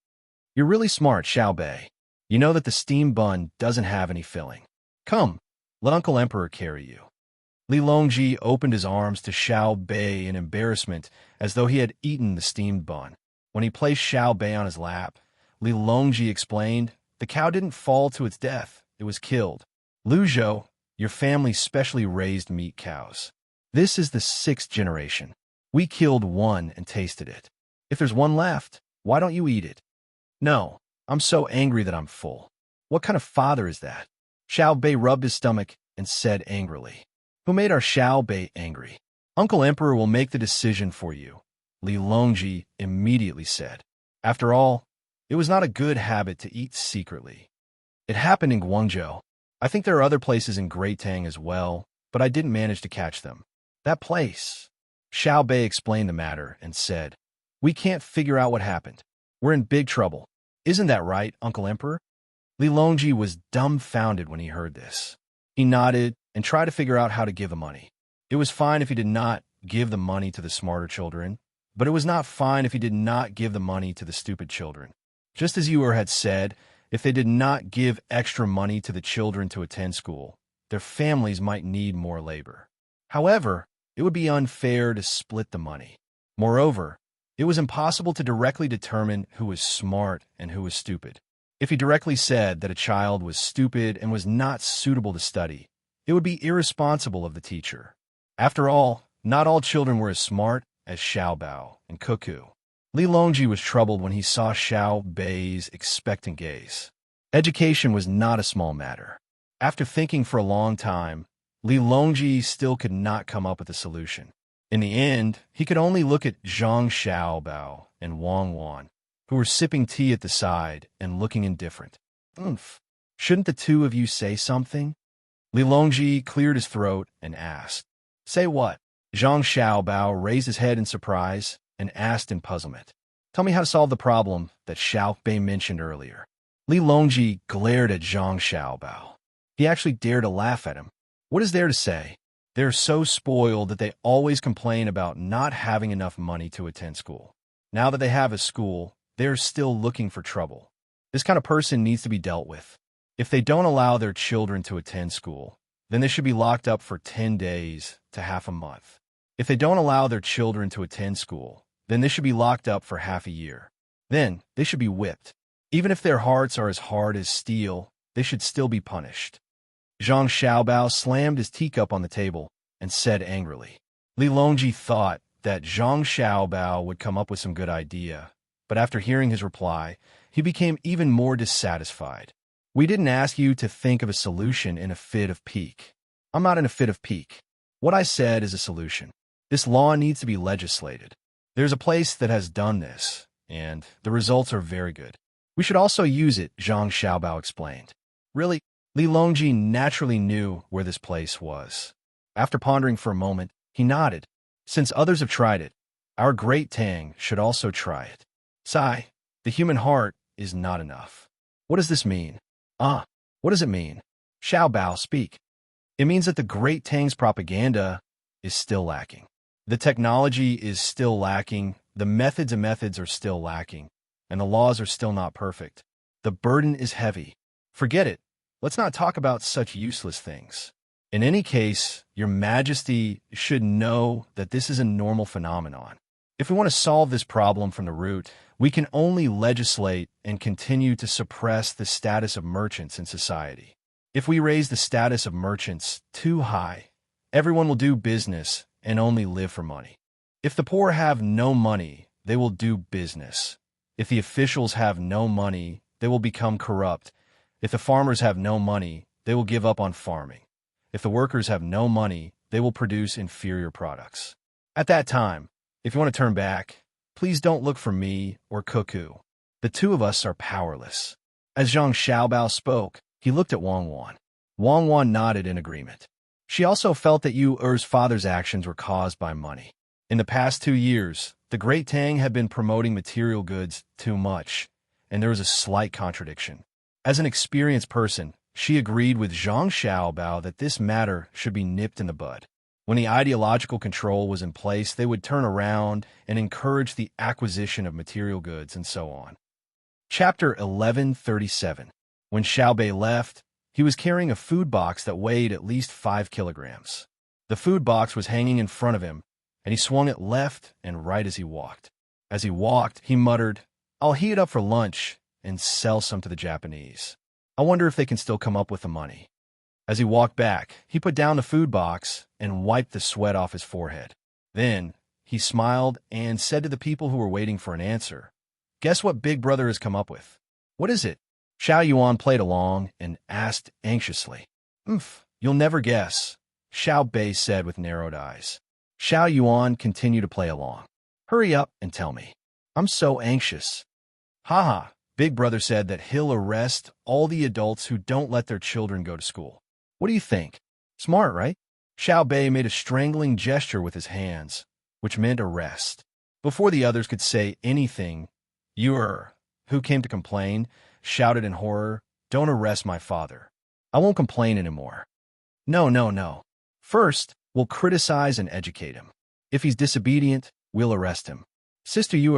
"You're really smart, Xiao Bei. You know that the steamed bun doesn't have any filling. Come, let Uncle Emperor carry you." Li Longji opened his arms to Xiao Bei in embarrassment as though he had eaten the steamed bun. When he placed Xiao Bei on his lap, Li Longji explained, "The cow didn't fall to its death, it was killed. Lu Zhou, your family specially raised meat cows. This is the 6th generation. We killed one and tasted it. If there's one left, why don't you eat it?" "No, I'm so angry that I'm full." "What kind of father is that?" Xiao Bei rubbed his stomach and said angrily. "Who made our Xiao Bei angry?" "Uncle Emperor will make the decision for you," Li Longji immediately said. After all, it was not a good habit to eat secretly. "It happened in Guangzhou. I think there are other places in Great Tang as well, but I didn't manage to catch them." "That place." Xiao Bei explained the matter and said, "We can't figure out what happened. We're in big trouble. Isn't that right, Uncle Emperor?" Li Longji was dumbfounded when he heard this. He nodded and tried to figure out how to give the money. It was fine if he did not give the money to the smarter children, but it was not fine if he did not give the money to the stupid children. Just as Yu Er had said, if they did not give extra money to the children to attend school, their families might need more labor. However, it would be unfair to split the money. Moreover, it was impossible to directly determine who was smart and who was stupid. If he directly said that a child was stupid and was not suitable to study, it would be irresponsible of the teacher. After all, not all children were as smart as Xiao Bao and Cuckoo. Li Longji was troubled when he saw Xiao Bei's expectant gaze. Education was not a small matter. After thinking for a long time, Li Longji still could not come up with a solution. In the end, he could only look at Zhang Xiaobao and Wang Wan, who were sipping tea at the side and looking indifferent. Shouldn't the 2 of you say something?" Li Longji cleared his throat and asked. "Say what?" Zhang Xiaobao raised his head in surprise and asked in puzzlement. "Tell me how to solve the problem that Xiao Bei mentioned earlier." Li Longji glared at Zhang Xiaobao. He actually dared to laugh at him. "What is there to say? They're so spoiled that they always complain about not having enough money to attend school. Now that they have a school, they're still looking for trouble. This kind of person needs to be dealt with. If they don't allow their children to attend school, then they should be locked up for 10 days to half a month. If they don't allow their children to attend school, then they should be locked up for half a year. Then they should be whipped. Even if their hearts are as hard as steel, they should still be punished. Zhang Xiaobao slammed his teacup on the table and said angrily. Li Longji thought that Zhang Xiaobao would come up with some good idea, but after hearing his reply, he became even more dissatisfied. We didn't ask you to think of a solution in a fit of pique. I'm not in a fit of pique. What I said is a solution. This law needs to be legislated. There's a place that has done this, and the results are very good. We should also use it, Zhang Xiaobao explained. Really? Li Longji naturally knew where this place was. After pondering for a moment, he nodded. Since others have tried it, our great Tang should also try it. Sigh, the human heart is not enough. What does this mean? What does it mean? Xiaobao, speak. It means that the great Tang's propaganda is still lacking. The technology is still lacking, the methods are still lacking, and the laws are still not perfect. The burden is heavy. Forget it. Let's not talk about such useless things. In any case, Your Majesty should know that this is a normal phenomenon. If we want to solve this problem from the root, we can only legislate and continue to suppress the status of merchants in society. If we raise the status of merchants too high, everyone will do business and only live for money. If the poor have no money, they will do business. If the officials have no money, they will become corrupt. If the farmers have no money, they will give up on farming. If the workers have no money, they will produce inferior products. At that time, if you want to turn back, please don't look for me or Cuckoo. The two of us are powerless. As Zhang Xiaobao spoke, he looked at Wang Wan. Wang Wan nodded in agreement. She also felt that Yu Er's father's actions were caused by money. In the past 2 years, the Great Tang had been promoting material goods too much, and there was a slight contradiction. As an experienced person, she agreed with Zhang Xiaobao that this matter should be nipped in the bud. When the ideological control was in place, they would turn around and encourage the acquisition of material goods and so on. Chapter 1137. When Xiaobei left, he was carrying a food box that weighed at least 5 kilograms. The food box was hanging in front of him, and he swung it left and right as he walked. As he walked, he muttered, "I'll heat it up for lunch and sell some to the Japanese. I wonder if they can still come up with the money." As he walked back, he put down the food box and wiped the sweat off his forehead. Then, he smiled and said to the people who were waiting for an answer, "Guess what Big Brother has come up with?" "What is it?" Xiao Yuan played along and asked anxiously. You'll never guess," Xiao Bei said with narrowed eyes. Xiao Yuan continued to play along. "Hurry up and tell me. I'm so anxious." "Haha, Big Brother said that he'll arrest all the adults who don't let their children go to school. What do you think? Smart, right?" Xiao Bei made a strangling gesture with his hands, which meant arrest. Before the others could say anything, Yu, who came to complain, shouted in horror, "Don't arrest my father. I won't complain anymore. No. First, we'll criticize and educate him. If he's disobedient, we'll arrest him. Sister Yu,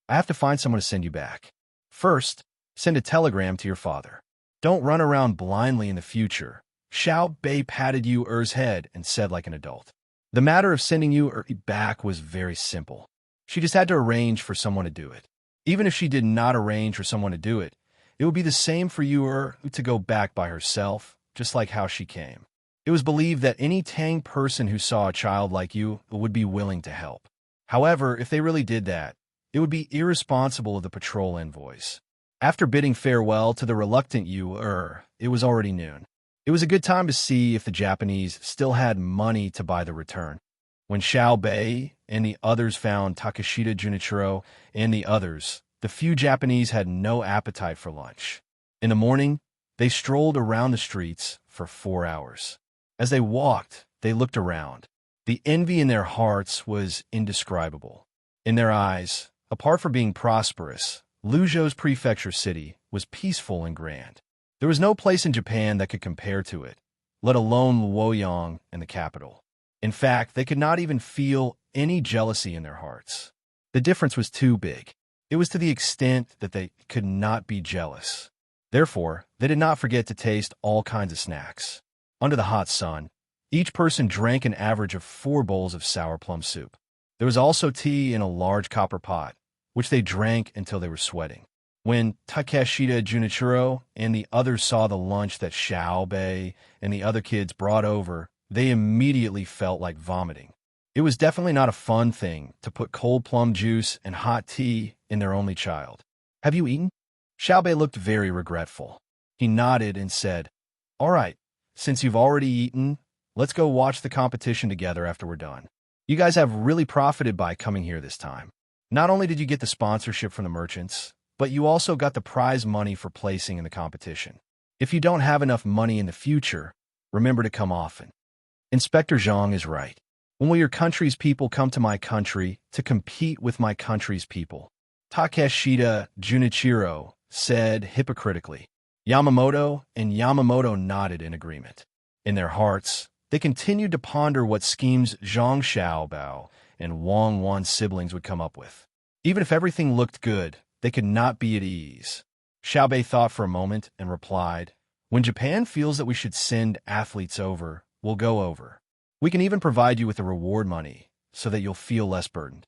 I have to find someone to send you back. First, send a telegram to your father. Don't run around blindly in the future." Xiao Bei patted Yu Er's head and said like an adult. The matter of sending Yu Er back was very simple. She just had to arrange for someone to do it. Even if she did not arrange for someone to do it, it would be the same for Yu Er to go back by herself, just like how she came. It was believed that any Tang person who saw a child like Yu would be willing to help. However, if they really did that, it would be irresponsible of the patrol envoys. After bidding farewell to the reluctant Yu Er, it was already noon. It was a good time to see if the Japanese still had money to buy the return. When Xiao Bei and the others found Takeshita Junichiro and the others, the few Japanese had no appetite for lunch. In the morning, they strolled around the streets for 4 hours. As they walked, they looked around. The envy in their hearts was indescribable. In their eyes, apart from being prosperous, Luzhou's prefecture city was peaceful and grand. There was no place in Japan that could compare to it, let alone Luoyang and the capital. In fact, they could not even feel any jealousy in their hearts. The difference was too big. It was to the extent that they could not be jealous. Therefore, they did not forget to taste all kinds of snacks. Under the hot sun, each person drank an average of 4 bowls of sour plum soup. There was also tea in a large copper pot, which they drank until they were sweating. When Takeshita Junichiro and the others saw the lunch that Xiaobei and the other kids brought over, they immediately felt like vomiting. It was definitely not a fun thing to put cold plum juice and hot tea in their only child. "Have you eaten?" Xiaobei looked very regretful. He nodded and said, "All right, since you've already eaten, let's go watch the competition together after we're done. You guys have really profited by coming here this time. Not only did you get the sponsorship from the merchants, but you also got the prize money for placing in the competition. If you don't have enough money in the future, remember to come often." Inspector Zhang is right. When will your country's people come to my country to compete with my country's people? Takeshita Junichiro said hypocritically. Yamamoto and Yamamoto nodded in agreement. In their hearts, they continued to ponder what schemes Zhang Xiaobao and Wang Wan's siblings would come up with. Even if everything looked good, they could not be at ease. Xiaobei thought for a moment and replied, "When Japan feels that we should send athletes over, we'll go over. We can even provide you with the reward money so that you'll feel less burdened.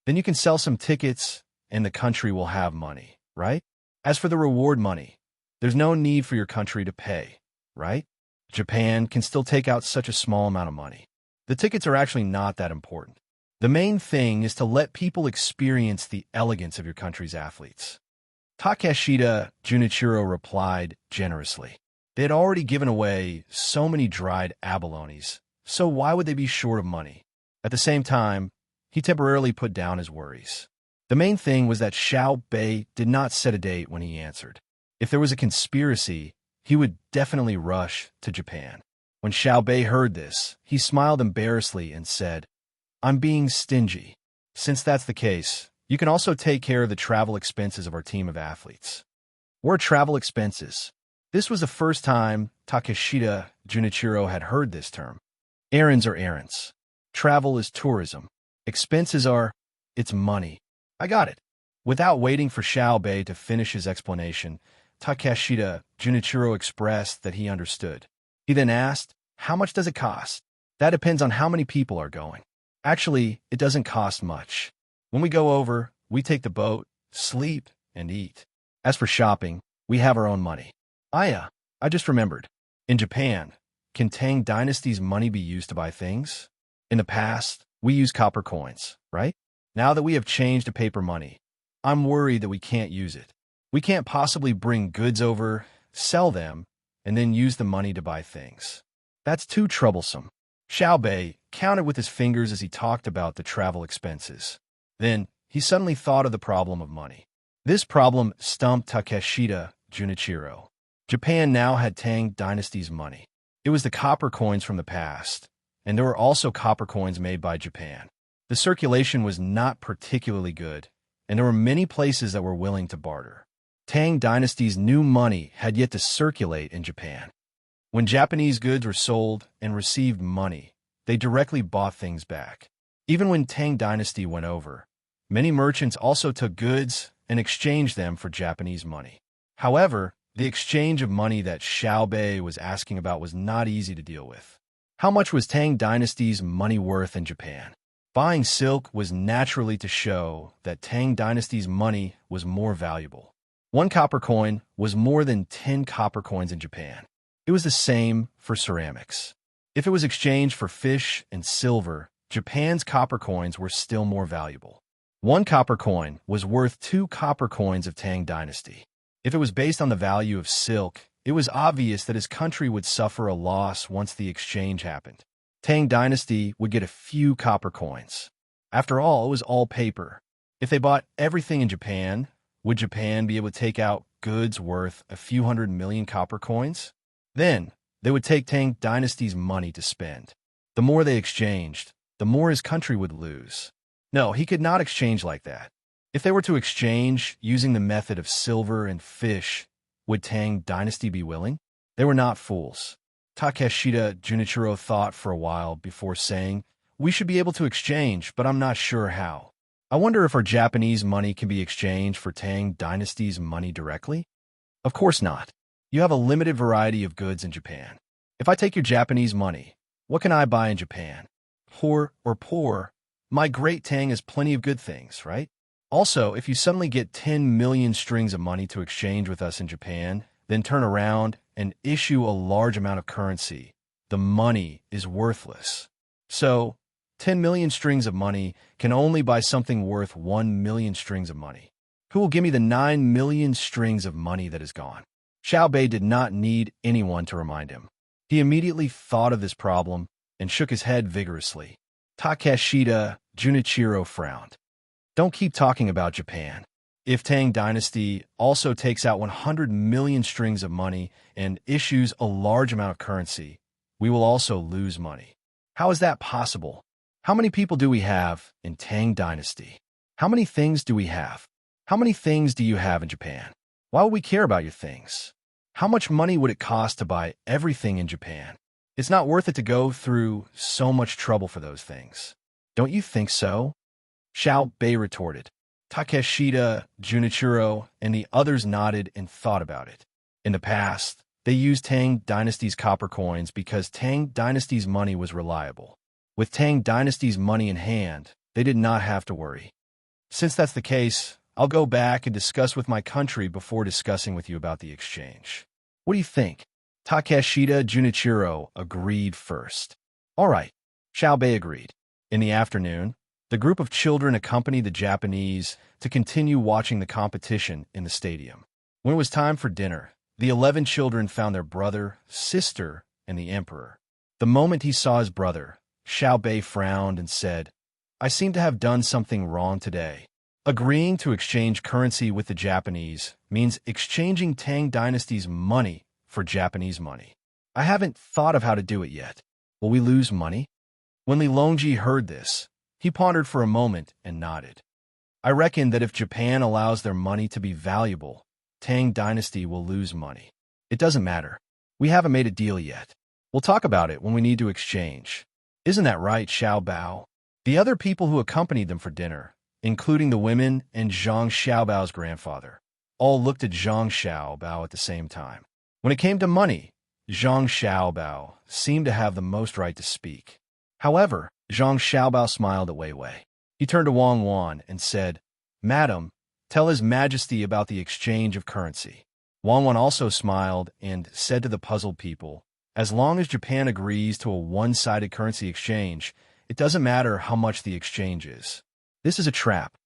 Then you can sell some tickets and the country will have money, right? As for the reward money, there's no need for your country to pay, right? Japan can still take out such a small amount of money. The tickets are actually not that important. The main thing is to let people experience the elegance of your country's athletes." Takeshita Junichiro replied generously. They had already given away so many dried abalones, so why would they be short of money? At the same time, he temporarily put down his worries. The main thing was that Xiaobei did not set a date when he answered. If there was a conspiracy, he would definitely rush to Japan. When Xiaobei heard this, he smiled embarrassedly and said, "I'm being stingy. Since that's the case, you can also take care of the travel expenses of our team of athletes." What are travel expenses? This was the first time Takeshita Junichiro had heard this term. Errands are errands. Travel is tourism. Expenses are, it's money. I got it. Without waiting for Xiaobei to finish his explanation, Takeshita Junichiro expressed that he understood. He then asked, "How much does it cost?" "That depends on how many people are going. Actually, it doesn't cost much. When we go over, we take the boat, sleep, and eat. As for shopping, we have our own money." I just remembered. In Japan, can Tang Dynasty's money be used to buy things? In the past, we used copper coins, right? Now that we have changed to paper money, I'm worried that we can't use it. We can't possibly bring goods over, sell them, and then use the money to buy things. That's too troublesome. Xiaobei counted with his fingers as he talked about the travel expenses. Then, he suddenly thought of the problem of money. This problem stumped Takeshita Junichiro. Japan now had Tang Dynasty's money. It was the copper coins from the past, and there were also copper coins made by Japan. The circulation was not particularly good, and there were many places that were willing to barter. Tang Dynasty's new money had yet to circulate in Japan. When Japanese goods were sold and received money, they directly bought things back. Even when Tang Dynasty went over, many merchants also took goods and exchanged them for Japanese money. However, the exchange of money that Xiaobei was asking about was not easy to deal with. How much was Tang Dynasty's money worth in Japan? Buying silk was naturally to show that Tang Dynasty's money was more valuable. 1 copper coin was more than 10 copper coins in Japan. It was the same for ceramics. If it was exchanged for fish and silver, Japan's copper coins were still more valuable. 1 copper coin was worth 2 copper coins of Tang Dynasty. If it was based on the value of silk, it was obvious that his country would suffer a loss once the exchange happened. Tang Dynasty would get a few copper coins. After all, it was all paper. If they bought everything in Japan, would Japan be able to take out goods worth a few 100 million copper coins? Then, they would take Tang Dynasty's money to spend. The more they exchanged, the more his country would lose. No, he could not exchange like that. If they were to exchange using the method of silver and fish, would Tang Dynasty be willing? They were not fools. Takeshita Junichiro thought for a while before saying, "We should be able to exchange, but I'm not sure how. I wonder if our Japanese money can be exchanged for Tang Dynasty's money directly?" Of course not. You have a limited variety of goods in Japan. If I take your Japanese money, what can I buy in Japan? Poor. My great Tang has plenty of good things, right? Also, if you suddenly get 10 million strings of money to exchange with us in Japan, then turn around and issue a large amount of currency, the money is worthless. So, 10 million strings of money can only buy something worth 1 million strings of money. Who will give me the 9 million strings of money that is gone? Xiaobei did not need anyone to remind him. He immediately thought of this problem and shook his head vigorously. Takeshita Junichiro frowned. Don't keep talking about Japan. If Tang Dynasty also takes out 100 million strings of money and issues a large amount of currency, we will also lose money. How is that possible? How many people do we have in Tang Dynasty? How many things do we have? How many things do you have in Japan? Why would we care about your things? How much money would it cost to buy everything in Japan? It's not worth it to go through so much trouble for those things. Don't you think so? Xiaobei retorted. Takeshita, Junichiro, and the others nodded and thought about it. In the past, they used Tang Dynasty's copper coins because Tang Dynasty's money was reliable. With Tang Dynasty's money in hand, they did not have to worry. Since that's the case, I'll go back and discuss with my country before discussing with you about the exchange. What do you think? Takeshita Junichiro agreed first. All right, Xiaobei agreed. In the afternoon, the group of children accompanied the Japanese to continue watching the competition in the stadium. When it was time for dinner, the 11 children found their brother, sister, and the emperor. The moment he saw his brother, Xiaobei frowned and said, "I seem to have done something wrong today." Agreeing to exchange currency with the Japanese means exchanging Tang Dynasty's money for Japanese money. I haven't thought of how to do it yet. Will we lose money? When Li Longji heard this, he pondered for a moment and nodded. I reckon that if Japan allows their money to be valuable, Tang Dynasty will lose money. It doesn't matter. We haven't made a deal yet. We'll talk about it when we need to exchange. Isn't that right, Xiao Bao? The other people who accompanied them for dinner, including the women and Zhang Xiaobao's grandfather, all looked at Zhang Xiaobao at the same time. When it came to money, Zhang Xiaobao seemed to have the most right to speak. However, Zhang Xiaobao smiled at Wei Wei. He turned to Wang Wan and said, "Madam, tell His Majesty about the exchange of currency." Wang Wan also smiled and said to the puzzled people, "As long as Japan agrees to a one-sided currency exchange, it doesn't matter how much the exchange is. This is a trap."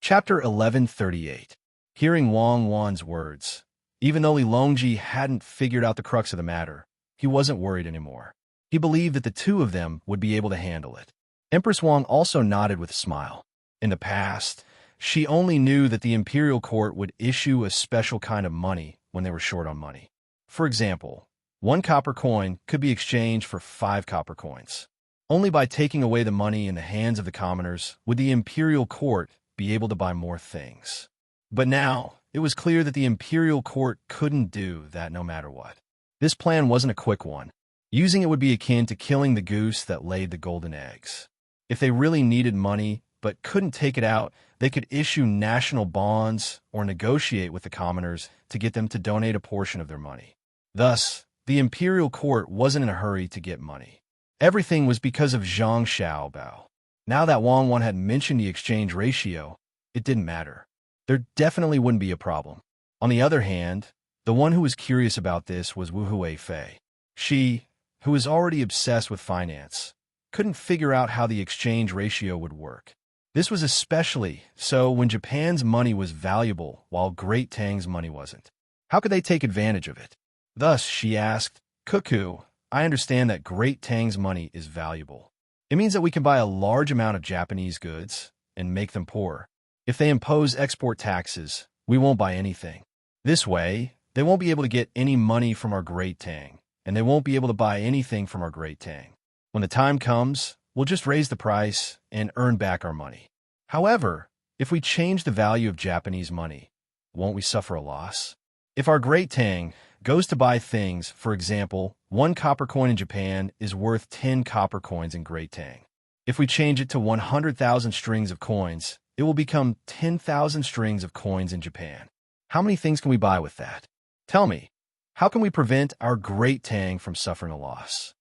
Chapter 1138. Hearing Wang Wan's words, even though Li Longji hadn't figured out the crux of the matter, he wasn't worried anymore. He believed that the two of them would be able to handle it. Empress Wang also nodded with a smile. In the past, she only knew that the imperial court would issue a special kind of money when they were short on money. For example, 1 copper coin could be exchanged for 5 copper coins. Only by taking away the money in the hands of the commoners would the imperial court be able to buy more things. But now, it was clear that the imperial court couldn't do that no matter what. This plan wasn't a quick one. Using it would be akin to killing the goose that laid the golden eggs. If they really needed money but couldn't take it out, they could issue national bonds or negotiate with the commoners to get them to donate a portion of their money. Thus, the imperial court wasn't in a hurry to get money. Everything was because of Zhang Xiaobao. Now that Wang Wan had mentioned the exchange ratio, it didn't matter. There definitely wouldn't be a problem. On the other hand, the one who was curious about this was Wu Huifei. She, who was already obsessed with finance, couldn't figure out how the exchange ratio would work. This was especially so when Japan's money was valuable while Great Tang's money wasn't. How could they take advantage of it? Thus, she asked, "Cuckoo, I understand that Great Tang's money is valuable. It means that we can buy a large amount of Japanese goods and make them poor. If they impose export taxes, we won't buy anything. This way, they won't be able to get any money from our Great Tang, and they won't be able to buy anything from our Great Tang. When the time comes, we'll just raise the price and earn back our money. However, if we change the value of Japanese money, won't we suffer a loss? If our Great Tang goes to buy things. For example, 1 copper coin in Japan is worth 10 copper coins in Great Tang. If we change it to 100,000 strings of coins, it will become 10,000 strings of coins in Japan. How many things can we buy with that? Tell me, how can we prevent our Great Tang from suffering a loss?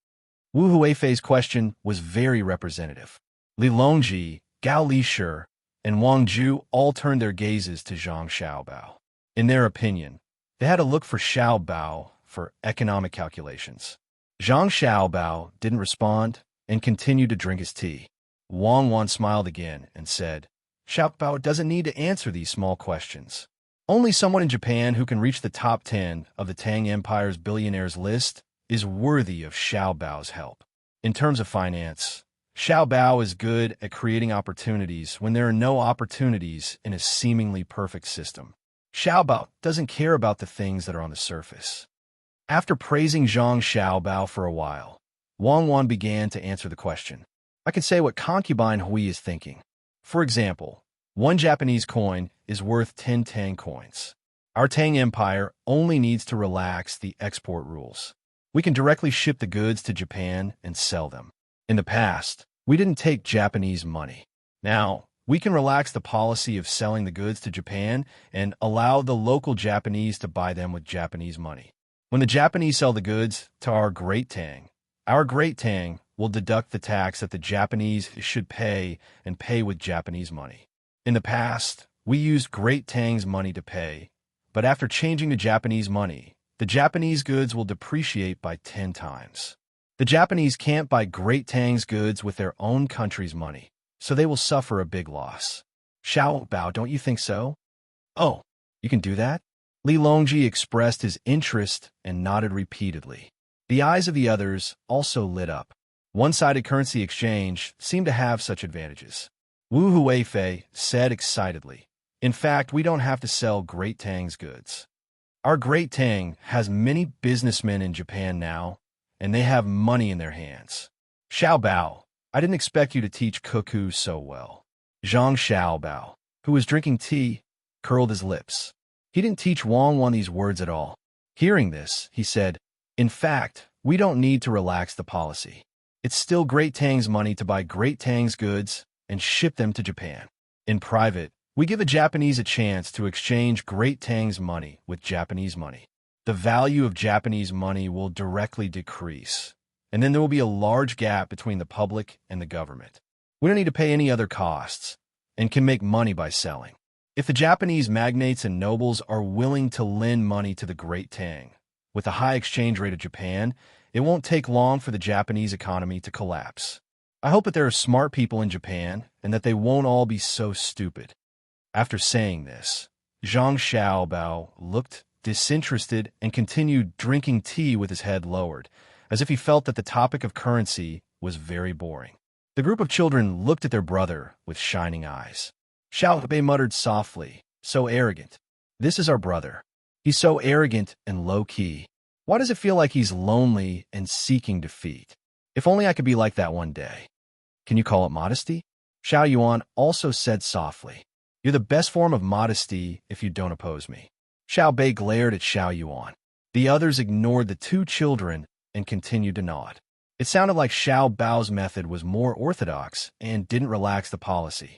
Wu Huifei's question was very representative. Li Longji, Gao Lishur, and Wang Ju all turned their gazes to Zhang Xiaobao. In their opinion, they had to look for Xiaobao for economic calculations. Zhang Xiaobao didn't respond and continued to drink his tea. Wang Wan smiled again and said, Xiaobao doesn't need to answer these small questions. Only someone in Japan who can reach the top 10 of the Tang Empire's billionaires list is worthy of Xiaobao's help. In terms of finance, Xiaobao is good at creating opportunities when there are no opportunities in a seemingly perfect system. Xiaobao doesn't care about the things that are on the surface. After praising Zhang Xiaobao for a while, Wang Wan began to answer the question. I can say what Concubine Hui is thinking. For example, 1 Japanese coin is worth 10 Tang coins. Our Tang Empire only needs to relax the export rules. We can directly ship the goods to Japan and sell them. In the past, we didn't take Japanese money. Now, we can relax the policy of selling the goods to Japan and allow the local Japanese to buy them with Japanese money. When the Japanese sell the goods to our Great Tang will deduct the tax that the Japanese should pay and pay with Japanese money. In the past, we used Great Tang's money to pay, but after changing to Japanese money, the Japanese goods will depreciate by 10 times. The Japanese can't buy Great Tang's goods with their own country's money, so they will suffer a big loss. Xiaobao, don't you think so? Oh, you can do that? Li Longji expressed his interest and nodded repeatedly. The eyes of the others also lit up. One-sided currency exchange seemed to have such advantages. Wu Huifei said excitedly, in fact, we don't have to sell Great Tang's goods. Our Great Tang has many businessmen in Japan now, and they have money in their hands. Xiaobao, I didn't expect you to teach Cuckoo so well. Zhang Xiaobao, who was drinking tea, curled his lips. He didn't teach Wang Wan these words at all. Hearing this, he said, in fact, we don't need to relax the policy. It's still Great Tang's money to buy Great Tang's goods and ship them to Japan. In private, we give a Japanese a chance to exchange Great Tang's money with Japanese money. The value of Japanese money will directly decrease, and then there will be a large gap between the public and the government. We don't need to pay any other costs and can make money by selling. If the Japanese magnates and nobles are willing to lend money to the Great Tang, with the high exchange rate of Japan, it won't take long for the Japanese economy to collapse. I hope that there are smart people in Japan and that they won't all be so stupid. After saying this, Zhang Xiaobao looked disinterested and continued drinking tea with his head lowered, as if he felt that the topic of currency was very boring. The group of children looked at their brother with shining eyes. Xiaobei muttered softly, so arrogant. This is our brother. He's so arrogant and low-key. Why does it feel like he's lonely and seeking defeat? If only I could be like that one day. Can you call it modesty? Xiao Yuan also said softly. You're the best form of modesty if you don't oppose me. Xiao Bei glared at Xiao Yuan. The others ignored the 2 children and continued to nod. It sounded like Xiao Bao's method was more orthodox and didn't relax the policy.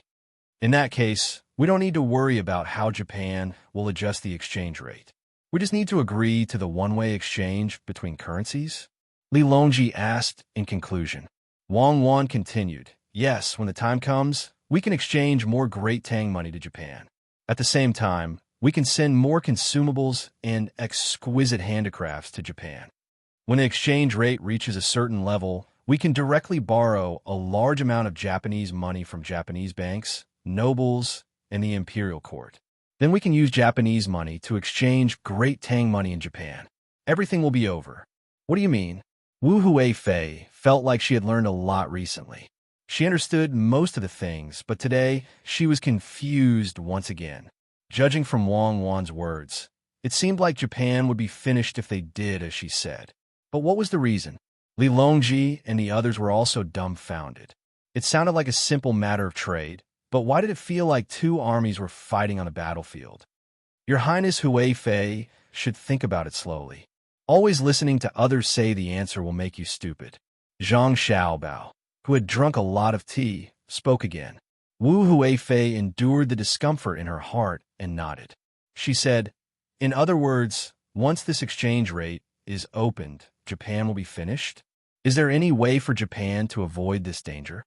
In that case, we don't need to worry about how Japan will adjust the exchange rate. We just need to agree to the one-way exchange between currencies? Li Longji asked in conclusion. Wang Wan continued, yes, when the time comes, we can exchange more Great Tang money to Japan. At the same time, we can send more consumables and exquisite handicrafts to Japan. When the exchange rate reaches a certain level, we can directly borrow a large amount of Japanese money from Japanese banks, nobles, and the imperial court. Then we can use Japanese money to exchange Great Tang money in Japan. Everything will be over. What do you mean? Wu Huifei felt like she had learned a lot recently. She understood most of the things, but today she was confused once again. Judging from Wang Wan's words, it seemed like Japan would be finished if they did as she said. But what was the reason? Li Longji and the others were also dumbfounded. It sounded like a simple matter of trade, but why did it feel like 2 armies were fighting on the battlefield? Your Highness Huifei should think about it slowly. Always listening to others say the answer will make you stupid. Zhang Xiaobao, who had drunk a lot of tea, spoke again. Wu Huifei endured the discomfort in her heart and nodded. She said, "In other words, once this exchange rate is opened, Japan will be finished? Is there any way for Japan to avoid this danger?"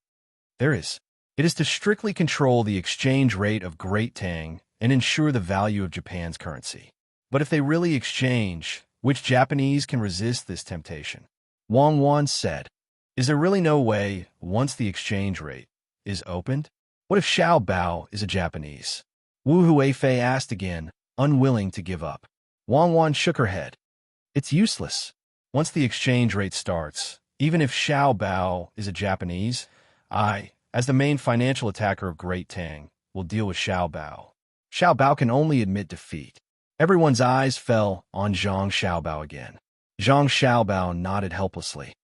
"There is. It is to strictly control the exchange rate of Great Tang and ensure the value of Japan's currency. But if they really exchange, which Japanese can resist this temptation?" Wang Wan said. "Is there really no way, once the exchange rate is opened? What if Xiao Bao is a Japanese?" Wu Huifei asked again, unwilling to give up. Wang Wan shook her head. "It's useless. Once the exchange rate starts, even if Xiao Bao is a Japanese, I, as the main financial attacker of Great Tang, will deal with Xiao Bao. Xiao Bao can only admit defeat." Everyone's eyes fell on Zhang Xiaobao again. Zhang Xiaobao nodded helplessly.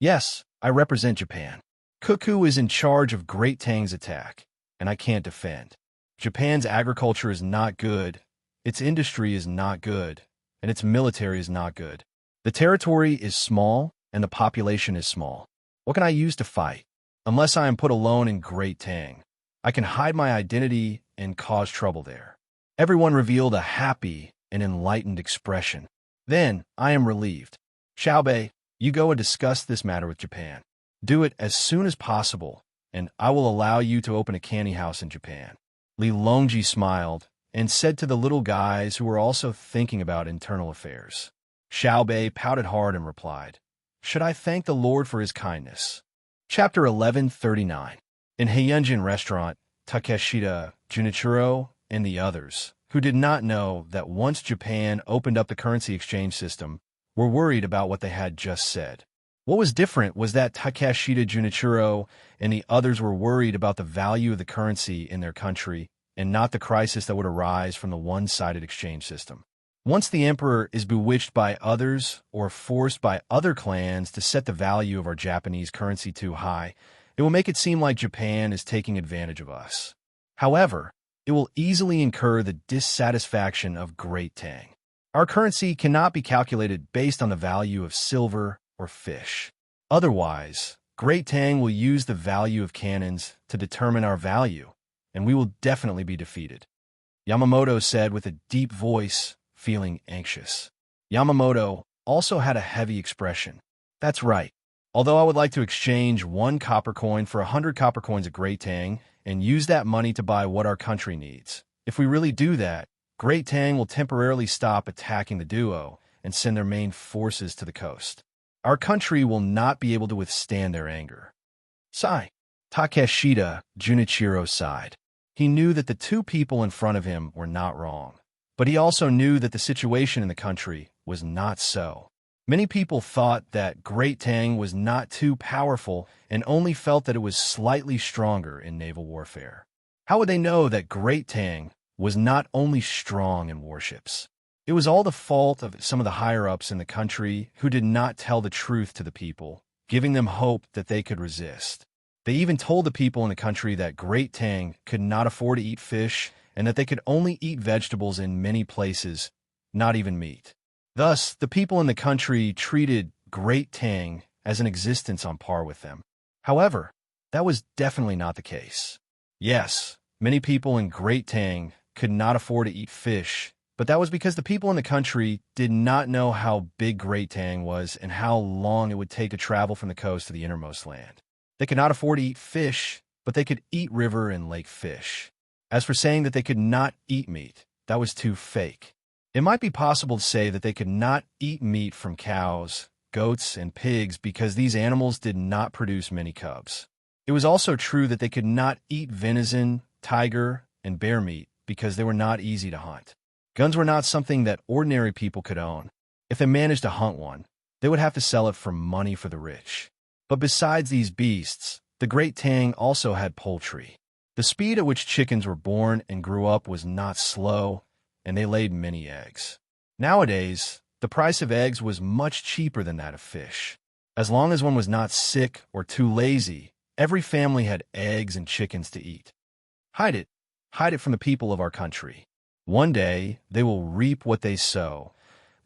"Yes, I represent Japan. Cuckoo is in charge of Great Tang's attack, and I can't defend. Japan's agriculture is not good, its industry is not good, and its military is not good. The territory is small, and the population is small. What can I use to fight? Unless I am put alone in Great Tang, I can hide my identity and cause trouble there." Everyone revealed a happy and enlightened expression. "Then I am relieved. Xiaobei, you go and discuss this matter with Japan. Do it as soon as possible, and I will allow you to open a candy house in Japan." Li Longji smiled and said to the little guys who were also thinking about internal affairs. Xiaobei pouted hard and replied, "Should I thank the Lord for his kindness?" Chapter 1139. In Heiyunjin restaurant, Takeshita, Junichiro, and the others, who did not know that once Japan opened up the currency exchange system, were worried about what they had just said. What was different was that Takeshita, Junichiro, and the others were worried about the value of the currency in their country and not the crisis that would arise from the one-sided exchange system. Once the emperor is bewitched by others or forced by other clans to set the value of our Japanese currency too high, it will make it seem like Japan is taking advantage of us. However, it will easily incur the dissatisfaction of Great Tang. Our currency cannot be calculated based on the value of silver or fish. Otherwise, Great Tang will use the value of cannons to determine our value, and we will definitely be defeated," Yamamoto said with a deep voice, feeling anxious. Yamamoto also had a heavy expression. "That's right. Although I would like to exchange 1 copper coin for 100 copper coins at Great Tang and use that money to buy what our country needs. If we really do that, Great Tang will temporarily stop attacking the duo and send their main forces to the coast. Our country will not be able to withstand their anger." Sigh. Takeshita, Junichiro sighed. He knew that the two people in front of him were not wrong, but he also knew that the situation in the country was not so. Many people thought that Great Tang was not too powerful and only felt that it was slightly stronger in naval warfare. How would they know that Great Tang was not only strong in warships? It was all the fault of some of the higher-ups in the country who did not tell the truth to the people, giving them hope that they could resist. They even told the people in the country that Great Tang could not afford to eat fish and that they could only eat vegetables in many places, not even meat. Thus, the people in the country treated Great Tang as an existence on par with them. However, that was definitely not the case. Yes, many people in Great Tang could not afford to eat fish, but that was because the people in the country did not know how big Great Tang was and how long it would take to travel from the coast to the innermost land. They could not afford to eat fish, but they could eat river and lake fish. As for saying that they could not eat meat, that was too fake. It might be possible to say that they could not eat meat from cows, goats, and pigs because these animals did not produce many cubs. It was also true that they could not eat venison, tiger, and bear meat because they were not easy to hunt. Guns were not something that ordinary people could own. If they managed to hunt one, they would have to sell it for money for the rich. But besides these beasts, the Great Tang also had poultry. The speed at which chickens were born and grew up was not slow, and they laid many eggs. Nowadays, the price of eggs was much cheaper than that of fish. As long as one was not sick or too lazy, every family had eggs and chickens to eat. Hide it from the people of our country. One day, they will reap what they sow,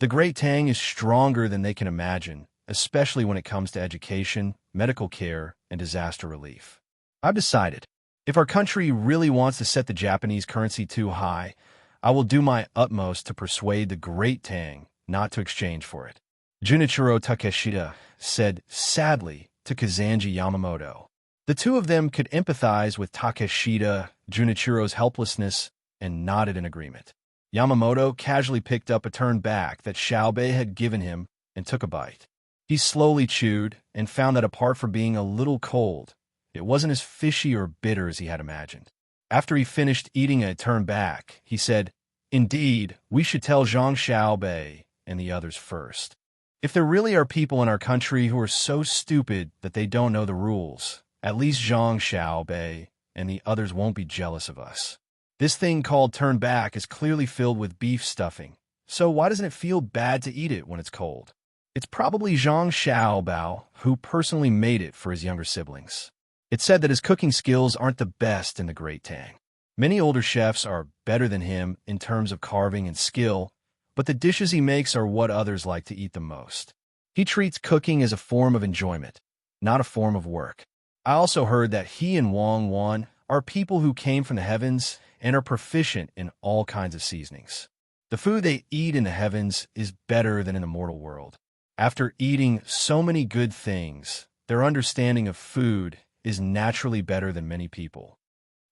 The Great Tang is stronger than they can imagine, especially when it comes to education, medical care, and disaster relief. I've decided, if our country really wants to set the Japanese currency too high, I will do my utmost to persuade the Great Tang not to exchange for it. Junichiro Takeshita said sadly to Kazanji Yamamoto. The two of them could empathize with Takeshita, Junichiro's helplessness, and nodded in agreement. Yamamoto casually picked up a turn back that Xiaobei had given him and took a bite. He slowly chewed and found that apart from being a little cold, it wasn't as fishy or bitter as he had imagined. After he finished eating a turn back, he said, "Indeed, we should tell Zhang Xiaobei and the others first. If there really are people in our country who are so stupid that they don't know the rules, at least Zhang Xiaobei and the others won't be jealous of us. This thing called turn back is clearly filled with beef stuffing, so why doesn't it feel bad to eat it when it's cold? It's probably Zhang Xiaobao who personally made it for his younger siblings." It's said that his cooking skills aren't the best in the Great Tang. Many older chefs are better than him in terms of carving and skill, but the dishes he makes are what others like to eat the most. He treats cooking as a form of enjoyment, not a form of work. I also heard that he and Wang Wan are people who came from the heavens and are proficient in all kinds of seasonings. The food they eat in the heavens is better than in the mortal world. After eating so many good things, their understanding of food is naturally better than many people.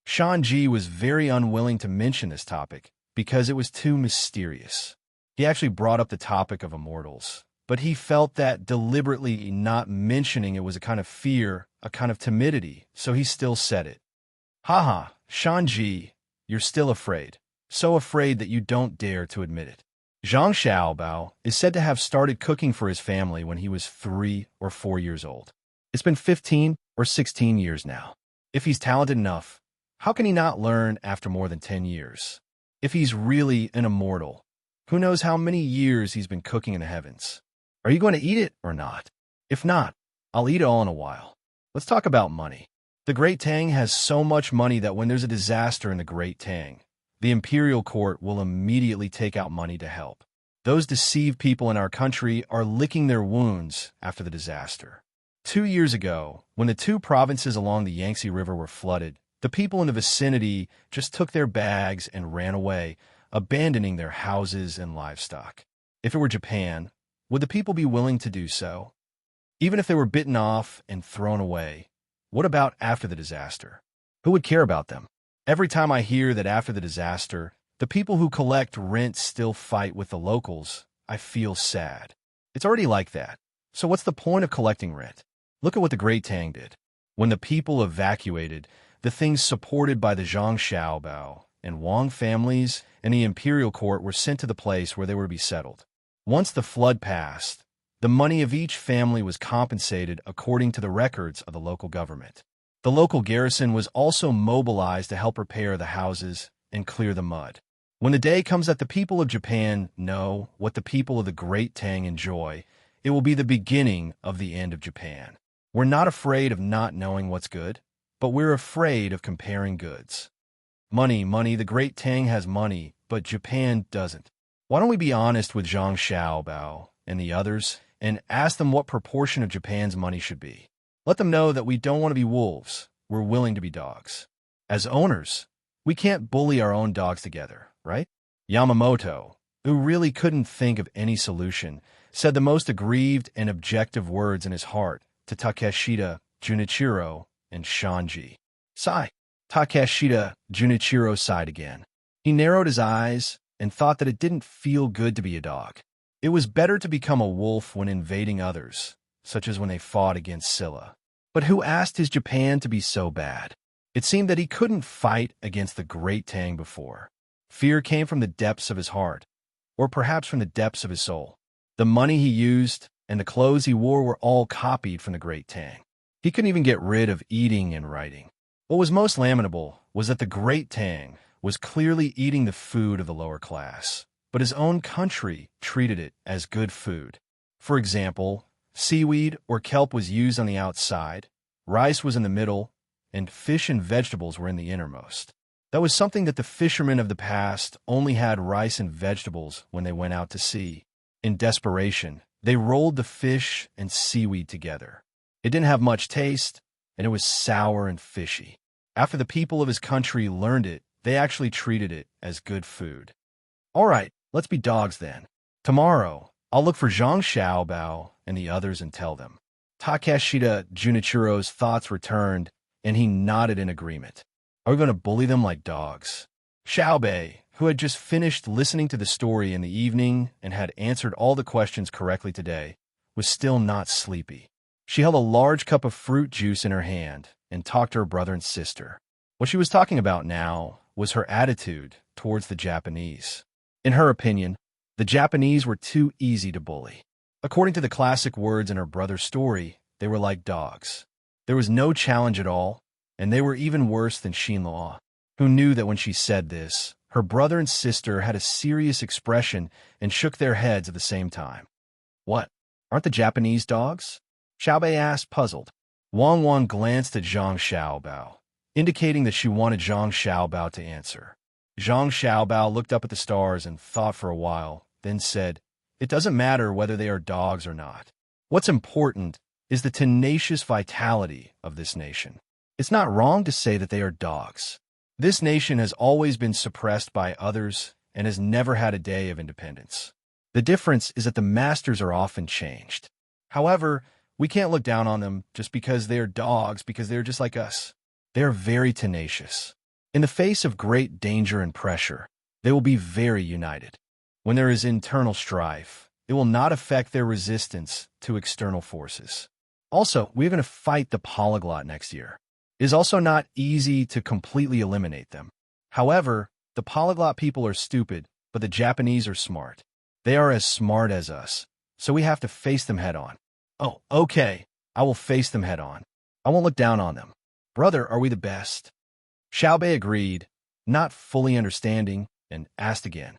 Shanji was very unwilling to mention this topic because it was too mysterious. He actually brought up the topic of immortals, but he felt that deliberately not mentioning it was a kind of fear, a kind of timidity, so he still said it. Haha, Shanji, you're still afraid. So afraid that you don't dare to admit it. Zhang Xiaobao is said to have started cooking for his family when he was 3 or 4 years old. It's been 15 or 16 years now. If he's talented enough, how can he not learn after more than 10 years? If he's really an immortal, who knows how many years he's been cooking in the heavens? Are you going to eat it or not? If not, I'll eat it all in a while. Let's talk about money. The Great Tang has so much money that when there's a disaster in the Great Tang, the imperial court will immediately take out money to help. Those deceived people in our country are licking their wounds after the disaster. 2 years ago, when the 2 provinces along the Yangtze River were flooded, the people in the vicinity just took their bags and ran away, abandoning their houses and livestock. If it were Japan, would the people be willing to do so? Even if they were bitten off and thrown away, what about after the disaster? Who would care about them? Every time I hear that after the disaster, the people who collect rent still fight with the locals, I feel sad. It's already like that. So what's the point of collecting rent? Look at what the Great Tang did. When the people evacuated, the things supported by the Zhang Xiaobao and Wang families and the imperial court were sent to the place where they were to be settled. Once the flood passed, the money of each family was compensated according to the records of the local government. The local garrison was also mobilized to help repair the houses and clear the mud. When the day comes that the people of Japan know what the people of the Great Tang enjoy, it will be the beginning of the end of Japan. We're not afraid of not knowing what's good, but we're afraid of comparing goods. Money, the Great Tang has money, but Japan doesn't. Why don't we be honest with Zhang Xiaobao and the others and ask them what proportion of Japan's money should be? Let them know that we don't want to be wolves, we're willing to be dogs. As owners, we can't bully our own dogs together, right? Yamamoto, who really couldn't think of any solution, said the most aggrieved and objective words in his heart to Takeshita, Junichiro, and Shanji. Sigh. Takeshita, Junichiro sighed again. He narrowed his eyes and thought that it didn't feel good to be a dog. It was better to become a wolf when invading others, such as when they fought against Silla. But who asked his Japan to be so bad? It seemed that he couldn't fight against the Great Tang before. Fear came from the depths of his heart, or perhaps from the depths of his soul. The money he used and the clothes he wore were all copied from the Great Tang. He couldn't even get rid of eating and writing. What was most lamentable was that the Great Tang was clearly eating the food of the lower class, but his own country treated it as good food. For example, seaweed or kelp was used on the outside, rice was in the middle, and fish and vegetables were in the innermost. That was something that the fishermen of the past only had rice and vegetables when they went out to sea. In desperation, they rolled the fish and seaweed together. It didn't have much taste, and it was sour and fishy. After the people of his country learned it, they actually treated it as good food. All right, let's be dogs then. Tomorrow, I'll look for Zhang Xiaobao and the others and tell them. Takeshita Junichiro's thoughts returned, and he nodded in agreement. Are we going to bully them like dogs? Xiaobei, who had just finished listening to the story in the evening and had answered all the questions correctly today, was still not sleepy. She held a large cup of fruit juice in her hand and talked to her brother and sister. What she was talking about now was her attitude towards the Japanese. In her opinion, the Japanese were too easy to bully. According to the classic words in her brother's story, they were like dogs. There was no challenge at all, and they were even worse than Xinluo, who knew that when she said this, her brother and sister had a serious expression and shook their heads at the same time. What? Aren't the Japanese dogs? Xiaobei asked, puzzled. Wang Wang glanced at Zhang Xiaobao, indicating that she wanted Zhang Xiaobao to answer. Zhang Xiaobao looked up at the stars and thought for a while, then said, "It doesn't matter whether they are dogs or not. What's important is the tenacious vitality of this nation. It's not wrong to say that they are dogs. This nation has always been suppressed by others and has never had a day of independence. The difference is that the masters are often changed. However, we can't look down on them just because they are dogs, because they are just like us. They are very tenacious. In the face of great danger and pressure, they will be very united. When there is internal strife, it will not affect their resistance to external forces. Also, we're going to fight the polyglot next year. It is also not easy to completely eliminate them. However, the polyglot people are stupid, but the Japanese are smart. They are as smart as us, so we have to face them head on. Oh, okay, I will face them head on. I won't look down on them. Brother, are we the best? Xiaobei agreed, not fully understanding, and asked again.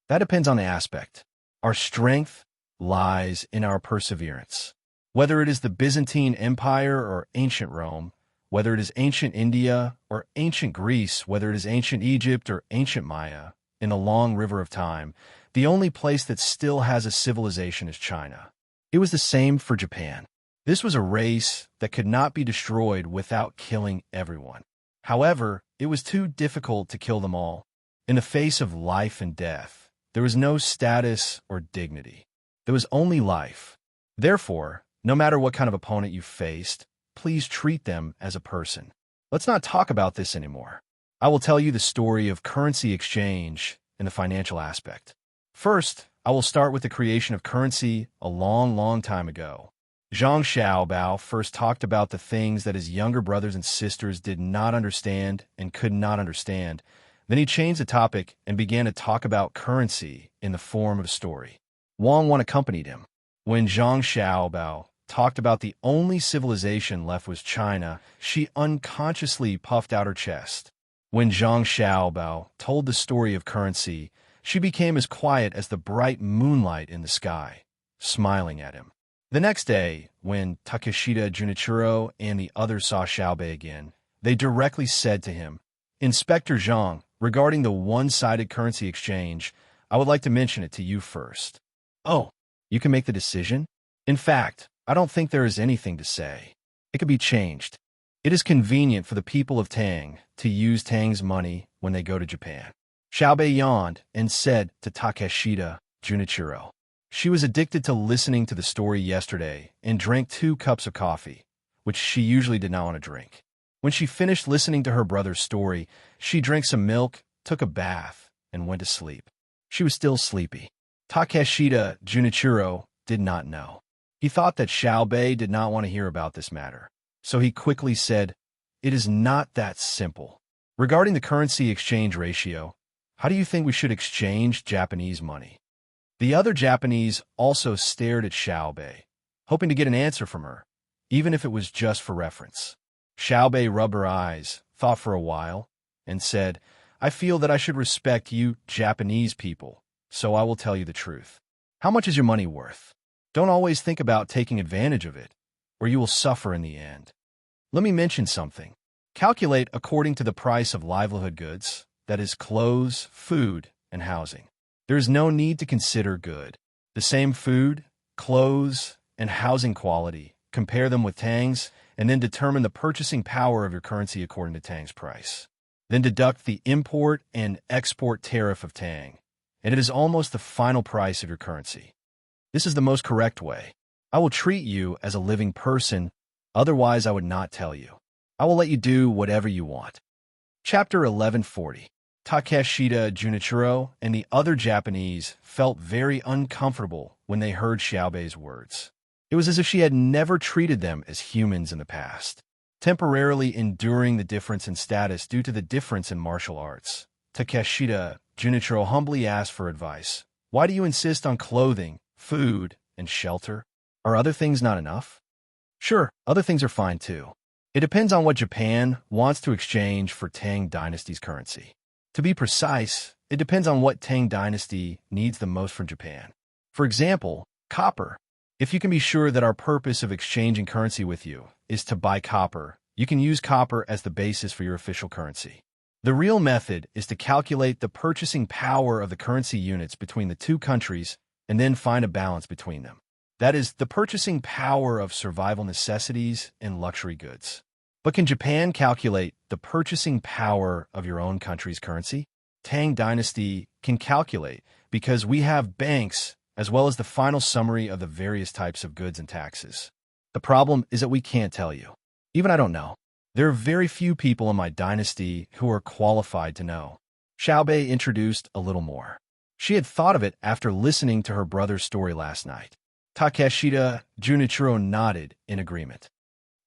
That depends on the aspect. Our strength lies in our perseverance. Whether it is the Byzantine Empire or ancient Rome, whether it is ancient India or ancient Greece, whether it is ancient Egypt or ancient Maya, in the long river of time, the only place that still has a civilization is China. It was the same for Japan. This was a race that could not be destroyed without killing everyone. However, it was too difficult to kill them all. In the face of life and death, there was no status or dignity. There was only life. Therefore, no matter what kind of opponent you faced, please treat them as a person. Let's not talk about this anymore. I will tell you the story of currency exchange in the financial aspect. First, I will start with the creation of currency a long time ago. Zhang Xiaobao first talked about the things that his younger brothers and sisters did not understand and could not understand. Then he changed the topic and began to talk about currency in the form of a story. Wang Wan accompanied him. When Zhang Xiaobao talked about the only civilization left was China, she unconsciously puffed out her chest. When Zhang Xiaobao told the story of currency, she became as quiet as the bright moonlight in the sky, smiling at him. The next day, when Takeshita Junichiro and the others saw Xiaobei again, they directly said to him, "Inspector Zhang, regarding the one-sided currency exchange, I would like to mention it to you first." "Oh, you can make the decision? In fact, I don't think there is anything to say. It could be changed. It is convenient for the people of Tang to use Tang's money when they go to Japan." Xiaobei yawned and said to Takeshita Junichiro, she was addicted to listening to the story yesterday and drank 2 cups of coffee, which she usually did not want to drink. When she finished listening to her brother's story, she drank some milk, took a bath, and went to sleep. She was still sleepy. Takeshita Junichiro did not know. He thought that Xiaobei did not want to hear about this matter, so he quickly said, "It is not that simple. Regarding the currency exchange ratio, how do you think we should exchange Japanese money?" The other Japanese also stared at Xiaobei, hoping to get an answer from her, even if it was just for reference. Xiaobei rubbed her eyes, thought for a while, and said, "I feel that I should respect you Japanese people, so I will tell you the truth. How much is your money worth? Don't always think about taking advantage of it, or you will suffer in the end. Let me mention something. Calculate according to the price of livelihood goods, that is clothes, food, and housing. There is no need to consider good. The same food, clothes, and housing quality. Compare them with Tang's, and then determine the purchasing power of your currency according to Tang's price. Then deduct the import and export tariff of Tang, and it is almost the final price of your currency. This is the most correct way. I will treat you as a living person, otherwise I would not tell you. I will let you do whatever you want. Chapter 1140. Takeshita Junichiro and the other Japanese felt very uncomfortable when they heard Xiaobei's words. It was as if she had never treated them as humans in the past, temporarily enduring the difference in status due to the difference in martial arts. Takeshita Junichiro humbly asked for advice. Why do you insist on clothing, food, and shelter? Are other things not enough? Sure, other things are fine too. It depends on what Japan wants to exchange for Tang Dynasty's currency. To be precise, it depends on what Tang Dynasty needs the most from Japan. For example, copper. If you can be sure that our purpose of exchanging currency with you is to buy copper, you can use copper as the basis for your official currency. The real method is to calculate the purchasing power of the currency units between the two countries and then find a balance between them. That is, the purchasing power of survival necessities and luxury goods. But can Japan calculate the purchasing power of your own country's currency? Tang Dynasty can calculate because we have banks as well as the final summary of the various types of goods and taxes. The problem is that we can't tell you. Even I don't know. There are very few people in my dynasty who are qualified to know. Xiaobei introduced a little more. She had thought of it after listening to her brother's story last night. Takeshita Junichiro nodded in agreement.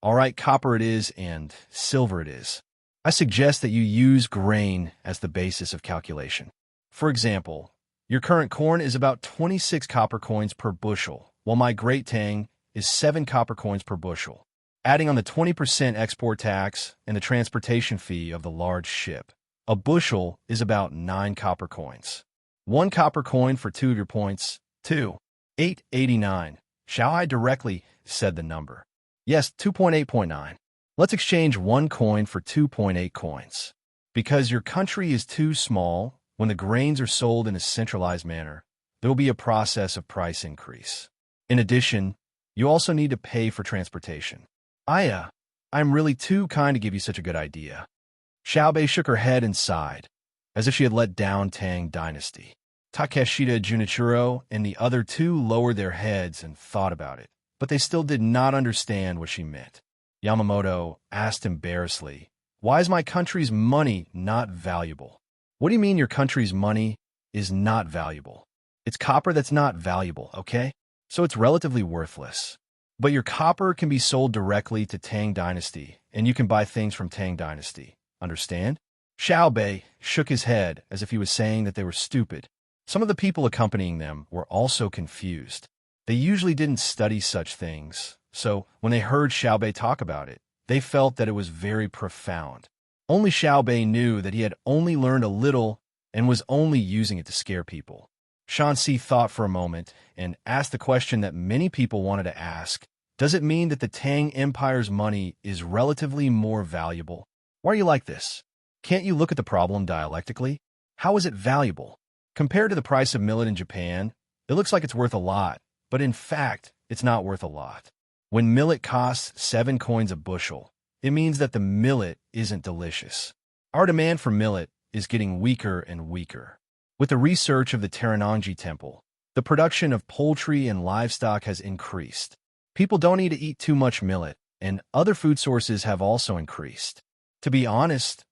All right, copper it is and silver it is. I suggest that you use grain as the basis of calculation. For example, your current corn is about 26 copper coins per bushel, while my Great Tang is 7 copper coins per bushel. Adding on the 20% export tax and the transportation fee of the large ship, a bushel is about 9 copper coins. 1 copper coin for 2 of your points, 2. 889. Shall I directly? Said the number. Yes, 2.8.9. Let's exchange 1 coin for 2.8 coins. Because your country is too small, when the grains are sold in a centralized manner, there will be a process of price increase. In addition, you also need to pay for transportation. I'm really too kind to give you such a good idea. Xiaobei shook her head and sighed, as if she had let down Tang Dynasty. Takeshita Junichiro and the other two lowered their heads and thought about it, but they still did not understand what she meant. Yamamoto asked embarrassedly, "Why is my country's money not valuable?" What do you mean your country's money is not valuable? It's copper that's not valuable, okay? So it's relatively worthless. But your copper can be sold directly to Tang Dynasty, and you can buy things from Tang Dynasty. Understand? Xiaobei shook his head as if he was saying that they were stupid. Some of the people accompanying them were also confused. They usually didn't study such things, so when they heard Xiaobei talk about it, they felt that it was very profound. Only Xiaobei knew that he had only learned a little and was only using it to scare people. Shanxi thought for a moment and asked the question that many people wanted to ask. Does it mean that the Tang Empire's money is relatively more valuable? Why are you like this? Can't you look at the problem dialectically? How is it valuable? Compared to the price of millet in Japan, it looks like it's worth a lot, but in fact, it's not worth a lot. When millet costs 7 coins a bushel, it means that the millet isn't delicious. Our demand for millet is getting weaker and weaker. With the research of the Teranongji Temple, the production of poultry and livestock has increased. People don't need to eat too much millet, and other food sources have also increased. To be honest,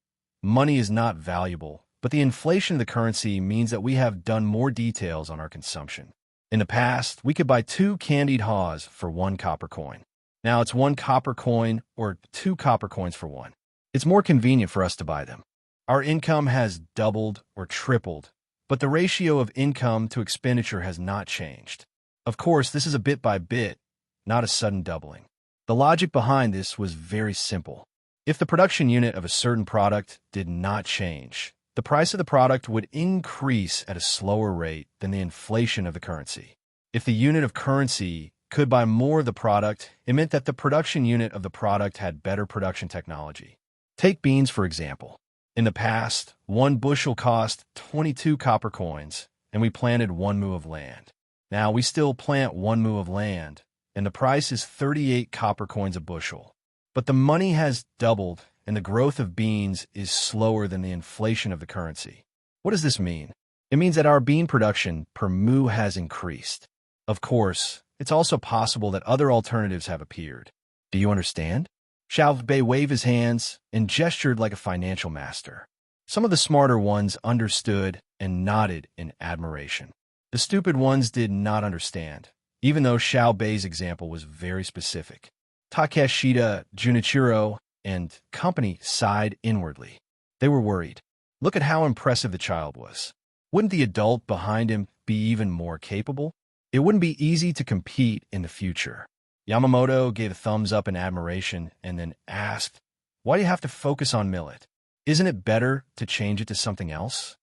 money is not valuable, but the inflation of the currency means that we have done more details on our consumption. In the past, we could buy 2 candied haws for 1 copper coin. Now it's 1 copper coin or 2 copper coins for 1. It's more convenient for us to buy them. Our income has doubled or tripled, but the ratio of income to expenditure has not changed. Of course, this is a bit by bit, not a sudden doubling. The logic behind this was very simple. If the production unit of a certain product did not change, the price of the product would increase at a slower rate than the inflation of the currency. If the unit of currency could buy more of the product, it meant that the production unit of the product had better production technology. Take beans, for example. In the past, 1 bushel cost 22 copper coins, and we planted 1 mu of land. Now, we still plant 1 mu of land, and the price is 38 copper coins a bushel. But the money has doubled, and the growth of beans is slower than the inflation of the currency. What does this mean? It means that our bean production per mu has increased. Of course, it's also possible that other alternatives have appeared. Do you understand? Xiao Bei waved his hands and gestured like a financial master. Some of the smarter ones understood and nodded in admiration. The stupid ones did not understand, even though Xiao Bei's example was very specific. Takeshita, Junichiro, and company sighed inwardly. They were worried. Look at how impressive the child was. Wouldn't the adult behind him be even more capable? It wouldn't be easy to compete in the future. Yamamoto gave a thumbs up in admiration and then asked, "Why do you have to focus on millet? Isn't it better to change it to something else?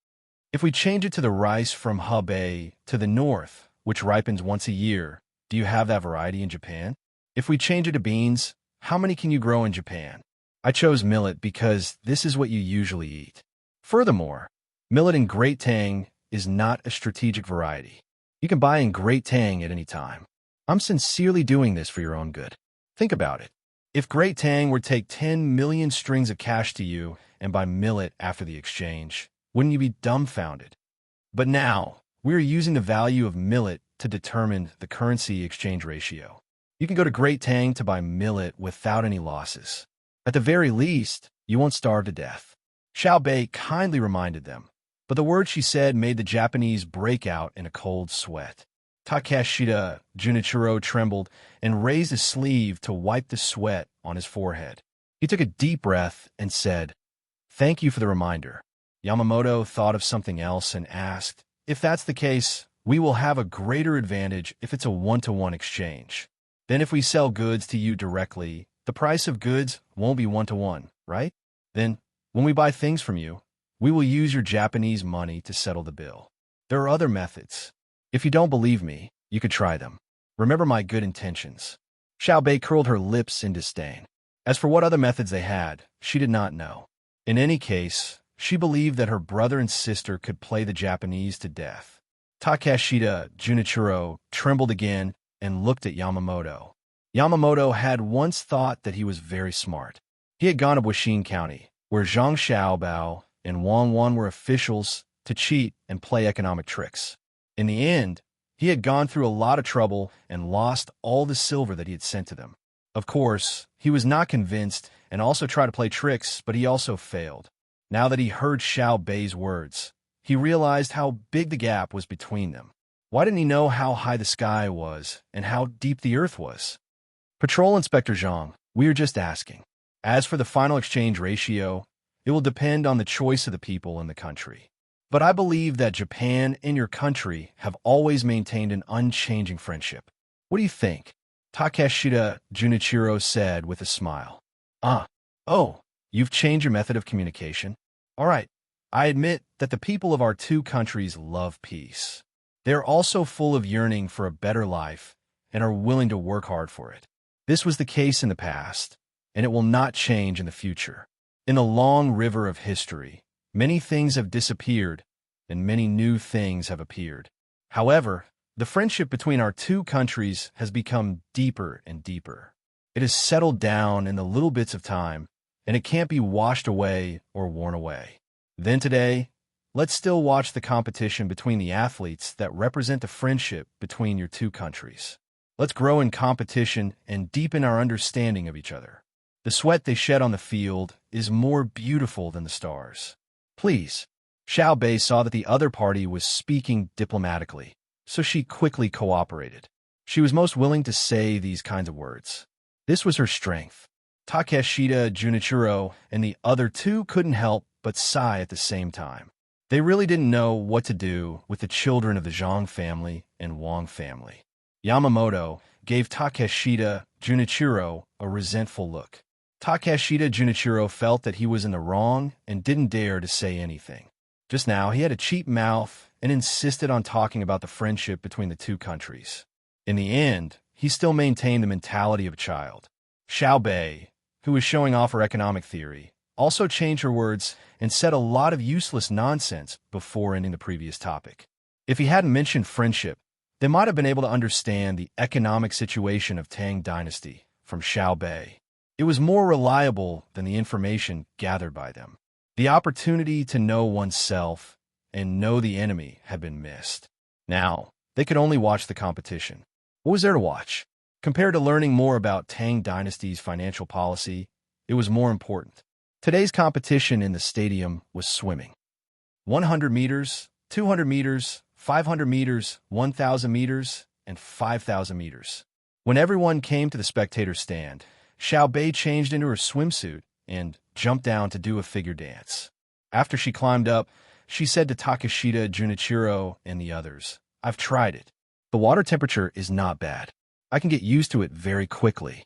If we change it to the rice from Hebei to the north, which ripens once a year, do you have that variety in Japan? If we change it to beans, how many can you grow in Japan? I chose millet because this is what you usually eat. Furthermore, millet in Great Tang is not a strategic variety. You can buy in Great Tang at any time. I'm sincerely doing this for your own good. Think about it. If Great Tang were to take 10 million strings of cash to you and buy millet after the exchange, wouldn't you be dumbfounded? But now, we are using the value of millet to determine the currency exchange ratio. You can go to Great Tang to buy millet without any losses. At the very least, you won't starve to death." Xiao Bei kindly reminded them, but the words she said made the Japanese break out in a cold sweat. Takeshita Junichiro trembled and raised his sleeve to wipe the sweat on his forehead. He took a deep breath and said, "Thank you for the reminder." Yamamoto thought of something else and asked, "If that's the case, we will have a greater advantage if it's a one-to-one exchange. Then if we sell goods to you directly, the price of goods won't be one-to-one, right? Then, when we buy things from you, we will use your Japanese money to settle the bill. There are other methods. If you don't believe me, you could try them. Remember my good intentions." Xiao Bei curled her lips in disdain. As for what other methods they had, she did not know. In any case, she believed that her brother and sister could play the Japanese to death. Takeshita Junichiro trembled again and looked at Yamamoto. Yamamoto had once thought that he was very smart. He had gone to Wuxing County, where Zhang Xiaobao and Wang Wan were officials, to cheat and play economic tricks. In the end, he had gone through a lot of trouble and lost all the silver that he had sent to them. Of course, he was not convinced and also tried to play tricks, but he also failed. Now that he heard Xiao Bei's words, he realized how big the gap was between them. Why didn't he know how high the sky was and how deep the earth was? "Patrol Inspector Zhang, we are just asking. As for the final exchange ratio, it will depend on the choice of the people in the country. But I believe that Japan and your country have always maintained an unchanging friendship. What do you think?" Takeshita Junichiro said with a smile. Oh, you've changed your method of communication? All right, I admit that the people of our two countries love peace. They are also full of yearning for a better life and are willing to work hard for it. This was the case in the past, and it will not change in the future. In the long river of history, many things have disappeared, and many new things have appeared. However, the friendship between our two countries has become deeper and deeper. It has settled down in the little bits of time, and it can't be washed away or worn away. Then today, let's still watch the competition between the athletes that represent the friendship between your two countries. Let's grow in competition and deepen our understanding of each other. The sweat they shed on the field is more beautiful than the stars. Please." Xiao Bei saw that the other party was speaking diplomatically, so she quickly cooperated. She was most willing to say these kinds of words. This was her strength. Takeshita Junichiro and the other two couldn't help but sigh at the same time. They really didn't know what to do with the children of the Zhang family and Wang family. Yamamoto gave Takeshita Junichiro a resentful look. Takeshita Junichiro felt that he was in the wrong and didn't dare to say anything. Just now, he had a cheap mouth and insisted on talking about the friendship between the two countries. In the end, he still maintained the mentality of a child. Xiao Bei, who was showing off her economic theory, also changed her words and said a lot of useless nonsense before ending the previous topic. If he hadn't mentioned friendship, they might have been able to understand the economic situation of Tang Dynasty from Xiaobei. It was more reliable than the information gathered by them. The opportunity to know oneself and know the enemy had been missed. Now, they could only watch the competition. What was there to watch? Compared to learning more about Tang Dynasty's financial policy, it was more important. Today's competition in the stadium was swimming. 100 meters, 200 meters, 500 meters, 1,000 meters, and 5,000 meters. When everyone came to the spectator stand, Xiaobei changed into her swimsuit and jumped down to do a figure dance. After she climbed up, she said to Takeshita, Junichiro, and the others, "I've tried it. The water temperature is not bad. I can get used to it very quickly."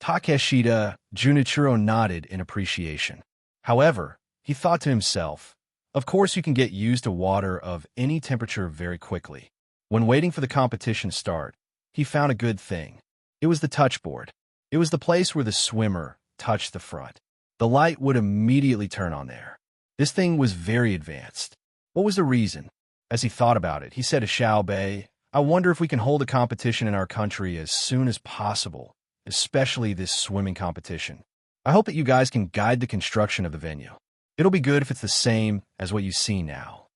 Takeshita, Junichiro nodded in appreciation. However, he thought to himself, of course you can get used to water of any temperature very quickly. When waiting for the competition to start, he found a good thing. It was the touchboard. It was the place where the swimmer touched the front. The light would immediately turn on there. This thing was very advanced. What was the reason? As he thought about it, he said to Xiaobei, "I wonder if we can hold a competition in our country as soon as possible, especially this swimming competition. I hope that you guys can guide the construction of the venue. It'll be good if it's the same as what you see now."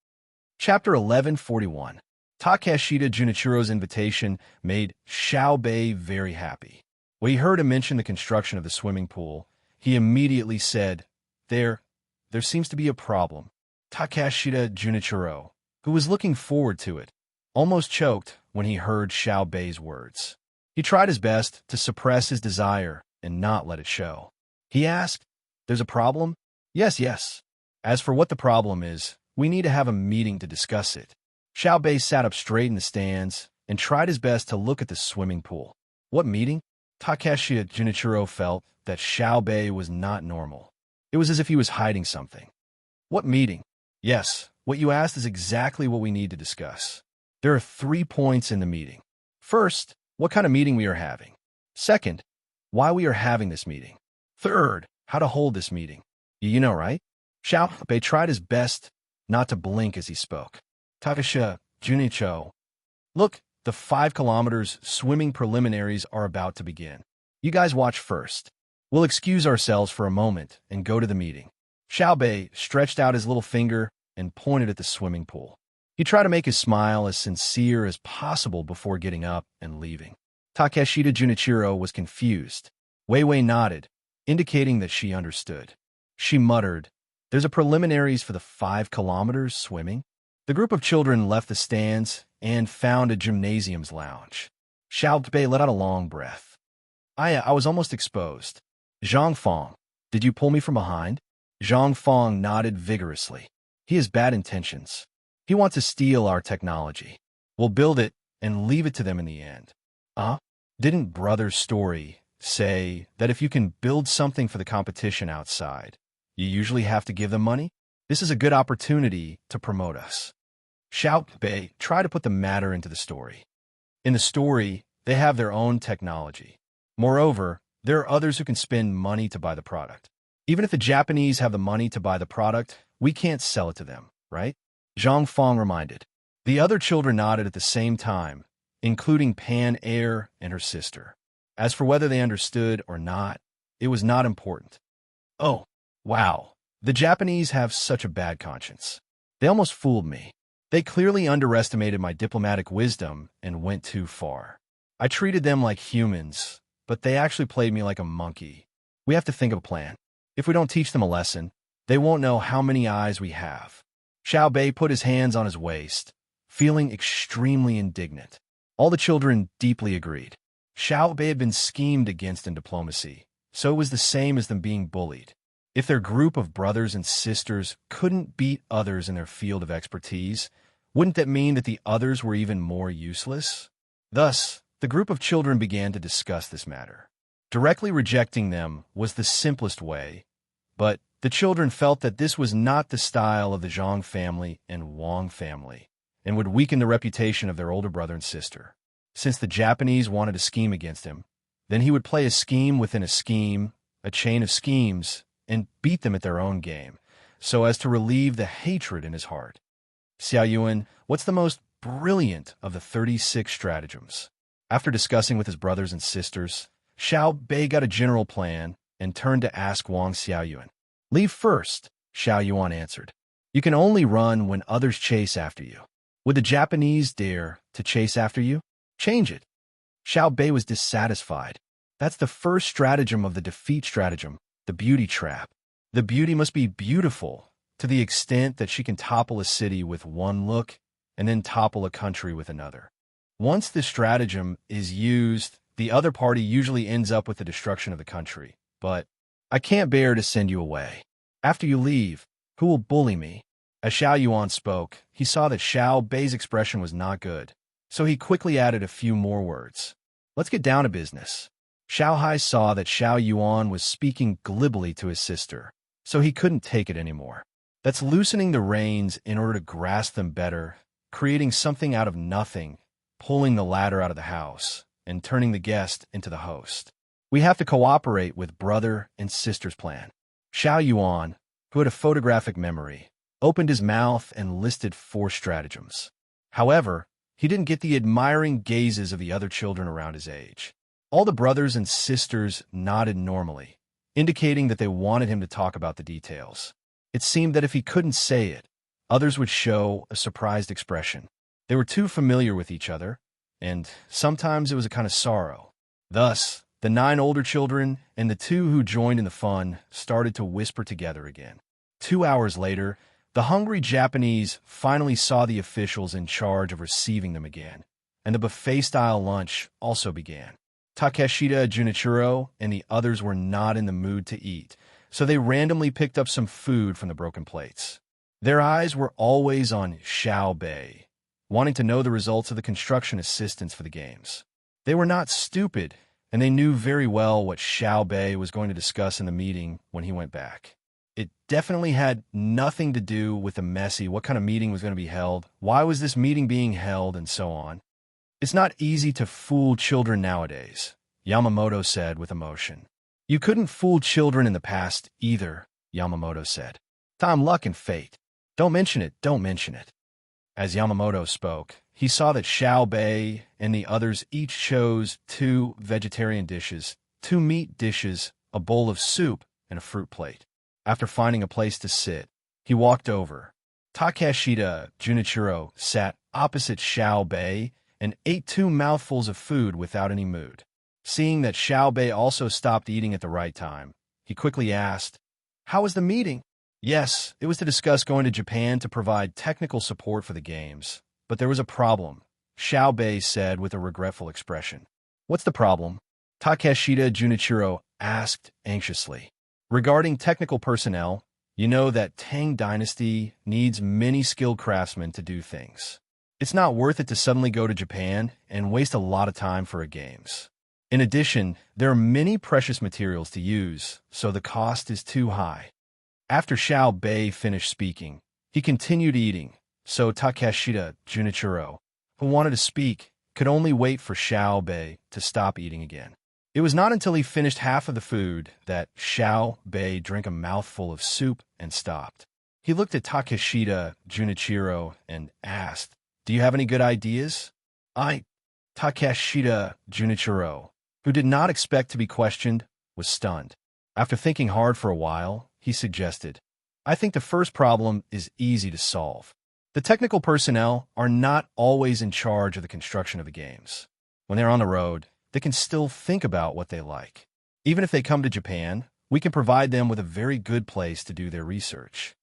Chapter 1141. Takeshita Junichiro's invitation made Xiaobei very happy. When he heard him mention the construction of the swimming pool, he immediately said, There seems to be a problem." Takeshita Junichiro, who was looking forward to it, almost choked when he heard Xiaobei's words. He tried his best to suppress his desire and not let it show. He asked, "There's a problem?" Yes. As for what the problem is, we need to have a meeting to discuss it." Xiaobei sat up straight in the stands and tried his best to look at the swimming pool. What meeting? Takeshita Junichiro felt that Xiaobei was not normal. It was as if he was hiding something. What meeting? Yes, what you asked is exactly what we need to discuss. There are 3 points in the meeting. First, what kind of meeting we are having. Second, why we are having this meeting. Third, how to hold this meeting. You know, right? Xiaobei tried his best not to blink as he spoke. Takeshita Junichiro, look, the 5 kilometers swimming preliminaries are about to begin. You guys watch first. We'll excuse ourselves for a moment and go to the meeting. Xiaobei stretched out his little finger and pointed at the swimming pool. He tried to make his smile as sincere as possible before getting up and leaving. Takeshita Junichiro was confused. Wei nodded, indicating that she understood. She muttered, "There's a preliminaries for the 5 kilometers swimming?" The group of children left the stands and found a gymnasium's lounge. Xiaobei let out a long breath. I was almost exposed. Zhang Fong, did you pull me from behind?" Zhang Fong nodded vigorously. He has bad intentions. He wants to steal our technology. We'll build it and leave it to them in the end. Didn't Brother's story say that if you can build something for the competition outside, you usually have to give them money? This is a good opportunity to promote us. Xiaobei tried to put the matter into the story. In the story, they have their own technology. Moreover, there are others who can spend money to buy the product. Even if the Japanese have the money to buy the product, we can't sell it to them, right? Zhang Fong reminded. The other children nodded at the same time, including Pan Air and her sister. As for whether they understood or not, it was not important. Oh, wow. The Japanese have such a bad conscience. They almost fooled me. They clearly underestimated my diplomatic wisdom and went too far. I treated them like humans, but they actually played me like a monkey. We have to think of a plan. If we don't teach them a lesson, they won't know how many eyes we have. Xiaobei put his hands on his waist, feeling extremely indignant. All the children deeply agreed. Xiaobei had been schemed against in diplomacy, so it was the same as them being bullied. If their group of brothers and sisters couldn't beat others in their field of expertise, wouldn't that mean that the others were even more useless? Thus, the group of children began to discuss this matter. Directly rejecting them was the simplest way, but the children felt that this was not the style of the Zhang family and Wang family, and would weaken the reputation of their older brother and sister. Since the Japanese wanted to scheme against him, then he would play a scheme within a scheme, a chain of schemes, and beat them at their own game, so as to relieve the hatred in his heart. Xiao Yuan, what's the most brilliant of the 36 stratagems. After discussing with his brothers and sisters, Xiao Bei got a general plan and turned to ask Wang Xiaoyuan. Leave first, Xiaoyuan answered. You can only run when others chase after you. Would the Japanese dare to chase after you? Change it. Xiao Bei was dissatisfied. That's the first stratagem of the defeat stratagem, the beauty trap. The beauty must be beautiful to the extent that she can topple a city with one look and then topple a country with another. Once this stratagem is used, the other party usually ends up with the destruction of the country. But I can't bear to send you away. After you leave, who will bully me? As Xiao Yuan spoke, he saw that Xiao Bei's expression was not good, so he quickly added a few more words. Let's get down to business. Xiao Hai saw that Xiao Yuan was speaking glibly to his sister, so he couldn't take it anymore. That's loosening the reins in order to grasp them better, creating something out of nothing, pulling the ladder out of the house, and turning the guest into the host. We have to cooperate with brother and sister's plan. Xiao Yuan, who had a photographic memory, opened his mouth and listed 4 stratagems. However, he didn't get the admiring gazes of the other children around his age. All the brothers and sisters nodded normally, indicating that they wanted him to talk about the details. It seemed that if he couldn't say it, others would show a surprised expression. They were too familiar with each other, and sometimes it was a kind of sorrow. Thus, the 9 older children and the 2 who joined in the fun started to whisper together again. 2 hours later, the hungry Japanese finally saw the officials in charge of receiving them again, and the buffet-style lunch also began. Takeshita, Junichiro, and the others were not in the mood to eat, so they randomly picked up some food from the broken plates. Their eyes were always on Xiao Bei, wanting to know the results of the construction assistance for the games. They were not stupid, and they knew very well what Xiao Bei was going to discuss in the meeting when he went back. It definitely had nothing to do with the messy what kind of meeting was going to be held, why was this meeting being held, and so on. It's not easy to fool children nowadays, Yamamoto said with emotion. You couldn't fool children in the past either, Yamamoto said. Time, luck, and fate. Don't mention it, don't mention it. As Yamamoto spoke, he saw that Xiao Bei and the others each chose 2 vegetarian dishes, 2 meat dishes, a bowl of soup, and a fruit plate. After finding a place to sit, he walked over. Takeshita, Junichiro, sat opposite Xiao Bei and ate 2 mouthfuls of food without any mood. Seeing that Xiao Bei also stopped eating at the right time, he quickly asked, "How was the meeting?" Yes, it was to discuss going to Japan to provide technical support for the games. But there was a problem, Xiao Bei said with a regretful expression. What's the problem? Takeshita Junichiro asked anxiously. Regarding technical personnel, you know that Tang Dynasty needs many skilled craftsmen to do things. It's not worth it to suddenly go to Japan and waste a lot of time for a games. In addition, there are many precious materials to use, so the cost is too high. After Xiao Bei finished speaking, he continued eating, so Takeshita Junichiro, who wanted to speak, could only wait for Xiao Bei to stop eating again. It was not until he finished half of the food that Xiao Bei drank a mouthful of soup and stopped. He looked at Takeshita Junichiro and asked, "Do you have any good ideas?" Takeshita Junichiro, who did not expect to be questioned, was stunned. After thinking hard for a while, he suggested, "I think the first problem is easy to solve. The technical personnel are not always in charge of the construction of the games. When they're on the road, they can still think about what they like. Even if they come to Japan, we can provide them with a very good place to do their research."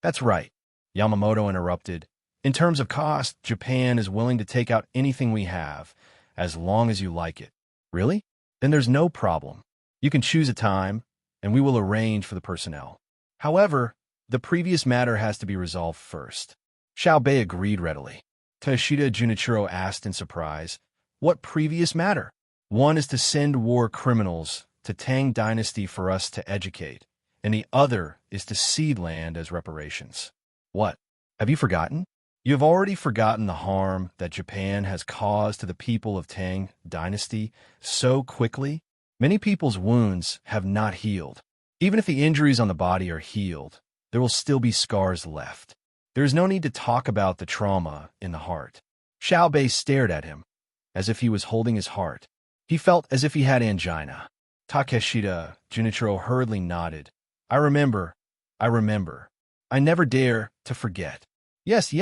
That's right, Yamamoto interrupted. In terms of cost, Japan is willing to take out anything we have, as long as you like it. Really? Then there's no problem. You can choose a time, and we will arrange for the personnel. However, the previous matter has to be resolved first. Xiao Bei agreed readily. Takeshita Junichiro asked in surprise, "What previous matter?" "One is to send war criminals to Tang Dynasty for us to educate, and the other is to cede land as reparations." What? Have you forgotten? You have already forgotten the harm that Japan has caused to the people of Tang Dynasty so quickly? Many people's wounds have not healed. Even if the injuries on the body are healed, there will still be scars left. There is no need to talk about the trauma in the heart. Xiao Bei stared at him, as if he was holding his heart. He felt as if he had angina. Takeshita Junichiro hurriedly nodded. I remember. I never dare to forget. Yes.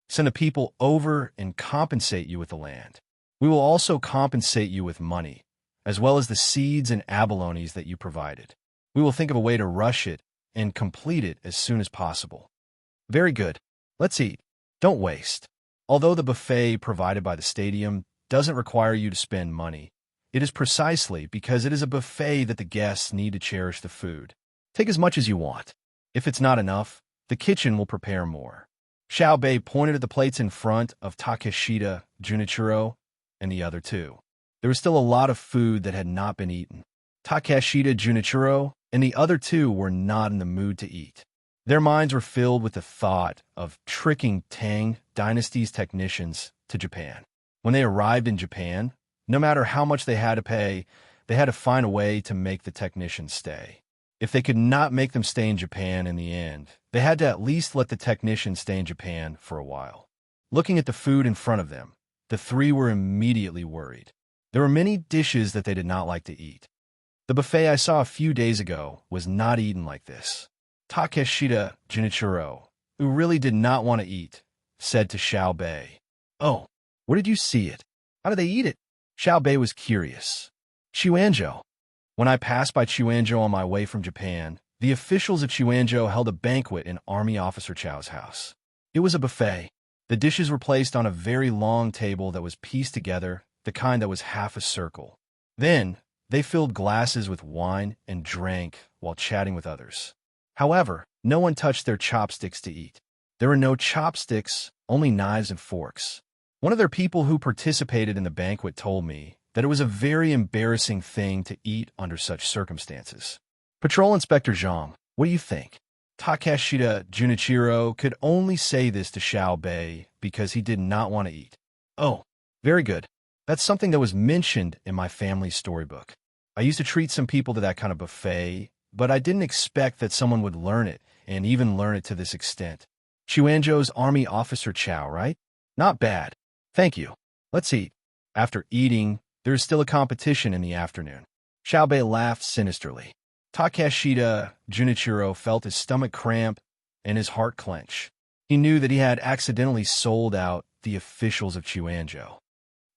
Send the people over and compensate you with the land. We will also compensate you with money, as well as the seeds and abalones that you provided. We will think of a way to rush it and complete it as soon as possible. Very good. Let's eat. Don't waste. Although the buffet provided by the stadium doesn't require you to spend money, it is precisely because it is a buffet that the guests need to cherish the food. Take as much as you want. If it's not enough, the kitchen will prepare more. Xiao Bei pointed at the plates in front of Takeshita Junichiro and the other two. There was still a lot of food that had not been eaten. Takeshita Junichiro and the other two were not in the mood to eat. Their minds were filled with the thought of tricking Tang Dynasty's technicians to Japan. When they arrived in Japan, no matter how much they had to pay, they had to find a way to make the technicians stay. If they could not make them stay in Japan in the end, they had to at least let the technicians stay in Japan for a while. Looking at the food in front of them, the three were immediately worried. There were many dishes that they did not like to eat. The buffet I saw a few days ago was not eaten like this. Takeshita Junichiro, who really did not want to eat, said to Xiao Bei, Oh, where did you see it? How did they eat it? Xiao Bei was curious. Chuanzhou. When I passed by Chuanzhou on my way from Japan, the officials of Chuanzhou held a banquet in Army Officer Chow's house. It was a buffet. The dishes were placed on a very long table that was pieced together, the kind that was half a circle. Then, they filled glasses with wine and drank while chatting with others. However, no one touched their chopsticks to eat. There were no chopsticks, only knives and forks. One of their people who participated in the banquet told me that it was a very embarrassing thing to eat under such circumstances. Patrol Inspector Zhang, what do you think? Takeshita Junichiro could only say this to Xiao Bei because he did not want to eat. Oh, very good. That's something that was mentioned in my family's storybook. I used to treat some people to that kind of buffet, but I didn't expect that someone would learn it, and even learn it to this extent. Chuanzhou's Army Officer Chow, right? Not bad. Thank you. Let's eat. After eating, there is still a competition in the afternoon. Xiao Bei laughed sinisterly. Takeshita Junichiro felt his stomach cramp and his heart clench. He knew that he had accidentally sold out the officials of Chuanzhou.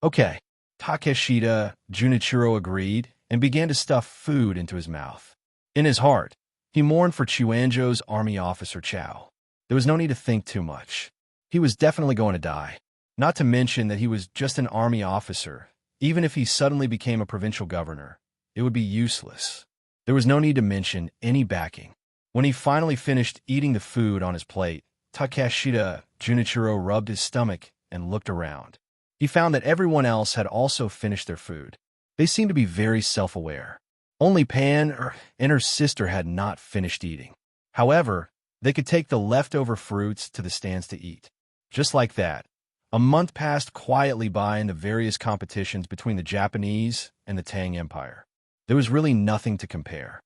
Okay, Takeshita Junichiro agreed and began to stuff food into his mouth. In his heart, he mourned for Chuanzhou's Army Officer Chow. There was no need to think too much. He was definitely going to die. Not to mention that he was just an army officer. Even if he suddenly became a provincial governor, it would be useless. There was no need to mention any backing. When he finally finished eating the food on his plate, Takeshita Junichiro rubbed his stomach and looked around. He found that everyone else had also finished their food. They seemed to be very self-aware. Only Pan and her sister had not finished eating. However, they could take the leftover fruits to the stands to eat. Just like that, a month passed quietly by in the various competitions between the Japanese and the Tang Empire. There was really nothing to compare.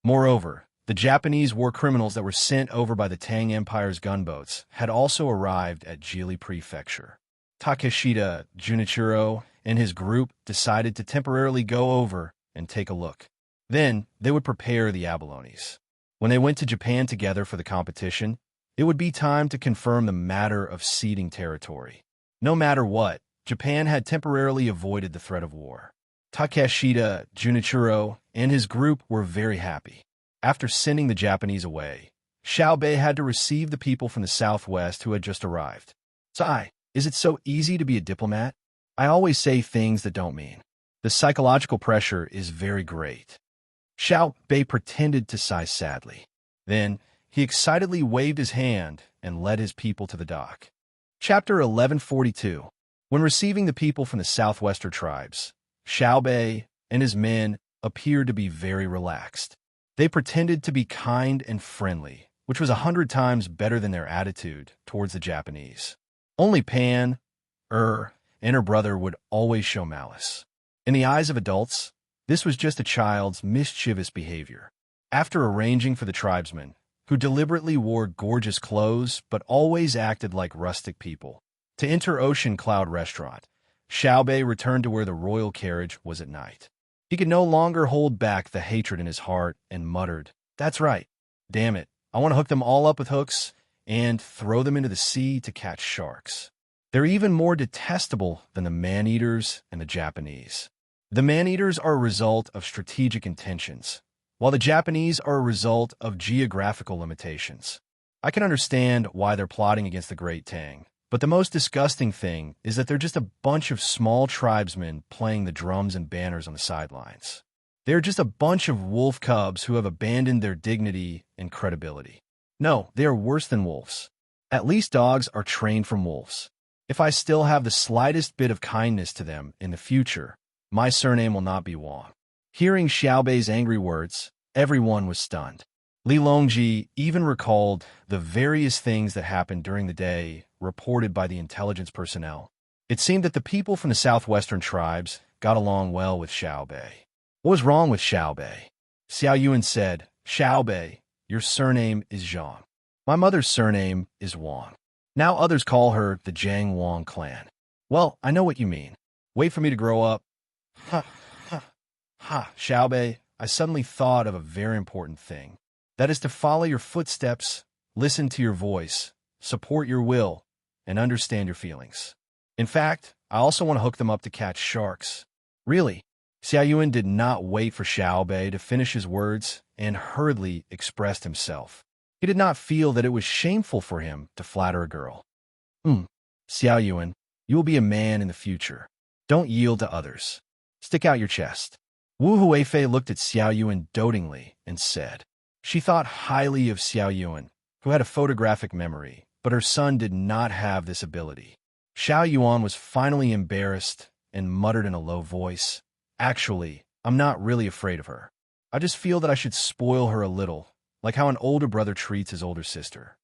Moreover, the Japanese war criminals that were sent over by the Tang Empire's gunboats had also arrived at Jili Prefecture. Takeshita Junichiro and his group decided to temporarily go over and take a look. Then, they would prepare the abalones. When they went to Japan together for the competition, it would be time to confirm the matter of ceding territory. No matter what, Japan had temporarily avoided the threat of war. Takeshita Junichiro and his group were very happy. After sending the Japanese away, Xiao Bei had to receive the people from the southwest who had just arrived. Sigh, is it so easy to be a diplomat? I always say things that don't mean. The psychological pressure is very great. Xiao Bei pretended to sigh sadly. Then, he excitedly waved his hand and led his people to the dock. Chapter 1142. When receiving the people from the southwestern tribes, Xiao Bei and his men appeared to be very relaxed. They pretended to be kind and friendly, which was 100 times better than their attitude towards the Japanese. Only Pan, and her brother would always show malice. In the eyes of adults, this was just a child's mischievous behavior. After arranging for the tribesmen, who deliberately wore gorgeous clothes but always acted like rustic people, To enter Ocean Cloud Restaurant, Xiaobei returned to where the royal carriage was at night. He could no longer hold back the hatred in his heart and muttered, "That's right. Damn it. I want to hook them all up with hooks and throw them into the sea to catch sharks. They're even more detestable than the man-eaters and the Japanese. The man-eaters are a result of strategic intentions, while the Japanese are a result of geographical limitations. I can understand why they're plotting against the Great Tang, but the most disgusting thing is that they're just a bunch of small tribesmen playing the drums and banners on the sidelines. They're just a bunch of wolf cubs who have abandoned their dignity and credibility. No, they are worse than wolves. At least dogs are trained from wolves. If I still have the slightest bit of kindness to them in the future, my surname will not be Wang." Hearing Xiaobei's angry words, everyone was stunned. Li Longji even recalled the various things that happened during the day reported by the intelligence personnel. It seemed that the people from the southwestern tribes got along well with Xiaobei. What was wrong with Xiaobei? Xiao Yuan said, "Xiaobei, your surname is Zhang. My mother's surname is Wang. Now others call her the Jiang Wang clan." "Well, I know what you mean. Wait for me to grow up." Ha, ha, ha, Xiaobei, I suddenly thought of a very important thing. That is to follow your footsteps, listen to your voice, support your will, and understand your feelings. In fact, I also want to hook them up to catch sharks. Really? Xiao Yuan did not wait for Xiaobei to finish his words and hurriedly expressed himself. He did not feel that it was shameful for him to flatter a girl. Xiao Yuan, you will be a man in the future. Don't yield to others. Stick out your chest." Wu Huifei looked at Xiao Yuan dotingly and said. She thought highly of Xiao Yuan, who had a photographic memory, but her son did not have this ability. Xiao Yuan was finally embarrassed and muttered in a low voice, "Actually, I'm not really afraid of her. I just feel that I should spoil her a little, like how an older brother treats his older sister."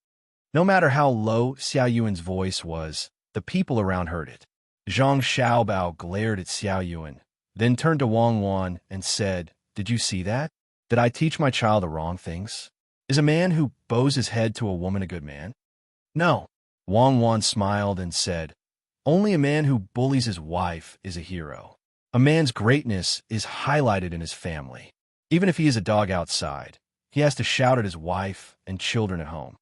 No matter how low Xiao Yuan's voice was, the people around heard it. Zhang Xiaobao glared at Xiao Yuan, then turned to Wang Wan and said, "Did you see that? Did I teach my child the wrong things? Is a man who bows his head to a woman a good man?" "No." Wang Wan smiled and said, "Only a man who bullies his wife is a hero. A man's greatness is highlighted in his family. Even if he is a dog outside, he has to shout at his wife and children at home."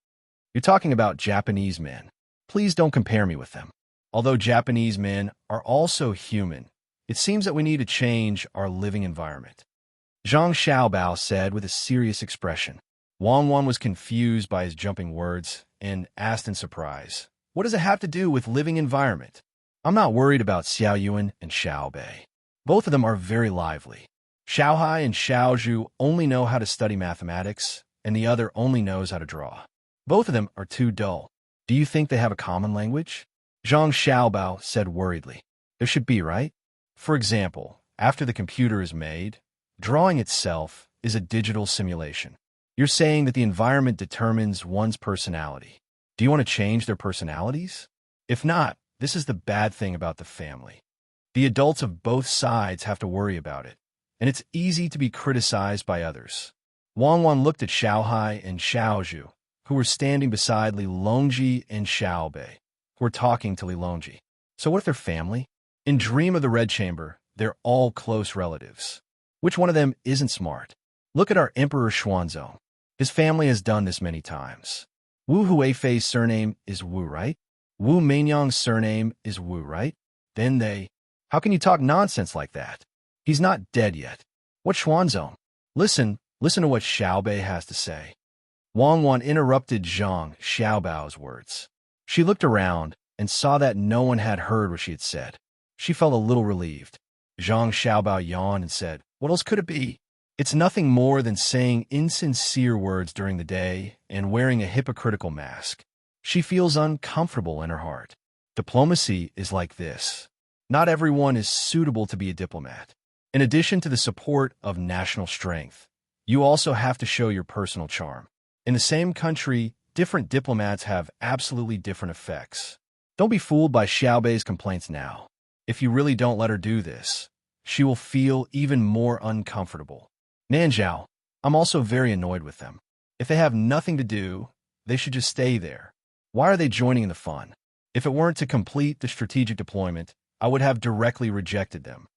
"You're talking about Japanese men. Please don't compare me with them. Although Japanese men are also human, it seems that we need to change our living environment," Zhang Xiaobao said with a serious expression. Wang Wan was confused by his jumping words and asked in surprise, "What does it have to do with living environment?" "I'm not worried about Xiao Yuan and Xiaobei. Both of them are very lively. Xiaohai and Xiaozhu only know how to study mathematics, and the other only knows how to draw. Both of them are too dull. Do you think they have a common language?" Zhang Xiaobao said worriedly. "There should be, right? For example, after the computer is made, drawing itself is a digital simulation. You're saying that the environment determines one's personality. Do you want to change their personalities? If not, this is the bad thing about the family. The adults of both sides have to worry about it, and it's easy to be criticized by others." Wang Wan looked at Xiaohai and Xiaozhu, who were standing beside Li Longji and Xiaobei, who were talking to Li Longji. "So what if they're family? In Dream of the Red Chamber, they're all close relatives. Which one of them isn't smart? Look at our Emperor Xuanzong. His family has done this many times. Wu Huifei's surname is Wu, right? Wu Meinyang's surname is Wu, right? Then they... How can you talk nonsense like that? He's not dead yet. What Xuanzong? Listen to what Xiaobei has to say." Wang Wan interrupted Zhang Xiaobao's words. She looked around and saw that no one had heard what she had said. She felt a little relieved. Zhang Xiaobao yawned and said, "What else could it be? It's nothing more than saying insincere words during the day and wearing a hypocritical mask. She feels uncomfortable in her heart. Diplomacy is like this. Not everyone is suitable to be a diplomat. In addition to the support of national strength, you also have to show your personal charm. In the same country, different diplomats have absolutely different effects. Don't be fooled by Xiaobei's complaints now. If you really don't let her do this, she will feel even more uncomfortable. Nanzhao, I'm also very annoyed with them. If they have nothing to do, they should just stay there. Why are they joining in the fun? If it weren't to complete the strategic deployment, I would have directly rejected them.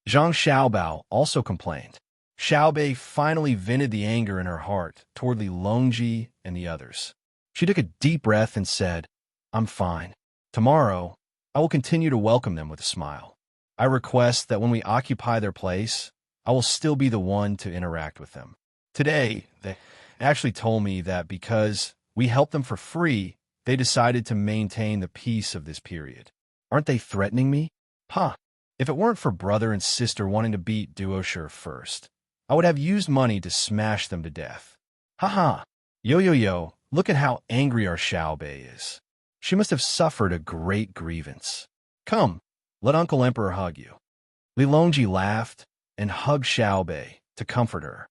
Zhang Xiaobao also complained. Xiaobei finally vented the anger in her heart toward Li Longji and the others. She took a deep breath and said, "I'm fine. Tomorrow, I will continue to welcome them with a smile. I request that when we occupy their place, I will still be the one to interact with them." Today, they actually told me that because we helped them for free, they decided to maintain the peace of this period. Aren't they threatening me? Huh. If it weren't for brother and sister wanting to beat Duosher first, I would have used money to smash them to death. Haha. Yo, look at how angry our Xiaobei is. She must have suffered a great grievance. Come, let Uncle Emperor hug you. Li Longji laughed and hugged Xiaobei to comfort her.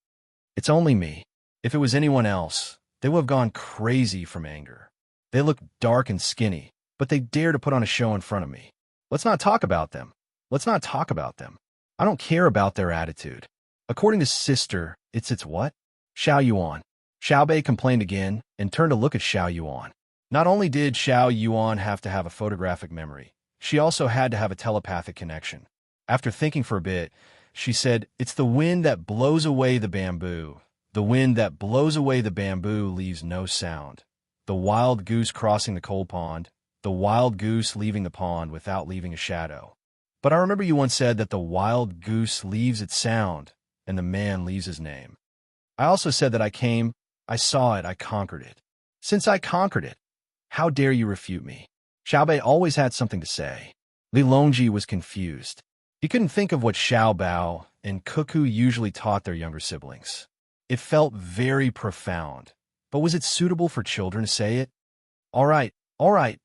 It's only me. If it was anyone else, they would have gone crazy from anger. They look dark and skinny, but they dare to put on a show in front of me. Let's not talk about them. I don't care about their attitude. According to sister, it's what? Xiao Yuan. Xiaobei complained again and turned to look at Xiao Yuan. Not only did Xiao Yuan have to have a photographic memory, she also had to have a telepathic connection. After thinking for a bit, she said, "It's the wind that blows away the bamboo. The wind that blows away the bamboo leaves no sound. The wild goose crossing the coal pond, the wild goose leaving the pond without leaving a shadow. But I remember you once said that the wild goose leaves its sound, and the man leaves his name. I also said that I came, I saw it, I conquered it. Since I conquered it, how dare you refute me?" Xiaobei always had something to say. Li Longji was confused. He couldn't think of what Xiaobao and Cuckoo usually taught their younger siblings. It felt very profound, but was it suitable for children to say it? All right,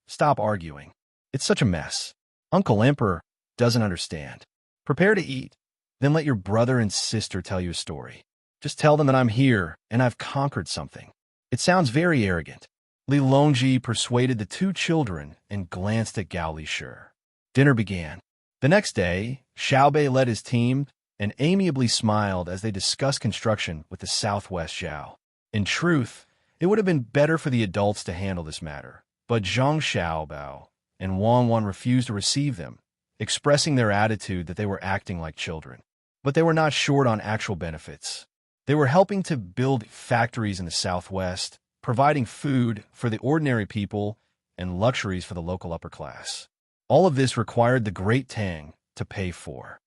stop arguing. It's such a mess. Uncle Emperor doesn't understand. Prepare to eat, then let your brother and sister tell you a story. Just tell them that I'm here and I've conquered something. It sounds very arrogant. Li Longji persuaded the two children and glanced at Gao Lisher. Dinner began. The next day, Xiaobei led his team and amiably smiled as they discussed construction with the Southwest Zhao. In truth, it would have been better for the adults to handle this matter, but Zhang Xiaobao and Wang Wan refused to receive them, expressing their attitude that they were acting like children. But they were not short on actual benefits. They were helping to build factories in the Southwest, providing food for the ordinary people and luxuries for the local upper class. All of this required the great Tang to pay for.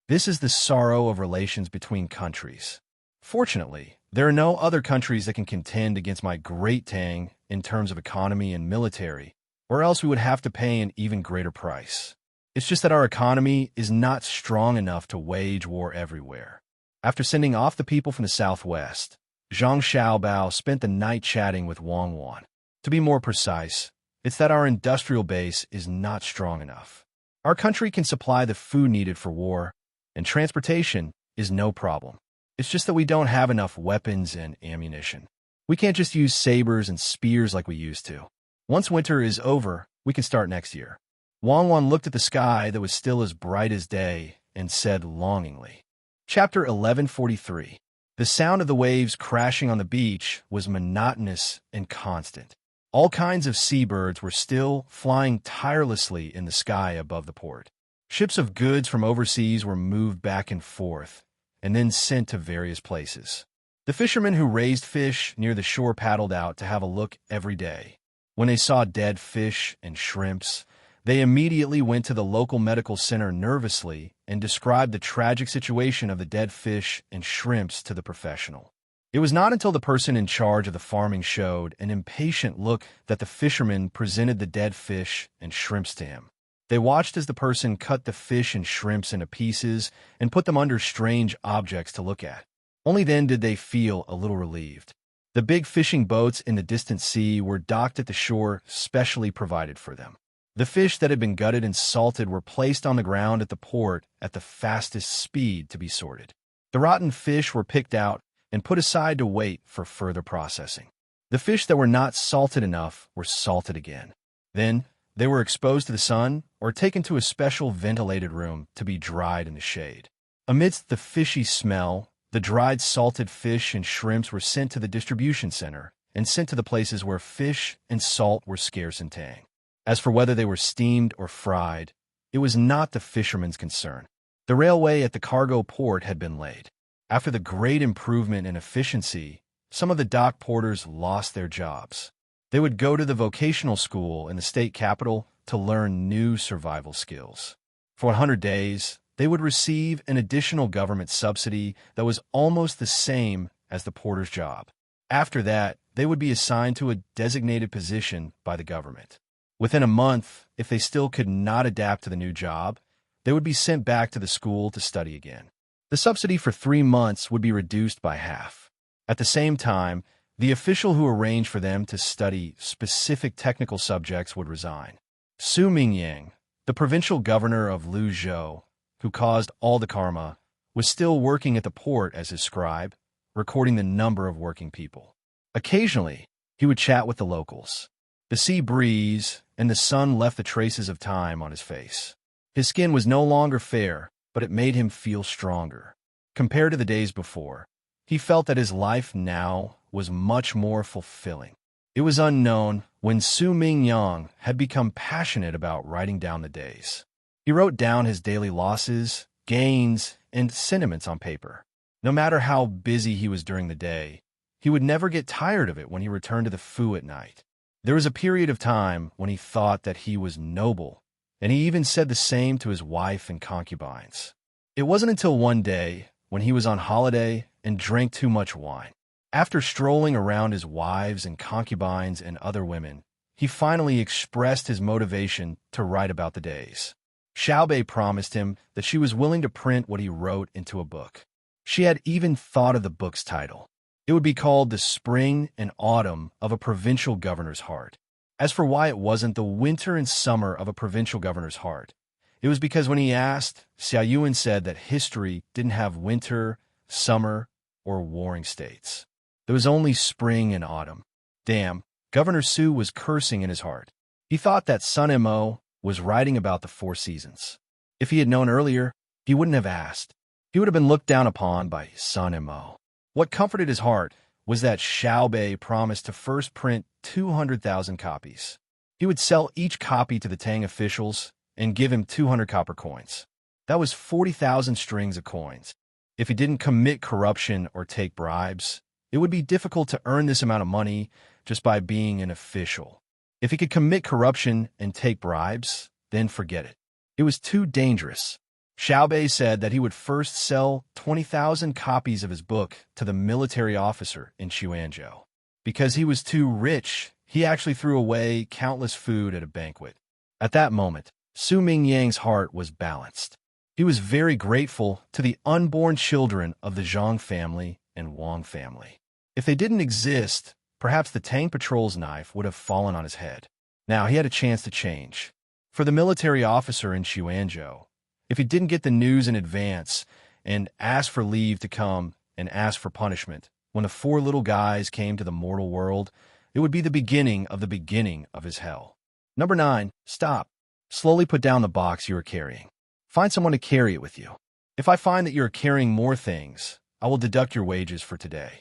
This is the sorrow of relations between countries. Fortunately, there are no other countries that can contend against my great Tang in terms of economy and military, or else we would have to pay an even greater price. It's just that our economy is not strong enough to wage war everywhere. After sending off the people from the Southwest, Zhang Xiaobao spent the night chatting with Wang Wan. To be more precise, it's that our industrial base is not strong enough. Our country can supply the food needed for war, and transportation is no problem. It's just that we don't have enough weapons and ammunition. We can't just use sabers and spears like we used to. Once winter is over, we can start next year. Wang Wan looked at the sky that was still as bright as day and said longingly. Chapter 1143. The sound of the waves crashing on the beach was monotonous and constant. All kinds of seabirds were still flying tirelessly in the sky above the port. Ships of goods from overseas were moved back and forth, and then sent to various places. The fishermen who raised fish near the shore paddled out to have a look every day. When they saw dead fish and shrimps, they immediately went to the local medical center nervously and described the tragic situation of the dead fish and shrimps to the professional. It was not until the person in charge of the farming showed an impatient look that the fishermen presented the dead fish and shrimps to him. They watched as the person cut the fish and shrimps into pieces and put them under strange objects to look at. Only then did they feel a little relieved. The big fishing boats in the distant sea were docked at the shore specially provided for them. The fish that had been gutted and salted were placed on the ground at the port at the fastest speed to be sorted. The rotten fish were picked out and put aside to wait for further processing. The fish that were not salted enough were salted again. Then, they were exposed to the sun or taken to a special ventilated room to be dried in the shade. Amidst the fishy smell, the dried salted fish and shrimps were sent to the distribution center and sent to the places where fish and salt were scarce in Tang. As for whether they were steamed or fried, it was not the fisherman's concern. The railway at the cargo port had been laid. After the great improvement in efficiency, some of the dock porters lost their jobs. They would go to the vocational school in the state capital to learn new survival skills. For 100 days, they would receive an additional government subsidy that was almost the same as the porter's job. After that, they would be assigned to a designated position by the government. Within a month, if they still could not adapt to the new job, they would be sent back to the school to study again. The subsidy for 3 months would be reduced by half. At the same time, the official who arranged for them to study specific technical subjects would resign. Su Mingyang, the provincial governor of Luzhou, who caused all the karma, was still working at the port as his scribe, recording the number of working people. Occasionally, he would chat with the locals. The sea breeze and the sun left the traces of time on his face. His skin was no longer fair, but it made him feel stronger. Compared to the days before, he felt that his life now was much more fulfilling. It was unknown when Su Mingyang had become passionate about writing down the days. He wrote down his daily losses, gains, and sentiments on paper. No matter how busy he was during the day, he would never get tired of it when he returned to the Fu at night. There was a period of time when he thought that he was noble, and he even said the same to his wife and concubines. It wasn't until one day, when he was on holiday and drank too much wine. After strolling around his wives and concubines and other women, he finally expressed his motivation to write about the days. Xiaobei promised him that she was willing to print what he wrote into a book. She had even thought of the book's title. It would be called The Spring and Autumn of a Provincial Governor's Heart. As for why it wasn't The Winter and Summer of a Provincial Governor's Heart, it was because when he asked, Xia Yuan said that history didn't have winter, summer, or warring states. There was only spring and autumn. Damn, Governor Su was cursing in his heart. He thought that Sun Mo was writing about the 4 seasons. If he had known earlier, he wouldn't have asked. He would have been looked down upon by Sun Mo. What comforted his heart was that Xiaobei promised to first print 200,000 copies. He would sell each copy to the Tang officials and give him 200 copper coins. That was 40,000 strings of coins. If he didn't commit corruption or take bribes, it would be difficult to earn this amount of money just by being an official. If he could commit corruption and take bribes, then forget it. It was too dangerous. Xiaobei said that he would first sell 20,000 copies of his book to the military officer in Xuanzhou. Because he was too rich, he actually threw away countless food at a banquet. At that moment, Su Mingyang's heart was balanced. He was very grateful to the unborn children of the Zhang family and Wang family. If they didn't exist, perhaps the Tang patrol's knife would have fallen on his head. Now he had a chance to change. For the military officer in Xuanzhou, if he didn't get the news in advance and asked for leave to come and ask for punishment, when the 4 little guys came to the mortal world, it would be the beginning of his hell. Number 9, stop. Slowly put down the box you are carrying. Find someone to carry it with you. If I find that you are carrying more things, I will deduct your wages for today.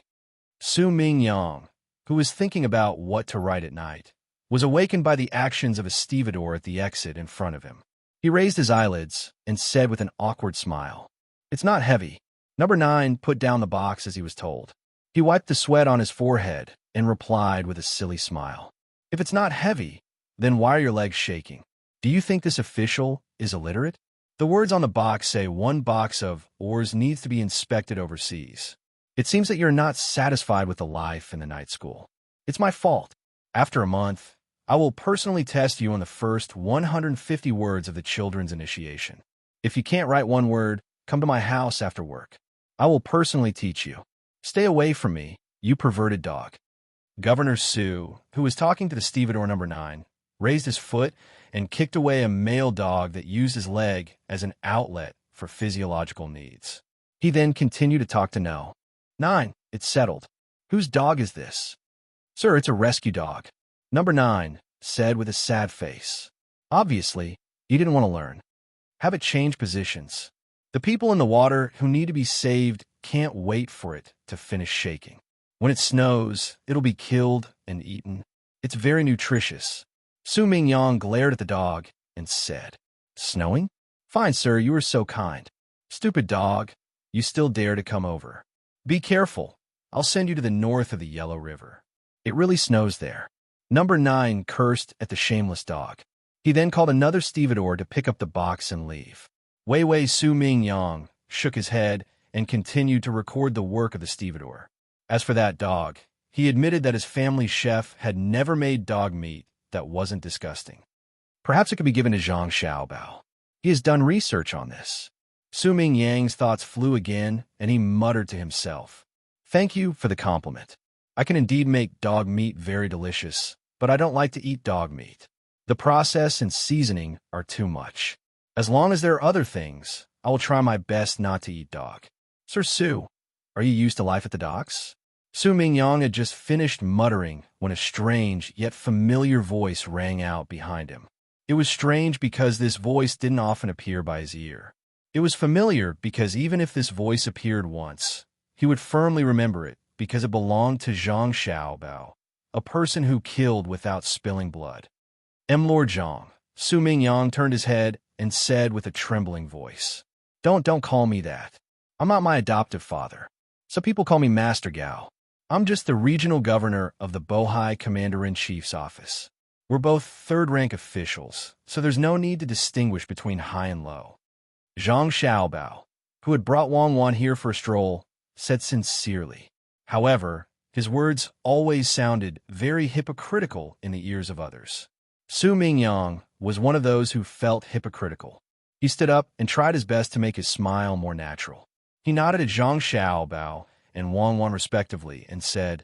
Su Mingyang, who was thinking about what to write at night, was awakened by the actions of a stevedore at the exit in front of him. He raised his eyelids and said with an awkward smile, "It's not heavy." Number 9 put down the box as he was told. He wiped the sweat on his forehead and replied with a silly smile, "If it's not heavy, then why are your legs shaking? Do you think this official is illiterate?" The words on the box say 1 box of ores needs to be inspected overseas. It seems that you're not satisfied with the life in the night school. It's my fault. After a month, I will personally test you on the first 150 words of the children's initiation. If you can't write 1 word, come to my house after work. I will personally teach you. Stay away from me, you perverted dog. Governor Su, who was talking to the stevedore number 9, raised his foot and kicked away a male dog that used his leg as an outlet for physiological needs. He then continued to talk to No. 9, it's settled. Whose dog is this? Sir, it's a rescue dog. Number 9 said with a sad face. Obviously, he didn't want to learn. Have it change positions. The people in the water who need to be saved can't wait for it to finish shaking. When it snows, it'll be killed and eaten. It's very nutritious. Su Mingyang glared at the dog and said, "Snowing? Fine, sir, you are so kind. Stupid dog, you still dare to come over. Be careful, I'll send you to the north of the Yellow River. It really snows there." Number 9 cursed at the shameless dog. He then called another stevedore to pick up the box and leave. Wei Wei Su Mingyang shook his head and continued to record the work of the stevedore. As for that dog, he admitted that his family chef had never made dog meat that wasn't disgusting. Perhaps it could be given to Zhang Xiaobao. He has done research on this. Su Mingyang's thoughts flew again, and he muttered to himself, "Thank you for the compliment. I can indeed make dog meat very delicious, but I don't like to eat dog meat. The process and seasoning are too much. As long as there are other things, I will try my best not to eat dog." "Sir Su, are you used to life at the docks?" Su Mingyang had just finished muttering when a strange yet familiar voice rang out behind him. It was strange because this voice didn't often appear by his ear. It was familiar because even if this voice appeared once, he would firmly remember it because it belonged to Zhang Xiaobao, a person who killed without spilling blood. Lord Zhang." Su Mingyang turned his head and said with a trembling voice, Don't call me that. I'm not my adoptive father. Some people call me Master Gao. I'm just the regional governor of the Bohai Commander-in-Chief's office. We're both third-rank officials, so there's no need to distinguish between high and low." Zhang Xiaobao, who had brought Wang Wan here for a stroll, said sincerely. However, his words always sounded very hypocritical in the ears of others. Su Mingyang was one of those who felt hypocritical. He stood up and tried his best to make his smile more natural. He nodded at Zhang Xiaobao and Wang Wan respectively and said,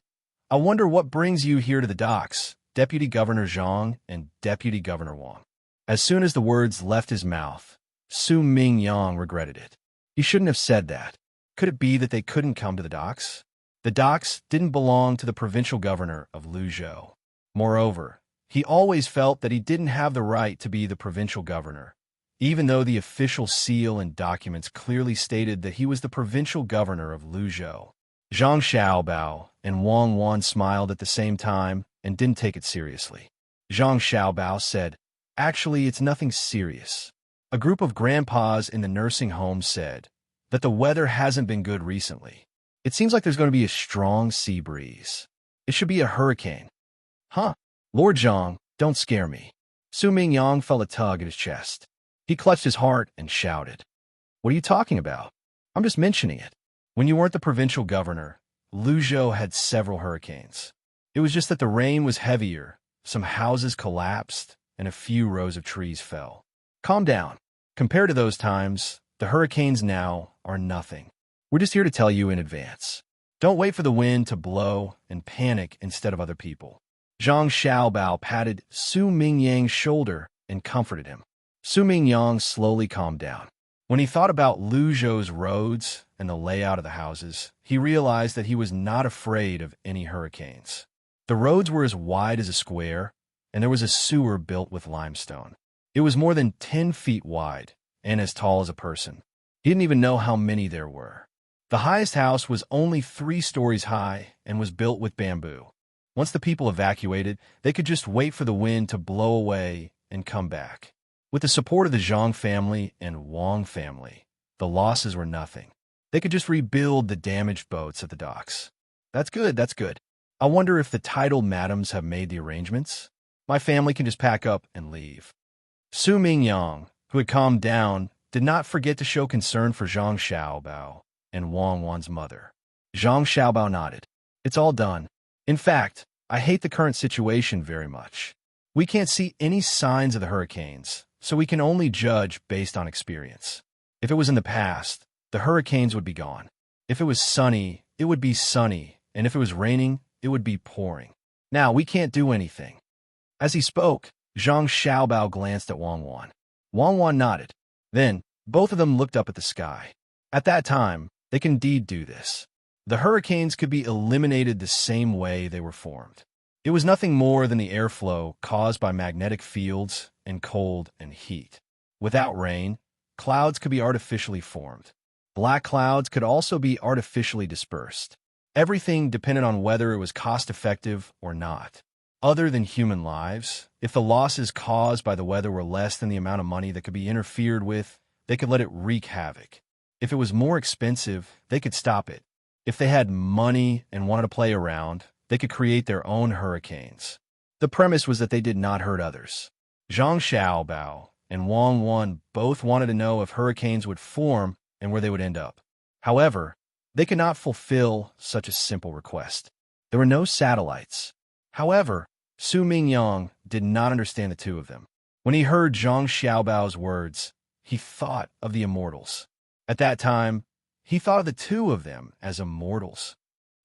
"I wonder what brings you here to the docks, Deputy Governor Zhang and Deputy Governor Wang." As soon as the words left his mouth, Su Mingyang regretted it. He shouldn't have said that. Could it be that they couldn't come to the docks? The docks didn't belong to the provincial governor of Luzhou. Moreover, he always felt that he didn't have the right to be the provincial governor, even though the official seal and documents clearly stated that he was the provincial governor of Luzhou. Zhang Xiaobao and Wang Wan smiled at the same time and didn't take it seriously. Zhang Xiaobao said, "Actually, it's nothing serious. A group of grandpas in the nursing home said that the weather hasn't been good recently. It seems like there's going to be a strong sea breeze. It should be a hurricane." "Huh? Lord Zhang, don't scare me." Su Mingyang felt a tug at his chest. He clutched his heart and shouted, "What are you talking about? I'm just mentioning it. When you weren't the provincial governor, Luzhou had several hurricanes. It was just that the rain was heavier, some houses collapsed, and a few rows of trees fell. Calm down. Compared to those times, the hurricanes now are nothing. We're just here to tell you in advance. Don't wait for the wind to blow and panic instead of other people." Zhang Xiaobao patted Su Mingyang's shoulder and comforted him. Su Mingyang slowly calmed down. When he thought about Luzhou's roads and the layout of the houses, he realized that he was not afraid of any hurricanes. The roads were as wide as a square, and there was a sewer built with limestone. It was more than 10 feet wide and as tall as a person. He didn't even know how many there were. The highest house was only 3 stories high and was built with bamboo. Once the people evacuated, they could just wait for the wind to blow away and come back. With the support of the Zhang family and Wang family, the losses were nothing. They could just rebuild the damaged boats at the docks. That's good. I wonder if the titled madams have made the arrangements? My family can just pack up and leave." Su Mingyang, who had calmed down, did not forget to show concern for Zhang Xiaobao and Wang Wan's mother. Zhang Xiaobao nodded. "It's all done. In fact, I hate the current situation very much. We can't see any signs of the hurricanes, so we can only judge based on experience. If it was in the past, the hurricanes would be gone. If it was sunny, it would be sunny, and if it was raining, it would be pouring. Now, we can't do anything." As he spoke, Zhang Xiaobao glanced at Wang Wan. Wang Wan nodded. Then, both of them looked up at the sky. At that time, they could indeed do this. The hurricanes could be eliminated the same way they were formed. It was nothing more than the airflow caused by magnetic fields and cold and heat. Without rain, clouds could be artificially formed. Black clouds could also be artificially dispersed. Everything depended on whether it was cost-effective or not. other than human lives. If the losses caused by the weather were less than the amount of money that could be interfered with, they could let it wreak havoc. If it was more expensive, they could stop it. If they had money and wanted to play around, they could create their own hurricanes. The premise was that they did not hurt others. Zhang Xiaobao and Wang Wan both wanted to know if hurricanes would form and where they would end up. However, they could not fulfill such a simple request. There were no satellites. However, Su Mingyang did not understand the two of them. When he heard Zhang Xiaobao's words, he thought of the immortals. At that time, he thought of the two of them as immortals.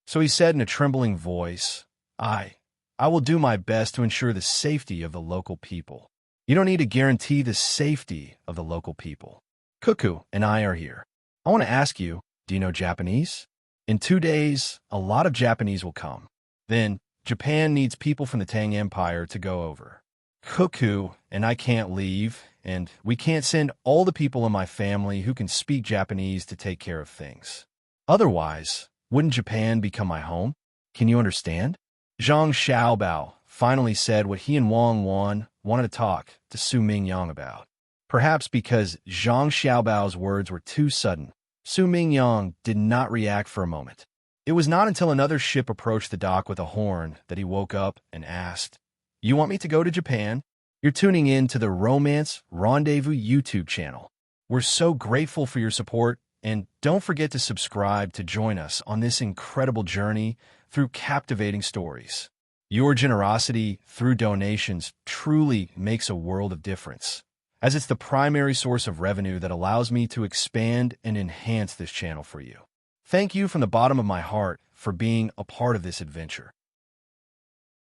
So he said in a trembling voice, I will do my best to ensure the safety of the local people. You don't need to guarantee the safety of the local people. Cuckoo and I are here. I want to ask you, do you know Japanese? In 2 days, a lot of Japanese will come. Then, Japan needs people from the Tang Empire to go over. Cuckoo and I can't leave, and we can't send all the people in my family who can speak Japanese to take care of things. Otherwise, wouldn't Japan become my home? Can you understand? Zhang Xiaobao finally said what he and Wang Wan wanted to talk to Su Mingyang about. Perhaps because Zhang Xiaobao's words were too sudden, Su Mingyang did not react for a moment. It was not until another ship approached the dock with a horn that he woke up and asked, You want me to go to Japan? You're tuning in to the Romance Rendezvous YouTube channel. We're so grateful for your support, and don't forget to subscribe to join us on this incredible journey through captivating stories. Your generosity through donations truly makes a world of difference, as it's the primary source of revenue that allows me to expand and enhance this channel for you. Thank you from the bottom of my heart for being a part of this adventure.